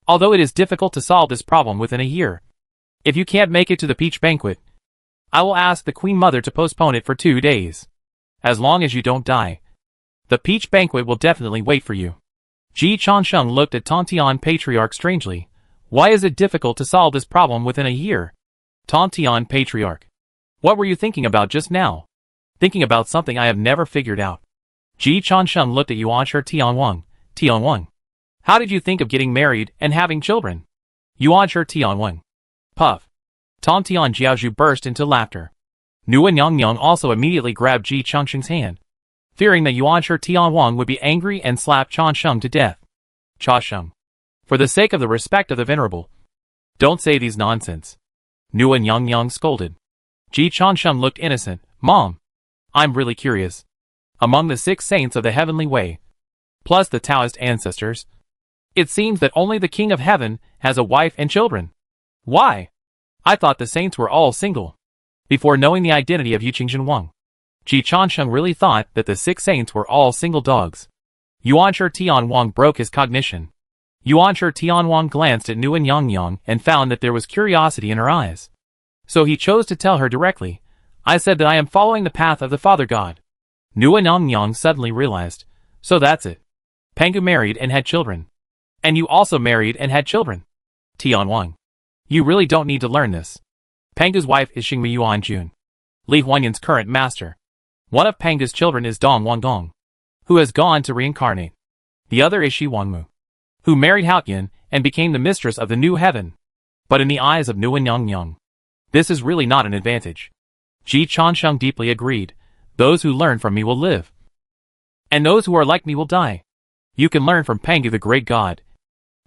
Although it is difficult to solve this problem within a year, if you can't make it to the peach banquet, I will ask the Queen Mother to postpone it for 2 days. As long as you don't die, the peach banquet will definitely wait for you. Ji Changsheng looked at Tantian Patriarch strangely. Why is it difficult to solve this problem within a year? Tantian Patriarch. What were you thinking about just now? Thinking about something I have never figured out. Ji Changsheng looked at Yuanshi Tianwang. Tianwang. How did you think of getting married and having children? Yuanshi Tianwang. Puff. Tan Tianjiaozhu burst into laughter. Nuan Yangyang also immediately grabbed Ji Changsheng's hand, fearing that Yuanshi Tianwang would be angry and slap Changsheng to death. Changsheng. For the sake of the respect of the venerable, don't say these nonsense. Nguyen Yang Yang scolded. Ji Changsheng looked innocent. Mom, I'm really curious. Among the 6 saints of the heavenly way, plus the Taoist ancestors, it seems that only the King of Heaven has a wife and children. Why? I thought the saints were all single. Before knowing the identity of Yuqingzhen Wang, Ji Changsheng really thought that the 6 saints were all single dogs. Yuanshi Tianwang broke his cognition. Yuanshi Tianwang glanced at Nguyen Yang Yang and found that there was curiosity in her eyes. So he chose to tell her directly, I said that I am following the path of the Father God. Nguyen Yang Yang suddenly realized, so that's it. Pangu married and had children. And you also married and had children. Tianwang, you really don't need to learn this. Pangu's wife is Xingmi Yuanjun, Li Huanyan's current master. One of Pangu's children is Dong Wangdong, who has gone to reincarnate. The other is Shi Wangmu, who married Haoyan and became the mistress of the new heaven. But in the eyes of Nguyen Yang Yang, this is really not an advantage. Ji Changsheng deeply agreed. Those who learn from me will live, and those who are like me will die. You can learn from Pangu the great god,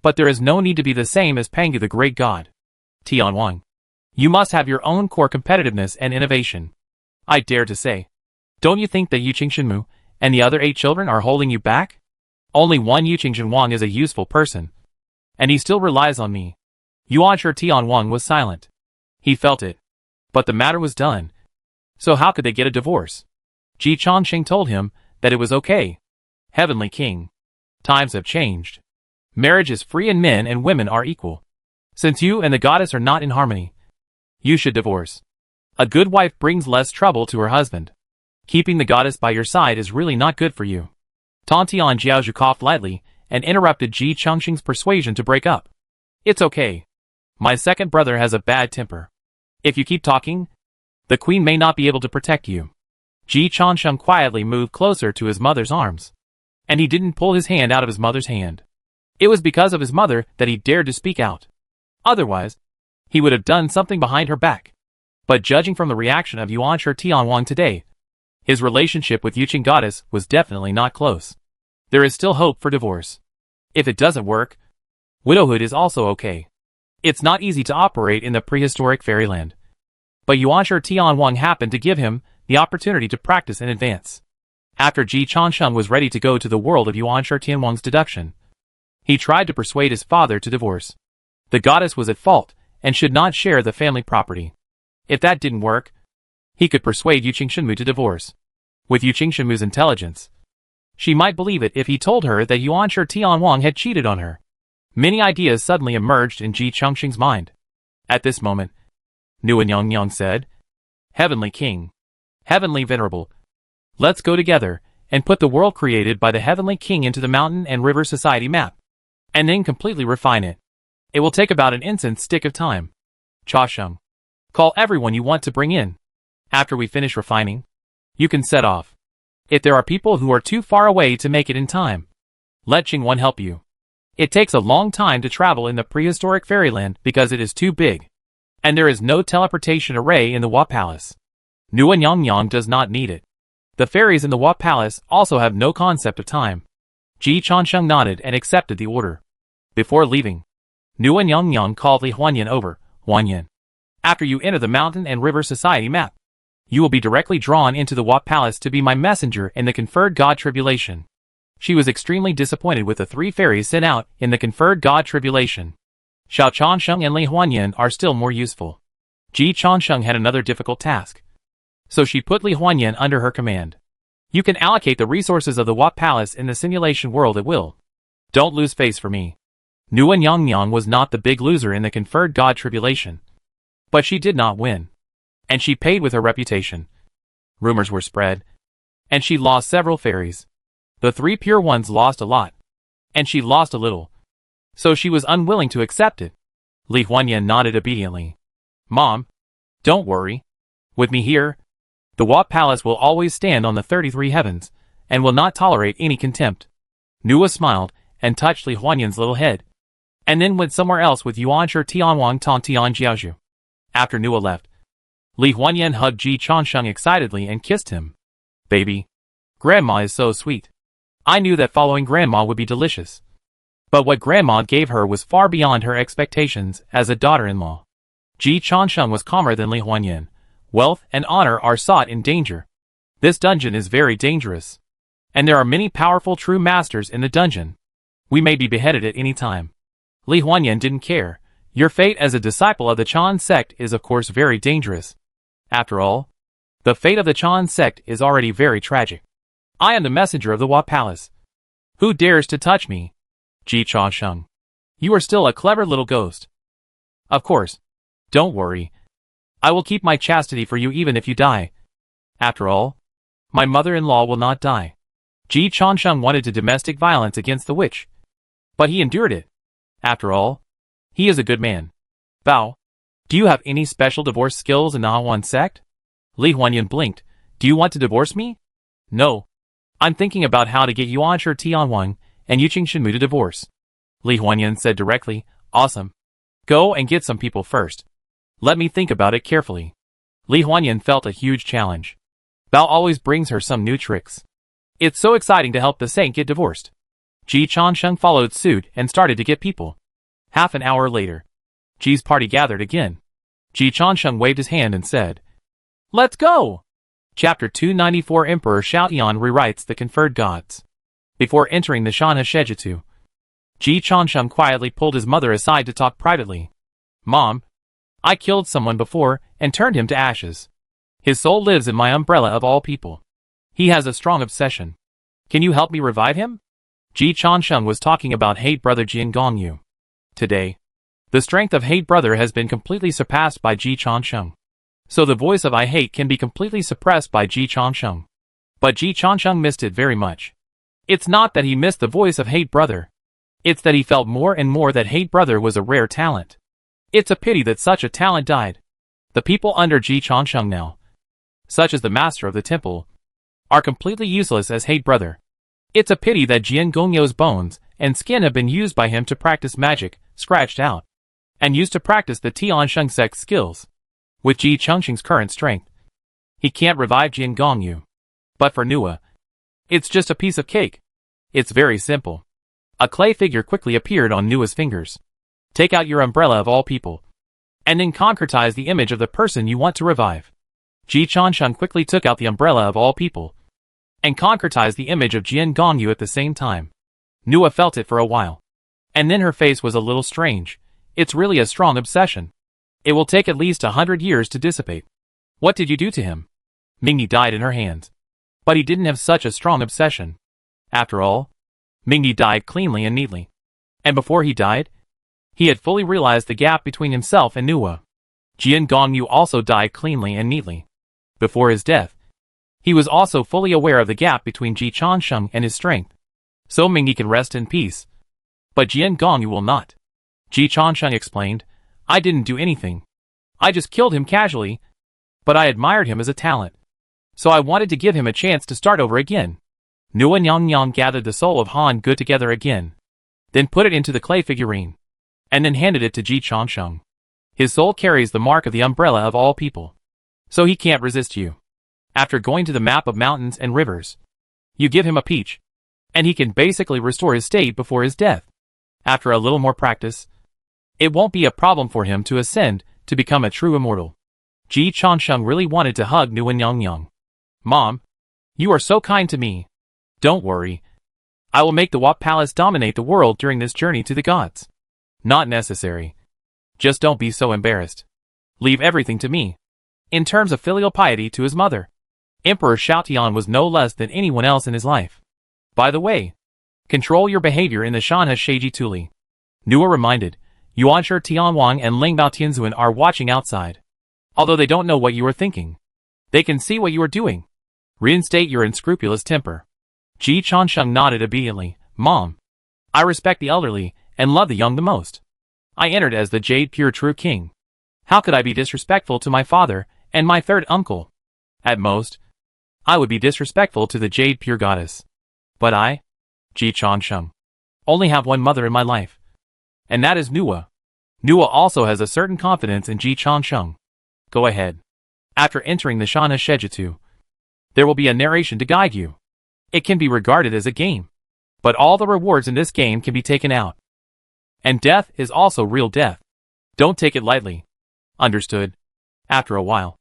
but there is no need to be the same as Pangu the great god. Tianwang, you must have your own core competitiveness and innovation. I dare to say, don't you think that Yuqingzhen Mu and the other 8 children are holding you back? Only one Yuqingzhen Wang is a useful person, and he still relies on me. Yuanshi Tianwang was silent. He felt it, but the matter was done. So how could they get a divorce? Ji Changsheng told him that it was okay. Heavenly King, times have changed. Marriage is free and men and women are equal. Since you and the goddess are not in harmony, you should divorce. A good wife brings less trouble to her husband. Keeping the goddess by your side is really not good for you. Tantian Jiaozhu coughed lightly and interrupted Ji Changsheng's persuasion to break up. It's okay. My second brother has a bad temper. If you keep talking, the queen may not be able to protect you. Ji Changsheng quietly moved closer to his mother's arms, and he didn't pull his hand out of his mother's hand. It was because of his mother that he dared to speak out. Otherwise, he would have done something behind her back. But judging from the reaction of Yuanshi Tianwang today, his relationship with Yuqing goddess was definitely not close. There is still hope for divorce. If it doesn't work, widowhood is also okay. It's not easy to operate in the prehistoric fairyland. But Yuanshi Tianwang happened to give him the opportunity to practice in advance. After Ji Changsheng was ready to go to the world of Yuanshi Tianwang's deduction, he tried to persuade his father to divorce. The goddess was at fault and should not share the family property. If that didn't work, he could persuade Yuqingzhen Mu to divorce. With Yuqingzhen Mu's intelligence, she might believe it if he told her that Yuanshi Tianwang had cheated on her. Many ideas suddenly emerged in Ji Changsheng's mind. At this moment, Nguyen Yang Yang said, Heavenly King, Heavenly Venerable, let's go together and put the world created by the Heavenly King into the mountain and river society map, and then completely refine it. It will take about an incense stick of time. Cha Sheng, call everyone you want to bring in. After we finish refining, you can set off. If there are people who are too far away to make it in time, let Qingwan help you. It takes a long time to travel in the prehistoric fairyland because it is too big, and there is no teleportation array in the Hua Palace. Nguyen Yang Yang does not need it. The fairies in the Hua Palace also have no concept of time. Ji Changsheng nodded and accepted the order. Before leaving, Nguyen Yang Yang called Li Huanyan over. Huanyan, after you enter the mountain and river society map, you will be directly drawn into the Hua Palace to be my messenger in the conferred God Tribulation. She was extremely disappointed with the 3 fairies sent out in the conferred God Tribulation. Xiao Changsheng and Li Huanyan are still more useful. Ji Changsheng had another difficult task, so she put Li Huanyan under her command. You can allocate the resources of the Hua Palace in the simulation world at will. Don't lose face for me. Nguyen Yang Yang was not the big loser in the conferred God Tribulation, but she did not win, and she paid with her reputation. Rumors were spread, and she lost several fairies. The 3 pure ones lost a lot, and she lost a little, so she was unwilling to accept it. Li Huanyan nodded obediently. Mom, don't worry. With me here, the Hua Palace will always stand on the 33 heavens, and will not tolerate any contempt. Nua smiled, and touched Li Huanyan's little head, and then went somewhere else with Yuanshi Tianwang Tantian Jiaozhu. After Nua left, Li Huanyan hugged Ji Changsheng excitedly and kissed him. Baby, Grandma is so sweet. I knew that following Grandma would be delicious. But what Grandma gave her was far beyond her expectations as a daughter-in-law. Ji Changsheng was calmer than Li Huanyan. Wealth and honor are sought in danger. This dungeon is very dangerous. And there are many powerful true masters in the dungeon. We may be beheaded at any time. Li Huanyan didn't care. Your fate as a disciple of the Chan sect is of course very dangerous. After all, the fate of the Chan sect is already very tragic. I am the messenger of the Hua Palace. Who dares to touch me? Ji Changsheng. You are still a clever little ghost. Of course. Don't worry. I will keep my chastity for you even if you die. After all, my mother-in-law will not die. Ji Changsheng wanted to domestic violence against the witch. But he endured it. After all, he is a good man. Bao, do you have any special divorce skills in the Hawan sect? Li Huanyan blinked. Do you want to divorce me? No. I'm thinking about how to get Yuan Shi Tianwang and Yuqing Shenmu to divorce. Li Huanyan said directly. Awesome. Go and get some people first. Let me think about it carefully. Li Huanyan felt a huge challenge. Bao always brings her some new tricks. It's so exciting to help the saint get divorced. Ji Changsheng followed suit and started to get people. Half an hour later, Ji's party gathered again. Ji Changsheng waved his hand and said, "Let's go!" Chapter 294 Emperor Xiaotian rewrites the conferred gods. Before entering the Shanhe Shejitu, Ji Changsheng quietly pulled his mother aside to talk privately. Mom, I killed someone before and turned him to ashes. His soul lives in my umbrella of all people. He has a strong obsession. Can you help me revive him? Ji Changsheng was talking about Hate Brother Jian Gongyu. Today, the strength of Hate Brother has been completely surpassed by Ji Changsheng. So the voice of I Hate can be completely suppressed by Ji Changsheng. But Ji Changsheng missed it very much. It's not that he missed the voice of Hate Brother. It's that he felt more and more that Hate Brother was a rare talent. It's a pity that such a talent died. The people under Ji Changsheng now, such as the master of the temple, are completely useless as Hate Brother. It's a pity that Jian Gongyu's bones and skin have been used by him to practice magic, scratched out, and used to practice the Tiansheng sect skills. With Ji Changsheng's current strength, he can't revive Jian Gongyu. But for Nua, it's just a piece of cake. It's very simple. A clay figure quickly appeared on Nua's fingers. Take out your umbrella of all people, and then concretize the image of the person you want to revive. Ji Changsheng quickly took out the umbrella of all people, and concretized the image of Jian Gongyu at the same time. Nua felt it for a while. And then her face was a little strange. It's really a strong obsession. It will take at least 100 years to dissipate. What did you do to him? Mingyi died in her hands. But he didn't have such a strong obsession. After all, Mingyi died cleanly and neatly. And before he died, he had fully realized the gap between himself and Nua. Jian Gongyu also died cleanly and neatly. Before his death, he was also fully aware of the gap between Ji Changsheng and his strength. So Mingyi can rest in peace. But Jian Gongyu will not. Ji Changsheng explained, I didn't do anything. I just killed him casually. But I admired him as a talent. So I wanted to give him a chance to start over again. Nua Nyang gathered the soul of Han Ge together again. Then put it into the clay figurine. And then handed it to Ji Changsheng. His soul carries the mark of the umbrella of all people. So he can't resist you. After going to the map of mountains and rivers, you give him a peach. And he can basically restore his state before his death. After a little more practice, it won't be a problem for him to ascend to become a true immortal. Ji Changsheng really wanted to hug Nua Nyang. Mom, you are so kind to me. Don't worry. I will make the Hua Palace dominate the world during this journey to the gods. Not necessary. Just don't be so embarrassed. Leave everything to me. In terms of filial piety to his mother, Emperor Xiaotian was no less than anyone else in his life. By the way, control your behavior in the Shanhe Shejitu. Nua reminded, Yuan Shi Tianwang and Lingbao Tianzuan are watching outside. Although they don't know what you are thinking, they can see what you are doing. Reinstate your unscrupulous temper. Ji Changsheng nodded obediently. Mom, I respect the elderly and love the young the most. I entered as the Jade Pure True King. How could I be disrespectful to my father and my third uncle? At most, I would be disrespectful to the Jade Pure Goddess. But I, Ji Changsheng, only have one mother in my life. And that is Nua. Nua also has a certain confidence in Ji Changsheng. Go ahead. After entering the Shanhe Shejitu, there will be a narration to guide you. It can be regarded as a game. But all the rewards in this game can be taken out. And death is also real death. Don't take it lightly. Understood. After a while,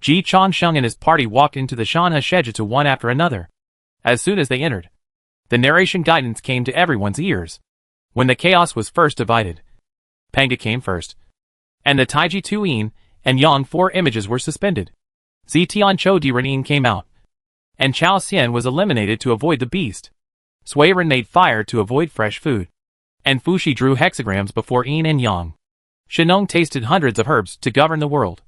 Ji Changsheng and his party walked into the Shanha Shejitu one after another. As soon as they entered, the narration guidance came to everyone's ears. When the chaos was first divided, Panga came first, and the Taiji 2 Yin and Yang 4 images were suspended. Zetian Cho Di Renin came out, and Chao Xian was eliminated to avoid the beast. Sui Ren made fire to avoid fresh food, and Fuxi drew hexagrams before Yin and Yang. Shenong tasted hundreds of herbs to govern the world,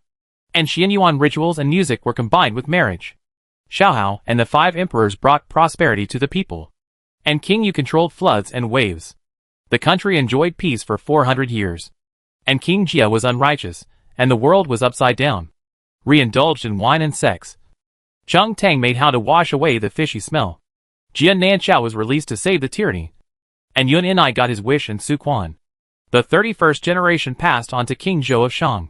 and Xianyuan rituals and music were combined with marriage. Xiaohao and the 5 emperors brought prosperity to the people, and King Yu controlled floods and waves. The country enjoyed peace for 400 years, and King Jia was unrighteous, and the world was upside down, re-indulged in wine and sex. Cheng Tang made how to wash away the fishy smell. Jia Nanchao was released to save the tyranny, and Yun Inai got his wish in Su Quan. The 31st generation passed on to King Zhou of Shang,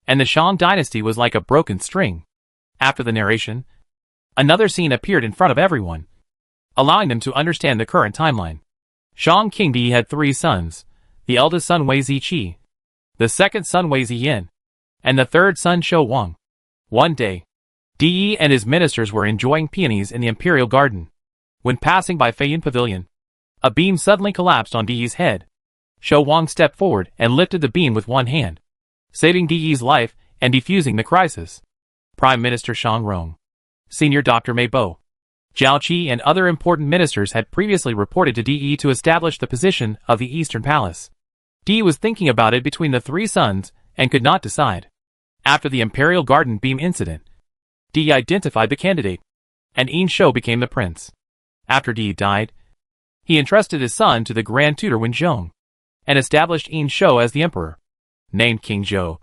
and the Shang dynasty was like a broken string. After the narration, another scene appeared in front of everyone, allowing them to understand the current timeline. Shang King Di had 3 sons, the eldest son Wei Ziqi, the second son Wei Ziyin, and the third son Shou Wang. One day, Di and his ministers were enjoying peonies in the imperial garden. When passing by Feiyun Pavilion, a beam suddenly collapsed on Di's head. Shou Wang stepped forward and lifted the beam with one hand, saving Di's life and defusing the crisis. Prime Minister Shang Rong, Senior Dr. Mei Bo, Zhao Qi and other important ministers had previously reported to Di to establish the position of the Eastern Palace. Di was thinking about it between the 3 sons and could not decide. After the Imperial Garden Beam incident, Di identified the candidate, and Yin Shou became the prince. After Di died, he entrusted his son to the Grand Tutor Wen Zhong, and established Yin Shou as the emperor, named King Zhou,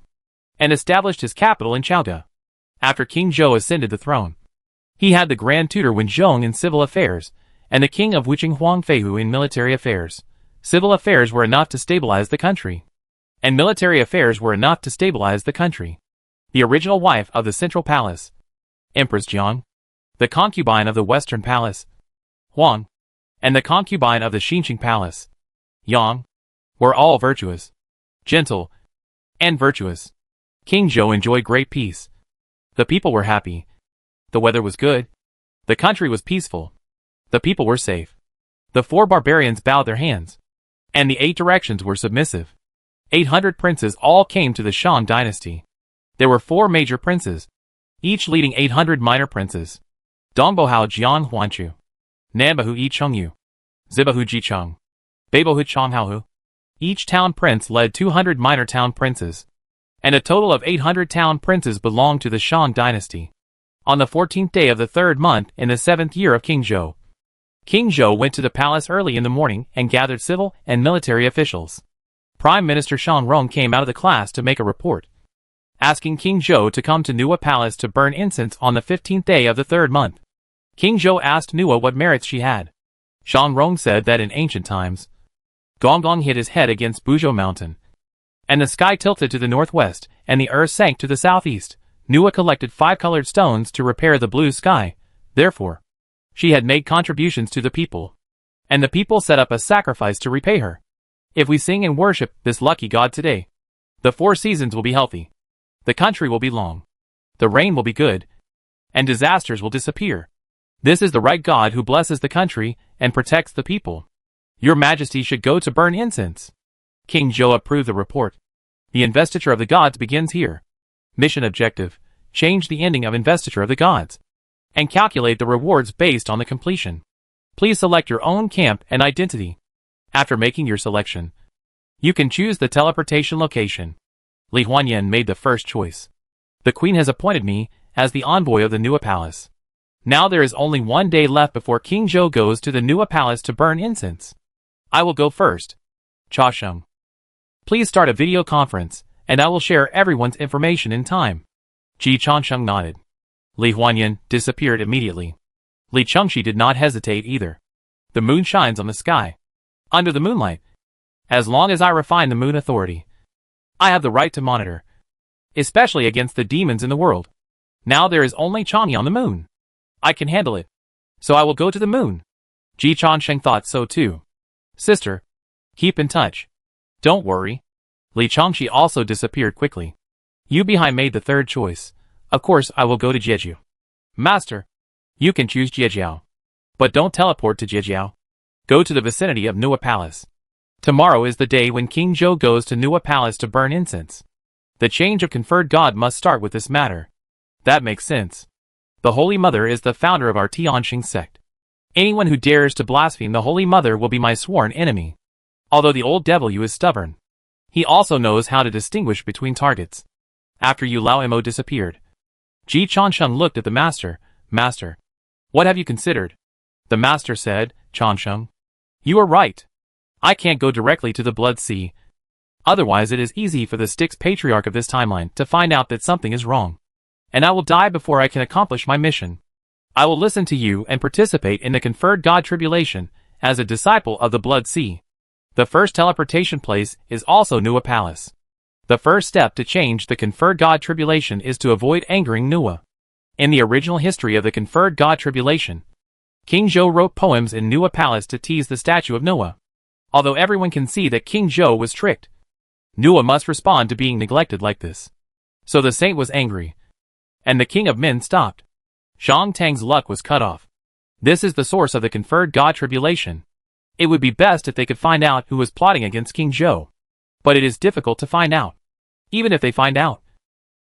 and established his capital in Chaoda. After King Zhou ascended the throne, he had the Grand Tutor Wen Zhong in civil affairs, and the King of Wuching Huang Feihu in military affairs. Civil affairs were enough to stabilize the country, and military affairs were enough to stabilize the country. The original wife of the Central Palace, Empress Jiang, the concubine of the Western Palace, Huang, and the concubine of the Xinqing Palace, Yang, were all virtuous, gentle, and virtuous. King Zhou enjoyed great peace. The people were happy. The weather was good. The country was peaceful. The people were safe. The 4 barbarians bowed their hands, and the 8 directions were submissive. 800 princes all came to the Shang dynasty. There were 4 major princes, each leading 800 minor princes. Dongbohao Jiang Huanchu, Nanbahu Yi Chengyu, Zibahu Jicheng, Beibohu Changhaohu. Each town prince led 200 minor town princes, and a total of 800 town princes belonged to the Shang dynasty. On the 14th day of the 3rd month in the 7th year of King Zhou, King Zhou went to the palace early in the morning and gathered civil and military officials. Prime Minister Shang Rong came out of the class to make a report, asking King Zhou to come to Nuwa Palace to burn incense on the 15th day of the 3rd month. King Zhou asked Nuwa what merits she had. Shang Rong said that in ancient times, Gonggong hit his head against Buzhou Mountain, and the sky tilted to the northwest, and the earth sank to the southeast. Nuwa collected 5 colored stones to repair the blue sky. Therefore, she had made contributions to the people, and the people set up a sacrifice to repay her. If we sing and worship this lucky god today, the 4 seasons will be healthy, the country will be long, the rain will be good, and disasters will disappear. This is the right God who blesses the country and protects the people. Your Majesty should go to burn incense. King Zhou approved the report. The investiture of the gods begins here. Mission objective: change the ending of investiture of the gods, and calculate the rewards based on the completion. Please select your own camp and identity. After making your selection, you can choose the teleportation location. Li Huanyan made the first choice. The Queen has appointed me as the envoy of the Nuwa Palace. Now there is only 1 day left before King Zhou goes to the Nuwa Palace to burn incense. I will go first. Cha Sheng, please start a video conference, and I will share everyone's information in time. Ji Changsheng nodded. Li Huanyan disappeared immediately. Li Chengxi did not hesitate either. The moon shines on the sky, under the moonlight. As long as I refine the moon authority, I have the right to monitor, especially against the demons in the world. Now there is only Chang'e on the moon. I can handle it, so I will go to the moon. Ji Changsheng thought so too. Sister, keep in touch. Don't worry. Li Changxi also disappeared quickly. Yu Bihai made the third choice. Of course I will go to Jeju. Master, you can choose Jejiao. But don't teleport to Jejiao. Go to the vicinity of Nuwa Palace. Tomorrow is the day when King Zhou goes to Nuwa Palace to burn incense. The change of conferred god must start with this matter. That makes sense. The Holy Mother is the founder of our Tianxing sect. Anyone who dares to blaspheme the Holy Mother will be my sworn enemy. Although the old devil Yu is stubborn, he also knows how to distinguish between targets. After Yu Lao-mo disappeared, Ji Chansheng looked at the master. Master, what have you considered? The master said, Chansheng, you are right. I can't go directly to the Blood Sea. Otherwise it is easy for the Styx patriarch of this timeline to find out that something is wrong. And I will die before I can accomplish my mission. I will listen to you and participate in the conferred god tribulation as a disciple of the Blood Sea. The first teleportation place is also Nuwa Palace. The first step to change the conferred god tribulation is to avoid angering Nuwa. In the original history of the conferred god tribulation, King Zhou wrote poems in Nuwa Palace to tease the statue of Nuwa. Although everyone can see that King Zhou was tricked, Nuwa must respond to being neglected like this. So the saint was angry, and the king of men stopped. Zhang Tang's luck was cut off. This is the source of the conferred god tribulation. It would be best if they could find out who was plotting against King Zhou. But it is difficult to find out. Even if they find out,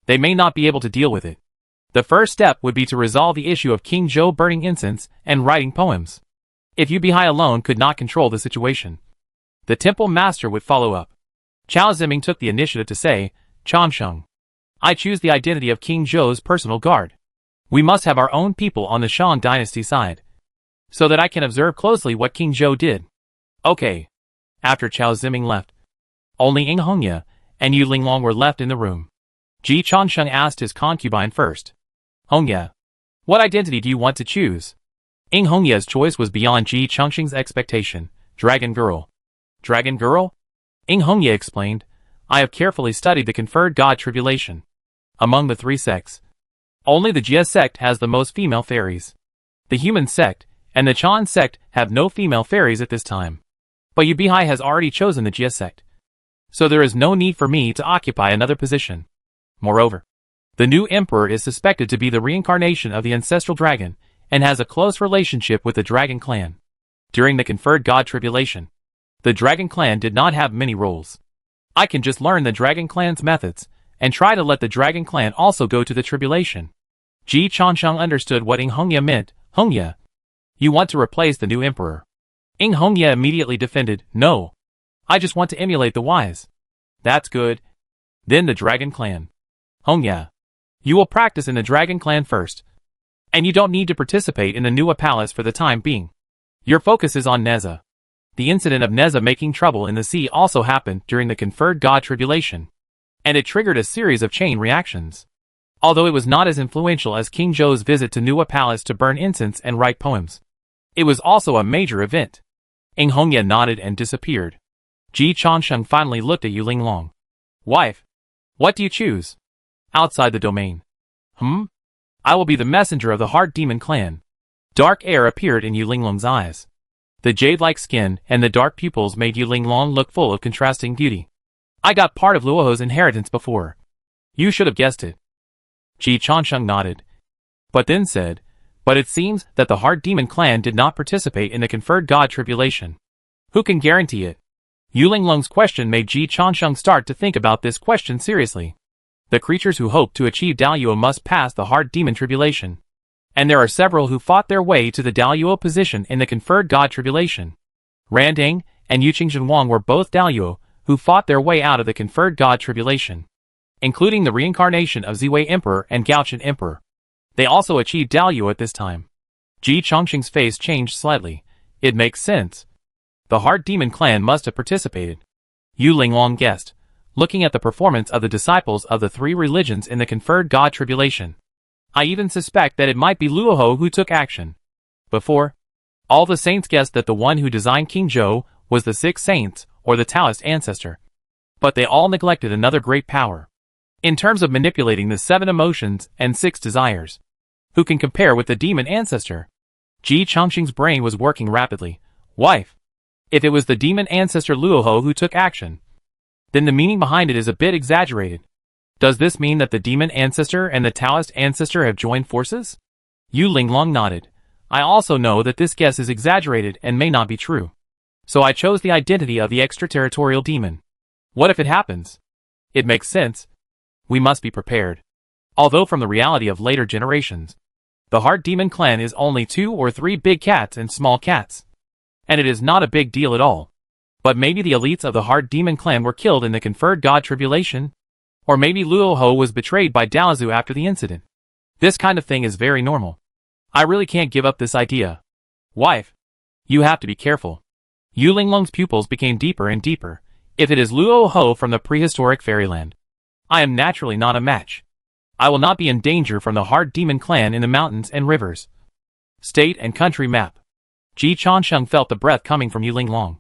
they may not be able to deal with it. The first step would be to resolve the issue of King Zhou burning incense and writing poems. If Yu Bihai alone could not control the situation, the temple master would follow up. Chao Ziming took the initiative to say, Chansheng, I choose the identity of King Zhou's personal guard. We must have our own people on the Shang dynasty side, so that I can observe closely what King Zhou did. Okay. After Chao Ziming left, only Ying Hongye and Yu Linglong were left in the room. Ji Chansheng asked his concubine first. Hongye, what identity do you want to choose? Ying Hongye's choice was beyond Ji Changsheng's expectation. Dragon Girl. Dragon Girl? Ying Hongye explained, I have carefully studied the conferred god tribulation. Among the three sects, only the Jia sect has the most female fairies. The human sect and the Chan sect have no female fairies at this time. But Yu Bihai has already chosen the Jia sect, so there is no need for me to occupy another position. Moreover, the new emperor is suspected to be the reincarnation of the ancestral dragon and has a close relationship with the dragon clan. During the conferred god tribulation, the dragon clan did not have many roles. I can just learn the dragon clan's methods and try to let the dragon clan also go to the tribulation. Ji Chansheng understood what Ying Hongye meant. Hongye, you want to replace the new emperor? Ying Hongye immediately defended, no. I just want to emulate the wise. That's good. Then the dragon clan. Hongye, you will practice in the dragon clan first. And you don't need to participate in the Nuwa Palace for the time being. Your focus is on Neza. The incident of Neza making trouble in the sea also happened during the conferred god tribulation, and it triggered a series of chain reactions. Although it was not as influential as King Zhou's visit to Nuwa Palace to burn incense and write poems, it was also a major event. Ying Hongye nodded and disappeared. Ji Chansheng finally looked at Yu Linglong. Wife, what do you choose? Outside the domain. I will be the messenger of the Heart Demon clan. Dark air appeared in Yu Linglong's eyes. The jade-like skin and the dark pupils made Yu Linglong look full of contrasting beauty. I got part of Luoho's inheritance before. You should have guessed it. Ji Chansheng nodded, but then said, but it seems that the Heart Demon clan did not participate in the conferred god tribulation. Who can guarantee it? Yu Linglong's question made Ji Chansheng start to think about this question seriously. The creatures who hope to achieve Daluo must pass the Heart Demon tribulation. And there are several who fought their way to the Daluo position in the conferred god tribulation. Randang and Yuqing Zhenwang were both Daluo who fought their way out of the conferred god tribulation, including the reincarnation of Ziwei Emperor and Gaochen Emperor. They also achieved Daluo at this time. Ji Changsheng's face changed slightly. It makes sense. The Heart Demon clan must have participated. Yu Linglong guessed, looking at the performance of the disciples of the three religions in the conferred god tribulation. I even suspect that it might be Luoho who took action. Before, all the saints guessed that the one who designed King Zhou was the six saints or the Taoist ancestor. But they all neglected another great power. In terms of manipulating the 7 emotions and 6 desires, who can compare with the demon ancestor? Ji Changsheng's brain was working rapidly. Wife, if it was the demon ancestor Luoho who took action, then the meaning behind it is a bit exaggerated. Does this mean that the demon ancestor and the Taoist ancestor have joined forces? Yu Linglong nodded. I also know that this guess is exaggerated and may not be true. So I chose the identity of the extraterritorial demon. What if it happens? It makes sense. We must be prepared. Although from the reality of later generations, the Heart Demon clan is only 2 or 3 big cats and small cats. And it is not a big deal at all. But maybe the elites of the Heart Demon clan were killed in the conferred god tribulation? Or maybe Luo Ho was betrayed by Daozu after the incident. This kind of thing is very normal. I really can't give up this idea. Wife, you have to be careful. Yu Linglong's pupils became deeper and deeper. If it is Luo Ho from the prehistoric fairyland, I am naturally not a match. I will not be in danger from the Heart Demon clan in the mountains and rivers. State and country map. Ji Chansheng felt the breath coming from Yu Linglong.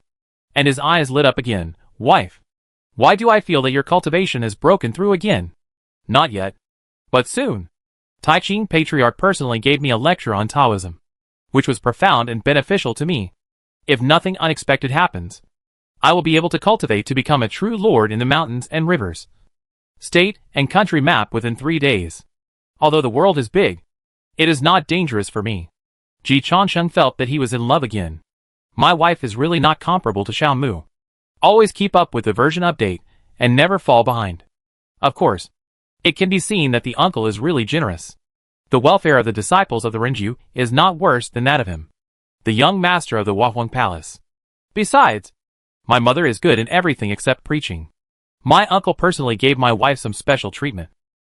And his eyes lit up again. Wife, why do I feel that your cultivation has broken through again? Not yet. But soon. Tai Ching Patriarch personally gave me a lecture on Taoism, which was profound and beneficial to me. If nothing unexpected happens, I will be able to cultivate to become a true lord in the mountains and rivers. State and country map within 3 days. Although the world is big, it is not dangerous for me. Ji Chansheng felt that he was in love again. My wife is really not comparable to Xiao Mu. Always keep up with the version update, and never fall behind. Of course, it can be seen that the uncle is really generous. The welfare of the disciples of the Renju is not worse than that of him, the young master of the Wahuang Palace. Besides, my mother is good in everything except preaching. My uncle personally gave my wife some special treatment.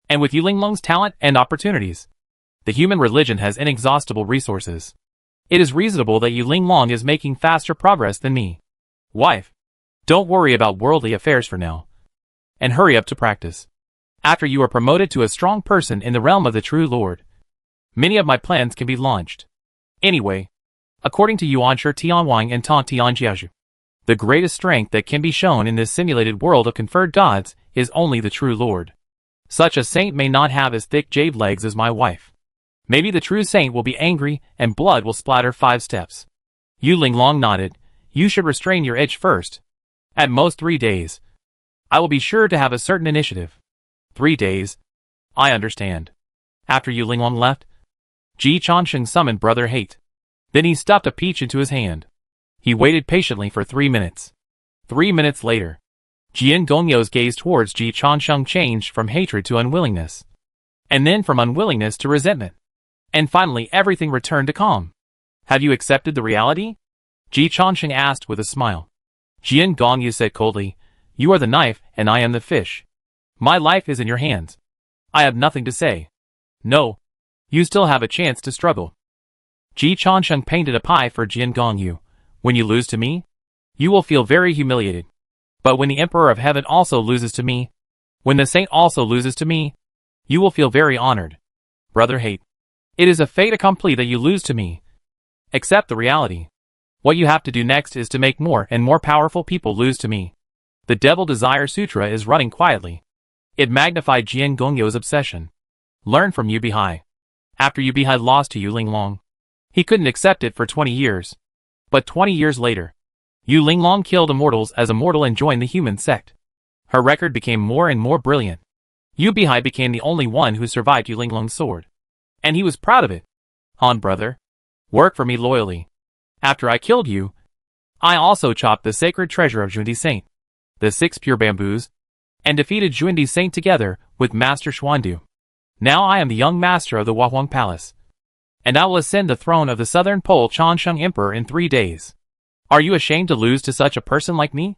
And with Yu Linglong's talent and opportunities, the human religion has inexhaustible resources. It is reasonable that Yu Linglong is making faster progress than me. Wife, don't worry about worldly affairs for now. And hurry up to practice. After you are promoted to a strong person in the realm of the true Lord, many of my plans can be launched. Anyway, according to Yuan Shi Tianwang and Tong Tianjiaju, the greatest strength that can be shown in this simulated world of conferred gods is only the true Lord. Such a saint may not have as thick jade legs as my wife. Maybe the true saint will be angry and blood will splatter 5 steps. Yu Linglong nodded. You should restrain your itch first. At most 3 days. I will be sure to have a certain initiative. 3 days. I understand. After Yu Linglong left, Ji Chansheng summoned Brother Hate. Then he stuffed a peach into his hand. He waited patiently for 3 minutes. 3 minutes later, Jian Gongyo's gaze towards Ji Chansheng changed from hatred to unwillingness. And then from unwillingness to resentment. And finally everything returned to calm. Have you accepted the reality? Ji Chansheng asked with a smile. Jian Gongyu said coldly, you are the knife and I am the fish. My life is in your hands. I have nothing to say. No. You still have a chance to struggle. Ji Chansheng painted a pie for Jian Gongyu. When you lose to me, you will feel very humiliated. But when the Emperor of Heaven also loses to me, when the Saint also loses to me, you will feel very honored. Brother Hate, it is a fait accompli that you lose to me. Accept the reality. What you have to do next is to make more and more powerful people lose to me. The Devil Desire Sutra is running quietly. It magnified Jian Gongyo's obsession. Learn from Yu Bihai. After Yu Bihai lost to Yu Linglong, he couldn't accept it for 20 years. But 20 years later, Yu Linglong killed immortals as a mortal and joined the human sect. Her record became more and more brilliant. Yu Bihai became the only one who survived Yu Linglong's sword. And he was proud of it. Han brother, work for me loyally. After I killed you, I also chopped the sacred treasure of Jundi Saint, the 6 pure bamboos, and defeated Jundi Saint together with Master Xuandu. Now I am the young master of the Wahuang Palace. And I will ascend the throne of the Southern Pole Chansheng Emperor in 3 days. Are you ashamed to lose to such a person like me?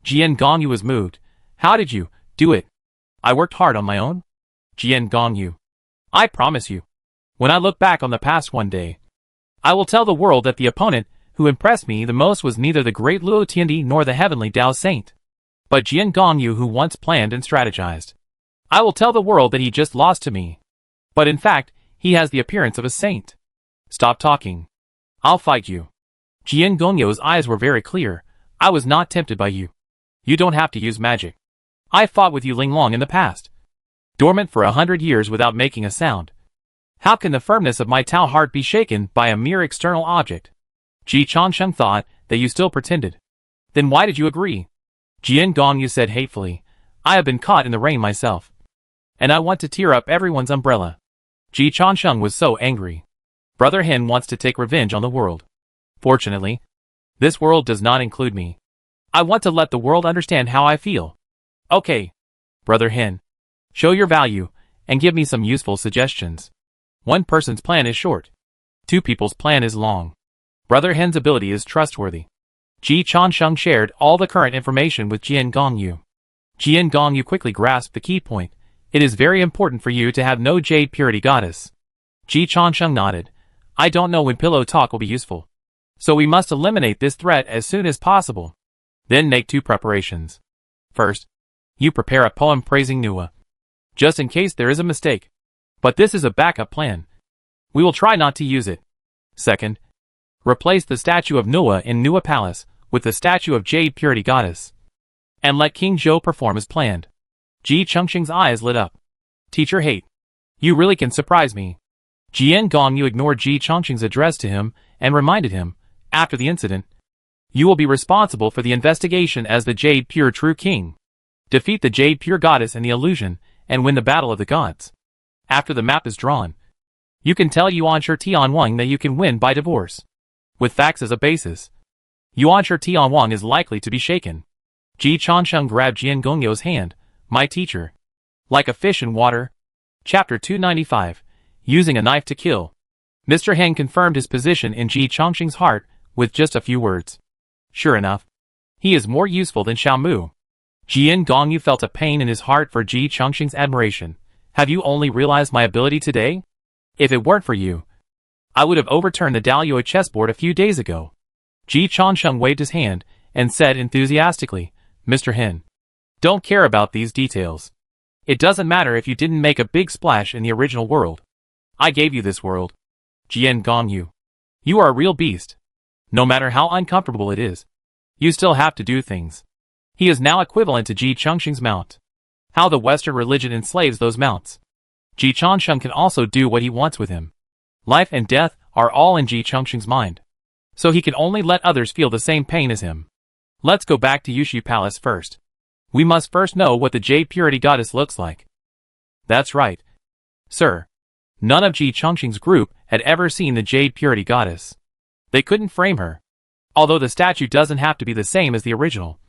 Jian Gongyu was moved. How did you do it? I worked hard on my own. Jian Gongyu, I promise you, when I look back on the past one day, I will tell the world that the opponent who impressed me the most was neither the great Luo Tiandi nor the heavenly Dao Saint, but Jian Gongyu who once planned and strategized. I will tell the world that he just lost to me. But in fact, he has the appearance of a saint. Stop talking. I'll fight you. Jian Gongyo's eyes were very clear. I was not tempted by you. You don't have to use magic. I fought with Yu Linglong in the past. Dormant for 100 years without making a sound. How can the firmness of my Tao heart be shaken by a mere external object? Ji Chansheng thought that you still pretended. Then why did you agree? Jian Gongyu said hatefully. I have been caught in the rain myself. And I want to tear up everyone's umbrella. Ji Changsheng was so angry. Brother Hin wants to take revenge on the world. Fortunately, this world does not include me. I want to let the world understand how I feel. Okay, Brother Hin. Show your value, and give me some useful suggestions. One person's plan is short. Two people's plan is long. Brother Hin's ability is trustworthy. Ji Changsheng shared all the current information with Jian Gongyu. Jian Gongyu quickly grasped the key point. It is very important for you to have no jade purity goddess. Ji Changsheng nodded. I don't know when pillow talk will be useful. So we must eliminate this threat as soon as possible. Then make two preparations. First, you prepare a poem praising Nua. Just in case there is a mistake. But this is a backup plan. We will try not to use it. Second, replace the statue of Nua in Nua Palace with the statue of Jade Purity Goddess. And let King Zhou perform as planned. Ji Changsheng's eyes lit up. Teacher hate. You really can surprise me. Jian Gongyu ignored Ji Changsheng's address to him and reminded him, after the incident, you will be responsible for the investigation as the Jade Pure True King. Defeat the Jade Pure Goddess and the illusion, and win the Battle of the Gods. After the map is drawn, you can tell Yuanshi Tianwang that you can win by divorce. With facts as a basis, Yuanshi Tianwang is likely to be shaken. Ji Changsheng grabbed Jian Gongyu's hand. My teacher. Like a fish in water. Chapter 295. Using a knife to kill. Mr. Heng confirmed his position in Ji Changsheng's heart with just a few words. Sure enough, he is more useful than Xiao Mu. Jian Gongyu felt a pain in his heart for Ji Changsheng's admiration. Have you only realized my ability today? If it weren't for you, I would have overturned the Daliao chessboard a few days ago. Ji Changsheng waved his hand and said enthusiastically, Mr. Hin, don't care about these details. It doesn't matter if you didn't make a big splash in the original world. I gave you this world. Jian Gongyu, you are a real beast. No matter how uncomfortable it is, you still have to do things. He is now equivalent to Ji Changsheng's mount. How the Western religion enslaves those mounts. Ji Changsheng can also do what he wants with him. Life and death are all in Ji Changsheng's mind. So he can only let others feel the same pain as him. Let's go back to Yushi Palace first. We must first know what the Jade Purity Goddess looks like. That's right. Sir. None of Ji Changsheng's group had ever seen the Jade Purity Goddess. They couldn't frame her. Although the statue doesn't have to be the same as the original.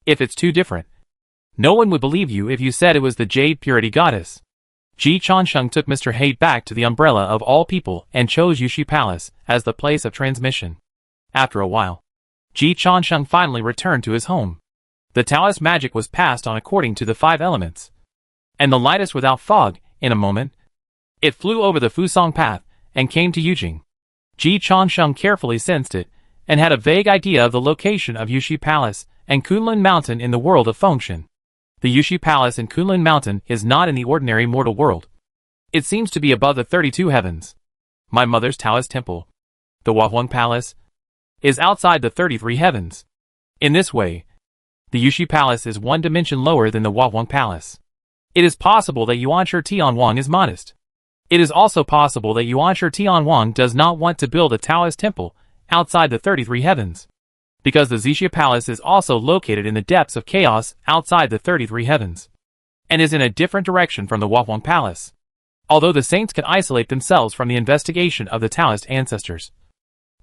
If it's too different, no one would believe you if you said it was the Jade Purity Goddess. Ji Changsheng took Mr. He back to the umbrella of all people and chose Yushi Palace as the place of transmission. After a while, Ji Changsheng finally returned to his home. The Taoist magic was passed on according to the 5 elements. And the lightest without fog, in a moment, it flew over the Fusong path and came to Yujing. Ji Changsheng carefully sensed it and had a vague idea of the location of Yushi Palace and Kunlun Mountain in the world of Fengshan. The Yushi Palace in Kunlun Mountain is not in the ordinary mortal world. It seems to be above the 32 heavens. My mother's Taoist temple, the Wahuang Palace, is outside the 33 heavens. In this way, the Yushi Palace is 1 dimension lower than the Wahuang Palace. It is possible that Yuanshi Tianwang is modest. It is also possible that Yuanshi Tianwang does not want to build a Taoist temple outside the 33 heavens. Because the Zixia Palace is also located in the depths of chaos outside the 33 heavens. And is in a different direction from the Wahuang Palace. Although the saints can isolate themselves from the investigation of the Taoist ancestors.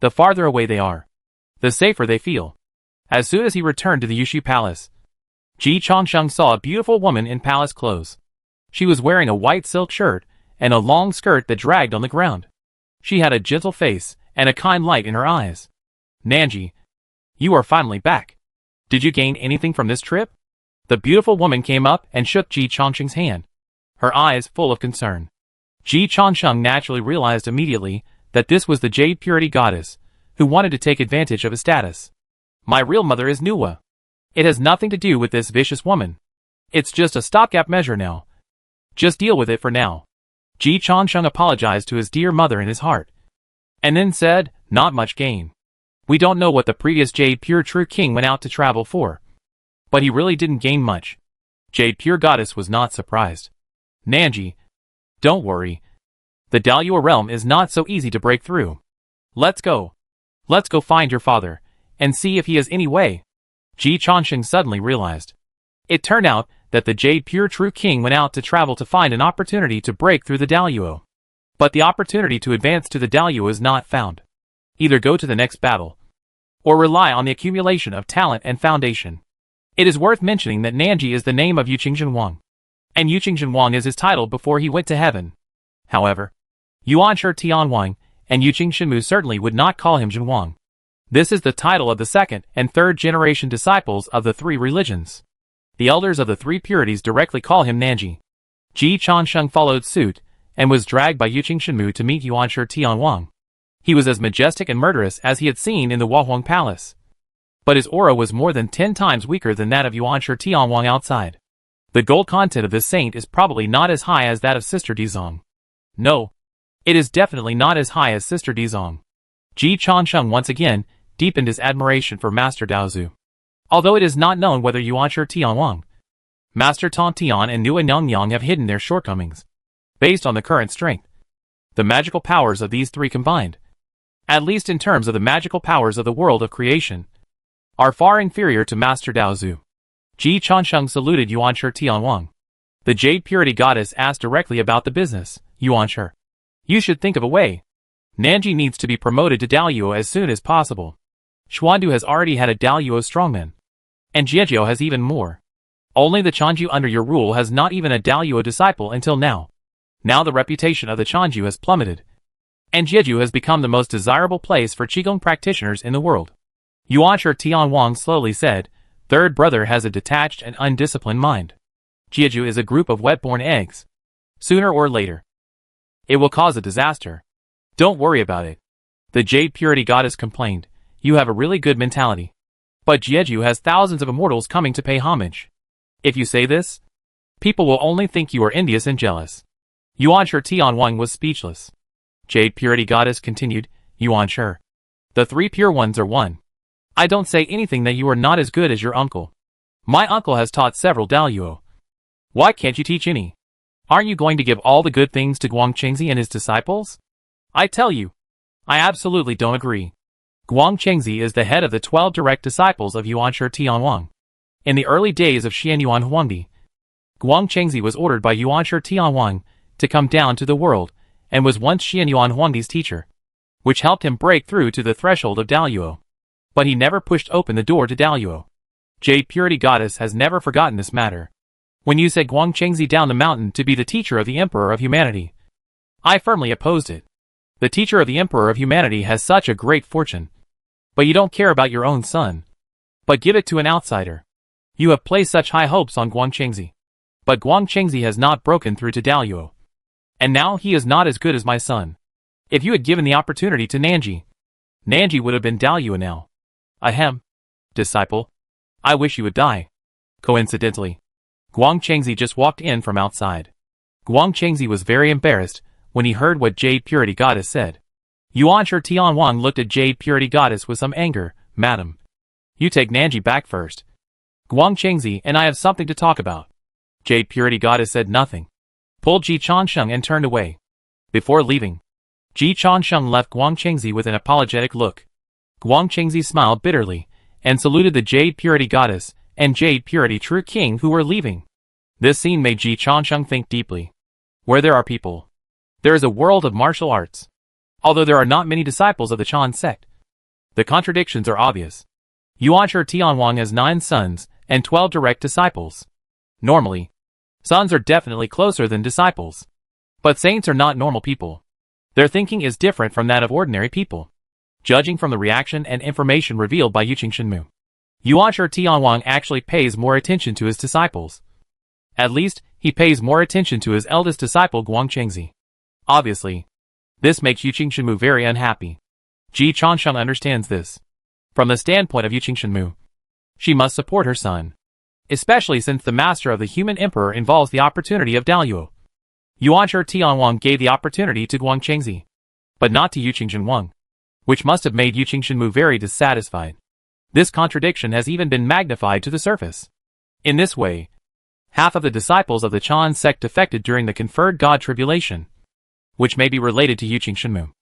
The farther away they are, the safer they feel. As soon as he returned to the Yushi Palace, Ji Changsheng saw a beautiful woman in palace clothes. She was wearing a white silk shirt and a long skirt that dragged on the ground. She had a gentle face and a kind light in her eyes. Nanji, you are finally back. Did you gain anything from this trip? The beautiful woman came up and shook Ji Changsheng's hand, her eyes full of concern. Ji Changsheng naturally realized immediately that this was the Jade Purity Goddess, who wanted to take advantage of his status. My real mother is Nuwa. It has nothing to do with this vicious woman. It's just a stopgap measure now. Just deal with it for now. Ji Changsheng apologized to his dear mother in his heart. And then said, not much gain. We don't know what the previous Jade Pure True King went out to travel for. But he really didn't gain much. Jade Pure Goddess was not surprised. Nanji, don't worry. The Daliao realm is not so easy to break through. Let's go. Let's go find your father, and see if he has any way. Ji Changsheng suddenly realized. It turned out that the Jade Pure True King went out to travel to find an opportunity to break through the Daluo. But the opportunity to advance to the Daluo is not found. Either go to the next battle, or rely on the accumulation of talent and foundation. It is worth mentioning that Nanji is the name of Yuqing Wang, and Yuqing Wang is his title before he went to heaven. However, Yuan Shi Tianwang and Yuqing Shenmu certainly would not call him Zhenwang. This is the title of the second and third generation disciples of the three religions. The elders of the three purities directly call him Nanji. Ji Changsheng followed suit, and was dragged by Yuqing Shenmu to meet Yuan Shi Tianwang. He was as majestic and murderous as he had seen in the Huahuang Palace. But his aura was more than 10 times weaker than that of Yuan Shi Tianwang outside. The gold content of this saint is probably not as high as that of Sister Dizong. No, it is definitely not as high as Sister Dizong. Ji Changsheng once again deepened his admiration for Master Daozu. Although it is not known whether Yuan Shi Tianwang, Master Tong Tian and Nua Nyongyang have hidden their shortcomings. Based on the current strength, the magical powers of these three combined, at least in terms of the magical powers of the world of creation, are far inferior to Master Daozu. Ji Changsheng saluted Yuan Shi Tianwang. The Jade Purity Goddess asked directly about the business. Yuan Shi, you should think of a way. Nanji needs to be promoted to Daluo as soon as possible. Xuandu has already had a Daluo strongman, and Jiejiao has even more. Only the Chanju under your rule has not even a Daluo disciple until now. Now the reputation of the Chanju has plummeted, and Jeju has become the most desirable place for Qigong practitioners in the world. Yuan Shi Tianwang slowly said, third brother has a detached and undisciplined mind. Jeju is a group of wet-born eggs. Sooner or later, it will cause a disaster. Don't worry about it. The Jade Purity Goddess complained, you have a really good mentality. But Jeju has thousands of immortals coming to pay homage. If you say this, people will only think you are envious and jealous. Yuan Shi Tianwang was speechless. Jade Purity Goddess continued, Yuan Shi, the three pure ones are one. I don't say anything that you are not as good as your uncle. My uncle has taught several Daluo. Why can't you teach any? Aren't you going to give all the good things to Guangchengzi and his disciples? I tell you, I absolutely don't agree. Guangchengzi is the head of the 12 direct disciples of Yuan Shi Tianwang. In the early days of Xianyuan Huangdi, Guangchengzi was ordered by Yuan Shi Tianwang to come down to the world, and was once Xianyuan Huangdi's teacher, which helped him break through to the threshold of Daluo. But he never pushed open the door to Daluo. Jade Purity Goddess has never forgotten this matter. When you said Guangchengzi down the mountain to be the teacher of the Emperor of Humanity, I firmly opposed it. The teacher of the Emperor of Humanity has such a great fortune. But you don't care about your own son, but give it to an outsider. You have placed such high hopes on Guangchengzi. But Guangchengzi has not broken through to Daluo. And now he is not as good as my son. If you had given the opportunity to Nanji, Nanji would have been Daluo now. Ahem. Disciple. I wish you would die. Coincidentally, Guangchengzi just walked in from outside. Guangchengzi was very embarrassed when he heard what Jade Purity Goddess said. Yuan Shi Tianwang looked at Jade Purity Goddess with some anger. Madam, you take Nanji back first. Guangchengzi and I have something to talk about. Jade Purity Goddess said nothing, pulled Ji Changsheng and turned away. Before leaving, Ji Changsheng left Guangchengzi with an apologetic look. Guangchengzi smiled bitterly, and saluted the Jade Purity Goddess and Jade Purity True King who were leaving. This scene made Ji Changsheng think deeply. Where there are people, there is a world of martial arts. Although there are not many disciples of the Chan sect, the contradictions are obvious. Yuan Shi Tianwang has 9 sons and 12 direct disciples. Normally, sons are definitely closer than disciples. But saints are not normal people. Their thinking is different from that of ordinary people. Judging from the reaction and information revealed by Yuqing Shenmu, Yuan Shi Tianwang actually pays more attention to his disciples. At least, he pays more attention to his eldest disciple Guangchengzi. Obviously, this makes Yuqing Shenmu very unhappy. Ji Changsheng understands this. From the standpoint of Yuqing Shenmu, she must support her son, especially since the master of the human emperor involves the opportunity of Daluo. Yuan Shi Tianwang gave the opportunity to Guangchengzi, but not to Yuqing Shenwang, which must have made Yuqing Shenmu very dissatisfied. This contradiction has even been magnified to the surface. In this way, half of the disciples of the Chan sect defected during the conferred God tribulation, which may be related to Yuqing Shenmu.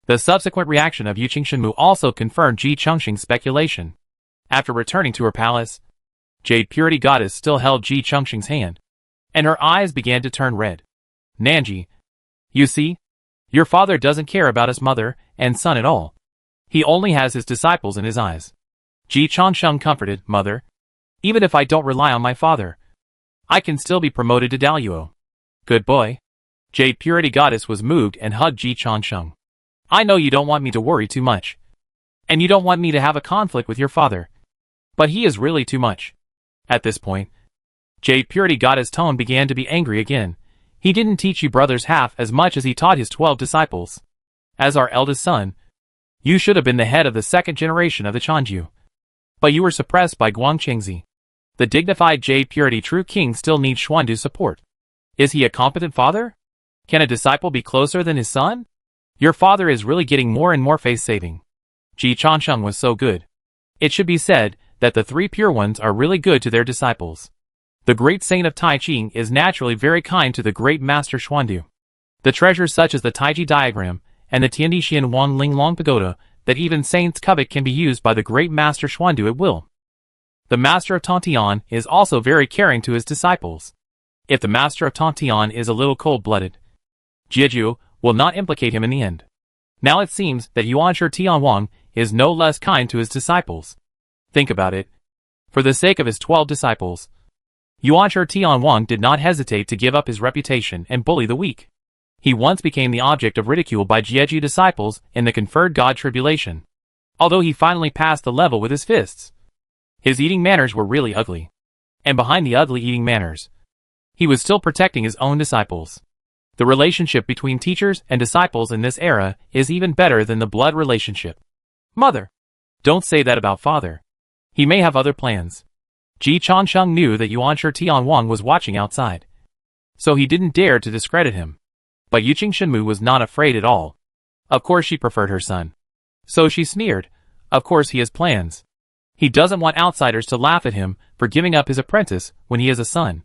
The subsequent reaction of Yuqing Shenmu also confirmed Ji Changsheng's speculation. After returning to her palace, Jade Purity Goddess still held Ji Chongqing's hand, and her eyes began to turn red. Nanji, you see? Your father doesn't care about his mother and son at all. He only has his disciples in his eyes. Ji Chongqing comforted, Mother. Even if I don't rely on my father, I can still be promoted to Daluo. Good boy. Jade Purity Goddess was moved and hugged Ji Chongqing. I know you don't want me to worry too much. And you don't want me to have a conflict with your father. But he is really too much. At this point, Jade Purity Goddess' tone began to be angry again. He didn't teach you brothers half as much as he taught his 12 disciples. As our eldest son, you should have been the head of the second generation of the Chanju. But you were suppressed by Guangqingzi. The dignified Jade Purity True King still needs Xuandu's support. Is he a competent father? Can a disciple be closer than his son? Your father is really getting more and more face-saving. Ji Chongqing was so good. It should be said that the three pure ones are really good to their disciples. The great saint of Tai Chi is naturally very kind to the great master Xuandu. The treasures such as the Taiji diagram and the Tiandixian Wang Ling Long Pagoda that even saints covet can be used by the great master Xuandu at will. The master of Tontian is also very caring to his disciples. If the master of Tontian is a little cold-blooded, Jieju will not implicate him in the end. Now it seems that Yuanshi Tianwang is no less kind to his disciples. Think about it. For the sake of his 12 disciples, Yuanshi Tianwang did not hesitate to give up his reputation and bully the weak. He once became the object of ridicule by Jieju disciples in the conferred God tribulation. Although he finally passed the level with his fists, his eating manners were really ugly. And behind the ugly eating manners, he was still protecting his own disciples. The relationship between teachers and disciples in this era is even better than the blood relationship. Mother! Don't say that about father. He may have other plans. Ji Chongqing knew that Yuanshi Tianwang was watching outside, so he didn't dare to discredit him. But Yuqing Shenmu was not afraid at all. Of course she preferred her son. So she sneered. Of course he has plans. He doesn't want outsiders to laugh at him for giving up his apprentice when he is a son.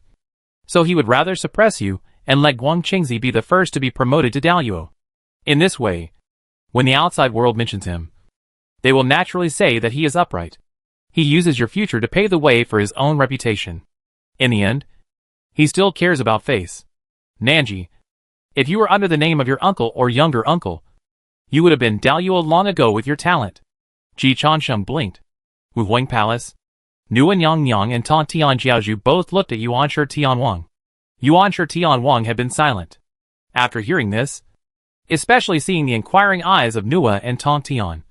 So he would rather suppress you and let Guangqingzi be the first to be promoted to Daluo. In this way, when the outside world mentions him, they will naturally say that he is upright. He uses your future to pave the way for his own reputation. In the end, he still cares about face. Nanji, if you were under the name of your uncle or younger uncle, you would have been Daluo long ago with your talent. Ji Chongqing blinked. Wu Huang Palace, Nuan Yang and Tan Tian Jiaozhu both looked at Yuanshi Tianwang. Yuanshi Tianwang had been silent. After hearing this, especially seeing the inquiring eyes of Nua and Tan Tian,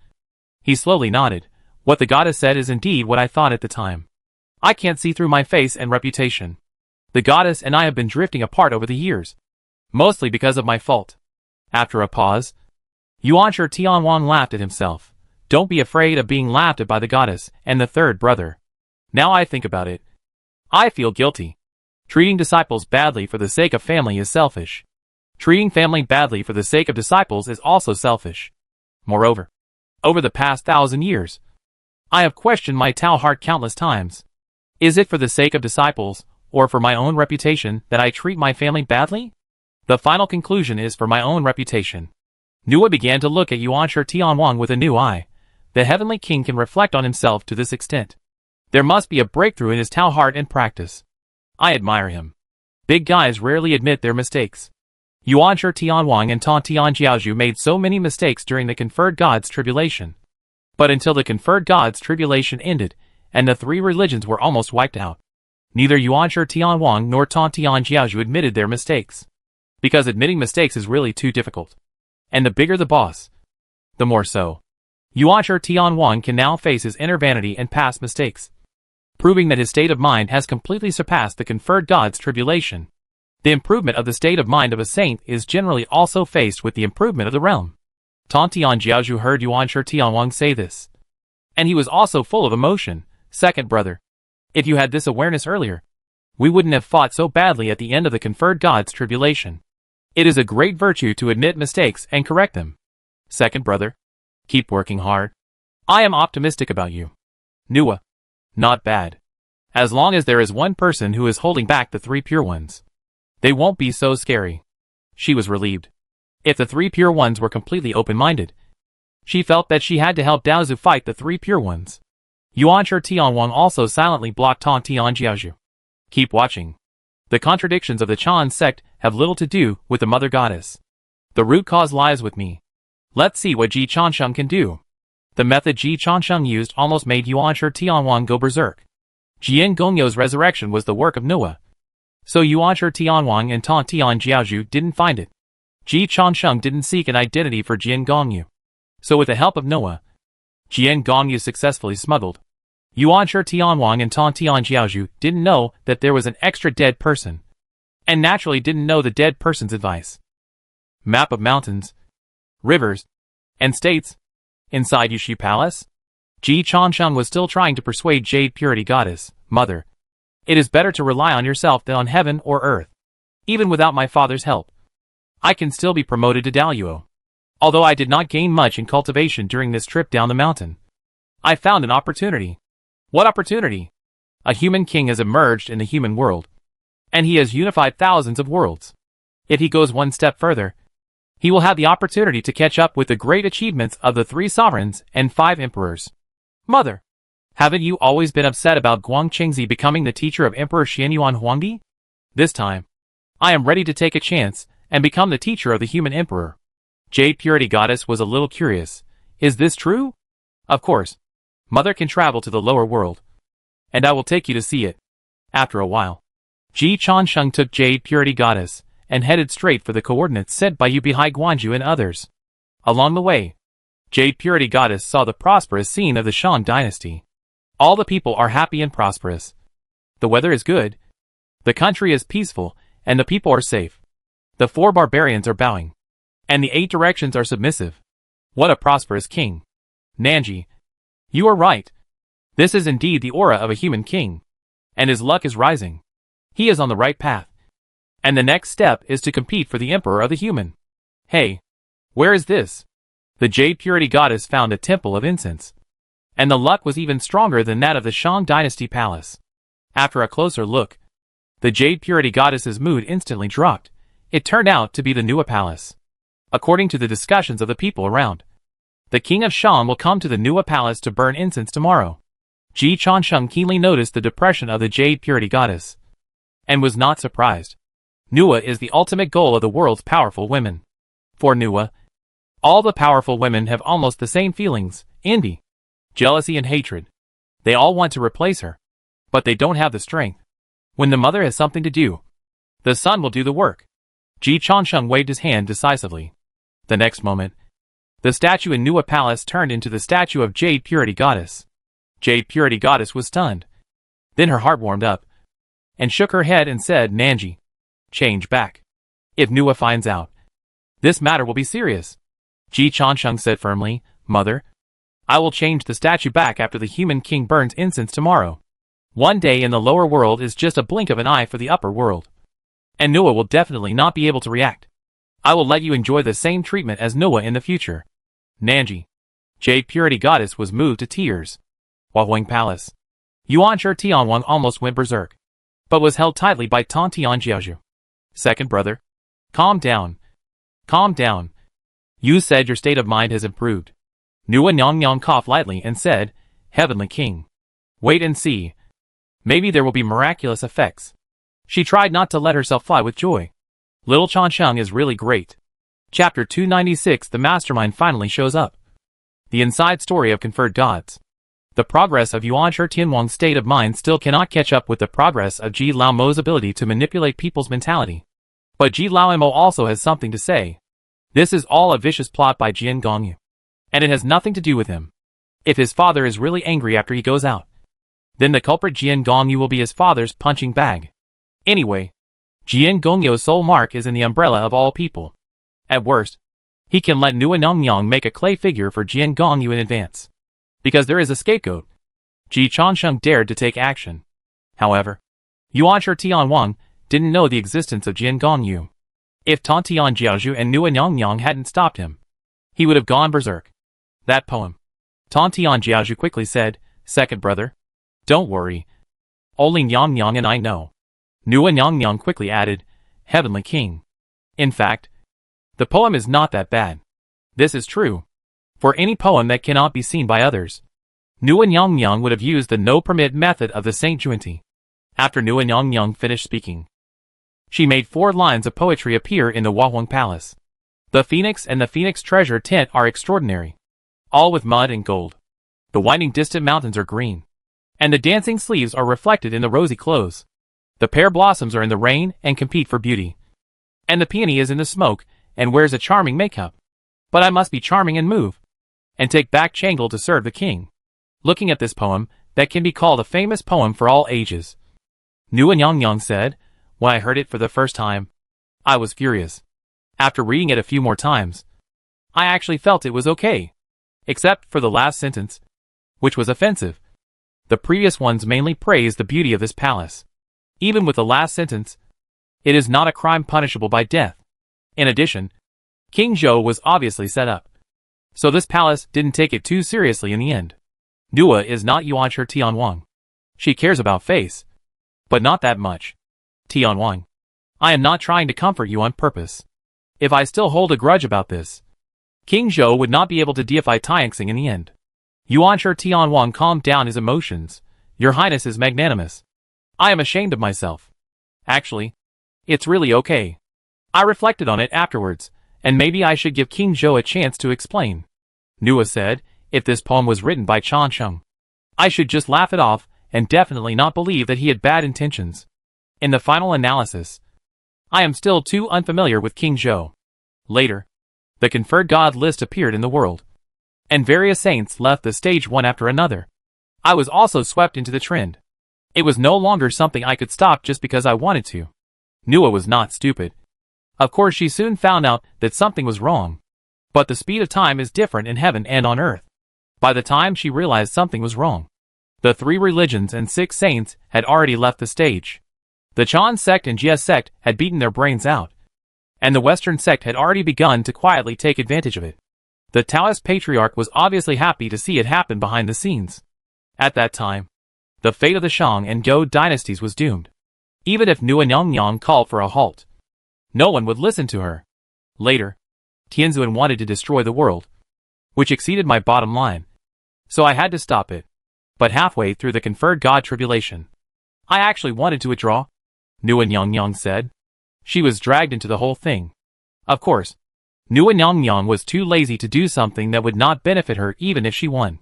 he slowly nodded. What the goddess said is indeed what I thought at the time. I can't see through my face and reputation. The goddess and I have been drifting apart over the years, mostly because of my fault. After a pause, Yuanshi Tianwang laughed at himself. Don't be afraid of being laughed at by the goddess and the third brother. Now I think about it, I feel guilty. Treating disciples badly for the sake of family is selfish. Treating family badly for the sake of disciples is also selfish. Moreover, over the past 1,000 years, I have questioned my Tao heart countless times. Is it for the sake of disciples, or for my own reputation, that I treat my family badly? The final conclusion is for my own reputation. Nua began to look at Yuanshi Tianwang with a new eye. The heavenly king can reflect on himself to this extent. There must be a breakthrough in his Tao heart and practice. I admire him. Big guys rarely admit their mistakes. Yuanshi Tianwang and Tan Tian Jiaozhu made so many mistakes during the conferred God's tribulation. But until the conferred God's tribulation ended, and the three religions were almost wiped out, neither Yuanshi Tianwang nor Tan Tian Jiaozhu admitted their mistakes. Because admitting mistakes is really too difficult. And the bigger the boss, the more so. Yuanshi Tianwang can now face his inner vanity and past mistakes, proving that his state of mind has completely surpassed the conferred God's tribulation. The improvement of the state of mind of a saint is generally also faced with the improvement of the realm. Tan Tian Jiaozhu heard Yuanshi Tianwang say this, and he was also full of emotion. Second brother, if you had this awareness earlier, we wouldn't have fought so badly at the end of the conferred God's tribulation. It is a great virtue to admit mistakes and correct them. Second brother, keep working hard. I am optimistic about you. Nua, not bad. As long as there is one person who is holding back the three pure ones, they won't be so scary. She was relieved. If the three pure ones were completely open-minded, she felt that she had to help Daozu fight the three pure ones. Yuanshi Tianwang also silently blocked Tang Tianjiaozhu. Keep watching. The contradictions of the Chan sect have little to do with the mother goddess. The root cause lies with me. Let's see what Ji Chansheng can do. The method Ji Chansheng used almost made Yuanshi Tianwang go berserk. Jian Gongyo's resurrection was the work of Noah. So Yuanshi Tianwang and Tang Tianjiaozhu didn't find it. Ji Chansheng didn't seek an identity for Jian Gongyu. So with the help of Noah, Jian Gongyu successfully smuggled. Yuanshi Tianwang and Tang Tianjiaozhu didn't know that there was an extra dead person, and naturally didn't know the dead person's advice. Map of mountains, rivers, and states. Inside Yushi Palace, Ji Chansheng was still trying to persuade Jade Purity Goddess, Mother. It is better to rely on yourself than on heaven or earth. Even without my father's help, I can still be promoted to Daluo. Although I did not gain much in cultivation during this trip down the mountain, I found an opportunity. What opportunity? A human king has emerged in the human world, and he has unified thousands of worlds. If he goes one step further, he will have the opportunity to catch up with the great achievements of the 3 sovereigns and 5 emperors. Mother, haven't you always been upset about Guang Qingzi becoming the teacher of Emperor Xianyuan Huangdi? This time, I am ready to take a chance and become the teacher of the human emperor. Jade Purity Goddess was a little curious. Is this true? Of course. Mother can travel to the lower world, and I will take you to see it. After a while, Ji Chansheng took Jade Purity Goddess and headed straight for the coordinates sent by Yubihai Guanju and others. Along the way, Jade Purity Goddess saw the prosperous scene of the Shang dynasty. All the people are happy and prosperous. The weather is good. The country is peaceful, and the people are safe. The 4 barbarians are bowing, and the 8 directions are submissive. What a prosperous king. Nanji, you are right. This is indeed the aura of a human king, and his luck is rising. He is on the right path. And the next step is to compete for the emperor of the human. Hey, where is this? The Jade Purity Goddess found a temple of incense, and the luck was even stronger than that of the Shang dynasty palace. After a closer look, the Jade Purity Goddess's mood instantly dropped. It turned out to be the Nuwa Palace. According to the discussions of the people around, the king of Shang will come to the Nuwa Palace to burn incense tomorrow. Ji Chansheng keenly noticed the depression of the Jade Purity Goddess, and was not surprised. Nuwa is the ultimate goal of the world's powerful women. For Nuwa, all the powerful women have almost the same feelings: envy, jealousy and hatred. They all want to replace her, but they don't have the strength. When the mother has something to do, the son will do the work. Ji Chansheng waved his hand decisively. The next moment, the statue in Nuwa Palace turned into the statue of Jade Purity Goddess. Jade Purity Goddess was stunned. Then her heart warmed up, and shook her head and said, Nanji, change back. If Nuwa finds out, this matter will be serious. Ji Chansheng said firmly, Mother, I will change the statue back after the human king burns incense tomorrow. One day in the lower world is just a blink of an eye for the upper world, and Nuwa will definitely not be able to react. I will let you enjoy the same treatment as Nuwa in the future. Nanji, Jade Purity Goddess was moved to tears. Huahuang Palace. Yuanshi Tianwang almost went berserk, but was held tightly by Tang Tianjiaozhu. Second brother, calm down. Calm down. You said your state of mind has improved. Nuwa Nyang coughed lightly and said, Heavenly King, wait and see. Maybe there will be miraculous effects. She tried not to let herself fly with joy. Little Chansheng is really great. Chapter 296. The mastermind finally shows up. The inside story of conferred gods. The progress of Yuanshi Tianwang's state of mind still cannot catch up with the progress of Ji Lao Mo's ability to manipulate people's mentality. But Ji Lao Mo also has something to say. This is all a vicious plot by Jian Gongyu, and it has nothing to do with him. If his father is really angry after he goes out, then the culprit Jian Gongyu will be his father's punching bag. Anyway, Jian Gongyo's sole mark is in the umbrella of all people. At worst, he can let Nuwa Nyang make a clay figure for Jian Gongyu in advance. Because there is a scapegoat, Ji Chansheng dared to take action. However, Yuanshi Tianwang didn't know the existence of Jian Gongyu. If Tang Tianjiaozhu and Nuwa Nyang hadn't stopped him, he would have gone berserk. That poem. Tang Tianjiaozhu quickly said, Second brother, don't worry. Only Nyang and I know. Nuwa Nyang quickly added, Heavenly King. In fact, the poem is not that bad. This is true for any poem that cannot be seen by others. Nguyen Yang Yang would have used the no-permit method of the Saint Juanti. After Nguyen Yang Yang finished speaking, she made 4 lines of poetry appear in the Wahuang Palace. The phoenix and the phoenix treasure tent are extraordinary, all with mud and gold. The winding distant mountains are green, and the dancing sleeves are reflected in the rosy clothes. The pear blossoms are in the rain and compete for beauty, and the peony is in the smoke and wears a charming makeup. But I must be charming and move, and take back Changle to serve the king. Looking at this poem, that can be called a famous poem for all ages. Nguyen Yang Yang said, when I heard it for the first time, I was furious. After reading it a few more times, I actually felt it was okay. Except for the last sentence, which was offensive. The previous ones mainly praised the beauty of this palace. Even with the last sentence, it is not a crime punishable by death. In addition, King Zhou was obviously set up, so this palace didn't take it too seriously in the end. Nua is not Yuanshi Tianwang. She cares about face, but not that much. Tianwang, I am not trying to comfort you on purpose. If I still hold a grudge about this, King Zhou would not be able to deify Taixing in the end. Yuanshi Tianwang calmed down his emotions. Your Highness is magnanimous. I am ashamed of myself. Actually, it's really okay. I reflected on it afterwards, and maybe I should give King Zhou a chance to explain. Nua said, if this poem was written by Chan Sheng, I should just laugh it off, and definitely not believe that he had bad intentions. In the final analysis, I am still too unfamiliar with King Zhou. Later, the conferred god list appeared in the world, and various saints left the stage one after another. I was also swept into the trend. It was no longer something I could stop just because I wanted to. Nua was not stupid. Of course she soon found out that something was wrong. But the speed of time is different in heaven and on earth. By the time she realized something was wrong, the 3 religions and 6 saints had already left the stage. The Chan sect and Jia sect had beaten their brains out, and the Western sect had already begun to quietly take advantage of it. The Taoist patriarch was obviously happy to see it happen behind the scenes. At that time, the fate of the Shang and Zhou dynasties was doomed. Even if Nguyen Yang Yang called for a halt, no one would listen to her. Later, Tianzhuan wanted to destroy the world, which exceeded my bottom line, so I had to stop it. But halfway through the conferred god tribulation, I actually wanted to withdraw, Nguyen Yang Yang said. She was dragged into the whole thing. Of course, Nguyen Yang Yang was too lazy to do something that would not benefit her even if she won.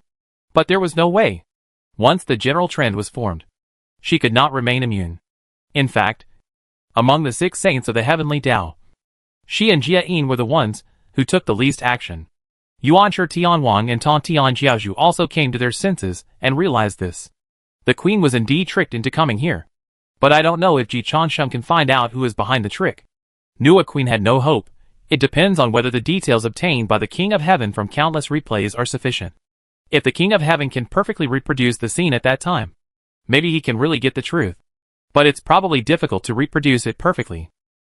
But there was no way. Once the general trend was formed, she could not remain immune. In fact, among the 6 saints of the heavenly Tao, she and Jia Yin were the ones who took the least action. Yuanshi Tianwang and Tong Tian Jiaozhu also came to their senses and realized this. The queen was indeed tricked into coming here. But I don't know if Ji Chansheng can find out who is behind the trick. Nua Queen had no hope. It depends on whether the details obtained by the King of Heaven from countless replays are sufficient. If the King of Heaven can perfectly reproduce the scene at that time, maybe he can really get the truth. But it's probably difficult to reproduce it perfectly.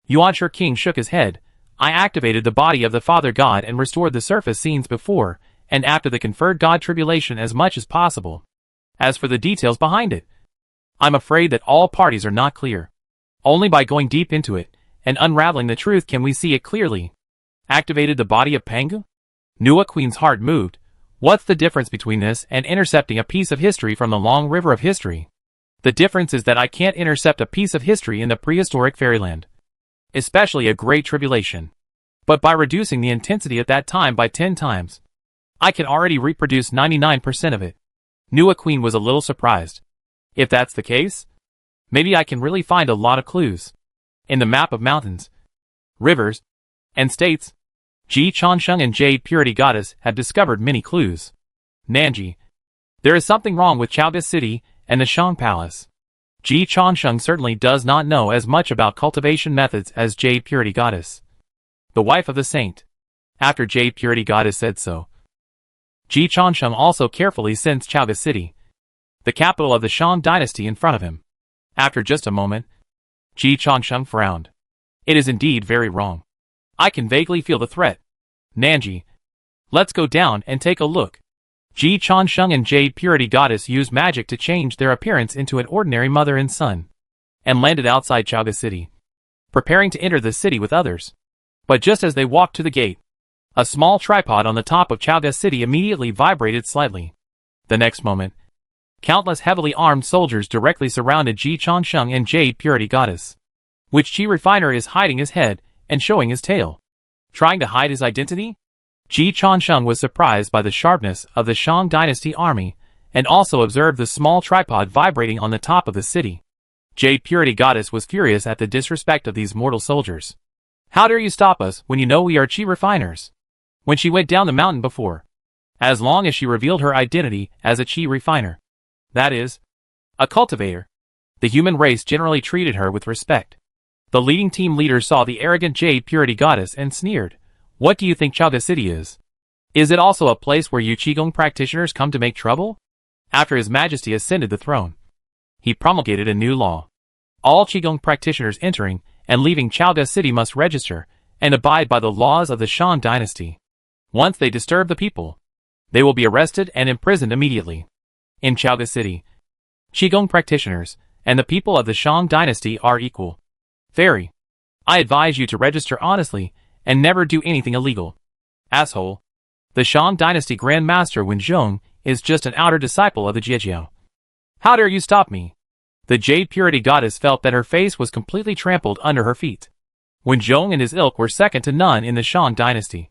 Yuanshi King shook his head. I activated the body of the Father God and restored the surface scenes before and after the conferred God tribulation as much as possible. As for the details behind it, I'm afraid that all parties are not clear. Only by going deep into it and unraveling the truth can we see it clearly. Activated the body of Pangu? Nua Queen's heart moved. What's the difference between this and intercepting a piece of history from the long river of history? The difference is that I can't intercept a piece of history in the prehistoric fairyland, especially a great tribulation. But by reducing the intensity at that time by 10 times, I can already reproduce 99% of it. Nua Queen was a little surprised. If that's the case, maybe I can really find a lot of clues. In the map of mountains, rivers, and states, Ji Chansheng and Jade Purity Goddess have discovered many clues. Nanji, there is something wrong with Chaoga City and the Shang Palace. Ji Chansheng certainly does not know as much about cultivation methods as Jade Purity Goddess, the wife of the saint. After Jade Purity Goddess said so, Ji Chansheng also carefully sensed Chaoga City, the capital of the Shang dynasty, in front of him. After just a moment, Ji Chansheng frowned. It is indeed very wrong. I can vaguely feel the threat. Nanji, let's go down and take a look. Ji Chansheng and Jade Purity Goddess used magic to change their appearance into an ordinary mother and son, and landed outside Chaoga City, preparing to enter the city with others. But just as they walked to the gate, a small tripod on the top of Chaoga City immediately vibrated slightly. The next moment, countless heavily armed soldiers directly surrounded Ji Changsheng and Jade Purity Goddess, which Qi Refiner is hiding his head and showing his tail. Trying to hide his identity? Ji Changsheng was surprised by the sharpness of the Shang Dynasty army, and also observed the small tripod vibrating on the top of the city. Jade Purity Goddess was furious at the disrespect of these mortal soldiers. How dare you stop us when you know we are Qi Refiners? When she went down the mountain before, as long as she revealed her identity as a Qi Refiner, that is, a cultivator, the human race generally treated her with respect. The leading team leader saw the arrogant Jade Purity Goddess and sneered. What do you think Chaga City is? Is it also a place where you Qigong practitioners come to make trouble? After His Majesty ascended the throne, he promulgated a new law. All Qigong practitioners entering and leaving Chaga City must register and abide by the laws of the Shang Dynasty. Once they disturb the people, they will be arrested and imprisoned immediately. In Chaga City, Qigong practitioners and the people of the Shang Dynasty are equal. Fairy, I advise you to register honestly and never do anything illegal. Asshole. The Shang Dynasty Grand Master Wen Zhong is just an outer disciple of the Jiejiao. How dare you stop me? The Jade Purity Goddess felt that her face was completely trampled under her feet. Wen Zhong and his ilk were second to none in the Shang Dynasty,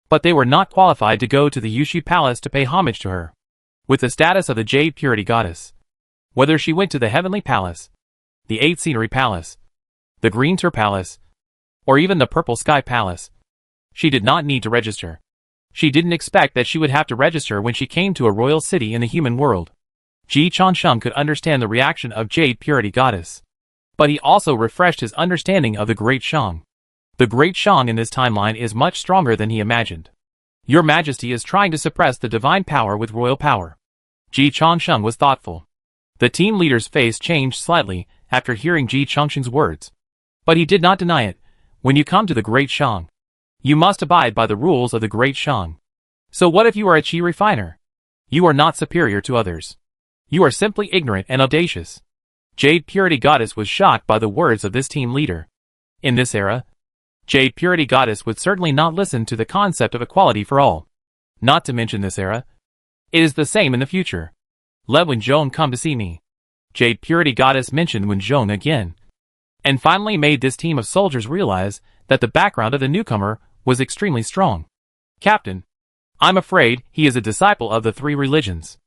but they were not qualified to go to the Yushi Palace to pay homage to her. With the status of the Jade Purity Goddess, whether she went to the Heavenly Palace, the Eight Scenery Palace, the Green Tur Palace, or even the Purple Sky Palace, she did not need to register. She didn't expect that she would have to register when she came to a royal city in the human world. Ji Changsheng could understand the reaction of Jade Purity Goddess, but he also refreshed his understanding of the Great Shang. The Great Shang in this timeline is much stronger than he imagined. Your Majesty is trying to suppress the divine power with royal power. Ji Changsheng was thoughtful. The team leader's face changed slightly after hearing Ji Changsheng's words, but he did not deny it. When you come to the Great Shang, you must abide by the rules of the Great Shang. So what if you are a Qi Refiner? You are not superior to others. You are simply ignorant and audacious. Jade Purity Goddess was shocked by the words of this team leader. In this era, Jade Purity Goddess would certainly not listen to the concept of equality for all. Not to mention this era. It is the same in the future. Let Wen Zhong come to see me. Jade Purity Goddess mentioned Wen Zhong again, and finally made this team of soldiers realize that the background of the newcomer was extremely strong. Captain, I'm afraid he is a disciple of the three religions.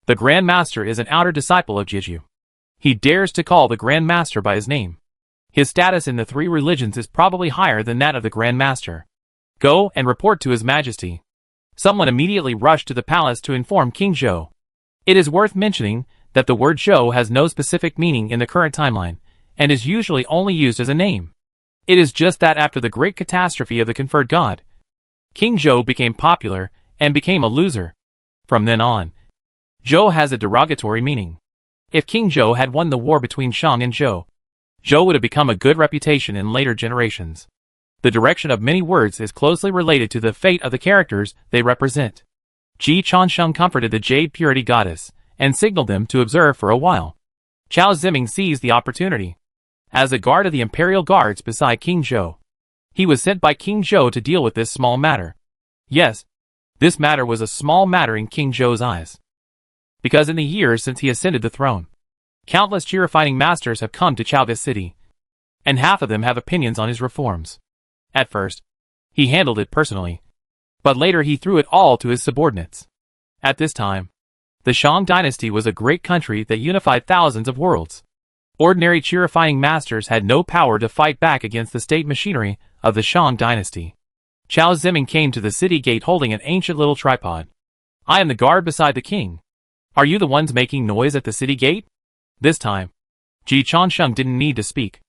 The Grand Master is an outer disciple of Jeju. He dares to call the Grand Master by his name. His status in the three religions is probably higher than that of the Grand Master. Go and report to His Majesty. Someone immediately rushed to the palace to inform King Zhou. It is worth mentioning that the word Zhou has no specific meaning in the current timeline, and is usually only used as a name. It is just that after the great catastrophe of the conferred god, King Zhou became popular and became a loser. From then on, Zhou has a derogatory meaning. If King Zhou had won the war between Shang and Zhou, Zhou would have become a good reputation in later generations. The direction of many words is closely related to the fate of the characters they represent. Ji Changsheng comforted the Jade Purity Goddess and signaled them to observe for a while. Chao Ziming seized the opportunity. As a guard of the Imperial Guards beside King Zhou, he was sent by King Zhou to deal with this small matter. Yes, this matter was a small matter in King Zhou's eyes, because in the years since he ascended the throne, countless Qi refining masters have come to Chaoga City, and half of them have opinions on his reforms. At first, he handled it personally, but later he threw it all to his subordinates. At this time, the Shang Dynasty was a great country that unified thousands of worlds. Ordinary Qi refining masters had no power to fight back against the state machinery of the Shang Dynasty. Chao Ziming came to the city gate holding an ancient little tripod. I am the guard beside the king. Are you the ones making noise at the city gate? This time, Ji Changsheng didn't need to speak.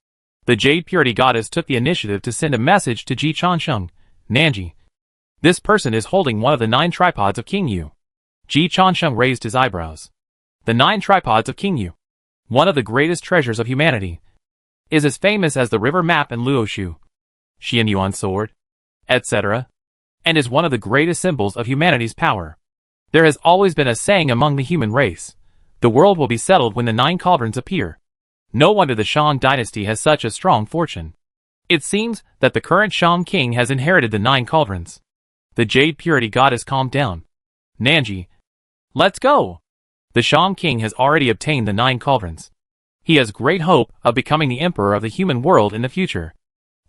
The Jade Purity Goddess took the initiative to send a message to Ji Changsheng. Nanji, this person is holding one of the 9 tripods of King Yu. Ji Changsheng raised his eyebrows. The 9 tripods of King Yu, one of the greatest treasures of humanity, is as famous as the river map and Luoshu, Xian Yuan sword, etc., and is one of the greatest symbols of humanity's power. There has always been a saying among the human race: the world will be settled when the 9 cauldrons appear. No wonder the Shang Dynasty has such a strong fortune. It seems that the current Shang king has inherited the 9 cauldrons. The Jade Purity Goddess calmed down. Nanji, Let's go! The Shang King has already obtained the 9 cauldrons. He has great hope of becoming the emperor of the human world in the future.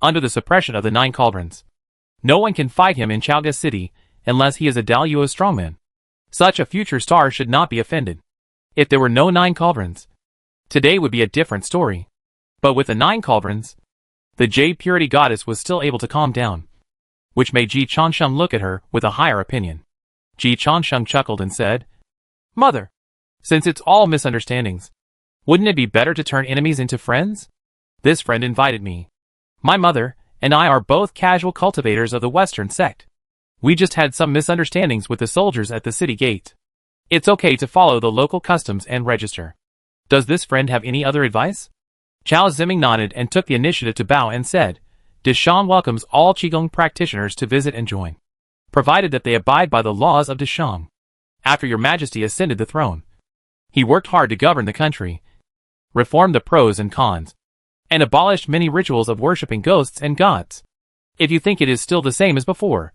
Under the suppression of the 9 cauldrons, no one can fight him in Chaoga City unless he is a Daluo strongman. Such a future star should not be offended. If there were no 9 cauldrons, today would be a different story. But with the 9 cauldrons, the Jade Purity Goddess was still able to calm down, which made Ji Chansheng look at her with a higher opinion. Ji Chansheng chuckled and said, "Mother, since it's all misunderstandings, wouldn't it be better to turn enemies into friends? This friend invited me. My mother and I are both casual cultivators of the Western sect. We just had some misunderstandings with the soldiers at the city gate. It's okay to follow the local customs and register. Does this friend have any other advice?" Chao Ziming nodded and took the initiative to bow and said, "Deshang welcomes all Qigong practitioners to visit and join, provided that they abide by the laws of Deshang. After your majesty ascended the throne, he worked hard to govern the country, reformed the pros and cons, and abolished many rituals of worshipping ghosts and gods. If you think it is still the same as before,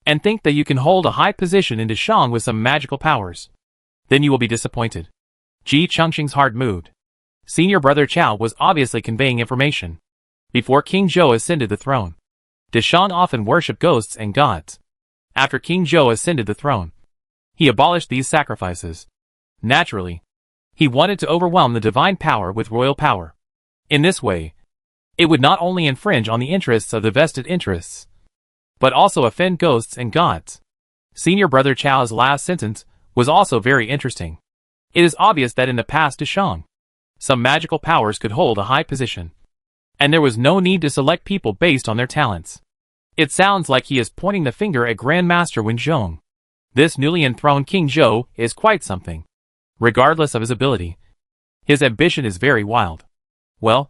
and think that you can hold a high position in Deshang with some magical powers, then you will be disappointed." Ji Chengxing's heart moved. Senior brother Chao was obviously conveying information. Before King Zhou ascended the throne, Deshang often worshipped ghosts and gods. After King Zhou ascended the throne, he abolished these sacrifices. Naturally, he wanted to overwhelm the divine power with royal power. In this way, it would not only infringe on the interests of the vested interests, but also offend ghosts and gods. Senior brother Chao's last sentence was also very interesting. It is obvious that in the past Deshang, some magical powers could hold a high position, and there was no need to select people based on their talents. It sounds like he is pointing the finger at Grandmaster Wen Zhong. This newly enthroned King Zhou is quite something. Regardless of his ability, his ambition is very wild. Well,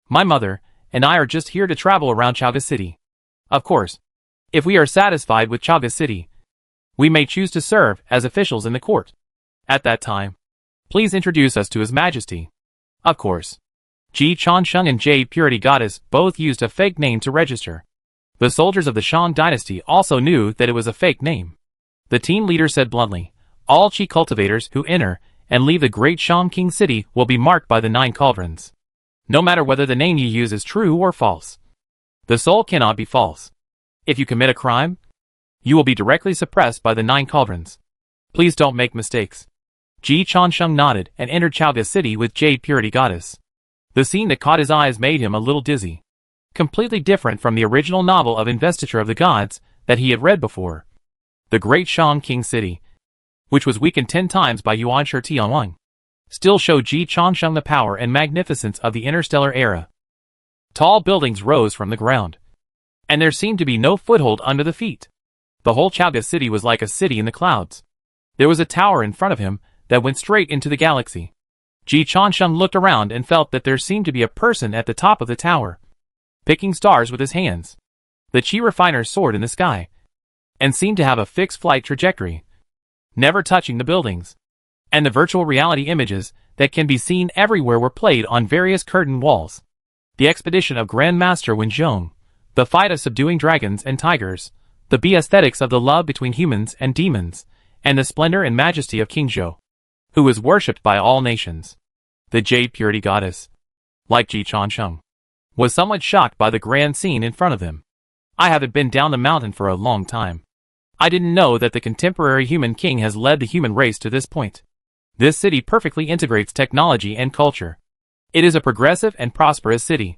my mother and I are just here to travel around Chaoga City. Of course, if we are satisfied with Chaoga City, we may choose to serve as officials in the court. At that time, please introduce us to His Majesty. Of course, Ji Chansheng and Jade Purity Goddess both used a fake name to register. The soldiers of the Shang dynasty also knew that it was a fake name. The team leader said bluntly, "All Qi cultivators who enter and leave the great Shang King city will be marked by the 9 cauldrons. No matter whether the name you use is true or false. The soul cannot be false. If you commit a crime, you will be directly suppressed by the 9 cauldrons. Please don't make mistakes." Ji Chansheng nodded and entered Chaoga City with Jade Purity Goddess. The scene that caught his eyes made him a little dizzy. Completely different from the original novel of Investiture of the Gods that he had read before. The Great Shang King City, which was weakened 10 times by Yuan Shi Tianwang, still showed Ji Chansheng the power and magnificence of the interstellar era. Tall buildings rose from the ground, and there seemed to be no foothold under the feet. The whole Chaoga City was like a city in the clouds. There was a tower in front of him that went straight into the galaxy. Ji Chansheng looked around and felt that there seemed to be a person at the top of the tower, picking stars with his hands. The Qi refiner soared in the sky, and seemed to have a fixed flight trajectory, never touching the buildings. And the virtual reality images that can be seen everywhere were played on various curtain walls. The expedition of Grandmaster Wen Zhong, the fight of subduing dragons and tigers, the aesthetics of the love between humans and demons, and the splendor and majesty of King Zhou, who was worshipped by all nations. The Jade Purity Goddess, like Ji Chansheng, was somewhat shocked by the grand scene in front of them. "I haven't been down the mountain for a long time. I didn't know that the contemporary human king has led the human race to this point. This city perfectly integrates technology and culture. It is a progressive and prosperous city.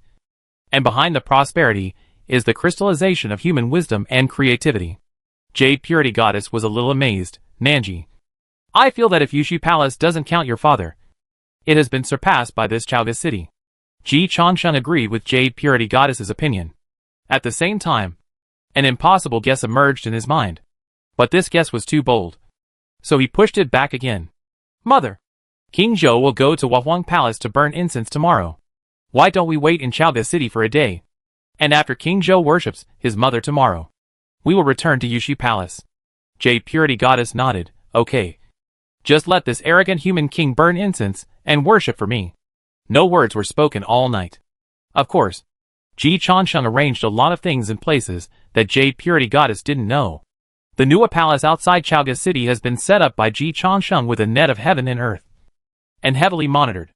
And behind the prosperity is the crystallization of human wisdom and creativity." Jade Purity Goddess was a little amazed. "Nanji, I feel that if Yushi Palace doesn't count your father, it has been surpassed by this Chaoga City." Ji Chansheng agreed with Jade Purity Goddess's opinion. At the same time, an impossible guess emerged in his mind. But this guess was too bold, so he pushed it back again. "Mother, King Zhou will go to Wahuang Palace to burn incense tomorrow. Why don't we wait in Chaoga City for a day? And after King Zhou worships his mother tomorrow, we will return to Yushi Palace." Jade Purity Goddess nodded. "Okay. Just let this arrogant human king burn incense and worship for me." No words were spoken all night. Of course, Ji Chansheng arranged a lot of things in places that Jade Purity Goddess didn't know. The Nua Palace outside Chaoga City has been set up by Ji Changsheng with a net of heaven and earth, and heavily monitored.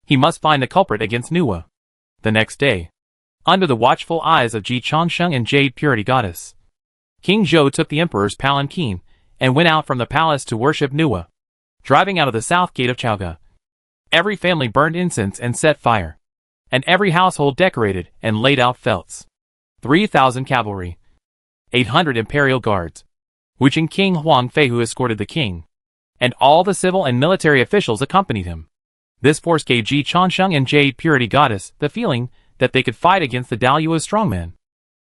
He must find the culprit against Nua. The next day, under the watchful eyes of Ji Changsheng and Jade Purity Goddess, King Zhou took the emperor's palanquin and went out from the palace to worship Nua. Driving out of the south gate of Chaoga, every family burned incense and set fire, and every household decorated and laid out felts. 3,000 cavalry, 800 imperial guards, which in King Huang Fei who escorted the king, and all the civil and military officials accompanied him. This force gave Ji Changsheng and Jade Purity Goddess the feeling that they could fight against the Daluo's strongmen.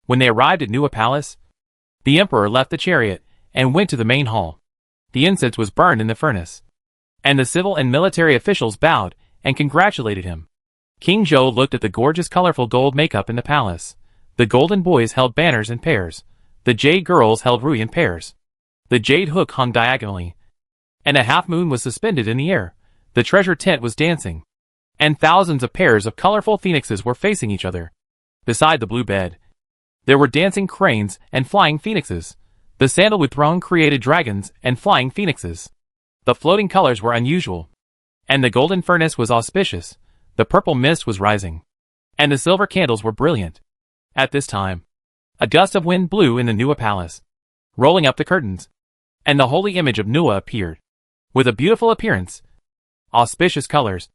When they arrived at Nua Palace, the emperor left the chariot and went to the main hall. The incense was burned in the furnace, and the civil and military officials bowed and congratulated him. King Zhou looked at the gorgeous colorful gold makeup in the palace. The golden boys held banners in pairs. The jade girls held rui in pairs. The jade hook hung diagonally, and a half-moon was suspended in the air. The treasure tent was dancing, and thousands of pairs of colorful phoenixes were facing each other. Beside the blue bed, there were dancing cranes and flying phoenixes. The sandalwood throne created dragons and flying phoenixes. The floating colors were unusual, and the golden furnace was auspicious. The purple mist was rising, and the silver candles were brilliant. At this time, a gust of wind blew in the Nua Palace, rolling up the curtains, and the holy image of Nua appeared, with a beautiful appearance, auspicious colors,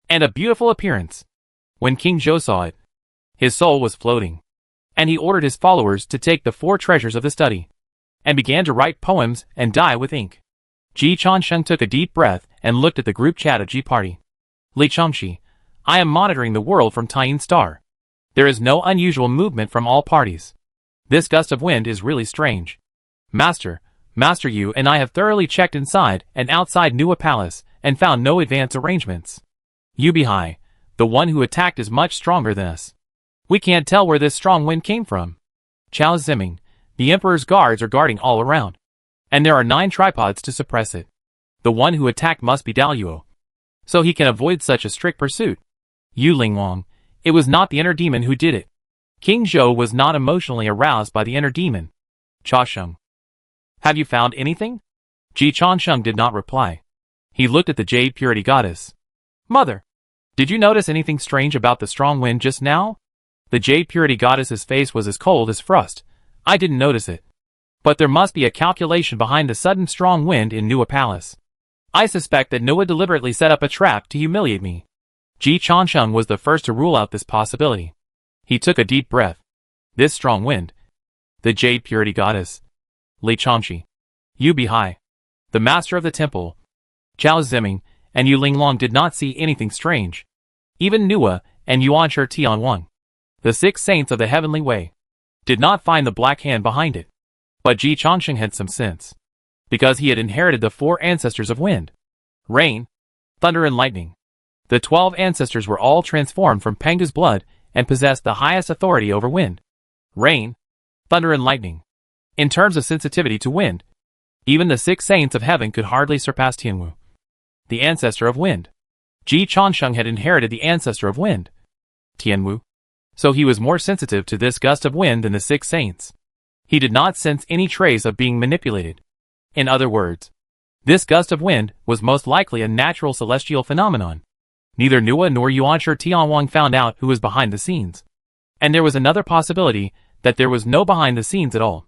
and a beautiful appearance. When King Zhou saw it, his soul was floating, and he ordered his followers to take the 4 treasures of the study, and began to write poems and dye with ink. Ji Changsheng took a deep breath and looked at the group chat of Ji Party. Li Changxi, I am monitoring the world from Taiyin Star. There is no unusual movement from all parties. This gust of wind is really strange. Master Yu and I have thoroughly checked inside and outside Nua Palace and found no advance arrangements. Yu Bihai, the one who attacked is much stronger than us. We can't tell where this strong wind came from. Chao Ziming, the emperor's guards are guarding all around, and there are 9 tripods to suppress it. The one who attacked must be Daluo, so he can avoid such a strict pursuit. Yu Lingwang, it was not the inner demon who did it. King Zhou was not emotionally aroused by the inner demon. Cha Sheng, have you found anything? Ji Changsheng did not reply. He looked at the Jade Purity Goddess. Mother, did you notice anything strange about the strong wind just now? The Jade Purity Goddess's face was as cold as frost. I didn't notice it. But there must be a calculation behind the sudden strong wind in Nua Palace. I suspect that Nua deliberately set up a trap to humiliate me. Ji Changsheng was the first to rule out this possibility. He took a deep breath. This strong wind. The Jade Purity Goddess. Li Changxi, Yu Bihai, the master of the temple, Chao Ziming, and Yu Linglong did not see anything strange. Even Nua and Yuanshi Tianwang, the 6 saints of the heavenly way, did not find the black hand behind it. But Ji Changsheng had some sense, because he had inherited the 4 ancestors of wind, rain, thunder and lightning. The 12 ancestors were all transformed from Pengdu's blood and possessed the highest authority over wind, rain, thunder and lightning. In terms of sensitivity to wind, even the 6 saints of heaven could hardly surpass Tianwu, the ancestor of wind. Ji Changsheng had inherited the ancestor of wind, Tianwu, so he was more sensitive to this gust of wind than the 6 saints. He did not sense any trace of being manipulated. In other words, this gust of wind was most likely a natural celestial phenomenon. Neither Nua nor Yuanshi Tianwang found out who was behind the scenes. And there was another possibility that there was no behind the scenes at all.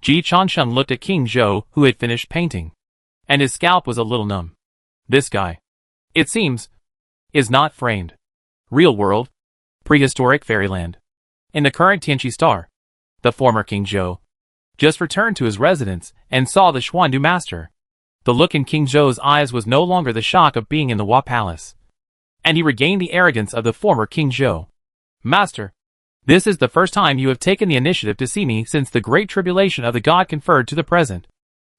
Ji Changsheng looked at King Zhou, who had finished painting, and his scalp was a little numb. This guy, it seems, is not framed. Real world, prehistoric fairyland. In the current Tianqi Star, the former King Zhou just returned to his residence and saw the Xuandu master. The look in King Zhou's eyes was no longer the shock of being in the Hua Palace, and he regained the arrogance of the former King Zhou. Master, this is the first time you have taken the initiative to see me since the great tribulation of the god conferred to the present.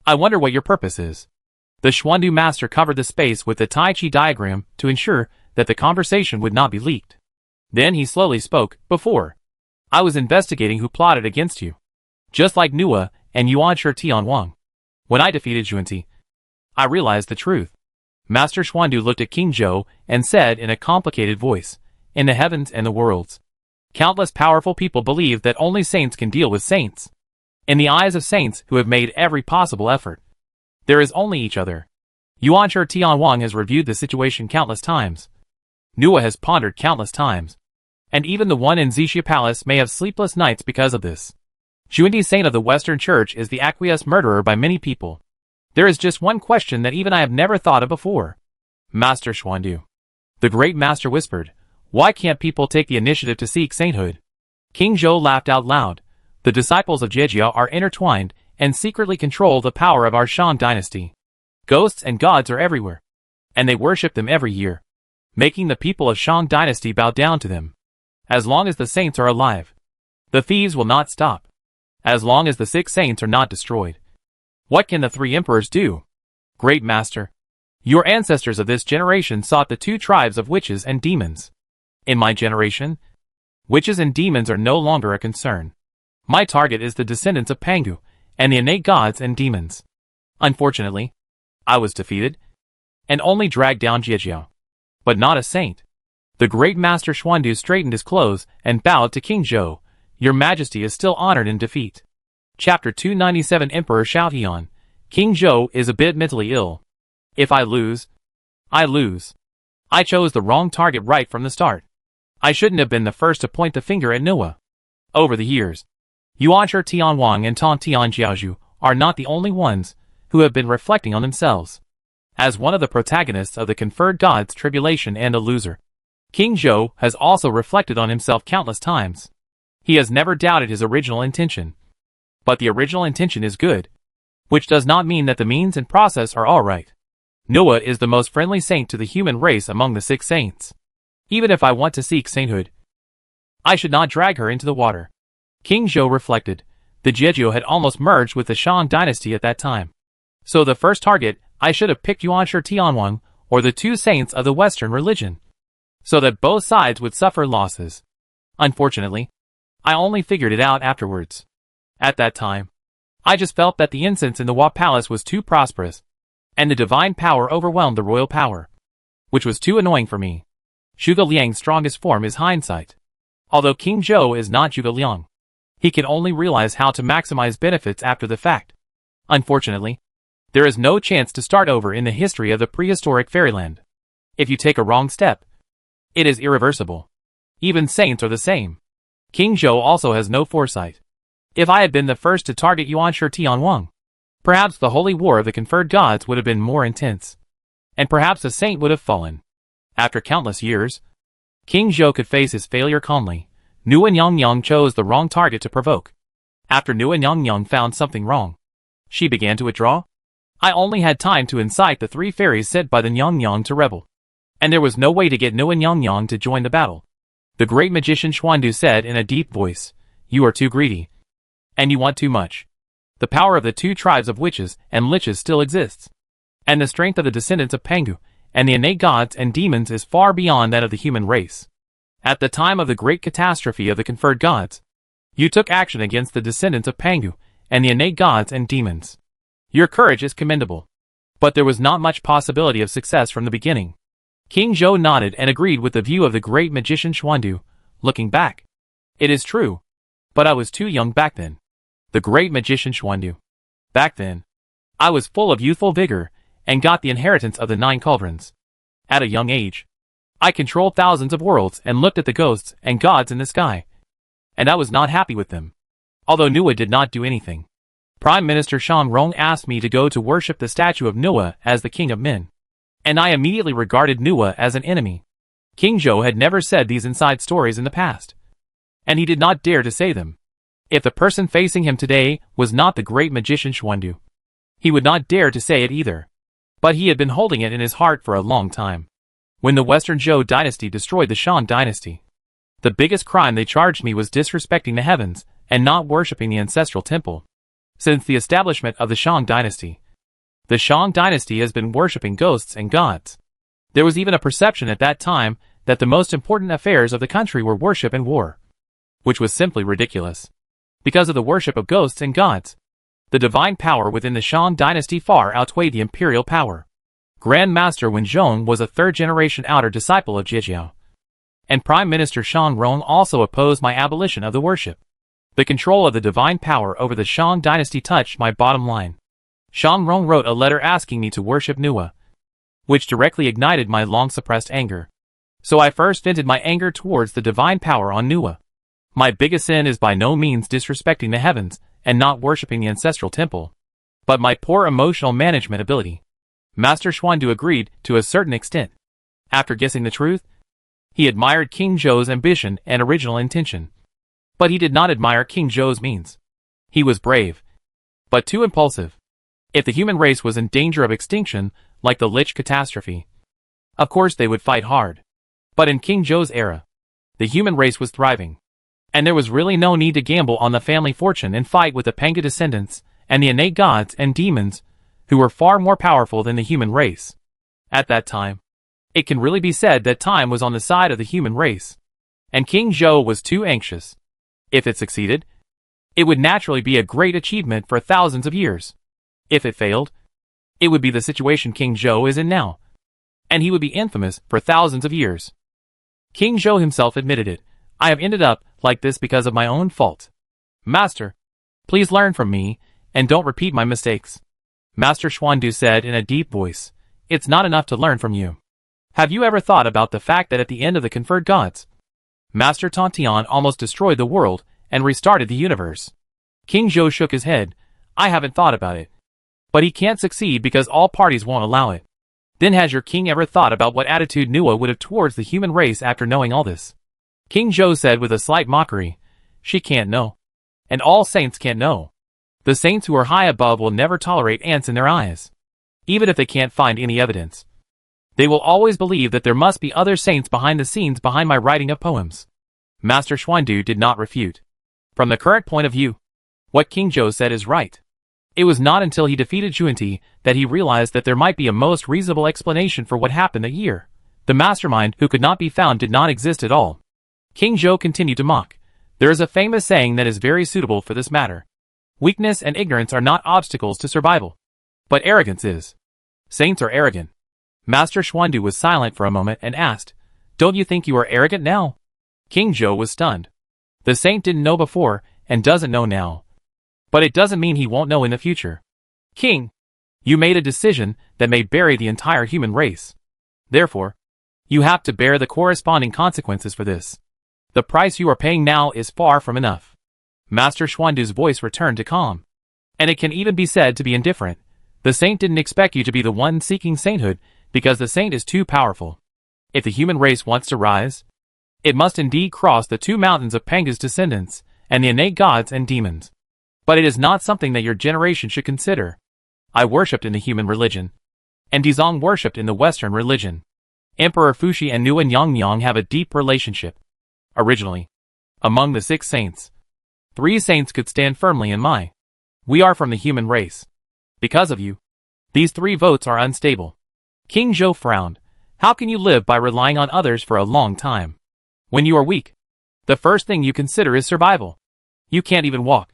I wonder what your purpose is. The Xuandu master covered the space with the Tai Chi diagram to ensure that the conversation would not be leaked. Then he slowly spoke. Before, I was investigating who plotted against you, just like Nua and Yuanshi Tianwang. When I defeated Xuanzi, I realized the truth. Master Xuandu looked at King Zhou and said in a complicated voice, in the heavens and the worlds, countless powerful people believe that only saints can deal with saints. In the eyes of saints who have made every possible effort, there is only each other. Yuan Shi Tianwang has reviewed the situation countless times. Nua has pondered countless times. And even the one in Zixia Palace may have sleepless nights because of this. Xuandi Saint of the Western Church is the acquiesced murderer by many people. There is just one question that even I have never thought of before. Master Xuandu. The great master whispered, why can't people take the initiative to seek sainthood? King Zhou laughed out loud. The disciples of Jejia are intertwined and secretly control the power of our Shang dynasty. Ghosts and gods are everywhere. And they worship them every year, making the people of Shang dynasty bow down to them. As long as the saints are alive, the thieves will not stop. As long as the 6 saints are not destroyed, what can the 3 emperors do? Great master, your ancestors of this generation sought the 2 tribes of witches and demons. In my generation, witches and demons are no longer a concern. My target is the descendants of Pangu and the innate gods and demons. Unfortunately, I was defeated and only dragged down Jiejiao, but not a saint. The great master Xuandu straightened his clothes and bowed to King Zhou. Your majesty is still honored in defeat. Chapter 297 Emperor Xiaotian. King Zhou is a bit mentally ill. If I lose, I lose. I chose the wrong target right from the start. I shouldn't have been the first to point the finger at Nua. Over the years, Yuan Shi Tianwang and Tong Tian Jiaozhu are not the only ones who have been reflecting on themselves. As one of the protagonists of the conferred gods tribulation and a loser, King Zhou has also reflected on himself countless times. He has never doubted his original intention. But the original intention is good, which does not mean that the means and process are all right. Nua is the most friendly saint to the human race among the 6 saints. Even if I want to seek sainthood, I should not drag her into the water. King Zhou reflected. The Jiejiao had almost merged with the Shang dynasty at that time. So the first target, I should have picked Yuan Shi Tianwang, or the 2 saints of the Western religion, so that both sides would suffer losses. Unfortunately, I only figured it out afterwards. At that time, I just felt that the incense in the Hua Palace was too prosperous, and the divine power overwhelmed the royal power, which was too annoying for me. Zhuge Liang's strongest form is hindsight. Although King Zhou is not Zhuge Liang, he can only realize how to maximize benefits after the fact. Unfortunately, there is no chance to start over in the history of the prehistoric fairyland. If you take a wrong step, it is irreversible. Even saints are the same. King Zhou also has no foresight. If I had been the first to target Yuan Shi Tianwang, perhaps the holy war of the conferred gods would have been more intense, and perhaps a saint would have fallen. After countless years, King Zhou could face his failure calmly. Nua Nyongyang chose the wrong target to provoke. After Nua Nyongyang found something wrong, she began to withdraw. I only had time to incite the 3 fairies sent by the Nyongyang to rebel, and there was no way to get Nua Nyongyang to join the battle. The great magician Xuandu said in a deep voice, you are too greedy, and you want too much. The power of the 2 tribes of witches and liches still exists, and the strength of the descendants of Pangu and the innate gods and demons is far beyond that of the human race. At the time of the great catastrophe of the conferred gods, you took action against the descendants of Pangu and the innate gods and demons. Your courage is commendable, but there was not much possibility of success from the beginning. King Zhou nodded and agreed with the view of the great magician Xuandu. Looking back, it is true, but I was too young back then. The great magician Xuandu. Back then, I was full of youthful vigor and got the inheritance of the 9 cauldrons. At a young age, I controlled thousands of worlds and looked at the ghosts and gods in the sky, and I was not happy with them. Although Nua did not do anything, Prime Minister Shang Rong asked me to go to worship the statue of Nua as the king of men, and I immediately regarded Nua as an enemy. King Zhou had never said these inside stories in the past, and he did not dare to say them. If the person facing him today was not the great magician Xuandu, he would not dare to say it either. But he had been holding it in his heart for a long time. When the Western Zhou dynasty destroyed the Shang dynasty, the biggest crime they charged me was disrespecting the heavens and not worshipping the ancestral temple. Since the establishment of the Shang dynasty, the Shang dynasty has been worshipping ghosts and gods. There was even a perception at that time that the most important affairs of the country were worship and war, which was simply ridiculous. Because of the worship of ghosts and gods, the divine power within the Shang dynasty far outweighed the imperial power. Grand Master Wenzhong was a 3rd-generation outer disciple of Jiejiao, and Prime Minister Shang Rong also opposed my abolition of the worship. The control of the divine power over the Shang dynasty touched my bottom line. Shang Rong wrote a letter asking me to worship Nua, which directly ignited my long-suppressed anger. So I first vented my anger towards the divine power on Nua. My biggest sin is by no means disrespecting the heavens and not worshipping the ancestral temple, but my poor emotional management ability. Master Xuandu agreed to a certain extent. After guessing the truth, he admired King Zhou's ambition and original intention. But he did not admire King Zhou's means. He was brave, but too impulsive. If the human race was in danger of extinction, like the Lich catastrophe, of course they would fight hard. But in King Zhou's era, the human race was thriving, and there was really no need to gamble on the family fortune and fight with the Panga descendants and the innate gods and demons who were far more powerful than the human race. At that time, it can really be said that time was on the side of the human race, and King Zhou was too anxious. If it succeeded, it would naturally be a great achievement for thousands of years. If it failed, it would be the situation King Zhou is in now, and he would be infamous for thousands of years. King Zhou himself admitted it. I have ended up like this because of my own fault. Master, please learn from me, and don't repeat my mistakes. Master Xuandu said in a deep voice, it's not enough to learn from you. Have you ever thought about the fact that at the end of the conferred gods, Master Tontian almost destroyed the world and restarted the universe? King Zhou shook his head. I haven't thought about it. But he can't succeed because all parties won't allow it. Then has your king ever thought about what attitude Nua would have towards the human race after knowing all this? King Zhou said with a slight mockery, she can't know. And all saints can't know. The saints who are high above will never tolerate ants in their eyes. Even if they can't find any evidence, they will always believe that there must be other saints behind the scenes behind my writing of poems. Master Xuandu did not refute. From the current point of view, what King Zhou said is right. It was not until he defeated Xuanti that he realized that there might be a most reasonable explanation for what happened that year. The mastermind who could not be found did not exist at all. King Zhou continued to mock. There is a famous saying that is very suitable for this matter. Weakness and ignorance are not obstacles to survival, but arrogance is. Saints are arrogant. Master Xuandu was silent for a moment and asked, don't you think you are arrogant now? King Zhou was stunned. The saint didn't know before and doesn't know now. But it doesn't mean he won't know in the future. King, you made a decision that may bury the entire human race. Therefore, you have to bear the corresponding consequences for this. The price you are paying now is far from enough. Master Xuandu's voice returned to calm. And it can even be said to be indifferent. The saint didn't expect you to be the one seeking sainthood, because the saint is too powerful. If the human race wants to rise, it must indeed cross the two mountains of Panga's descendants, and the innate gods and demons. But it is not something that your generation should consider. I worshipped in the human religion, and Dizong worshipped in the Western religion. Emperor Fuxi and Nuan Yongyang have a deep relationship. Originally, among the 6 saints, 3 saints could stand firmly in my. We are from the human race. Because of you, these 3 votes are unstable. King Zhou frowned. How can you live by relying on others for a long time? When you are weak, the first thing you consider is survival. You can't even walk.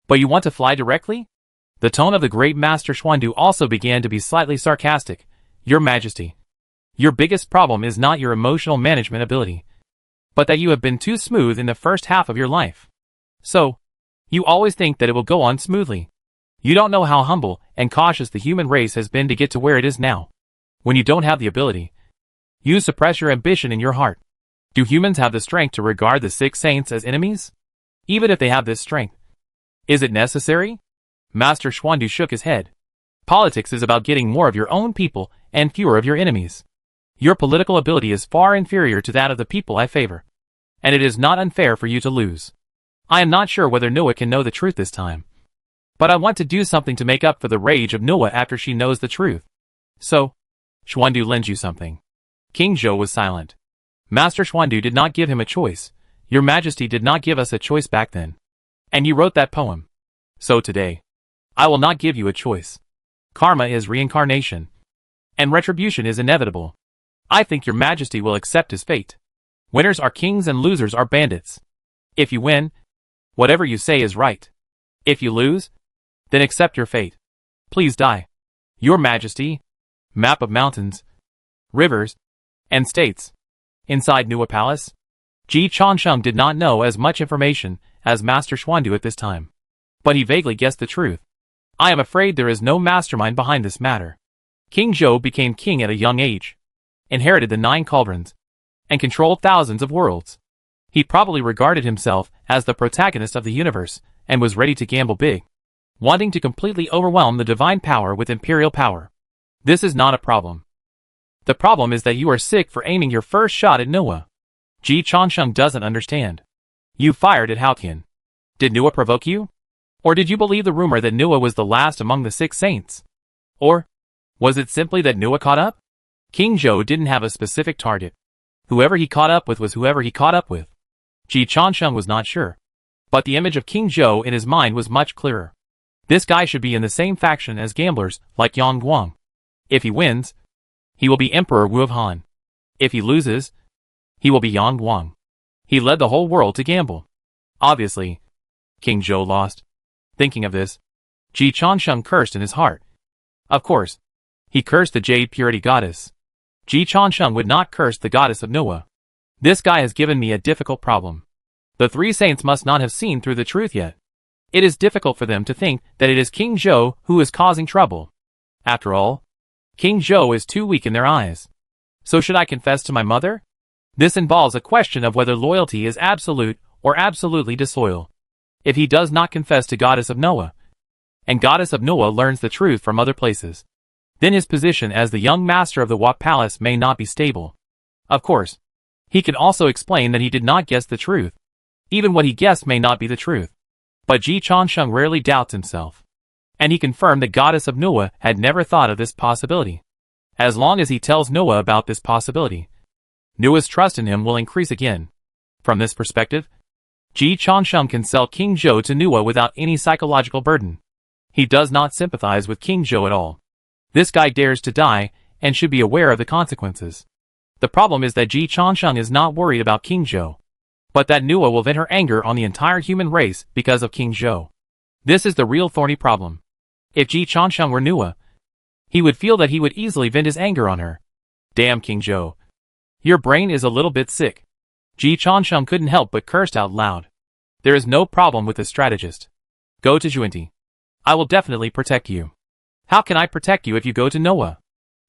But you want to fly directly? The tone of the great Master Xuandu also began to be slightly sarcastic. Your Majesty, your biggest problem is not your emotional management ability, but that you have been too smooth in the first half of your life. So, you always think that it will go on smoothly. You don't know how humble and cautious the human race has been to get to where it is now. When you don't have the ability, you suppress your ambition in your heart. Do humans have the strength to regard the 6 saints as enemies? Even if they have this strength, is it necessary? Master Xuandu shook his head. Politics is about getting more of your own people and fewer of your enemies. Your political ability is far inferior to that of the people I favor, and it is not unfair for you to lose. I am not sure whether Noah can know the truth this time, but I want to do something to make up for the rage of Noah after she knows the truth. So, Xuandu lends you something. King Zhou was silent. Master Xuandu did not give him a choice. Your Majesty did not give us a choice back then. And you wrote that poem. So today, I will not give you a choice. Karma is reincarnation, and retribution is inevitable. I think your Majesty will accept his fate. Winners are kings and losers are bandits. If you win, whatever you say is right. If you lose, then accept your fate. Please die. Your Majesty. Map of mountains, rivers, and states. Inside Nua Palace, Ji Changsheng did not know as much information as Master Xuandu at this time. But he vaguely guessed the truth. I am afraid there is no mastermind behind this matter. King Zhou became king at a young age, inherited the 9 cauldrons, and controlled thousands of worlds. He probably regarded himself as the protagonist of the universe and was ready to gamble big, wanting to completely overwhelm the divine power with imperial power. This is not a problem. The problem is that you are sick for aiming your first shot at Noah. Ji Changsheng doesn't understand. You fired at Haotian. Did Noah provoke you? Or did you believe the rumor that Noah was the last among the 6 saints? Or was it simply that Noah caught up? King Zhou didn't have a specific target. Whoever he caught up with was whoever he caught up with. Ji Changsheng was not sure. But the image of King Zhou in his mind was much clearer. This guy should be in the same faction as gamblers like Yang Guang. If he wins, he will be Emperor Wu of Han. If he loses, he will be Yang Guang. He led the whole world to gamble. Obviously, King Zhou lost. Thinking of this, Ji Changsheng cursed in his heart. Of course, he cursed the Jade Purity Goddess. Ji Changsheng would not curse the goddess of Noah. This guy has given me a difficult problem. The 3 saints must not have seen through the truth yet. It is difficult for them to think that it is King Zhou who is causing trouble. After all, King Zhou is too weak in their eyes. So should I confess to my mother? This involves a question of whether loyalty is absolute or absolutely disloyal. If he does not confess to Goddess of Noah, and Goddess of Noah learns the truth from other places, then his position as the young master of the Wat Palace may not be stable. Of course, he can also explain that he did not guess the truth. Even what he guessed may not be the truth. But Ji Changsheng rarely doubts himself. And he confirmed that Goddess of Noah had never thought of this possibility. As long as he tells Noah about this possibility, Noah's trust in him will increase again. From this perspective, Ji Changsheng can sell King Zhou to Noah without any psychological burden. He does not sympathize with King Zhou at all. This guy dares to die, and should be aware of the consequences. The problem is that Ji Changsheng is not worried about King Zhou, but that Noah will vent her anger on the entire human race because of King Zhou. This is the real thorny problem. If Ji Changsheng were Noah, he would feel that he would easily vent his anger on her. Damn King Zhou. Your brain is a little bit sick. Ji Changsheng couldn't help but cursed out loud. There is no problem with the strategist. Go to Zhuinti. I will definitely protect you. How can I protect you if you go to Noah?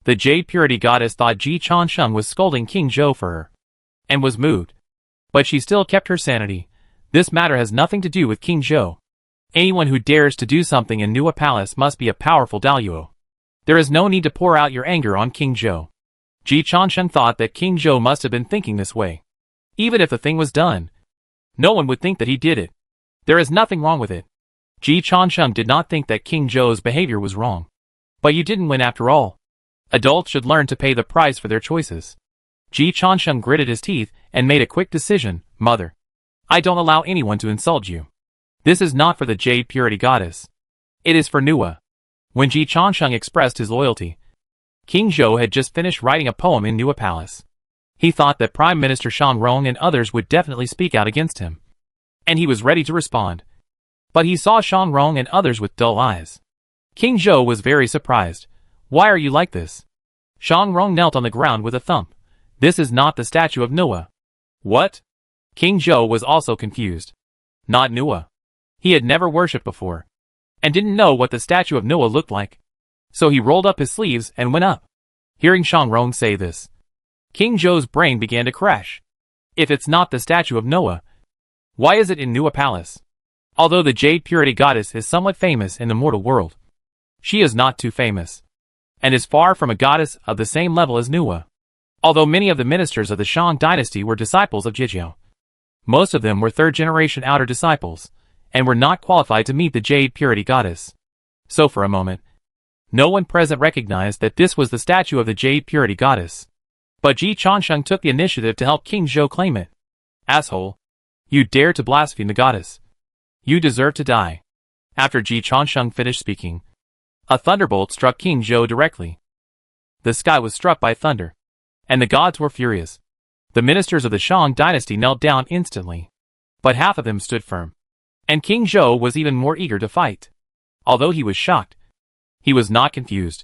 The Jade Purity Goddess thought Ji Changsheng was scolding King Zhou for her, and was moved. But she still kept her sanity. This matter has nothing to do with King Zhou. Anyone who dares to do something in Noah Palace must be a powerful daluo. There is no need to pour out your anger on King Zhou. Ji Changsheng thought that King Zhou must have been thinking this way. Even if the thing was done, no one would think that he did it. There is nothing wrong with it. Ji Changsheng did not think that King Zhou's behavior was wrong. But you didn't win after all. Adults should learn to pay the price for their choices. Ji Changsheng gritted his teeth and made a quick decision. Mother, I don't allow anyone to insult you. This is not for the Jade Purity Goddess. It is for Noah. When Ji Changsheng expressed his loyalty, King Zhou had just finished writing a poem in Noah Palace. He thought that Prime Minister Shang Rong and others would definitely speak out against him. And he was ready to respond. But he saw Shang Rong and others with dull eyes. King Zhou was very surprised. Why are you like this? Shang Rong knelt on the ground with a thump. This is not the statue of Noah. What? King Zhou was also confused. Not Noah. He had never worshipped before, and didn't know what the statue of Noah looked like. So he rolled up his sleeves and went up. Hearing Shang Rong say this, King Zhou's brain began to crash. If it's not the statue of Noah, why is it in Noah Palace? Although the Jade Purity Goddess is somewhat famous in the mortal world, she is not too famous, and is far from a goddess of the same level as Noah. Although many of the ministers of the Shang dynasty were disciples of Jijiao, most of them were third-generation outer disciples, and were not qualified to meet the Jade Purity Goddess. So for a moment, no one present recognized that this was the statue of the Jade Purity Goddess. But Ji Changsheng took the initiative to help King Zhou claim it. Asshole. You dare to blaspheme the goddess. You deserve to die. After Ji Changsheng finished speaking, a thunderbolt struck King Zhou directly. The sky was struck by thunder, and the gods were furious. The ministers of the Shang dynasty knelt down instantly, but half of them stood firm. And King Zhou was even more eager to fight. Although he was shocked, he was not confused,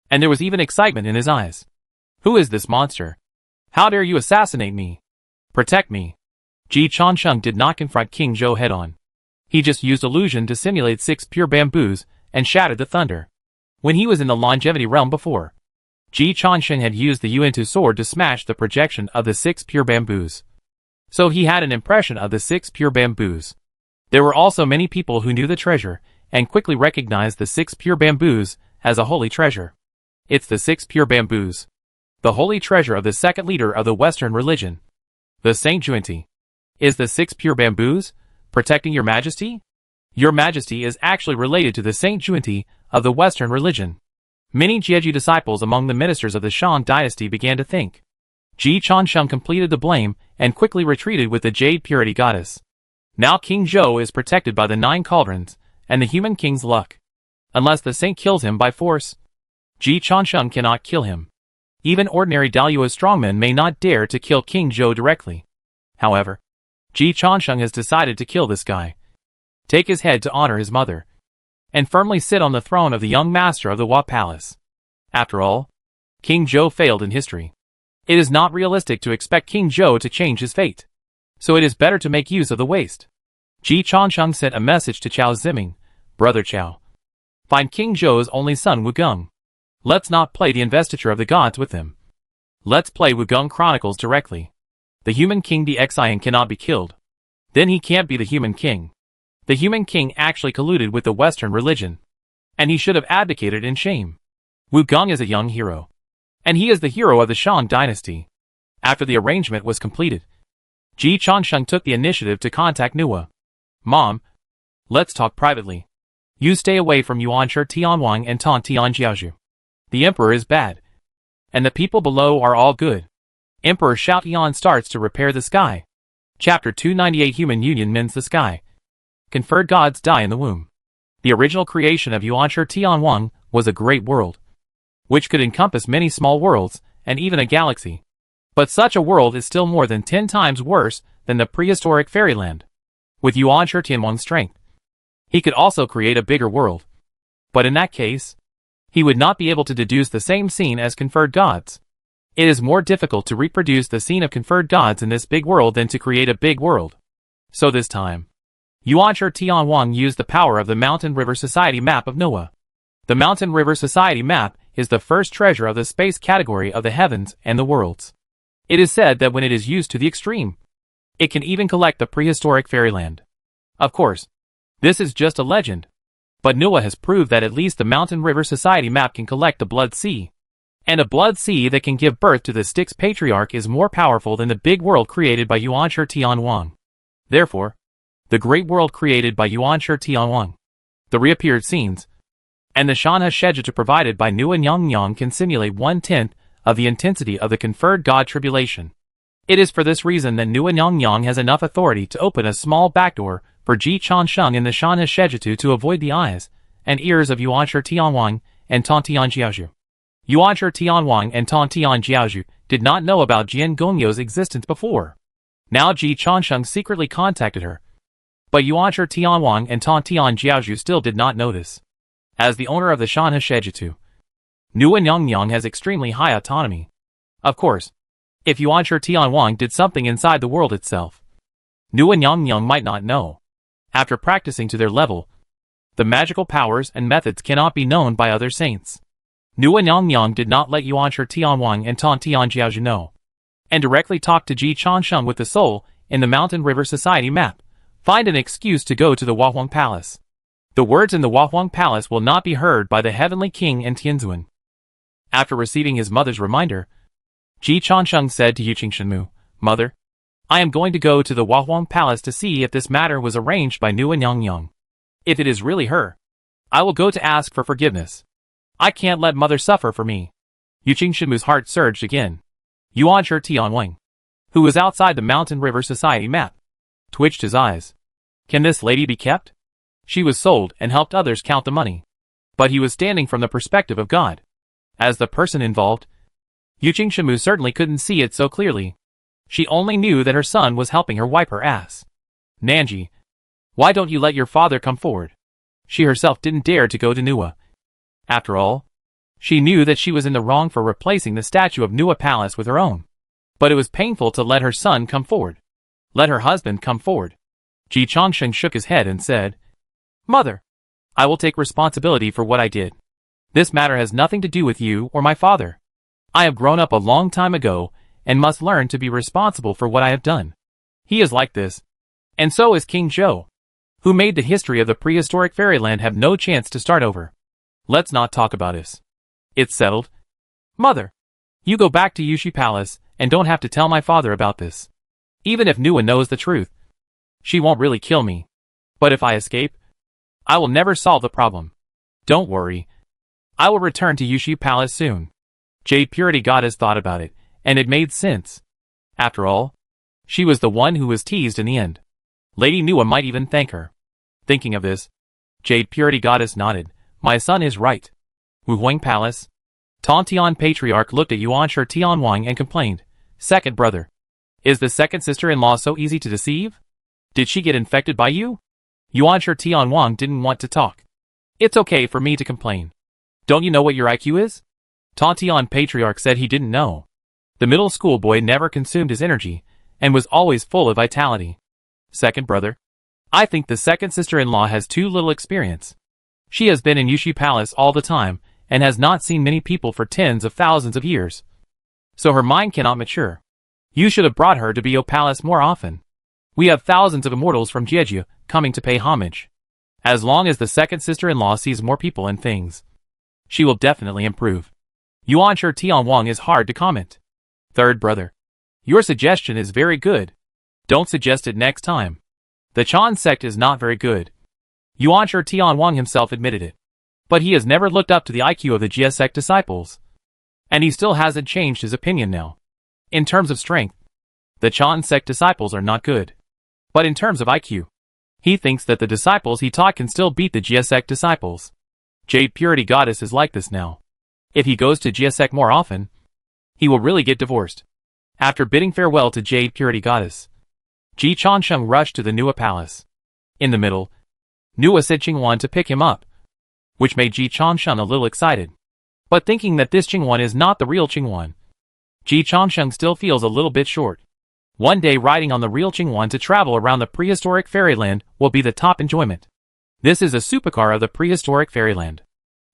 and there was even excitement in his eyes. Who is this monster? How dare you assassinate me? Protect me. Ji Changsheng did not confront King Zhou head-on. He just used illusion to simulate 6 pure bamboos and shattered the thunder. When he was in the longevity realm before, Ji Changsheng had used the Yuan-Tu sword to smash the projection of the 6 pure bamboos. So he had an impression of the 6 pure bamboos. There were also many people who knew the treasure and quickly recognized the 6 pure bamboos as a holy treasure. It's the 6 pure bamboos, the holy treasure of the second leader of the Western religion, the Saint Juanti. Is the 6 pure bamboos protecting your majesty? Your majesty is actually related to the Saint Juanti of the Western religion. Many Jieju disciples among the ministers of the Shang dynasty began to think. Ji Changsheng completed the blame and quickly retreated with the Jade Purity Goddess. Now King Zhou is protected by the 9 cauldrons and the human king's luck. Unless the saint kills him by force, Ji Changsheng cannot kill him. Even ordinary Daluo strongmen may not dare to kill King Zhou directly. However, Ji Changsheng has decided to kill this guy, take his head to honor his mother, and firmly sit on the throne of the young master of the Hua Palace. After all, King Zhou failed in history. It is not realistic to expect King Zhou to change his fate. So it is better to make use of the waste. Ji Changsheng sent a message to Chao Ziming, Brother Chao. Find King Zhou's only son Wugung. Let's not play the investiture of the gods with him. Let's play Wugung Chronicles directly. The human king Xian cannot be killed. Then he can't be the human king. The human king actually colluded with the Western religion. And he should have abdicated in shame. Wugung is a young hero. And he is the hero of the Shang dynasty. After the arrangement was completed, Ji Changsheng took the initiative to contact Nua. Mom, let's talk privately. You stay away from Yuanshi Tianwang and Tong Tianjiaozhu. The emperor is bad. And the people below are all good. Emperor Shao Tian starts to repair the sky. Chapter 298 Human Union mends the sky. Conferred gods die in the womb. The original creation of Yuanshi Tianwang was a great world, which could encompass many small worlds and even a galaxy. But such a world is still more than 10 times worse than the prehistoric fairyland. With Yuanshi Tianwang's strength, he could also create a bigger world. But in that case, he would not be able to deduce the same scene as conferred gods. It is more difficult to reproduce the scene of conferred gods in this big world than to create a big world. So this time, Yuanshi Tianwang used the power of the Mountain River Society map of Noah. The Mountain River Society map is the first treasure of the space category of the heavens and the worlds. It is said that when it is used to the extreme, it can even collect the prehistoric fairyland. Of course, this is just a legend. But Noah has proved that at least the Mountain River Society map can collect the Blood Sea. And a Blood Sea that can give birth to the Styx Patriarch is more powerful than the big world created by Yuanshi Tianwang. Therefore, the great world created by Yuanshi Tianwang, the reappeared scenes, and the Shanha Shejitu provided by Nu and Yang can simulate 1/10 of the intensity of the conferred god tribulation. It is for this reason that Nu and Yang has enough authority to open a small backdoor for Ji Changsheng in the Shanha Shejitu to avoid the eyes and ears of Yuanshi Tianwang and Tong Tianjiaozhu. Yuanshi Tianwang and Tong Tianjiaozhu did not know about Jian Gongyo's existence before. Now Ji Changsheng secretly contacted her. But Yuanshi Tianwang and Tong Tianjiaozhu still did not notice. As the owner of the Shanha Shejitu, Nu and Yang has extremely high autonomy. Of course, if Yuanshi Tianwang did something inside the world itself, Nu and Yang might not know. After practicing to their level, the magical powers and methods cannot be known by other saints. Nu and Yang did not let Yuanshi Tianwang and Tong Tianjiaozhu know, and directly talked to Ji Changsheng with the soul in the Mountain River Society map. Find an excuse to go to the Huahuang Palace. The words in the Huahuang Palace will not be heard by the Heavenly King and Tianzuan. After receiving his mother's reminder, Ji Changsheng said to Yuqing Shenmu, Mother, I am going to go to the Huahuang Palace to see if this matter was arranged by Nu and Yang. If it is really her, I will go to ask for forgiveness. I can't let mother suffer for me. Yuqing Shenmu's heart surged again. Yuanshi Tianwang, who was outside the Mountain River Society map, twitched his eyes. Can this lady be kept? She was sold and helped others count the money. But he was standing from the perspective of God. As the person involved, Yuqing Shenmu certainly couldn't see it so clearly. She only knew that her son was helping her wipe her ass. Nanji, why don't you let your father come forward? She herself didn't dare to go to Nua. After all, she knew that she was in the wrong for replacing the statue of Nua Palace with her own. But it was painful to let her son come forward. let her husband come forward. Ji Changsheng shook his head and said, Mother, I will take responsibility for what I did. This matter has nothing to do with you or my father. I have grown up a long time ago and must learn to be responsible for what I have done. He is like this. And so is King Zhou, who made the history of the prehistoric fairyland have no chance to start over. Let's not talk about this. It's settled. Mother, you go back to Yushi Palace and don't have to tell my father about this. Even if Nua knows the truth, she won't really kill me. But if I escape, I will never solve the problem. Don't worry. I will return to Yushi Palace soon. Jade Purity Goddess thought about it, and it made sense. After all, she was the one who was teased in the end. Lady Nua might even thank her. Thinking of this, Jade Purity Goddess nodded. My son is right. Wu Huang Palace. Tontian Patriarch looked at Yuanshi Tianwang and complained, Second brother. Is the second sister-in-law so easy to deceive? Did she get infected by you? Yuanshi Tianwang didn't want to talk. It's okay for me to complain. Don't you know what your IQ is? Tontian Patriarch said he didn't know. The middle school boy never consumed his energy, and was always full of vitality. Second brother. I think the second sister-in-law has too little experience. She has been in Yushi Palace all the time, and has not seen many people for tens of thousands of years. So her mind cannot mature. You should have brought her to Bio Palace more often. We have thousands of immortals from Jeju coming to pay homage. As long as the second sister-in-law sees more people and things, she will definitely improve. Yuanshi Tianwang is hard to comment. Third brother. Your suggestion is very good. Don't suggest it next time. The Chan sect is not very good. Yuanshi Tianwang himself admitted it. But he has never looked up to the IQ of the Jia sect disciples. And he still hasn't changed his opinion now. In terms of strength, the Chan sect disciples are not good. But in terms of IQ, he thinks that the disciples he taught can still beat the Jia sect disciples. Jade Purity Goddess is like this now. If he goes to Jia sect more often, he will really get divorced. After bidding farewell to Jade Purity Goddess, Ji Changsheng rushed to the Nua Palace. In the middle, Nua said Qingwan to pick him up, which made Ji Changsheng a little excited. But thinking that this Qingwan is not the real Qingwan, Ji Changsheng still feels a little bit short. One day riding on the real Qingwan to travel around the prehistoric fairyland will be the top enjoyment. This is a supercar of the prehistoric fairyland.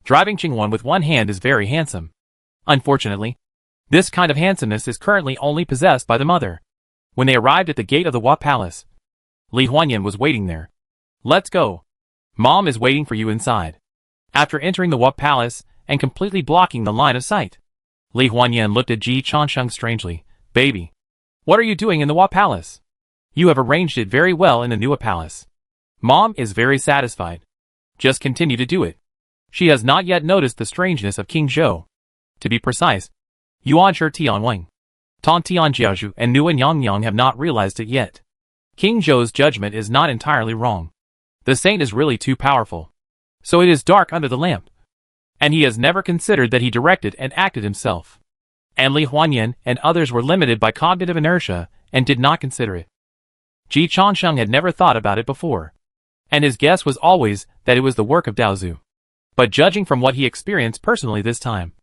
Driving Qingwan with one hand is very handsome. Unfortunately, this kind of handsomeness is currently only possessed by the mother. When they arrived at the gate of the Hua Palace, Li Huanyan was waiting there. Let's go. Mom is waiting for you inside. After entering the Hua Palace and completely blocking the line of sight, Li Huanyan looked at Ji Changsheng strangely. Baby, what are you doing in the Hua Palace? You have arranged it very well in the Nua Palace. Mom is very satisfied. Just continue to do it. She has not yet noticed the strangeness of King Zhou. To be precise, Yuanshi Tianwang, Tontian Jiaozhu and Nua Yangyang have not realized it yet. King Zhou's judgment is not entirely wrong. The saint is really too powerful. So it is dark under the lamp. And he has never considered that he directed and acted himself. And Li Huanyan and others were limited by cognitive inertia and did not consider it. Ji Changsheng had never thought about it before. And his guess was always that it was the work of Daozu. But judging from what he experienced personally this time,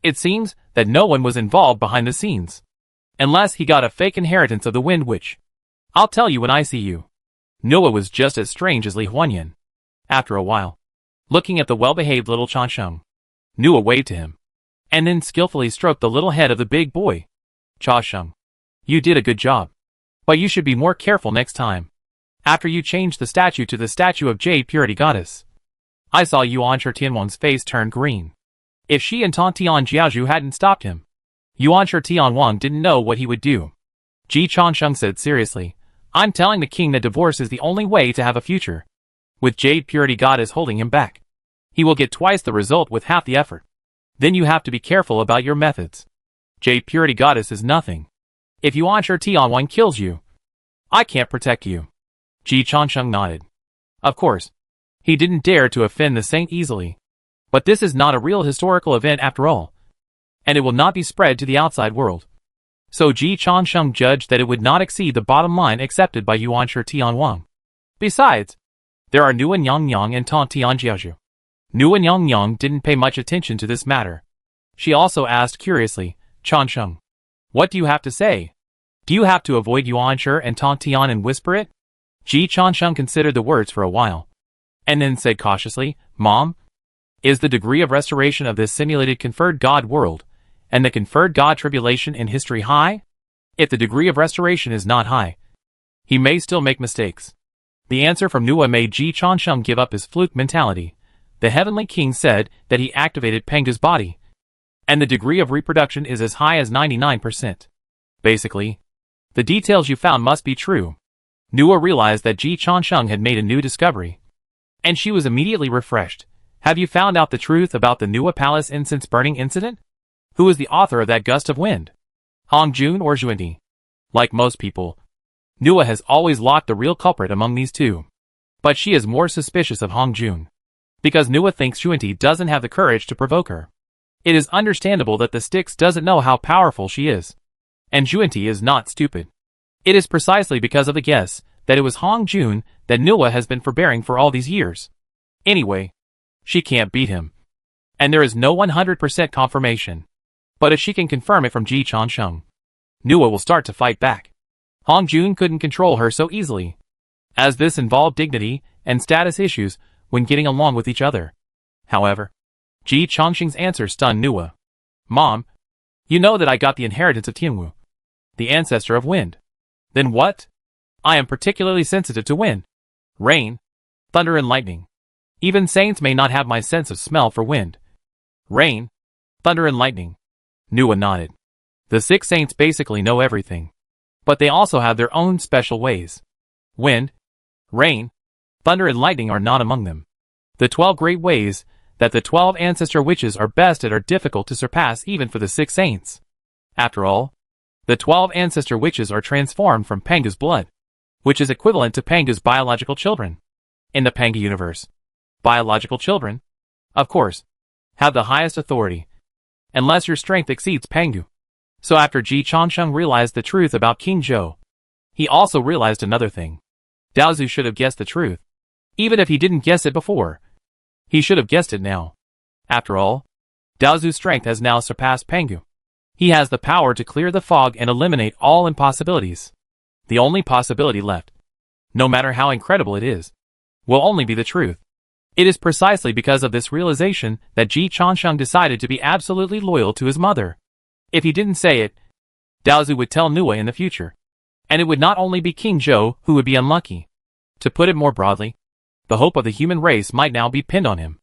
it seems that no one was involved behind the scenes. Unless he got a fake inheritance of the Wind Witch. I'll tell you when I see you. Noah was just as strange as Li Huanyan. After a while, looking at the well-behaved little Changsheng, Nua waved to him, and then skillfully stroked the little head of the big boy. Changsheng, you did a good job. But you should be more careful next time. After you changed the statue to the statue of Jade Purity Goddess, I saw Yuanshi Tianwang's face turn green. If she and Tontian Jiaozhu hadn't stopped him, Yuanshi Tianwang didn't know what he would do. Ji Changsheng said seriously, I'm telling the king that divorce is the only way to have a future. With Jade Purity Goddess holding him back, he will get twice the result with half the effort. Then you have to be careful about your methods. Jade Purity Goddess is nothing. If Yuanshi Tianwang kills you, I can't protect you. Ji Changsheng nodded. Of course, he didn't dare to offend the saint easily. But this is not a real historical event after all. And it will not be spread to the outside world. So Ji Changsheng judged that it would not exceed the bottom line accepted by Yuanshi Tianwang. Besides, there are Nua Yangyang and Tontian Jiaozhu. Nua Yangyang didn't pay much attention to this matter. She also asked curiously, Changsheng, what do you have to say? Do you have to avoid Yuanshi and Tong Tian and whisper it? Ji Changsheng considered the words for a while, and then said cautiously, Mom, is the degree of restoration of this simulated conferred God world, and the conferred God tribulation in history high? If the degree of restoration is not high, he may still make mistakes. The answer from Nua made Ji Changsheng give up his fluke mentality. The Heavenly King said that he activated Pengu's body, and the degree of reproduction is as high as 99%. Basically, the details you found must be true. Nua realized that Ji Changsheng had made a new discovery, and she was immediately refreshed. Have you found out the truth about the Nua Palace incense burning incident? Who is the author of that gust of wind? Hong Jun or Xuanti? Like most people, Nua has always locked the real culprit among these two. But she is more suspicious of Hong Jun, because Nua thinks Xuanti doesn't have the courage to provoke her. It is understandable that the Styx doesn't know how powerful she is, and Xuanti is not stupid. It is precisely because of the guess that it was Hong Jun that Nua has been forbearing for all these years. Anyway, she can't beat him, and there is no 100% confirmation. But if she can confirm it from Ji Changsheng, Nua will start to fight back. Hong Jun couldn't control her so easily, as this involved dignity and status issues when getting along with each other. However, Ji Changsheng's answer stunned Nua. Mom, you know that I got the inheritance of Tianwu, the ancestor of wind. Then what? I am particularly sensitive to wind, rain, thunder and lightning. Even saints may not have my sense of smell for wind, rain, thunder and lightning. Nua nodded. The 6 saints basically know everything, but they also have their own special ways. Wind, rain, thunder and lightning are not among them. The 12 great ways that the 12 ancestor witches are best at are difficult to surpass even for the 6 saints. After all, the 12 ancestor witches are transformed from Pengu's blood, which is equivalent to Pengu's biological children. In the Pengu universe, biological children, of course, have the highest authority, unless your strength exceeds Pengu. So after Ji Changsheng realized the truth about King Zhou, he also realized another thing. Daozu should have guessed the truth. Even if he didn't guess it before, he should have guessed it now. After all, Daozu's strength has now surpassed Pengu. He has the power to clear the fog and eliminate all impossibilities. The only possibility left, no matter how incredible it is, will only be the truth. It is precisely because of this realization that Ji Changsheng decided to be absolutely loyal to his mother. If he didn't say it, Daozu would tell Nua in the future, and it would not only be King Zhou who would be unlucky. To put it more broadly, the hope of the human race might now be pinned on him.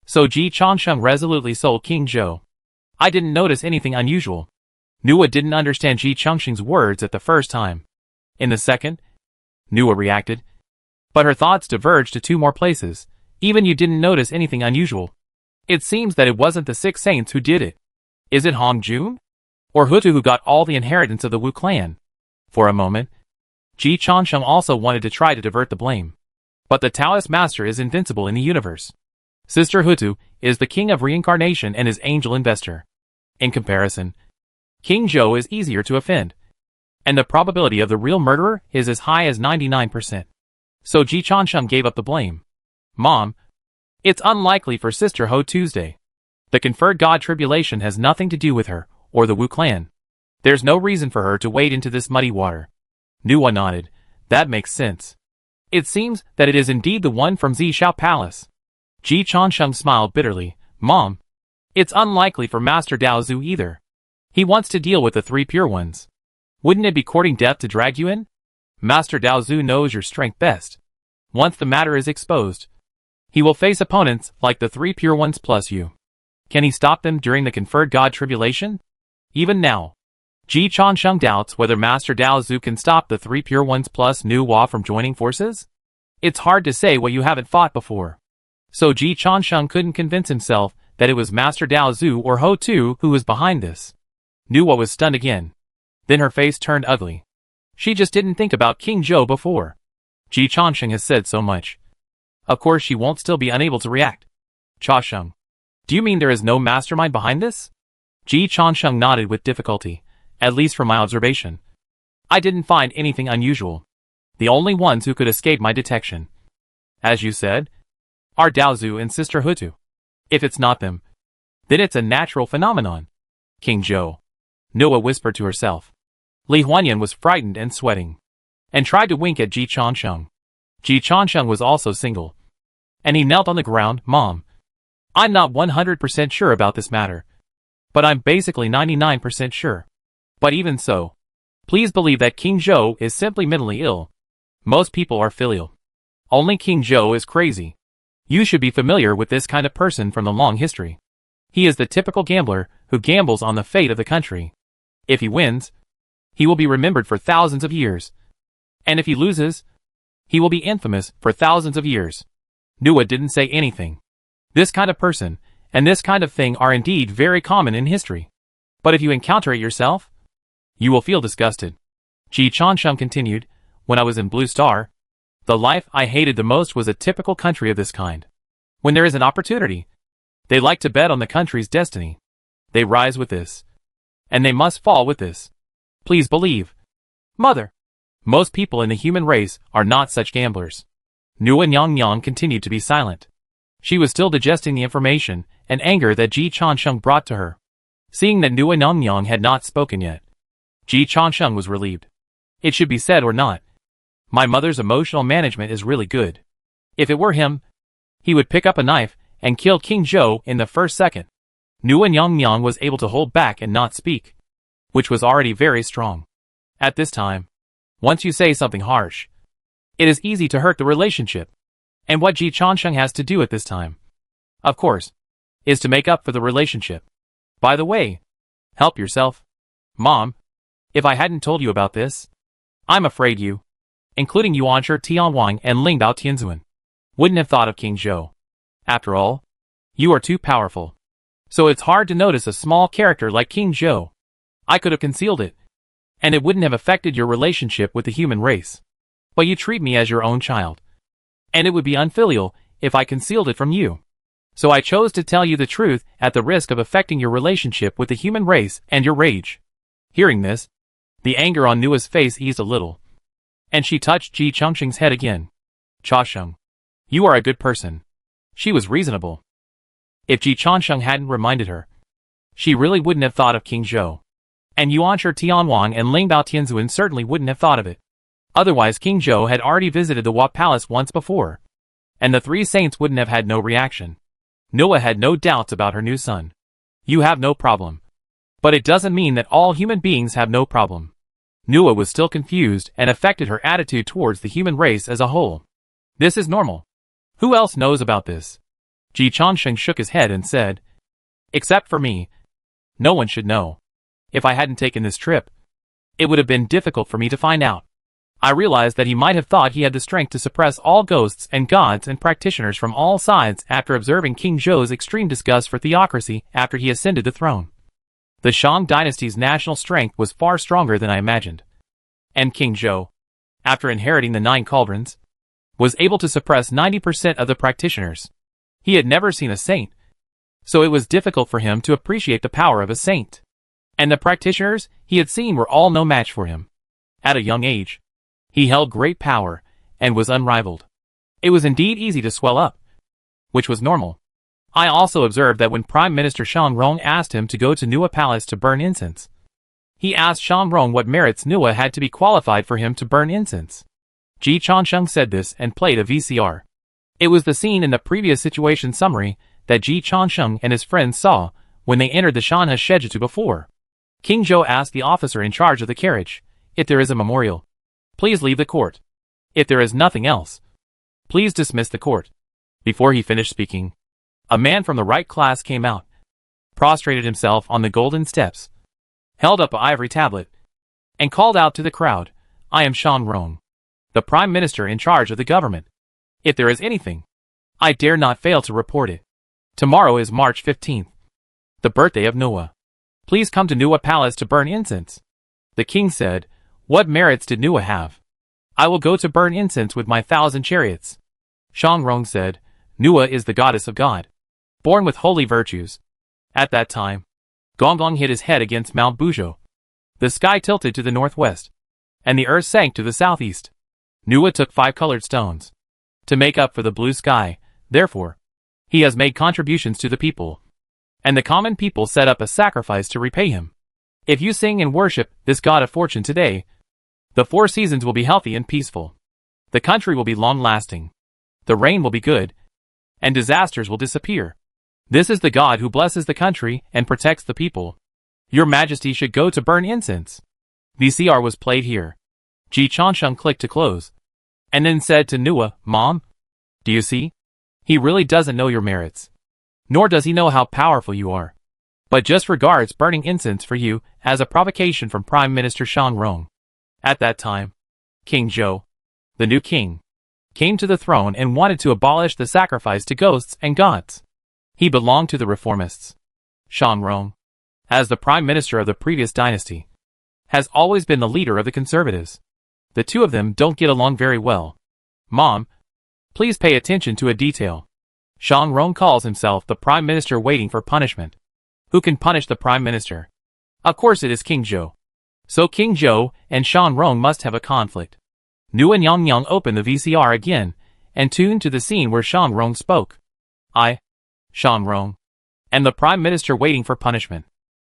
So Ji Changsheng resolutely sold King Zhou. I didn't notice anything unusual. Nua didn't understand Ji Changsheng's words at the first time. In the second, Nua reacted, but her thoughts diverged to 2 more places. Even you didn't notice anything unusual. It seems that it wasn't the 6 saints who did it. Is it Hong Jun? Or Hutu who got all the inheritance of the Wu clan? For a moment, Ji Changsheng also wanted to try to divert the blame. But the Taoist master is invincible in the universe. Sister Hutu is the king of reincarnation and his angel investor. In comparison, King Zhou is easier to offend, and the probability of the real murderer is as high as 99%. So Ji Changsheng gave up the blame. Mom, it's unlikely for Sister Ho Tuesday. The conferred God tribulation has nothing to do with her, or the Wu clan. There's no reason for her to wade into this muddy water. Nua nodded. That makes sense. It seems that it is indeed the one from Zishao Palace. Ji Changsheng smiled bitterly. Mom, it's unlikely for Master Daozu either. He wants to deal with the 3 pure ones. Wouldn't it be courting death to drag you in? Master Daozu knows your strength best. Once the matter is exposed, he will face opponents like the 3 pure ones plus you. Can he stop them during the conferred God tribulation? Even now, Ji Changsheng doubts whether Master Daozu can stop the 3 pure ones plus Nu Hua from joining forces. It's hard to say what you haven't fought before. So Ji Changsheng couldn't convince himself that it was Master Daozu or Ho Tu who was behind this. Nu Hua was stunned again. Then her face turned ugly. She just didn't think about King Zhou before. Ji Changsheng has said so much. Of course she won't still be unable to react. Changsheng, do you mean there is no mastermind behind this? Ji Changsheng nodded with difficulty, at least from my observation. I didn't find anything unusual. The only ones who could escape my detection, as you said, are Daozu and Sister Hutu. If it's not them, then it's a natural phenomenon. King Zhou, Nua whispered to herself. Li Huanyan was frightened and sweating, and tried to wink at Ji Changsheng. Ji Changsheng was also single, and he knelt on the ground. Mom, I'm not 100% sure about this matter, but I'm basically 99% sure. But even so, please believe that King Zhou is simply mentally ill. Most people are filial. Only King Zhou is crazy. You should be familiar with this kind of person from the long history. He is the typical gambler who gambles on the fate of the country. If he wins, he will be remembered for thousands of years. And if he loses, he will be infamous for thousands of years. Nua didn't say anything. This kind of person, and this kind of thing are indeed very common in history. But if you encounter it yourself, you will feel disgusted. Ji Changsheng continued, when I was in Blue Star, the life I hated the most was a typical country of this kind. When there is an opportunity, they like to bet on the country's destiny. They rise with this, and they must fall with this. Please believe, Mother, most people in the human race are not such gamblers. Nua Nyang continued to be silent. She was still digesting the information and anger that Ji Changsheng brought to her. Seeing that Nua Nyang had not spoken yet, Ji Changsheng was relieved. It should be said or not, my mother's emotional management is really good. If it were him, he would pick up a knife and kill King Zhou in the first second. Nua Nyang was able to hold back and not speak, which was already very strong. At this time, once you say something harsh, it is easy to hurt the relationship. And what Ji Changsheng has to do at this time, of course, is to make up for the relationship. By the way, help yourself. Mom, if I hadn't told you about this, I'm afraid you, including Yuanshi Tianwang and Lingbao Tianzuan, wouldn't have thought of King Zhou. After all, you are too powerful. So it's hard to notice a small character like King Zhou. I could have concealed it, and it wouldn't have affected your relationship with the human race. But you treat me as your own child, and it would be unfilial if I concealed it from you. So I chose to tell you the truth at the risk of affecting your relationship with the human race and your rage. Hearing this, the anger on Nua's face eased a little, and she touched Ji Changsheng's head again. Changsheng, you are a good person. She was reasonable. If Ji Changsheng hadn't reminded her, she really wouldn't have thought of King Zhou. And Yuanshi Tianwang and Lingbao Tianzuan certainly wouldn't have thought of it. Otherwise King Zhou had already visited the Hua Palace once before, and the three saints wouldn't have had no reaction. Nua had no doubts about her new son. You have no problem. But it doesn't mean that all human beings have no problem. Nua was still confused and affected her attitude towards the human race as a whole. This is normal. Who else knows about this? Ji Changsheng shook his head and said, except for me, no one should know. If I hadn't taken this trip, it would have been difficult for me to find out. I realized that he might have thought he had the strength to suppress all ghosts and gods and practitioners from all sides after observing King Zhou's extreme disgust for theocracy after he ascended the throne. The Shang dynasty's national strength was far stronger than I imagined. And King Zhou, after inheriting the 9 cauldrons, was able to suppress 90% of the practitioners. He had never seen a saint, so it was difficult for him to appreciate the power of a saint. And the practitioners he had seen were all no match for him. At a young age, he held great power and was unrivaled. It was indeed easy to swell up, which was normal. I also observed that when Prime Minister Shang Rong asked him to go to Nua Palace to burn incense, he asked Shang Rong what merits Nua had to be qualified for him to burn incense. Ji Changsheng said this and played a VCR. It was the scene in the previous situation summary that Ji Changsheng and his friends saw when they entered the Shanhe Shejitu before. King Zhou asked the officer in charge of the carriage, if there is a memorial, please leave the court. If there is nothing else, please dismiss the court. Before he finished speaking, a man from the right class came out, prostrated himself on the golden steps, held up an ivory tablet, and called out to the crowd, I am Shang Rong, the Prime Minister in charge of the government. If there is anything, I dare not fail to report it. Tomorrow is March 15th, the birthday of Nua. Please come to Nua Palace to burn incense. The king said, what merits did Nua have? I will go to burn incense with my 1,000 chariots. Shang Rong said, Nua is the goddess of God, born with holy virtues. At that time, Gonggong hit his head against Mount Buzhou. The sky tilted to the northwest, and the earth sank to the southeast. Nua took 5 colored stones to make up for the blue sky. Therefore, he has made contributions to the people, and the common people set up a sacrifice to repay him. If you sing and worship this god of fortune today, the 4 seasons will be healthy and peaceful. The country will be long-lasting. The rain will be good, and disasters will disappear. This is the God who blesses the country and protects the people. Your Majesty should go to burn incense. VCR was played here. Ji Chansheng clicked to close, and then said to Nua, Mom, do you see? He really doesn't know your merits. Nor does he know how powerful you are. But just regards burning incense for you as a provocation from Prime Minister Shan Rong. At that time, King Zhou, the new king, came to the throne and wanted to abolish the sacrifice to ghosts and gods. He belonged to the reformists. Shan Rong, as the prime minister of the previous dynasty, has always been the leader of the conservatives. The two of them don't get along very well. Mom, please pay attention to a detail. Shan Rong calls himself the prime minister waiting for punishment. Who can punish the prime minister? Of course it is King Zhou. So King Zhou and Shan Rong must have a conflict. Nu and Yang Yang opened the VCR again and tuned to the scene where Shan Rong spoke. I, Shan Rong, am the prime minister waiting for punishment.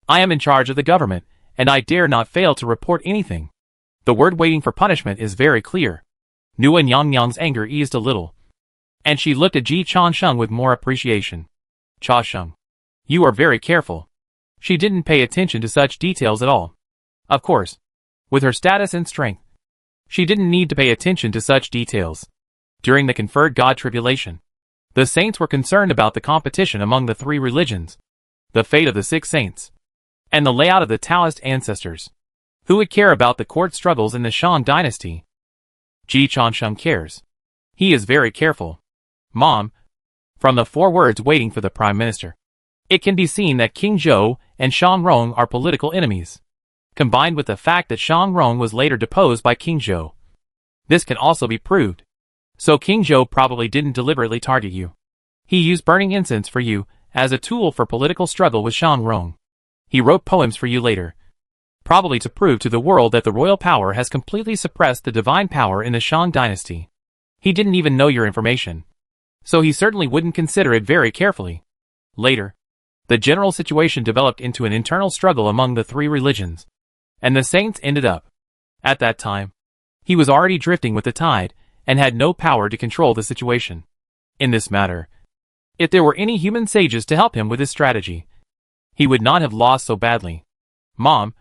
I am in charge of the government, and I dare not fail to report anything. The word waiting for punishment is very clear. Nu and Yang Yang's anger eased a little, and she looked at Ji Chansheng with more appreciation. Cha Sheng, you are very careful. She didn't pay attention to such details at all. Of course, with her status and strength, she didn't need to pay attention to such details. During the conferred God tribulation, the saints were concerned about the competition among the 3 religions, the fate of the 6 saints, and the layout of the Taoist ancestors. Who would care about the court struggles in the Shan dynasty? Ji Chansheng cares. He is very careful. Mom, from the 4 words waiting for the prime minister, it can be seen that King Zhou and Shan Rong are political enemies, combined with the fact that Shan Rong was later deposed by King Zhou. This can also be proved. So King Zhou probably didn't deliberately target you. He used burning incense for you as a tool for political struggle with Shan Rong. He wrote poems for you later, probably to prove to the world that the royal power has completely suppressed the divine power in the Shan dynasty. He didn't even know your information, so he certainly wouldn't consider it very carefully. Later, the general situation developed into an internal struggle among the 3 religions, and the saints ended up. At that time, he was already drifting with the tide, and had no power to control the situation. In this matter, if there were any human sages to help him with his strategy, he would not have lost so badly. Mom,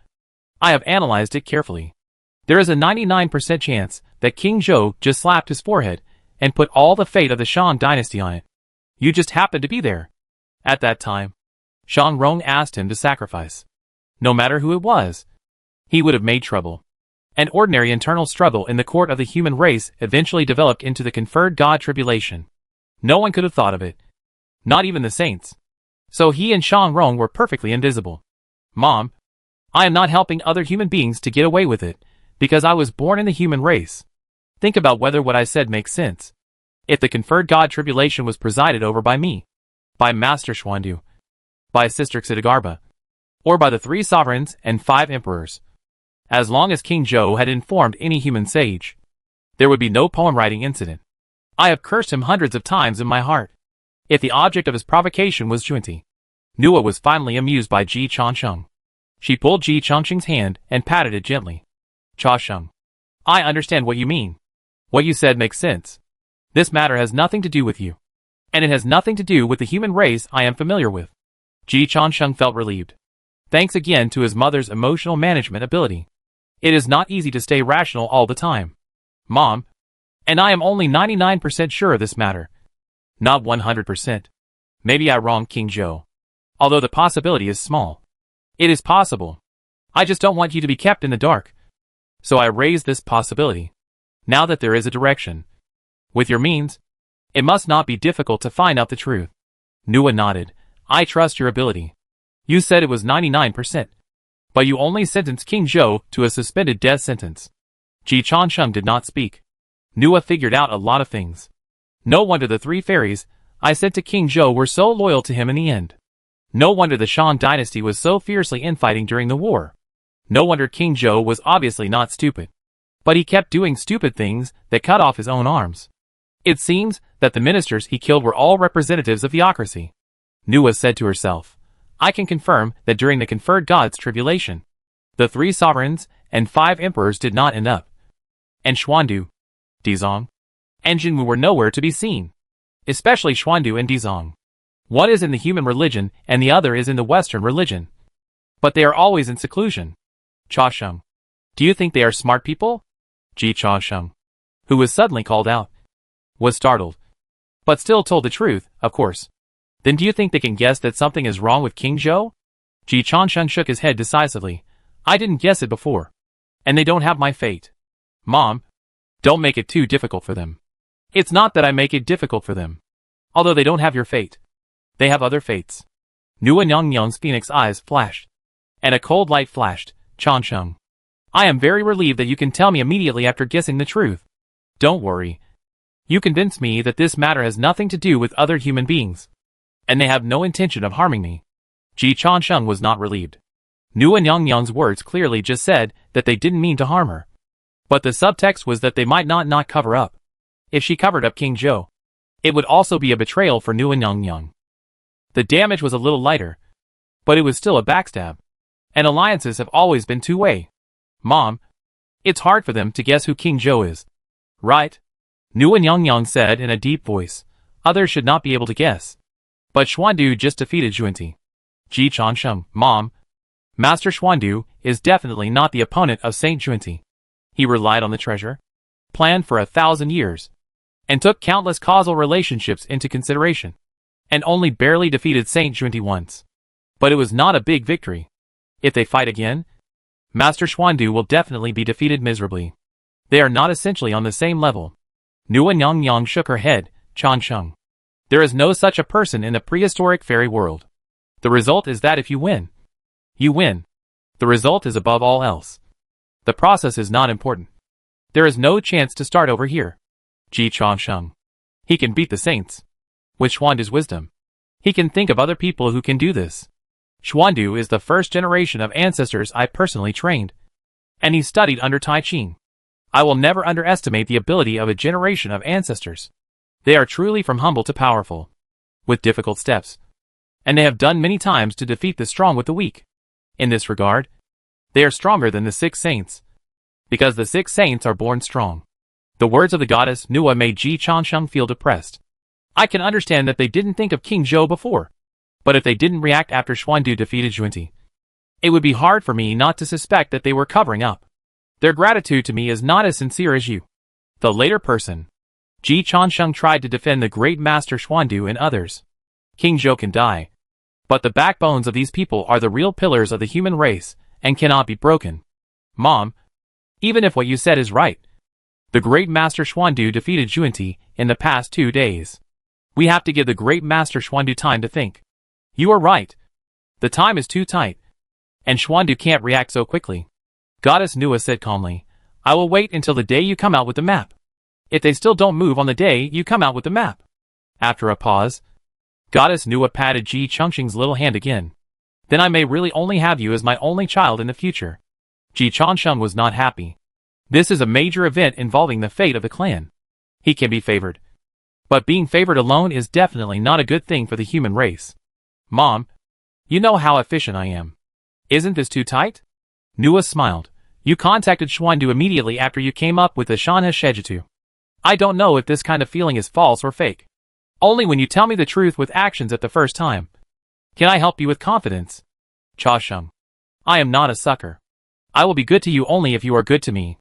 I have analyzed it carefully. There is a 99% chance that King Zhou just slapped his forehead and put all the fate of the Shan dynasty on it. You just happened to be there. At that time, Shan Rong asked him to sacrifice. No matter who it was, he would have made trouble. An ordinary internal struggle in the court of the human race eventually developed into the conferred God tribulation. No one could have thought of it. Not even the saints. So he and Shan Rong were perfectly invisible. Mom, I am not helping other human beings to get away with it, because I was born in the human race. Think about whether what I said makes sense. If the conferred God tribulation was presided over by me, by Master Xuandu, by Sister Xidagarba, or by the 3 sovereigns and 5 emperors, as long as King Zhou had informed any human sage, there would be no poem-writing incident. I have cursed him hundreds of times in my heart. If the object of his provocation was Junti, Nua was finally amused by Ji Chansheng. She pulled Ji Chansheng's hand and patted it gently. Cha Sheng, I understand what you mean. What you said makes sense. This matter has nothing to do with you, and it has nothing to do with the human race I am familiar with. Ji Chansheng felt relieved. Thanks again to his mother's emotional management ability. It is not easy to stay rational all the time. Mom, and I am only 99% sure of this matter. Not 100%. Maybe I wronged King Zhou. Although the possibility is small. It is possible. I just don't want you to be kept in the dark. So I raised this possibility. Now that there is a direction, with your means, it must not be difficult to find out the truth. Nua nodded. I trust your ability. You said it was 99%. But you only sentenced King Zhou to a suspended death sentence. Ji Chansheng did not speak. Nua figured out a lot of things. No wonder the 3 fairies I sent to King Zhou were so loyal to him in the end. No wonder the Shan dynasty was so fiercely infighting during the war. No wonder King Zhou was obviously not stupid. But he kept doing stupid things that cut off his own arms. It seems that the ministers he killed were all representatives of theocracy. Nua said to herself, I can confirm that during the conferred God's tribulation, The 3 sovereigns and 5 emperors did not end up. And Xuandu, Dizong, and Jinwu were nowhere to be seen. Especially Xuandu and Dizong. One is in the human religion and the other is in the Western religion. But they are always in seclusion. Cha Sheng. Do you think they are smart people? Ji Cha Sheng, who was suddenly called out, was startled. But still told the truth, of course. Then do you think they can guess that something is wrong with King Zhou? Ji Changsheng shook his head decisively. I didn't guess it before. And they don't have my fate. Mom, don't make it too difficult for them. It's not that I make it difficult for them. Although they don't have your fate. They have other fates. Nuan Yongyang's phoenix eyes flashed. And a cold light flashed. Changsheng, I am very relieved that you can tell me immediately after guessing the truth. Don't worry. You convinced me that this matter has nothing to do with other human beings. And they have no intention of harming me. Ji Changsheng was not relieved. Nuan Yongyang's words clearly just said that they didn't mean to harm her. But the subtext was that they might not cover up. If she covered up King Zhou, it would also be a betrayal for Nuan Yongyang. The damage was a little lighter, but it was still a backstab. And alliances have always been two-way. Mom, it's hard for them to guess who King Zhou is. Right? Nuan Yongyang said in a deep voice. Others should not be able to guess. But Xuandu just defeated Junti. Ji Changsheng, Mom, Master Xuandu is definitely not the opponent of Saint Junti. He relied on the treasure, planned for 1,000 years, and took countless causal relationships into consideration, and only barely defeated Saint Junti once. But it was not a big victory. If they fight again, Master Xuandu will definitely be defeated miserably. They are not essentially on the same level. Nuan Yongyang shook her head. Changsheng, there is no such a person in the prehistoric fairy world. The result is that if you win, you win. The result is above all else. The process is not important. There is no chance to start over here. Ji Changsheng, he can beat the saints. With Xuandu's wisdom, he can think of other people who can do this. Xuandu is the first generation of ancestors I personally trained, and he studied under Tai Ching. I will never underestimate the ability of a generation of ancestors. They are truly from humble to powerful, with difficult steps, and they have done many times to defeat the strong with the weak. In this regard, they are stronger than the 6 saints, because the 6 saints are born strong. The words of the goddess Nua made Ji Changsheng feel depressed. I can understand that they didn't think of King Zhou before, but if they didn't react after Xuandu defeated Junti, it would be hard for me not to suspect that they were covering up. Their gratitude to me is not as sincere as you. The later person. Ji Changsheng tried to defend the great master Xuandu and others. King Zhou can die, but the backbones of these people are the real pillars of the human race and cannot be broken. Mom, even if what you said is right, the great master Xuandu defeated Junti in the past 2 days. We have to give the great master Xuandu time to think. You are right. The time is too tight, and Xuandu can't react so quickly. Goddess Nua said calmly, I will wait until the day you come out with the map. If they still don't move on the day you come out with the map. After a pause, Goddess Nua patted Ji Changsheng's little hand again. Then I may really only have you as my only child in the future. Ji Changsheng was not happy. This is a major event involving the fate of the clan. He can be favored. But being favored alone is definitely not a good thing for the human race. Mom, you know how efficient I am. Isn't this too tight? Nua smiled. You contacted Xuandu immediately after you came up with the Shanhe Shejitu. I don't know if this kind of feeling is false or fake. Only when you tell me the truth with actions at the first time. Can I help you with confidence? Cha Sheng, I am not a sucker. I will be good to you only if you are good to me.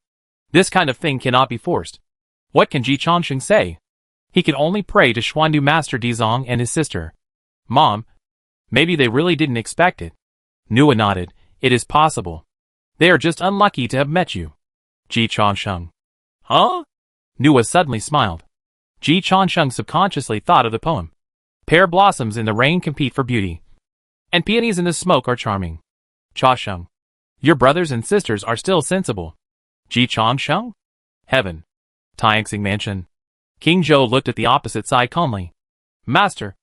This kind of thing cannot be forced. What can Ji Changsheng say? He can only pray to Xuandu Master Dizong and his sister. Mom, maybe they really didn't expect it. Nua nodded. It is possible. They are just unlucky to have met you. Ji Changsheng. Huh? Nua suddenly smiled. Ji Changsheng subconsciously thought of the poem. Pear blossoms in the rain compete for beauty, and peonies in the smoke are charming. Cha Sheng. Your brothers and sisters are still sensible. Ji Changsheng? Heaven. Taixing Mansion. King Zhou looked at the opposite side calmly. Master,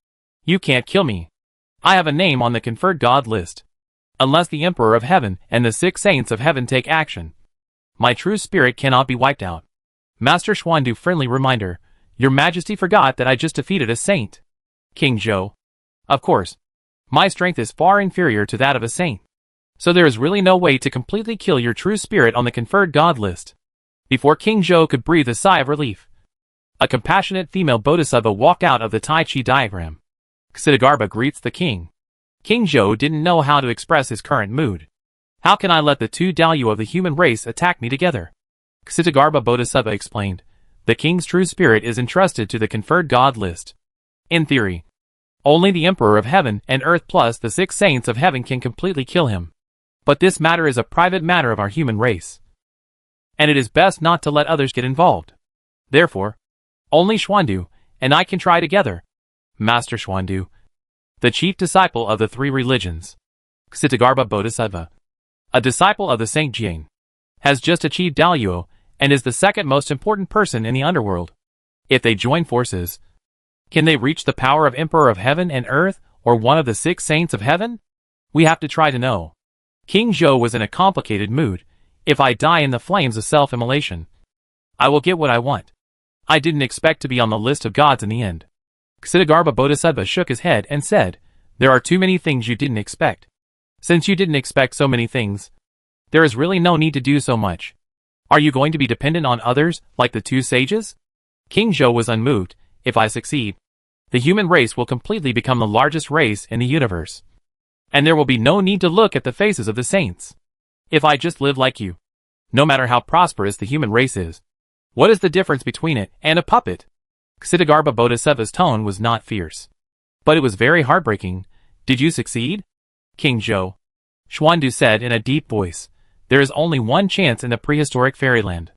you can't kill me. I have a name on the conferred god list. Unless the Emperor of Heaven and the 6 saints of heaven take action, my true spirit cannot be wiped out. Master Xuandu friendly reminder. Your Majesty forgot that I just defeated a saint. King Zhou. Of course. My strength is far inferior to that of a saint. So there is really no way to completely kill your true spirit on the conferred god list. Before King Zhou could breathe a sigh of relief, a compassionate female bodhisattva walked out of the Tai Chi diagram. Ksitigarbha greets the king. King Zhou didn't know how to express his current mood. How can I let the two Dalyu of the human race attack me together? Ksitigarbha Bodhisattva explained. The king's true spirit is entrusted to the conferred god list. In theory, only the Emperor of Heaven and Earth plus the 6 saints of heaven can completely kill him. But this matter is a private matter of our human race, and it is best not to let others get involved. Therefore, only Xuandu and I can try together. Master Xuandu, the chief disciple of the 3 religions, Ksitigarbha Bodhisattva, a disciple of the Saint Jian, has just achieved Daluo and is the second most important person in the underworld. If they join forces, can they reach the power of Emperor of Heaven and Earth or one of the 6 saints of heaven? We have to try to know. King Zhou was in a complicated mood. If I die in the flames of self-immolation, I will get what I want. I didn't expect to be on the list of gods in the end. Ksitigarbha Bodhisattva shook his head and said, there are too many things you didn't expect. Since you didn't expect so many things, there is really no need to do so much. Are you going to be dependent on others, like the 2 sages? King Zhou was unmoved. If I succeed, the human race will completely become the largest race in the universe. And there will be no need to look at the faces of the saints. If I just live like you, no matter how prosperous the human race is, what is the difference between it and a puppet? Ksitigarbha Bodhisattva's tone was not fierce, but it was very heartbreaking. Did you succeed? King Zhou, Xuandu said in a deep voice, there is only one chance in the prehistoric fairyland.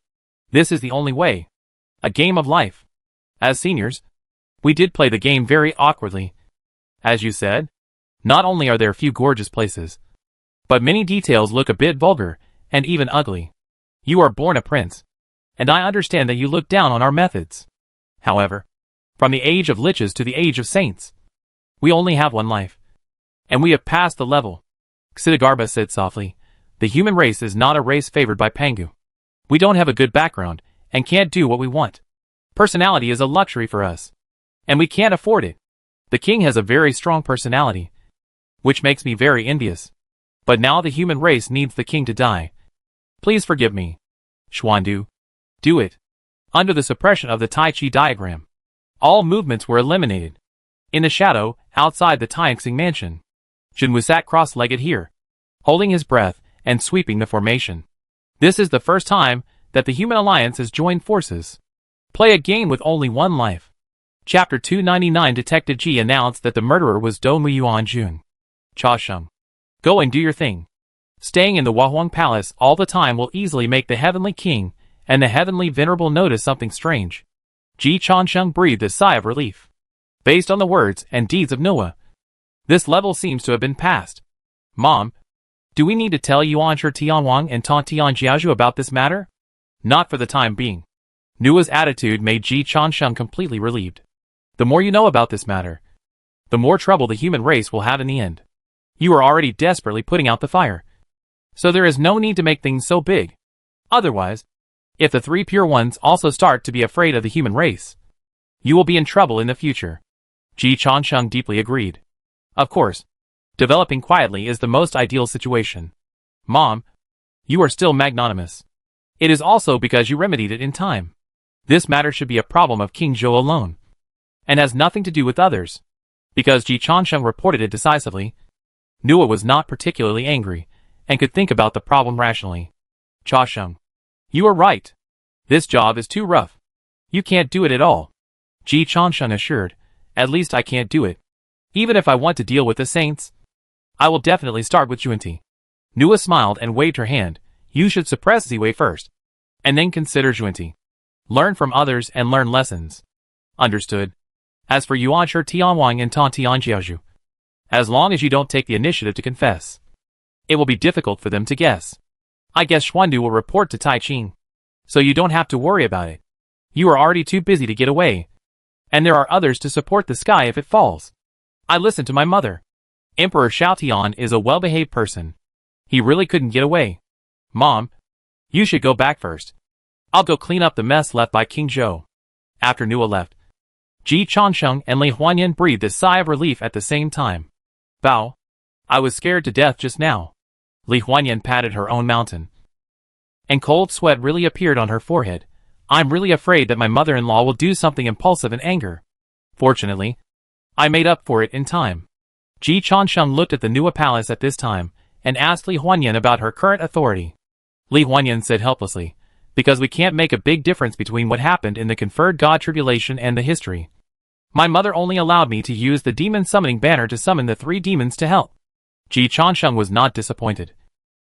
This is the only way. A game of life. As seniors, we did play the game very awkwardly. As you said, not only are there few gorgeous places, but many details look a bit vulgar and even ugly. You are born a prince, and I understand that you look down on our methods. However, from the age of liches to the age of saints, we only have one life, and we have passed the level. Ksitigarbha said softly, the human race is not a race favored by Pangu. We don't have a good background, and can't do what we want. Personality is a luxury for us, and we can't afford it. The king has a very strong personality, which makes me very envious. But now the human race needs the king to die. Please forgive me. Xuandu, do it. Under the suppression of the Tai Chi diagram, all movements were eliminated. In the shadow, outside the Tianxing mansion, Junwu sat cross-legged here, holding his breath and sweeping the formation. This is the first time that the human alliance has joined forces. Play a game with only one life. Chapter 299 Detective G announced that the murderer was Dongwu Yuanjun. Cha Sheng, go and do your thing. Staying in the Wahuang Palace all the time will easily make the Heavenly King and the Heavenly Venerable notice something strange. Ji Chansheng breathed a sigh of relief. Based on the words and deeds of Noah, this level seems to have been passed. Mom, do we need to tell Yuan Shi Tianwang and Ta Tianjiaju about this matter? Not for the time being. Nua's attitude made Ji Chansheng completely relieved. The more you know about this matter, the more trouble the human race will have in the end. You are already desperately putting out the fire, so there is no need to make things so big. Otherwise, if the 3 pure ones also start to be afraid of the human race, you will be in trouble in the future. Ji Chansheng deeply agreed. Of course, developing quietly is the most ideal situation. Mom, you are still magnanimous. It is also because you remedied it in time. This matter should be a problem of King Zhou alone, and has nothing to do with others. Because Ji Chansheng reported it decisively, Nua was not particularly angry, and could think about the problem rationally. Cha Sheng, you are right. This job is too rough. You can't do it at all. Ji Chansheng assured, at least I can't do it. Even if I want to deal with the saints, I will definitely start with Junti. Nua smiled and waved her hand. You should suppress Ziwei first, and then consider Junti. Learn from others and learn lessons. Understood. As for Yuan Shi Tianwang and Ta Tianjiaju, as long as you don't take the initiative to confess, it will be difficult for them to guess. I guess Xuandu will report to Tai Qing, so you don't have to worry about it. You are already too busy to get away, and there are others to support the sky if it falls. I listened to my mother. Emperor Xiaotian is a well-behaved person. He really couldn't get away. Mom, you should go back first. I'll go clean up the mess left by King Zhou. After Nua left, Ji Chansheng and Lei Huanyan breathed a sigh of relief at the same time. Bao, I was scared to death just now. Li Huanyan patted her own mountain, and cold sweat really appeared on her forehead. I'm really afraid that my mother-in-law will do something impulsive in anger. Fortunately, I made up for it in time. Ji Changsheng looked at the Nuwa palace at this time, and asked Li Huanyan about her current authority. Li Huanyan said helplessly, because we can't make a big difference between what happened in the conferred god tribulation and the history. My mother only allowed me to use the demon summoning banner to summon the 3 demons to help. Ji Changsheng was not disappointed,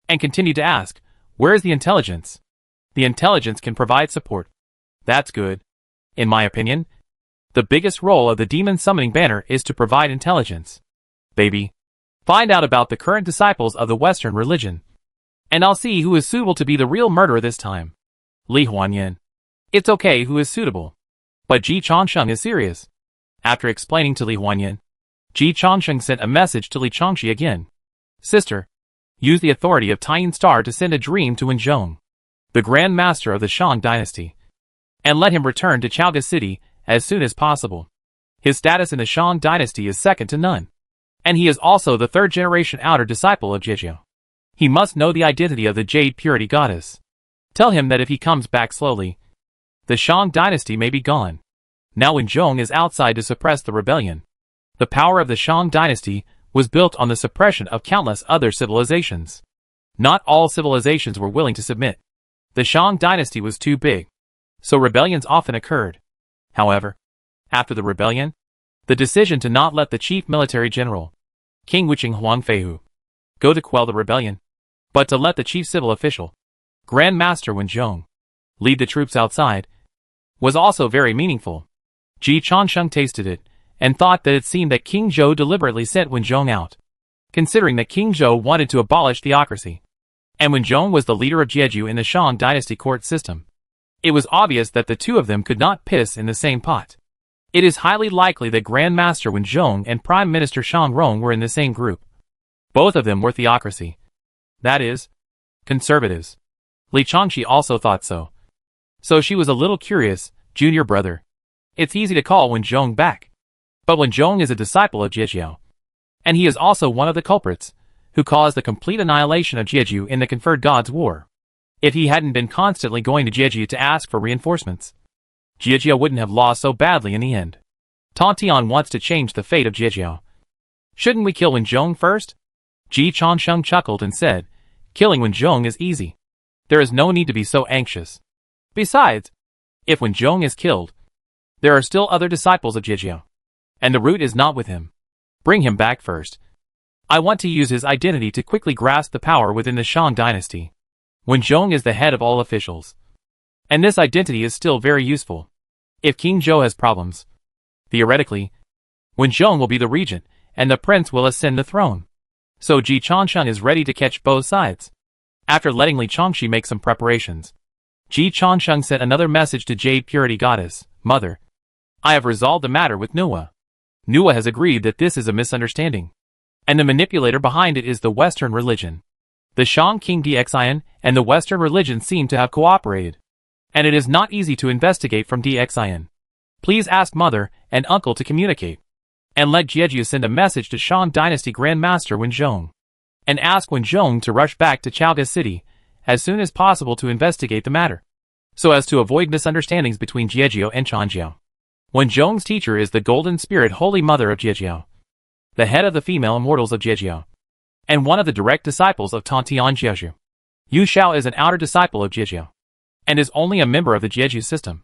and continued to ask, where is the intelligence? The intelligence can provide support. That's good. In my opinion, the biggest role of the demon summoning banner is to provide intelligence. Baby, find out about the current disciples of the Western religion, and I'll see who is suitable to be the real murderer this time. Li Huanyan. It's okay who is suitable. But Ji Changsheng is serious. After explaining to Li Huanyan, Ji Changsheng sent a message to Li Changxi again. Sister, use the authority of Taiyin Star to send a dream to Wenzhong, the Grand Master of the Shang dynasty, and let him return to Chaoga City as soon as possible. His status in the Shang dynasty is second to none, and he is also the 3rd-generation outer disciple of Jiejiao. He must know the identity of the Jade Purity Goddess. Tell him that if he comes back slowly, the Shang dynasty may be gone. Now Wenzhong is outside to suppress the rebellion. The power of the Shang dynasty was built on the suppression of countless other civilizations. Not all civilizations were willing to submit. The Shang dynasty was too big, so rebellions often occurred. However, after the rebellion, the decision to not let the chief military general, King Wuqing Huangfeihu, go to quell the rebellion, but to let the chief civil official, Grand Master Wenzhong, lead the troops outside, was also very meaningful. Ji Changsheng tasted it, and thought that it seemed that King Zhou deliberately sent Wenzhong out, considering that King Zhou wanted to abolish theocracy, and Wenzhong was the leader of Jieju in the Shang dynasty court system. It was obvious that the two of them could not piss in the same pot. It is highly likely that Grand Master Wenzhong and Prime Minister Shang Rong were in the same group. Both of them were theocracy. That is, conservatives. Li Changxi also thought so. So she was a little curious. Junior brother, it's easy to call Wenzhong back. But Wenzhong is a disciple of Jiejiao, and he is also one of the culprits who caused the complete annihilation of Jieju in the Conferred Gods War. If he hadn't been constantly going to Jieju to ask for reinforcements, Jiejiao wouldn't have lost so badly in the end. Tontian wants to change the fate of Jiejiao. Shouldn't we kill Wenzhong first? Ji Changsheng chuckled and said, killing Wenzhong is easy. There is no need to be so anxious. Besides, if Wenzhong is killed, there are still other disciples of Jiejiao, and the root is not with him. Bring him back first. I want to use his identity to quickly grasp the power within the Shang dynasty. Wenzhong is the head of all officials, and this identity is still very useful. If King Zhou has problems, theoretically, Wenzhong will be the regent, and the prince will ascend the throne. So Ji Changsheng is ready to catch both sides. After letting Li Changxi make some preparations, Ji Changsheng sent another message to Jade Purity Goddess. Mother, I have resolved the matter with Nuwa. Nuwa has agreed that this is a misunderstanding, and the manipulator behind it is the Western religion. The Shang King Dxian and the Western religion seem to have cooperated, and it is not easy to investigate from Dxian. Please ask Mother and Uncle to communicate, and let Jieju send a message to Shang Dynasty Grand Master Wenzhong, and ask Wenzhong to rush back to Chaoga City as soon as possible to investigate the matter, so as to avoid misunderstandings between Jiejiao and Changjiao. Wenzhong's teacher is the Golden Spirit Holy Mother of Jiejiao, the head of the female immortals of Jiejiao, and one of the direct disciples of Tontian Jieju. Yu Xiao is an outer disciple of Jiejiao, and is only a member of the Jieju system,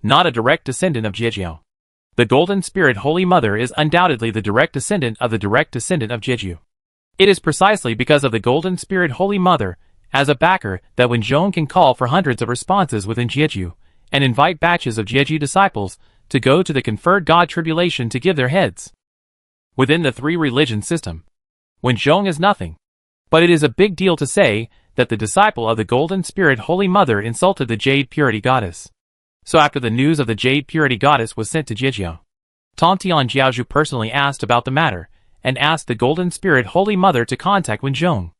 not a direct descendant of Jiejiao. The Golden Spirit Holy Mother is undoubtedly the direct descendant of the direct descendant of Jieju. It is precisely because of the Golden Spirit Holy Mother as a backer that Wenzhong can call for hundreds of responses within Jieju, and invite batches of Jieju disciples to go to the conferred god tribulation to give their heads. Within the three-religion system, Wenzhong is nothing, but it is a big deal to say that the disciple of the Golden Spirit Holy Mother insulted the Jade Purity Goddess. So after the news of the Jade Purity Goddess was sent to Jiejiao, Tontian Jiaozhu personally asked about the matter, and asked the Golden Spirit Holy Mother to contact Wenzhong,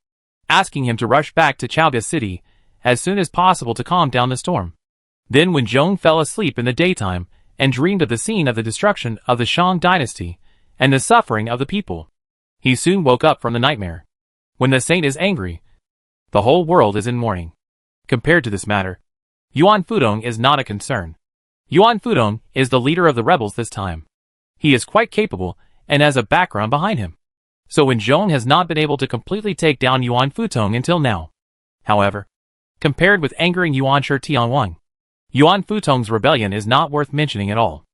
asking him to rush back to Chaoga City as soon as possible to calm down the storm. Then Wenzhong fell asleep in the daytime and dreamed of the scene of the destruction of the Shang dynasty and the suffering of the people. He soon woke up from the nightmare. When the saint is angry, The whole world is in mourning. Compared to this matter, Yuan Fudong is not a concern. Yuan Fudong is the leader of the rebels this time. He is quite capable and has a background behind him. So Wen Zhong has not been able to completely take down Yuan Fudong until now. However, compared with angering Yuan Shi Tianwang, Yuan Fudong's rebellion is not worth mentioning at all.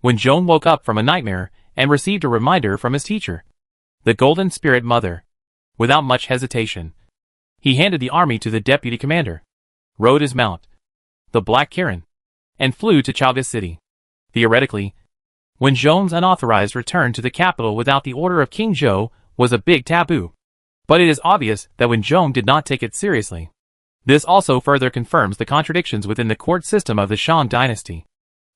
Wen Zhong woke up from a nightmare and received a reminder from his teacher, the Golden Spirit Mother. Without much hesitation, he handed the army to the deputy commander, rode his mount, the Black Kirin, and flew to Chaoga City. Theoretically, Wen Zhong's unauthorized return to the capital without the order of King Zhou was a big taboo. But it is obvious that Wen Zhong did not take it seriously. This also further confirms the contradictions within the court system of the Shang dynasty.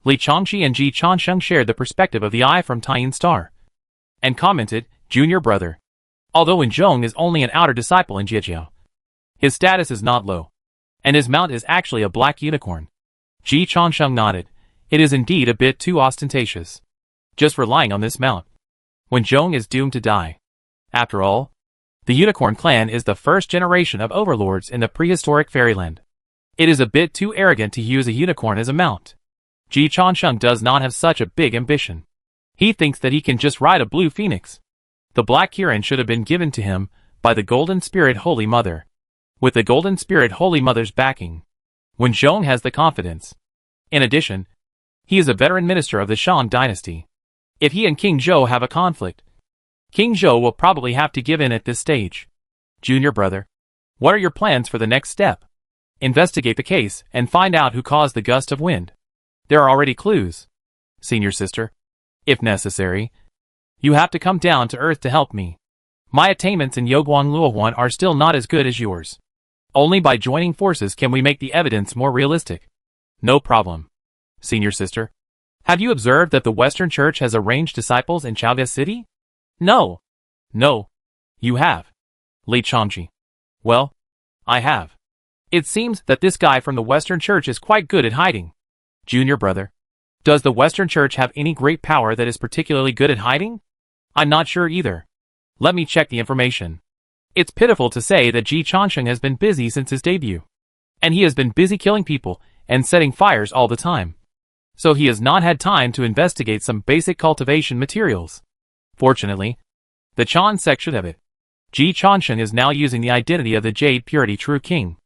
Li Chongqi and Ji Changsheng shared the perspective of the eye from Taiyin Star, and commented, "Junior brother." Although Wen Zhong is only an outer disciple in Jiejiao, his status is not low, and his mount is actually a black unicorn. Ji Changsheng nodded. It is indeed a bit too ostentatious. Just relying on this mount, Wen Zhong is doomed to die. After all, the Unicorn clan is the first generation of overlords in the prehistoric fairyland. It is a bit too arrogant to use a unicorn as a mount. Ji Changsheng does not have such a big ambition. He thinks that he can just ride a blue phoenix. The Black Kirin should have been given to him by the Golden Spirit Holy Mother. With the Golden Spirit Holy Mother's backing, Wen Zhong has the confidence. In addition, he is a veteran minister of the Shang dynasty. If he and King Zhou have a conflict, King Zhou will probably have to give in at this stage. Junior brother, what are your plans for the next step? Investigate the case and find out who caused the gust of wind. There are already clues. Senior sister, if necessary, you have to come down to earth to help me. My attainments in Yoguang Luohuan are still not as good as yours. Only by joining forces can we make the evidence more realistic. No problem. Senior sister, have you observed that the Western Church has arranged disciples in Chaoga City? No. No. You have. Li Chongqi. Well, I have. It seems that this guy from the Western Church is quite good at hiding. Junior brother, does the Western Church have any great power that is particularly good at hiding? I'm not sure either. Let me check the information. It's pitiful to say that Ji Changsheng has been busy since his debut. And he has been busy killing people and setting fires all the time. So he has not had time to investigate some basic cultivation materials. Fortunately, the Chan section of it, Ji Changsheng is now using the identity of the Jade Purity True King.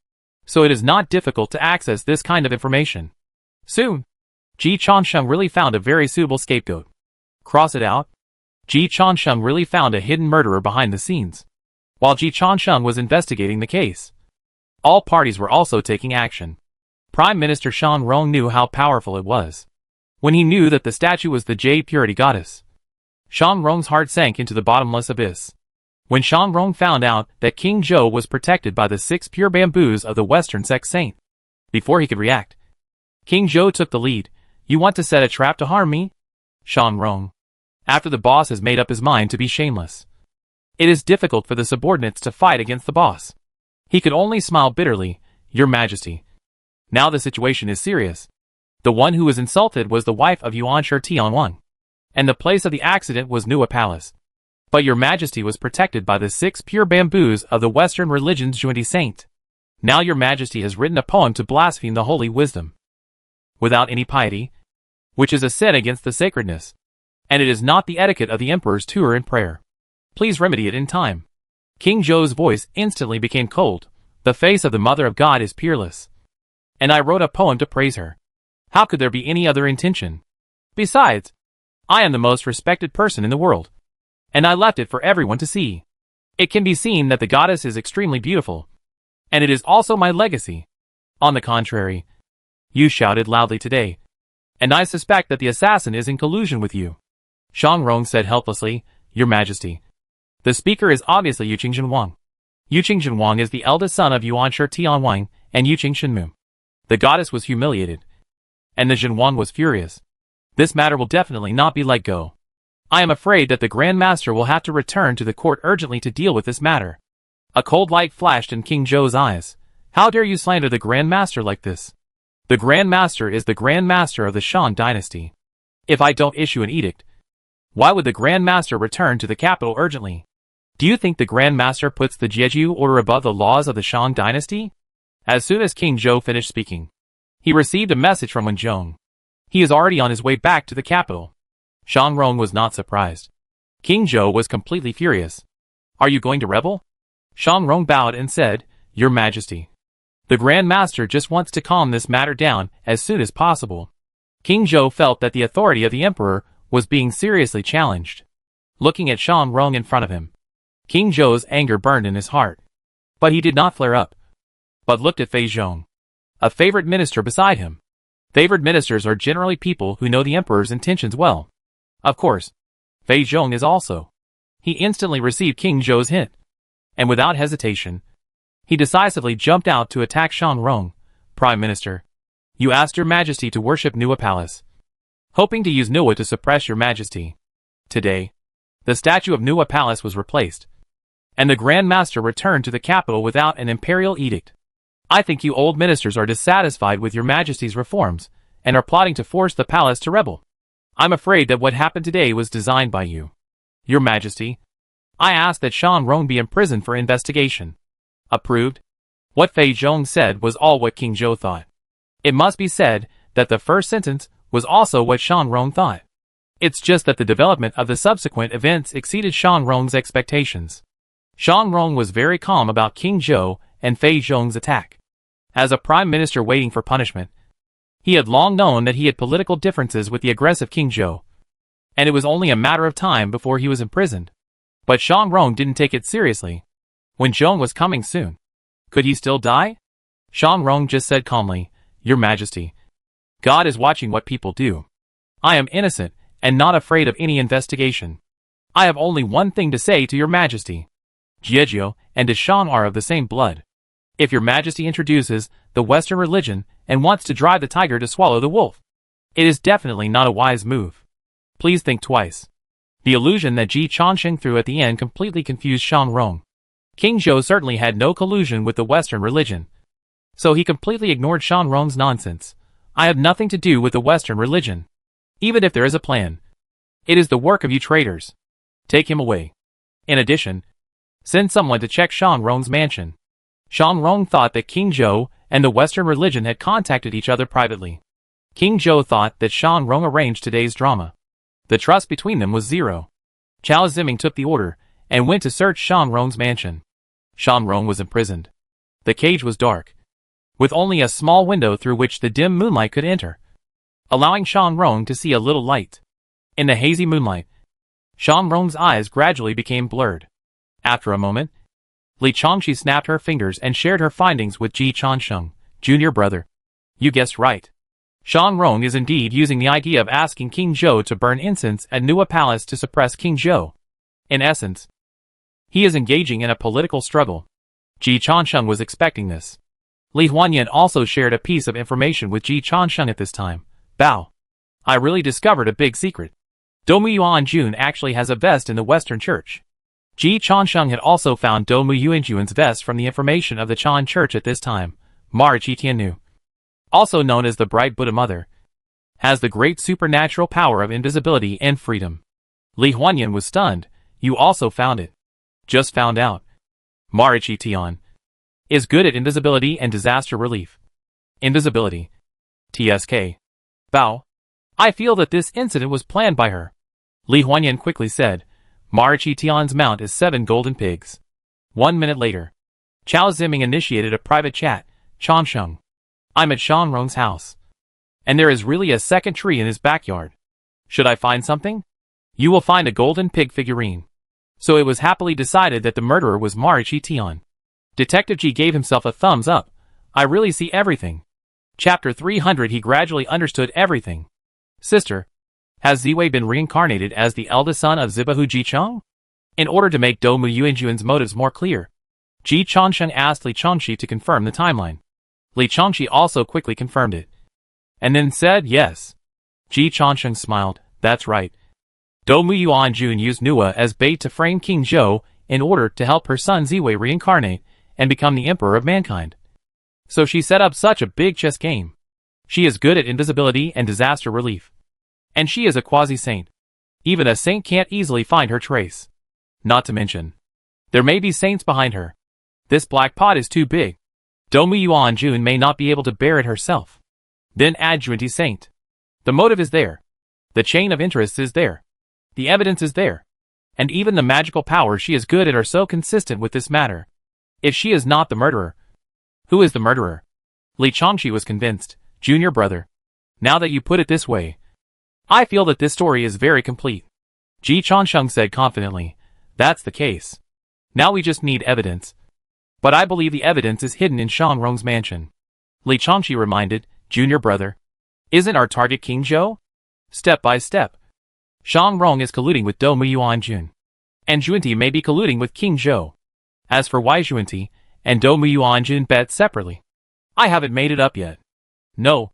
So it is not difficult to access this kind of information. Soon, Ji Changsheng really found a very suitable scapegoat. Cross it out. Ji Changsheng really found a hidden murderer behind the scenes. While Ji Changsheng was investigating the case, all parties were also taking action. Prime Minister Shan Rong knew how powerful it was. When he knew that the statue was the Jade Purity Goddess, Shan Rong's heart sank into the bottomless abyss. When Shan Rong found out that King Zhou was protected by the 6 pure bamboos of the Western Sect Saint, before he could react, King Zhou took the lead. You want to set a trap to harm me? Shan Rong. After the boss has made up his mind to be shameless, it is difficult for the subordinates to fight against the boss. He could only smile bitterly. Your Majesty. Now the situation is serious. The one who was insulted was the wife of Yuan Shi Tianwang, and the place of the accident was Nua Palace. But your Majesty was protected by the 6 pure bamboos of the Western religion's Junti Saint. Now your Majesty has written a poem to blaspheme the holy wisdom, without any piety, which is a sin against the sacredness, and it is not the etiquette of the emperor's tour and prayer. Please remedy it in time. King Zhou's voice instantly became cold. The face of the Mother of God is peerless. And I wrote a poem to praise her. How could there be any other intention? Besides, I am the most respected person in the world, and I left it for everyone to see. It can be seen that the goddess is extremely beautiful, and it is also my legacy. On the contrary, you shouted loudly today, and I suspect that the assassin is in collusion with you. Shang Rong said helplessly, Your Majesty. The speaker is obviously Yuqing Zhenwang. Yuqing Zhenwang is the eldest son of Yuan Shi Tianwang and Yuqing Shenmu. The goddess was humiliated, and the Zhenwang was furious. This matter will definitely not be let go. I am afraid that the Grand Master will have to return to the court urgently to deal with this matter. A cold light flashed in King Zhou's eyes. How dare you slander the Grand Master like this? The Grand Master is the Grand Master of the Shang dynasty. If I don't issue an edict, why would the Grand Master return to the capital urgently? Do you think the Grand Master puts the Jeju order above the laws of the Shang dynasty? As soon as King Zhou finished speaking, he received a message from Wen Zhong. He is already on his way back to the capital. Shang Rong was not surprised. King Zhou was completely furious. Are you going to rebel? Shang Rong bowed and said, Your Majesty. The Grand Master just wants to calm this matter down as soon as possible. King Zhou felt that the authority of the Emperor was being seriously challenged. Looking at Shang Rong in front of him, King Zhou's anger burned in his heart. But he did not flare up, but looked at Fei Zhong, a favorite minister beside him. Favored ministers are generally people who know the Emperor's intentions well. Of course, Fei Zhong is also. He instantly received King Zhou's hint, and without hesitation, he decisively jumped out to attack Shang Rong. Prime Minister, you asked Your Majesty to worship Nuwa Palace, hoping to use Nuwa to suppress Your Majesty. Today, the statue of Nuwa Palace was replaced, and the Grand Master returned to the capital without an imperial edict. I think you old ministers are dissatisfied with Your Majesty's reforms, and are plotting to force the palace to rebel. I'm afraid that what happened today was designed by you. Your Majesty, I ask that Shang Rong be imprisoned for investigation. Approved? What Fei Zhong said was all what King Zhou thought. It must be said that the first sentence was also what Shang Rong thought. It's just that the development of the subsequent events exceeded Shang Rong's expectations. Shang Rong was very calm about King Zhou and Fei Zhong's attack. As a prime minister waiting for punishment, he had long known that he had political differences with the aggressive King Zhou, and it was only a matter of time before he was imprisoned. But Shang Rong didn't take it seriously. When Zhong was coming soon, could he still die? Shang Rong just said calmly, Your Majesty, God is watching what people do. I am innocent and not afraid of any investigation. I have only one thing to say to Your Majesty. Jeju and Deshang are of the same blood. If Your Majesty introduces the Western religion and wants to drive the tiger to swallow the wolf, it is definitely not a wise move. Please think twice. The illusion that Ji Changsheng threw at the end completely confused Shang Rong. King Zhou certainly had no collusion with the Western religion, so he completely ignored Shang Rong's nonsense. I have nothing to do with the Western religion. Even if there is a plan, it is the work of you traitors. Take him away. In addition, send someone to check Shang Rong's mansion. Shang Rong thought that King Zhou and the Western religion had contacted each other privately. King Zhou thought that Shang Rong arranged today's drama. The trust between them was zero. Chao Ziming took the order and went to search Shang Rong's mansion. Shang Rong was imprisoned. The cage was dark, with only a small window through which the dim moonlight could enter, allowing Shang Rong to see a little light. In the hazy moonlight, Shang Rong's eyes gradually became blurred. After a moment, Li Changxi snapped her fingers and shared her findings with Ji Changsheng, junior brother. You guessed right. Shang Rong is indeed using the idea of asking King Zhou to burn incense at Nuwa Palace to suppress King Zhou. In essence, he is engaging in a political struggle. Ji Changsheng was expecting this. Li Huanyan also shared a piece of information with Ji Changsheng at this time. Bao. I really discovered a big secret. Domu Yuanjun actually has a vest in the Western Church. Ji Changsheng had also found Domu Yuanjun's vest from the information of the Chan Church at this time. Mara Chitianu, also known as the Bright Buddha Mother, has the great supernatural power of invisibility and freedom. Li Huanyan was stunned. You also found it. Just found out. Marichi Tian is good at invisibility and disaster relief. Invisibility. TSK. Bao. I feel that this incident was planned by her. Li Huanyan quickly said. Marichi Tian's mount is 7 golden pigs. 1 minute later, Chao Ziming initiated a private chat. Changsheng. I'm at Shang Rong's house, and there is really a second tree in his backyard. Should I find something? You will find a golden pig figurine. So it was happily decided that the murderer was Marichi Tian. Detective G gave himself a thumbs up. I really see everything. Chapter 300. He gradually understood everything. Sister, has Ziwei been reincarnated as the eldest son of Zibahu Jicheng? In order to make Domu Yuanjuan's motives more clear, Ji Changsheng asked Li Changxi to confirm the timeline. Li Changxi also quickly confirmed it, and then said yes. Ji Changsheng smiled. That's right. Domu Yuanjun used Nuwa as bait to frame King Zhou in order to help her son Ziwei reincarnate and become the emperor of mankind. So she set up such a big chess game. She is good at invisibility and disaster relief. And she is a quasi-saint. Even a saint can't easily find her trace. Not to mention, There may be saints behind her. This black pot is too big. Domu Yuanjun may not be able to bear it herself. Then add Junti Saint. The motive is there. The chain of interests is there. The evidence is there. And even the magical powers she is good at are so consistent with this matter. If she is not the murderer, who is the murderer? Li Changshi was convinced, junior brother. Now that you put it this way, I feel that this story is very complete. Ji Changsheng said confidently, that's the case. Now we just need evidence. But I believe the evidence is hidden in Shang Rong's mansion. Li Changshi reminded, junior brother. Isn't our target King Zhou? Step by step. Shang Rong is colluding with Domu Yuanjun. And Junti may be colluding with King Zhou. As for why Junti and Domu Yuanjun bet separately, I haven't made it up yet. No,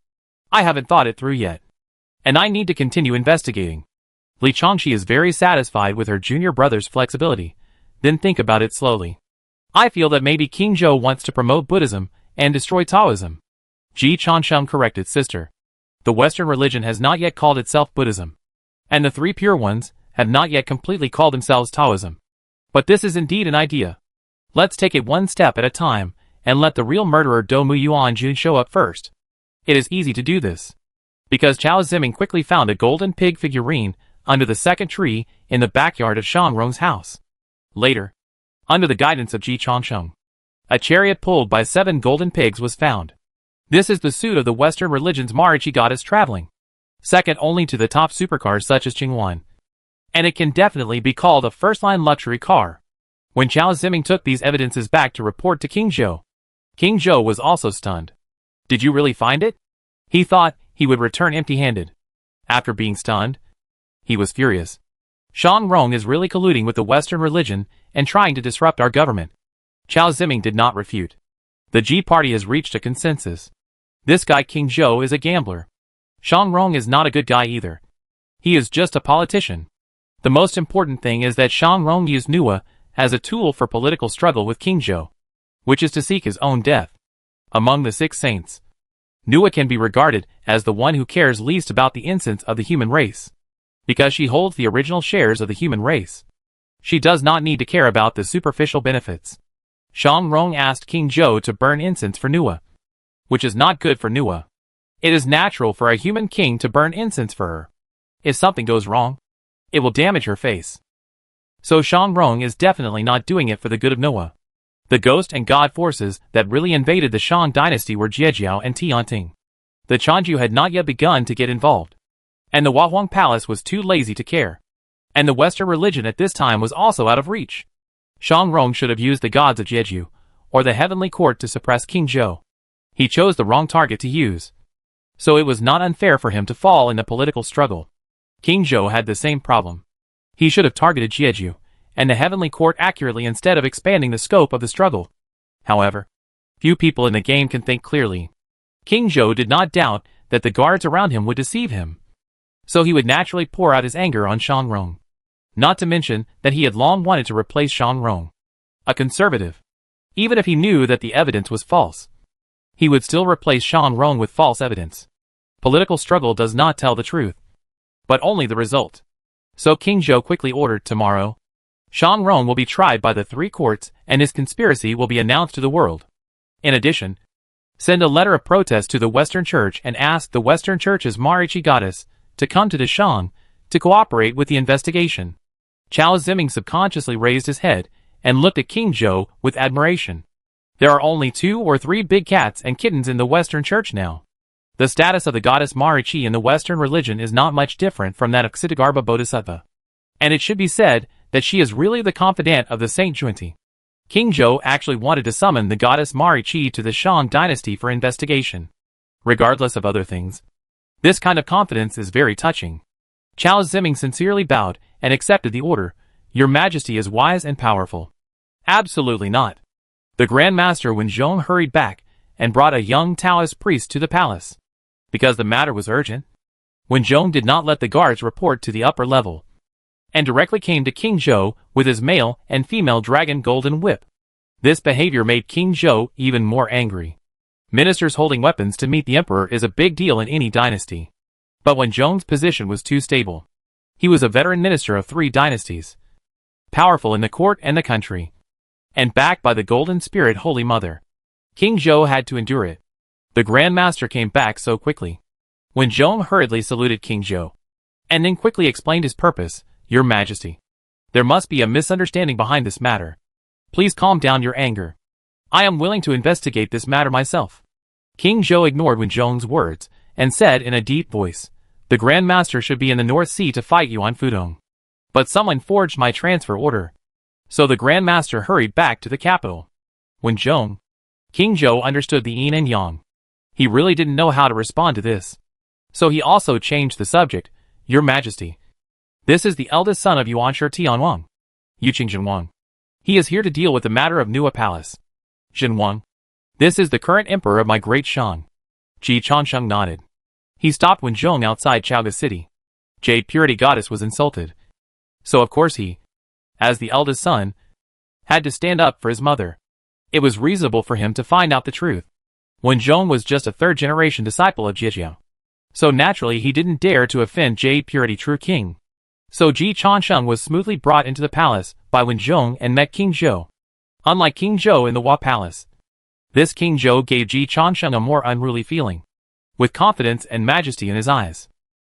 I haven't thought it through yet. And I need to continue investigating. Li Changshi is very satisfied with her junior brother's flexibility. Then think about it slowly. I feel that maybe King Zhou wants to promote Buddhism and destroy Taoism. Ji Changsheng corrected sister. The Western religion has not yet called itself Buddhism. And the three pure ones have not yet completely called themselves Taoism. But this is indeed an idea. Let's take it one step at a time, and let the real murderer Domu Yuanjun show up first. It is easy to do this. Because Chao Ziming quickly found a golden pig figurine under the second tree in the backyard of Shang Rong's house. Later, under the guidance of Ji Changsheng, a chariot pulled by 7 golden pigs was found. This is the suit of the Western religion's Marichi goddess traveling, second only to the top supercars such as Qingwan. And it can definitely be called a first-line luxury car. When Chao Ziming took these evidences back to report to King Zhou was also stunned. Did you really find it? He thought he would return empty-handed. After being stunned, he was furious. Shang Rong is really colluding with the Western religion and trying to disrupt our government. Chao Ziming did not refute. The G party has reached a consensus. This guy King Zhou is a gambler. Shang Rong is not a good guy either. He is just a politician. The most important thing is that Shang Rong used Nua as a tool for political struggle with King Zhou, which is to seek his own death. Among the 6 saints, Nua can be regarded as the one who cares least about the innocence of the human race. Because she holds the original shares of the human race. She does not need to care about the superficial benefits. Shang Rong asked King Zhou to burn incense for Nua, which is not good for Nua. It is natural for a human king to burn incense for her. If something goes wrong, it will damage her face. So Shang Rong is definitely not doing it for the good of Nua. The ghost and god forces that really invaded the Shang dynasty were Jiejiao and Tianting. The Chanju had not yet begun to get involved. And the Huahuang Palace was too lazy to care. And the Western religion at this time was also out of reach. Shang Rong should have used the gods of Jeju, or the heavenly court to suppress King Zhou. He chose the wrong target to use. So it was not unfair for him to fall in the political struggle. King Zhou had the same problem. He should have targeted Jeju and the heavenly court accurately instead of expanding the scope of the struggle. However, few people in the game can think clearly. King Zhou did not doubt that the guards around him would deceive him. So he would naturally pour out his anger on Shang Rong. Not to mention that he had long wanted to replace Shang Rong, a conservative. Even if he knew that the evidence was false, he would still replace Shang Rong with false evidence. Political struggle does not tell the truth, but only the result. So King Zhou quickly ordered, tomorrow, Shang Rong will be tried by the 3 courts and his conspiracy will be announced to the world. In addition, send a letter of protest to the Western Church and ask the Western Church's Marichi goddess to come to the Shang to cooperate with the investigation. Chao Ziming subconsciously raised his head and looked at King Zhou with admiration. There are only 2 or 3 big cats and kittens in the Western Church now. The status of the goddess Marichi in the Western religion is not much different from that of Ksitigarbha Bodhisattva. And it should be said that she is really the confidant of the Saint Junti. King Zhou actually wanted to summon the goddess Marichi to the Shang dynasty for investigation. Regardless of other things, this kind of confidence is very touching. Chao Ziming sincerely bowed and accepted the order. Your Majesty is wise and powerful. Absolutely not. The Grand Master Wenzhong hurried back and brought a young Taoist priest to the palace. Because the matter was urgent, Wenzhong did not let the guards report to the upper level, and directly came to King Zhou with his male and female dragon golden whip. This behavior made King Zhou even more angry. Ministers holding weapons to meet the emperor is a big deal in any dynasty. But Wenzhong's position was too stable. He was a veteran minister of 3 dynasties, powerful in the court and the country. and backed by the Golden Spirit Holy Mother. King Zhou had to endure it. The Grand Master came back so quickly. Wen Zhong hurriedly saluted King Zhou, and then quickly explained his purpose. Your Majesty, there must be a misunderstanding behind this matter. Please calm down your anger. I am willing to investigate this matter myself. King Zhou ignored Wen Zhong's words, and said in a deep voice, the Grand Master should be in the North Sea to fight you on Fudong. But someone forged my transfer order. So the Grand Master hurried back to the capital. Wen Zhong, King Zhou understood the yin and yang. He really didn't know how to respond to this. So he also changed the subject. Your Majesty, this is the eldest son of Yuanshi Tianwang, Yuqing Jinwang. He is here to deal with the matter of Nua Palace. Jinwang, this is the current emperor of my great Shang. Ji Changsheng nodded. He stopped Wen Zhong outside Chaoga City. Jade Purity Goddess was insulted. So of course he, as the eldest son, had to stand up for his mother. It was reasonable for him to find out the truth. Wen Zhong was just a third-generation disciple of Jiejiao. So naturally he didn't dare to offend Jade Purity True King. So Ji Changsheng was smoothly brought into the palace by Wen Zhong and met King Zhou. Unlike King Zhou in the Hua Palace, this King Zhou gave Ji Changsheng a more unruly feeling, with confidence and majesty in his eyes.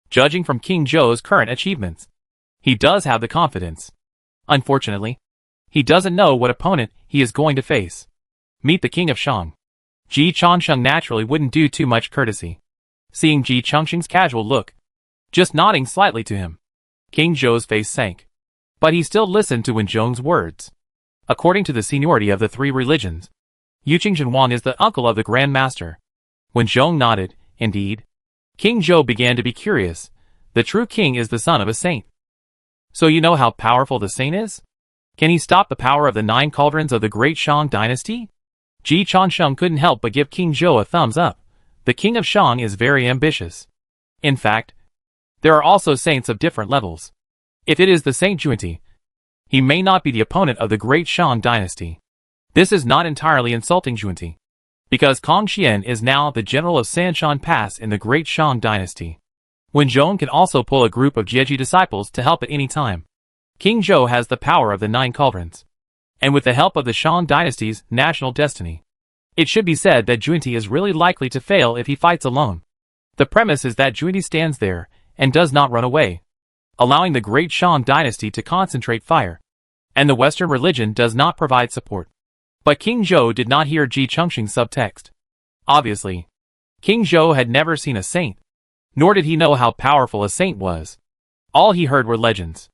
Judging from King Zhou's current achievements, he does have the confidence. Unfortunately, he doesn't know what opponent he is going to face. Meet the King of Shang. Ji Changsheng naturally wouldn't do too much courtesy. Seeing Ji Changsheng's casual look, just nodding slightly to him, King Zhou's face sank. But he still listened to Wen Zhong's words. According to the seniority of the three religions, Yuqing Jinwang is the uncle of the Grand Master. Wen Zhong nodded. Indeed. King Zhou began to be curious. The true king is the son of a saint. So you know how powerful the saint is? Can he stop the power of the 9 cauldrons of the great Shang dynasty? Ji Changsheng couldn't help but give King Zhou a thumbs up. The king of Shang is very ambitious. In fact, there are also saints of different levels. If it is the Saint Junti, he may not be the opponent of the great Shang dynasty. This is not entirely insulting Junti, because Kong Xian is now the general of Sanshan Pass in the great Shang dynasty. Wen Zhong can also pull a group of Jieji disciples to help at any time. King Zhou has the power of the 9 cauldrons, and with the help of the Shang dynasty's national destiny, it should be said that Junti is really likely to fail if he fights alone. The premise is that Junti stands there and does not run away, allowing the great Shang dynasty to concentrate fire, and the Western religion does not provide support. But King Zhou did not hear Ji Changsheng's subtext. Obviously, King Zhou had never seen a saint, nor did he know how powerful a saint was. All he heard were legends,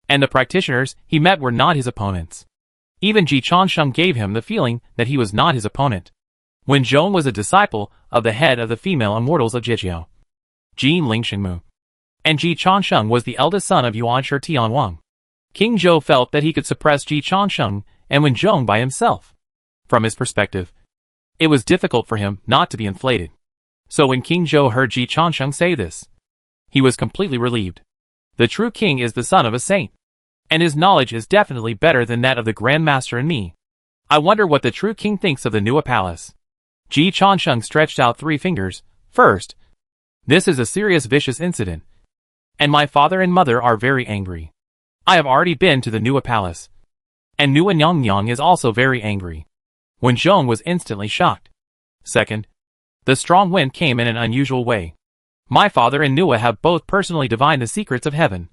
and the practitioners he met were not his opponents. Even Ji Changsheng gave him the feeling that he was not his opponent. Wen Zhong was a disciple of the head of the female immortals of Jiejiao, Jin Lingxingmu, and Ji Changsheng was the eldest son of Yuanshi Tianwang. King Zhou felt that he could suppress Ji Changsheng and Wen Zhong by himself. From his perspective, it was difficult for him not to be inflated. So when King Zhou heard Ji Changsheng say this, he was completely relieved. The true king is the son of a saint, and his knowledge is definitely better than that of the Grand Master and me. I wonder what the true king thinks of the Nua Palace. Ji Changsheng stretched out 3 fingers. First, this is a serious vicious incident, and my father and mother are very angry. I have already been to the Nua Palace, and Nua Nyang is also very angry. Wen Zhong was instantly shocked. Second, the strong wind came in an unusual way. My father and Nua have both personally divined the secrets of heaven,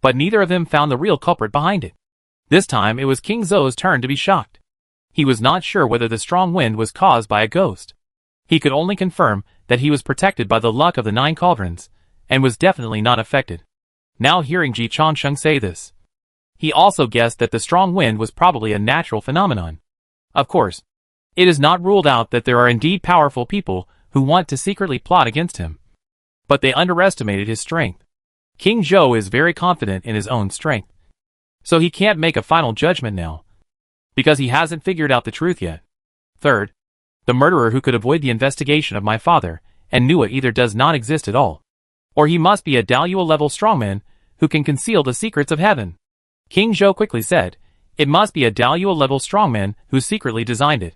but neither of them found the real culprit behind it. This time it was King Zhou's turn to be shocked. He was not sure whether the strong wind was caused by a ghost. He could only confirm that he was protected by the luck of the 9 cauldrons, and was definitely not affected. Now hearing Ji Changsheng say this, he also guessed that the strong wind was probably a natural phenomenon. Of course, it is not ruled out that there are indeed powerful people who want to secretly plot against him. But they underestimated his strength. King Zhou is very confident in his own strength, so he can't make a final judgment now, because he hasn't figured out the truth yet. Third, the murderer who could avoid the investigation of my father and Nua either does not exist at all, or he must be a Daluo-level strongman who can conceal the secrets of heaven. King Zhou quickly said, it must be a Daluo-level strongman who secretly designed it.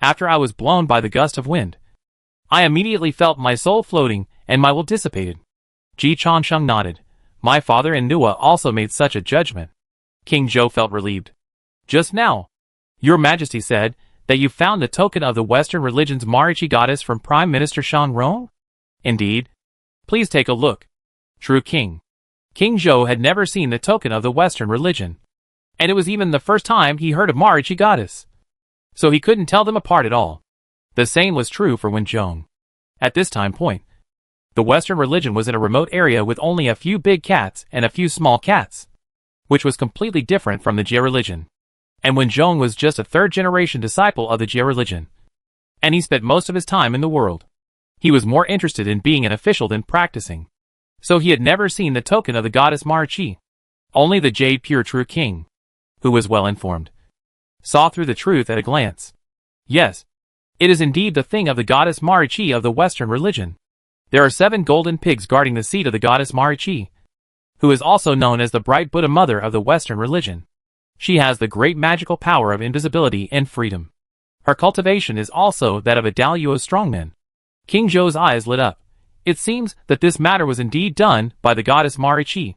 After I was blown by the gust of wind, I immediately felt my soul floating and my will dissipated. Ji Changsheng nodded. My father and Nua also made such a judgment. King Zhou felt relieved. Just now, Your Majesty said that you found the token of the Western religion's Marichi goddess from Prime Minister Shang Rong? Indeed. Please take a look. True King. King Zhou had never seen the token of the Western religion, and it was even the first time he heard of Marichi goddess. So he couldn't tell them apart at all. The same was true for Wen Zhong. At this time point, the Western religion was in a remote area with only a few big cats and a few small cats, which was completely different from the Jia religion. And Wen Zhong was just a third-generation disciple of the Jia religion, and he spent most of his time in the world. He was more interested in being an official than practicing. So he had never seen the token of the goddess Marichi. Only the Jade Pure True King, who was well informed, saw through the truth at a glance. Yes, it is indeed the thing of the goddess Marichi of the Western religion. There are 7 golden pigs guarding the seat of the goddess Marichi, who is also known as the bright Buddha mother of the Western religion. She has the great magical power of invisibility and freedom. Her cultivation is also that of a Daluo strongman. King Zhou's eyes lit up. It seems that this matter was indeed done by the goddess Marichi.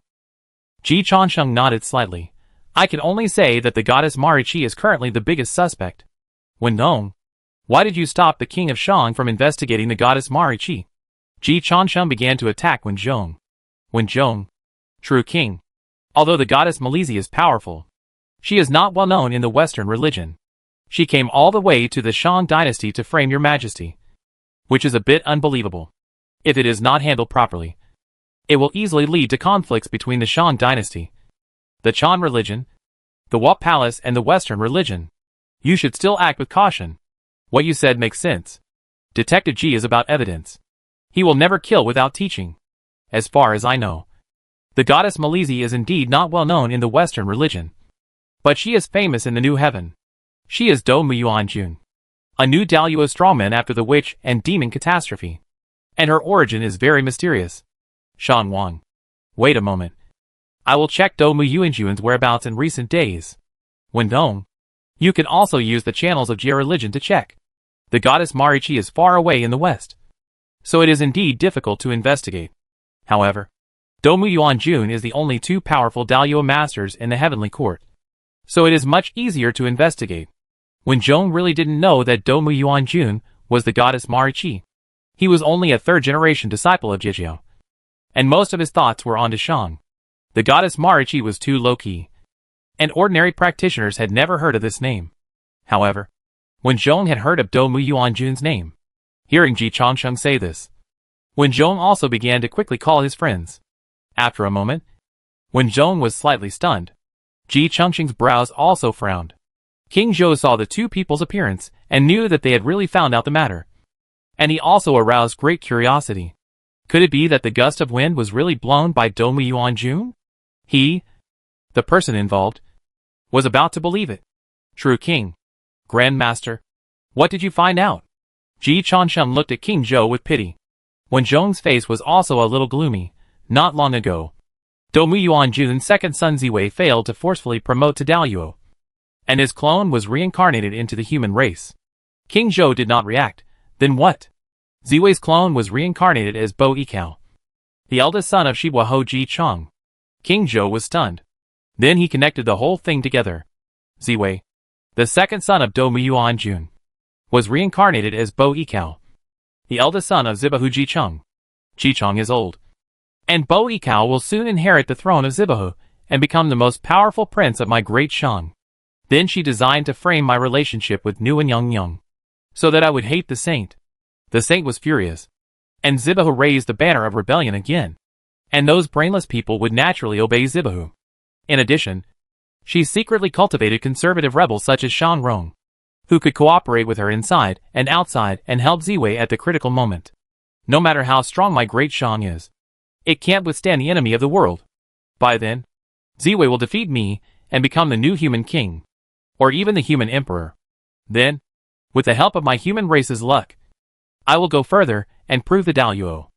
Ji Changsheng nodded slightly. I can only say that the goddess Marichi is currently the biggest suspect. Wen Dong, why did you stop the king of Shang from investigating the goddess Marichi? Ji Changsheng began to attack Wen Zhong. Wen Zhong, true king. Although the goddess Malizi is powerful, she is not well known in the Western religion. She came all the way to the Shang dynasty to frame your majesty, which is a bit unbelievable. If it is not handled properly, it will easily lead to conflicts between the Shang dynasty, the Chan religion, the Wat Palace and the Western religion. You should still act with caution. What you said makes sense. Detective G is about evidence. He will never kill without teaching. As far as I know, the goddess Malizi is indeed not well known in the Western religion, but she is famous in the New Heaven. She is Do Muyuanjun, a new Daluo strongman after the witch and demon catastrophe, and her origin is very mysterious. Shan Wang. Wait a moment. I will check Do Muyuanjun's whereabouts in recent days. Wen Dong, you can also use the channels of Jia religion to check. The goddess Marichi is far away in the west, so it is indeed difficult to investigate. However, Do Muyuanjun is the only 2 powerful Daluo masters in the heavenly court, so it is much easier to investigate. Wen Zhong really didn't know that Do Muyuanjun was the goddess Marichi. He was only a 3rd-generation disciple of Jijiao, and most of his thoughts were on to Shang. The goddess Marichi was too low-key, and ordinary practitioners had never heard of this name. However, Wen Zhong had heard of Do Muyuanjun's name. Hearing Ji Changsheng say this, Wen Zhong also began to quickly call his friends. After a moment, Wen Zhong was slightly stunned. Ji Changsheng's brows also frowned. King Zhou saw the 2 people's appearance and knew that they had really found out the matter. And he also aroused great curiosity. Could it be that the gust of wind was really blown by Do Muyuanjun? He, the person involved, was about to believe it. True King. Grand Master. What did you find out? Ji Changsheng looked at King Zhou with pity. Wen Zhong's face was also a little gloomy. Not long ago, Do Muyuanjun's second son Ziwei failed to forcefully promote to Daluo, and his clone was reincarnated into the human race. King Zhou did not react. Then what? Ziwei's clone was reincarnated as Bo Yikao, the eldest son of Shibuaho Ji Chang. King Zhou was stunned. Then he connected the whole thing together. Ziwei, the second son of Do Muyuanjun, was reincarnated as Bo Yikao, the eldest son of Zibahu Ji Chang. Ji Chang is old, and Bo Yikao will soon inherit the throne of Zibahu and become the most powerful prince of my great Shang. Then she designed to frame my relationship with Nguyen Yang Yang, so that I would hate the saint. The saint was furious, and Zibahu raised the banner of rebellion again, and those brainless people would naturally obey Zibahu. In addition, she secretly cultivated conservative rebels such as Shang Rong, who could cooperate with her inside and outside and help Ziwei at the critical moment. No matter how strong my great Shang is, it can't withstand the enemy of the world. By then, Ziwei will defeat me and become the new human king, or even the human emperor. Then, with the help of my human race's luck, I will go further and prove the Daluo.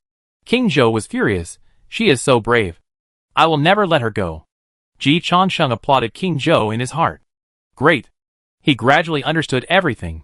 King Zhou was furious. She is so brave. I will never let her go. Ji Changsheng applauded King Zhou in his heart. Great. He gradually understood everything.